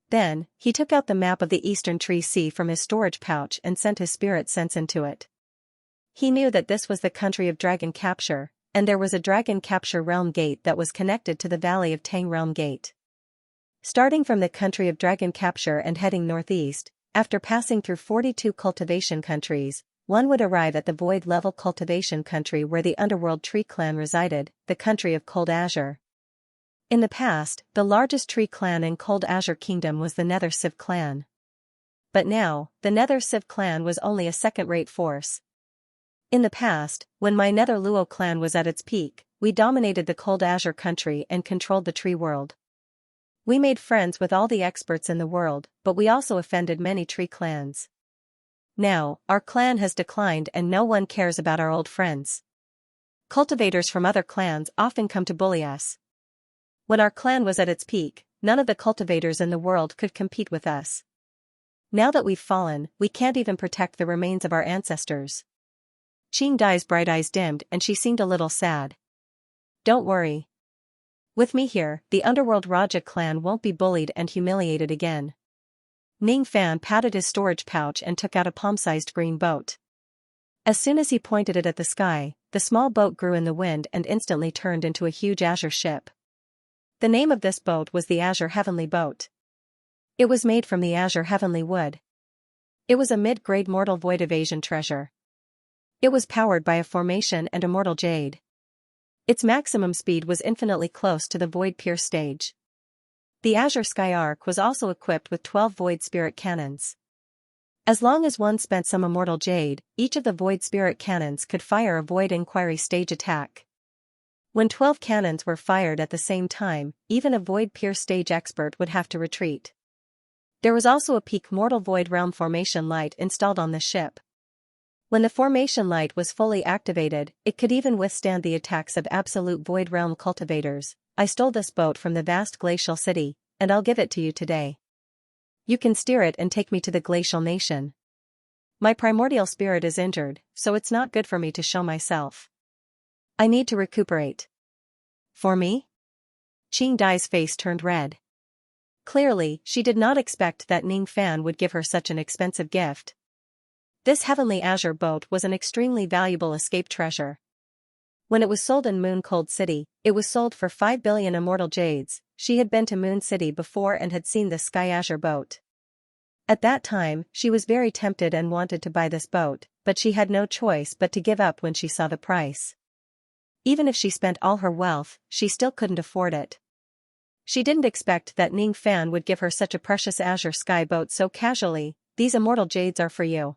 Then, he took out the map of the Eastern Tree Sea from his storage pouch and sent his spirit sense into it. He knew that this was the country of dragon capture, and there was a dragon capture realm gate that was connected to the Valley of Tang realm gate. Starting from the country of dragon capture and heading northeast, after passing through 42 cultivation countries, one would arrive at the void-level cultivation country where the underworld tree clan resided, the country of Cold Azure. In the past, the largest tree clan in Cold Azure Kingdom was the Nether Civ clan. But now, the Nether Civ clan was only a second-rate force. In the past, when my Nether Luo clan was at its peak, we dominated the Cold Azure country and controlled the tree world. We made friends with all the experts in the world, but we also offended many tree clans. Now, our clan has declined and no one cares about our old friends. Cultivators from other clans often come to bully us. When our clan was at its peak, none of the cultivators in the world could compete with us. Now that we've fallen, we can't even protect the remains of our ancestors. Qing Dai's bright eyes dimmed and she seemed a little sad. Don't worry. With me here, the Underworld Raja clan won't be bullied and humiliated again. Ning Fan patted his storage pouch and took out a palm-sized green boat. As soon as he pointed it at the sky, the small boat grew in the wind and instantly turned into a huge azure ship. The name of this boat was the Azure Heavenly Boat. It was made from the Azure Heavenly Wood. It was a mid-grade mortal void evasion treasure. It was powered by a formation and immortal jade. Its maximum speed was infinitely close to the Void Pierce stage. The Azure Sky Arc was also equipped with 12 Void Spirit Cannons. As long as one spent some immortal jade, each of the Void Spirit Cannons could fire a Void Inquiry stage attack. When 12 cannons were fired at the same time, even a Void Pierce stage expert would have to retreat. There was also a peak Mortal Void Realm formation light installed on the ship. When the formation light was fully activated, it could even withstand the attacks of absolute Void Realm cultivators. I stole this boat from the vast glacial city, and I'll give it to you today. You can steer it and take me to the glacial nation. My primordial spirit is injured, so it's not good for me to show myself. I need to recuperate. For me? Qing Dai's face turned red. Clearly, she did not expect that Ning Fan would give her such an expensive gift. This heavenly azure boat was an extremely valuable escape treasure. When it was sold in Moon Cold City, it was sold for 5 billion immortal jades. She had been to Moon City before and had seen the Sky Azure boat. At that time, she was very tempted and wanted to buy this boat, but she had no choice but to give up when she saw the price. Even if she spent all her wealth, she still couldn't afford it. She didn't expect that Ning Fan would give her such a precious azure sky boat so casually. These immortal jades are for you.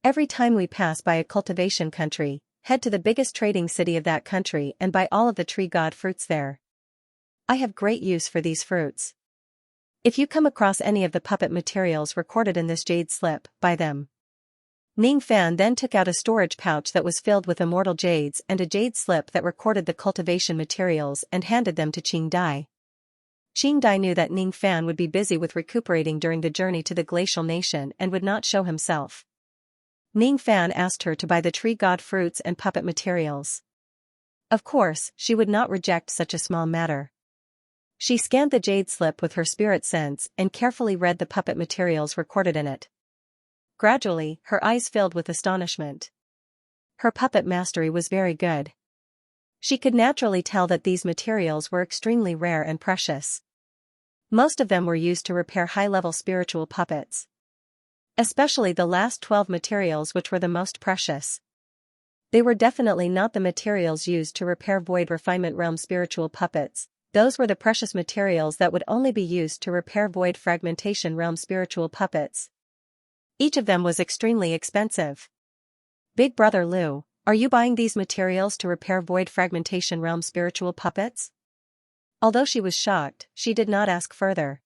Every time we pass by a cultivation country, head to the biggest trading city of that country and buy all of the tree god fruits there. I have great use for these fruits. If you come across any of the puppet materials recorded in this jade slip, buy them. Ning Fan then took out a storage pouch that was filled with immortal jades and a jade slip that recorded the cultivation materials and handed them to Qing Dai. Qing Dai knew that Ning Fan would be busy with recuperating during the journey to the glacial nation and would not show himself. Ning Fan asked her to buy the tree god fruits and puppet materials. Of course, she would not reject such a small matter. She scanned the jade slip with her spirit sense and carefully read the puppet materials recorded in it. Gradually, her eyes filled with astonishment. Her puppet mastery was very good. She could naturally tell that these materials were extremely rare and precious. Most of them were used to repair high-level spiritual puppets. Especially the last 12 materials, which were the most precious. They were definitely not the materials used to repair Void Refinement Realm spiritual puppets. Those were the precious materials that would only be used to repair Void Fragmentation Realm spiritual puppets. Each of them was extremely expensive. Big Brother Liu, are you buying these materials to repair Void Fragmentation Realm spiritual puppets? Although she was shocked, she did not ask further.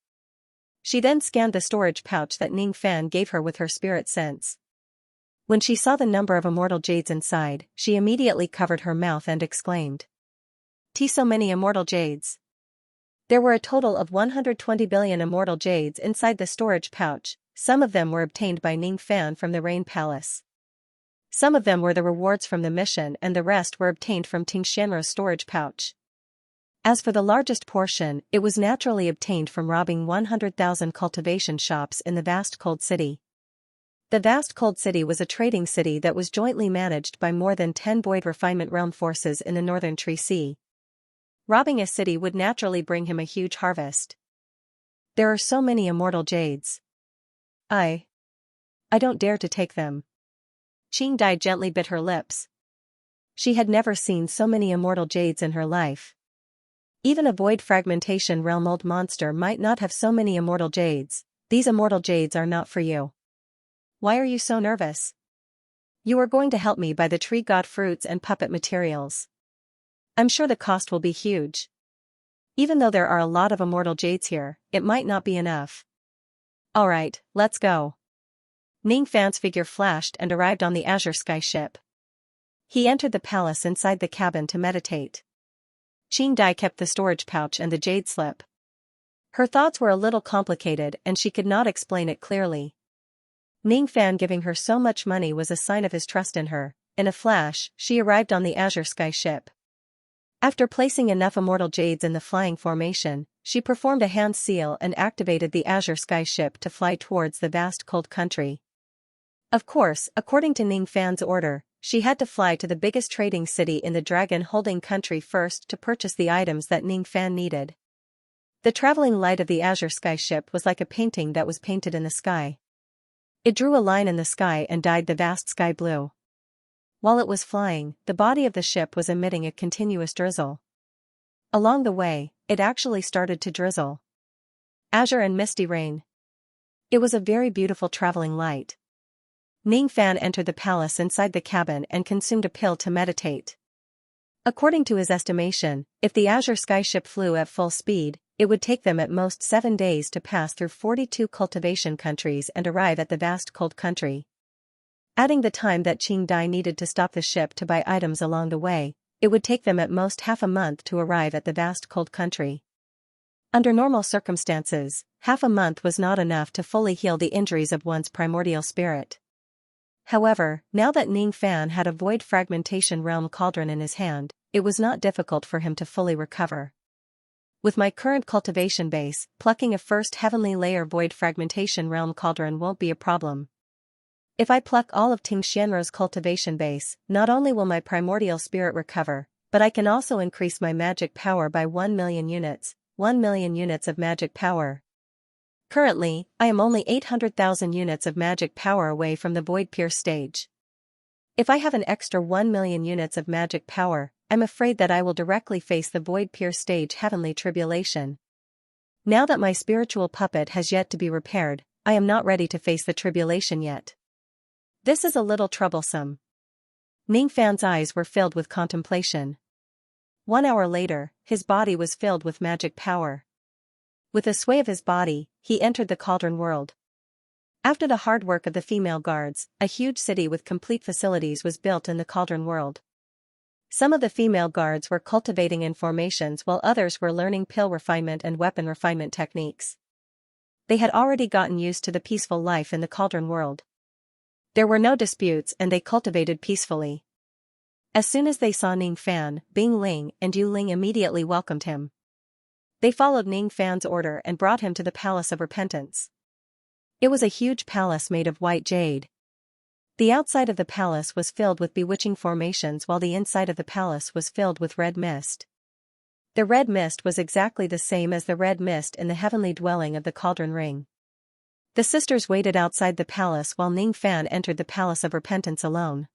She then scanned the storage pouch that Ning Fan gave her with her spirit sense. When she saw the number of immortal jades inside, she immediately covered her mouth and exclaimed. So many immortal jades. There were a total of 120 billion immortal jades inside the storage pouch. Some of them were obtained by Ning Fan from the Rain Palace. Some of them were the rewards from the mission and the rest were obtained from Xianxia's storage pouch. As for the largest portion, it was naturally obtained from robbing 100,000 cultivation shops in the vast cold city. The vast cold city was a trading city that was jointly managed by more than 10 Void Refinement Realm forces in the northern Tree Sea. Robbing a city would naturally bring him a huge harvest. There are so many immortal jades. I don't dare to take them. Qing Dai gently bit her lips. She had never seen so many immortal jades in her life. Even a Void Fragmentation Realm old monster might not have so many immortal jades. These immortal jades are not for you. Why are you so nervous? You are going to help me buy the tree god fruits and puppet materials. I'm sure the cost will be huge. Even though there are a lot of immortal jades here, it might not be enough. Alright, let's go. Ning Fan's figure flashed and arrived on the Azure Sky ship. He entered the palace inside the cabin to meditate. Qing Dai kept the storage pouch and the jade slip. Her thoughts were a little complicated and she could not explain it clearly. Ning Fan giving her so much money was a sign of his trust in her. In a flash, she arrived on the Azure Sky ship. After placing enough immortal jades in the flying formation, she performed a hand seal and activated the Azure Sky ship to fly towards the vast cold country. Of course, according to Ning Fan's order, she had to fly to the biggest trading city in the dragon-holding country first to purchase the items that Ning Fan needed. The traveling light of the Azure Sky ship was like a painting that was painted in the sky. It drew a line in the sky and dyed the vast sky blue. While it was flying, the body of the ship was emitting a continuous drizzle. Along the way, it actually started to drizzle. Azure and misty rain. It was a very beautiful traveling light. Ning Fan entered the palace inside the cabin and consumed a pill to meditate. According to his estimation, if the Azure Sky ship flew at full speed, it would take them at most 7 days to pass through 42 cultivation countries and arrive at the vast cold country. Adding the time that Qing Dai needed to stop the ship to buy items along the way, it would take them at most half a month to arrive at the vast cold country. Under normal circumstances, half a month was not enough to fully heal the injuries of one's primordial spirit. However, now that Ning Fan had a Void Fragmentation Realm cauldron in his hand, it was not difficult for him to fully recover. With my current cultivation base, plucking a first heavenly layer Void Fragmentation Realm cauldron won't be a problem. If I pluck all of Xianxia's cultivation base, not only will my primordial spirit recover, but I can also increase my magic power by 1 million units, 1 million units of magic power. Currently, I am only 800,000 units of magic power away from the Void Pierce stage. If I have an extra 1 million units of magic power, I'm afraid that I will directly face the Void Pierce stage heavenly tribulation. Now that my spiritual puppet has yet to be repaired, I am not ready to face the tribulation yet. This is a little troublesome. Ning Fan's eyes were filled with contemplation. 1 hour later, his body was filled with magic power. With a sway of his body, he entered the cauldron world. After the hard work of the female guards, a huge city with complete facilities was built in the cauldron world. Some of the female guards were cultivating in formations while others were learning pill refinement and weapon refinement techniques. They had already gotten used to the peaceful life in the cauldron world. There were no disputes and they cultivated peacefully. As soon as they saw Ning Fan, Bing Ling and Yu Ling immediately welcomed him. They followed Ning Fan's order and brought him to the Palace of Repentance. It was a huge palace made of white jade. The outside of the palace was filled with bewitching formations while the inside of the palace was filled with red mist. The red mist was exactly the same as the red mist in the heavenly dwelling of the Cauldron Ring. The sisters waited outside the palace while Ning Fan entered the Palace of Repentance alone.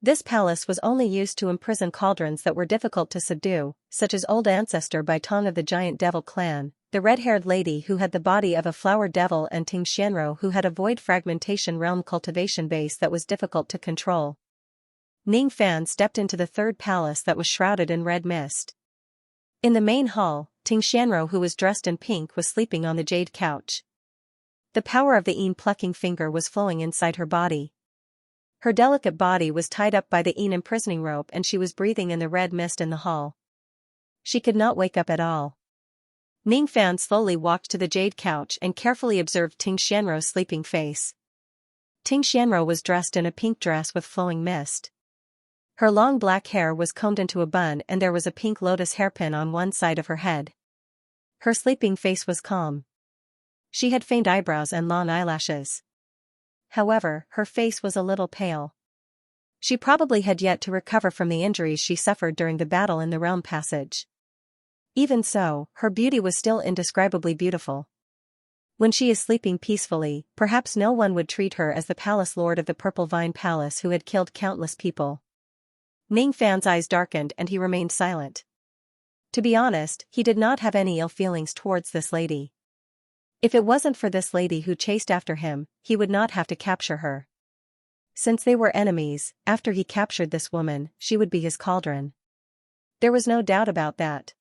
This palace was only used to imprison cauldrons that were difficult to subdue, such as Old Ancestor by Tong of the Giant Devil clan, the red-haired lady who had the body of a flower devil and Ting Xianro who had a void fragmentation realm cultivation base that was difficult to control. Ning Fan stepped into the third palace that was shrouded in red mist. In the main hall, Ting Xianro who was dressed in pink was sleeping on the jade couch. The power of the Yin plucking finger was flowing inside her body. Her delicate body was tied up by the Yin imprisoning rope and she was breathing in the red mist in the hall. She could not wake up at all. Ning Fan slowly walked to the jade couch and carefully observed Ting Xianro's sleeping face. Ting Xianro was dressed in a pink dress with flowing mist. Her long black hair was combed into a bun and there was a pink lotus hairpin on one side of her head. Her sleeping face was calm. She had faint eyebrows and long eyelashes. However, her face was a little pale. She probably had yet to recover from the injuries she suffered during the battle in the realm passage. Even so, her beauty was still indescribably beautiful. When she is sleeping peacefully, perhaps no one would treat her as the palace lord of the Purple Vine Palace who had killed countless people. Ning Fan's eyes darkened and he remained silent. To be honest, he did not have any ill feelings towards this lady. If it wasn't for this lady who chased after him, he would not have to capture her. Since they were enemies, after he captured this woman, she would be his cauldron. There was no doubt about that.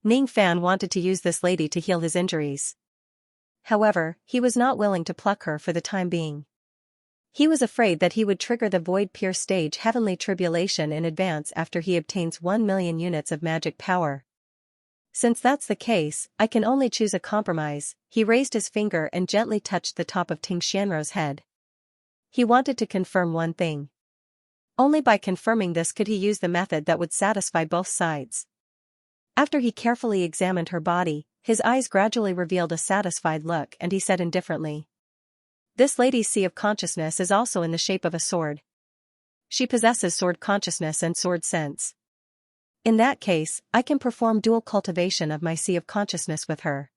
Ning Fan wanted to use this lady to heal his injuries. However, he was not willing to pluck her for the time being. He was afraid that he would trigger the Void Pierce stage Heavenly Tribulation in advance after he obtains 1 million units of magic power. Since that's the case, I can only choose a compromise. He raised his finger and gently touched the top of Ting Xianro's head. He wanted to confirm one thing. Only by confirming this could he use the method that would satisfy both sides. After he carefully examined her body, his eyes gradually revealed a satisfied look and he said indifferently. This lady's sea of consciousness is also in the shape of a sword. She possesses sword consciousness and sword sense. In that case, I can perform dual cultivation of my sea of consciousness with her.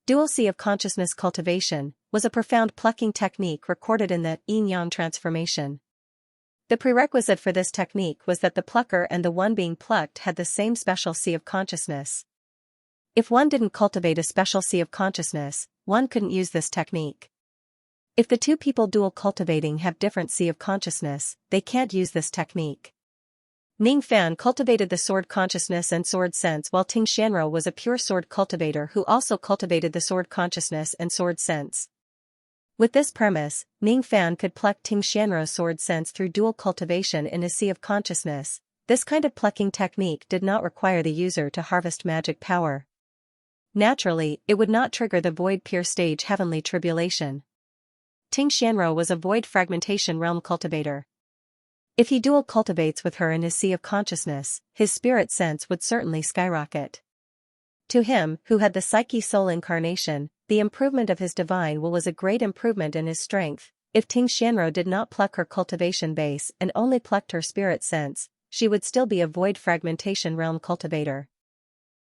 Dual sea of consciousness cultivation was a profound plucking technique recorded in the Yin-Yang transformation. The prerequisite for this technique was that the plucker and the one being plucked had the same special sea of consciousness. If one didn't cultivate a special sea of consciousness, one couldn't use this technique. If the two people dual cultivating have different sea of consciousness, they can't use this technique. Ning Fan cultivated the sword consciousness and sword sense while Ting Xianro was a pure sword cultivator who also cultivated the sword consciousness and sword sense. With this premise, Ning Fan could pluck Ting Xianro's sword sense through dual cultivation in his sea of consciousness. This kind of plucking technique did not require the user to harvest magic power. Naturally, it would not trigger the Void Pierce stage Heavenly Tribulation. Ting Xianro was a void fragmentation realm cultivator. If he dual cultivates with her in his sea of consciousness, his spirit sense would certainly skyrocket. To him, who had the Psyche Soul incarnation, the improvement of his divine will was a great improvement in his strength. If Ting Xianro did not pluck her cultivation base and only plucked her spirit sense, she would still be a void fragmentation realm cultivator.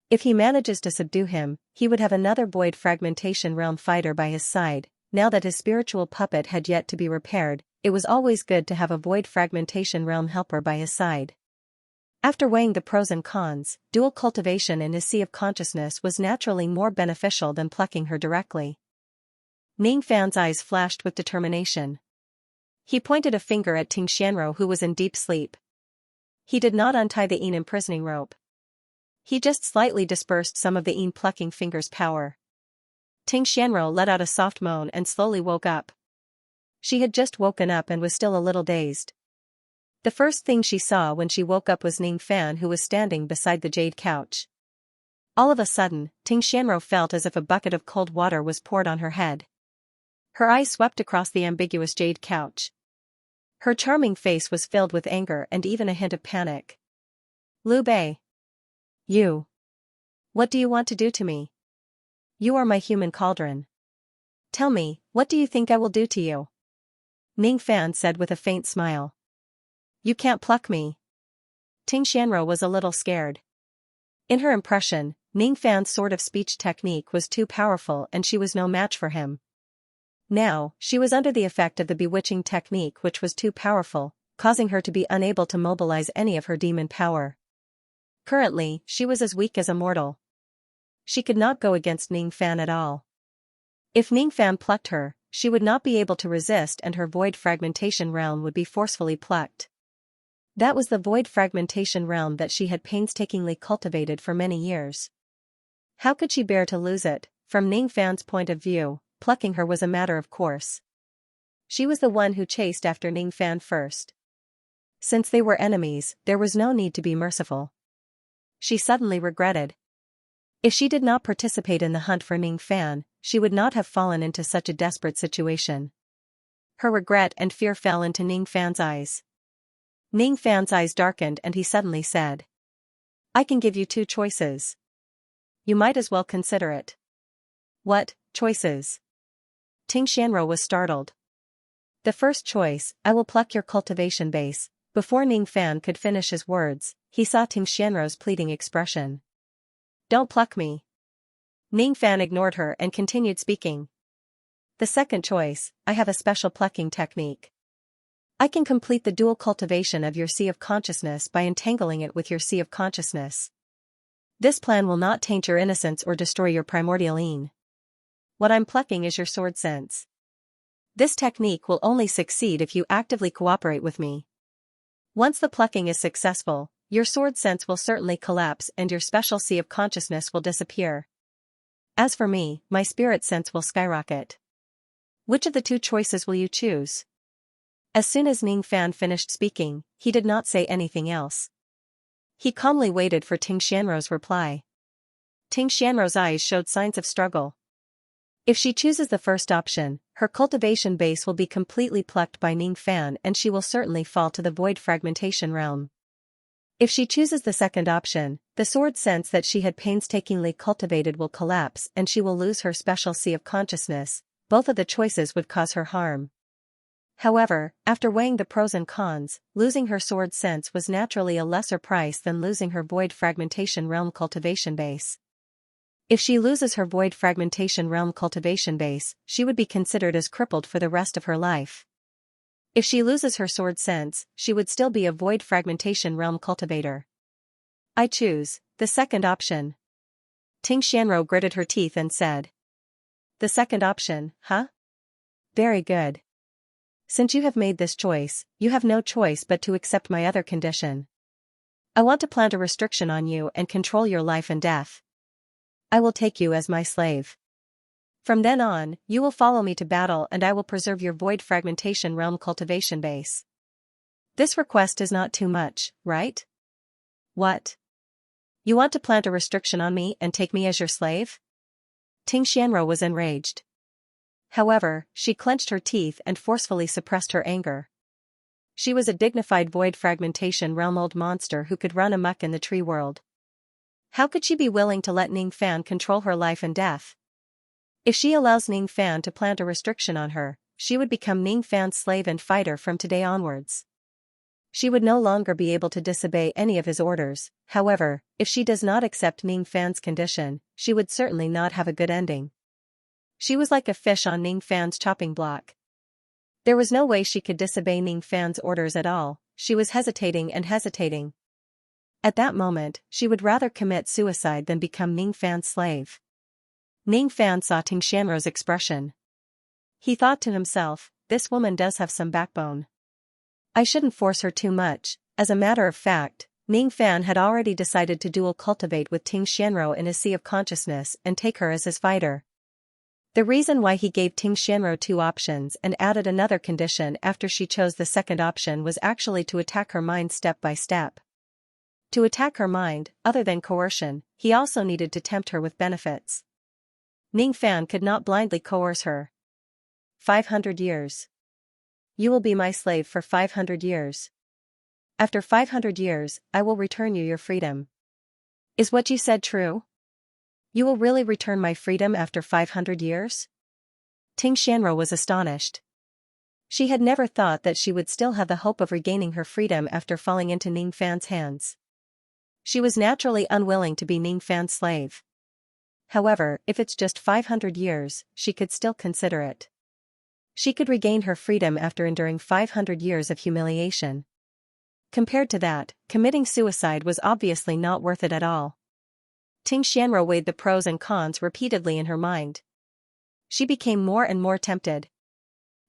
If he manages to subdue him, he would have another void fragmentation realm fighter by his side. Now that his spiritual puppet had yet to be repaired, it was always good to have a void fragmentation realm helper by his side. After weighing the pros and cons, dual cultivation in his sea of consciousness was naturally more beneficial than plucking her directly. Ning Fan's eyes flashed with determination. He pointed a finger at Ting Xianro who was in deep sleep. He did not untie the Yin imprisoning rope. He just slightly dispersed some of the plucking finger's power. Ting Xianro let out a soft moan and slowly woke up. She had just woken up and was still a little dazed. The first thing she saw when she woke up was Ning Fan, who was standing beside the jade couch. All of a sudden, Ting Xianro felt as if a bucket of cold water was poured on her head. Her eyes swept across the ambiguous jade couch. Her charming face was filled with anger and even a hint of panic. "Liu Bei. You. What do you want to do to me? You are my human cauldron. Tell me, what do you think I will do to you?" Ning Fan said with a faint smile. "You can't pluck me." Ting Xianro was a little scared. In her impression, Ning Fan's sort of speech technique was too powerful and she was no match for him. Now, she was under the effect of the bewitching technique, which was too powerful, causing her to be unable to mobilize any of her demon power. Currently, she was as weak as a mortal. She could not go against Ning Fan at all. If Ning Fan plucked her, she would not be able to resist and her void fragmentation realm would be forcefully plucked. That was the void fragmentation realm that she had painstakingly cultivated for many years. How could she bear to lose it? From Ning Fan's point of view, plucking her was a matter of course. She was the one who chased after Ning Fan first. Since they were enemies, there was no need to be merciful. She suddenly regretted. If she did not participate in the hunt for Ning Fan, she would not have fallen into such a desperate situation. Her regret and fear fell into Ning Fan's eyes. Ning Fan's eyes darkened and he suddenly said, "I can give you two choices. You might as well consider it." "What choices?" Ting Xianro was startled. "The first choice, I will pluck your cultivation base." Before Ning Fan could finish his words, he saw Ting Xianro's pleading expression. "Don't pluck me." Ning Fan ignored her and continued speaking. "The second choice, I have a special plucking technique. I can complete the dual cultivation of your sea of consciousness by entangling it with your sea of consciousness. This plan will not taint your innocence or destroy your primordial yin. What I'm plucking is your sword sense. This technique will only succeed if you actively cooperate with me. Once the plucking is successful, your sword sense will certainly collapse and your special sea of consciousness will disappear. As for me, my spirit sense will skyrocket. Which of the two choices will you choose?" As soon as Ning Fan finished speaking, he did not say anything else. He calmly waited for Ting Xianro's reply. Ting Xianro's eyes showed signs of struggle. If she chooses the first option, her cultivation base will be completely plucked by Ning Fan and she will certainly fall to the void fragmentation realm. If she chooses the second option, the sword sense that she had painstakingly cultivated will collapse and she will lose her special sea of consciousness. Both of the choices would cause her harm. However, after weighing the pros and cons, losing her sword sense was naturally a lesser price than losing her void fragmentation realm cultivation base. If she loses her void fragmentation realm cultivation base, she would be considered as crippled for the rest of her life. If she loses her sword sense, she would still be a void fragmentation realm cultivator. "I choose the second option." Ting Xianro gritted her teeth and said. "The second option, huh? Very good. Since you have made this choice, you have no choice but to accept my other condition. I want to plant a restriction on you and control your life and death. I will take you as my slave. From then on, you will follow me to battle and I will preserve your void fragmentation realm cultivation base. This request is not too much, right? What? You want to plant a restriction on me and take me as your slave?" Ting Xianro was enraged. However, she clenched her teeth and forcefully suppressed her anger. She was a dignified void fragmentation realm old monster who could run amok in the tree world. How could she be willing to let Ning Fan control her life and death? If she allows Ning Fan to plant a restriction on her, she would become Ning Fan's slave and fighter from today onwards. She would no longer be able to disobey any of his orders. However, if she does not accept Ning Fan's condition, she would certainly not have a good ending. She was like a fish on Ning Fan's chopping block. There was no way she could disobey Ning Fan's orders at all. She was hesitating and hesitating. At that moment, she would rather commit suicide than become Ning Fan's slave. Ning Fan saw Ting Xianro's expression. He thought to himself, this woman does have some backbone. I shouldn't force her too much. As a matter of fact, Ning Fan had already decided to dual cultivate with Ting Xianro in his sea of consciousness and take her as his fighter. The reason why he gave Ting Xianro two options and added another condition after she chose the second option was actually to attack her mind step by step. To attack her mind, other than coercion, he also needed to tempt her with benefits. Ning Fan could not blindly coerce her. 500 years. You will be my slave for 500 years. After 500 years, I will return you your freedom. Is what you said true? You will really return my freedom after 500 years? Ting Xianro was astonished. She had never thought that she would still have the hope of regaining her freedom after falling into Ning Fan's hands. She was naturally unwilling to be Ning Fan's slave. However, if it's just 500 years, she could still consider it. She could regain her freedom after enduring 500 years of humiliation. Compared to that, committing suicide was obviously not worth it at all. Ting Xianro weighed the pros and cons repeatedly in her mind. She became more and more tempted.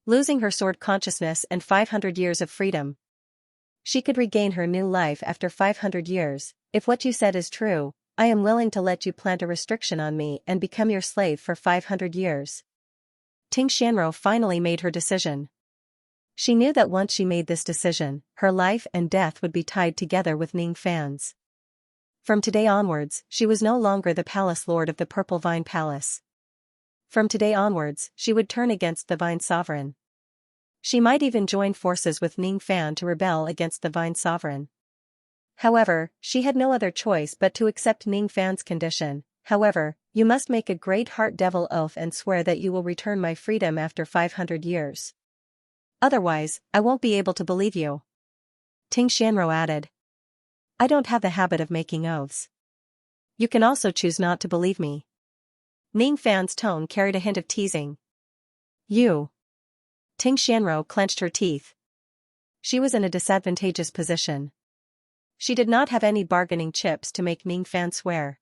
Losing her sword consciousness and 500 years of freedom. She could regain her new life after 500 years. If what you said is true, I am willing to let you plant a restriction on me and become your slave for 500 years. Ting Xianro finally made her decision. She knew that once she made this decision, her life and death would be tied together with Ning Fan's. From today onwards, she was no longer the palace lord of the Purple Vine Palace. From today onwards, she would turn against the Vine Sovereign. She might even join forces with Ning Fan to rebel against the Vine Sovereign. However, she had no other choice but to accept Ning Fan's condition. However, you must make a great heart devil oath and swear that you will return my freedom after 500 years. Otherwise, I won't be able to believe you. Ting Xianro added. I don't have the habit of making oaths. You can also choose not to believe me. Ning Fan's tone carried a hint of teasing. You. Ting Xianro clenched her teeth. She was in a disadvantageous position. She did not have any bargaining chips to make Ning Fan swear.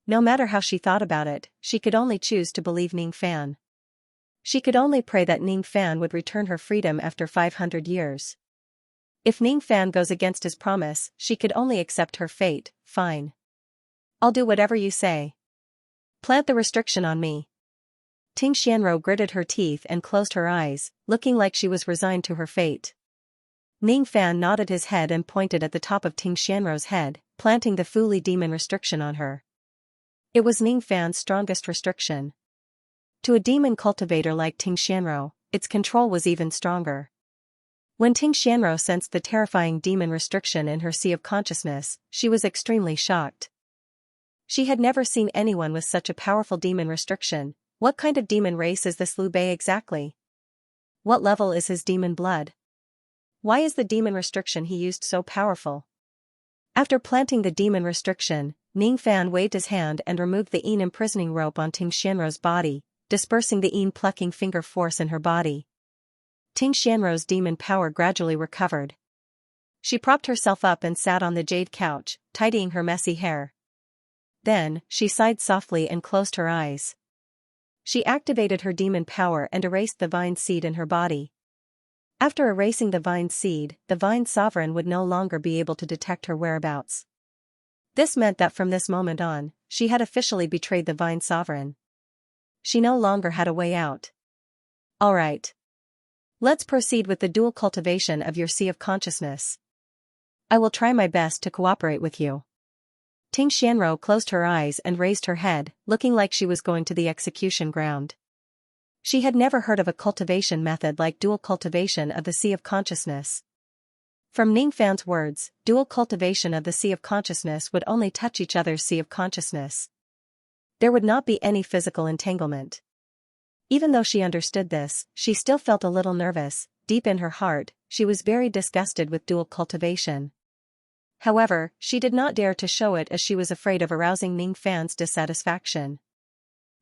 No matter how she thought about it, she could only choose to believe Ning Fan. She could only pray that Ning Fan would return her freedom after 500 years. If Ning Fan goes against his promise, she could only accept her fate. Fine. I'll do whatever you say. Plant the restriction on me. Ting Xianro gritted her teeth and closed her eyes, looking like she was resigned to her fate. Ning Fan nodded his head and pointed at the top of Ting Xianro's head, planting the Fu Li demon restriction on her. It was Ning Fan's strongest restriction. To a demon cultivator like Ting Xianro, its control was even stronger. When Ting Xianro sensed the terrifying demon restriction in her sea of consciousness, she was extremely shocked. She had never seen anyone with such a powerful demon restriction. What kind of demon race is this Liu Bei exactly? What level is his demon blood? Why is the demon restriction he used so powerful? After planting the demon restriction, Ning Fan waved his hand and removed the Yin imprisoning rope on Ting Xianro's body, dispersing the Yin plucking finger force in her body. Ting Xianro's demon power gradually recovered. She propped herself up and sat on the jade couch, tidying her messy hair. Then, she sighed softly and closed her eyes. She activated her demon power and erased the vine seed in her body. After erasing the vine seed, the Vine Sovereign would no longer be able to detect her whereabouts. This meant that from this moment on, she had officially betrayed the Vine Sovereign. She no longer had a way out. Alright. Let's proceed with the dual cultivation of your sea of consciousness. I will try my best to cooperate with you. Ting Xianro closed her eyes and raised her head, looking like she was going to the execution ground. She had never heard of a cultivation method like dual cultivation of the sea of consciousness. From Ning Fan's words, dual cultivation of the sea of consciousness would only touch each other's sea of consciousness. There would not be any physical entanglement. Even though she understood this, she still felt a little nervous. Deep in her heart, she was very disgusted with dual cultivation. However, she did not dare to show it as she was afraid of arousing Ning Fan's dissatisfaction.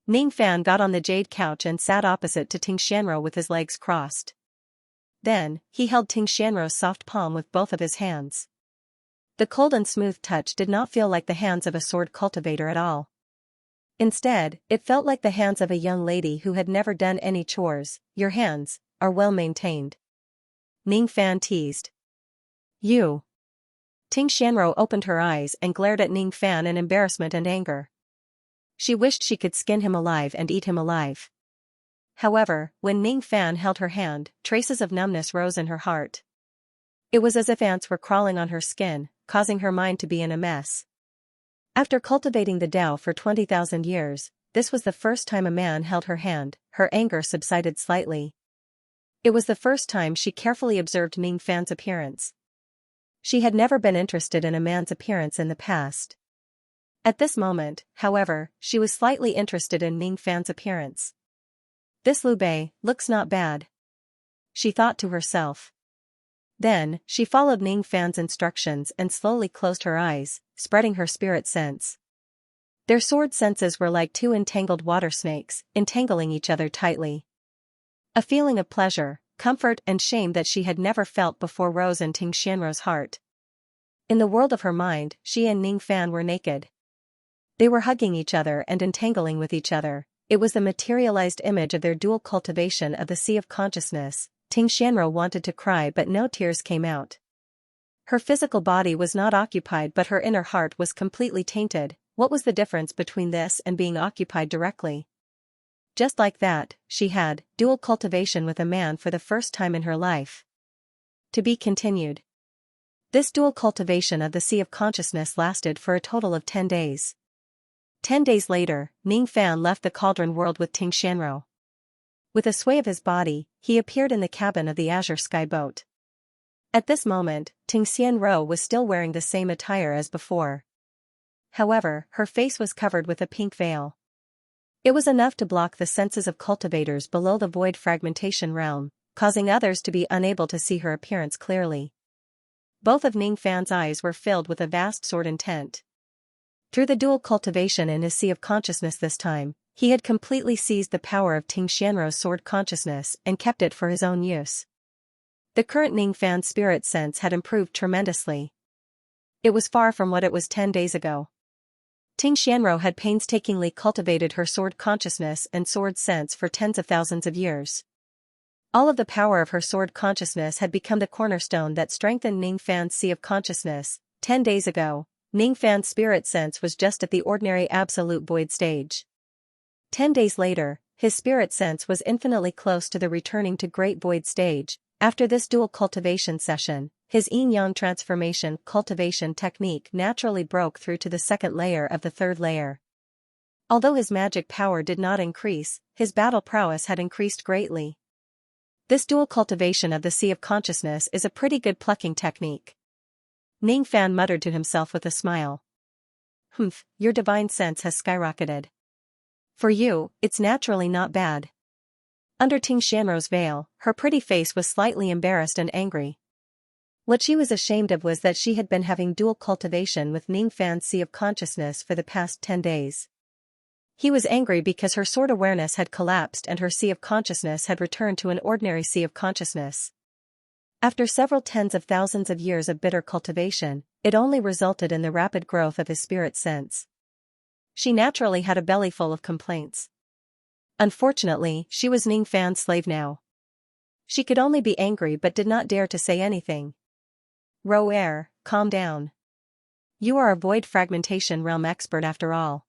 Ning Fan got on the jade couch and sat opposite to Ting Xianro with his legs crossed. Then, he held Ting Xianro's soft palm with both of his hands. The cold and smooth touch did not feel like the hands of a sword cultivator at all. Instead, it felt like the hands of a young lady who had never done any chores. Your hands are well maintained. Ning Fan teased. You. Ting Xianro opened her eyes and glared at Ning Fan in embarrassment and anger. She wished she could skin him alive and eat him alive. However, when Ning Fan held her hand, traces of numbness rose in her heart. It was as if ants were crawling on her skin, causing her mind to be in a mess. After cultivating the Tao for 20,000 years, this was the first time a man held her hand. Her anger subsided slightly. It was the first time she carefully observed Ning Fan's appearance. She had never been interested in a man's appearance in the past. At this moment, however, she was slightly interested in Ning Fan's appearance. This Liu Bei looks not bad, she thought to herself. Then, she followed Ning Fan's instructions and slowly closed her eyes, spreading her spirit sense. Their sword senses were like two entangled water snakes, entangling each other tightly. A feeling of pleasure, comfort and shame that she had never felt before rose in Ting Xianro's heart. In the world of her mind, she and Ning Fan were naked. They were hugging each other and entangling with each other. It was the materialized image of their dual cultivation of the sea of consciousness. Ting Xianro wanted to cry but no tears came out. Her physical body was not occupied but her inner heart was completely tainted. What was the difference between this and being occupied directly? Just like that, she had dual cultivation with a man for the first time in her life. To be continued. This dual cultivation of the sea of consciousness lasted for a total of 10 days. 10 days later, Ning Fan left the cauldron world with Ting Xianro. With a sway of his body, he appeared in the cabin of the Azure Sky boat. At this moment, Ting Xianro was still wearing the same attire as before. However, her face was covered with a pink veil. It was enough to block the senses of cultivators below the void fragmentation realm, causing others to be unable to see her appearance clearly. Both of Ning Fan's eyes were filled with a vast sword intent. Through the dual cultivation in his sea of consciousness this time, he had completely seized the power of Ting Xianro's sword consciousness and kept it for his own use. The current Ning Fan spirit sense had improved tremendously. It was far from what it was 10 days ago. Ting Xianro had painstakingly cultivated her sword consciousness and sword sense for tens of thousands of years. All of the power of her sword consciousness had become the cornerstone that strengthened Ning Fan's sea of consciousness. 10 days ago, Ning Fan's spirit sense was just at the ordinary absolute void stage. 10 days later, his spirit sense was infinitely close to the returning to great void stage. After this dual cultivation session, his yin-yang transformation cultivation technique naturally broke through to the second layer of the third layer. Although his magic power did not increase, his battle prowess had increased greatly. This dual cultivation of the sea of consciousness is a pretty good plucking technique. Ning Fan muttered to himself with a smile. Humph, your divine sense has skyrocketed. For you, it's naturally not bad. Under Ting Xianro's veil, her pretty face was slightly embarrassed and angry. What she was ashamed of was that she had been having dual cultivation with Ning Fan's sea of consciousness for the past 10 days. He was angry because her sword awareness had collapsed and her sea of consciousness had returned to an ordinary sea of consciousness. After several tens of thousands of years of bitter cultivation, it only resulted in the rapid growth of his spirit sense. She naturally had a belly full of complaints. Unfortunately, she was Ning Fan's slave now. She could only be angry but did not dare to say anything. Roer, calm down. You are a void fragmentation realm expert after all.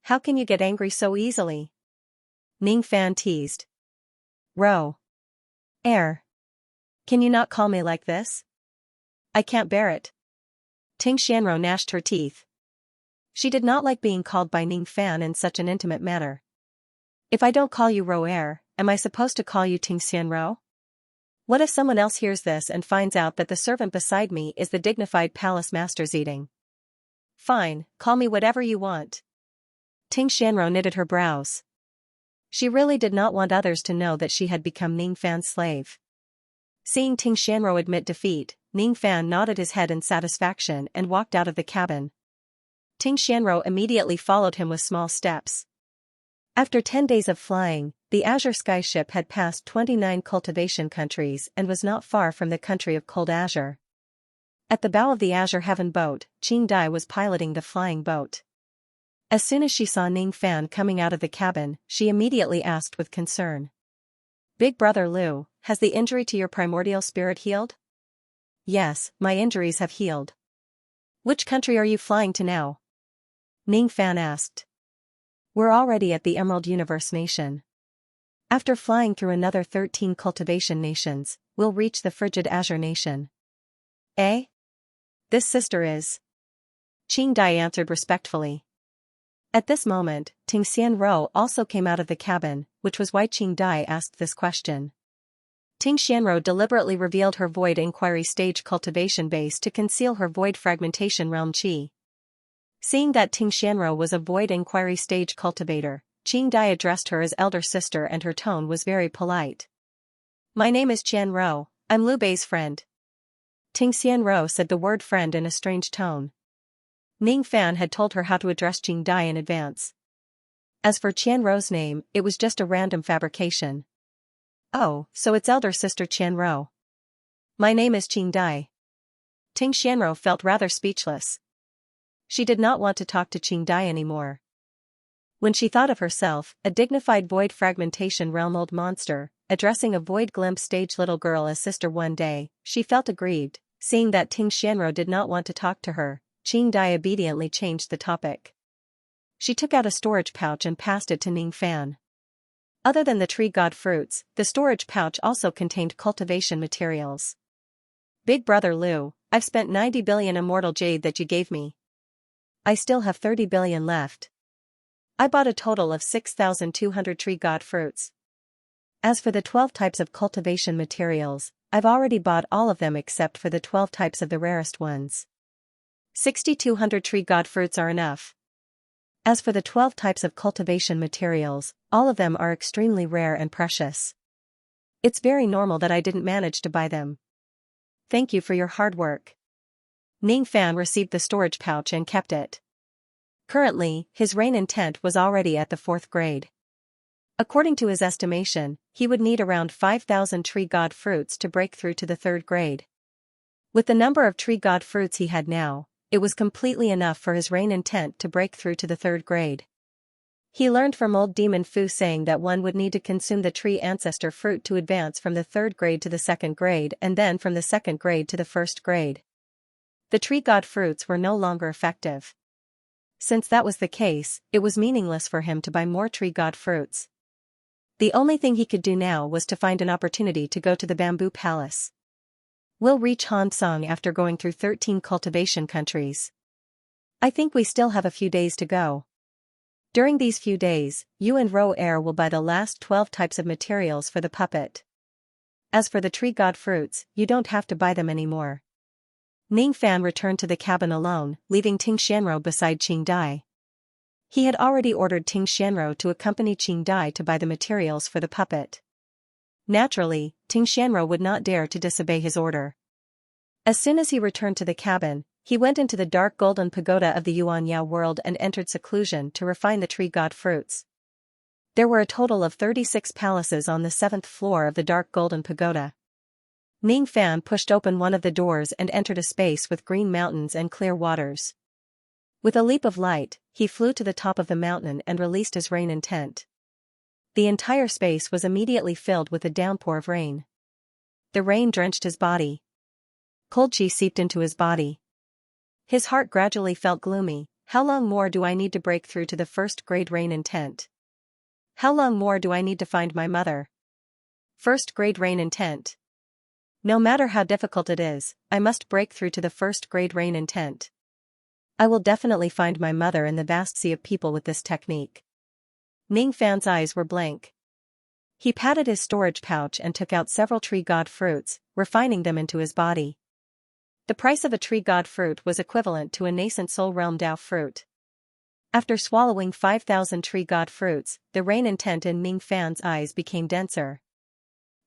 How can you get angry so easily? Ning Fan teased. Roer. Can you not call me like this? I can't bear it. Ting Xianro gnashed her teeth. She did not like being called by Ning Fan in such an intimate manner. If I don't call you Roer, am I supposed to call you Ting Xianro? What if someone else hears this and finds out that the servant beside me is the dignified palace master's eating? Fine, call me whatever you want. Ting Xianro knitted her brows. She really did not want others to know that she had become Ning Fan's slave. Seeing Ting Xianro admit defeat, Ning Fan nodded his head in satisfaction and walked out of the cabin. Ting Xianro immediately followed him with small steps. After 10 days of flying, the Azure Sky ship had passed 29 cultivation countries and was not far from the country of Cold Azure. At the bow of the Azure Heaven boat, Qing Dai was piloting the flying boat. As soon as she saw Ning Fan coming out of the cabin, she immediately asked with concern. Big brother Liu, has the injury to your primordial spirit healed? Yes, my injuries have healed. Which country are you flying to now? Ning Fan asked. We're already at the Emerald Universe Nation. After flying through another 13 cultivation nations, we'll reach the Frigid Azure Nation. Eh? This sister is. Qing Dai answered respectfully. At this moment, Ting Xianro also came out of the cabin, which was why Qing Dai asked this question. Ting Xianro deliberately revealed her void inquiry stage cultivation base to conceal her void fragmentation realm qi. Seeing that Ting Xianro was a void inquiry stage cultivator, Qing Dai addressed her as elder sister and her tone was very polite. My name is Xianro, I'm Liu Bei's friend. Ting Xianro said the word friend in a strange tone. Ning Fan had told her how to address Qing Dai in advance. As for Qianro's name, it was just a random fabrication. Oh, so it's elder sister Qianro. My name is Qing Dai. Ting Xianro felt rather speechless. She did not want to talk to Qing Dai anymore. When she thought of herself, a dignified void fragmentation realm old monster, addressing a void glimpse stage little girl as sister one day, she felt aggrieved. Seeing that Ting Xianro did not want to talk to her, Qing Dai obediently changed the topic. She took out a storage pouch and passed it to Ning Fan. Other than the tree god fruits, the storage pouch also contained cultivation materials. Big brother Liu, I've spent 90 billion immortal jade that you gave me. I still have 30 billion left. I bought a total of 6,200 tree god fruits. As for the 12 types of cultivation materials, I've already bought all of them except for the 12 types of the rarest ones. 6,200 tree god fruits are enough. As for the 12 types of cultivation materials, all of them are extremely rare and precious. It's very normal that I didn't manage to buy them. Thank you for your hard work. Ning Fan received the storage pouch and kept it. Currently, his rain intent was already at the 4th grade. According to his estimation, he would need around 5,000 tree god fruits to break through to the 3rd grade. With the number of tree god fruits he had now, it was completely enough for his rain intent to break through to the 3rd grade. He learned from old demon Fu saying that one would need to consume the tree ancestor fruit to advance from the 3rd grade to the 2nd grade and then from the 2nd grade to the 1st grade. The tree god fruits were no longer effective. Since that was the case, it was meaningless for him to buy more tree god fruits. The only thing he could do now was to find an opportunity to go to the bamboo palace. We'll reach Hansong after going through 13 cultivation countries. I think we still have a few days to go. During these few days, you and Ro Air will buy the last 12 types of materials for the puppet. As for the tree god fruits, you don't have to buy them anymore. Ning Fan returned to the cabin alone, leaving Ting Xianro beside Qing Dai. He had already ordered Ting Xianro to accompany Qing Dai to buy the materials for the puppet. Naturally, Ting Xianro would not dare to disobey his order. As soon as he returned to the cabin, he went into the dark golden pagoda of the Yuanya world and entered seclusion to refine the tree god fruits. There were a total of 36 palaces on the 7th floor of the dark golden pagoda. Ning Fan pushed open one of the doors and entered a space with green mountains and clear waters. With a leap of light, he flew to the top of the mountain and released his rain intent. The entire space was immediately filled with a downpour of rain. The rain drenched his body. Cold chi seeped into his body. His heart gradually felt gloomy. How long more do I need to break through to the 1st grade rain intent? How long more do I need to find my mother? 1st grade rain intent. No matter how difficult it is, I must break through to the 1st grade rain intent. I will definitely find my mother in the vast sea of people with this technique. Ning Fan's eyes were blank. He patted his storage pouch and took out several tree god fruits, refining them into his body. The price of a tree god fruit was equivalent to a nascent soul realm Dao fruit. After swallowing 5,000 tree god fruits, the rain intent in Ning Fan's eyes became denser.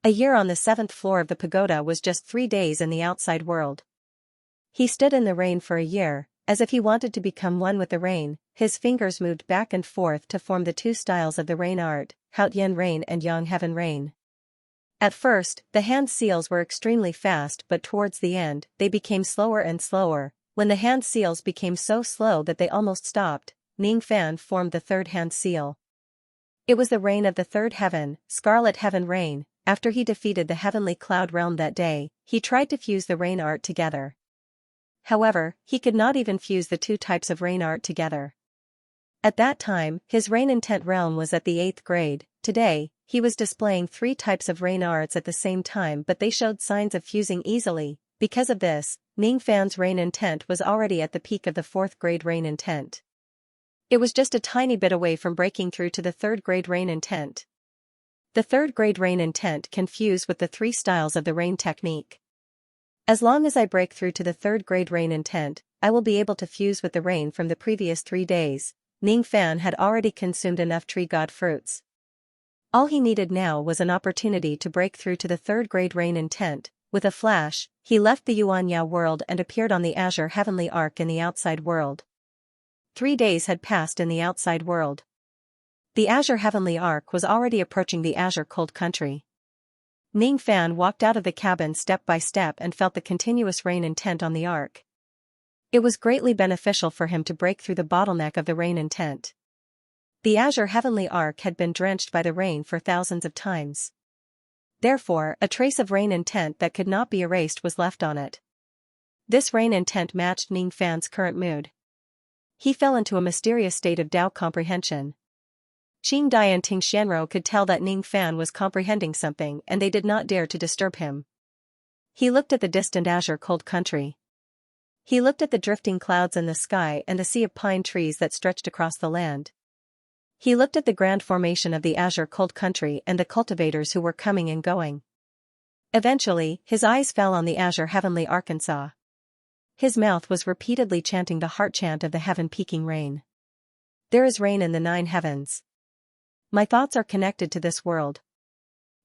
A year on the 7th floor of the pagoda was just 3 days in the outside world. He stood in the rain for a year, as if he wanted to become one with the rain. His fingers moved back and forth to form the 2 styles of the rain art, Haotian rain and Yang Heaven rain. At first, the hand seals were extremely fast, but towards the end, they became slower and slower. When the hand seals became so slow that they almost stopped, Ning Fan formed the 3rd hand seal. It was the rain of the 3rd heaven, Scarlet Heaven rain. After he defeated the heavenly cloud realm that day, he tried to fuse the rain art together. However, he could not even fuse the two types of rain art together. At that time, his rain intent realm was at the 8th grade. Today, he was displaying 3 types of rain arts at the same time, but they showed signs of fusing easily. Because of this, Ning Fan's rain intent was already at the peak of the 4th grade rain intent. It was just a tiny bit away from breaking through to the 3rd grade rain intent. The 3rd grade rain intent can fuse with the 3 styles of the rain technique. As long as I break through to the 3rd grade rain intent, I will be able to fuse with the rain from the previous 3 days. Ning Fan had already consumed enough tree god fruits. All he needed now was an opportunity to break through to the 3rd grade rain intent. With a flash, he left the Xianxia world and appeared on the Azure Heavenly Arc in the outside world. 3 days had passed in the outside world. The Azure Heavenly Arc was already approaching the Azure Cold Country. Ning Fan walked out of the cabin step by step and felt the continuous rain intent on the arc. It was greatly beneficial for him to break through the bottleneck of the rain intent. The Azure Heavenly Arc had been drenched by the rain for thousands of times. Therefore, a trace of rain intent that could not be erased was left on it. This rain intent matched Ning Fan's current mood. He fell into a mysterious state of doubt comprehension. Qing Dai and Ting Xianro could tell that Ning Fan was comprehending something and they did not dare to disturb him. He looked at the distant Azure Cold Country. He looked at the drifting clouds in the sky and the sea of pine trees that stretched across the land. He looked at the grand formation of the Azure Cold Country and the cultivators who were coming and going. Eventually, his eyes fell on the Azure Heavenly Arkansas. His mouth was repeatedly chanting the heart chant of the heaven-peaking rain. There is rain in the 9 heavens. My thoughts are connected to this world.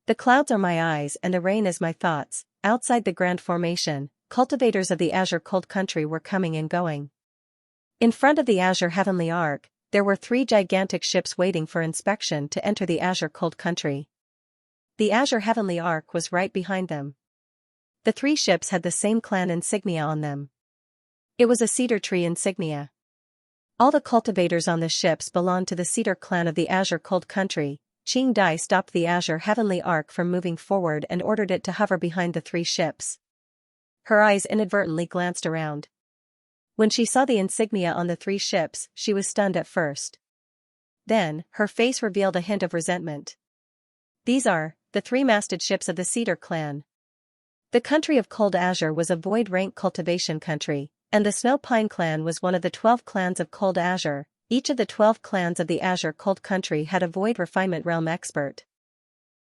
The clouds are my eyes and the rain is my thoughts. Outside the grand formation, cultivators of the Azure Cold Country were coming and going. In front of the Azure Heavenly Arc, there were 3 gigantic ships waiting for inspection to enter the Azure Cold Country. The Azure Heavenly Arc was right behind them. The 3 ships had the same clan insignia on them. It was a cedar tree insignia. All the cultivators on the ships belonged to the cedar clan of the Azure Cold Country. Qing Dai stopped the Azure Heavenly Arc from moving forward and ordered it to hover behind the 3 ships. Her eyes inadvertently glanced around. When she saw the insignia on the 3 ships, she was stunned at first. Then, her face revealed a hint of resentment. These are the 3-masted ships of the Cedar clan. The country of Cold Azure was a void-rank cultivation country, and the Snow Pine clan was one of the 12 clans of Cold Azure. Each of the 12 clans of the Azure Cold Country had a void refinement realm expert.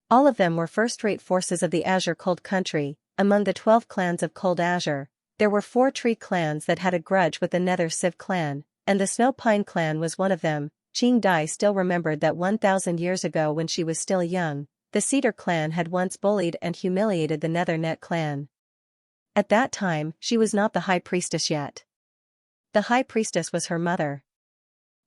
All of them were first-rate forces of the Azure Cold Country. Among the 12 clans of Cold Azure, there were 4 tree clans that had a grudge with the Nether Civ clan, and the Snow Pine clan was one of them. Qing Dai still remembered that 1,000 years ago when she was still young, the Cedar clan had once bullied and humiliated the Nether Net clan. At that time, she was not the High Priestess yet. The High Priestess was her mother.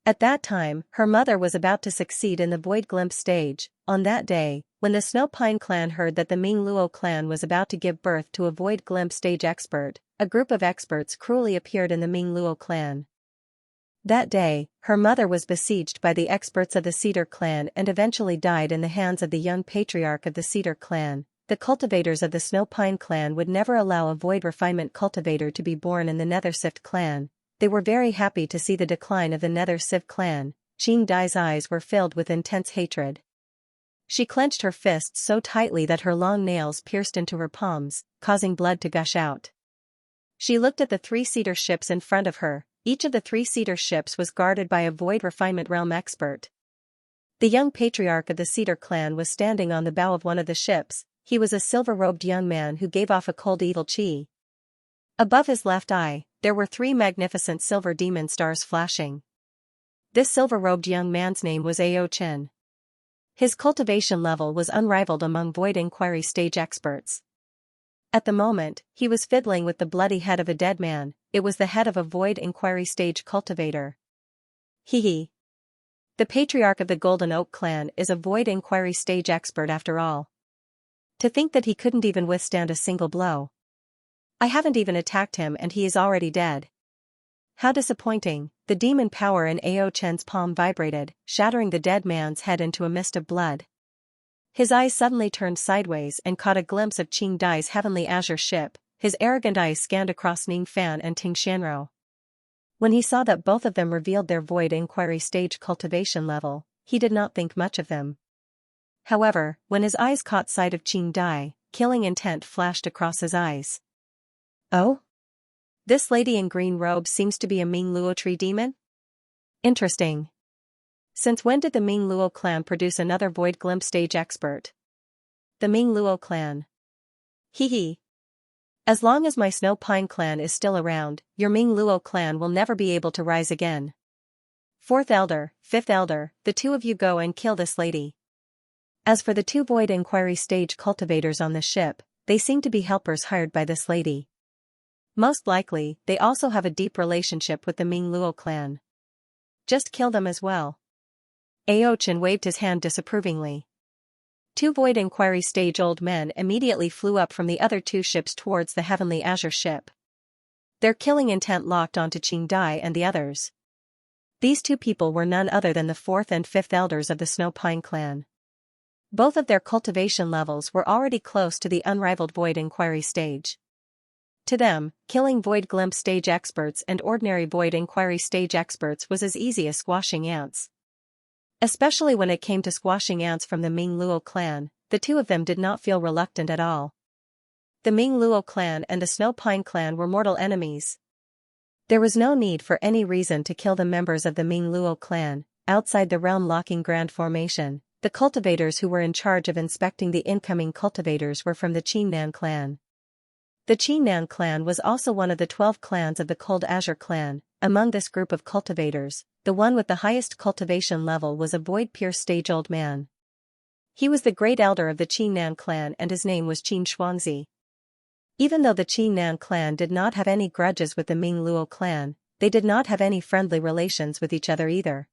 At that time, her mother was about to succeed in the Void Glimpse stage. On that day, when the Snow Pine clan heard that the Ming Luo clan was about to give birth to a Void Glimpse stage expert, a group of experts cruelly appeared in the Ming Luo clan. That day, her mother was besieged by the experts of the Cedar clan and eventually died in the hands of the young patriarch of the Cedar clan. The cultivators of the Snow Pine clan would never allow a void refinement cultivator to be born in the Nether Sift clan. They were very happy to see the decline of the Nether Civ clan. Qing Dai's eyes were filled with intense hatred. She clenched her fists so tightly that her long nails pierced into her palms, causing blood to gush out. She looked at the 3 cedar ships in front of her. Each of the 3 cedar ships was guarded by a void refinement realm expert. The young patriarch of the Cedar clan was standing on the bow of one of the ships. He was a silver-robed young man who gave off a cold evil chi. Above his left eye, there were 3 magnificent silver demon stars flashing. This silver-robed young man's name was Ao Chen. His cultivation level was unrivaled among Void Inquiry stage experts. At the moment, he was fiddling with the bloody head of a dead man. It was the head of a Void Inquiry stage cultivator. Hee. The patriarch of the Golden Oak clan is a Void Inquiry stage expert after all. To think that he couldn't even withstand a single blow. I haven't even attacked him and he is already dead. How disappointing. The demon power in Ao Chen's palm vibrated, shattering the dead man's head into a mist of blood. His eyes suddenly turned sideways and caught a glimpse of Qing Dai's heavenly azure ship. his arrogant eyes scanned across Ning Fan and Ting Xianro. When he saw that both of them revealed their void inquiry stage cultivation level, he did not think much of them. However, when his eyes caught sight of Qing Dai, killing intent flashed across his eyes. Oh? This lady in green robe seems to be a Ming Luo tree demon? Interesting. Since when did the Ming Luo clan produce another void glimpse stage expert? The Ming Luo clan. Hee hee. As long as my Snow Pine clan is still around, your Ming Luo clan will never be able to rise again. Fourth elder, fifth elder, the two of you go and kill this lady. As for the two void inquiry stage cultivators on the ship, they seem to be helpers hired by this lady. Most likely, they also have a deep relationship with the Ming Luo clan. Just kill them as well. Aochin waved his hand disapprovingly. Two void inquiry stage old men immediately flew up from the other two ships towards the Heavenly Azure ship. Their killing intent locked onto Qing Dai and the others. These two people were none other than the fourth and fifth elders of the Snow Pine clan. Both of their cultivation levels were already close to the unrivaled void inquiry stage. To them, killing void glimpse stage experts and ordinary void inquiry stage experts was as easy as squashing ants. Especially when it came to squashing ants from the Ming Luo clan, the two of them did not feel reluctant at all. The Ming Luo clan and the Snow Pine clan were mortal enemies. There was no need for any reason to kill the members of the Ming Luo clan. Outside the realm-locking Grand Formation, the cultivators who were in charge of inspecting the incoming cultivators were from the Qingnan clan. The Qingnan clan was also one of the 12 clans of the Cold Azure clan. Among this group of cultivators, the one with the highest cultivation level was a void pierce stage old man. He was the great elder of the Qingnan clan and his name was Qin Shuangzi. Even though the Qingnan clan did not have any grudges with the Ming Luo clan, they did not have any friendly relations with each other either.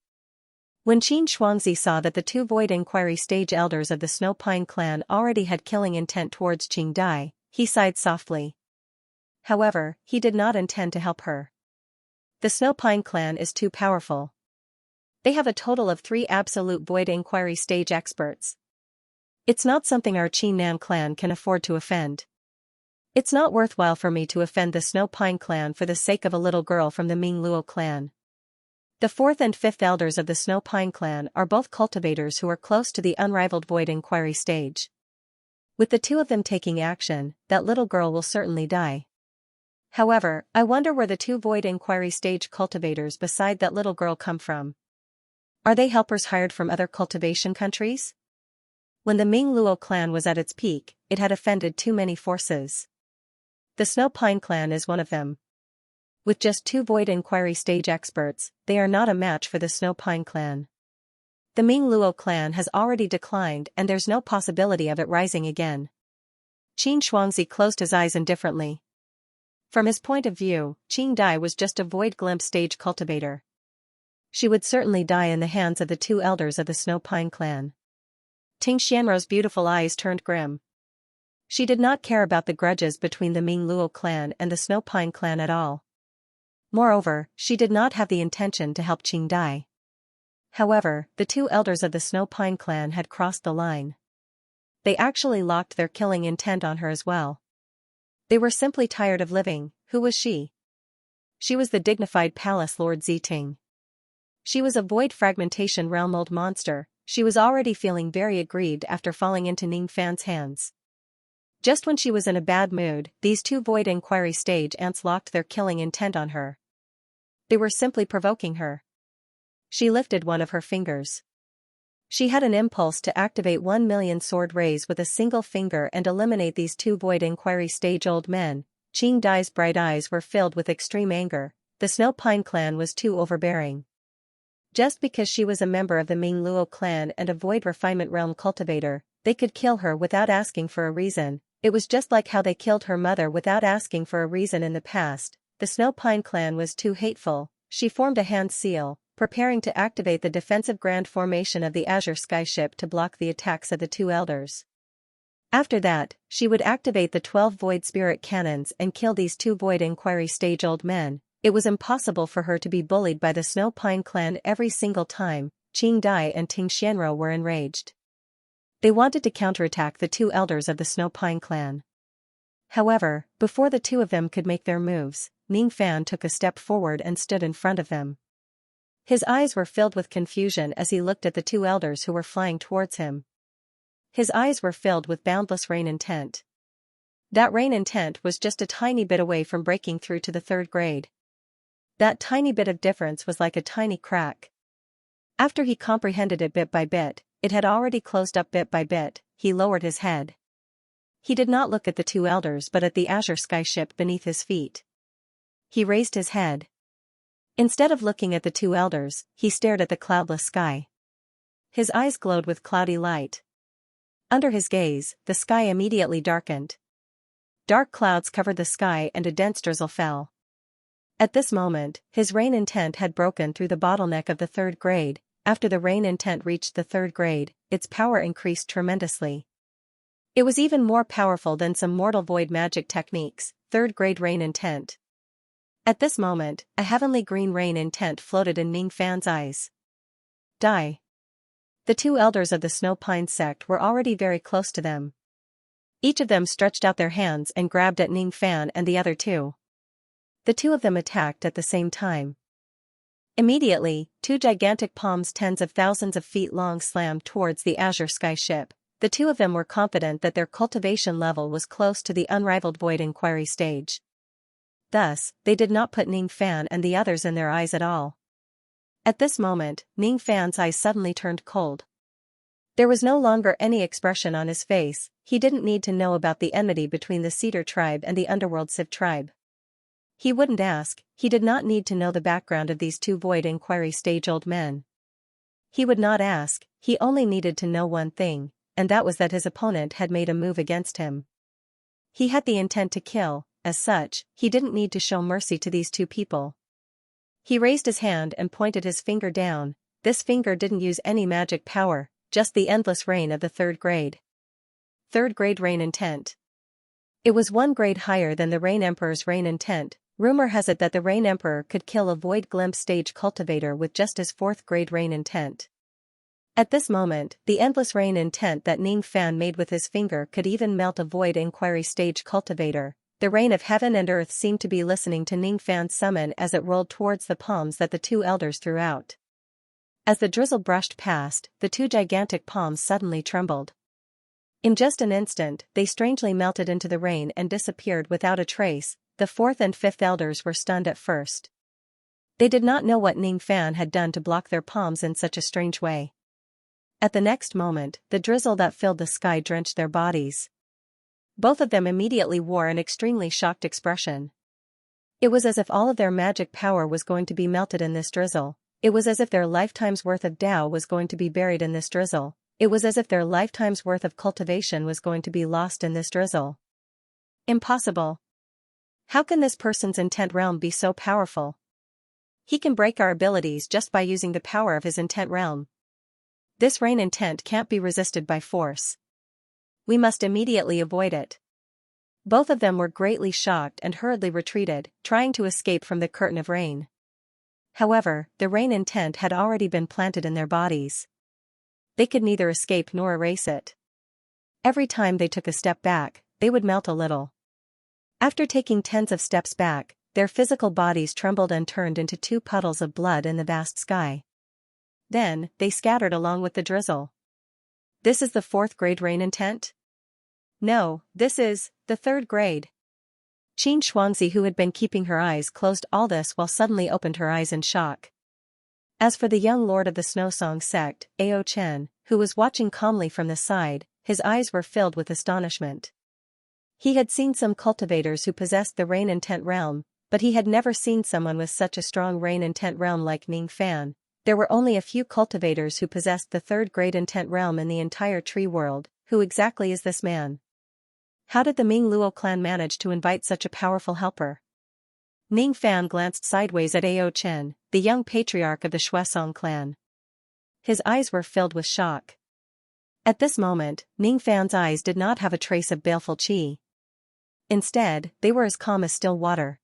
When Qin Shuangzi saw that the two void inquiry stage elders of the Snow Pine clan already had killing intent towards Qing Dai, he sighed softly. However, he did not intend to help her. The Snow Pine clan is too powerful. They have a total of 3 absolute void inquiry stage experts. It's not something our Qingnan clan can afford to offend. It's not worthwhile for me to offend the Snow Pine clan for the sake of a little girl from the Ming Luo clan. The fourth and fifth elders of the Snow Pine clan are both cultivators who are close to the unrivaled void inquiry stage. With the two of them taking action, that little girl will certainly die. However, I wonder where the two void inquiry stage cultivators beside that little girl come from. Are they helpers hired from other cultivation countries? When the Ming Luo clan was at its peak, it had offended too many forces. The Snow Pine clan is one of them. With just 2 void inquiry stage experts, they are not a match for the Snow Pine clan. The Ming Luo clan has already declined and there's no possibility of it rising again. Qin Shuangzi closed his eyes indifferently. From his point of view, Qing Dai was just a void glimpse stage cultivator. She would certainly die in the hands of the 2 elders of the Snow Pine clan. Ting Xianro's beautiful eyes turned grim. She did not care about the grudges between the Ming Luo clan and the Snow Pine clan at all. Moreover, she did not have the intention to help Qing Dai. However, the 2 elders of the Snow Pine clan had crossed the line. They actually locked their killing intent on her as well. They were simply tired of living. Who was she? She was the dignified palace lord Ziting. She was a void fragmentation realm old monster. She was already feeling very aggrieved after falling into Ning Fan's hands. Just when she was in a bad mood, these 2 void inquiry stage ants locked their killing intent on her. They were simply provoking her. She lifted one of her fingers. She had an impulse to activate 1 million sword rays with a single finger and eliminate these 2 void inquiry stage old men. Qing Dai's bright eyes were filled with extreme anger. The Snow Pine clan was too overbearing. Just because she was a member of the Ming Luo clan and a void refinement realm cultivator, they could kill her without asking for a reason. It was just like how they killed her mother without asking for a reason in the past. The Snow Pine clan was too hateful. She formed a hand seal, preparing to activate the defensive grand formation of the Azure Skyship to block the attacks of the 2 elders. After that, she would activate the 12 void spirit cannons and kill these 2 void inquiry stage old men. It was impossible for her to be bullied by the Snow Pine clan every single time. Qing Dai and Ting Xianro were enraged. They wanted to counterattack the 2 elders of the Snow Pine clan. However, before the two of them could make their moves, Ning Fan took a step forward and stood in front of them. His eyes were filled with confusion as he looked at the two elders who were flying towards him. His eyes were filled with boundless rain intent. That rain intent was just a tiny bit away from breaking through to the third grade. That tiny bit of difference was like a tiny crack. After he comprehended it bit by bit, it had already closed up bit by bit. He lowered his head. He did not look at the two elders but at the azure skyship beneath his feet. He raised his head. Instead of looking at the two elders, he stared at the cloudless sky. His eyes glowed with cloudy light. Under his gaze, the sky immediately darkened. Dark clouds covered the sky and a dense drizzle fell. At this moment, his rain intent had broken through the bottleneck of the third grade. After the rain intent reached the third grade, its power increased tremendously. It was even more powerful than some mortal void magic techniques. Third grade rain intent. At this moment, a heavenly green rain intent floated in Ning Fan's eyes. Die. The two elders of the Snow Pine sect were already very close to them. Each of them stretched out their hands and grabbed at Ning Fan and the other two. The two of them attacked at the same time. Immediately, two gigantic palms tens of thousands of feet long slammed towards the azure sky ship. The two of them were confident that their cultivation level was close to the unrivaled void inquiry stage. Thus, they did not put Ning Fan and the others in their eyes at all. At this moment, Ning Fan's eyes suddenly turned cold. There was no longer any expression on his face. He didn't need to know about the enmity between the Cedar tribe and the underworld Civ tribe. He wouldn't ask. He did not need to know the background of these two void inquiry stage old men. He would not ask. He only needed to know one thing, and that was that his opponent had made a move against him. He had the intent to kill. As such, he didn't need to show mercy to these two people. He raised his hand and pointed his finger down. This finger didn't use any magic power, just the endless rain of the third grade. Third grade rain intent. It was one grade higher than the Rain Emperor's rain intent. Rumor has it that the Rain Emperor could kill a void glimpse stage cultivator with just his fourth grade rain intent. At this moment, the endless rain intent that Ning Fan made with his finger could even melt a void inquiry stage cultivator. The rain of heaven and earth seemed to be listening to Ning Fan's summon as it rolled towards the palms that the two elders threw out. As the drizzle brushed past, the two gigantic palms suddenly trembled. In just an instant, they strangely melted into the rain and disappeared without a trace. The fourth and fifth elders were stunned at first. They did not know what Ning Fan had done to block their palms in such a strange way. At the next moment, the drizzle that filled the sky drenched their bodies. Both of them immediately wore an extremely shocked expression. It was as if all of their magic power was going to be melted in this drizzle. It was as if their lifetime's worth of Tao was going to be buried in this drizzle. It was as if their lifetime's worth of cultivation was going to be lost in this drizzle. Impossible. How can this person's intent realm be so powerful? He can break our abilities just by using the power of his intent realm. This rain intent can't be resisted by force. We must immediately avoid it. Both of them were greatly shocked and hurriedly retreated, trying to escape from the curtain of rain. However, the rain intent had already been planted in their bodies. They could neither escape nor erase it. Every time they took a step back, they would melt a little. After taking tens of steps back, their physical bodies trembled and turned into two puddles of blood in the vast sky. Then, they scattered along with the drizzle. This is the fourth grade rain intent? No, this is the third grade. Xianxia, who had been keeping her eyes closed all this while suddenly opened her eyes in shock. As for the young lord of the Snow Song sect, Ao Chen, who was watching calmly from the side, his eyes were filled with astonishment. He had seen some cultivators who possessed the rain intent realm, but he had never seen someone with such a strong rain intent realm like Ning Fan. There were only a few cultivators who possessed the third grade intent realm in the entire tree world. Who exactly is this man? How did the Ming Luo clan manage to invite such a powerful helper? Ning Fan glanced sideways at Ao Chen, the young patriarch of the Shuesong clan. His eyes were filled with shock. At this moment, Ning Fan's eyes did not have a trace of baleful qi. Instead, they were as calm as still water.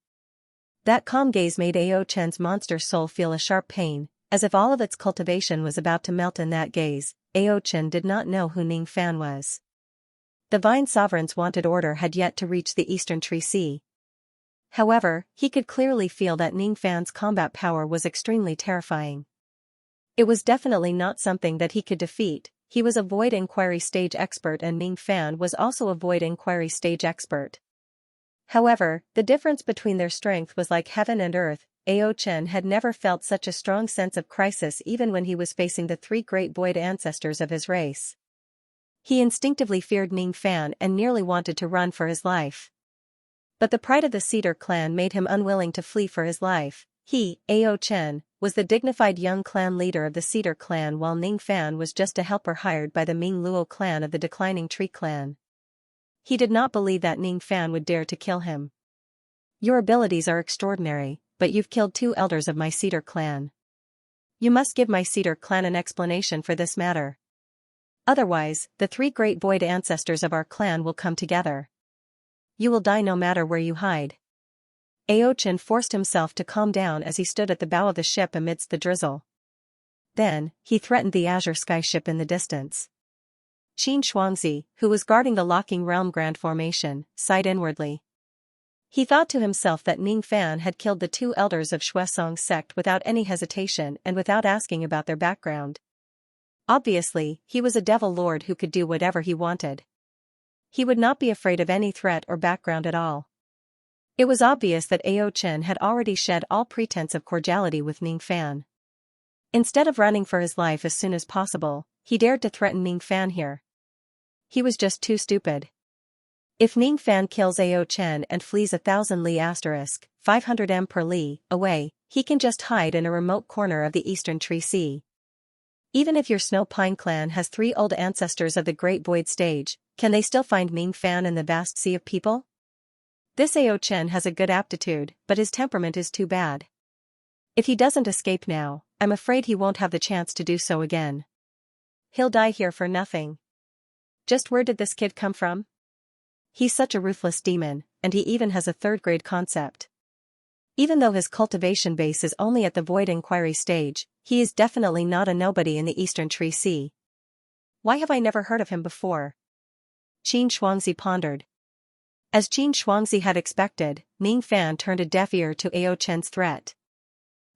That calm gaze made Ao Chen's monster soul feel a sharp pain, as if all of its cultivation was about to melt in that gaze. Ao Chen did not know who Ning Fan was. The Vine Sovereign's wanted order had yet to reach the Eastern Tree Sea. However, he could clearly feel that Ning Fan's combat power was extremely terrifying. It was definitely not something that he could defeat. He was a Void Inquiry Stage expert and Ning Fan was also a Void Inquiry Stage expert. However, the difference between their strength was like heaven and earth. Ao Chen had never felt such a strong sense of crisis even when he was facing the three great void ancestors of his race. He instinctively feared Ning Fan and nearly wanted to run for his life. But the pride of the Cedar clan made him unwilling to flee for his life. He, Ao Chen, was the dignified young clan leader of the Cedar clan while Ning Fan was just a helper hired by the Ming Luo clan of the Declining Tree clan. He did not believe that Ning Fan would dare to kill him. Your abilities are extraordinary, but you've killed 2 elders of my Cedar clan. You must give my Cedar clan an explanation for this matter. Otherwise, the 3 great void ancestors of our clan will come together. You will die no matter where you hide. Ao Chen forced himself to calm down as he stood at the bow of the ship amidst the drizzle. Then, he threatened the Azure Sky ship in the distance. Xianxia, who was guarding the Locking Realm Grand Formation, sighed inwardly. He thought to himself that Ning Fan had killed the 2 elders of Xuesong's sect without any hesitation and without asking about their background. Obviously, he was a devil lord who could do whatever he wanted. He would not be afraid of any threat or background at all. It was obvious that Ao Chen had already shed all pretense of cordiality with Ning Fan. Instead of running for his life as soon as possible, he dared to threaten Ning Fan here. He was just too stupid. If Ning Fan kills Ao Chen and flees 1,000 li * 500 m per li away, he can just hide in a remote corner of the Eastern Tree Sea. Even if your Snow Pine clan has 3 old ancestors of the Great Void Stage, can they still find Ning Fan in the vast sea of people? This Ao Chen has a good aptitude, but his temperament is too bad. If he doesn't escape now, I'm afraid he won't have the chance to do so again. He'll die here for nothing. Just where did this kid come from? He's such a ruthless demon, and he even has a 3rd grade concept. Even though his cultivation base is only at the Void Inquiry stage, he is definitely not a nobody in the Eastern Tree Sea. Why have I never heard of him before? Xianxia pondered. As Xianxia had expected, Ning Fan turned a deaf ear to Ao Chen's threat.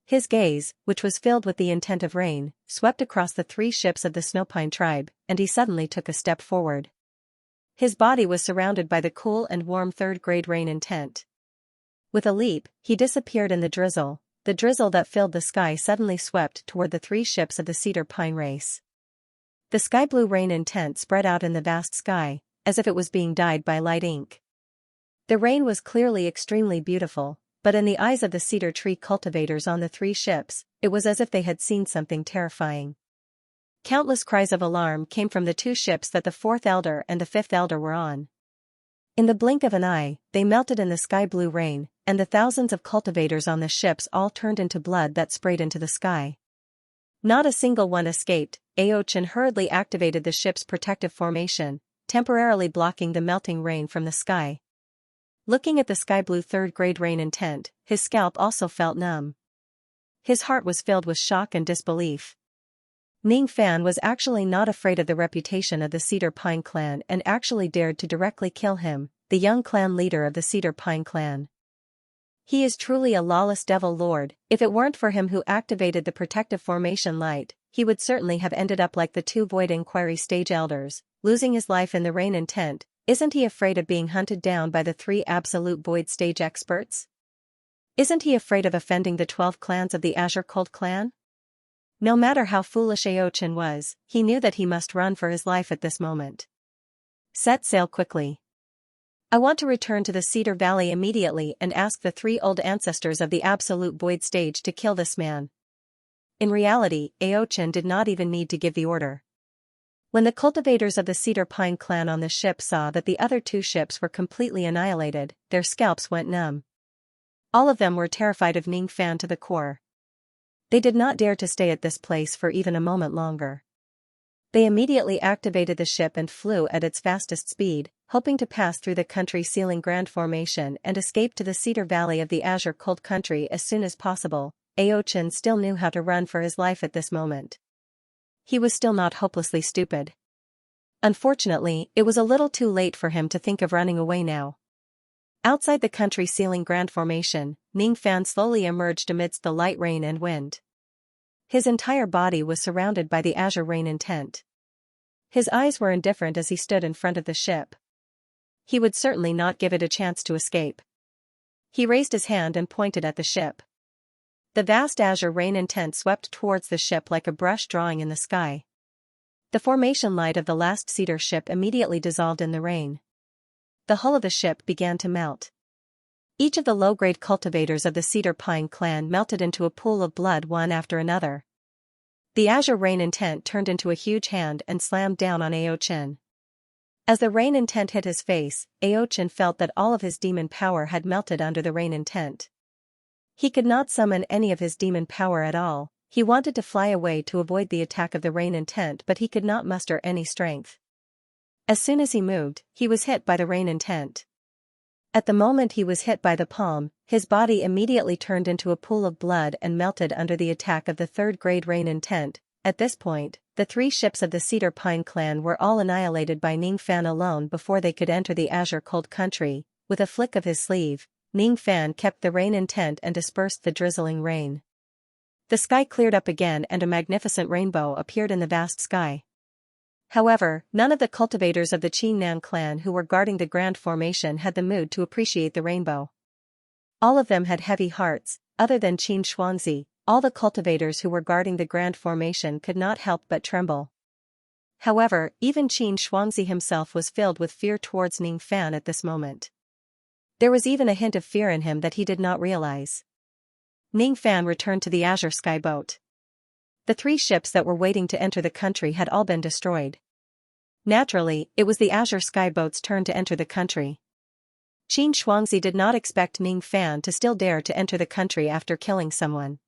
His gaze, which was filled with the intent of rain, swept across the 3 ships of the Snowpine tribe, and he suddenly took a step forward. His body was surrounded by the cool and warm 3rd grade rain intent. With a leap, he disappeared in the drizzle that filled the sky suddenly swept toward the 3 ships of the Cedar Pine race. The sky blue rain intent spread out in the vast sky, as if it was being dyed by light ink. The rain was clearly extremely beautiful, but in the eyes of the cedar tree cultivators on the 3 ships, it was as if they had seen something terrifying. Countless cries of alarm came from the 2 ships that the 4th elder and the 5th elder were on. In the blink of an eye, they melted in the sky-blue rain, and the thousands of cultivators on the ships all turned into blood that sprayed into the sky. Not a single one escaped. Ao Chen hurriedly activated the ship's protective formation, temporarily blocking the melting rain from the sky. Looking at the sky-blue 3rd grade rain intent, his scalp also felt numb. His heart was filled with shock and disbelief. Ning Fan was actually not afraid of the reputation of the Cedar Pine clan and actually dared to directly kill him, the young clan leader of the Cedar Pine clan. He is truly a lawless devil lord. If it weren't for him who activated the protective formation light, he would certainly have ended up like the 2 Void Inquiry stage elders, losing his life in the rain intent. Isn't he afraid of being hunted down by the 3 absolute void stage experts? Isn't he afraid of offending the 12 clans of the Azure Cold clan? No matter how foolish Ao Chen was, he knew that he must run for his life at this moment. Set sail quickly. I want to return to the Cedar Valley immediately and ask the 3 old ancestors of the Absolute Void Stage to kill this man. In reality, Ao Chen did not even need to give the order. When the cultivators of the Cedar Pine clan on the ship saw that the other 2 ships were completely annihilated, their scalps went numb. All of them were terrified of Ning Fan to the core. They did not dare to stay at this place for even a moment longer. They immediately activated the ship and flew at its fastest speed, hoping to pass through the country sealing Grand Formation and escape to the Cedar Valley of the Azure Cold Country as soon as possible. Ao Chen still knew how to run for his life at this moment. He was still not hopelessly stupid. Unfortunately, it was a little too late for him to think of running away now. Outside the country ceiling grand formation, Ning Fan slowly emerged amidst the light rain and wind. His entire body was surrounded by the azure rain intent. His eyes were indifferent as he stood in front of the ship. He would certainly not give it a chance to escape. He raised his hand and pointed at the ship. The vast azure rain intent swept towards the ship like a brush drawing in the sky. The formation light of the last cedar ship immediately dissolved in the rain. The hull of the ship began to melt. Each of the low-grade cultivators of the Cedar Pine clan melted into a pool of blood one after another. The azure rain intent turned into a huge hand and slammed down on Aochin. As the rain intent hit his face, Aochin felt that all of his demon power had melted under the rain intent. He could not summon any of his demon power at all. He wanted to fly away to avoid the attack of the rain intent, but he could not muster any strength. As soon as he moved, he was hit by the rain intent. At the moment he was hit by the palm, his body immediately turned into a pool of blood and melted under the attack of the third-grade rain intent. At this point, the 3 ships of the Cedar Pine clan were all annihilated by Ning Fan alone before they could enter the azure cold country. With a flick of his sleeve, Ning Fan kept the rain intent and dispersed the drizzling rain. The sky cleared up again and a magnificent rainbow appeared in the vast sky. However, none of the cultivators of the Qingnan clan who were guarding the grand formation had the mood to appreciate the rainbow. All of them had heavy hearts. Other than Qin Shuangzi, all the cultivators who were guarding the grand formation could not help but tremble. However, even Qin Shuangzi himself was filled with fear towards Ning Fan at this moment. There was even a hint of fear in him that he did not realize. Ning Fan returned to the azure sky boat. The 3 ships that were waiting to enter the country had all been destroyed. Naturally, it was the azure sky boat's turn to enter the country. Qin Shuangzi did not expect Ning Fan to still dare to enter the country after killing someone.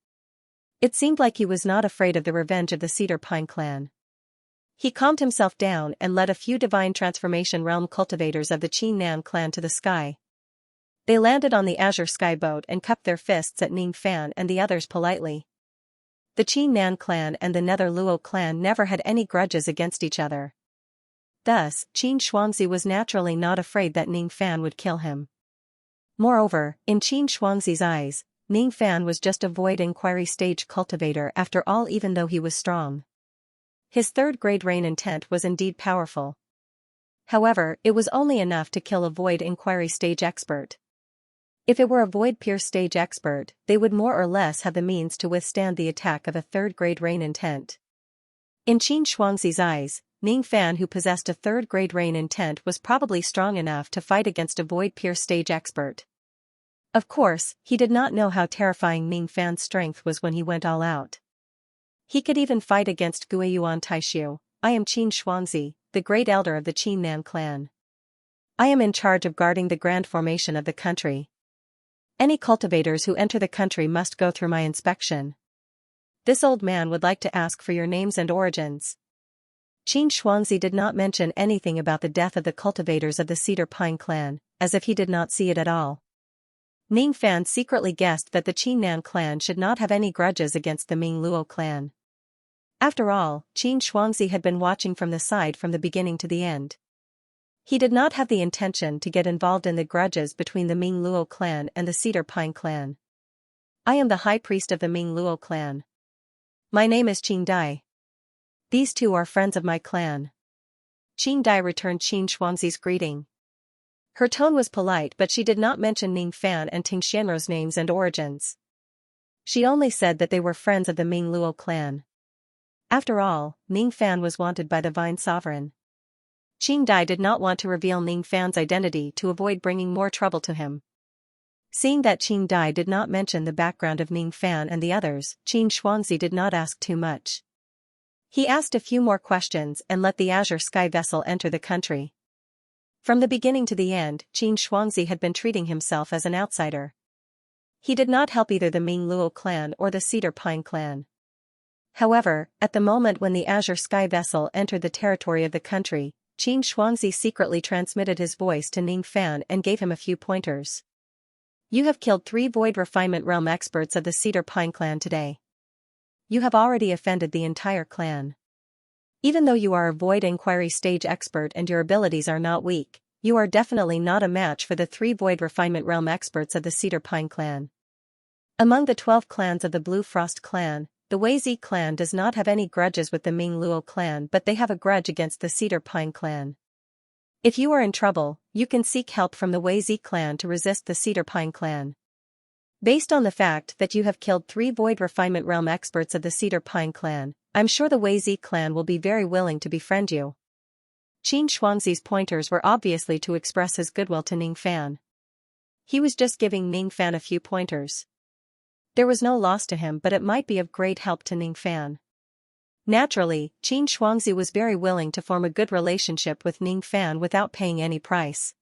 It seemed like he was not afraid of the revenge of the Cedar Pine clan. He calmed himself down and led a few divine transformation realm cultivators of the Qingnan clan to the sky. They landed on the azure sky boat and cupped their fists at Ning Fan and the others politely. The Qingnan clan and the Nether Luo clan never had any grudges against each other. Thus, Qin Shuangzi was naturally not afraid that Ning Fan would kill him. Moreover, in Qin Shuangzi's eyes, Ning Fan was just a void inquiry stage cultivator after all, even though he was strong. His third-grade rain intent was indeed powerful. However, it was only enough to kill a void inquiry stage expert. If it were a void pierce stage expert, they would more or less have the means to withstand the attack of a third-grade rain intent. In Qin Shuangzi's eyes, Ning Fan, who possessed a third-grade rain intent, was probably strong enough to fight against a void pierce stage expert. Of course, he did not know how terrifying Ning Fan's strength was when he went all out. He could even fight against Guiyuan Taishu. I am Qin Shuangzi, the great elder of the Qingnan clan. I am in charge of guarding the grand formation of the country. Any cultivators who enter the country must go through my inspection. This old man would like to ask for your names and origins. Qin Shuangzi did not mention anything about the death of the cultivators of the Cedar Pine clan, as if he did not see it at all. Ning Fan secretly guessed that the Qingnan clan should not have any grudges against the Ming Luo clan. After all, Qin Shuangzi had been watching from the side from the beginning to the end. He did not have the intention to get involved in the grudges between the Ming Luo clan and the Cedar Pine clan. I am the high priest of the Ming Luo clan. My name is Qing Dai. These 2 are friends of my clan. Qing Dai returned Qin Shuangzi's greeting. Her tone was polite, but she did not mention Ning Fan and Ting Xianro's names and origins. She only said that they were friends of the Ming Luo clan. After all, Ning Fan was wanted by the Vine Sovereign. Qing Dai did not want to reveal Ning Fan's identity to avoid bringing more trouble to him. Seeing that Qing Dai did not mention the background of Ning Fan and the others, Qin Shuangzi did not ask too much. He asked a few more questions and let the azure sky vessel enter the country. From the beginning to the end, Qin Shuangzi had been treating himself as an outsider. He did not help either the Ming Luo clan or the Cedar Pine clan. However, at the moment when the azure sky vessel entered the territory of the country, Qin Shuangzi secretly transmitted his voice to Ning Fan and gave him a few pointers. You have killed 3 void refinement realm experts of the Cedar Pine clan today. You have already offended the entire clan. Even though you are a Void Inquiry stage expert and your abilities are not weak, you are definitely not a match for the 3 Void Refinement Realm experts of the Cedar Pine clan. Among the 12 clans of the Blue Frost clan, the Weizi clan does not have any grudges with the Ming Luo clan, but they have a grudge against the Cedar Pine clan. If you are in trouble, you can seek help from the Weizi clan to resist the Cedar Pine clan. Based on the fact that you have killed 3 Void Refinement Realm experts of the Cedar Pine clan, I'm sure the Weizi clan will be very willing to befriend you. Qin Shuangzi's pointers were obviously to express his goodwill to Ning Fan. He was just giving Ning Fan a few pointers. There was no loss to him, but it might be of great help to Ning Fan. Naturally, Qin Shuangzi was very willing to form a good relationship with Ning Fan without paying any price.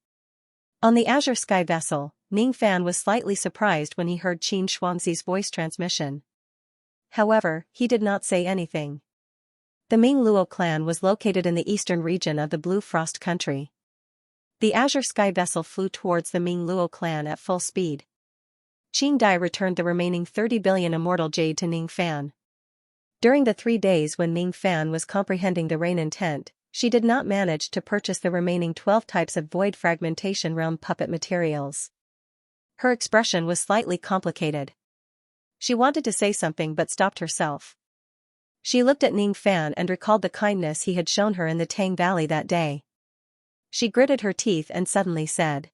On the Azure Sky vessel, Ning Fan was slightly surprised when he heard Qin Shuangzi's voice transmission. However, he did not say anything. The Ming Luo clan was located in the eastern region of the Blue Frost country. The Azure Sky vessel flew towards the Ming Luo clan at full speed. Qing Dai returned the remaining 30 billion immortal jade to Ning Fan. During the 3 days when Ning Fan was comprehending the rain intent, she did not manage to purchase the remaining 12 types of void fragmentation realm puppet materials. Her expression was slightly complicated. She wanted to say something but stopped herself. She looked at Ning Fan and recalled the kindness he had shown her in the Tang Valley that day. She gritted her teeth and suddenly said,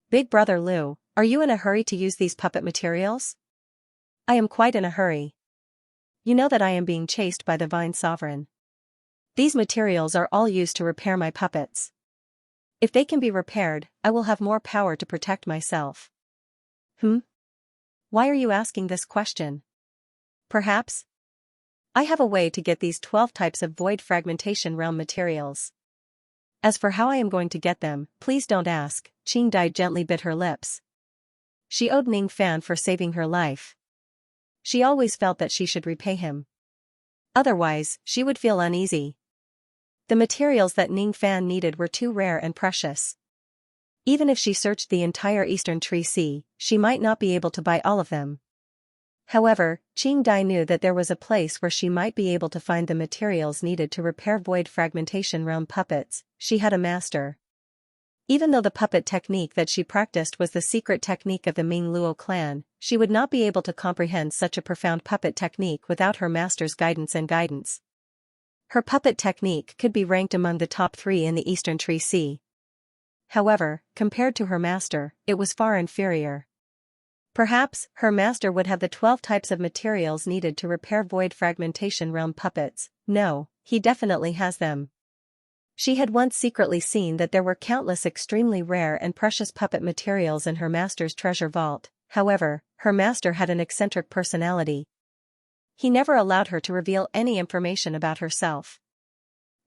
"Big Brother Liu, are you in a hurry to use these puppet materials?" "I am quite in a hurry. You know that I am being chased by the Vine Sovereign. These materials are all used to repair my puppets. If they can be repaired, I will have more power to protect myself." Why are you asking this question? Perhaps I have a way to get these 12 types of void fragmentation realm materials. As for how I am going to get them, please don't ask. Qing Dai gently bit her lips. She owed Ning Fan for saving her life. She always felt that she should repay him. Otherwise, she would feel uneasy. The materials that Ning Fan needed were too rare and precious. Even if she searched the entire Eastern Tree Sea, she might not be able to buy all of them. However, Qing Dai knew that there was a place where she might be able to find the materials needed to repair void fragmentation realm puppets. She had a master. Even though the puppet technique that she practiced was the secret technique of the Ming Luo clan, she would not be able to comprehend such a profound puppet technique without her master's guidance. Her puppet technique could be ranked among the top 3 in the Eastern Tree Sea. However, compared to her master, it was far inferior. Perhaps, her master would have the 12 types of materials needed to repair void fragmentation realm puppets. No, he definitely has them. She had once secretly seen that there were countless extremely rare and precious puppet materials in her master's treasure vault. However, her master had an eccentric personality. He never allowed her to reveal any information about herself.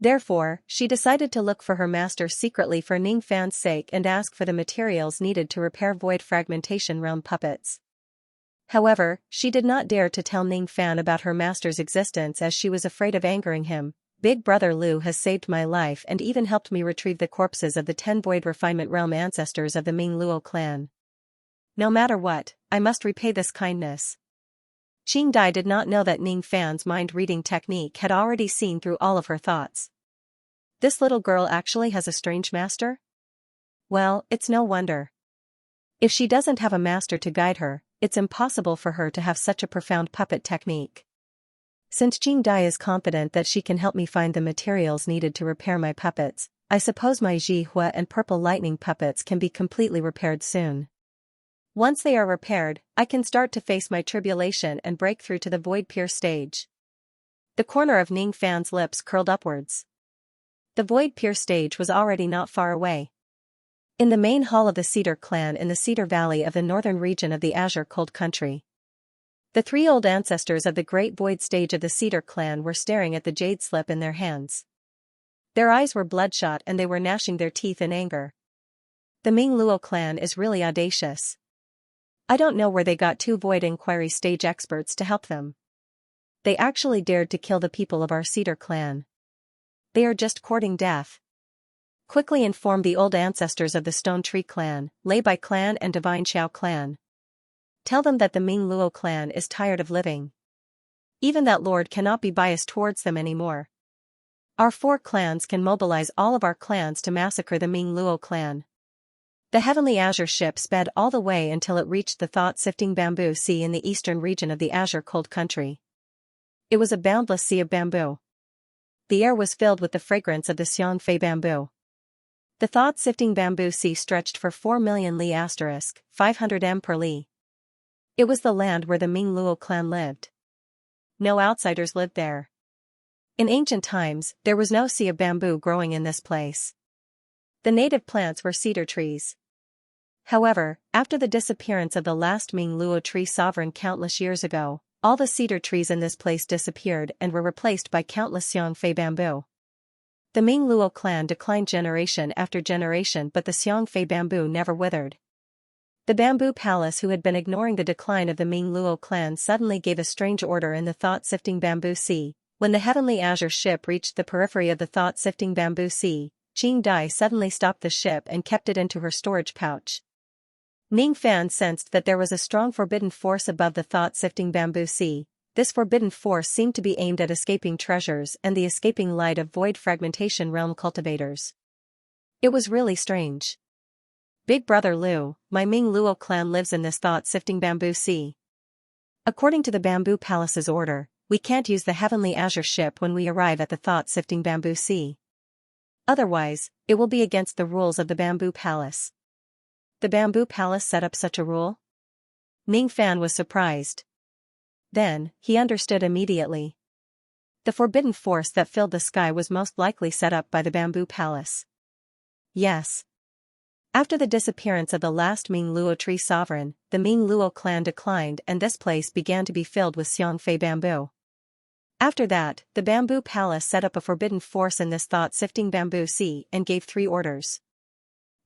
Therefore, she decided to look for her master secretly for Ning Fan's sake and ask for the materials needed to repair void fragmentation realm puppets. However, she did not dare to tell Ning Fan about her master's existence as she was afraid of angering him. Big Brother Liu has saved my life and even helped me retrieve the corpses of the 10 void refinement realm ancestors of the Ming Luo clan. No matter what, I must repay this kindness. Qing Dai did not know that Ning Fan's mind-reading technique had already seen through all of her thoughts. This little girl actually has a strange master? Well, it's no wonder. If she doesn't have a master to guide her, it's impossible for her to have such a profound puppet technique. Since Qing Dai is confident that she can help me find the materials needed to repair my puppets, I suppose my Ji Hua and Purple Lightning puppets can be completely repaired soon. Once they are repaired, I can start to face my tribulation and break through to the Void Pier stage. The corner of Ning Fan's lips curled upwards. The Void Pier stage was already not far away. In the main hall of the Cedar clan in the Cedar Valley of the northern region of the Azure Cold Country. The 3 old ancestors of the Great Void stage of the Cedar clan were staring at the jade slip in their hands. Their eyes were bloodshot and they were gnashing their teeth in anger. The Ming Luo clan is really audacious. I don't know where they got 2 Void Inquiry stage experts to help them. They actually dared to kill the people of our Cedar clan. They are just courting death. Quickly inform the old ancestors of the Stone Tree clan, Lei Bai clan and Divine Xiao clan. Tell them that the Ming Luo clan is tired of living. Even that lord cannot be biased towards them anymore. Our 4 clans can mobilize all of our clans to massacre the Ming Luo clan. The Heavenly Azure ship sped all the way until it reached the thought-sifting bamboo sea in the eastern region of the Azure Cold Country. It was a boundless sea of bamboo. The air was filled with the fragrance of the Xianxia bamboo. The thought-sifting bamboo sea stretched for 4 million li * 500 m per li. It was the land where the Ming Luo clan lived. No outsiders lived there. In ancient times, there was no sea of bamboo growing in this place. The native plants were cedar trees. However, after the disappearance of the last Ming Luo tree sovereign countless years ago, all the cedar trees in this place disappeared and were replaced by countless Xianxia bamboo. The Ming Luo clan declined generation after generation, but the Xianxia bamboo never withered. The bamboo palace, who had been ignoring the decline of the Ming Luo clan, suddenly gave a strange order in the thought-sifting bamboo sea. When the Heavenly Azure ship reached the periphery of the thought-sifting bamboo sea, Qing Dai suddenly stopped the ship and kept it into her storage pouch. Ning Fan sensed that there was a strong forbidden force above the thought-sifting bamboo sea. This forbidden force seemed to be aimed at escaping treasures and the escaping light of void fragmentation realm cultivators. It was really strange. Big Brother Lu, my Ming Luo clan lives in this thought-sifting bamboo sea. According to the bamboo palace's order, we can't use the Heavenly Azure ship when we arrive at the thought-sifting bamboo sea. Otherwise, it will be against the rules of the bamboo palace. The bamboo palace set up such a rule? Ning Fan was surprised. Then, he understood immediately. The forbidden force that filled the sky was most likely set up by the bamboo palace. Yes. After the disappearance of the last Ming Luo tree sovereign, the Ming Luo clan declined and this place began to be filled with Xianxia bamboo. After that, the bamboo palace set up a forbidden force in this thought-sifting bamboo sea and gave 3 orders.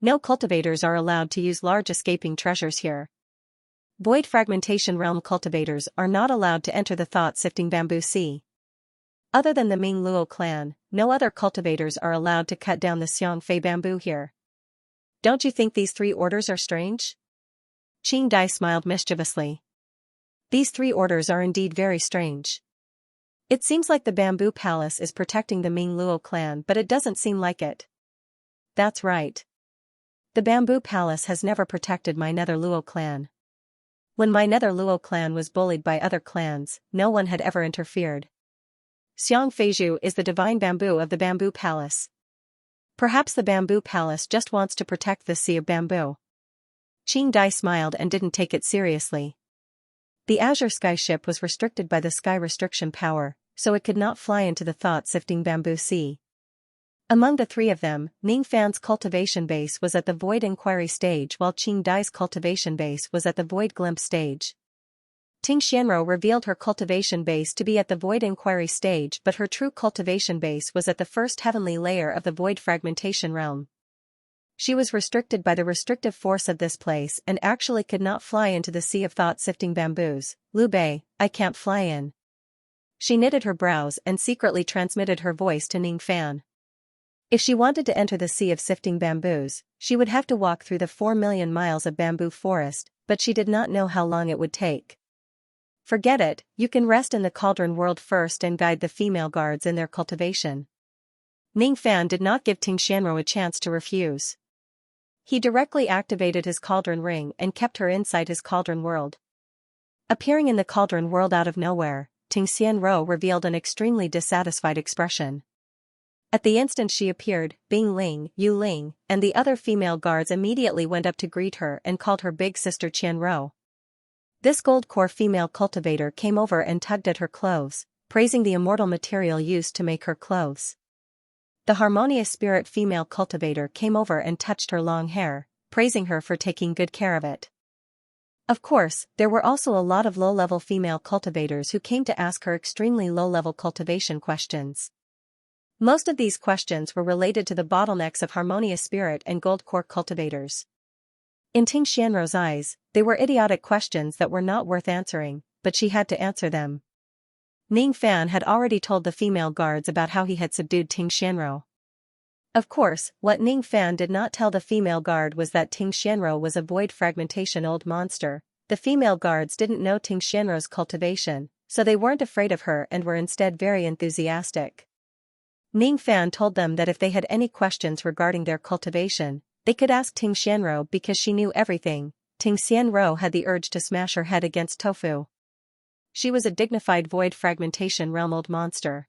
No cultivators are allowed to use large escaping treasures here. Void fragmentation realm cultivators are not allowed to enter the thought-sifting bamboo sea. Other than the Ming Luo clan, no other cultivators are allowed to cut down the Xianxia bamboo here. Don't you think these 3 orders are strange? Qing Dai smiled mischievously. These 3 orders are indeed very strange. It seems like the bamboo palace is protecting the Ming Luo clan, but it doesn't seem like it. That's right. The bamboo palace has never protected my Nether Luo clan. When my Nether Luo clan was bullied by other clans, no one had ever interfered. Xianxia is the divine bamboo of the bamboo palace. Perhaps the bamboo palace just wants to protect this sea of bamboo. Qing Dai smiled and didn't take it seriously. The Azure Sky ship was restricted by the sky restriction power, so it could not fly into the thought-sifting bamboo sea. Among the 3 of them, Ning Fan's cultivation base was at the Void Inquiry stage while Qing Dai's cultivation base was at the Void Glimpse stage. Ting Xianro revealed her cultivation base to be at the Void Inquiry stage, but her true cultivation base was at the first heavenly layer of the Void Fragmentation realm. She was restricted by the restrictive force of this place and actually could not fly into the sea of thought-sifting bamboos. Liu Bei, I can't fly in. She knitted her brows and secretly transmitted her voice to Ning Fan. If she wanted to enter the sea of sifting bamboos, she would have to walk through the 4 million miles of bamboo forest, but she did not know how long it would take. Forget it, you can rest in the cauldron world first and guide the female guards in their cultivation. Ning Fan did not give Ting Xianro a chance to refuse. He directly activated his cauldron ring and kept her inside his cauldron world. Appearing in the cauldron world out of nowhere, Ting Xianro revealed an extremely dissatisfied expression. At the instant she appeared, Bing Ling, Yu Ling, and the other female guards immediately went up to greet her and called her big sister Qianro. This gold core female cultivator came over and tugged at her clothes, praising the immortal material used to make her clothes. The harmonious spirit female cultivator came over and touched her long hair, praising her for taking good care of it. Of course, there were also a lot of low-level female cultivators who came to ask her extremely low-level cultivation questions. Most of these questions were related to the bottlenecks of harmonious spirit and gold core cultivators. In Ting Xianro's eyes, they were idiotic questions that were not worth answering, but she had to answer them. Ning Fan had already told the female guards about how he had subdued Ting Xianro. Of course, what Ning Fan did not tell the female guard was that Ting Xianro was a void fragmentation old monster. The female guards didn't know Ting Xianro's cultivation, so they weren't afraid of her and were instead very enthusiastic. Ning Fan told them that if they had any questions regarding their cultivation, they could ask Ting Xianro because she knew everything. Ting Xianro had the urge to smash her head against tofu. She was a dignified void fragmentation realm old monster.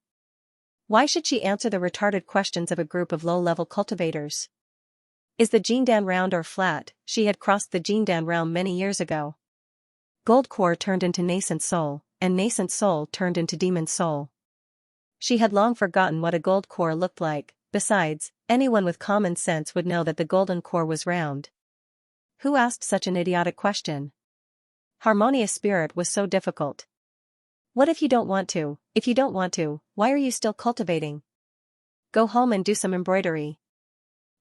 Why should she answer the retarded questions of a group of low-level cultivators? Is the Jindan round or flat? She had crossed the Jindan realm many years ago. Gold core turned into nascent soul, and nascent soul turned into demon soul. She had long forgotten what a gold core looked like. Besides, anyone with common sense would know that the golden core was round. Who asked such an idiotic question? Harmonious spirit was so difficult. What if you don't want to? If you don't want to, why are you still cultivating? Go home and do some embroidery.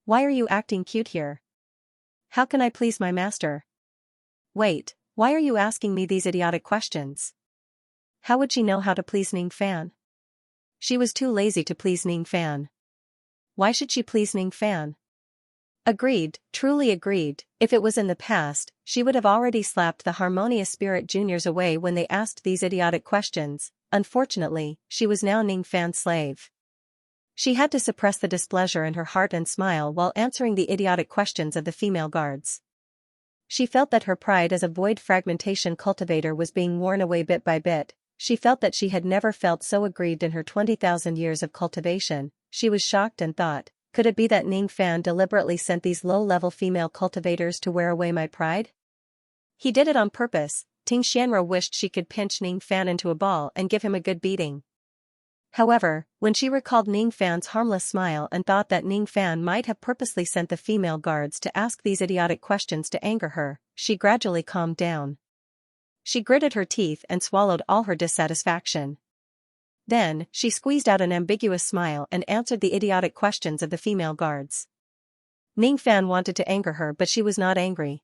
Why are you acting cute here? How can I please my master? Wait, why are you asking me these idiotic questions? How would she know how to please Ning Fan? She was too lazy to please Ning Fan. Why should she please Ning Fan? Agreed, truly agreed. If it was in the past, she would have already slapped the Harmonious Spirit Juniors away when they asked these idiotic questions. Unfortunately, she was now Ning Fan's slave. She had to suppress the displeasure in her heart and smile while answering the idiotic questions of the female guards. She felt that her pride as a void fragmentation cultivator was being worn away bit by bit. She felt that she had never felt so aggrieved in her 20,000 years of cultivation. She was shocked and thought, could it be that Ning Fan deliberately sent these low-level female cultivators to wear away my pride? He did it on purpose. Ting Xianro wished she could pinch Ning Fan into a ball and give him a good beating. However, when she recalled Ning Fan's harmless smile and thought that Ning Fan might have purposely sent the female guards to ask these idiotic questions to anger her, she gradually calmed down. She gritted her teeth and swallowed all her dissatisfaction. Then, she squeezed out an ambiguous smile and answered the idiotic questions of the female guards. Ning Fan wanted to anger her, but she was not angry.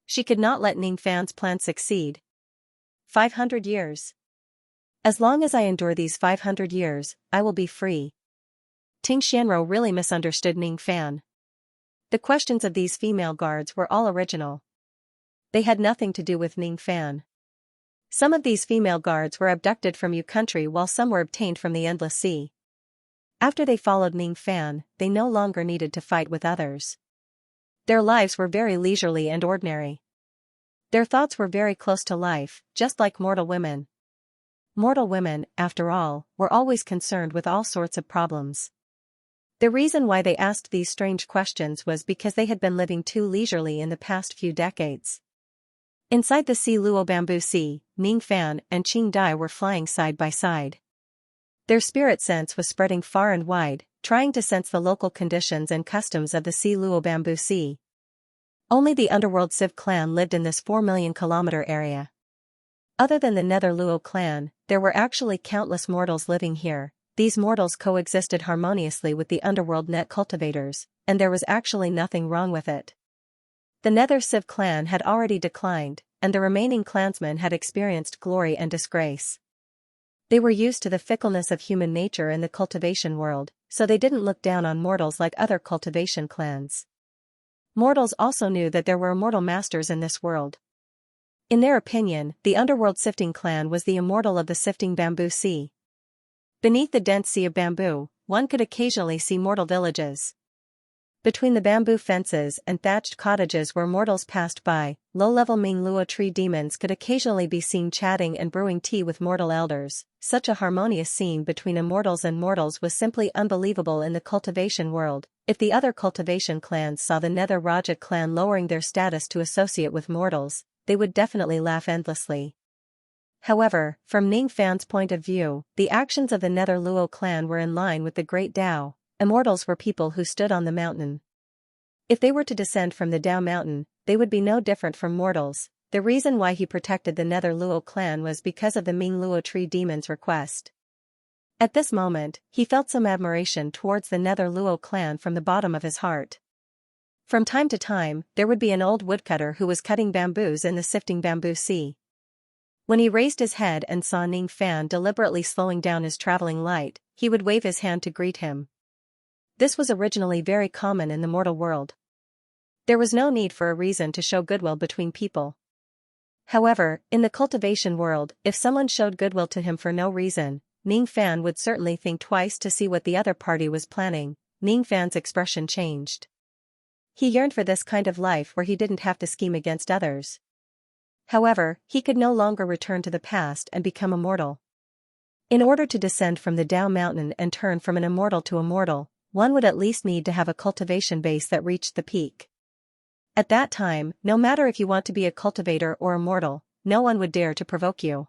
She could not let Ning Fan's plan succeed. 500 years. As long as I endure these 500 years, I will be free. Ting Xianro really misunderstood Ning Fan. The questions of these female guards were all original. They had nothing to do with Ning Fan. Some of these female guards were abducted from Yu country while some were obtained from the Endless Sea. After they followed Ning Fan, they no longer needed to fight with others. Their lives were very leisurely and ordinary. Their thoughts were very close to life, just like mortal women. Mortal women, after all, were always concerned with all sorts of problems. The reason why they asked these strange questions was because they had been living too leisurely in the past few decades. Inside the Sea Luo Bamboo Sea, Ning Fan and Qing Dai were flying side by side. Their spirit sense was spreading far and wide, trying to sense the local conditions and customs of the Sea Luo Bamboo Sea. Only the underworld Civ clan lived in this 4 million kilometer area. Other than the Nether Luo clan, there were actually countless mortals living here. These mortals coexisted harmoniously with the underworld net cultivators, and there was actually nothing wrong with it. The Nether Civ clan had already declined, and the remaining clansmen had experienced glory and disgrace. They were used to the fickleness of human nature in the cultivation world, so they didn't look down on mortals like other cultivation clans. Mortals also knew that there were immortal masters in this world. In their opinion, the underworld sifting clan was the immortal of the sifting bamboo sea. Beneath the dense sea of bamboo, one could occasionally see mortal villages. Between the bamboo fences and thatched cottages where mortals passed by, low-level Ming Luo tree demons could occasionally be seen chatting and brewing tea with mortal elders. Such a harmonious scene between immortals and mortals was simply unbelievable in the cultivation world. If the other cultivation clans saw the Nether Raja clan lowering their status to associate with mortals, they would definitely laugh endlessly. However, from Ning Fan's point of view, the actions of the Nether Luo clan were in line with the Great Tao. Immortals were people who stood on the mountain. If they were to descend from the Tao mountain, they would be no different from mortals. The reason why he protected the Nether Luo clan was because of the Ming Luo tree demon's request. At this moment, he felt some admiration towards the Nether Luo clan from the bottom of his heart. From time to time, there would be an old woodcutter who was cutting bamboos in the sifting bamboo sea. When he raised his head and saw Ning Fan deliberately slowing down his traveling light, he would wave his hand to greet him. This was originally very common in the mortal world. There was no need for a reason to show goodwill between people. However, in the cultivation world, if someone showed goodwill to him for no reason, Ning Fan would certainly think twice to see what the other party was planning. Ning Fan's expression changed. He yearned for this kind of life where he didn't have to scheme against others. However, he could no longer return to the past and become immortal. In order to descend from the Dao mountain and turn from an immortal to a mortal, one would at least need to have a cultivation base that reached the peak. At that time, no matter if you want to be a cultivator or a mortal, no one would dare to provoke you.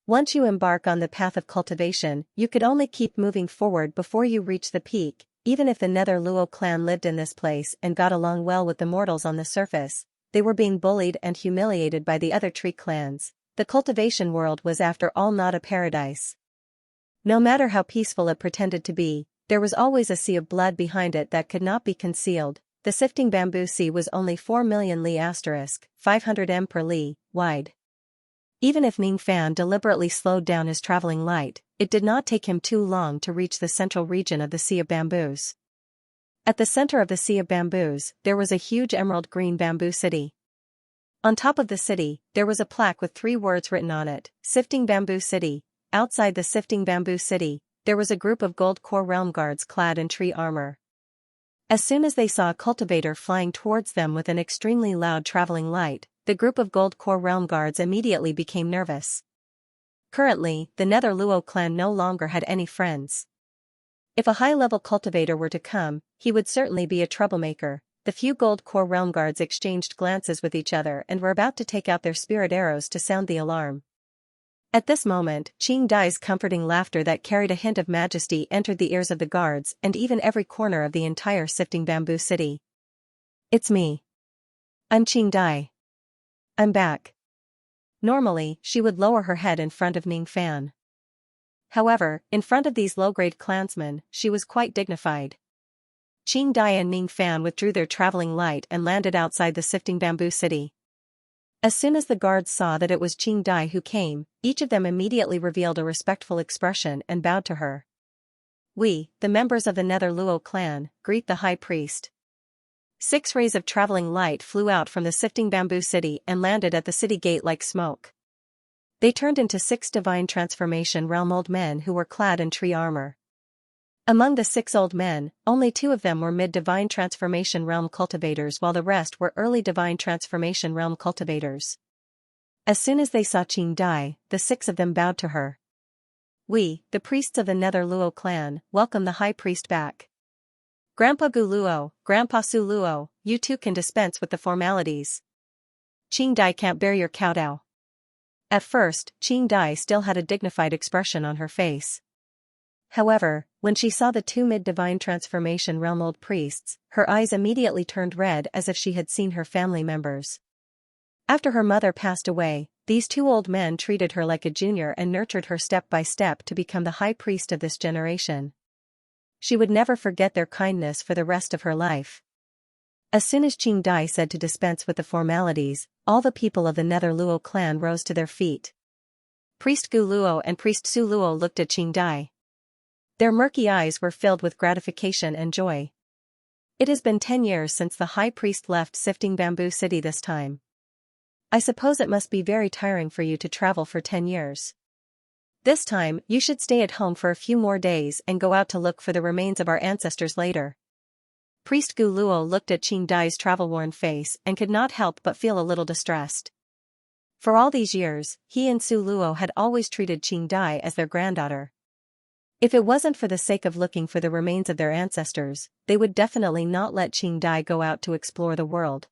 Once you embark on the path of cultivation, you could only keep moving forward before you reach the peak. Even if the Nether Luo clan lived in this place and got along well with the mortals on the surface, they were being bullied and humiliated by the other tree clans. The cultivation world was after all not a paradise. No matter how peaceful it pretended to be, there was always a sea of blood behind it that could not be concealed. The sifting bamboo sea was only 4 million li * 500 m per li wide. Even if Ning Fan deliberately slowed down his traveling light, it did not take him too long to reach the central region of the Sea of Bamboos. At the center of the Sea of Bamboos, there was a huge emerald green bamboo city. On top of the city, there was a plaque with 3 words written on it, Sifting Bamboo City. Outside the Sifting Bamboo City, there was a group of gold core realm guards clad in tree armor. As soon as they saw a cultivator flying towards them with an extremely loud traveling light, the group of gold core realm guards immediately became nervous. Currently, the Nether Luo clan no longer had any friends. If a high-level cultivator were to come, he would certainly be a troublemaker. The few gold core realm guards exchanged glances with each other and were about to take out their spirit arrows to sound the alarm. At this moment, Qing Dai's comforting laughter that carried a hint of majesty entered the ears of the guards and even every corner of the entire Sifting Bamboo City. "It's me. I'm Qing Dai. I'm back." Normally, she would lower her head in front of Ning Fan. However, in front of these low-grade clansmen, she was quite dignified. Qing Dai and Ning Fan withdrew their traveling light and landed outside the Sifting Bamboo City. As soon as the guards saw that it was Qing Dai who came, each of them immediately revealed a respectful expression and bowed to her. "We, the members of the Nether Luo clan, greet the High Priest." 6 rays of traveling light flew out from the Sifting Bamboo City and landed at the city gate like smoke. They turned into 6 divine transformation realm old men who were clad in tree armor. Among the 6 old men, only 2 of them were mid-divine transformation realm cultivators while the rest were early divine transformation realm cultivators. As soon as they saw Qing Dai, the 6 of them bowed to her. "We, the priests of the Nether Luo clan, welcome the High Priest back. Grandpa Gu Luo, Grandpa Su Luo, you 2 can dispense with the formalities. Qing Dai can't bear your kowtow." At first, Qing Dai still had a dignified expression on her face. However, when she saw the 2 mid-divine transformation realm old priests, her eyes immediately turned red as if she had seen her family members. After her mother passed away, these 2 old men treated her like a junior and nurtured her step by step to become the high priest of this generation. She would never forget their kindness for the rest of her life. As soon as Qing Dai said to dispense with the formalities, all the people of the Nether Luo clan rose to their feet. Priest Gu Luo and Priest Su Luo looked at Qing Dai. Their murky eyes were filled with gratification and joy. It has been 10 years since the high priest left Sifting Bamboo City this time. I suppose it must be very tiring for you to travel for 10 years. This time, you should stay at home for a few more days and go out to look for the remains of our ancestors later. Priest Gu Luo looked at Qing Dai's travel-worn face and could not help but feel a little distressed. For all these years, he and Su Luo had always treated Qing Dai as their granddaughter. If it wasn't for the sake of looking for the remains of their ancestors, they would definitely not let Qing Dai go out to explore the world.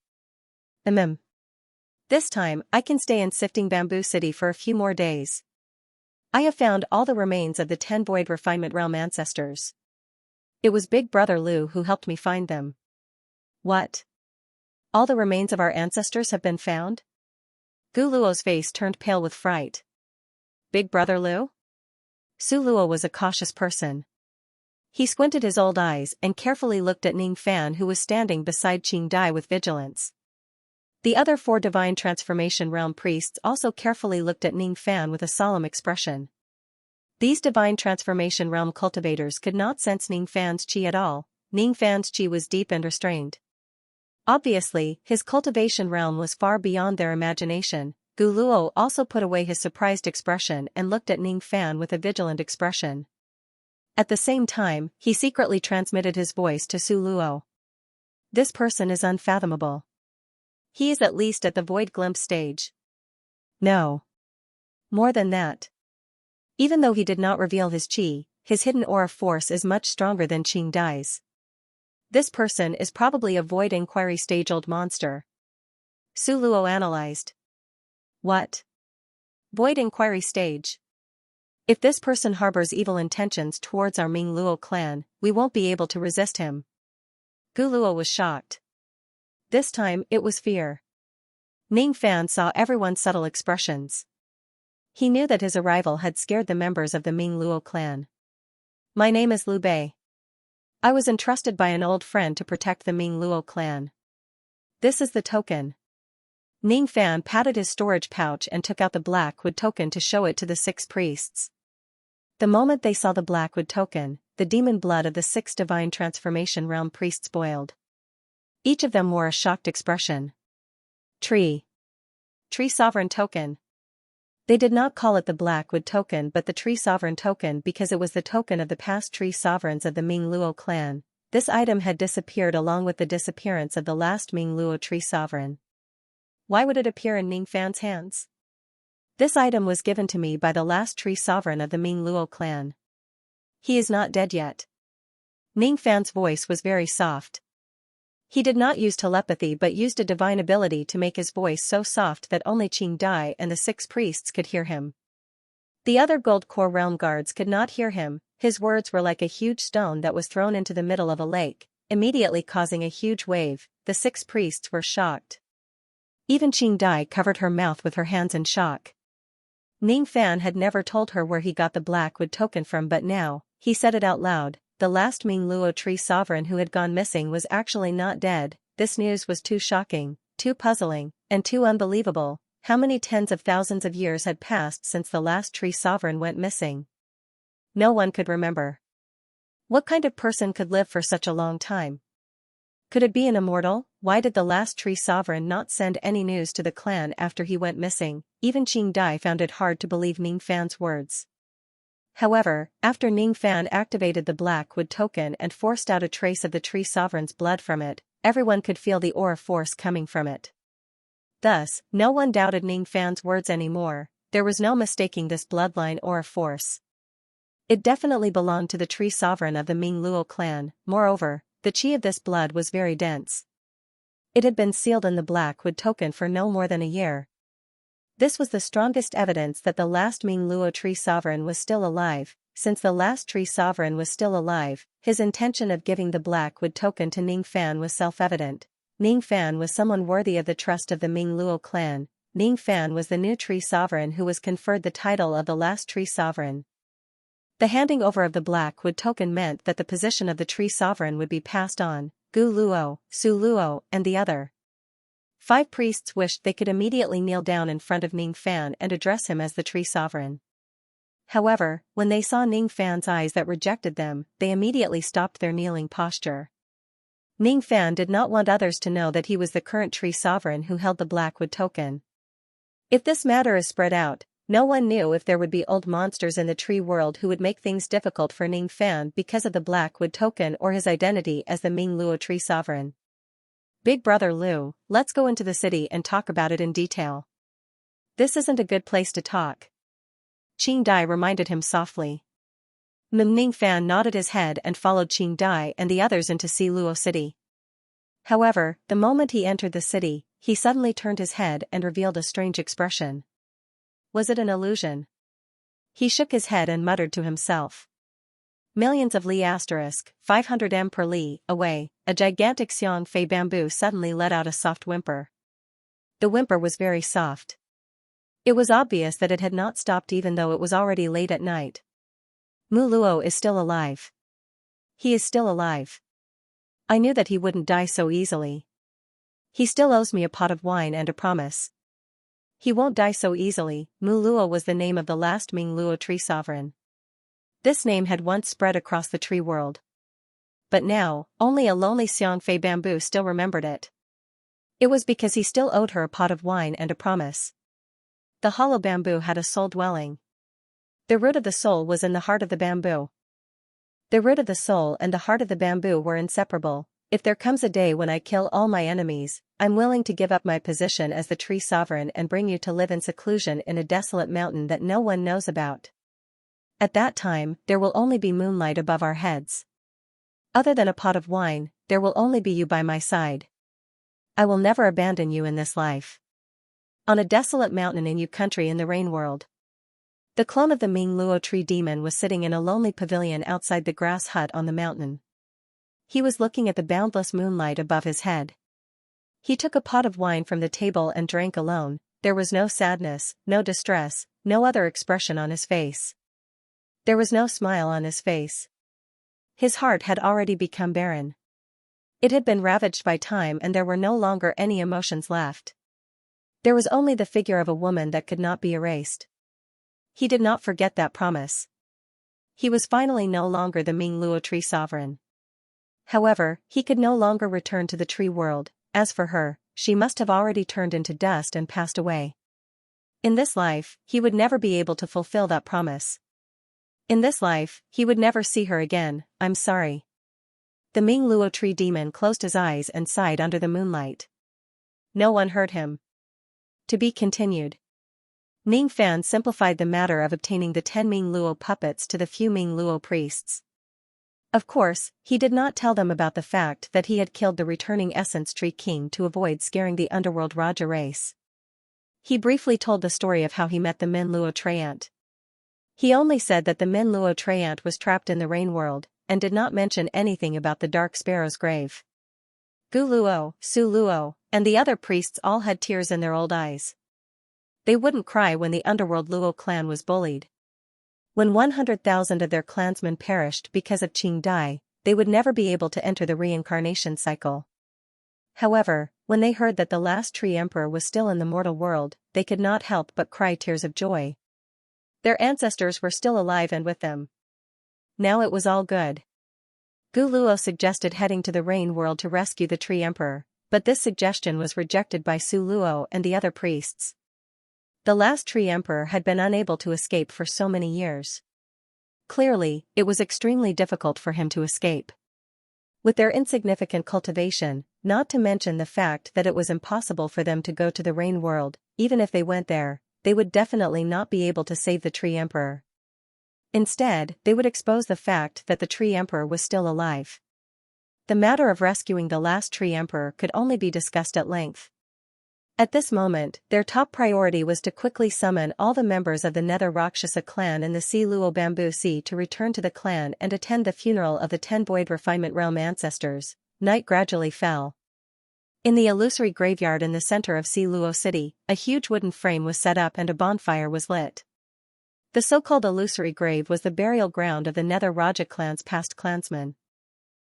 This time, I can stay in Sifting Bamboo City for a few more days. I have found all the remains of the 10 Void Refinement Realm ancestors. It was Big Brother Lu who helped me find them. What? All the remains of our ancestors have been found? Gu Luo's face turned pale with fright. Big Brother Lu? Su Luo was a cautious person. He squinted his old eyes and carefully looked at Ning Fan who was standing beside Qing Dai with vigilance. The other 4 Divine Transformation Realm priests also carefully looked at Ning Fan with a solemn expression. These Divine Transformation Realm cultivators could not sense Ning Fan's chi at all. Ning Fan's chi was deep and restrained. Obviously, his cultivation realm was far beyond their imagination. Gu Luo also put away his surprised expression and looked at Ning Fan with a vigilant expression. At the same time, he secretly transmitted his voice to Su Luo. This person is unfathomable. He is at least at the void glimpse stage. No. More than that. Even though he did not reveal his qi, his hidden aura force is much stronger than Qing Dai's. This person is probably a void inquiry stage old monster. Su Luo analyzed. What? Void inquiry stage. If this person harbors evil intentions towards our Ming Luo clan, we won't be able to resist him. Gu Luo was shocked. This time, it was fear. Ning Fan saw everyone's subtle expressions. He knew that his arrival had scared the members of the Ming Luo clan. My name is Liu Bei. I was entrusted by an old friend to protect the Ming Luo clan. This is the token. Ning Fan patted his storage pouch and took out the blackwood token to show it to the 6 priests. The moment they saw the blackwood token, the demon blood of the 6 divine transformation realm priests boiled. Each of them wore a shocked expression. Tree sovereign token. They did not call it the blackwood token but the tree sovereign token because it was the token of the past tree sovereigns of the Ming Luo clan. This item had disappeared along with the disappearance of the last Ming Luo tree sovereign. Why would it appear in Ning Fan's hands? This item was given to me by the last tree sovereign of the Ming Luo clan. He is not dead yet. Ning Fan's voice was very soft. He did not use telepathy but used a divine ability to make his voice so soft that only Qing Dai and the 6 priests could hear him. The other Gold Core realm guards could not hear him. His words were like a huge stone that was thrown into the middle of a lake, immediately causing a huge wave. The 6 priests were shocked. Even Qing Dai covered her mouth with her hands in shock. Ning Fan had never told her where he got the blackwood token from but now, he said it out loud. The last Ming Luo tree sovereign who had gone missing was actually not dead. This news was too shocking, too puzzling, and too unbelievable. How many tens of thousands of years had passed since the last tree sovereign went missing? No one could remember. What kind of person could live for such a long time? Could it be an immortal? Why did the last tree sovereign not send any news to the clan after he went missing? Even Qing Dai found it hard to believe Ning Fan's words. However, after Ning Fan activated the blackwood token and forced out a trace of the tree sovereign's blood from it, everyone could feel the aura force coming from it. Thus, no one doubted Ning Fan's words anymore. There was no mistaking this bloodline aura force. It definitely belonged to the tree sovereign of the Ming Luo clan. Moreover, the qi of this blood was very dense. It had been sealed in the blackwood token for no more than a year. This was the strongest evidence that the last Ming Luo tree sovereign was still alive. Since the last tree sovereign was still alive, his intention of giving the blackwood token to Ning Fan was self-evident. Ning Fan was someone worthy of the trust of the Ming Luo clan. Ning Fan was the new tree sovereign who was conferred the title of the last tree sovereign. The handing over of the blackwood token meant that the position of the tree sovereign would be passed on. Gu Luo, Su Luo, and the other 5 priests wished they could immediately kneel down in front of Ning Fan and address him as the tree sovereign. However, when they saw Ning Fan's eyes that rejected them, they immediately stopped their kneeling posture. Ning Fan did not want others to know that he was the current tree sovereign who held the blackwood token. If this matter is spread out, no one knew if there would be old monsters in the tree world who would make things difficult for Ning Fan because of the blackwood token or his identity as the Ming Luo tree sovereign. Big brother Liu, let's go into the city and talk about it in detail. This isn't a good place to talk. Qing Dai reminded him softly. Ning Fan nodded his head and followed Qing Dai and the others into Si Luo City. However, the moment he entered the city, he suddenly turned his head and revealed a strange expression. Was it an illusion? He shook his head and muttered to himself. Millions of li asterisk, 500 m per li, away, a gigantic Xianxia bamboo suddenly let out a soft whimper. The whimper was very soft. It was obvious that it had not stopped even though it was already late at night. Mu Luo is still alive. He is still alive. I knew that he wouldn't die so easily. He still owes me a pot of wine and a promise. He won't die so easily. Mu Luo was the name of the last Ming Luo tree sovereign. This name had once spread across the tree world. But now, only a lonely Xianxia bamboo still remembered it. It was because he still owed her a pot of wine and a promise. The hollow bamboo had a soul dwelling. The root of the soul was in the heart of the bamboo. The root of the soul and the heart of the bamboo were inseparable. If there comes a day when I kill all my enemies, I'm willing to give up my position as the tree sovereign and bring you to live in seclusion in a desolate mountain that no one knows about. At that time, there will only be moonlight above our heads. Other than a pot of wine, there will only be you by my side. I will never abandon you in this life. On a desolate mountain in Yu country in the rain world. The clone of the Ming Luo tree demon was sitting in a lonely pavilion outside the grass hut on the mountain. He was looking at the boundless moonlight above his head. He took a pot of wine from the table and drank alone. There was no sadness, no distress, no other expression on his face. There was no smile on his face. His heart had already become barren. It had been ravaged by time and there were no longer any emotions left. There was only the figure of a woman that could not be erased. He did not forget that promise. He was finally no longer the Ming Luo tree sovereign. However, he could no longer return to the tree world. As for her, she must have already turned into dust and passed away. In this life, he would never be able to fulfill that promise. In this life, he would never see her again. I'm sorry. The Ming Luo tree demon closed his eyes and sighed under the moonlight. No one heard him. To be continued. Ning Fan simplified the matter of obtaining the 10 Ming Luo puppets to the few Ming Luo priests. Of course, he did not tell them about the fact that he had killed the returning Essence Tree King to avoid scaring the underworld Raja race. He briefly told the story of how he met the Min Luo Treant. He only said that the Min Luo Treant was trapped in the rain world, and did not mention anything about the Dark Sparrow's grave. Gu Luo, Su Luo, and the other priests all had tears in their old eyes. They wouldn't cry when the underworld Luo clan was bullied. When 100,000 of their clansmen perished because of Qing Dai, they would never be able to enter the reincarnation cycle. However, when they heard that the last tree emperor was still in the mortal world, they could not help but cry tears of joy. Their ancestors were still alive and with them. Now it was all good. Gu Luo suggested heading to the rain world to rescue the tree emperor, but this suggestion was rejected by Su Luo and the other priests. The last tree emperor had been unable to escape for so many years. Clearly, it was extremely difficult for him to escape. With their insignificant cultivation, not to mention the fact that it was impossible for them to go to the rain world, even if they went there, they would definitely not be able to save the tree emperor. Instead, they would expose the fact that the tree emperor was still alive. The matter of rescuing the last tree emperor could only be discussed at length. At this moment, their top priority was to quickly summon all the members of the Nether Rakshasa clan in the Si Luo Bamboo Sea to return to the clan and attend the funeral of the 10 Void Refinement Realm ancestors. Night gradually fell. In the illusory graveyard in the center of Si Luo City, a huge wooden frame was set up and a bonfire was lit. The so-called illusory grave was the burial ground of the Nether Raja clan's past clansmen.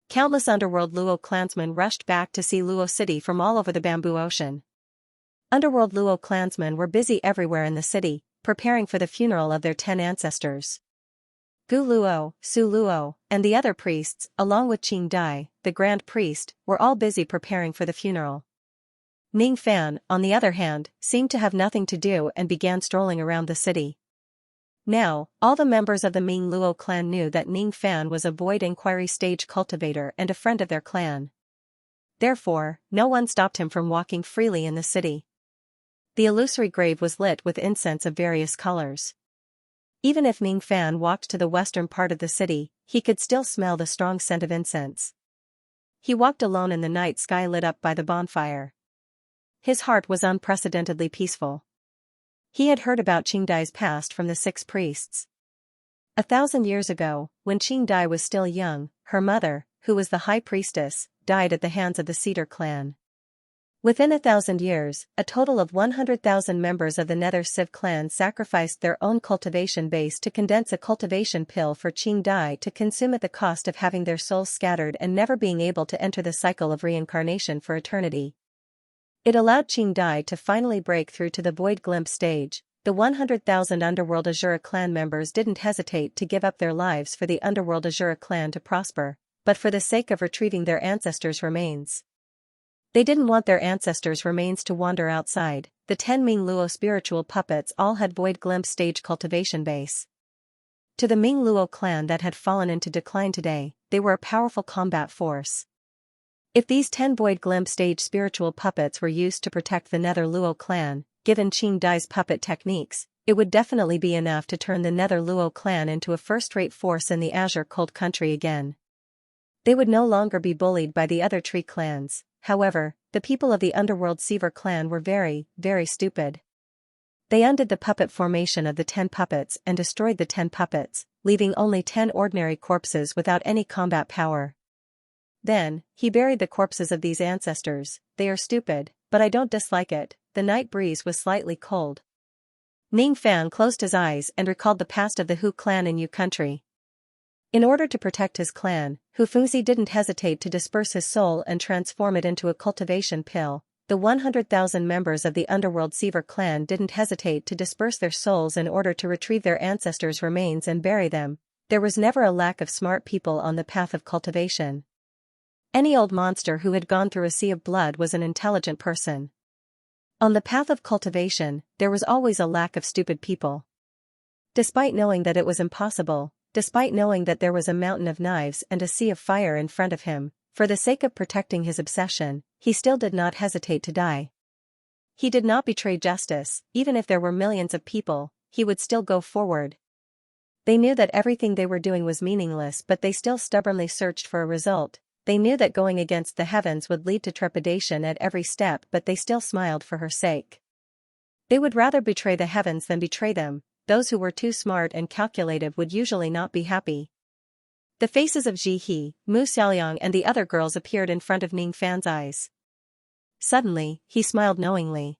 Countless underworld Luo clansmen rushed back to Si Luo City from all over the Bamboo Ocean. Underworld Luo clansmen were busy everywhere in the city, preparing for the funeral of their 10 ancestors. Gu Luo, Su Luo, and the other priests, along with Qing Dai, the Grand Priest, were all busy preparing for the funeral. Ning Fan, on the other hand, seemed to have nothing to do and began strolling around the city. Now, all the members of the Ming Luo clan knew that Ning Fan was a void inquiry stage cultivator and a friend of their clan. Therefore, no one stopped him from walking freely in the city. The illusory grave was lit with incense of various colors. Even if Ning Fan walked to the western part of the city, he could still smell the strong scent of incense. He walked alone in the night sky lit up by the bonfire. His heart was unprecedentedly peaceful. He had heard about Qing Dai's past from the 6 priests. 1,000 years ago, when Qing Dai was still young, her mother, who was the high priestess, died at the hands of the Cedar clan. Within 1,000 years, a total of 100,000 members of the Nether Civ clan sacrificed their own cultivation base to condense a cultivation pill for Qing Dai to consume at the cost of having their souls scattered and never being able to enter the cycle of reincarnation for eternity. It allowed Qing Dai to finally break through to the Void Glimpse stage. The 100,000 Underworld Azura clan members didn't hesitate to give up their lives for the Underworld Azura clan to prosper, but for the sake of retrieving their ancestors' remains. They didn't want their ancestors' remains to wander outside, the 10 Ming Luo spiritual puppets all had void glimpse stage cultivation base. To the Ming Luo clan that had fallen into decline today, they were a powerful combat force. If these 10 void glimpse stage spiritual puppets were used to protect the Nether Luo clan, given Qing Dai's puppet techniques, it would definitely be enough to turn the Nether Luo clan into a first-rate force in the Azure Cold Country again. They would no longer be bullied by the other tree clans. However, the people of the Underworld Seaver clan were very, very stupid. They undid the puppet formation of the 10 puppets and destroyed the 10 puppets, leaving only 10 ordinary corpses without any combat power. Then, he buried the corpses of these ancestors. They are stupid, but I don't dislike it. The night breeze was slightly cold. Ning Fan closed his eyes and recalled the past of the Hu clan in Yu country. In order to protect his clan, Hu Fengzi didn't hesitate to disperse his soul and transform it into a cultivation pill. The 100,000 members of the Underworld Seaver clan didn't hesitate to disperse their souls in order to retrieve their ancestors' remains and bury them. There was never a lack of smart people on the path of cultivation. Any old monster who had gone through a sea of blood was an intelligent person. On the path of cultivation, there was always a lack of stupid people. Despite knowing that it was impossible, despite knowing that there was a mountain of knives and a sea of fire in front of him, for the sake of protecting his obsession, he still did not hesitate to die. He did not betray justice. Even if there were millions of people, he would still go forward. They knew that everything they were doing was meaningless, but they still stubbornly searched for a result. They knew that going against the heavens would lead to trepidation at every step, but they still smiled for her sake. They would rather betray the heavens than betray them. Those who were too smart and calculative would usually not be happy. The faces of Ji He, Mu Xiaoliang and the other girls appeared in front of Ning Fan's eyes. Suddenly, he smiled knowingly.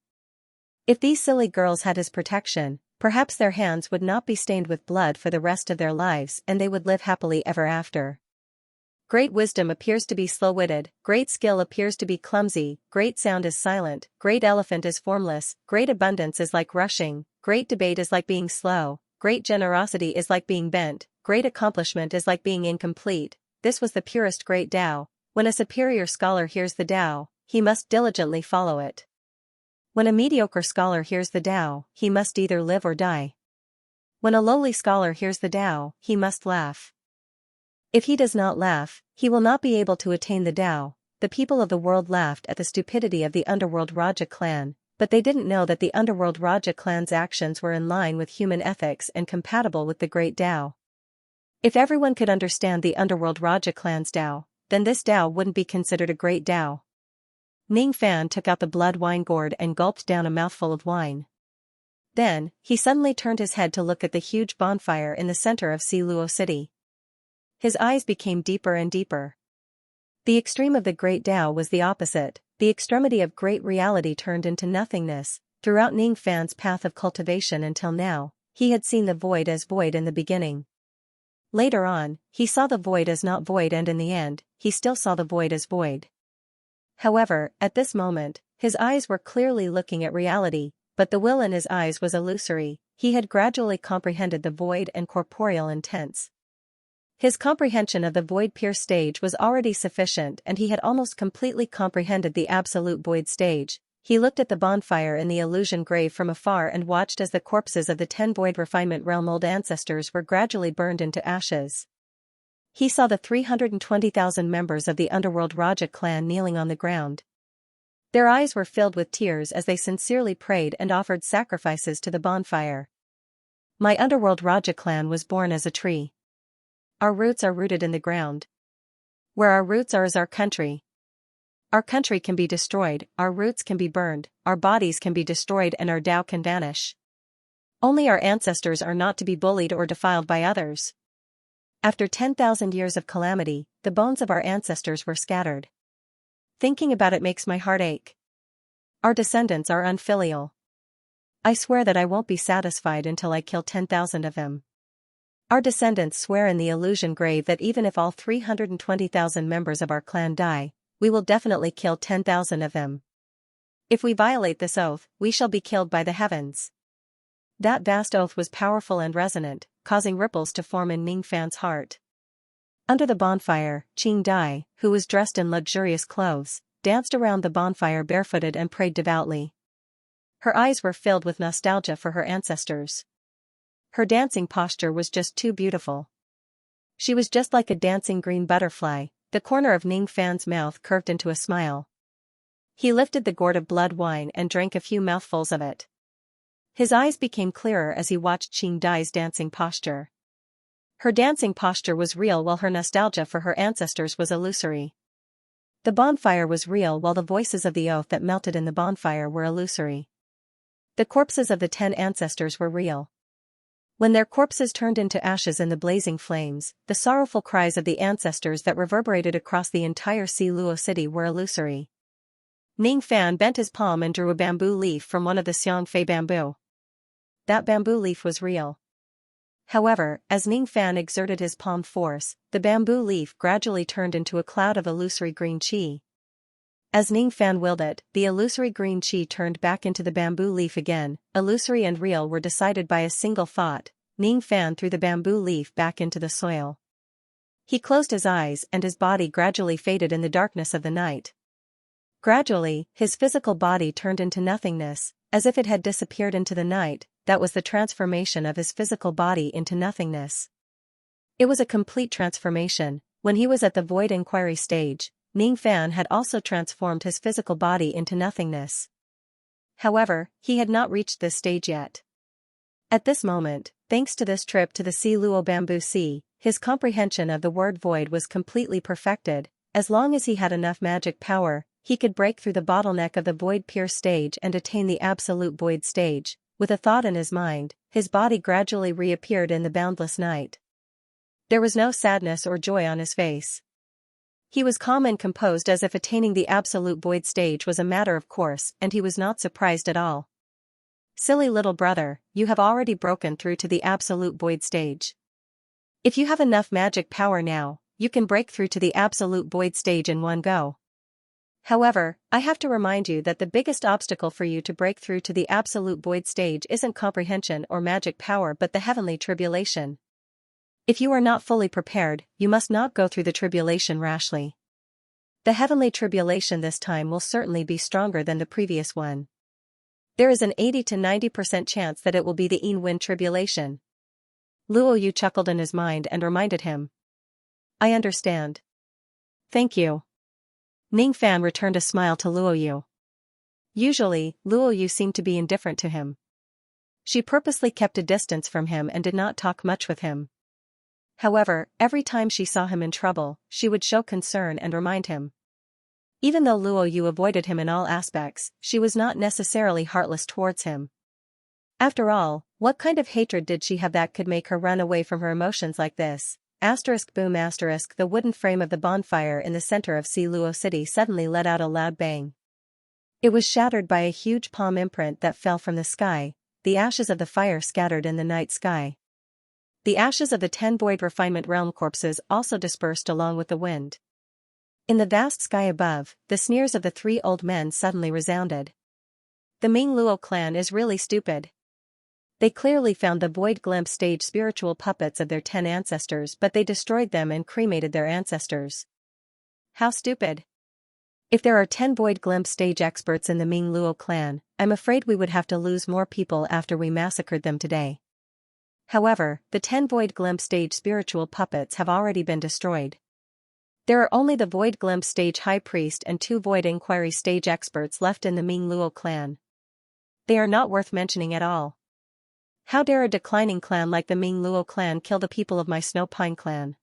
If these silly girls had his protection, perhaps their hands would not be stained with blood for the rest of their lives and they would live happily ever after. Great wisdom appears to be slow-witted, great skill appears to be clumsy, great sound is silent, great elephant is formless, great abundance is like rushing, great debate is like being slow, great generosity is like being bent, great accomplishment is like being incomplete. This was the purest great Tao. When a superior scholar hears the Tao, he must diligently follow it. When a mediocre scholar hears the Tao, he must either live or die. When a lowly scholar hears the Tao, he must laugh. If he does not laugh, he will not be able to attain the Tao. The people of the world laughed at the stupidity of the Underworld Raja clan, but they didn't know that the Underworld Raja clan's actions were in line with human ethics and compatible with the great Tao. If everyone could understand the Underworld Raja clan's Tao, then this Tao wouldn't be considered a great Tao. Ning Fan took out the blood wine gourd and gulped down a mouthful of wine. Then, he suddenly turned his head to look at the huge bonfire in the center of Si Luo City. His eyes became deeper and deeper. The extreme of the great Tao was the opposite. The extremity of great reality turned into nothingness. Throughout Ning Fan's path of cultivation until now, he had seen the void as void in the beginning. Later on, he saw the void as not void, and in the end, he still saw the void as void. However, at this moment, his eyes were clearly looking at reality, but the will in his eyes was illusory. He had gradually comprehended the void and corporeal intents. His comprehension of the void pure stage was already sufficient, and he had almost completely comprehended the absolute void stage. He looked at the bonfire in the illusion grave from afar and watched as the corpses of the 10 void refinement realm old ancestors were gradually burned into ashes. He saw the 320,000 members of the Underworld Raja clan kneeling on the ground. Their eyes were filled with tears as they sincerely prayed and offered sacrifices to the bonfire. My Underworld Raja clan was born as a tree. Our roots are rooted in the ground. Where our roots are is our country. Our country can be destroyed, our roots can be burned, our bodies can be destroyed, and our Tao can vanish. Only our ancestors are not to be bullied or defiled by others. After 10,000 years of calamity, the bones of our ancestors were scattered. Thinking about it makes my heart ache. Our descendants are unfilial. I swear that I won't be satisfied until I kill 10,000 of them. Our descendants swear in the illusion grave that even if all 320,000 members of our clan die, we will definitely kill 10,000 of them. If we violate this oath, we shall be killed by the heavens. That vast oath was powerful and resonant, causing ripples to form in Ning Fan's heart. Under the bonfire, Qing Dai, who was dressed in luxurious clothes, danced around the bonfire barefooted and prayed devoutly. Her eyes were filled with nostalgia for her ancestors. Her dancing posture was just too beautiful. She was just like a dancing green butterfly. The corner of Ning Fan's mouth curved into a smile. He lifted the gourd of blood wine and drank a few mouthfuls of it. His eyes became clearer as he watched Qing Dai's dancing posture. Her dancing posture was real while her nostalgia for her ancestors was illusory. The bonfire was real while the voices of the oath that melted in the bonfire were illusory. The corpses of the 10 ancestors were real. When their corpses turned into ashes in the blazing flames, the sorrowful cries of the ancestors that reverberated across the entire Luo city were illusory. Ning Fan bent his palm and drew a bamboo leaf from one of the Xianxia bamboo. That bamboo leaf was real. However, as Ning Fan exerted his palm force, the bamboo leaf gradually turned into a cloud of illusory green qi. As Ning Fan willed it, the illusory green qi turned back into the bamboo leaf again. Illusory and real were decided by a single thought. Ning Fan threw the bamboo leaf back into the soil. He closed his eyes and his body gradually faded in the darkness of the night. Gradually, his physical body turned into nothingness, as if it had disappeared into the night. That was the transformation of his physical body into nothingness. It was a complete transformation. When he was at the void inquiry stage, Ning Fan had also transformed his physical body into nothingness. However, he had not reached this stage yet. At this moment, thanks to this trip to the Luo Bamboo Sea, his comprehension of the word void was completely perfected. As long as he had enough magic power, he could break through the bottleneck of the void pierce stage and attain the absolute void stage. With a thought in his mind, his body gradually reappeared in the boundless night. There was no sadness or joy on his face. He was calm and composed as if attaining the absolute void stage was a matter of course, and he was not surprised at all. Silly little brother, you have already broken through to the absolute void stage. If you have enough magic power now, you can break through to the absolute void stage in one go. However, I have to remind you that the biggest obstacle for you to break through to the absolute void stage isn't comprehension or magic power but the heavenly tribulation. If you are not fully prepared, you must not go through the tribulation rashly. The heavenly tribulation this time will certainly be stronger than the previous one. There is an 80 to 90% chance that it will be the Yin-Win tribulation. Luo Yu chuckled in his mind and reminded him. I understand. Thank you. Ning Fan returned a smile to Luo Yu. Usually, Luo Yu seemed to be indifferent to him. She purposely kept a distance from him and did not talk much with him. However, every time she saw him in trouble, she would show concern and remind him. Even though Luo Yu avoided him in all aspects, she was not necessarily heartless towards him. After all, what kind of hatred did she have that could make her run away from her emotions like this? Boom. The wooden frame of the bonfire in the center of Luo City suddenly let out a loud bang. It was shattered by a huge palm imprint that fell from the sky. The ashes of the fire scattered in the night sky. The ashes of the 10 void refinement realm corpses also dispersed along with the wind. In the vast sky above, the sneers of the 3 old men suddenly resounded. The Ming Luo clan is really stupid. They clearly found the void glimpse stage spiritual puppets of their 10 ancestors, but they destroyed them and cremated their ancestors. How stupid. If there are 10 void glimpse stage experts in the Ming Luo clan, I'm afraid we would have to lose more people after we massacred them today. However, the 10 void glimpse stage spiritual puppets have already been destroyed. There are only the void glimpse stage high priest and 2 void inquiry stage experts left in the Ming Luo clan. They are not worth mentioning at all. How dare a declining clan like the Ming Luo clan kill the people of my Snow Pine clan?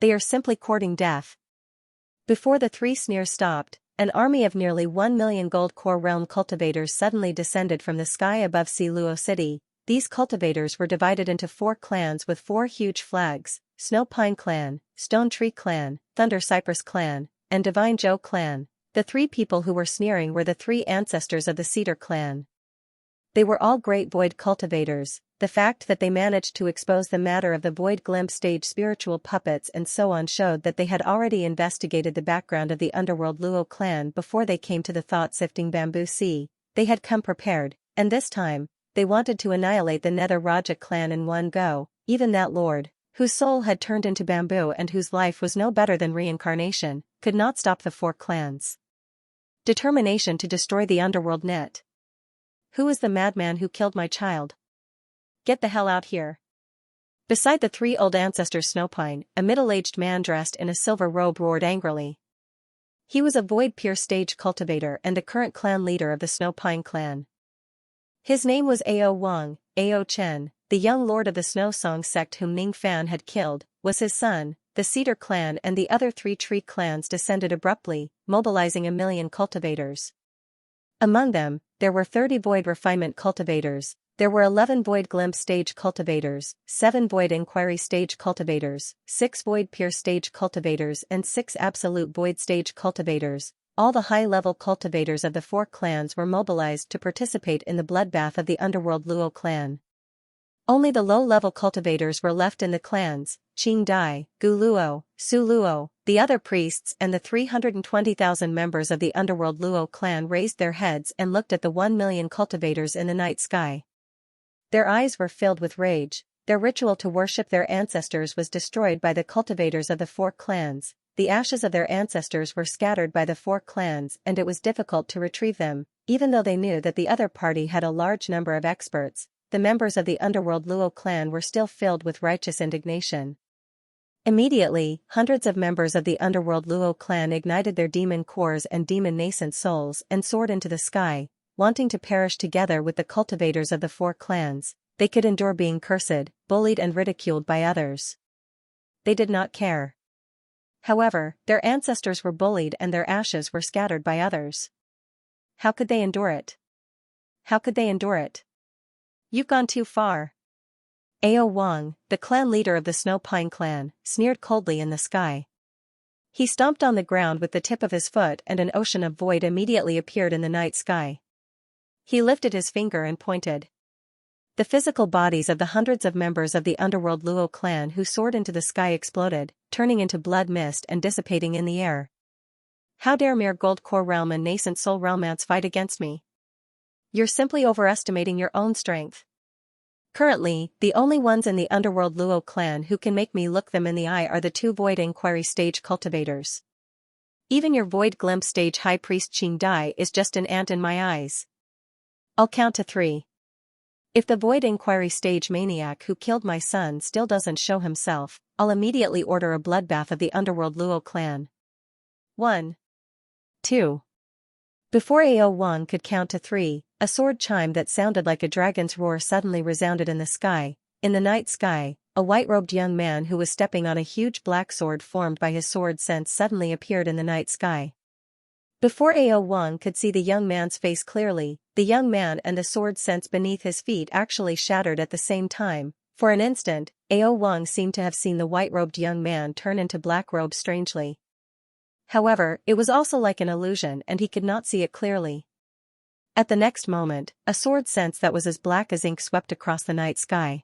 They are simply courting death. Before the 3 sneers stopped, an army of nearly 1 million gold core realm cultivators suddenly descended from the sky above Luo City. These cultivators were divided into 4 clans with 4 huge flags: Snow Pine clan, Stone Tree clan, Thunder Cypress clan, and Divine Zhou clan. The 3 people who were sneering were the 3 ancestors of the Cedar clan. They were all great void cultivators. The fact that they managed to expose the matter of the void glimpse stage spiritual puppets and so on showed that they had already investigated the background of the underworld Luo clan before they came to the thought-sifting Bamboo Sea. They had come prepared, and this time, they wanted to annihilate the Nether Raja clan in one go. Even that lord, whose soul had turned into bamboo and whose life was no better than reincarnation, could not stop the 4 clans' determination to destroy the underworld net. Who is the madman who killed my child? Get the hell out here. Beside the three old ancestors Snowpine, a middle-aged man dressed in a silver robe roared angrily. He was a Void Peer stage cultivator and the current clan leader of the Snowpine clan. His name was Ao Wang. Ao Chen, the young lord of the Snow Song sect whom Ning Fan had killed, was his son. The Cedar clan and the other three tree clans descended abruptly, mobilizing 1,000,000 cultivators. Among them, there were 30 Void Refinement cultivators, there were 11 Void Glimpse stage cultivators, 7 Void Inquiry stage cultivators, 6 Void Peer stage cultivators and 6 Absolute Void stage cultivators. All the high-level cultivators of the 4 clans were mobilized to participate in the bloodbath of the underworld Luo clan. Only the low-level cultivators were left in the clans, Qing Dai, Gu Luo, Su Luo. The other priests and the 320,000 members of the underworld Luo clan raised their heads and looked at the 1,000,000 cultivators in the night sky. Their eyes were filled with rage. Their ritual to worship their ancestors was destroyed by the cultivators of the 4 clans. The ashes of their ancestors were scattered by the 4 clans and it was difficult to retrieve them, even though they knew that the other party had a large number of experts. The members of the underworld Luo clan were still filled with righteous indignation. Immediately, hundreds of members of the underworld Luo clan ignited their demon cores and demon nascent souls and soared into the sky, wanting to perish together with the cultivators of the 4 clans. They could endure being cursed, bullied and ridiculed by others. They did not care. However, their ancestors were bullied and their ashes were scattered by others. How could they endure it? How could they endure it? You've gone too far. Ao Wang, the clan leader of the Snow Pine clan, sneered coldly in the sky. He stomped on the ground with the tip of his foot and an ocean of void immediately appeared in the night sky. He lifted his finger and pointed. The physical bodies of the hundreds of members of the underworld Luo clan who soared into the sky exploded, turning into blood mist and dissipating in the air. How dare mere Gold Core Realm and Nascent Soul Realmants fight against me? You're simply overestimating your own strength. Currently, the only ones in the underworld Luo clan who can make me look them in the eye are the 2 Void Inquiry stage cultivators. Even your Void Glimpse stage High Priest Qing Dai is just an ant in my eyes. I'll count to 3. If the Void Inquiry stage maniac who killed my son still doesn't show himself, I'll immediately order a bloodbath of the underworld Luo clan. 1. 2. Before Ao Wang could count to 3, a sword chime that sounded like a dragon's roar suddenly resounded in the sky. In the night sky, a white-robed young man who was stepping on a huge black sword formed by his sword sense suddenly appeared in the night sky. Before Ao Wang could see the young man's face clearly, the young man and the sword sense beneath his feet actually shattered at the same time. For an instant, Ao Wang seemed to have seen the white-robed young man turn into black robe strangely. However, it was also like an illusion and he could not see it clearly. At the next moment, a sword sense that was as black as ink swept across the night sky.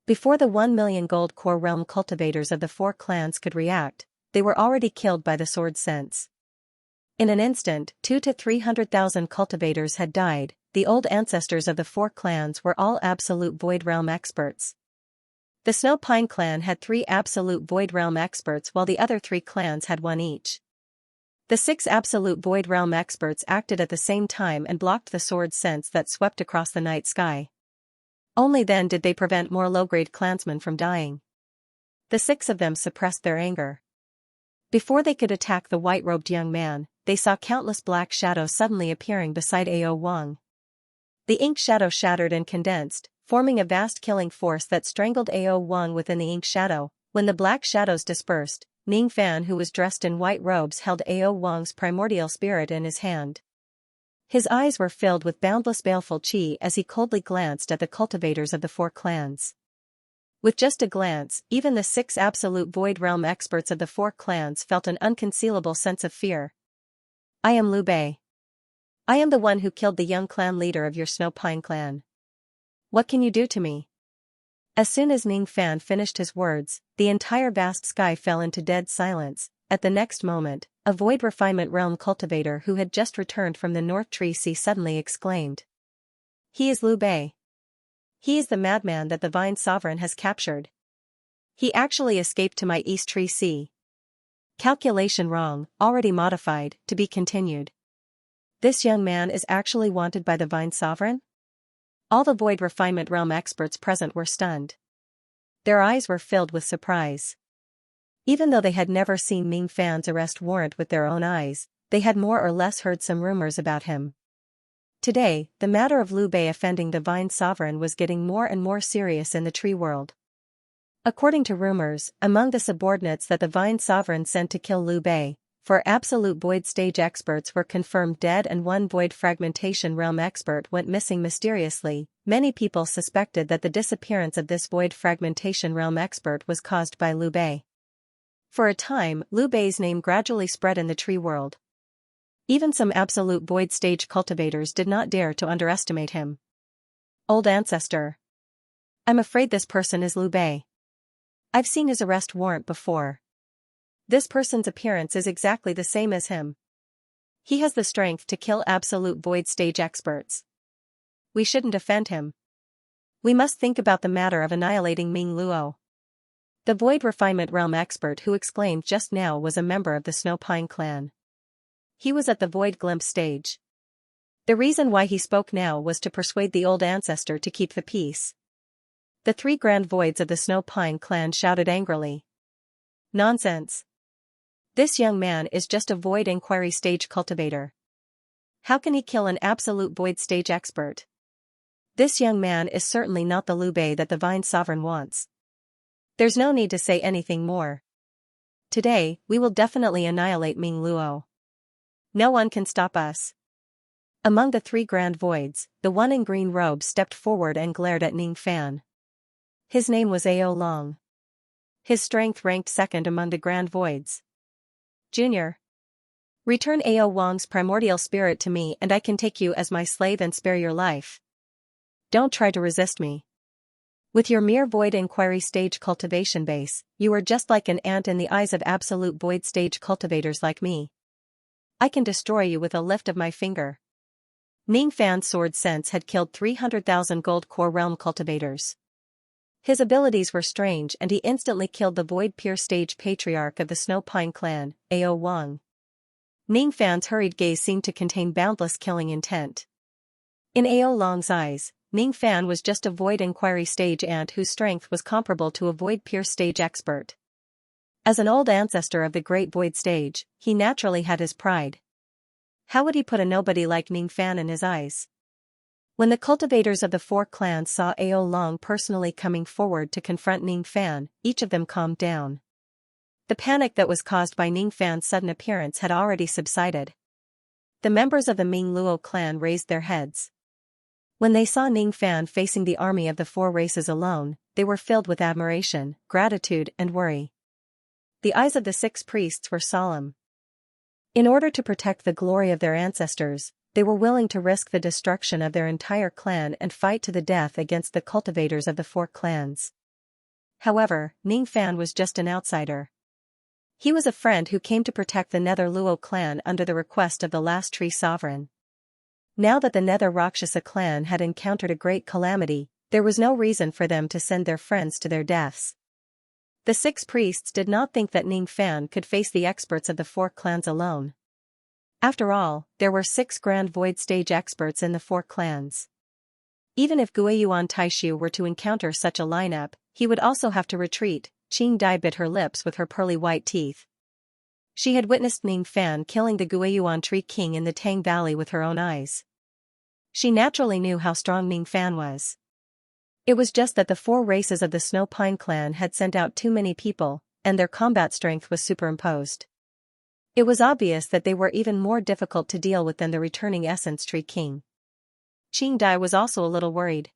Before the 1,000,000 Gold Core Realm cultivators of the 4 clans could react, they were already killed by the sword sense. In an instant, 200,000 to 300,000 cultivators had died. The old ancestors of the 4 clans were all absolute Void Realm experts. The Snow Pine clan had 3 absolute Void Realm experts while the other 3 clans had 1 each. The 6 absolute Void Realm experts acted at the same time and blocked the sword sense that swept across the night sky. Only then did they prevent more low-grade clansmen from dying. The 6 of them suppressed their anger. Before they could attack the white-robed young man, they saw countless black shadows suddenly appearing beside Ao Wang. The ink shadow shattered and condensed, forming a vast killing force that strangled Ao Wang within the ink shadow. When the black shadows dispersed, Ning Fan, who was dressed in white robes, held Ao Wang's primordial spirit in his hand. His eyes were filled with boundless baleful qi as he coldly glanced at the cultivators of the 4 clans. With just a glance, even the 6 absolute Void Realm experts of the 4 clans felt an unconcealable sense of fear. I am Liu Bei. I am the one who killed the young clan leader of your Snow Pine clan. What can you do to me? As soon as Ning Fan finished his words, the entire vast sky fell into dead silence. At the next moment, a Void Refinement Realm cultivator who had just returned from the North Tree Sea suddenly exclaimed. He is Liu Bei. He is the madman that the Vine Sovereign has captured. He actually escaped to my East Tree Sea. Calculation wrong, already modified, to be continued. This young man is actually wanted by the Vine Sovereign? All the Void Refinement Realm experts present were stunned. Their eyes were filled with surprise. Even though they had never seen Ning Fan's arrest warrant with their own eyes, they had more or less heard some rumors about him. Today, the matter of Liu Bei offending the Vine Sovereign was getting more and more serious in the tree world. According to rumors, among the subordinates that the Vine Sovereign sent to kill Liu Bei, 4 absolute void stage experts were confirmed dead and 1 void fragmentation realm expert went missing mysteriously. Many people suspected that the disappearance of this void fragmentation realm expert was caused by Liu Bei. For a time, Liu Bei's name gradually spread in the tree world. Even some absolute void stage cultivators did not dare to underestimate him. Old ancestor. I'm afraid this person is Liu Bei. I've seen his arrest warrant before. This person's appearance is exactly the same as him. He has the strength to kill absolute void stage experts. We shouldn't offend him. We must think about the matter of annihilating Ming Luo. The Void Refinement Realm expert who exclaimed just now was a member of the Snow Pine clan. He was at the Void Glimpse stage. The reason why he spoke now was to persuade the old ancestor to keep the peace. The 3 Grand Voids of the Snow Pine clan shouted angrily. Nonsense. This young man is just a Void Inquiry stage cultivator. How can he kill an absolute Void stage expert? This young man is certainly not the Liu Bei that the Vine Sovereign wants. There's no need to say anything more. Today, we will definitely annihilate Ming Luo. No one can stop us. Among the 3 Grand Voids, the one in green robe stepped forward and glared at Ning Fan. His name was Ao Long. His strength ranked second among the Grand Voids. Junior. Return Ao Wang's primordial spirit to me and I can take you as my slave and spare your life. Don't try to resist me. With your mere Void Inquiry stage cultivation base, you are just like an ant in the eyes of absolute Void stage cultivators like me. I can destroy you with a lift of my finger. Ning Fan's sword sense had killed 300,000 gold core realm cultivators. His abilities were strange and he instantly killed the Void Peer stage patriarch of the Snow Pine clan, Ao Wang. Ning Fan's hurried gaze seemed to contain boundless killing intent. In Ao Long's eyes, Ning Fan was just a Void Inquiry stage ant whose strength was comparable to a Void Peer stage expert. As an old ancestor of the Great Void stage, he naturally had his pride. How would he put a nobody like Ning Fan in his eyes? When the cultivators of the 4 clans saw Ao Long personally coming forward to confront Ning Fan, each of them calmed down. The panic that was caused by Ning Fan's sudden appearance had already subsided. The members of the Ming Luo clan raised their heads. When they saw Ning Fan facing the army of the 4 races alone, they were filled with admiration, gratitude and worry. The eyes of the 6 priests were solemn. In order to protect the glory of their ancestors, they were willing to risk the destruction of their entire clan and fight to the death against the cultivators of the 4 clans. However, Ning Fan was just an outsider. He was a friend who came to protect the Nether Luo clan under the request of the last tree sovereign. Now that the Nether Rakshasa clan had encountered a great calamity, there was no reason for them to send their friends to their deaths. The 6 priests did not think that Ning Fan could face the experts of the 4 clans alone. After all, there were 6 Grand Void stage experts in the 4 clans. Even if Guiyuan Taishu were to encounter such a lineup, he would also have to retreat. Qing Dai bit her lips with her pearly white teeth. She had witnessed Ning Fan killing the Guiyuan Tree King in the Tang Valley with her own eyes. She naturally knew how strong Ning Fan was. It was just that the 4 races of the Snow Pine clan had sent out too many people, and their combat strength was superimposed. It was obvious that they were even more difficult to deal with than the returning Essence Tree King. Qing Dai was also a little worried.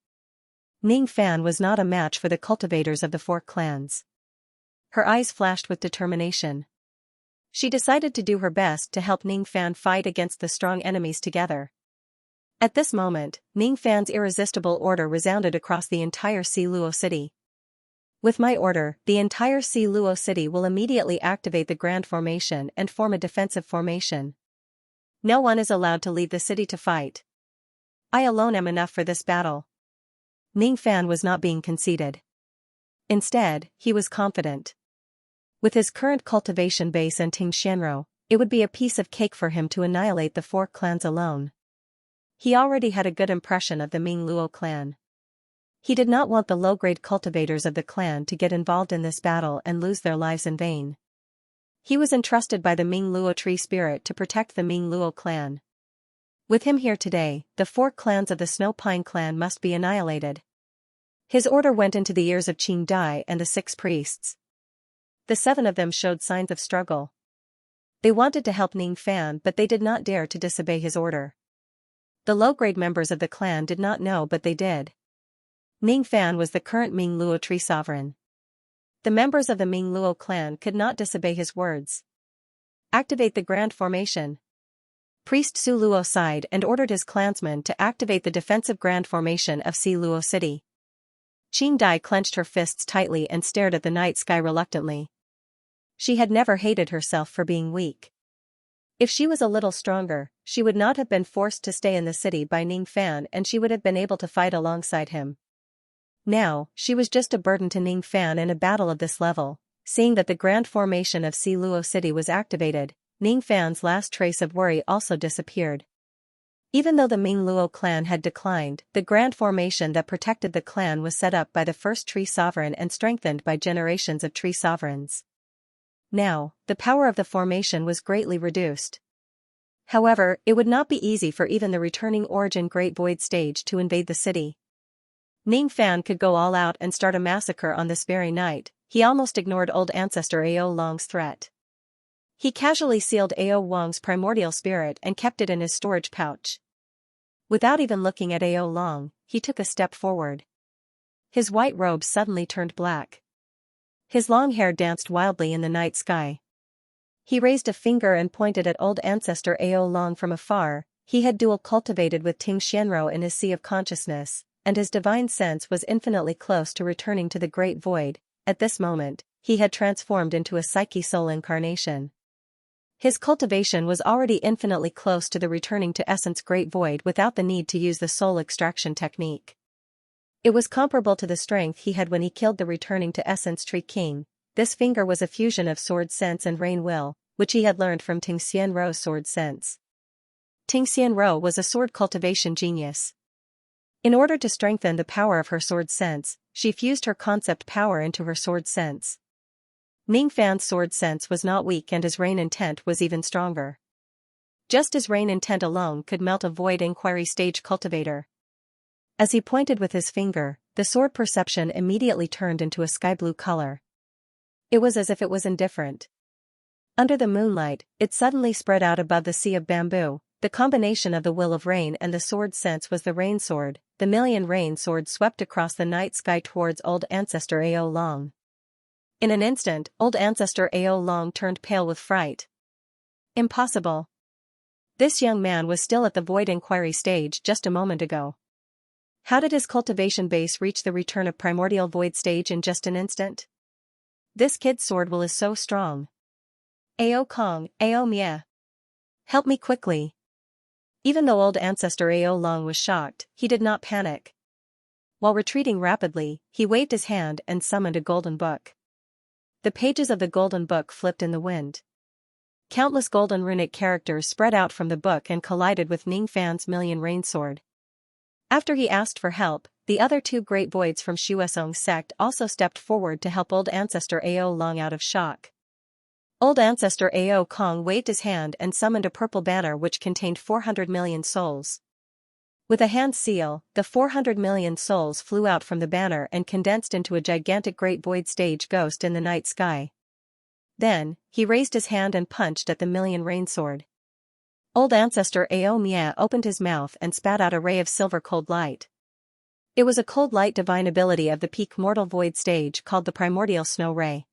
Ning Fan was not a match for the cultivators of the 4 clans. Her eyes flashed with determination. She decided to do her best to help Ning Fan fight against the strong enemies together. At this moment, Ning Fan's irresistible order resounded across the entire Si Luo city. With my order, the entire Si Luo city will immediately activate the Grand Formation and form a defensive formation. No one is allowed to leave the city to fight. I alone am enough for this battle. Ning Fan was not being conceited. Instead, he was confident. With his current cultivation base and Ting Xianro, It would be a piece of cake for him to annihilate the 4 clans alone. He already had a good impression of the Ming Luo clan. He did not want the low-grade cultivators of the clan to get involved in this battle and lose their lives in vain. He was entrusted by the Ming Luo tree spirit to protect the Ming Luo clan. With him here today, the 4 clans of the Snow Pine clan must be annihilated. His order went into the ears of Qing Dai and the 6 priests. The 7 of them showed signs of struggle. They wanted to help Ning Fan, but they did not dare to disobey his order. The low-grade members of the clan did not know, but they did. Ning Fan was the current Ming Luo tree sovereign. The members of the Ming Luo clan could not disobey his words. Activate the Grand Formation. Priest Su Luo sighed and ordered his clansmen to activate the defensive Grand Formation of Si Luo City. Qing Dai clenched her fists tightly and stared at the night sky reluctantly. She had never hated herself for being weak. If she was a little stronger, she would not have been forced to stay in the city by Ning Fan, and she would have been able to fight alongside him. Now, she was just a burden to Ning Fan in a battle of this level. Seeing that the Grand Formation of Si Luo City was activated, Ning Fan's last trace of worry also disappeared. Even though the Ming Luo clan had declined, the Grand Formation that protected the clan was set up by the first tree sovereign and strengthened by generations of tree sovereigns. Now, the power of the formation was greatly reduced. However, it would not be easy for even the returning Origin Great Void stage to invade the city. Ning Fan could go all out and start a massacre on this very night. He almost ignored old ancestor Ao Long's threat. He casually sealed Ao Wang's primordial spirit and kept it in his storage pouch. Without even looking at Ao Long, he took a step forward. His white robe suddenly turned black. His long hair danced wildly in the night sky. He raised a finger and pointed at old ancestor Ao Long from afar. He had dual cultivated with Ting Xianro in his sea of consciousness, and his divine sense was infinitely close to returning to the Great Void. At this moment, he had transformed into a Psyche soul incarnation. His cultivation was already infinitely close to the returning to essence Great Void without the need to use the soul extraction technique. It was comparable to the strength he had when he killed the returning to essence Tree King. This finger was a fusion of sword sense and rain will, which he had learned from Ting Xianro's sword sense. Ting Xianro was a sword cultivation genius. In order to strengthen the power of her sword sense, she fused her concept power into her sword sense. Ning Fan's sword sense was not weak, and his rain intent was even stronger. Just as rain intent alone could melt a void inquiry stage cultivator. As he pointed with his finger, the sword perception immediately turned into a sky blue color. It was as if it was indifferent. Under the moonlight, it suddenly spread out above the sea of bamboo. The combination of the will of rain and the sword sense was the rain sword. The million rain sword swept across the night sky towards old ancestor Ao Long. In an instant, old ancestor Ao Long turned pale with fright. Impossible. This young man was still at the void inquiry stage just a moment ago. How did his cultivation base reach the return of primordial void stage in just an instant? This kid's sword will is so strong. Ao Kong, Ao Mia. Help me quickly. Even though old ancestor Ao Long was shocked, he did not panic. While retreating rapidly, he waved his hand and summoned a golden book. The pages of the golden book flipped in the wind. Countless golden runic characters spread out from the book and collided with Ning Fan's million rain sword. After he asked for help, the other 2 great voids from Shuesong's sect also stepped forward to help old ancestor Ao Long out of shock. Old ancestor Ao Kong waved his hand and summoned a purple banner which contained 400 million souls. With a hand seal, the 400 million souls flew out from the banner and condensed into a gigantic great void stage ghost in the night sky. Then, he raised his hand and punched at the million rain sword. Old ancestor Ao Mia opened his mouth and spat out a ray of silver cold light. It was a cold light divine ability of the peak mortal void stage called the primordial snow ray.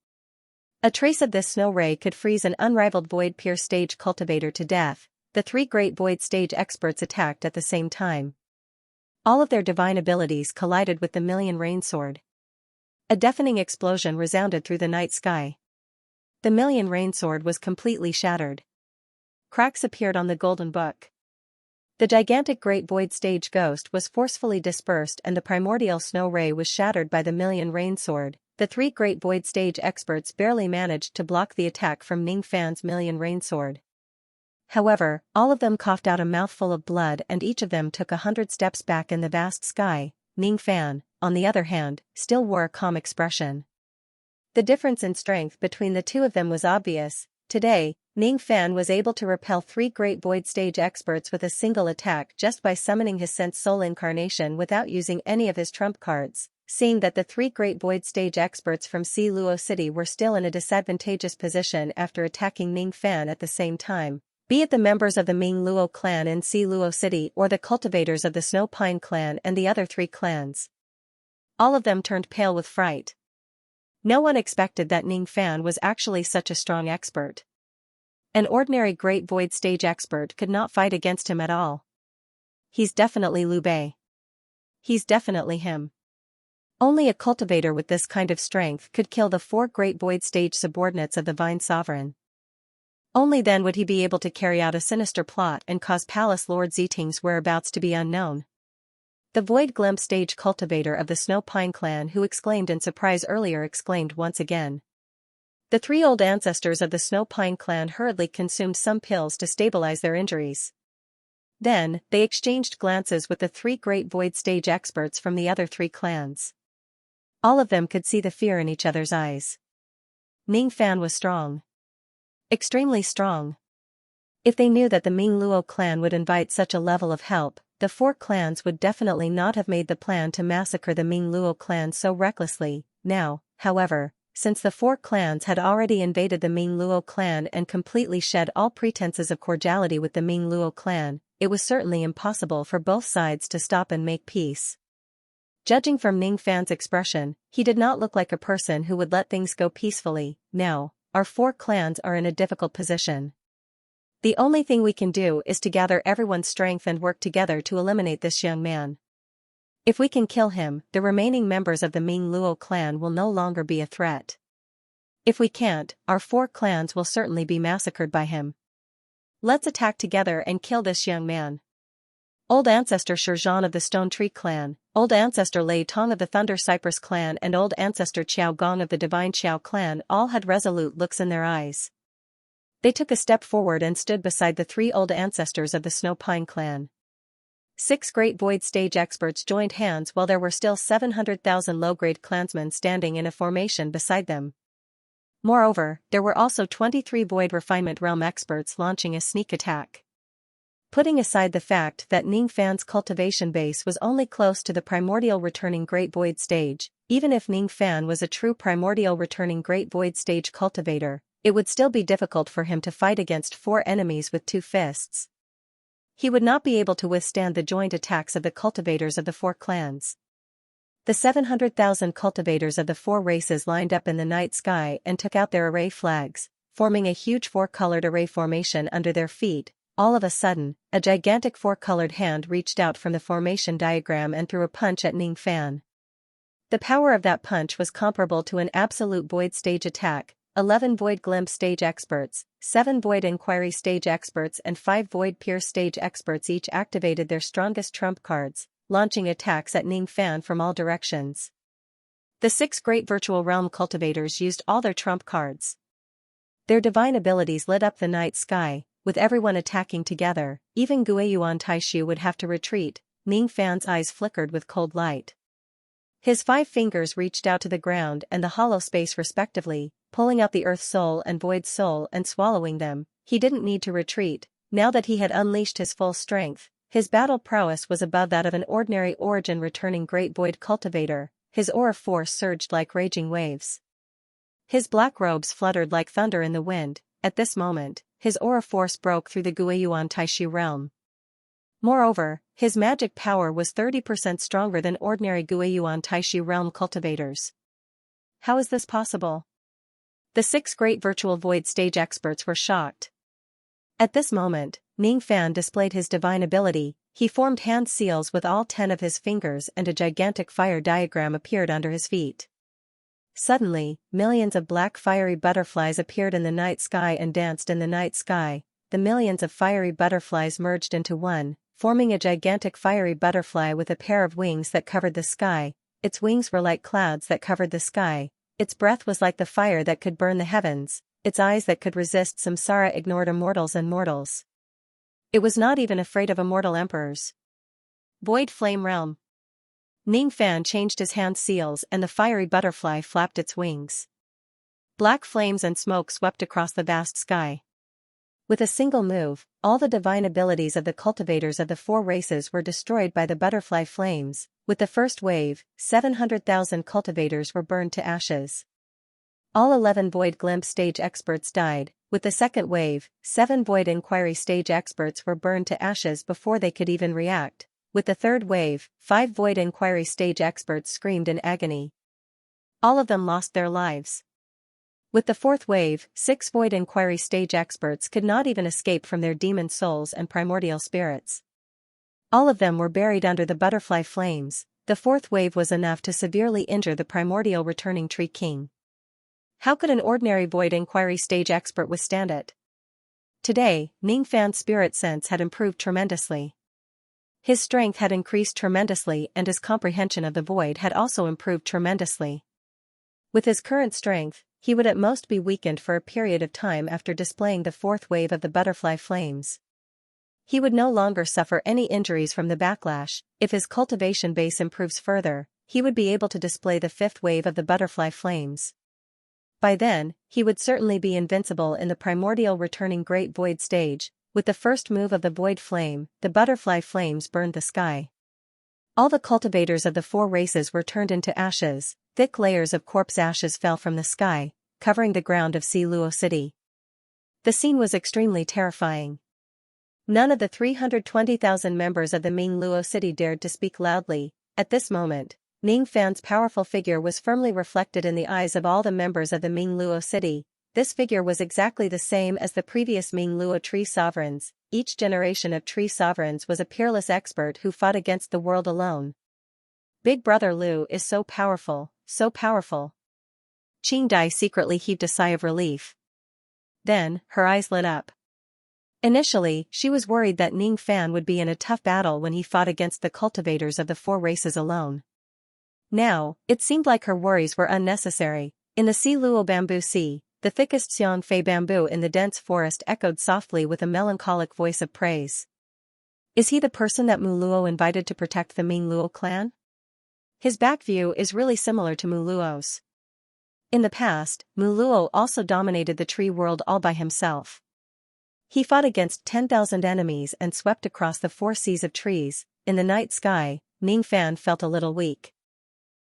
A trace of this snow ray could freeze an unrivaled void pierce stage cultivator to death. The 3 great void stage experts attacked at the same time. All of their divine abilities collided with the million rain sword. A deafening explosion resounded through the night sky. The million rain sword was completely shattered. Cracks appeared on the golden book. The gigantic great void stage ghost was forcefully dispersed and the primordial snow ray was shattered by the million rain sword. The 3 great void stage experts barely managed to block the attack from Ning Fan's million rain sword. However, all of them coughed out a mouthful of blood and each of them took 100 steps back in the vast sky. Ning Fan, on the other hand, still wore a calm expression. The difference in strength between the two of them was obvious. Today, Ning Fan was able to repel 3 great void stage experts with a single attack just by summoning his Sense Soul Incarnation without using any of his trump cards, seeing that the 3 great void stage experts from Si Luo City were still in a disadvantageous position after attacking Ning Fan at the same time. Be it the members of the Ming Luo clan in Si Luo City or the cultivators of the Snow Pine clan and the other 3 clans. All of them turned pale with fright. No one expected that Ning Fan was actually such a strong expert. An ordinary Great Void Stage expert could not fight against him at all. He's definitely Liu Bei. He's definitely him. Only a cultivator with this kind of strength could kill the 4 Great Void Stage subordinates of the Vine Sovereign. Only then would he be able to carry out a sinister plot and cause Palace Lord Zeting's whereabouts to be unknown. The Void Glimpse Stage cultivator of the Snow Pine clan who exclaimed in surprise earlier exclaimed once again. The 3 old ancestors of the Snow Pine clan hurriedly consumed some pills to stabilize their injuries. Then, they exchanged glances with the 3 great Void Stage experts from the other 3 clans. All of them could see the fear in each other's eyes. Ning Fan was strong. Extremely strong. If they knew that the Ming Luo clan would invite such a level of help, the 4 clans would definitely not have made the plan to massacre the Ming Luo clan so recklessly. Now, however, since the 4 clans had already invaded the Ming Luo clan and completely shed all pretenses of cordiality with the Ming Luo clan, it was certainly impossible for both sides to stop and make peace. Judging from Ning Fan's expression, he did not look like a person who would let things go peacefully. Now, our 4 clans are in a difficult position. The only thing we can do is to gather everyone's strength and work together to eliminate this young man. If we can kill him, the remaining members of the Ming Luo clan will no longer be a threat. If we can't, our 4 clans will certainly be massacred by him. Let's attack together and kill this young man. Old Ancestor Shizhan of the Stone Tree clan, Old Ancestor Lei Tong of the Thunder Cypress clan and Old Ancestor Qiao Gong of the Divine Qiao clan all had resolute looks in their eyes. They took a step forward and stood beside the 3 old ancestors of the Snow Pine clan. 6 great Void Stage experts joined hands while there were still 700,000 low-grade clansmen standing in a formation beside them. Moreover, there were also 23 Void Refinement Realm experts launching a sneak attack. Putting aside the fact that Ning Fan's cultivation base was only close to the primordial returning Great Void Stage, even if Ning Fan was a true primordial returning Great Void Stage cultivator, it would still be difficult for him to fight against 4 enemies with 2 fists. He would not be able to withstand the joint attacks of the cultivators of the 4 clans. The 700,000 cultivators of the 4 races lined up in the night sky and took out their array flags, forming a huge 4-colored array formation under their feet. All of a sudden, a gigantic 4-colored hand reached out from the formation diagram and threw a punch at Ning Fan. The power of that punch was comparable to an absolute Void Stage attack. 11 Void Glimpse Stage experts, 7 Void Inquiry Stage experts and 5 Void Pierce Stage experts each activated their strongest trump cards, launching attacks at Ning Fan from all directions. The 6 great Virtual Realm cultivators used all their trump cards. Their divine abilities lit up the night sky, with everyone attacking together. Even Guiyuan Taishu would have to retreat. Ning Fan's eyes flickered with cold light. His 5 fingers reached out to the ground and the hollow space respectively, pulling out the Earth Soul and Void Soul and swallowing them. He didn't need to retreat. Now that he had unleashed his full strength, his battle prowess was above that of an ordinary origin returning Great Void cultivator. His aura force surged like raging waves. His black robes fluttered like thunder in the wind. At this moment, his aura force broke through the Guiyuan Taishu realm. Moreover, his magic power was 30% stronger than ordinary Guiyuan Taishu realm cultivators. How is this possible? The 6 great Virtual Void Stage experts were shocked. At this moment, Ning Fan displayed his divine ability. He formed hand seals with all 10 of his fingers and a gigantic fire diagram appeared under his feet. Suddenly, millions of black fiery butterflies appeared in the night sky and danced in the night sky. The millions of fiery butterflies merged into one, forming a gigantic fiery butterfly with a pair of wings that covered the sky. Its wings were like clouds that covered the sky. Its breath was like the fire that could burn the heavens. Its eyes that could resist samsara ignored immortals and mortals. It was not even afraid of immortal emperors. Void Flame Realm. Ning Fan changed his hand seals and the fiery butterfly flapped its wings. Black flames and smoke swept across the vast sky. With a single move, all the divine abilities of the cultivators of the four races were destroyed by the butterfly flames. With the first wave, 700,000 cultivators were burned to ashes. All 11 Void Glimpse stage experts died. With the second wave, 7 Void Inquiry stage experts were burned to ashes before they could even react. With the third wave, 5 Void Inquiry stage experts screamed in agony. All of them lost their lives. With the fourth wave, 6 Void Inquiry stage experts could not even escape from their demon souls and primordial spirits. All of them were buried under the butterfly flames. The fourth wave was enough to severely injure the primordial returning Tree King. How could an ordinary Void Inquiry stage expert withstand it? Today, Ning Fan's spirit sense had improved tremendously. His strength had increased tremendously and his comprehension of the void had also improved tremendously. With his current strength, he would at most be weakened for a period of time after displaying the fourth wave of the butterfly flames. He would no longer suffer any injuries from the backlash. If his cultivation base improves further, he would be able to display the fifth wave of the butterfly flames. By then, he would certainly be invincible in the primordial returning Great Void stage. With the first move of the void flame, the butterfly flames burned the sky. All the cultivators of the four races were turned into ashes. Thick layers of corpse ashes fell from the sky, covering the ground of Si Luo City. The scene was extremely terrifying. None of the 320,000 members of the Ming Luo City dared to speak loudly. At this moment, Ning Fan's powerful figure was firmly reflected in the eyes of all the members of the Ming Luo City. This figure was exactly the same as the previous Ming Luo tree sovereigns. Each generation of tree sovereigns was a peerless expert who fought against the world alone. Big Brother Lu is so powerful, so powerful. Qing Dai secretly heaved a sigh of relief. Then, her eyes lit up. Initially, she was worried that Ning Fan would be in a tough battle when he fought against the cultivators of the four races alone. Now, it seemed like her worries were unnecessary. In the Si Luo Bamboo Sea, the thickest Xianxia bamboo in the dense forest echoed softly with a melancholic voice of praise. Is he the person that Mu Luo invited to protect the Ming Luo clan? His back view is really similar to Mu Luo's. In the past, Mu Luo also dominated the tree world all by himself. He fought against 10,000 enemies and swept across the four seas of trees. In the night sky, Ning Fan felt a little weak.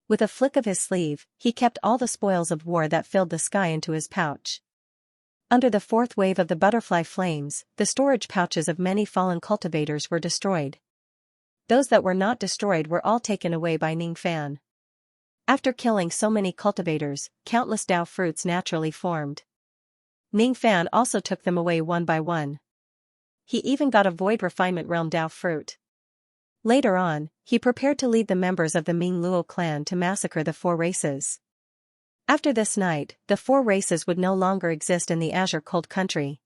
With a flick of his sleeve, he kept all the spoils of war that filled the sky into his pouch. Under the fourth wave of the butterfly flames, the storage pouches of many fallen cultivators were destroyed. Those that were not destroyed were all taken away by Ning Fan. After killing so many cultivators, countless Dao fruits naturally formed. Ning Fan also took them away one by one. He even got a Void Refinement Realm Dao fruit. Later on, he prepared to lead the members of the Ming Luo clan to massacre the four races. After this night, the four races would no longer exist in the Azure Cold Country.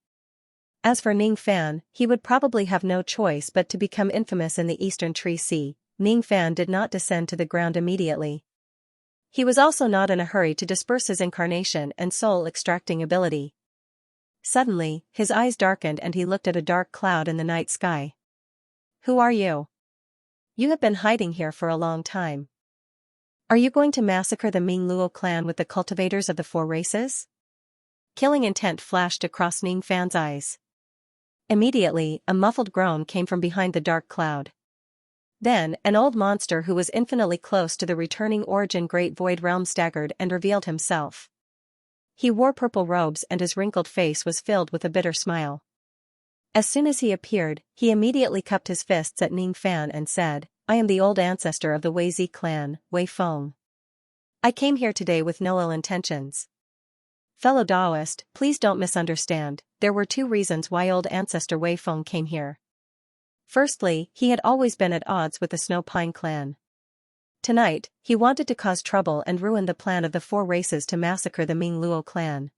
As for Ning Fan, he would probably have no choice but to become infamous in the Eastern Tree Sea. Ning Fan did not descend to the ground immediately. He was also not in a hurry to disperse his incarnation and soul-extracting ability. Suddenly, his eyes darkened and he looked at a dark cloud in the night sky. Who are you? You have been hiding here for a long time. Are you going to massacre the Ming Luo clan with the cultivators of the four races? Killing intent flashed across Ning Fan's eyes. Immediately, a muffled groan came from behind the dark cloud. Then, an old monster who was infinitely close to the returning origin Great Void Realm staggered and revealed himself. He wore purple robes and his wrinkled face was filled with a bitter smile. As soon as he appeared, he immediately cupped his fists at Ning Fan and said, I am the old ancestor of the Wei Zi clan, Wei Feng. I came here today with no ill intentions. Fellow Daoist, please don't misunderstand, there were two reasons why old ancestor Wei Feng came here. Firstly, he had always been at odds with the Snow Pine clan. Tonight, he wanted to cause trouble and ruin the plan of the four races to massacre the Ming Luo clan.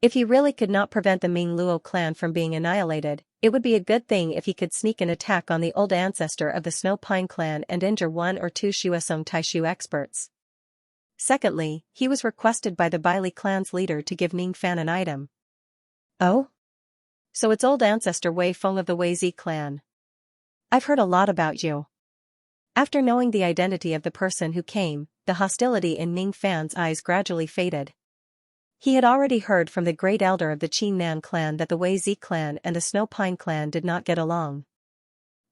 If he really could not prevent the Ming Luo clan from being annihilated, it would be a good thing if he could sneak an attack on the old ancestor of the Snow Pine clan and injure one or two Shuasong Taishu experts. Secondly, he was requested by the Bailey clan's leader to give Ning Fan an item. Oh? So it's old ancestor Wei Feng of the Wei Zi clan. I've heard a lot about you. After knowing the identity of the person who came, the hostility in Ning Fan's eyes gradually faded. He had already heard from the great elder of the Qin Nan clan that the Wei Zi clan and the Snow Pine clan did not get along.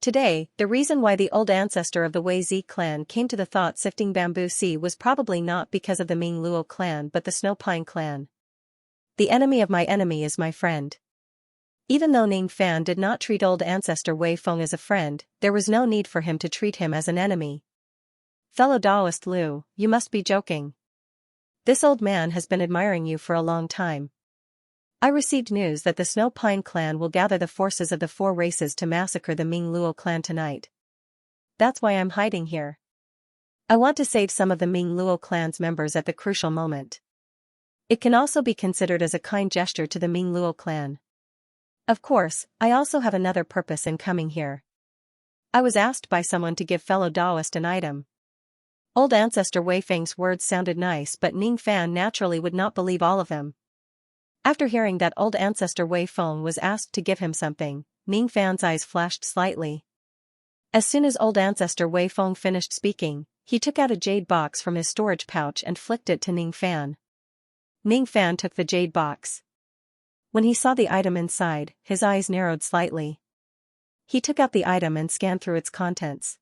Today, the reason why the old ancestor of the Wei Zi clan came to the thought-sifting bamboo sea was probably not because of the Ming Luo clan but the Snow Pine clan. The enemy of my enemy is my friend. Even though Ning Fan did not treat old ancestor Wei Feng as a friend, there was no need for him to treat him as an enemy. Fellow Daoist Liu, you must be joking. This old man has been admiring you for a long time. I received news that the Snow Pine clan will gather the forces of the four races to massacre the Ming Luo clan tonight. That's why I'm hiding here. I want to save some of the Ming Luo clan's members at the crucial moment. It can also be considered as a kind gesture to the Ming Luo clan. Of course, I also have another purpose in coming here. I was asked by someone to give fellow Daoist an item. Old ancestor Wei Feng's words sounded nice but Ning Fan naturally would not believe all of them. After hearing that old ancestor Wei Feng was asked to give him something, Ning Fan's eyes flashed slightly. As soon as old ancestor Wei Feng finished speaking, he took out a jade box from his storage pouch and flicked it to Ning Fan. Ning Fan took the jade box. When he saw the item inside, his eyes narrowed slightly. He took out the item and scanned through its contents.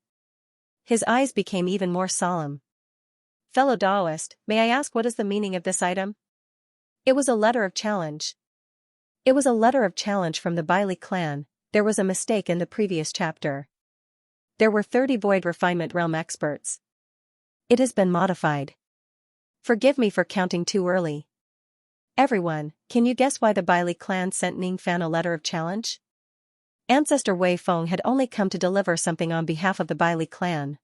His eyes became even more solemn. Fellow Daoist, may I ask what is the meaning of this item? It was a letter of challenge. It was a letter of challenge from the Bailey clan. There was a mistake in the previous chapter. There were 30 Void Refinement Realm experts. It has been modified. Forgive me for counting too early. Everyone, can you guess why the Bailey clan sent Ning Fan a letter of challenge? Ancestor Wei Feng had only come to deliver something on behalf of the Bailey clan.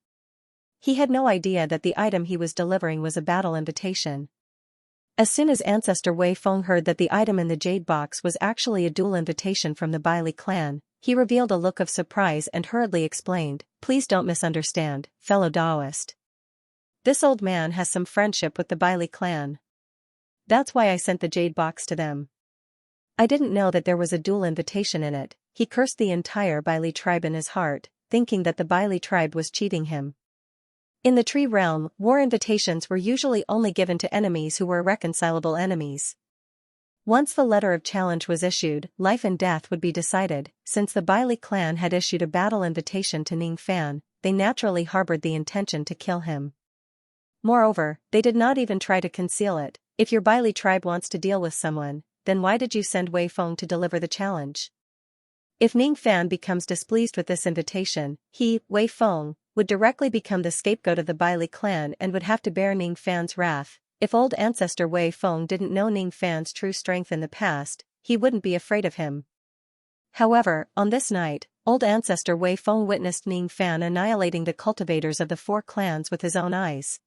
He had no idea that the item he was delivering was a battle invitation. As soon as Ancestor Wei Feng heard that the item in the jade box was actually a duel invitation from the Bailey clan, he revealed a look of surprise and hurriedly explained, "Please don't misunderstand, fellow Daoist. This old man has some friendship with the Bailey clan. That's why I sent the jade box to them. I didn't know that there was a duel invitation in it." He cursed the entire Bailey tribe in his heart, thinking that the Bailey tribe was cheating him. In the tree realm, war invitations were usually only given to enemies who were irreconcilable enemies. Once the letter of challenge was issued, life and death would be decided. Since the Bailey clan had issued a battle invitation to Ning Fan, they naturally harbored the intention to kill him. Moreover, they did not even try to conceal it. If your Bailey tribe wants to deal with someone, then why did you send Wei Feng to deliver the challenge? If Ning Fan becomes displeased with this invitation, he, Wei Feng, would directly become the scapegoat of the Bailey clan and would have to bear Ning Fan's wrath. If old ancestor Wei Feng didn't know Ning Fan's true strength in the past, he wouldn't be afraid of him. However, on this night, old ancestor Wei Feng witnessed Ning Fan annihilating the cultivators of the four clans with his own eyes.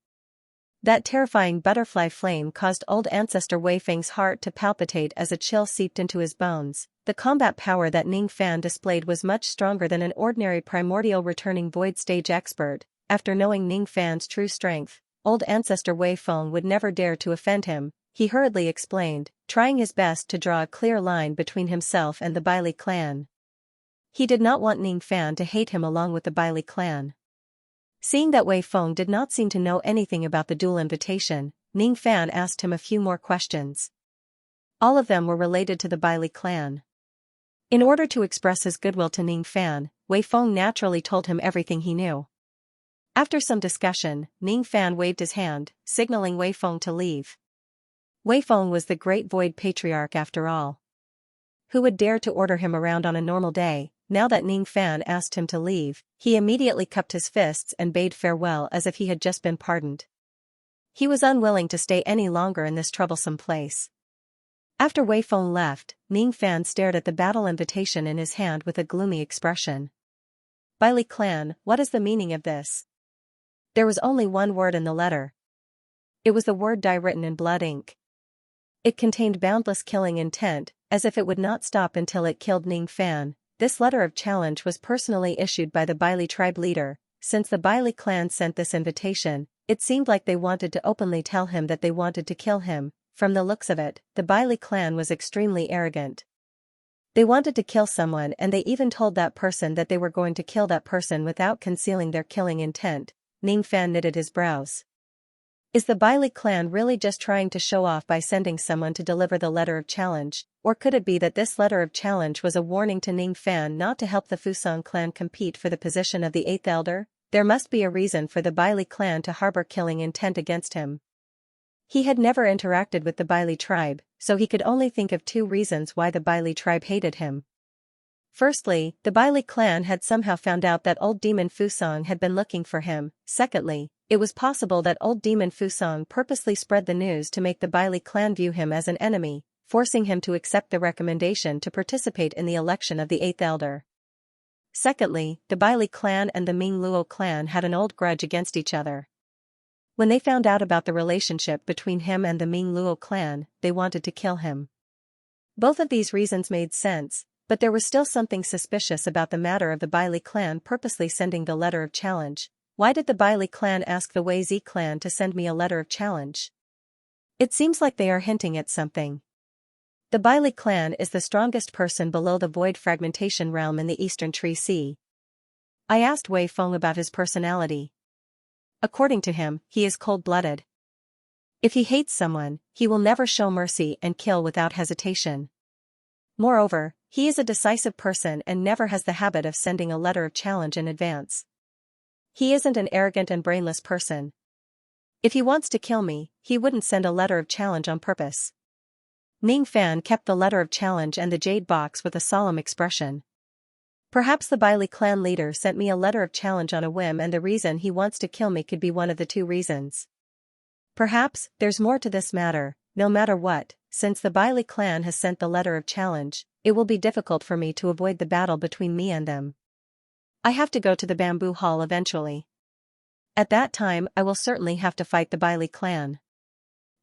That terrifying butterfly flame caused old ancestor Wei Feng's heart to palpitate as a chill seeped into his bones. The combat power that Ning Fan displayed was much stronger than an ordinary primordial returning void stage expert. After knowing Ning Fan's true strength, old ancestor Wei Feng would never dare to offend him. He hurriedly explained, trying his best to draw a clear line between himself and the Bailey clan. He did not want Ning Fan to hate him along with the Bailey clan. Seeing that Wei Feng did not seem to know anything about the duel invitation, Ning Fan asked him a few more questions. All of them were related to the Bailey clan. In order to express his goodwill to Ning Fan, Wei Feng naturally told him everything he knew. After some discussion, Ning Fan waved his hand, signaling Wei Feng to leave. Wei Feng was the great Void Patriarch after all. Who would dare to order him around on a normal day? Now that Ning Fan asked him to leave, he immediately cupped his fists and bade farewell as if he had just been pardoned. He was unwilling to stay any longer in this troublesome place. After Wei Feng left, Ning Fan stared at the battle invitation in his hand with a gloomy expression. Bailey clan, what is the meaning of this? There was only one word in the letter. It was the word die written in blood ink. It contained boundless killing intent, as if it would not stop until it killed Ning Fan. This letter of challenge was personally issued by the Bailey tribe leader. Since the Bailey clan sent this invitation, it seemed like they wanted to openly tell him that they wanted to kill him. From the looks of it, the Bailey clan was extremely arrogant. They wanted to kill someone and they even told that person that they were going to kill that person without concealing their killing intent. Ning Fan knitted his brows. Is the Bailey clan really just trying to show off by sending someone to deliver the letter of challenge, or could it be that this letter of challenge was a warning to Ning Fan not to help the Fusang clan compete for the position of the 8th elder? There must be a reason for the Bailey clan to harbor killing intent against him. He had never interacted with the Bailey tribe, so he could only think of 2 reasons why the Bailey tribe hated him. Firstly, the Bailey clan had somehow found out that old demon Fusang had been looking for him. Secondly, it was possible that old demon Fusang purposely spread the news to make the Bailey clan view him as an enemy, forcing him to accept the recommendation to participate in the election of the 8th elder. Secondly, the Bailey clan and the Ming Luo clan had an old grudge against each other. When they found out about the relationship between him and the Ming Luo clan, they wanted to kill him. Both of these reasons made sense, but there was still something suspicious about the matter of the Bailey clan purposely sending the letter of challenge. Why did the Bailey clan ask the Wei Zi clan to send me a letter of challenge? It seems like they are hinting at something. The Bailey clan is the strongest person below the void fragmentation realm in the Eastern Tree Sea. I asked Wei Feng about his personality. According to him, he is cold-blooded. If he hates someone, he will never show mercy and kill without hesitation. Moreover, he is a decisive person and never has the habit of sending a letter of challenge in advance. He isn't an arrogant and brainless person. If he wants to kill me, he wouldn't send a letter of challenge on purpose. Ning Fan kept the letter of challenge and the jade box with a solemn expression. Perhaps the Bailey clan leader sent me a letter of challenge on a whim and the reason he wants to kill me could be one of the 2 reasons. Perhaps there's more to this matter. No matter what, since the Bailey clan has sent the letter of challenge, it will be difficult for me to avoid the battle between me and them. I have to go to the bamboo hall eventually. At that time I will certainly have to fight the Bailey clan.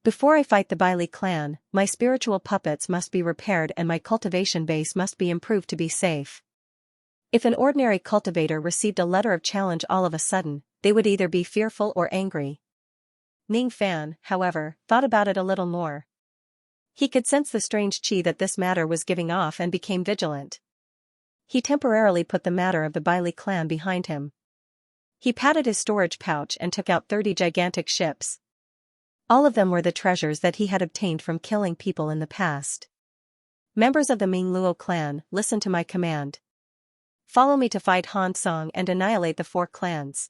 Before I fight the Bailey clan, my spiritual puppets must be repaired and my cultivation base must be improved to be safe. If an ordinary cultivator received a letter of challenge all of a sudden, they would either be fearful or angry. Ning Fan, however, thought about it a little more. He could sense the strange qi that this matter was giving off and became vigilant. He temporarily put the matter of the Bailey clan behind him. He patted his storage pouch and took out 30 gigantic ships. All of them were the treasures that he had obtained from killing people in the past. Members of the Ming Luo clan, listen to my command. Follow me to fight Han Song and annihilate the 4 clans.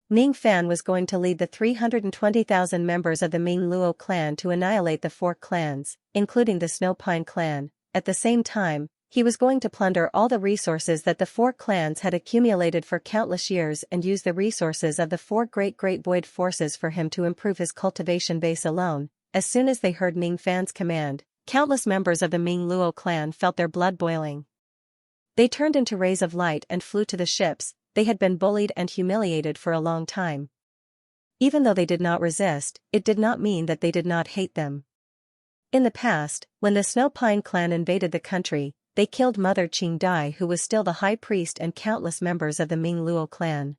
Ning Fan was going to lead the 320,000 members of the Ming Luo clan to annihilate the 4 clans, including the Snow Pine clan. At the same time, he was going to plunder all the resources that the 4 clans had accumulated for countless years and use the resources of the 4 great void forces for him to improve his cultivation base alone. As soon as they heard Ning Fan's command, countless members of the Ming Luo clan felt their blood boiling. They turned into rays of light and flew to the ships. They had been bullied and humiliated for a long time. Even though they did not resist, it did not mean that they did not hate them. In the past, when the Snow Pine clan invaded the country, they killed Mother Qing Dai, who was still the high priest, and countless members of the Ming Luo clan.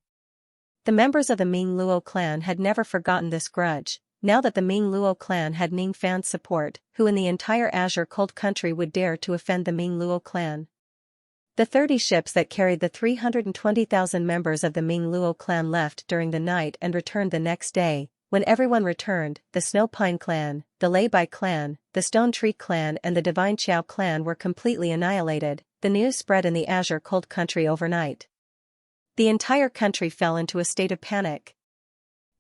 The members of the Ming Luo clan had never forgotten this grudge. Now that the Ming Luo clan had Ning Fan's support, who in the entire Azure Cold Country would dare to offend the Ming Luo clan? The 30 ships that carried the 320,000 members of the Ming Luo clan left during the night and returned the next day. When everyone returned, the Snow Pine clan, the Lei Bai clan, the Stone Tree clan and the Divine Qiao clan were completely annihilated. The news spread in the Azure Cold Country overnight. The entire country fell into a state of panic.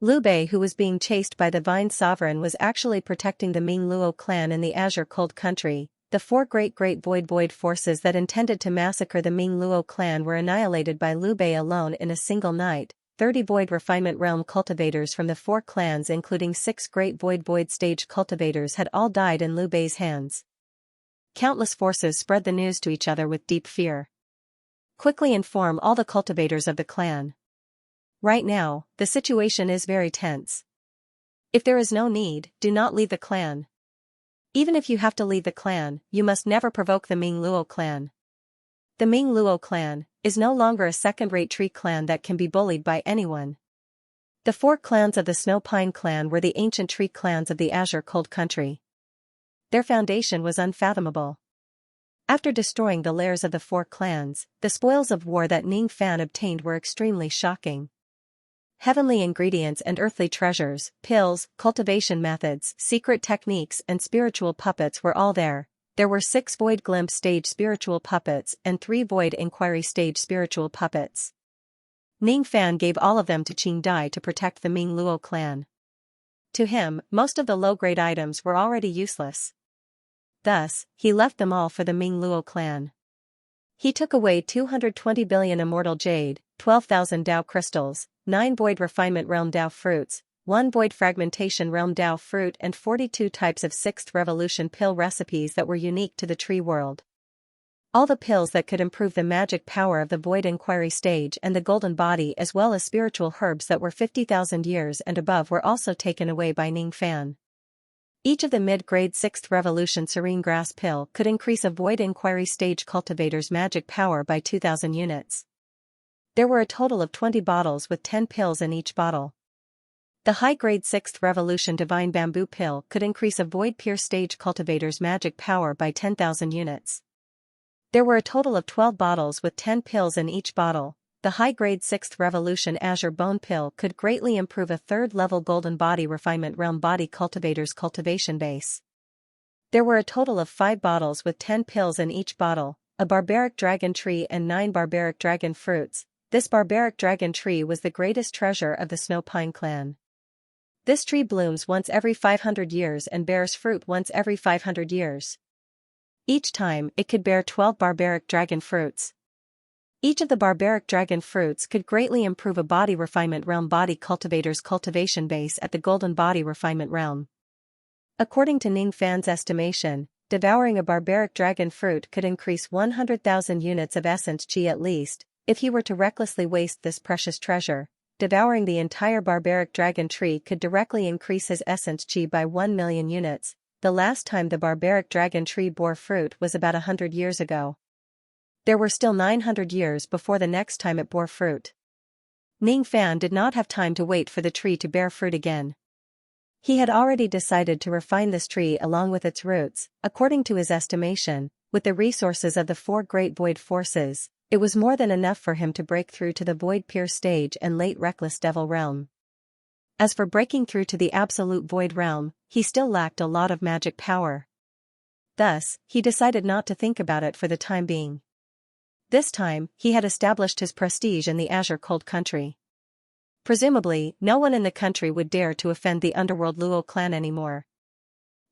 Liu Bei, who was being chased by the Vine Sovereign, was actually protecting the Ming Luo clan in the Azure Cold Country. The 4 great void forces that intended to massacre the Ming Luo clan were annihilated by Liu Bei alone in a single night. 30 void refinement realm cultivators from the 4 clans, including 6 great void stage cultivators, had all died in Liu Bei's hands. Countless forces spread the news to each other with deep fear. Quickly inform all the cultivators of the clan. Right now, the situation is very tense. If there is no need, do not leave the clan. Even if you have to leave the clan, you must never provoke the Ming Luo clan. The Ming Luo clan is no longer a second-rate tree clan that can be bullied by anyone. The 4 clans of the Snow Pine clan were the ancient tree clans of the Azure Cold Country. Their foundation was unfathomable. After destroying the lairs of the four clans, the spoils of war that Ning Fan obtained were extremely shocking. Heavenly ingredients and earthly treasures, pills, cultivation methods, secret techniques and spiritual puppets were all there. There were 6 Void Glimpse stage spiritual puppets and 3 Void Inquiry stage spiritual puppets. Ning Fan gave all of them to Qing Dai to protect the Ming Luo clan. To him, most of the low-grade items were already useless. Thus, he left them all for the Ming Luo clan. He took away 220 billion immortal jade, 12,000 Dao crystals, 9 Void Refinement Realm Dao fruits, 1 Void Fragmentation Realm Dao fruit and 42 types of 6th Revolution pill recipes that were unique to the tree world. All the pills that could improve the magic power of the Void Inquiry stage and the Golden Body as well as spiritual herbs that were 50,000 years and above were also taken away by Ning Fan. Each of the mid-grade 6th Revolution Serene Grass pill could increase a Void Inquiry stage cultivator's magic power by 2,000 units. There were a total of 20 bottles with 10 pills in each bottle. The high-grade 6th Revolution Divine Bamboo pill could increase a Void Pierce stage cultivator's magic power by 10,000 units. There were a total of 12 bottles with 10 pills in each bottle. The high-grade 6th Revolution Azure Bone pill could greatly improve a 3rd-level Golden Body Refinement Realm Body Cultivator's cultivation base. There were a total of 5 bottles with 10 pills in each bottle, a Barbaric Dragon Tree and 9 Barbaric Dragon Fruits. This Barbaric Dragon Tree was the greatest treasure of the Snow Pine clan. This tree blooms once every 500 years and bears fruit once every 500 years. Each time, it could bear 12 Barbaric Dragon Fruits. Each of the Barbaric Dragon Fruits could greatly improve a Body Refinement Realm Body Cultivator's cultivation base at the Golden Body Refinement Realm. According to Ning Fan's estimation, devouring a Barbaric Dragon Fruit could increase 100,000 units of Essence Qi at least. If he were to recklessly waste this precious treasure, devouring the entire Barbaric Dragon Tree could directly increase his Essence Qi by 1 million units. The last time the Barbaric Dragon Tree bore fruit was about 100 years ago. There were still 900 years before the next time it bore fruit. Ning Fan did not have time to wait for the tree to bear fruit again. He had already decided to refine this tree along with its roots. According to his estimation, with the resources of the 4 great void forces, it was more than enough for him to break through to the Void Pierce stage and late Reckless Devil realm. As for breaking through to the Absolute Void realm, he still lacked a lot of magic power. Thus, he decided not to think about it for the time being. This time, he had established his prestige in the Azure Cold Country. Presumably, no one in the country would dare to offend the Underworld Luo clan anymore.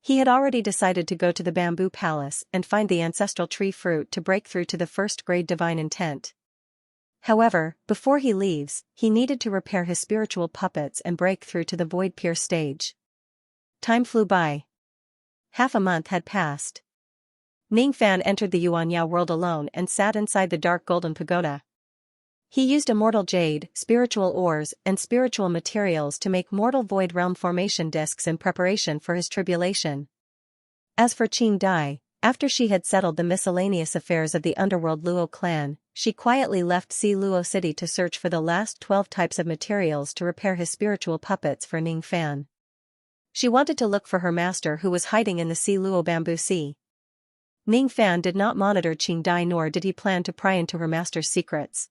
He had already decided to go to the Bamboo Palace and find the ancestral tree fruit to break through to the 1st grade divine intent. However, before he leaves, he needed to repair his spiritual puppets and break through to the Void Pierce stage. Time flew by. Half a month had passed. Ning Fan entered the Yuanya world alone and sat inside the dark golden pagoda. He used immortal jade, spiritual ores, and spiritual materials to make mortal void realm formation discs in preparation for his tribulation. As for Qing Dai, after she had settled the miscellaneous affairs of the underworld Luo clan, she quietly left Si Luo City to search for the last 12 types of materials to repair his spiritual puppets for Ning Fan. She wanted to look for her master who was hiding in the Si Luo Bamboo Sea. Ning Fan did not monitor Qing Dai nor did he plan to pry into her master's secrets.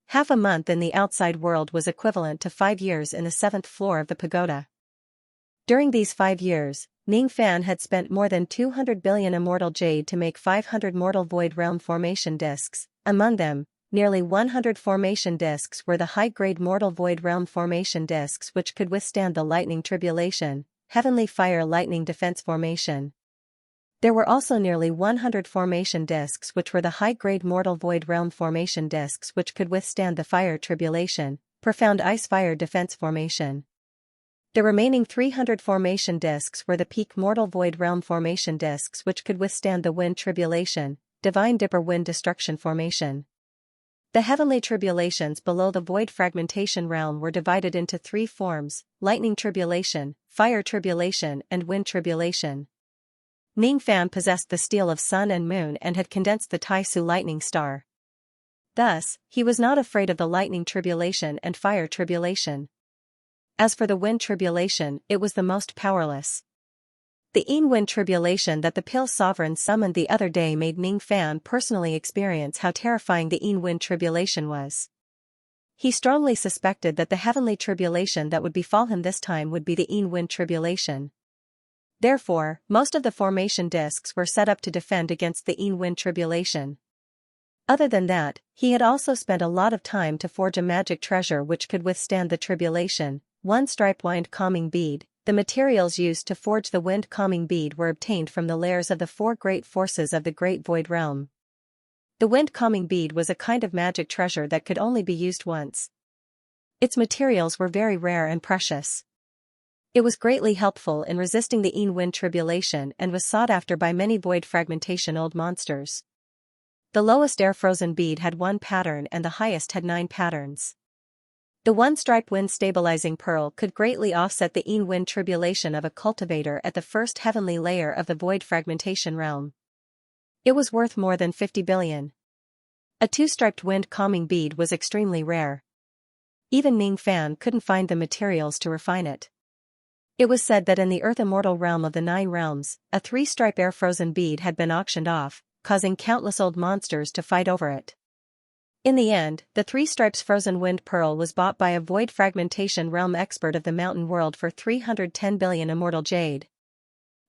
Half a month in the outside world was equivalent to 5 years in the 7th floor of the pagoda. During these 5 years, Ning Fan had spent more than 200 billion immortal jade to make 500 mortal void realm formation discs. Among them, nearly 100 formation discs were the high-grade mortal void realm formation discs which could withstand the lightning tribulation, heavenly fire lightning defense formation. There were also nearly 100 formation discs which were the high-grade mortal void realm formation discs which could withstand the fire tribulation, profound ice fire defense formation. The remaining 300 formation discs were the peak mortal void realm formation discs which could withstand the wind tribulation, divine dipper wind destruction formation. The heavenly tribulations below the void fragmentation realm were divided into 3 forms: lightning tribulation, fire tribulation and wind tribulation. Ning Fan possessed the steel of sun and moon and had condensed the Tai Su lightning star. Thus, he was not afraid of the lightning tribulation and fire tribulation. As for the wind tribulation, it was the most powerless. The Yin tribulation that the Pale Sovereign summoned the other day made Ning Fan personally experience how terrifying the Yin tribulation was. He strongly suspected that the heavenly tribulation that would befall him this time would be the Yin tribulation. Therefore, most of the formation discs were set up to defend against the Yin tribulation. Other than that, he had also spent a lot of time to forge a magic treasure which could withstand the tribulation, one striped wind calming bead. The materials used to forge the wind calming bead were obtained from the layers of the four great forces of the Great Void Realm. The wind calming bead was a kind of magic treasure that could only be used once. Its materials were very rare and precious. It was greatly helpful in resisting the Yin tribulation and was sought after by many void fragmentation old monsters. The lowest air frozen bead had 1 pattern and the highest had 9 patterns. The one striped wind stabilizing pearl could greatly offset the Yin tribulation of a cultivator at the first heavenly layer of the void fragmentation realm. It was worth more than 50 billion. A 2-striped wind calming bead was extremely rare. Even Ning Fan couldn't find the materials to refine it. It was said that in the Earth Immortal realm of the 9 realms, a 3-stripe air frozen bead had been auctioned off, causing countless old monsters to fight over it. In the end, the 3 stripes frozen wind pearl was bought by a void fragmentation realm expert of the mountain world for 310 billion immortal jade.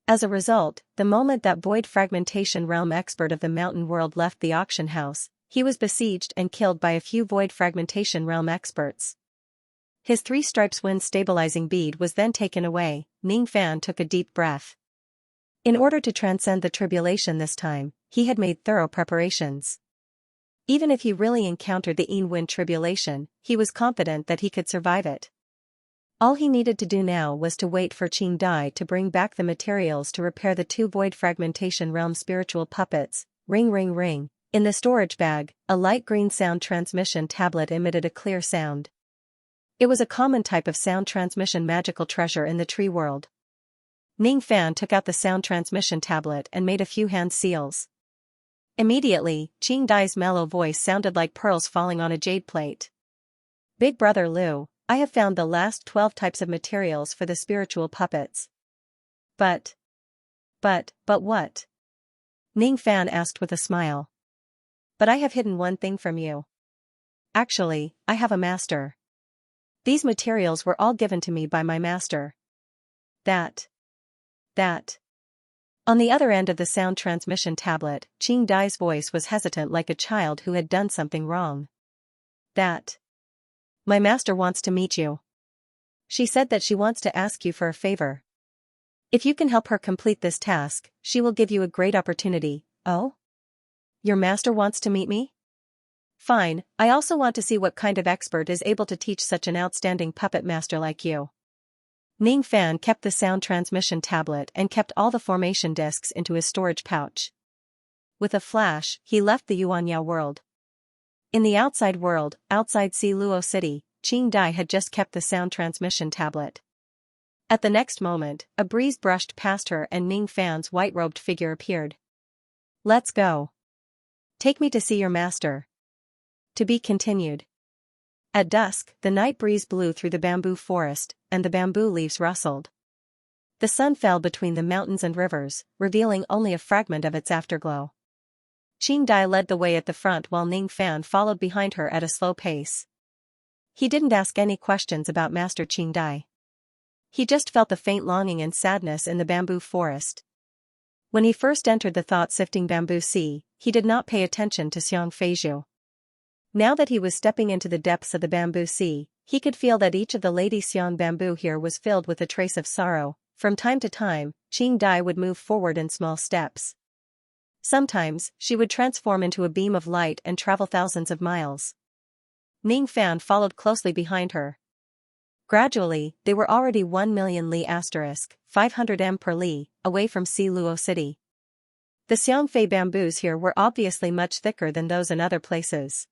As a result, the moment that void fragmentation realm expert of the mountain world left the auction house, he was besieged and killed by a few void fragmentation realm experts. His 3 stripes wind stabilizing bead was then taken away. Ning Fan took a deep breath. In order to transcend the tribulation this time, he had made thorough preparations. Even if he really encountered the Yin tribulation, he was confident that he could survive it. All he needed to do now was to wait for Qing Dai to bring back the materials to repair the 2 void fragmentation realm spiritual puppets. Ring ring ring. In the storage bag, a light green sound transmission tablet emitted a clear sound. It was a common type of sound transmission magical treasure in the tree world. Ning Fan took out the sound transmission tablet and made a few hand seals. Immediately, Qing Dai's mellow voice sounded like pearls falling on a jade plate. Big Brother Liu, I have found the last 12 types of materials for the spiritual puppets. But what? Ning Fan asked with a smile. But I have hidden one thing from you. Actually, I have a master. These materials were all given to me by my master. That. On the other end of the sound transmission tablet, Qing Dai's voice was hesitant like a child who had done something wrong. That. My master wants to meet you. She said that she wants to ask you for a favor. If you can help her complete this task, she will give you a great opportunity. Oh? Your master wants to meet me? Fine, I also want to see what kind of expert is able to teach such an outstanding puppet master like you. Ning Fan kept the sound transmission tablet and kept all the formation discs into his storage pouch. With a flash, he left the Yuanya world. In the outside world, outside Luo City, Qing Dai had just kept the sound transmission tablet. At the next moment, a breeze brushed past her and Ning Fan's white-robed figure appeared. Let's go. Take me to see your master. To be continued. At dusk, the night breeze blew through the bamboo forest, and the bamboo leaves rustled. The sun fell between the mountains and rivers, revealing only a fragment of its afterglow. Qing Dai led the way at the front while Ning Fan followed behind her at a slow pace. He didn't ask any questions about Master Qing Dai. He just felt the faint longing and sadness in the bamboo forest. When he first entered the thought-sifting bamboo sea, he did not pay attention to Xianxia. Now that he was stepping into the depths of the bamboo sea, he could feel that each of the lady Xiang bamboo here was filled with a trace of sorrow. From time to time, Qing Dai would move forward in small steps. Sometimes, she would transform into a beam of light and travel thousands of miles. Ning Fan followed closely behind her. Gradually, they were already 1 million li * 500 m per li, away from Luo City. The Xiangfei bamboos here were obviously much thicker than those in other places.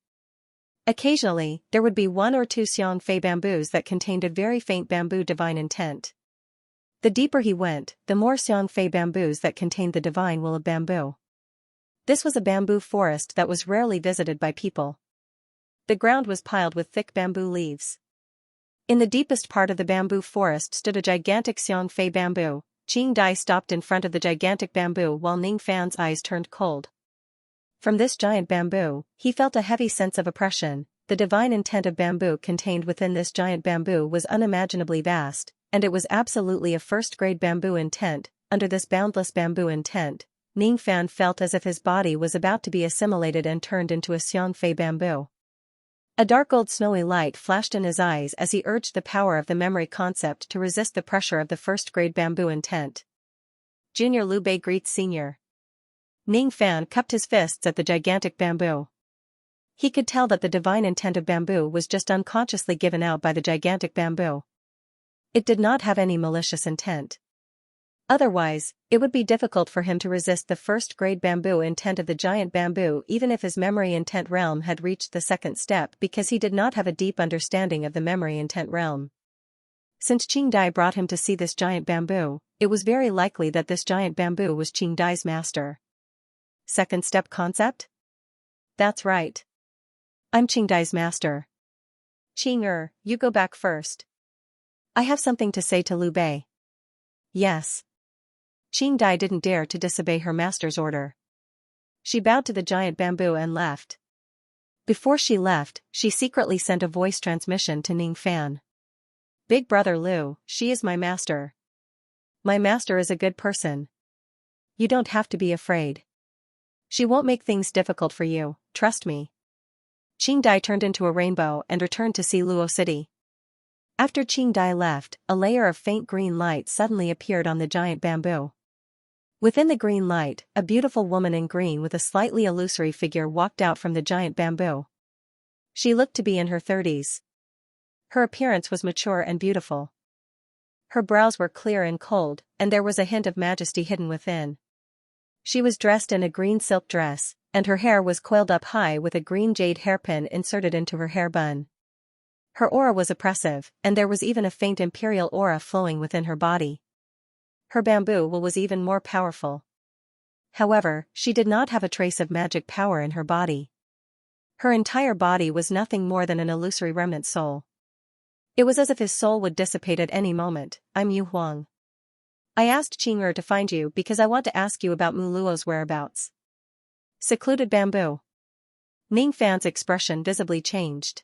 Occasionally, there would be 1 or 2 Xiangfei bamboos that contained a very faint bamboo divine intent. The deeper he went, the more Xiangfei bamboos that contained the divine will of bamboo. This was a bamboo forest that was rarely visited by people. The ground was piled with thick bamboo leaves. In the deepest part of the bamboo forest stood a gigantic Xiangfei bamboo, Qing Dai stopped in front of the gigantic bamboo while Ning Fan's eyes turned cold. From this giant bamboo, he felt a heavy sense of oppression. The divine intent of bamboo contained within this giant bamboo was unimaginably vast, and it was absolutely a first-grade bamboo intent. Under this boundless bamboo intent, Ning Fan felt as if his body was about to be assimilated and turned into a Xianxia bamboo. A dark gold snowy light flashed in his eyes as he urged the power of the memory concept to resist the pressure of the first-grade bamboo intent. Junior Liu Bei greets Senior. Ning Fan cupped his fists at the gigantic bamboo. He could tell that the divine intent of bamboo was just unconsciously given out by the gigantic bamboo. It did not have any malicious intent. Otherwise, it would be difficult for him to resist the first-grade bamboo intent of the giant bamboo even if his memory intent realm had reached the second step, because he did not have a deep understanding of the memory intent realm. Since Qing Dai brought him to see this giant bamboo, it was very likely that this giant bamboo was Qing Dai's master. Second step concept? That's right. I'm Qing Dai's master. Qing you go back first. I have something to say to Liu Bei. Yes. Qing Dai didn't dare to disobey her master's order. She bowed to the giant bamboo and left. Before she left, she secretly sent a voice transmission to Ning Fan. Big brother Liu, she is my master. My master is a good person. You don't have to be afraid. She won't make things difficult for you, trust me. Qing Dai turned into a rainbow and returned to see Luo City. After Qing Dai left, a layer of faint green light suddenly appeared on the giant bamboo. Within the green light, a beautiful woman in green with a slightly illusory figure walked out from the giant bamboo. She looked to be in her 30s. Her appearance was mature and beautiful. Her brows were clear and cold, and there was a hint of majesty hidden within. She was dressed in a green silk dress, and her hair was coiled up high with a green jade hairpin inserted into her hair bun. Her aura was oppressive, and there was even a faint imperial aura flowing within her body. Her bamboo will was even more powerful. However, she did not have a trace of magic power in her body. Her entire body was nothing more than an illusory remnant soul. It was as if his soul would dissipate at any moment. I'm Yu Huang. I asked Qing to find you because I want to ask you about Mu Luo's whereabouts. Secluded bamboo. Ning Fan's expression visibly changed.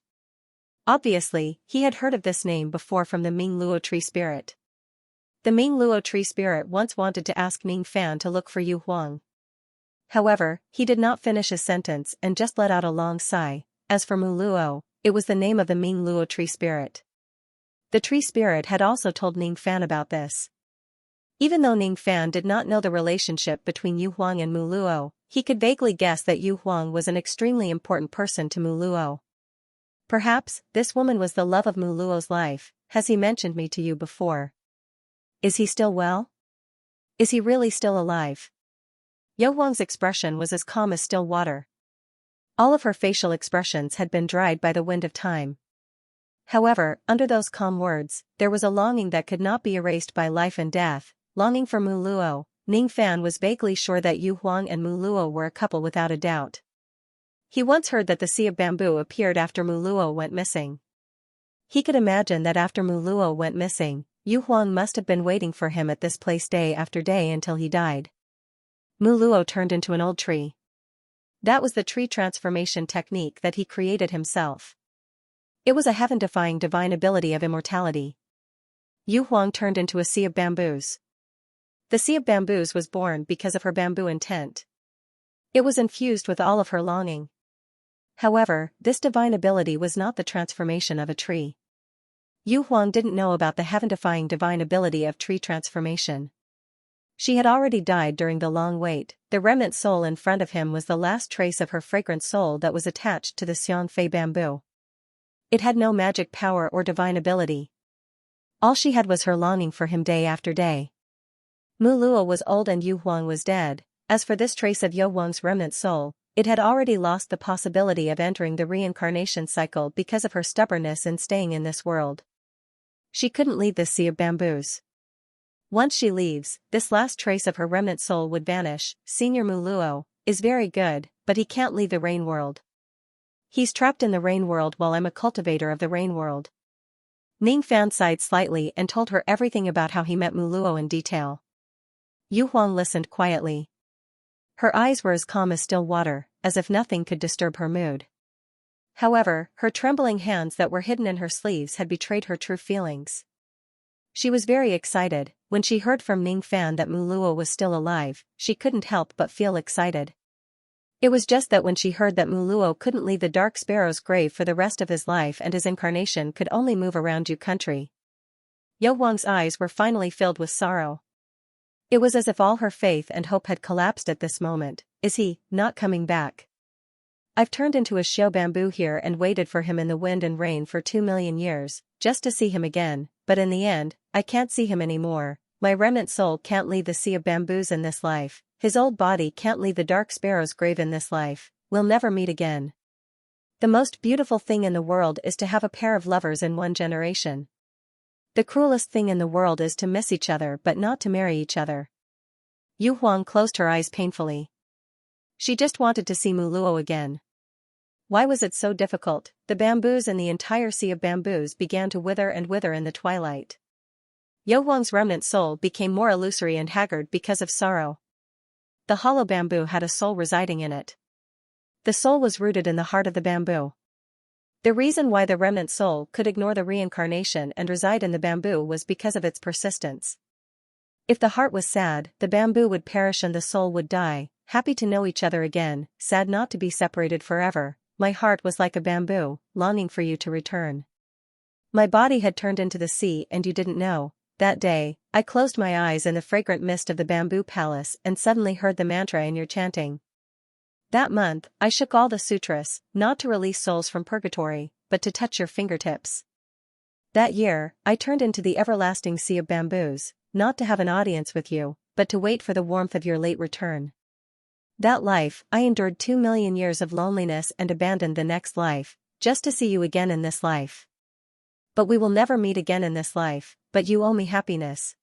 Obviously, he had heard of this name before from the Ming Luo tree spirit. The Ming Luo tree spirit once wanted to ask Ning Fan to look for Yu Huang. However, he did not finish his sentence and just let out a long sigh. As for Mu Luo, it was the name of the Ming Luo tree spirit. The tree spirit had also told Ning Fan about this. Even though Ning Fan did not know the relationship between Yu Huang and Mu Luo, he could vaguely guess that Yu Huang was an extremely important person to Mu Luo. Perhaps, this woman was the love of Mu Luo's life. Has he mentioned me to you before? Is he still well? Is he really still alive? Yu Huang's expression was as calm as still water. All of her facial expressions had been dried by the wind of time. However, under those calm words, there was a longing that could not be erased by life and death, longing for Mu Luo. Ning Fan was vaguely sure that Yu Huang and Mu Luo were a couple without a doubt. He once heard that the sea of bamboo appeared after Mu Luo went missing. He could imagine that after Mu Luo went missing, Yu Huang must have been waiting for him at this place day after day until he died. Mu Luo turned into an old tree. That was the tree transformation technique that he created himself. It was a heaven-defying divine ability of immortality. Yu Huang turned into a sea of bamboos. The sea of bamboos was born because of her bamboo intent. It was infused with all of her longing. However, this divine ability was not the transformation of a tree. Yu Huang didn't know about the heaven-defying divine ability of tree transformation. She had already died during the long wait. The remnant soul in front of him was the last trace of her fragrant soul that was attached to the Xianxia bamboo. It had no magic power or divine ability. All she had was her longing for him day after day. Mu Luo was old and Yu Huang was dead. As for this trace of Yu Huang's remnant soul, it had already lost the possibility of entering the reincarnation cycle because of her stubbornness in staying in this world. She couldn't leave this sea of bamboos. Once she leaves, this last trace of her remnant soul would vanish. Senior Mu Luo is very good, but he can't leave the rain world. He's trapped in the rain world while I'm a cultivator of the rain world. Ning Fan sighed slightly and told her everything about how he met Mu Luo in detail. Yu Huang listened quietly. Her eyes were as calm as still water, as if nothing could disturb her mood. However, her trembling hands that were hidden in her sleeves had betrayed her true feelings. She was very excited. When she heard from Ning Fan that Mu Luo was still alive, she couldn't help but feel excited. It was just that when she heard that Mu Luo couldn't leave the Dark Sparrow's grave for the rest of his life and his incarnation could only move around Yu country. Yu Huang's eyes were finally filled with sorrow. It was as if all her faith and hope had collapsed at this moment. Is he not coming back? I've turned into a xiao bamboo here and waited for him in the wind and rain for 2,000,000 years, just to see him again, but in the end, I can't see him anymore. My remnant soul can't leave the sea of bamboos in this life, his old body can't leave the Dark Sparrow's grave in this life, we'll never meet again. The most beautiful thing in the world is to have a pair of lovers in one generation. The cruelest thing in the world is to miss each other but not to marry each other. Yu Huang closed her eyes painfully. She just wanted to see Mu Luo again. Why was it so difficult? The bamboos and the entire sea of bamboos began to wither and wither in the twilight. Yu Huang's remnant soul became more illusory and haggard because of sorrow. The hollow bamboo had a soul residing in it. The soul was rooted in the heart of the bamboo. The reason why the remnant soul could ignore the reincarnation and reside in the bamboo was because of its persistence. If the heart was sad, the bamboo would perish and the soul would die, happy to know each other again, sad not to be separated forever. My heart was like a bamboo, longing for you to return. My body had turned into the sea and you didn't know. That day, I closed my eyes in the fragrant mist of the bamboo palace and suddenly heard the mantra in your chanting. That month, I shook all the sutras, not to release souls from purgatory, but to touch your fingertips. That year, I turned into the everlasting sea of bamboos, not to have an audience with you, but to wait for the warmth of your late return. That life, I endured 2,000,000 years of loneliness and abandoned the next life, just to see you again in this life. But we will never meet again in this life, but you owe me happiness.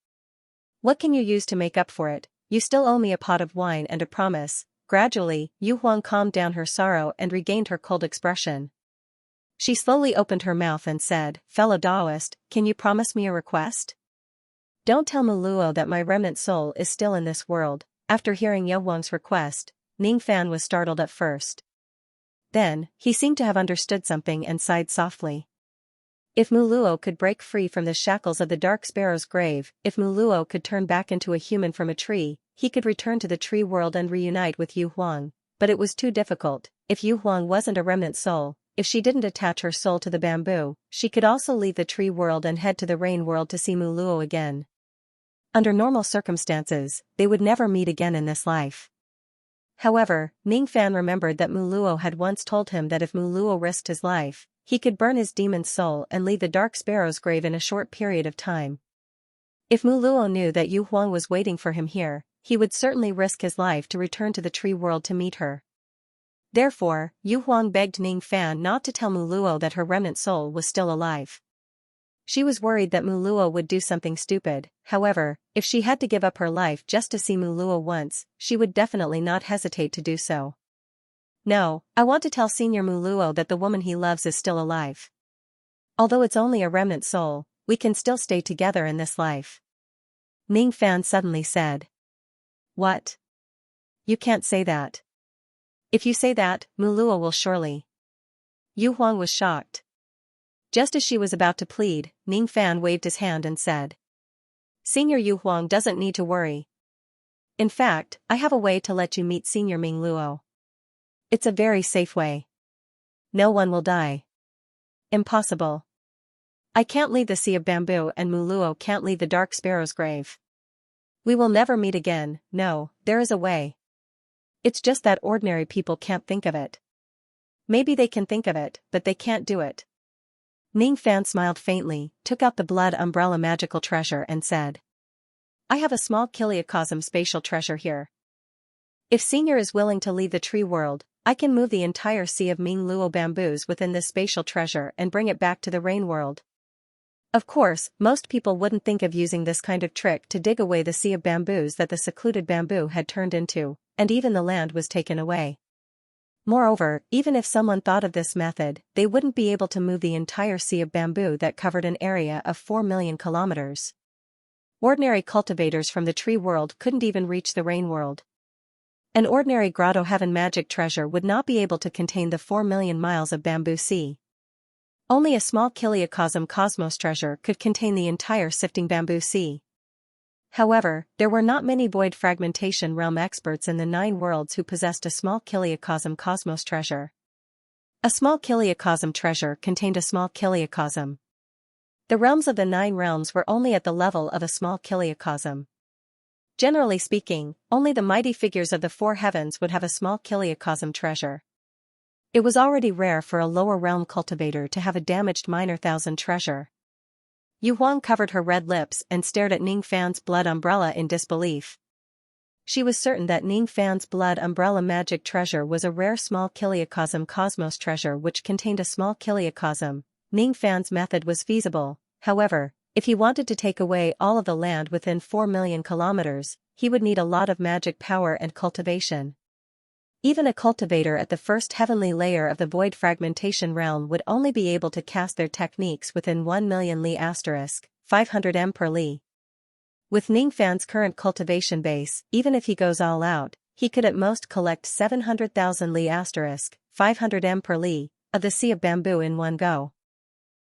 What can you use to make up for it? You still owe me a pot of wine and a promise. Gradually, Yu Huang calmed down her sorrow and regained her cold expression. She slowly opened her mouth and said, Fellow Taoist, can you promise me a request? Don't tell Mu Luo that my remnant soul is still in this world. After hearing Yu Huang's request, Ning Fan was startled at first. Then, he seemed to have understood something and sighed softly. If Mu Luo could break free from the shackles of the Dark Sparrow's grave, if Mu Luo could turn back into a human from a tree, he could return to the tree world and reunite with Yu Huang. But it was too difficult. If Yu Huang wasn't a remnant soul, if she didn't attach her soul to the bamboo, she could also leave the tree world and head to the rain world to see Mu Luo again. Under normal circumstances, they would never meet again in this life. However, Ning Fan remembered that Mu Luo had once told him that if Mu Luo risked his life, he could burn his demon's soul and leave the Dark Sparrow's grave in a short period of time. If Mu Luo knew that Yu Huang was waiting for him here, he would certainly risk his life to return to the tree world to meet her. Therefore, Yu Huang begged Ning Fan not to tell Mu Luo that her remnant soul was still alive. She was worried that Mu Luo would do something stupid. However, if she had to give up her life just to see Mu Luo once, she would definitely not hesitate to do so. No, I want to tell Senior Mu Luo that the woman he loves is still alive. Although it's only a remnant soul, we can still stay together in this life. Ning Fan suddenly said. What? You can't say that. If you say that, Mu Luo will surely. Yu Huang was shocked. Just as she was about to plead, Ning Fan waved his hand and said. Senior Yu Huang doesn't need to worry. In fact, I have a way to let you meet Senior Ming Luo. It's a very safe way. No one will die. Impossible. I can't leave the sea of bamboo and Mu Luo can't leave the Dark Sparrow's grave. We will never meet again. No, there is a way. It's just that ordinary people can't think of it. Maybe they can think of it, but they can't do it. Ning Fan smiled faintly, took out the blood umbrella magical treasure and said. I have a small Kiliacosm spatial treasure here. If Senior is willing to leave the tree world, I can move the entire sea of Ming Luo bamboos within this spatial treasure and bring it back to the rain world. Of course, most people wouldn't think of using this kind of trick to dig away the sea of bamboos that the secluded bamboo had turned into, and even the land was taken away. Moreover, even if someone thought of this method, they wouldn't be able to move the entire sea of bamboo that covered an area of 4,000,000 kilometers. Ordinary cultivators from the tree world couldn't even reach the rain world. An ordinary grotto heaven magic treasure would not be able to contain the 4 million miles of bamboo sea. Only a small kiliocosm cosmos treasure could contain the entire sifting bamboo sea. However, there were not many void fragmentation realm experts in the 9 worlds who possessed a small kiliocosm cosmos treasure. A small kiliocosm treasure contained a small kiliocosm. The realms of the 9 realms were only at the level of a small kiliocosm. Generally speaking, only the mighty figures of the 4 heavens would have a small kiliocosm treasure. It was already rare for a lower realm cultivator to have a damaged minor 1000 treasure. Yu Huang covered her red lips and stared at Ning Fan's blood umbrella in disbelief. She was certain that Ning Fan's blood umbrella magic treasure was a rare small kiliocosm cosmos treasure which contained a small kiliocosm. Ning Fan's method was feasible, however, if he wanted to take away all of the land within 4 million kilometers, he would need a lot of magic power and cultivation. Even a cultivator at the first heavenly layer of the void fragmentation realm would only be able to cast their techniques within 1 million li *, 500 m per li. With Ning Fan's current cultivation base, even if he goes all out, he could at most collect 700,000 li *, 500 m per li, of the sea of bamboo in one go.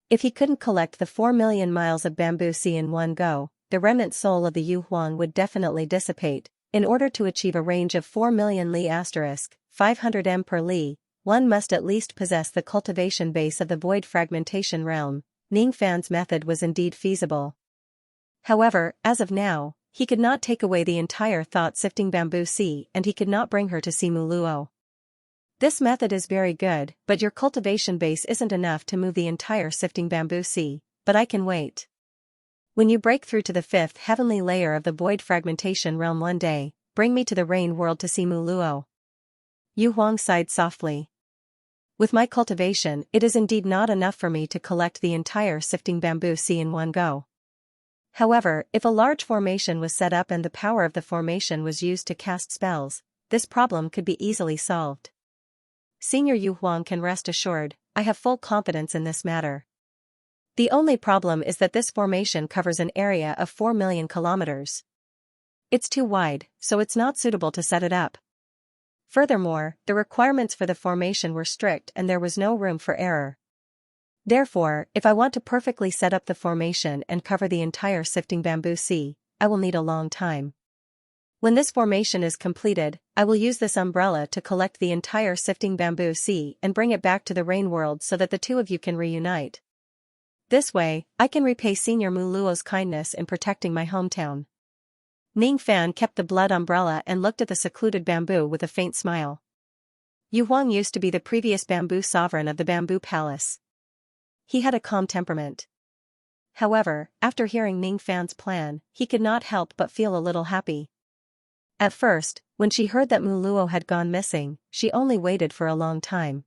If he couldn't collect the 4 million miles of bamboo sea in one go, the remnant soul of the Yu Huang would definitely dissipate. In order to achieve a range of 4 million li *, 500 m per li, one must at least possess the cultivation base of the void fragmentation realm. Ning Fan's method was indeed feasible. However, as of now, he could not take away the entire thought-sifting bamboo sea and he could not bring her to see Muluo. This method is very good, but your cultivation base isn't enough to move the entire sifting bamboo sea, but I can wait. When you break through to the 5th heavenly layer of the void fragmentation realm one day, bring me to the rain world to see Muluo. Yu Huang sighed softly. With my cultivation, it is indeed not enough for me to collect the entire sifting bamboo sea in one go. However, if a large formation was set up and the power of the formation was used to cast spells, this problem could be easily solved. Senior Yu Huang can rest assured, I have full confidence in this matter. The only problem is that this formation covers an area of 4 million kilometers. It's too wide, so it's not suitable to set it up. Furthermore, the requirements for the formation were strict and there was no room for error. Therefore, if I want to perfectly set up the formation and cover the entire sifting bamboo sea, I will need a long time. When this formation is completed, I will use this umbrella to collect the entire sifting bamboo sea and bring it back to the rain world so that the two of you can reunite. This way, I can repay Senior Muluo's kindness in protecting my hometown. Ning Fan kept the blood umbrella and looked at the secluded bamboo with a faint smile. Yu Huang used to be the previous bamboo sovereign of the bamboo palace. He had a calm temperament. However, after hearing Ning Fan's plan, he could not help but feel a little happy. At first, when she heard that Muluo had gone missing, she only waited for a long time.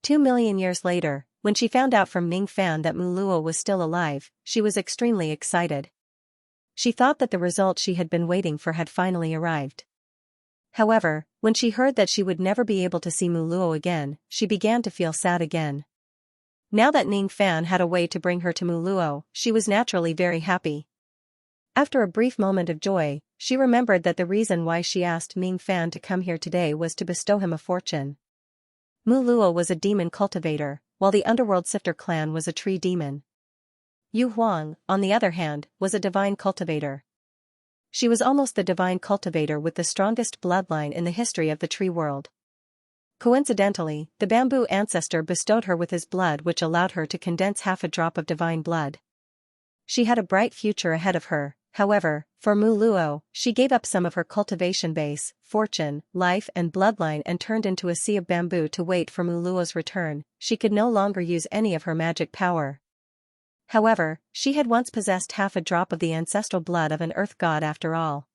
2 million years later, when she found out from Ning Fan that Muluo was still alive, she was extremely excited. She thought that the result she had been waiting for had finally arrived. However, when she heard that she would never be able to see Muluo again, she began to feel sad again. Now that Ning Fan had a way to bring her to Muluo, she was naturally very happy. After a brief moment of joy, she remembered that the reason why she asked Ning Fan to come here today was to bestow him a fortune. Muluo was a demon cultivator, while the Underworld Sifter clan was a tree demon. Yu Huang, on the other hand, was a divine cultivator. She was almost the divine cultivator with the strongest bloodline in the history of the tree world. Coincidentally, the bamboo ancestor bestowed her with his blood, which allowed her to condense half a drop of divine blood. She had a bright future ahead of her. However, for Muluo, she gave up some of her cultivation base, fortune, life and bloodline and turned into a sea of bamboo to wait for Muluo's return. She could no longer use any of her magic power. However, she had once possessed half a drop of the ancestral blood of an earth god after all.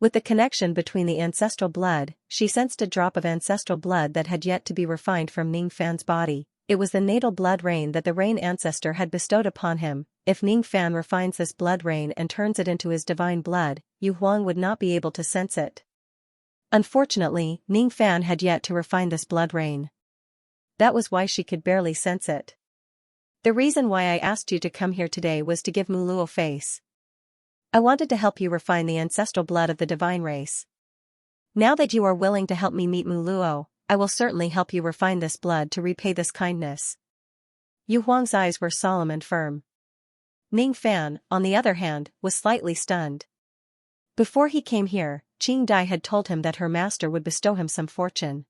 With the connection between the ancestral blood, she sensed a drop of ancestral blood that had yet to be refined from Ning Fan's body. It was the natal blood rain that the rain ancestor had bestowed upon him. If Ning Fan refines this blood rain and turns it into his divine blood, Yu Huang would not be able to sense it. Unfortunately, Ning Fan had yet to refine this blood rain. That was why she could barely sense it. The reason why I asked you to come here today was to give Muluo face. I wanted to help you refine the ancestral blood of the divine race. Now that you are willing to help me meet Muluo, I will certainly help you refine this blood to repay this kindness. Yu Huang's eyes were solemn and firm. Ning Fan, on the other hand, was slightly stunned. Before he came here, Qing Dai had told him that her master would bestow him some fortune.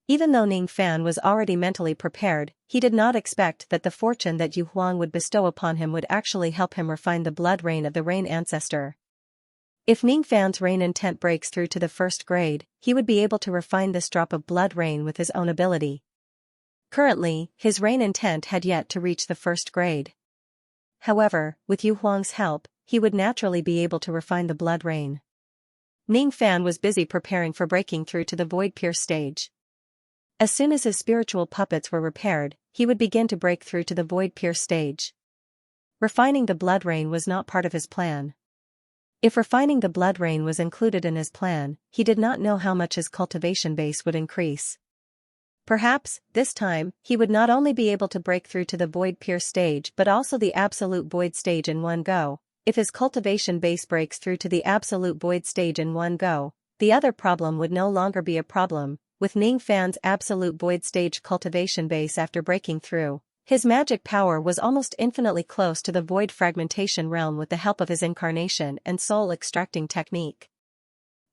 Even though Ning Fan was already mentally prepared, he did not expect that the fortune that Yu Huang would bestow upon him would actually help him refine the blood rain of the rain ancestor. If Ning Fan's rain intent breaks through to the first grade, he would be able to refine this drop of blood rain with his own ability. Currently, his rain intent had yet to reach the first grade. However, with Yu Huang's help, he would naturally be able to refine the blood rain. Ning Fan was busy preparing for breaking through to the void pierce stage. As soon as his spiritual puppets were repaired, he would begin to break through to the void pierce stage. Refining the blood rain was not part of his plan. If refining the blood rain was included in his plan, he did not know how much his cultivation base would increase. Perhaps, this time, he would not only be able to break through to the void pierce stage but also the absolute void stage in one go. If his cultivation base breaks through to the absolute void stage in one go, the other problem would no longer be a problem. With Ning Fan's absolute void stage cultivation base after breaking through, his magic power was almost infinitely close to the void fragmentation realm with the help of his incarnation and soul extracting technique.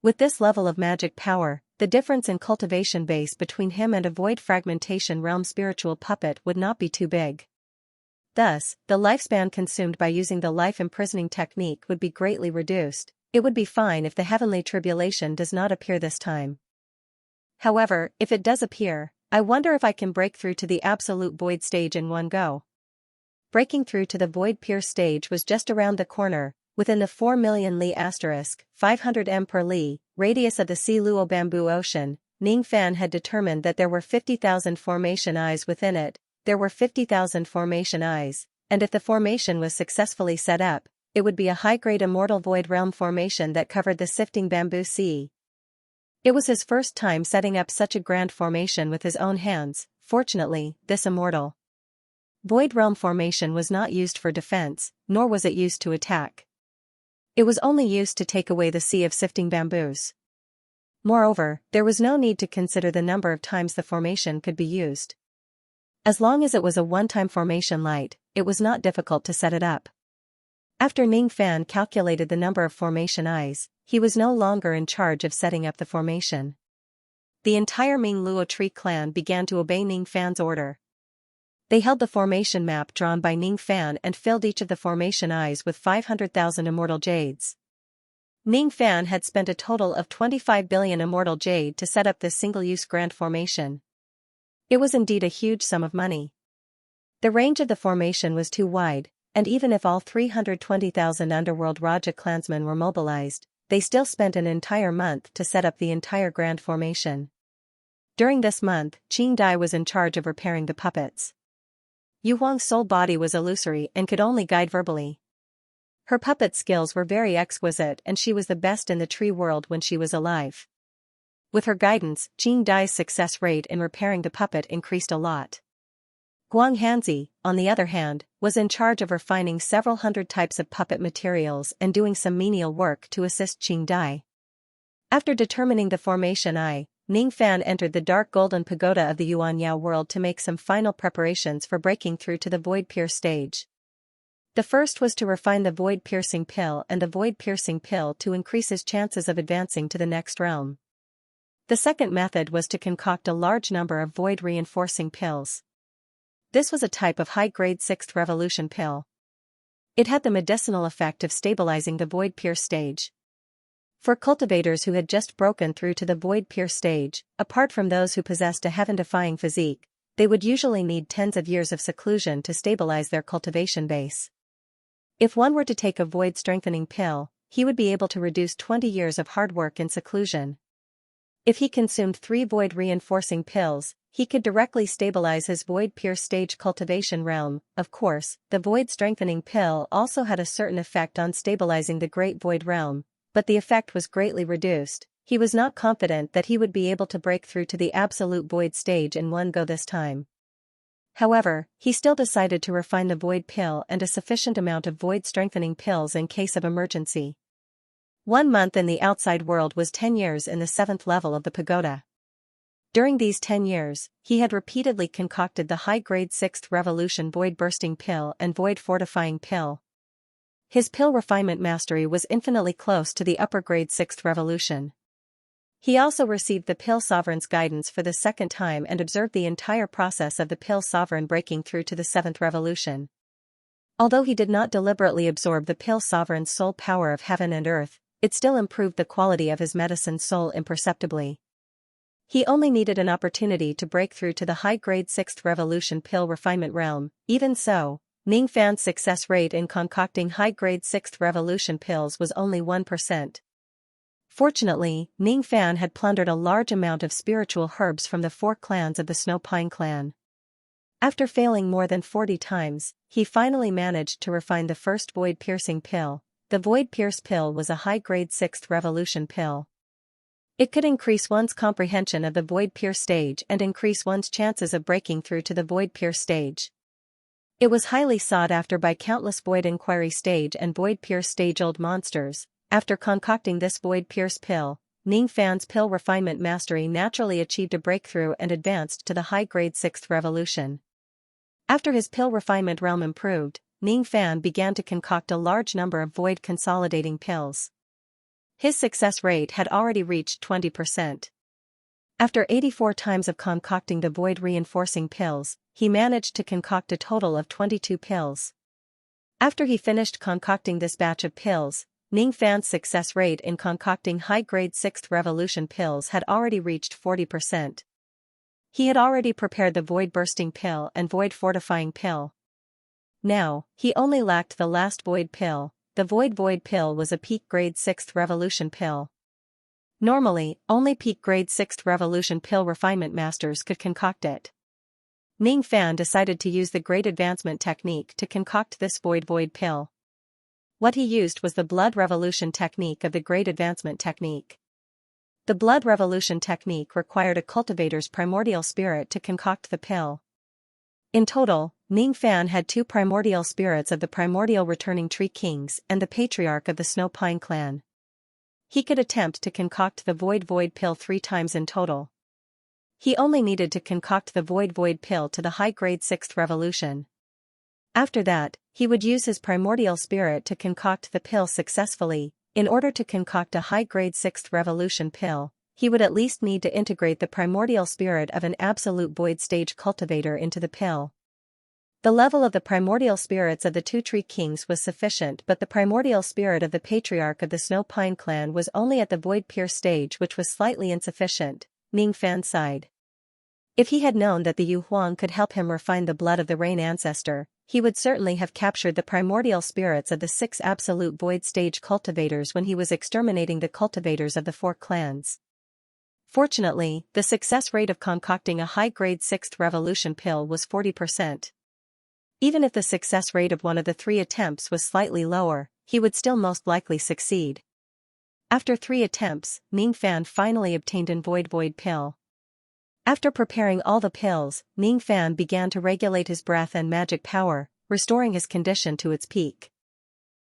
With this level of magic power, the difference in cultivation base between him and a void fragmentation realm spiritual puppet would not be too big. Thus, the lifespan consumed by using the life imprisoning technique would be greatly reduced. It would be fine if the heavenly tribulation does not appear this time. However, if it does appear, I wonder if I can break through to the absolute void stage in one go. Breaking through to the void pierce stage was just around the corner, within the 4 million li asterisk, 500 m per li, radius of the Si Luo bamboo ocean. Ning Fan had determined that there were 50,000 formation eyes within it. There were 50,000 formation eyes, and if the formation was successfully set up, it would be a high-grade immortal void realm formation that covered the sifting bamboo sea. It was his first time setting up such a grand formation with his own hands. Fortunately, this immortal void realm formation was not used for defense, nor was it used to attack. It was only used to take away the sea of sifting bamboos. Moreover, there was no need to consider the number of times the formation could be used. As long as it was a one-time formation light, it was not difficult to set it up. After Ning Fan calculated the number of formation eyes, he was no longer in charge of setting up the formation. The entire Ming Luo tree clan began to obey Ning Fan's order. They held the formation map drawn by Ning Fan and filled each of the formation eyes with 500,000 immortal jades. Ning Fan had spent a total of 25 billion immortal jade to set up this single-use grand formation. It was indeed a huge sum of money. The range of the formation was too wide, and even if all 320,000 underworld Raja clansmen were mobilized, they still spent an entire month to set up the entire grand formation. During this month, Qing Dai was in charge of repairing the puppets. Yu Huang's soul body was illusory and could only guide verbally. Her puppet skills were very exquisite and she was the best in the tree world when she was alive. With her guidance, Qing Dai's success rate in repairing the puppet increased a lot. Guang Hanzi, on the other hand, was in charge of refining several hundred types of puppet materials and doing some menial work to assist Qing Dai. After determining the formation eye, Ning Fan entered the dark golden pagoda of the Yuanyao world to make some final preparations for breaking through to the void pierce stage. The first was to refine the void piercing pill and the void piercing pill to increase his chances of advancing to the next realm. The second method was to concoct a large number of void reinforcing pills. This was a type of high-grade 6th revolution pill. It had the medicinal effect of stabilizing the void pierce stage. For cultivators who had just broken through to the void pierce stage, apart from those who possessed a heaven-defying physique, they would usually need tens of years of seclusion to stabilize their cultivation base. If one were to take a void strengthening pill, he would be able to reduce 20 years of hard work in seclusion. If he consumed 3 void reinforcing pills, he could directly stabilize his void pierce stage cultivation realm. Of course, the void strengthening pill also had a certain effect on stabilizing the great void realm, but the effect was greatly reduced. He was not confident that he would be able to break through to the absolute void stage in one go this time. However, he still decided to refine the void pill and a sufficient amount of void-strengthening pills in case of emergency. 1 month in the outside world was 10 years in the 7th level of the pagoda. During these 10 years, he had repeatedly concocted the high-grade 6th revolution void-bursting pill and void-fortifying pill. His pill refinement mastery was infinitely close to the upper-grade 6th revolution. He also received the Pill Sovereign's guidance for the second time and observed the entire process of the Pill Sovereign breaking through to the 7th revolution. Although he did not deliberately absorb the Pill Sovereign's soul power of heaven and earth, it still improved the quality of his medicine soul imperceptibly. He only needed an opportunity to break through to the high-grade 6th revolution pill refinement realm. Even so, Ning Fan's success rate in concocting high-grade 6th revolution pills was only 1%. Fortunately, Ning Fan had plundered a large amount of spiritual herbs from the 4 clans of the Snow Pine clan. After failing more than 40 times, he finally managed to refine the first void-piercing pill. The void-pierce pill was a high-grade 6th revolution pill. It could increase one's comprehension of the void-pierce stage and increase one's chances of breaking through to the void-pierce stage. It was highly sought after by countless void inquiry stage and void-pierce stage old monsters. After concocting this void-pierce pill, Ning Fan's pill refinement mastery naturally achieved a breakthrough and advanced to the high-grade 6th revolution. After his pill refinement realm improved, Ning Fan began to concoct a large number of void-consolidating pills. His success rate had already reached 20%. After 84 times of concocting the void-reinforcing pills, he managed to concoct a total of 22 pills. After he finished concocting this batch of pills, Ning Fan's success rate in concocting high-grade 6th revolution pills had already reached 40%. He had already prepared the void-bursting pill and void-fortifying pill. Now, he only lacked the last void pill. The void pill was a peak-grade 6th revolution pill. Normally, only peak-grade 6th revolution pill refinement masters could concoct it. Ning Fan decided to use the Great Advancement technique to concoct this void pill. What he used was the Blood Revolution technique of the Great Advancement technique. The Blood Revolution technique required a cultivator's primordial spirit to concoct the pill. In total, Ning Fan had 2 primordial spirits of the primordial returning tree kings and the patriarch of the Snow Pine clan. He could attempt to concoct the void pill 3 times in total. He only needed to concoct the void pill to the high-grade 6th revolution. After that, he would use his primordial spirit to concoct the pill successfully. In order to concoct a high-grade 6th revolution pill, he would at least need to integrate the primordial spirit of an absolute void stage cultivator into the pill. The level of the primordial spirits of the 2 tree kings was sufficient, but the primordial spirit of the patriarch of the Snow Pine clan was only at the void pierce stage, which was slightly insufficient. Ning Fan sighed. If he had known that the Yu Huang could help him refine the blood of the rain ancestor, he would certainly have captured the primordial spirits of the 6 absolute void stage cultivators when he was exterminating the cultivators of the 4 clans. Fortunately, the success rate of concocting a high-grade 6th revolution pill was 40%. Even if the success rate of one of the 3 attempts was slightly lower, he would still most likely succeed. After 3 attempts, Ning Fan finally obtained an void pill. After preparing all the pills, Ning Fan began to regulate his breath and magic power, restoring his condition to its peak.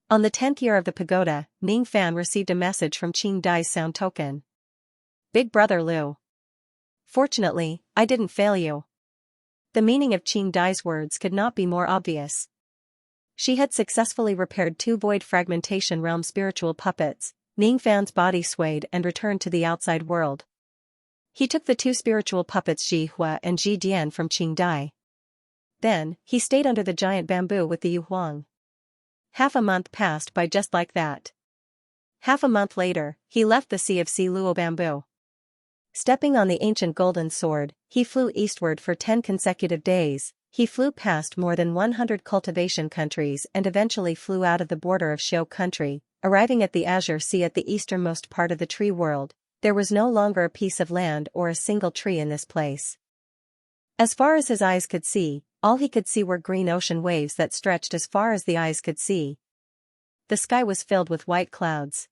On the 10th year of the pagoda, Ning Fan received a message from Qing Dai's sound token. Big Brother Liu. Fortunately, I didn't fail you. The meaning of Qing Dai's words could not be more obvious. She had successfully repaired 2 void fragmentation realm spiritual puppets. Ning Fan's body swayed and returned to the outside world. He took the 2 spiritual puppets Ji Hua and Ji Dian from Qing Dai. Then, he stayed under the giant bamboo with the Yu Huang. Half a month passed by just like that. Half a month later, he left the Sea of Si Luo bamboo. Stepping on the ancient golden sword, he flew eastward for 10 consecutive days. He flew past more than 100 cultivation countries and eventually flew out of the border of Xiao country, arriving at the Azure Sea at the easternmost part of the tree world. There was no longer a piece of land or a single tree in this place. As far as his eyes could see, all he could see were green ocean waves that stretched as far as the eyes could see. The sky was filled with white clouds.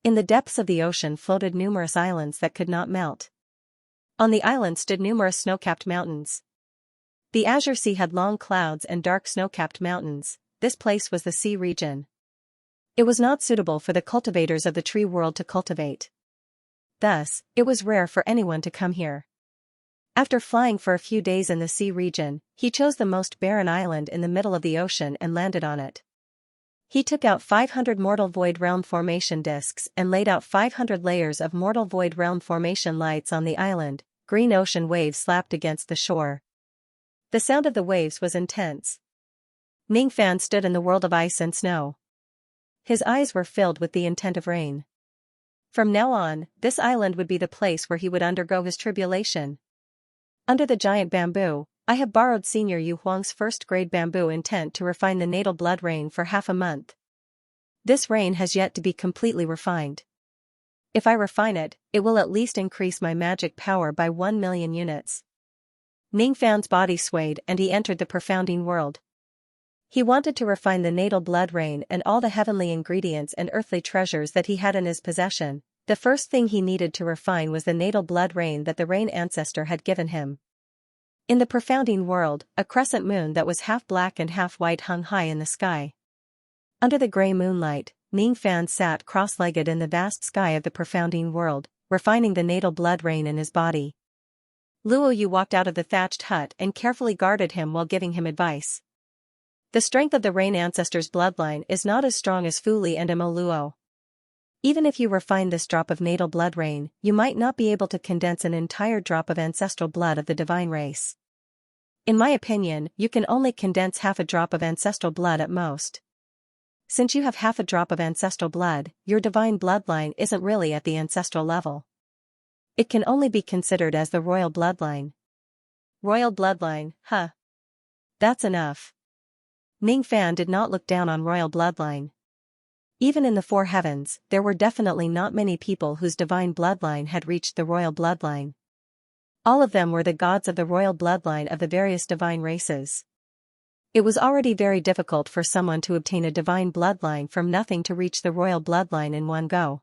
In the depths of the ocean floated numerous islands that could not melt. On the islands stood numerous snow-capped mountains. The Azure Sea had long clouds and dark snow-capped mountains. This place was the sea region. It was not suitable for the cultivators of the tree world to cultivate. Thus, it was rare for anyone to come here. After flying for a few days in the sea region, he chose the most barren island in the middle of the ocean and landed on it. He took out 500 mortal void realm formation disks and laid out 500 layers of mortal void realm formation lights on the island. Green ocean waves slapped against the shore. The sound of the waves was intense. Ningfan stood in the world of ice and snow. His eyes were filled with the intent of rain. From now on, this island would be the place where he would undergo his tribulation. Under the giant bamboo, I have borrowed Senior Yu Huang's first-grade bamboo intent to refine the natal blood rain for half a month. This rain has yet to be completely refined. If I refine it, it will at least increase my magic power by 1 million units. Ningfan's body swayed and he entered the profounding world. He wanted to refine the natal blood rain and all the heavenly ingredients and earthly treasures that he had in his possession. The first thing he needed to refine was the natal blood rain that the rain ancestor had given him. In the profounding world, a crescent moon that was half black and half white hung high in the sky. Under the grey moonlight, Ningfan sat cross-legged in the vast sky of the profounding world, refining the natal blood rain in his body. Luo Yu walked out of the thatched hut and carefully guarded him while giving him advice. The strength of the rain ancestor's bloodline is not as strong as Fu Li and Mo Luo. Even if you refine this drop of natal blood rain, you might not be able to condense an entire drop of ancestral blood of the divine race. In my opinion, you can only condense half a drop of ancestral blood at most. Since you have half a drop of ancestral blood, your divine bloodline isn't really at the ancestral level. It can only be considered as the royal bloodline. Royal bloodline, huh? That's enough. Ningfan did not look down on royal bloodline. Even in the four heavens, there were definitely not many people whose divine bloodline had reached the royal bloodline. All of them were the gods of the royal bloodline of the various divine races. It was already very difficult for someone to obtain a divine bloodline from nothing to reach the royal bloodline in one go.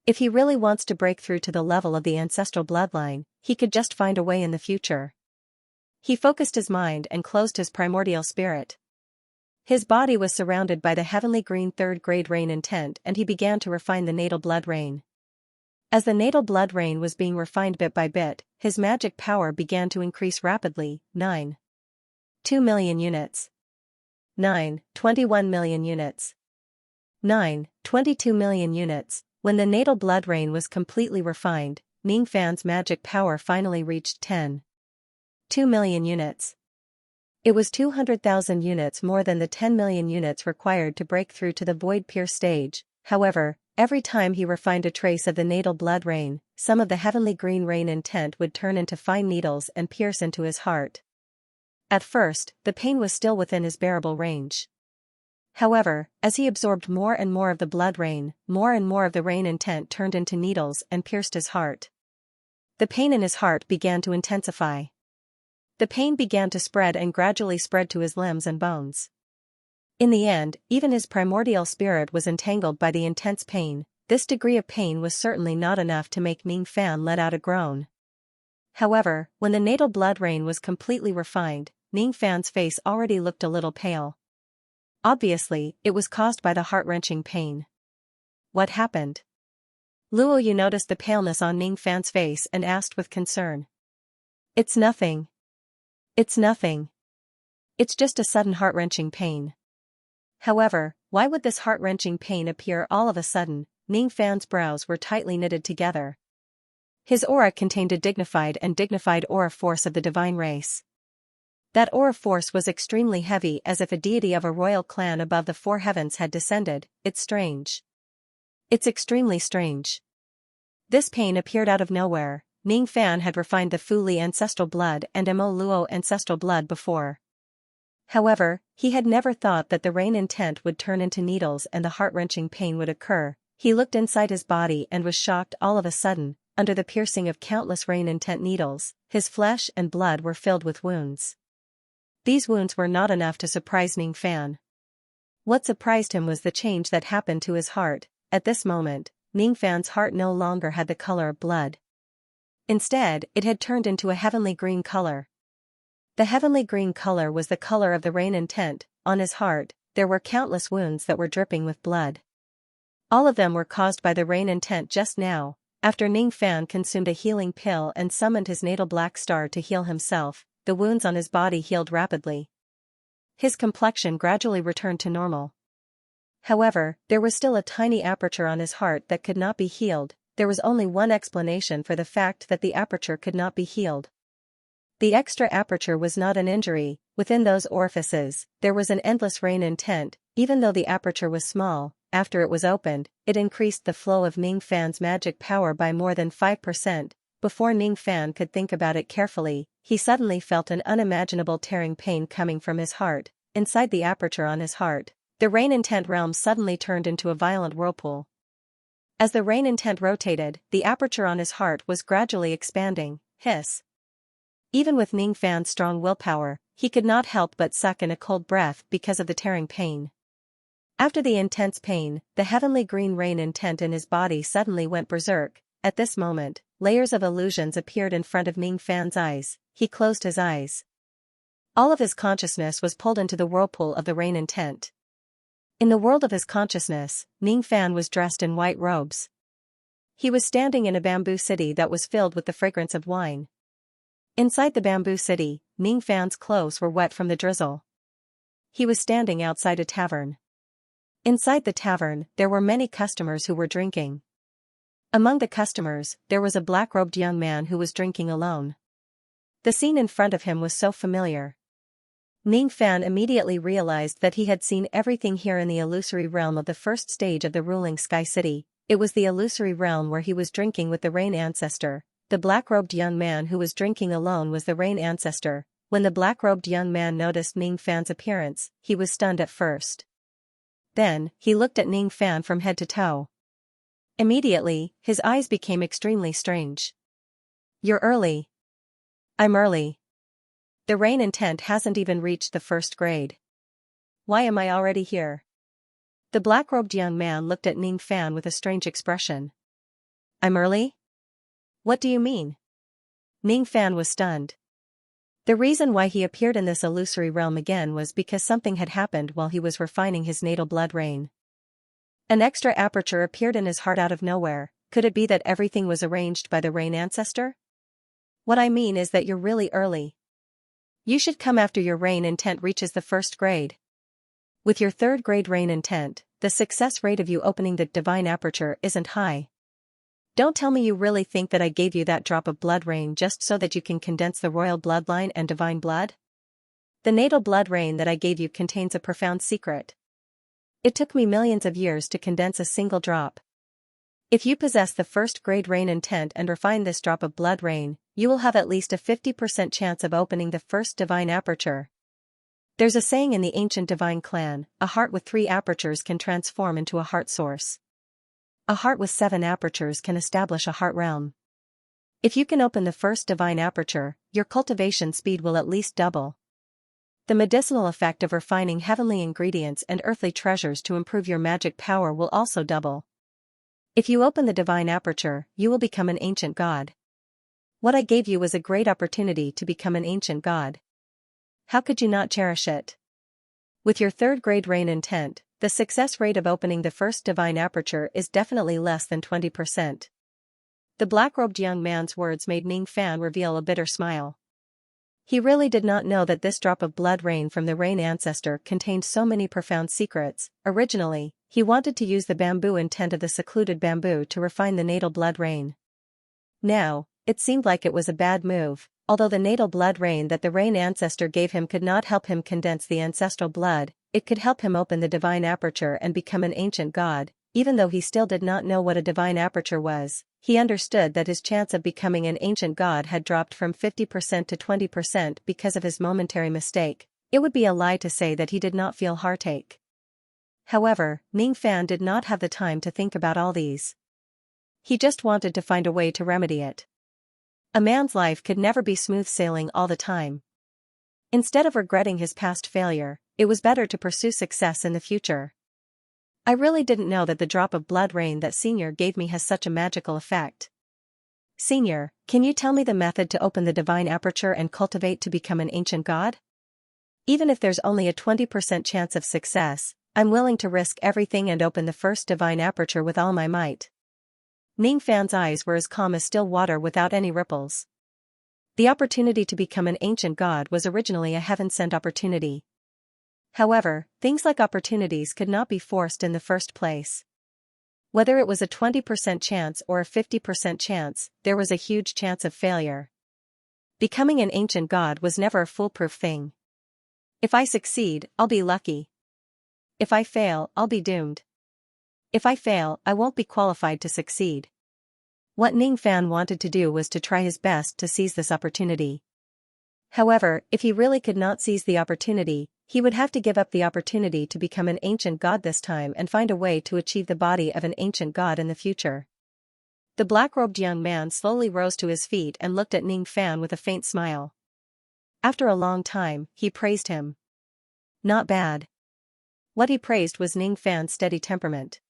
If he really wants to break through to the level of the ancestral bloodline, he could just find a way in the future. He focused his mind and closed his primordial spirit. His body was surrounded by the heavenly green third-grade rain intent and he began to refine the natal blood rain. As the natal blood rain was being refined bit by bit, his magic power began to increase rapidly. 2 million units. 21 million units. 22 million units. When the natal blood rain was completely refined, Ningfan's magic power finally reached 2 million units. It was 200,000 units more than the 10 million units required to break through to the void pierce stage. However, every time he refined a trace of the natal blood rain, some of the heavenly green rain intent would turn into fine needles and pierce into his heart. At first, the pain was still within his bearable range. However, as he absorbed more and more of the blood rain, more and more of the rain intent turned into needles and pierced his heart. The pain in his heart began to intensify. The pain began to spread and gradually spread to his limbs and bones. In the end, even his primordial spirit was entangled by the intense pain. This degree of pain was certainly not enough to make Ningfan let out a groan. However, when the natal blood rain was completely refined, Ningfan's face already looked a little pale. Obviously, it was caused by the heart-wrenching pain. What happened? Luo Yu noticed the paleness on Ningfan's face and asked with concern. It's nothing. It's nothing. It's just a sudden heart-wrenching pain. However, why would this heart-wrenching pain appear all of a sudden? Ningfan's brows were tightly knitted together. His aura contained a dignified aura force of the divine race. That aura force was extremely heavy, as if a deity of a royal clan above the four heavens had descended. It's strange. It's extremely strange. This pain appeared out of nowhere. Ningfan had refined the Fu Li ancestral blood and Mo Luo ancestral blood before. However, he had never thought that the rain intent would turn into needles and the heart-wrenching pain would occur. He looked inside his body and was shocked. All of a sudden, under the piercing of countless rain intent needles, his flesh and blood were filled with wounds. These wounds were not enough to surprise Ningfan. What surprised him was the change that happened to his heart. At this moment, Ningfan's heart no longer had the color of blood. Instead, it had turned into a heavenly green color. The heavenly green color was the color of the rain intent. On his heart, there were countless wounds that were dripping with blood. All of them were caused by the rain intent just now. After Ning Fan consumed a healing pill and summoned his natal black star to heal himself, the wounds on his body healed rapidly. His complexion gradually returned to normal. However, there was still a tiny aperture on his heart that could not be healed. There was only one explanation for the fact that the aperture could not be healed. The extra aperture was not an injury. Within those orifices, there was an endless rain intent. Even though the aperture was small, after it was opened, it increased the flow of Ning Fan's magic power by more than 5%. Before Ning Fan could think about it carefully, he suddenly felt an unimaginable tearing pain coming from his heart. Inside the aperture on his heart, the rain intent realm suddenly turned into a violent whirlpool. As the rain intent rotated, the aperture on his heart was gradually expanding. Hiss. Even with Ning Fan's strong willpower, he could not help but suck in a cold breath because of the tearing pain. After the intense pain, the heavenly green rain intent in his body suddenly went berserk. At this moment, layers of illusions appeared in front of Ning Fan's eyes. He closed his eyes. All of his consciousness was pulled into the whirlpool of the rain intent. In the world of his consciousness, Ning Fan was dressed in white robes. He was standing in a bamboo city that was filled with the fragrance of wine. Inside the bamboo city, Ning Fan's clothes were wet from the drizzle. He was standing outside a tavern. Inside the tavern, there were many customers who were drinking. Among the customers, there was a black-robed young man who was drinking alone. The scene in front of him was so familiar. Ning Fan immediately realized that he had seen everything here in the illusory realm of the first stage of the ruling Sky City. It was the illusory realm where he was drinking with the Rain Ancestor. The black-robed young man who was drinking alone was the Rain Ancestor. When the black-robed young man noticed Ning Fan's appearance, he was stunned at first. Then, he looked at Ning Fan from head to toe. Immediately, his eyes became extremely strange. "You're early." "I'm early. The rain intent hasn't even reached the first grade. Why am I already here?" The black-robed young man looked at Ning Fan with a strange expression. "I'm early? What do you mean?" Ning Fan was stunned. The reason why he appeared in this illusory realm again was because something had happened while he was refining his natal blood rain. An extra aperture appeared in his heart out of nowhere. Could it be that everything was arranged by the Rain Ancestor? "What I mean is that you're really early. You should come after your rain intent reaches the first grade. With your third grade rain intent, the success rate of you opening the divine aperture isn't high. Don't tell me you really think that I gave you that drop of blood rain just so that you can condense the royal bloodline and divine blood? The natal blood rain that I gave you contains a profound secret. It took me millions of years to condense a single drop. If you possess the first grade rain intent and refine this drop of blood rain, you will have at least a 50% chance of opening the first divine aperture. There's a saying in the ancient divine clan, a heart with 3 apertures can transform into a heart source. A heart with 7 apertures can establish a heart realm. If you can open the first divine aperture, your cultivation speed will at least double. The medicinal effect of refining heavenly ingredients and earthly treasures to improve your magic power will also double. If you open the divine aperture, you will become an ancient god. What I gave you was a great opportunity to become an ancient god. How could you not cherish it? With your third grade rain intent, the success rate of opening the first divine aperture is definitely less than 20%. The black-robed young man's words made Ning Fan reveal a bitter smile. He really did not know that this drop of blood rain from the Rain Ancestor contained so many profound secrets. Originally, he wanted to use the bamboo intent of the secluded bamboo to refine the natal blood rain. Now, it seemed like it was a bad move. Although the natal blood rain that the Rain Ancestor gave him could not help him condense the ancestral blood, it could help him open the divine aperture and become an ancient god. Even though he still did not know what a divine aperture was, he understood that his chance of becoming an ancient god had dropped from 50% to 20% because of his momentary mistake. It would be a lie to say that he did not feel heartache. However, Ning Fan did not have the time to think about all these. He just wanted to find a way to remedy it. A man's life could never be smooth sailing all the time. Instead of regretting his past failure, it was better to pursue success in the future. I really didn't know that the drop of blood rain that Senior gave me has such a magical effect. Senior, can you tell me the method to open the divine aperture and cultivate to become an ancient god? Even if there's only a 20% chance of success, I'm willing to risk everything and open the first divine aperture with all my might. Ning Fan's eyes were as calm as still water without any ripples. The opportunity to become an ancient god was originally a heaven-sent opportunity. However, things like opportunities could not be forced in the first place. Whether it was a 20% chance or a 50% chance, there was a huge chance of failure. Becoming an ancient god was never a foolproof thing. If I succeed, I'll be lucky. If I fail, I'll be doomed. If I fail, I won't be qualified to succeed. What Ning Fan wanted to do was to try his best to seize this opportunity. However, if he really could not seize the opportunity, he would have to give up the opportunity to become an ancient god this time and find a way to achieve the body of an ancient god in the future. The black-robed young man slowly rose to his feet and looked at Ning Fan with a faint smile. After a long time, he praised him. Not bad. What he praised was Ning Fan's steady temperament.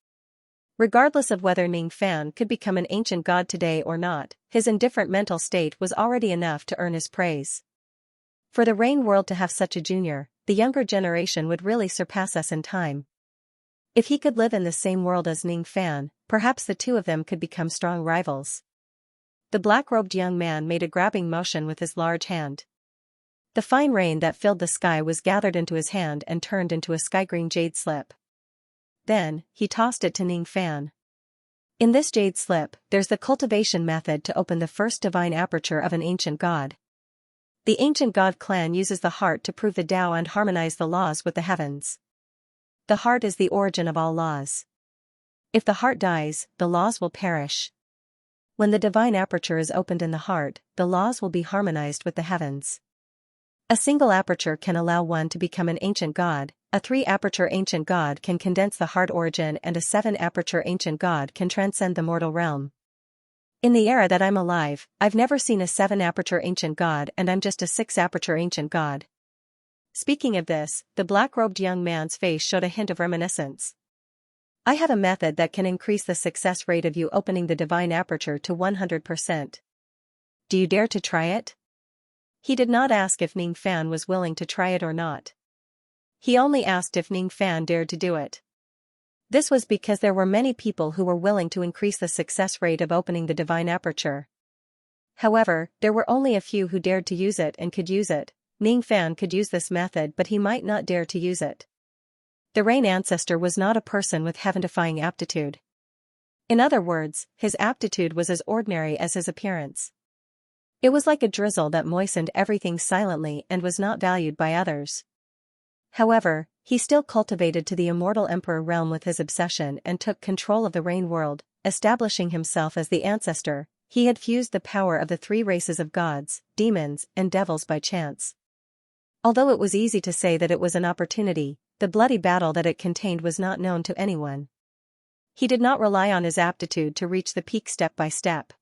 Regardless of whether Ning Fan could become an ancient god today or not, his indifferent mental state was already enough to earn his praise. For the Rain world to have such a junior, the younger generation would really surpass us in time. If he could live in the same world as Ning Fan, perhaps the two of them could become strong rivals. The black-robed young man made a grabbing motion with his large hand. The fine rain that filled the sky was gathered into his hand and turned into a sky-green jade slip. Then, he tossed it to Ning Fan. In this jade slip, there's the cultivation method to open the first divine aperture of an ancient god. The ancient god clan uses the heart to prove the Tao and harmonize the laws with the heavens. The heart is the origin of all laws. If the heart dies, the laws will perish. When the divine aperture is opened in the heart, the laws will be harmonized with the heavens. A single aperture can allow one to become an ancient god, a 3-aperture ancient god can condense the heart origin, and a 7-aperture ancient god can transcend the mortal realm. In the era that I'm alive, I've never seen a 7-aperture ancient god, and I'm just a 6-aperture ancient god. Speaking of this, the black-robed young man's face showed a hint of reminiscence. I have a method that can increase the success rate of you opening the divine aperture to 100%. Do you dare to try it? He did not ask if Ning Fan was willing to try it or not. He only asked if Ning Fan dared to do it. This was because there were many people who were willing to increase the success rate of opening the divine aperture. However, there were only a few who dared to use it and could use it. Ning Fan could use this method, but he might not dare to use it. The Rain Ancestor was not a person with heaven-defying aptitude. In other words, his aptitude was as ordinary as his appearance. It was like a drizzle that moistened everything silently and was not valued by others. However, he still cultivated to the immortal emperor realm with his obsession and took control of the Rain world, establishing himself as the ancestor. He had fused the power of the 3 races of gods, demons, and devils by chance. Although it was easy to say that it was an opportunity, the bloody battle that it contained was not known to anyone. He did not rely on his aptitude to reach the peak step by step.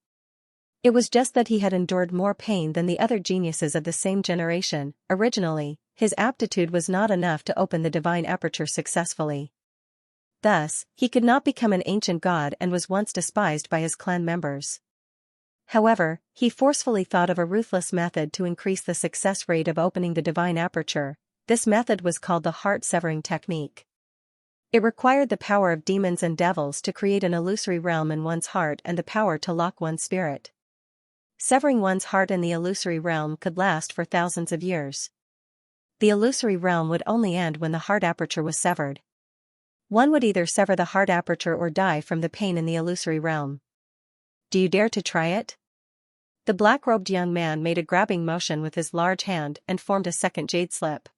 It was just that he had endured more pain than the other geniuses of the same generation. Originally, his aptitude was not enough to open the divine aperture successfully. Thus, he could not become an ancient god and was once despised by his clan members. However, he forcefully thought of a ruthless method to increase the success rate of opening the divine aperture. This method was called the heart-severing technique. It required the power of demons and devils to create an illusory realm in one's heart and the power to lock one's spirit. Severing one's heart in the illusory realm could last for thousands of years. The illusory realm would only end when the heart aperture was severed. One would either sever the heart aperture or die from the pain in the illusory realm. Do you dare to try it? The black-robed young man made a grabbing motion with his large hand and formed a second jade slip.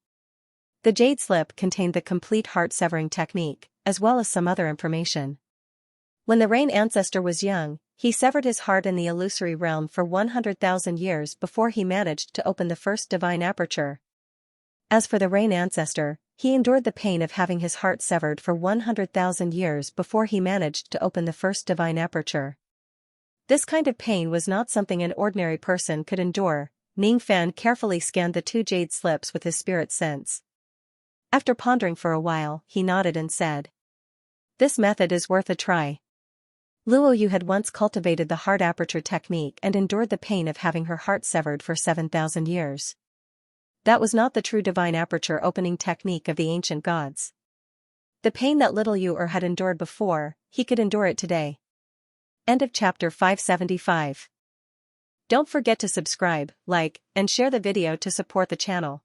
The jade slip contained the complete heart-severing technique, as well as some other information. When the Rain Ancestor was young, he severed his heart in the illusory realm for 100,000 years before he managed to open the first divine aperture. As for the Rain Ancestor, he endured the pain of having his heart severed for 100,000 years before he managed to open the first divine aperture. This kind of pain was not something an ordinary person could endure. Ning Fan carefully scanned the 2 jade slips with his spirit sense. After pondering for a while, he nodded and said, "This method is worth a try." Luo Yu had once cultivated the heart aperture technique and endured the pain of having her heart severed for 7,000 years. That was not the true divine aperture opening technique of the ancient gods. The pain that little Yu had endured before, he could endure it today. End of chapter 575. Don't forget to subscribe, like, and share the video to support the channel.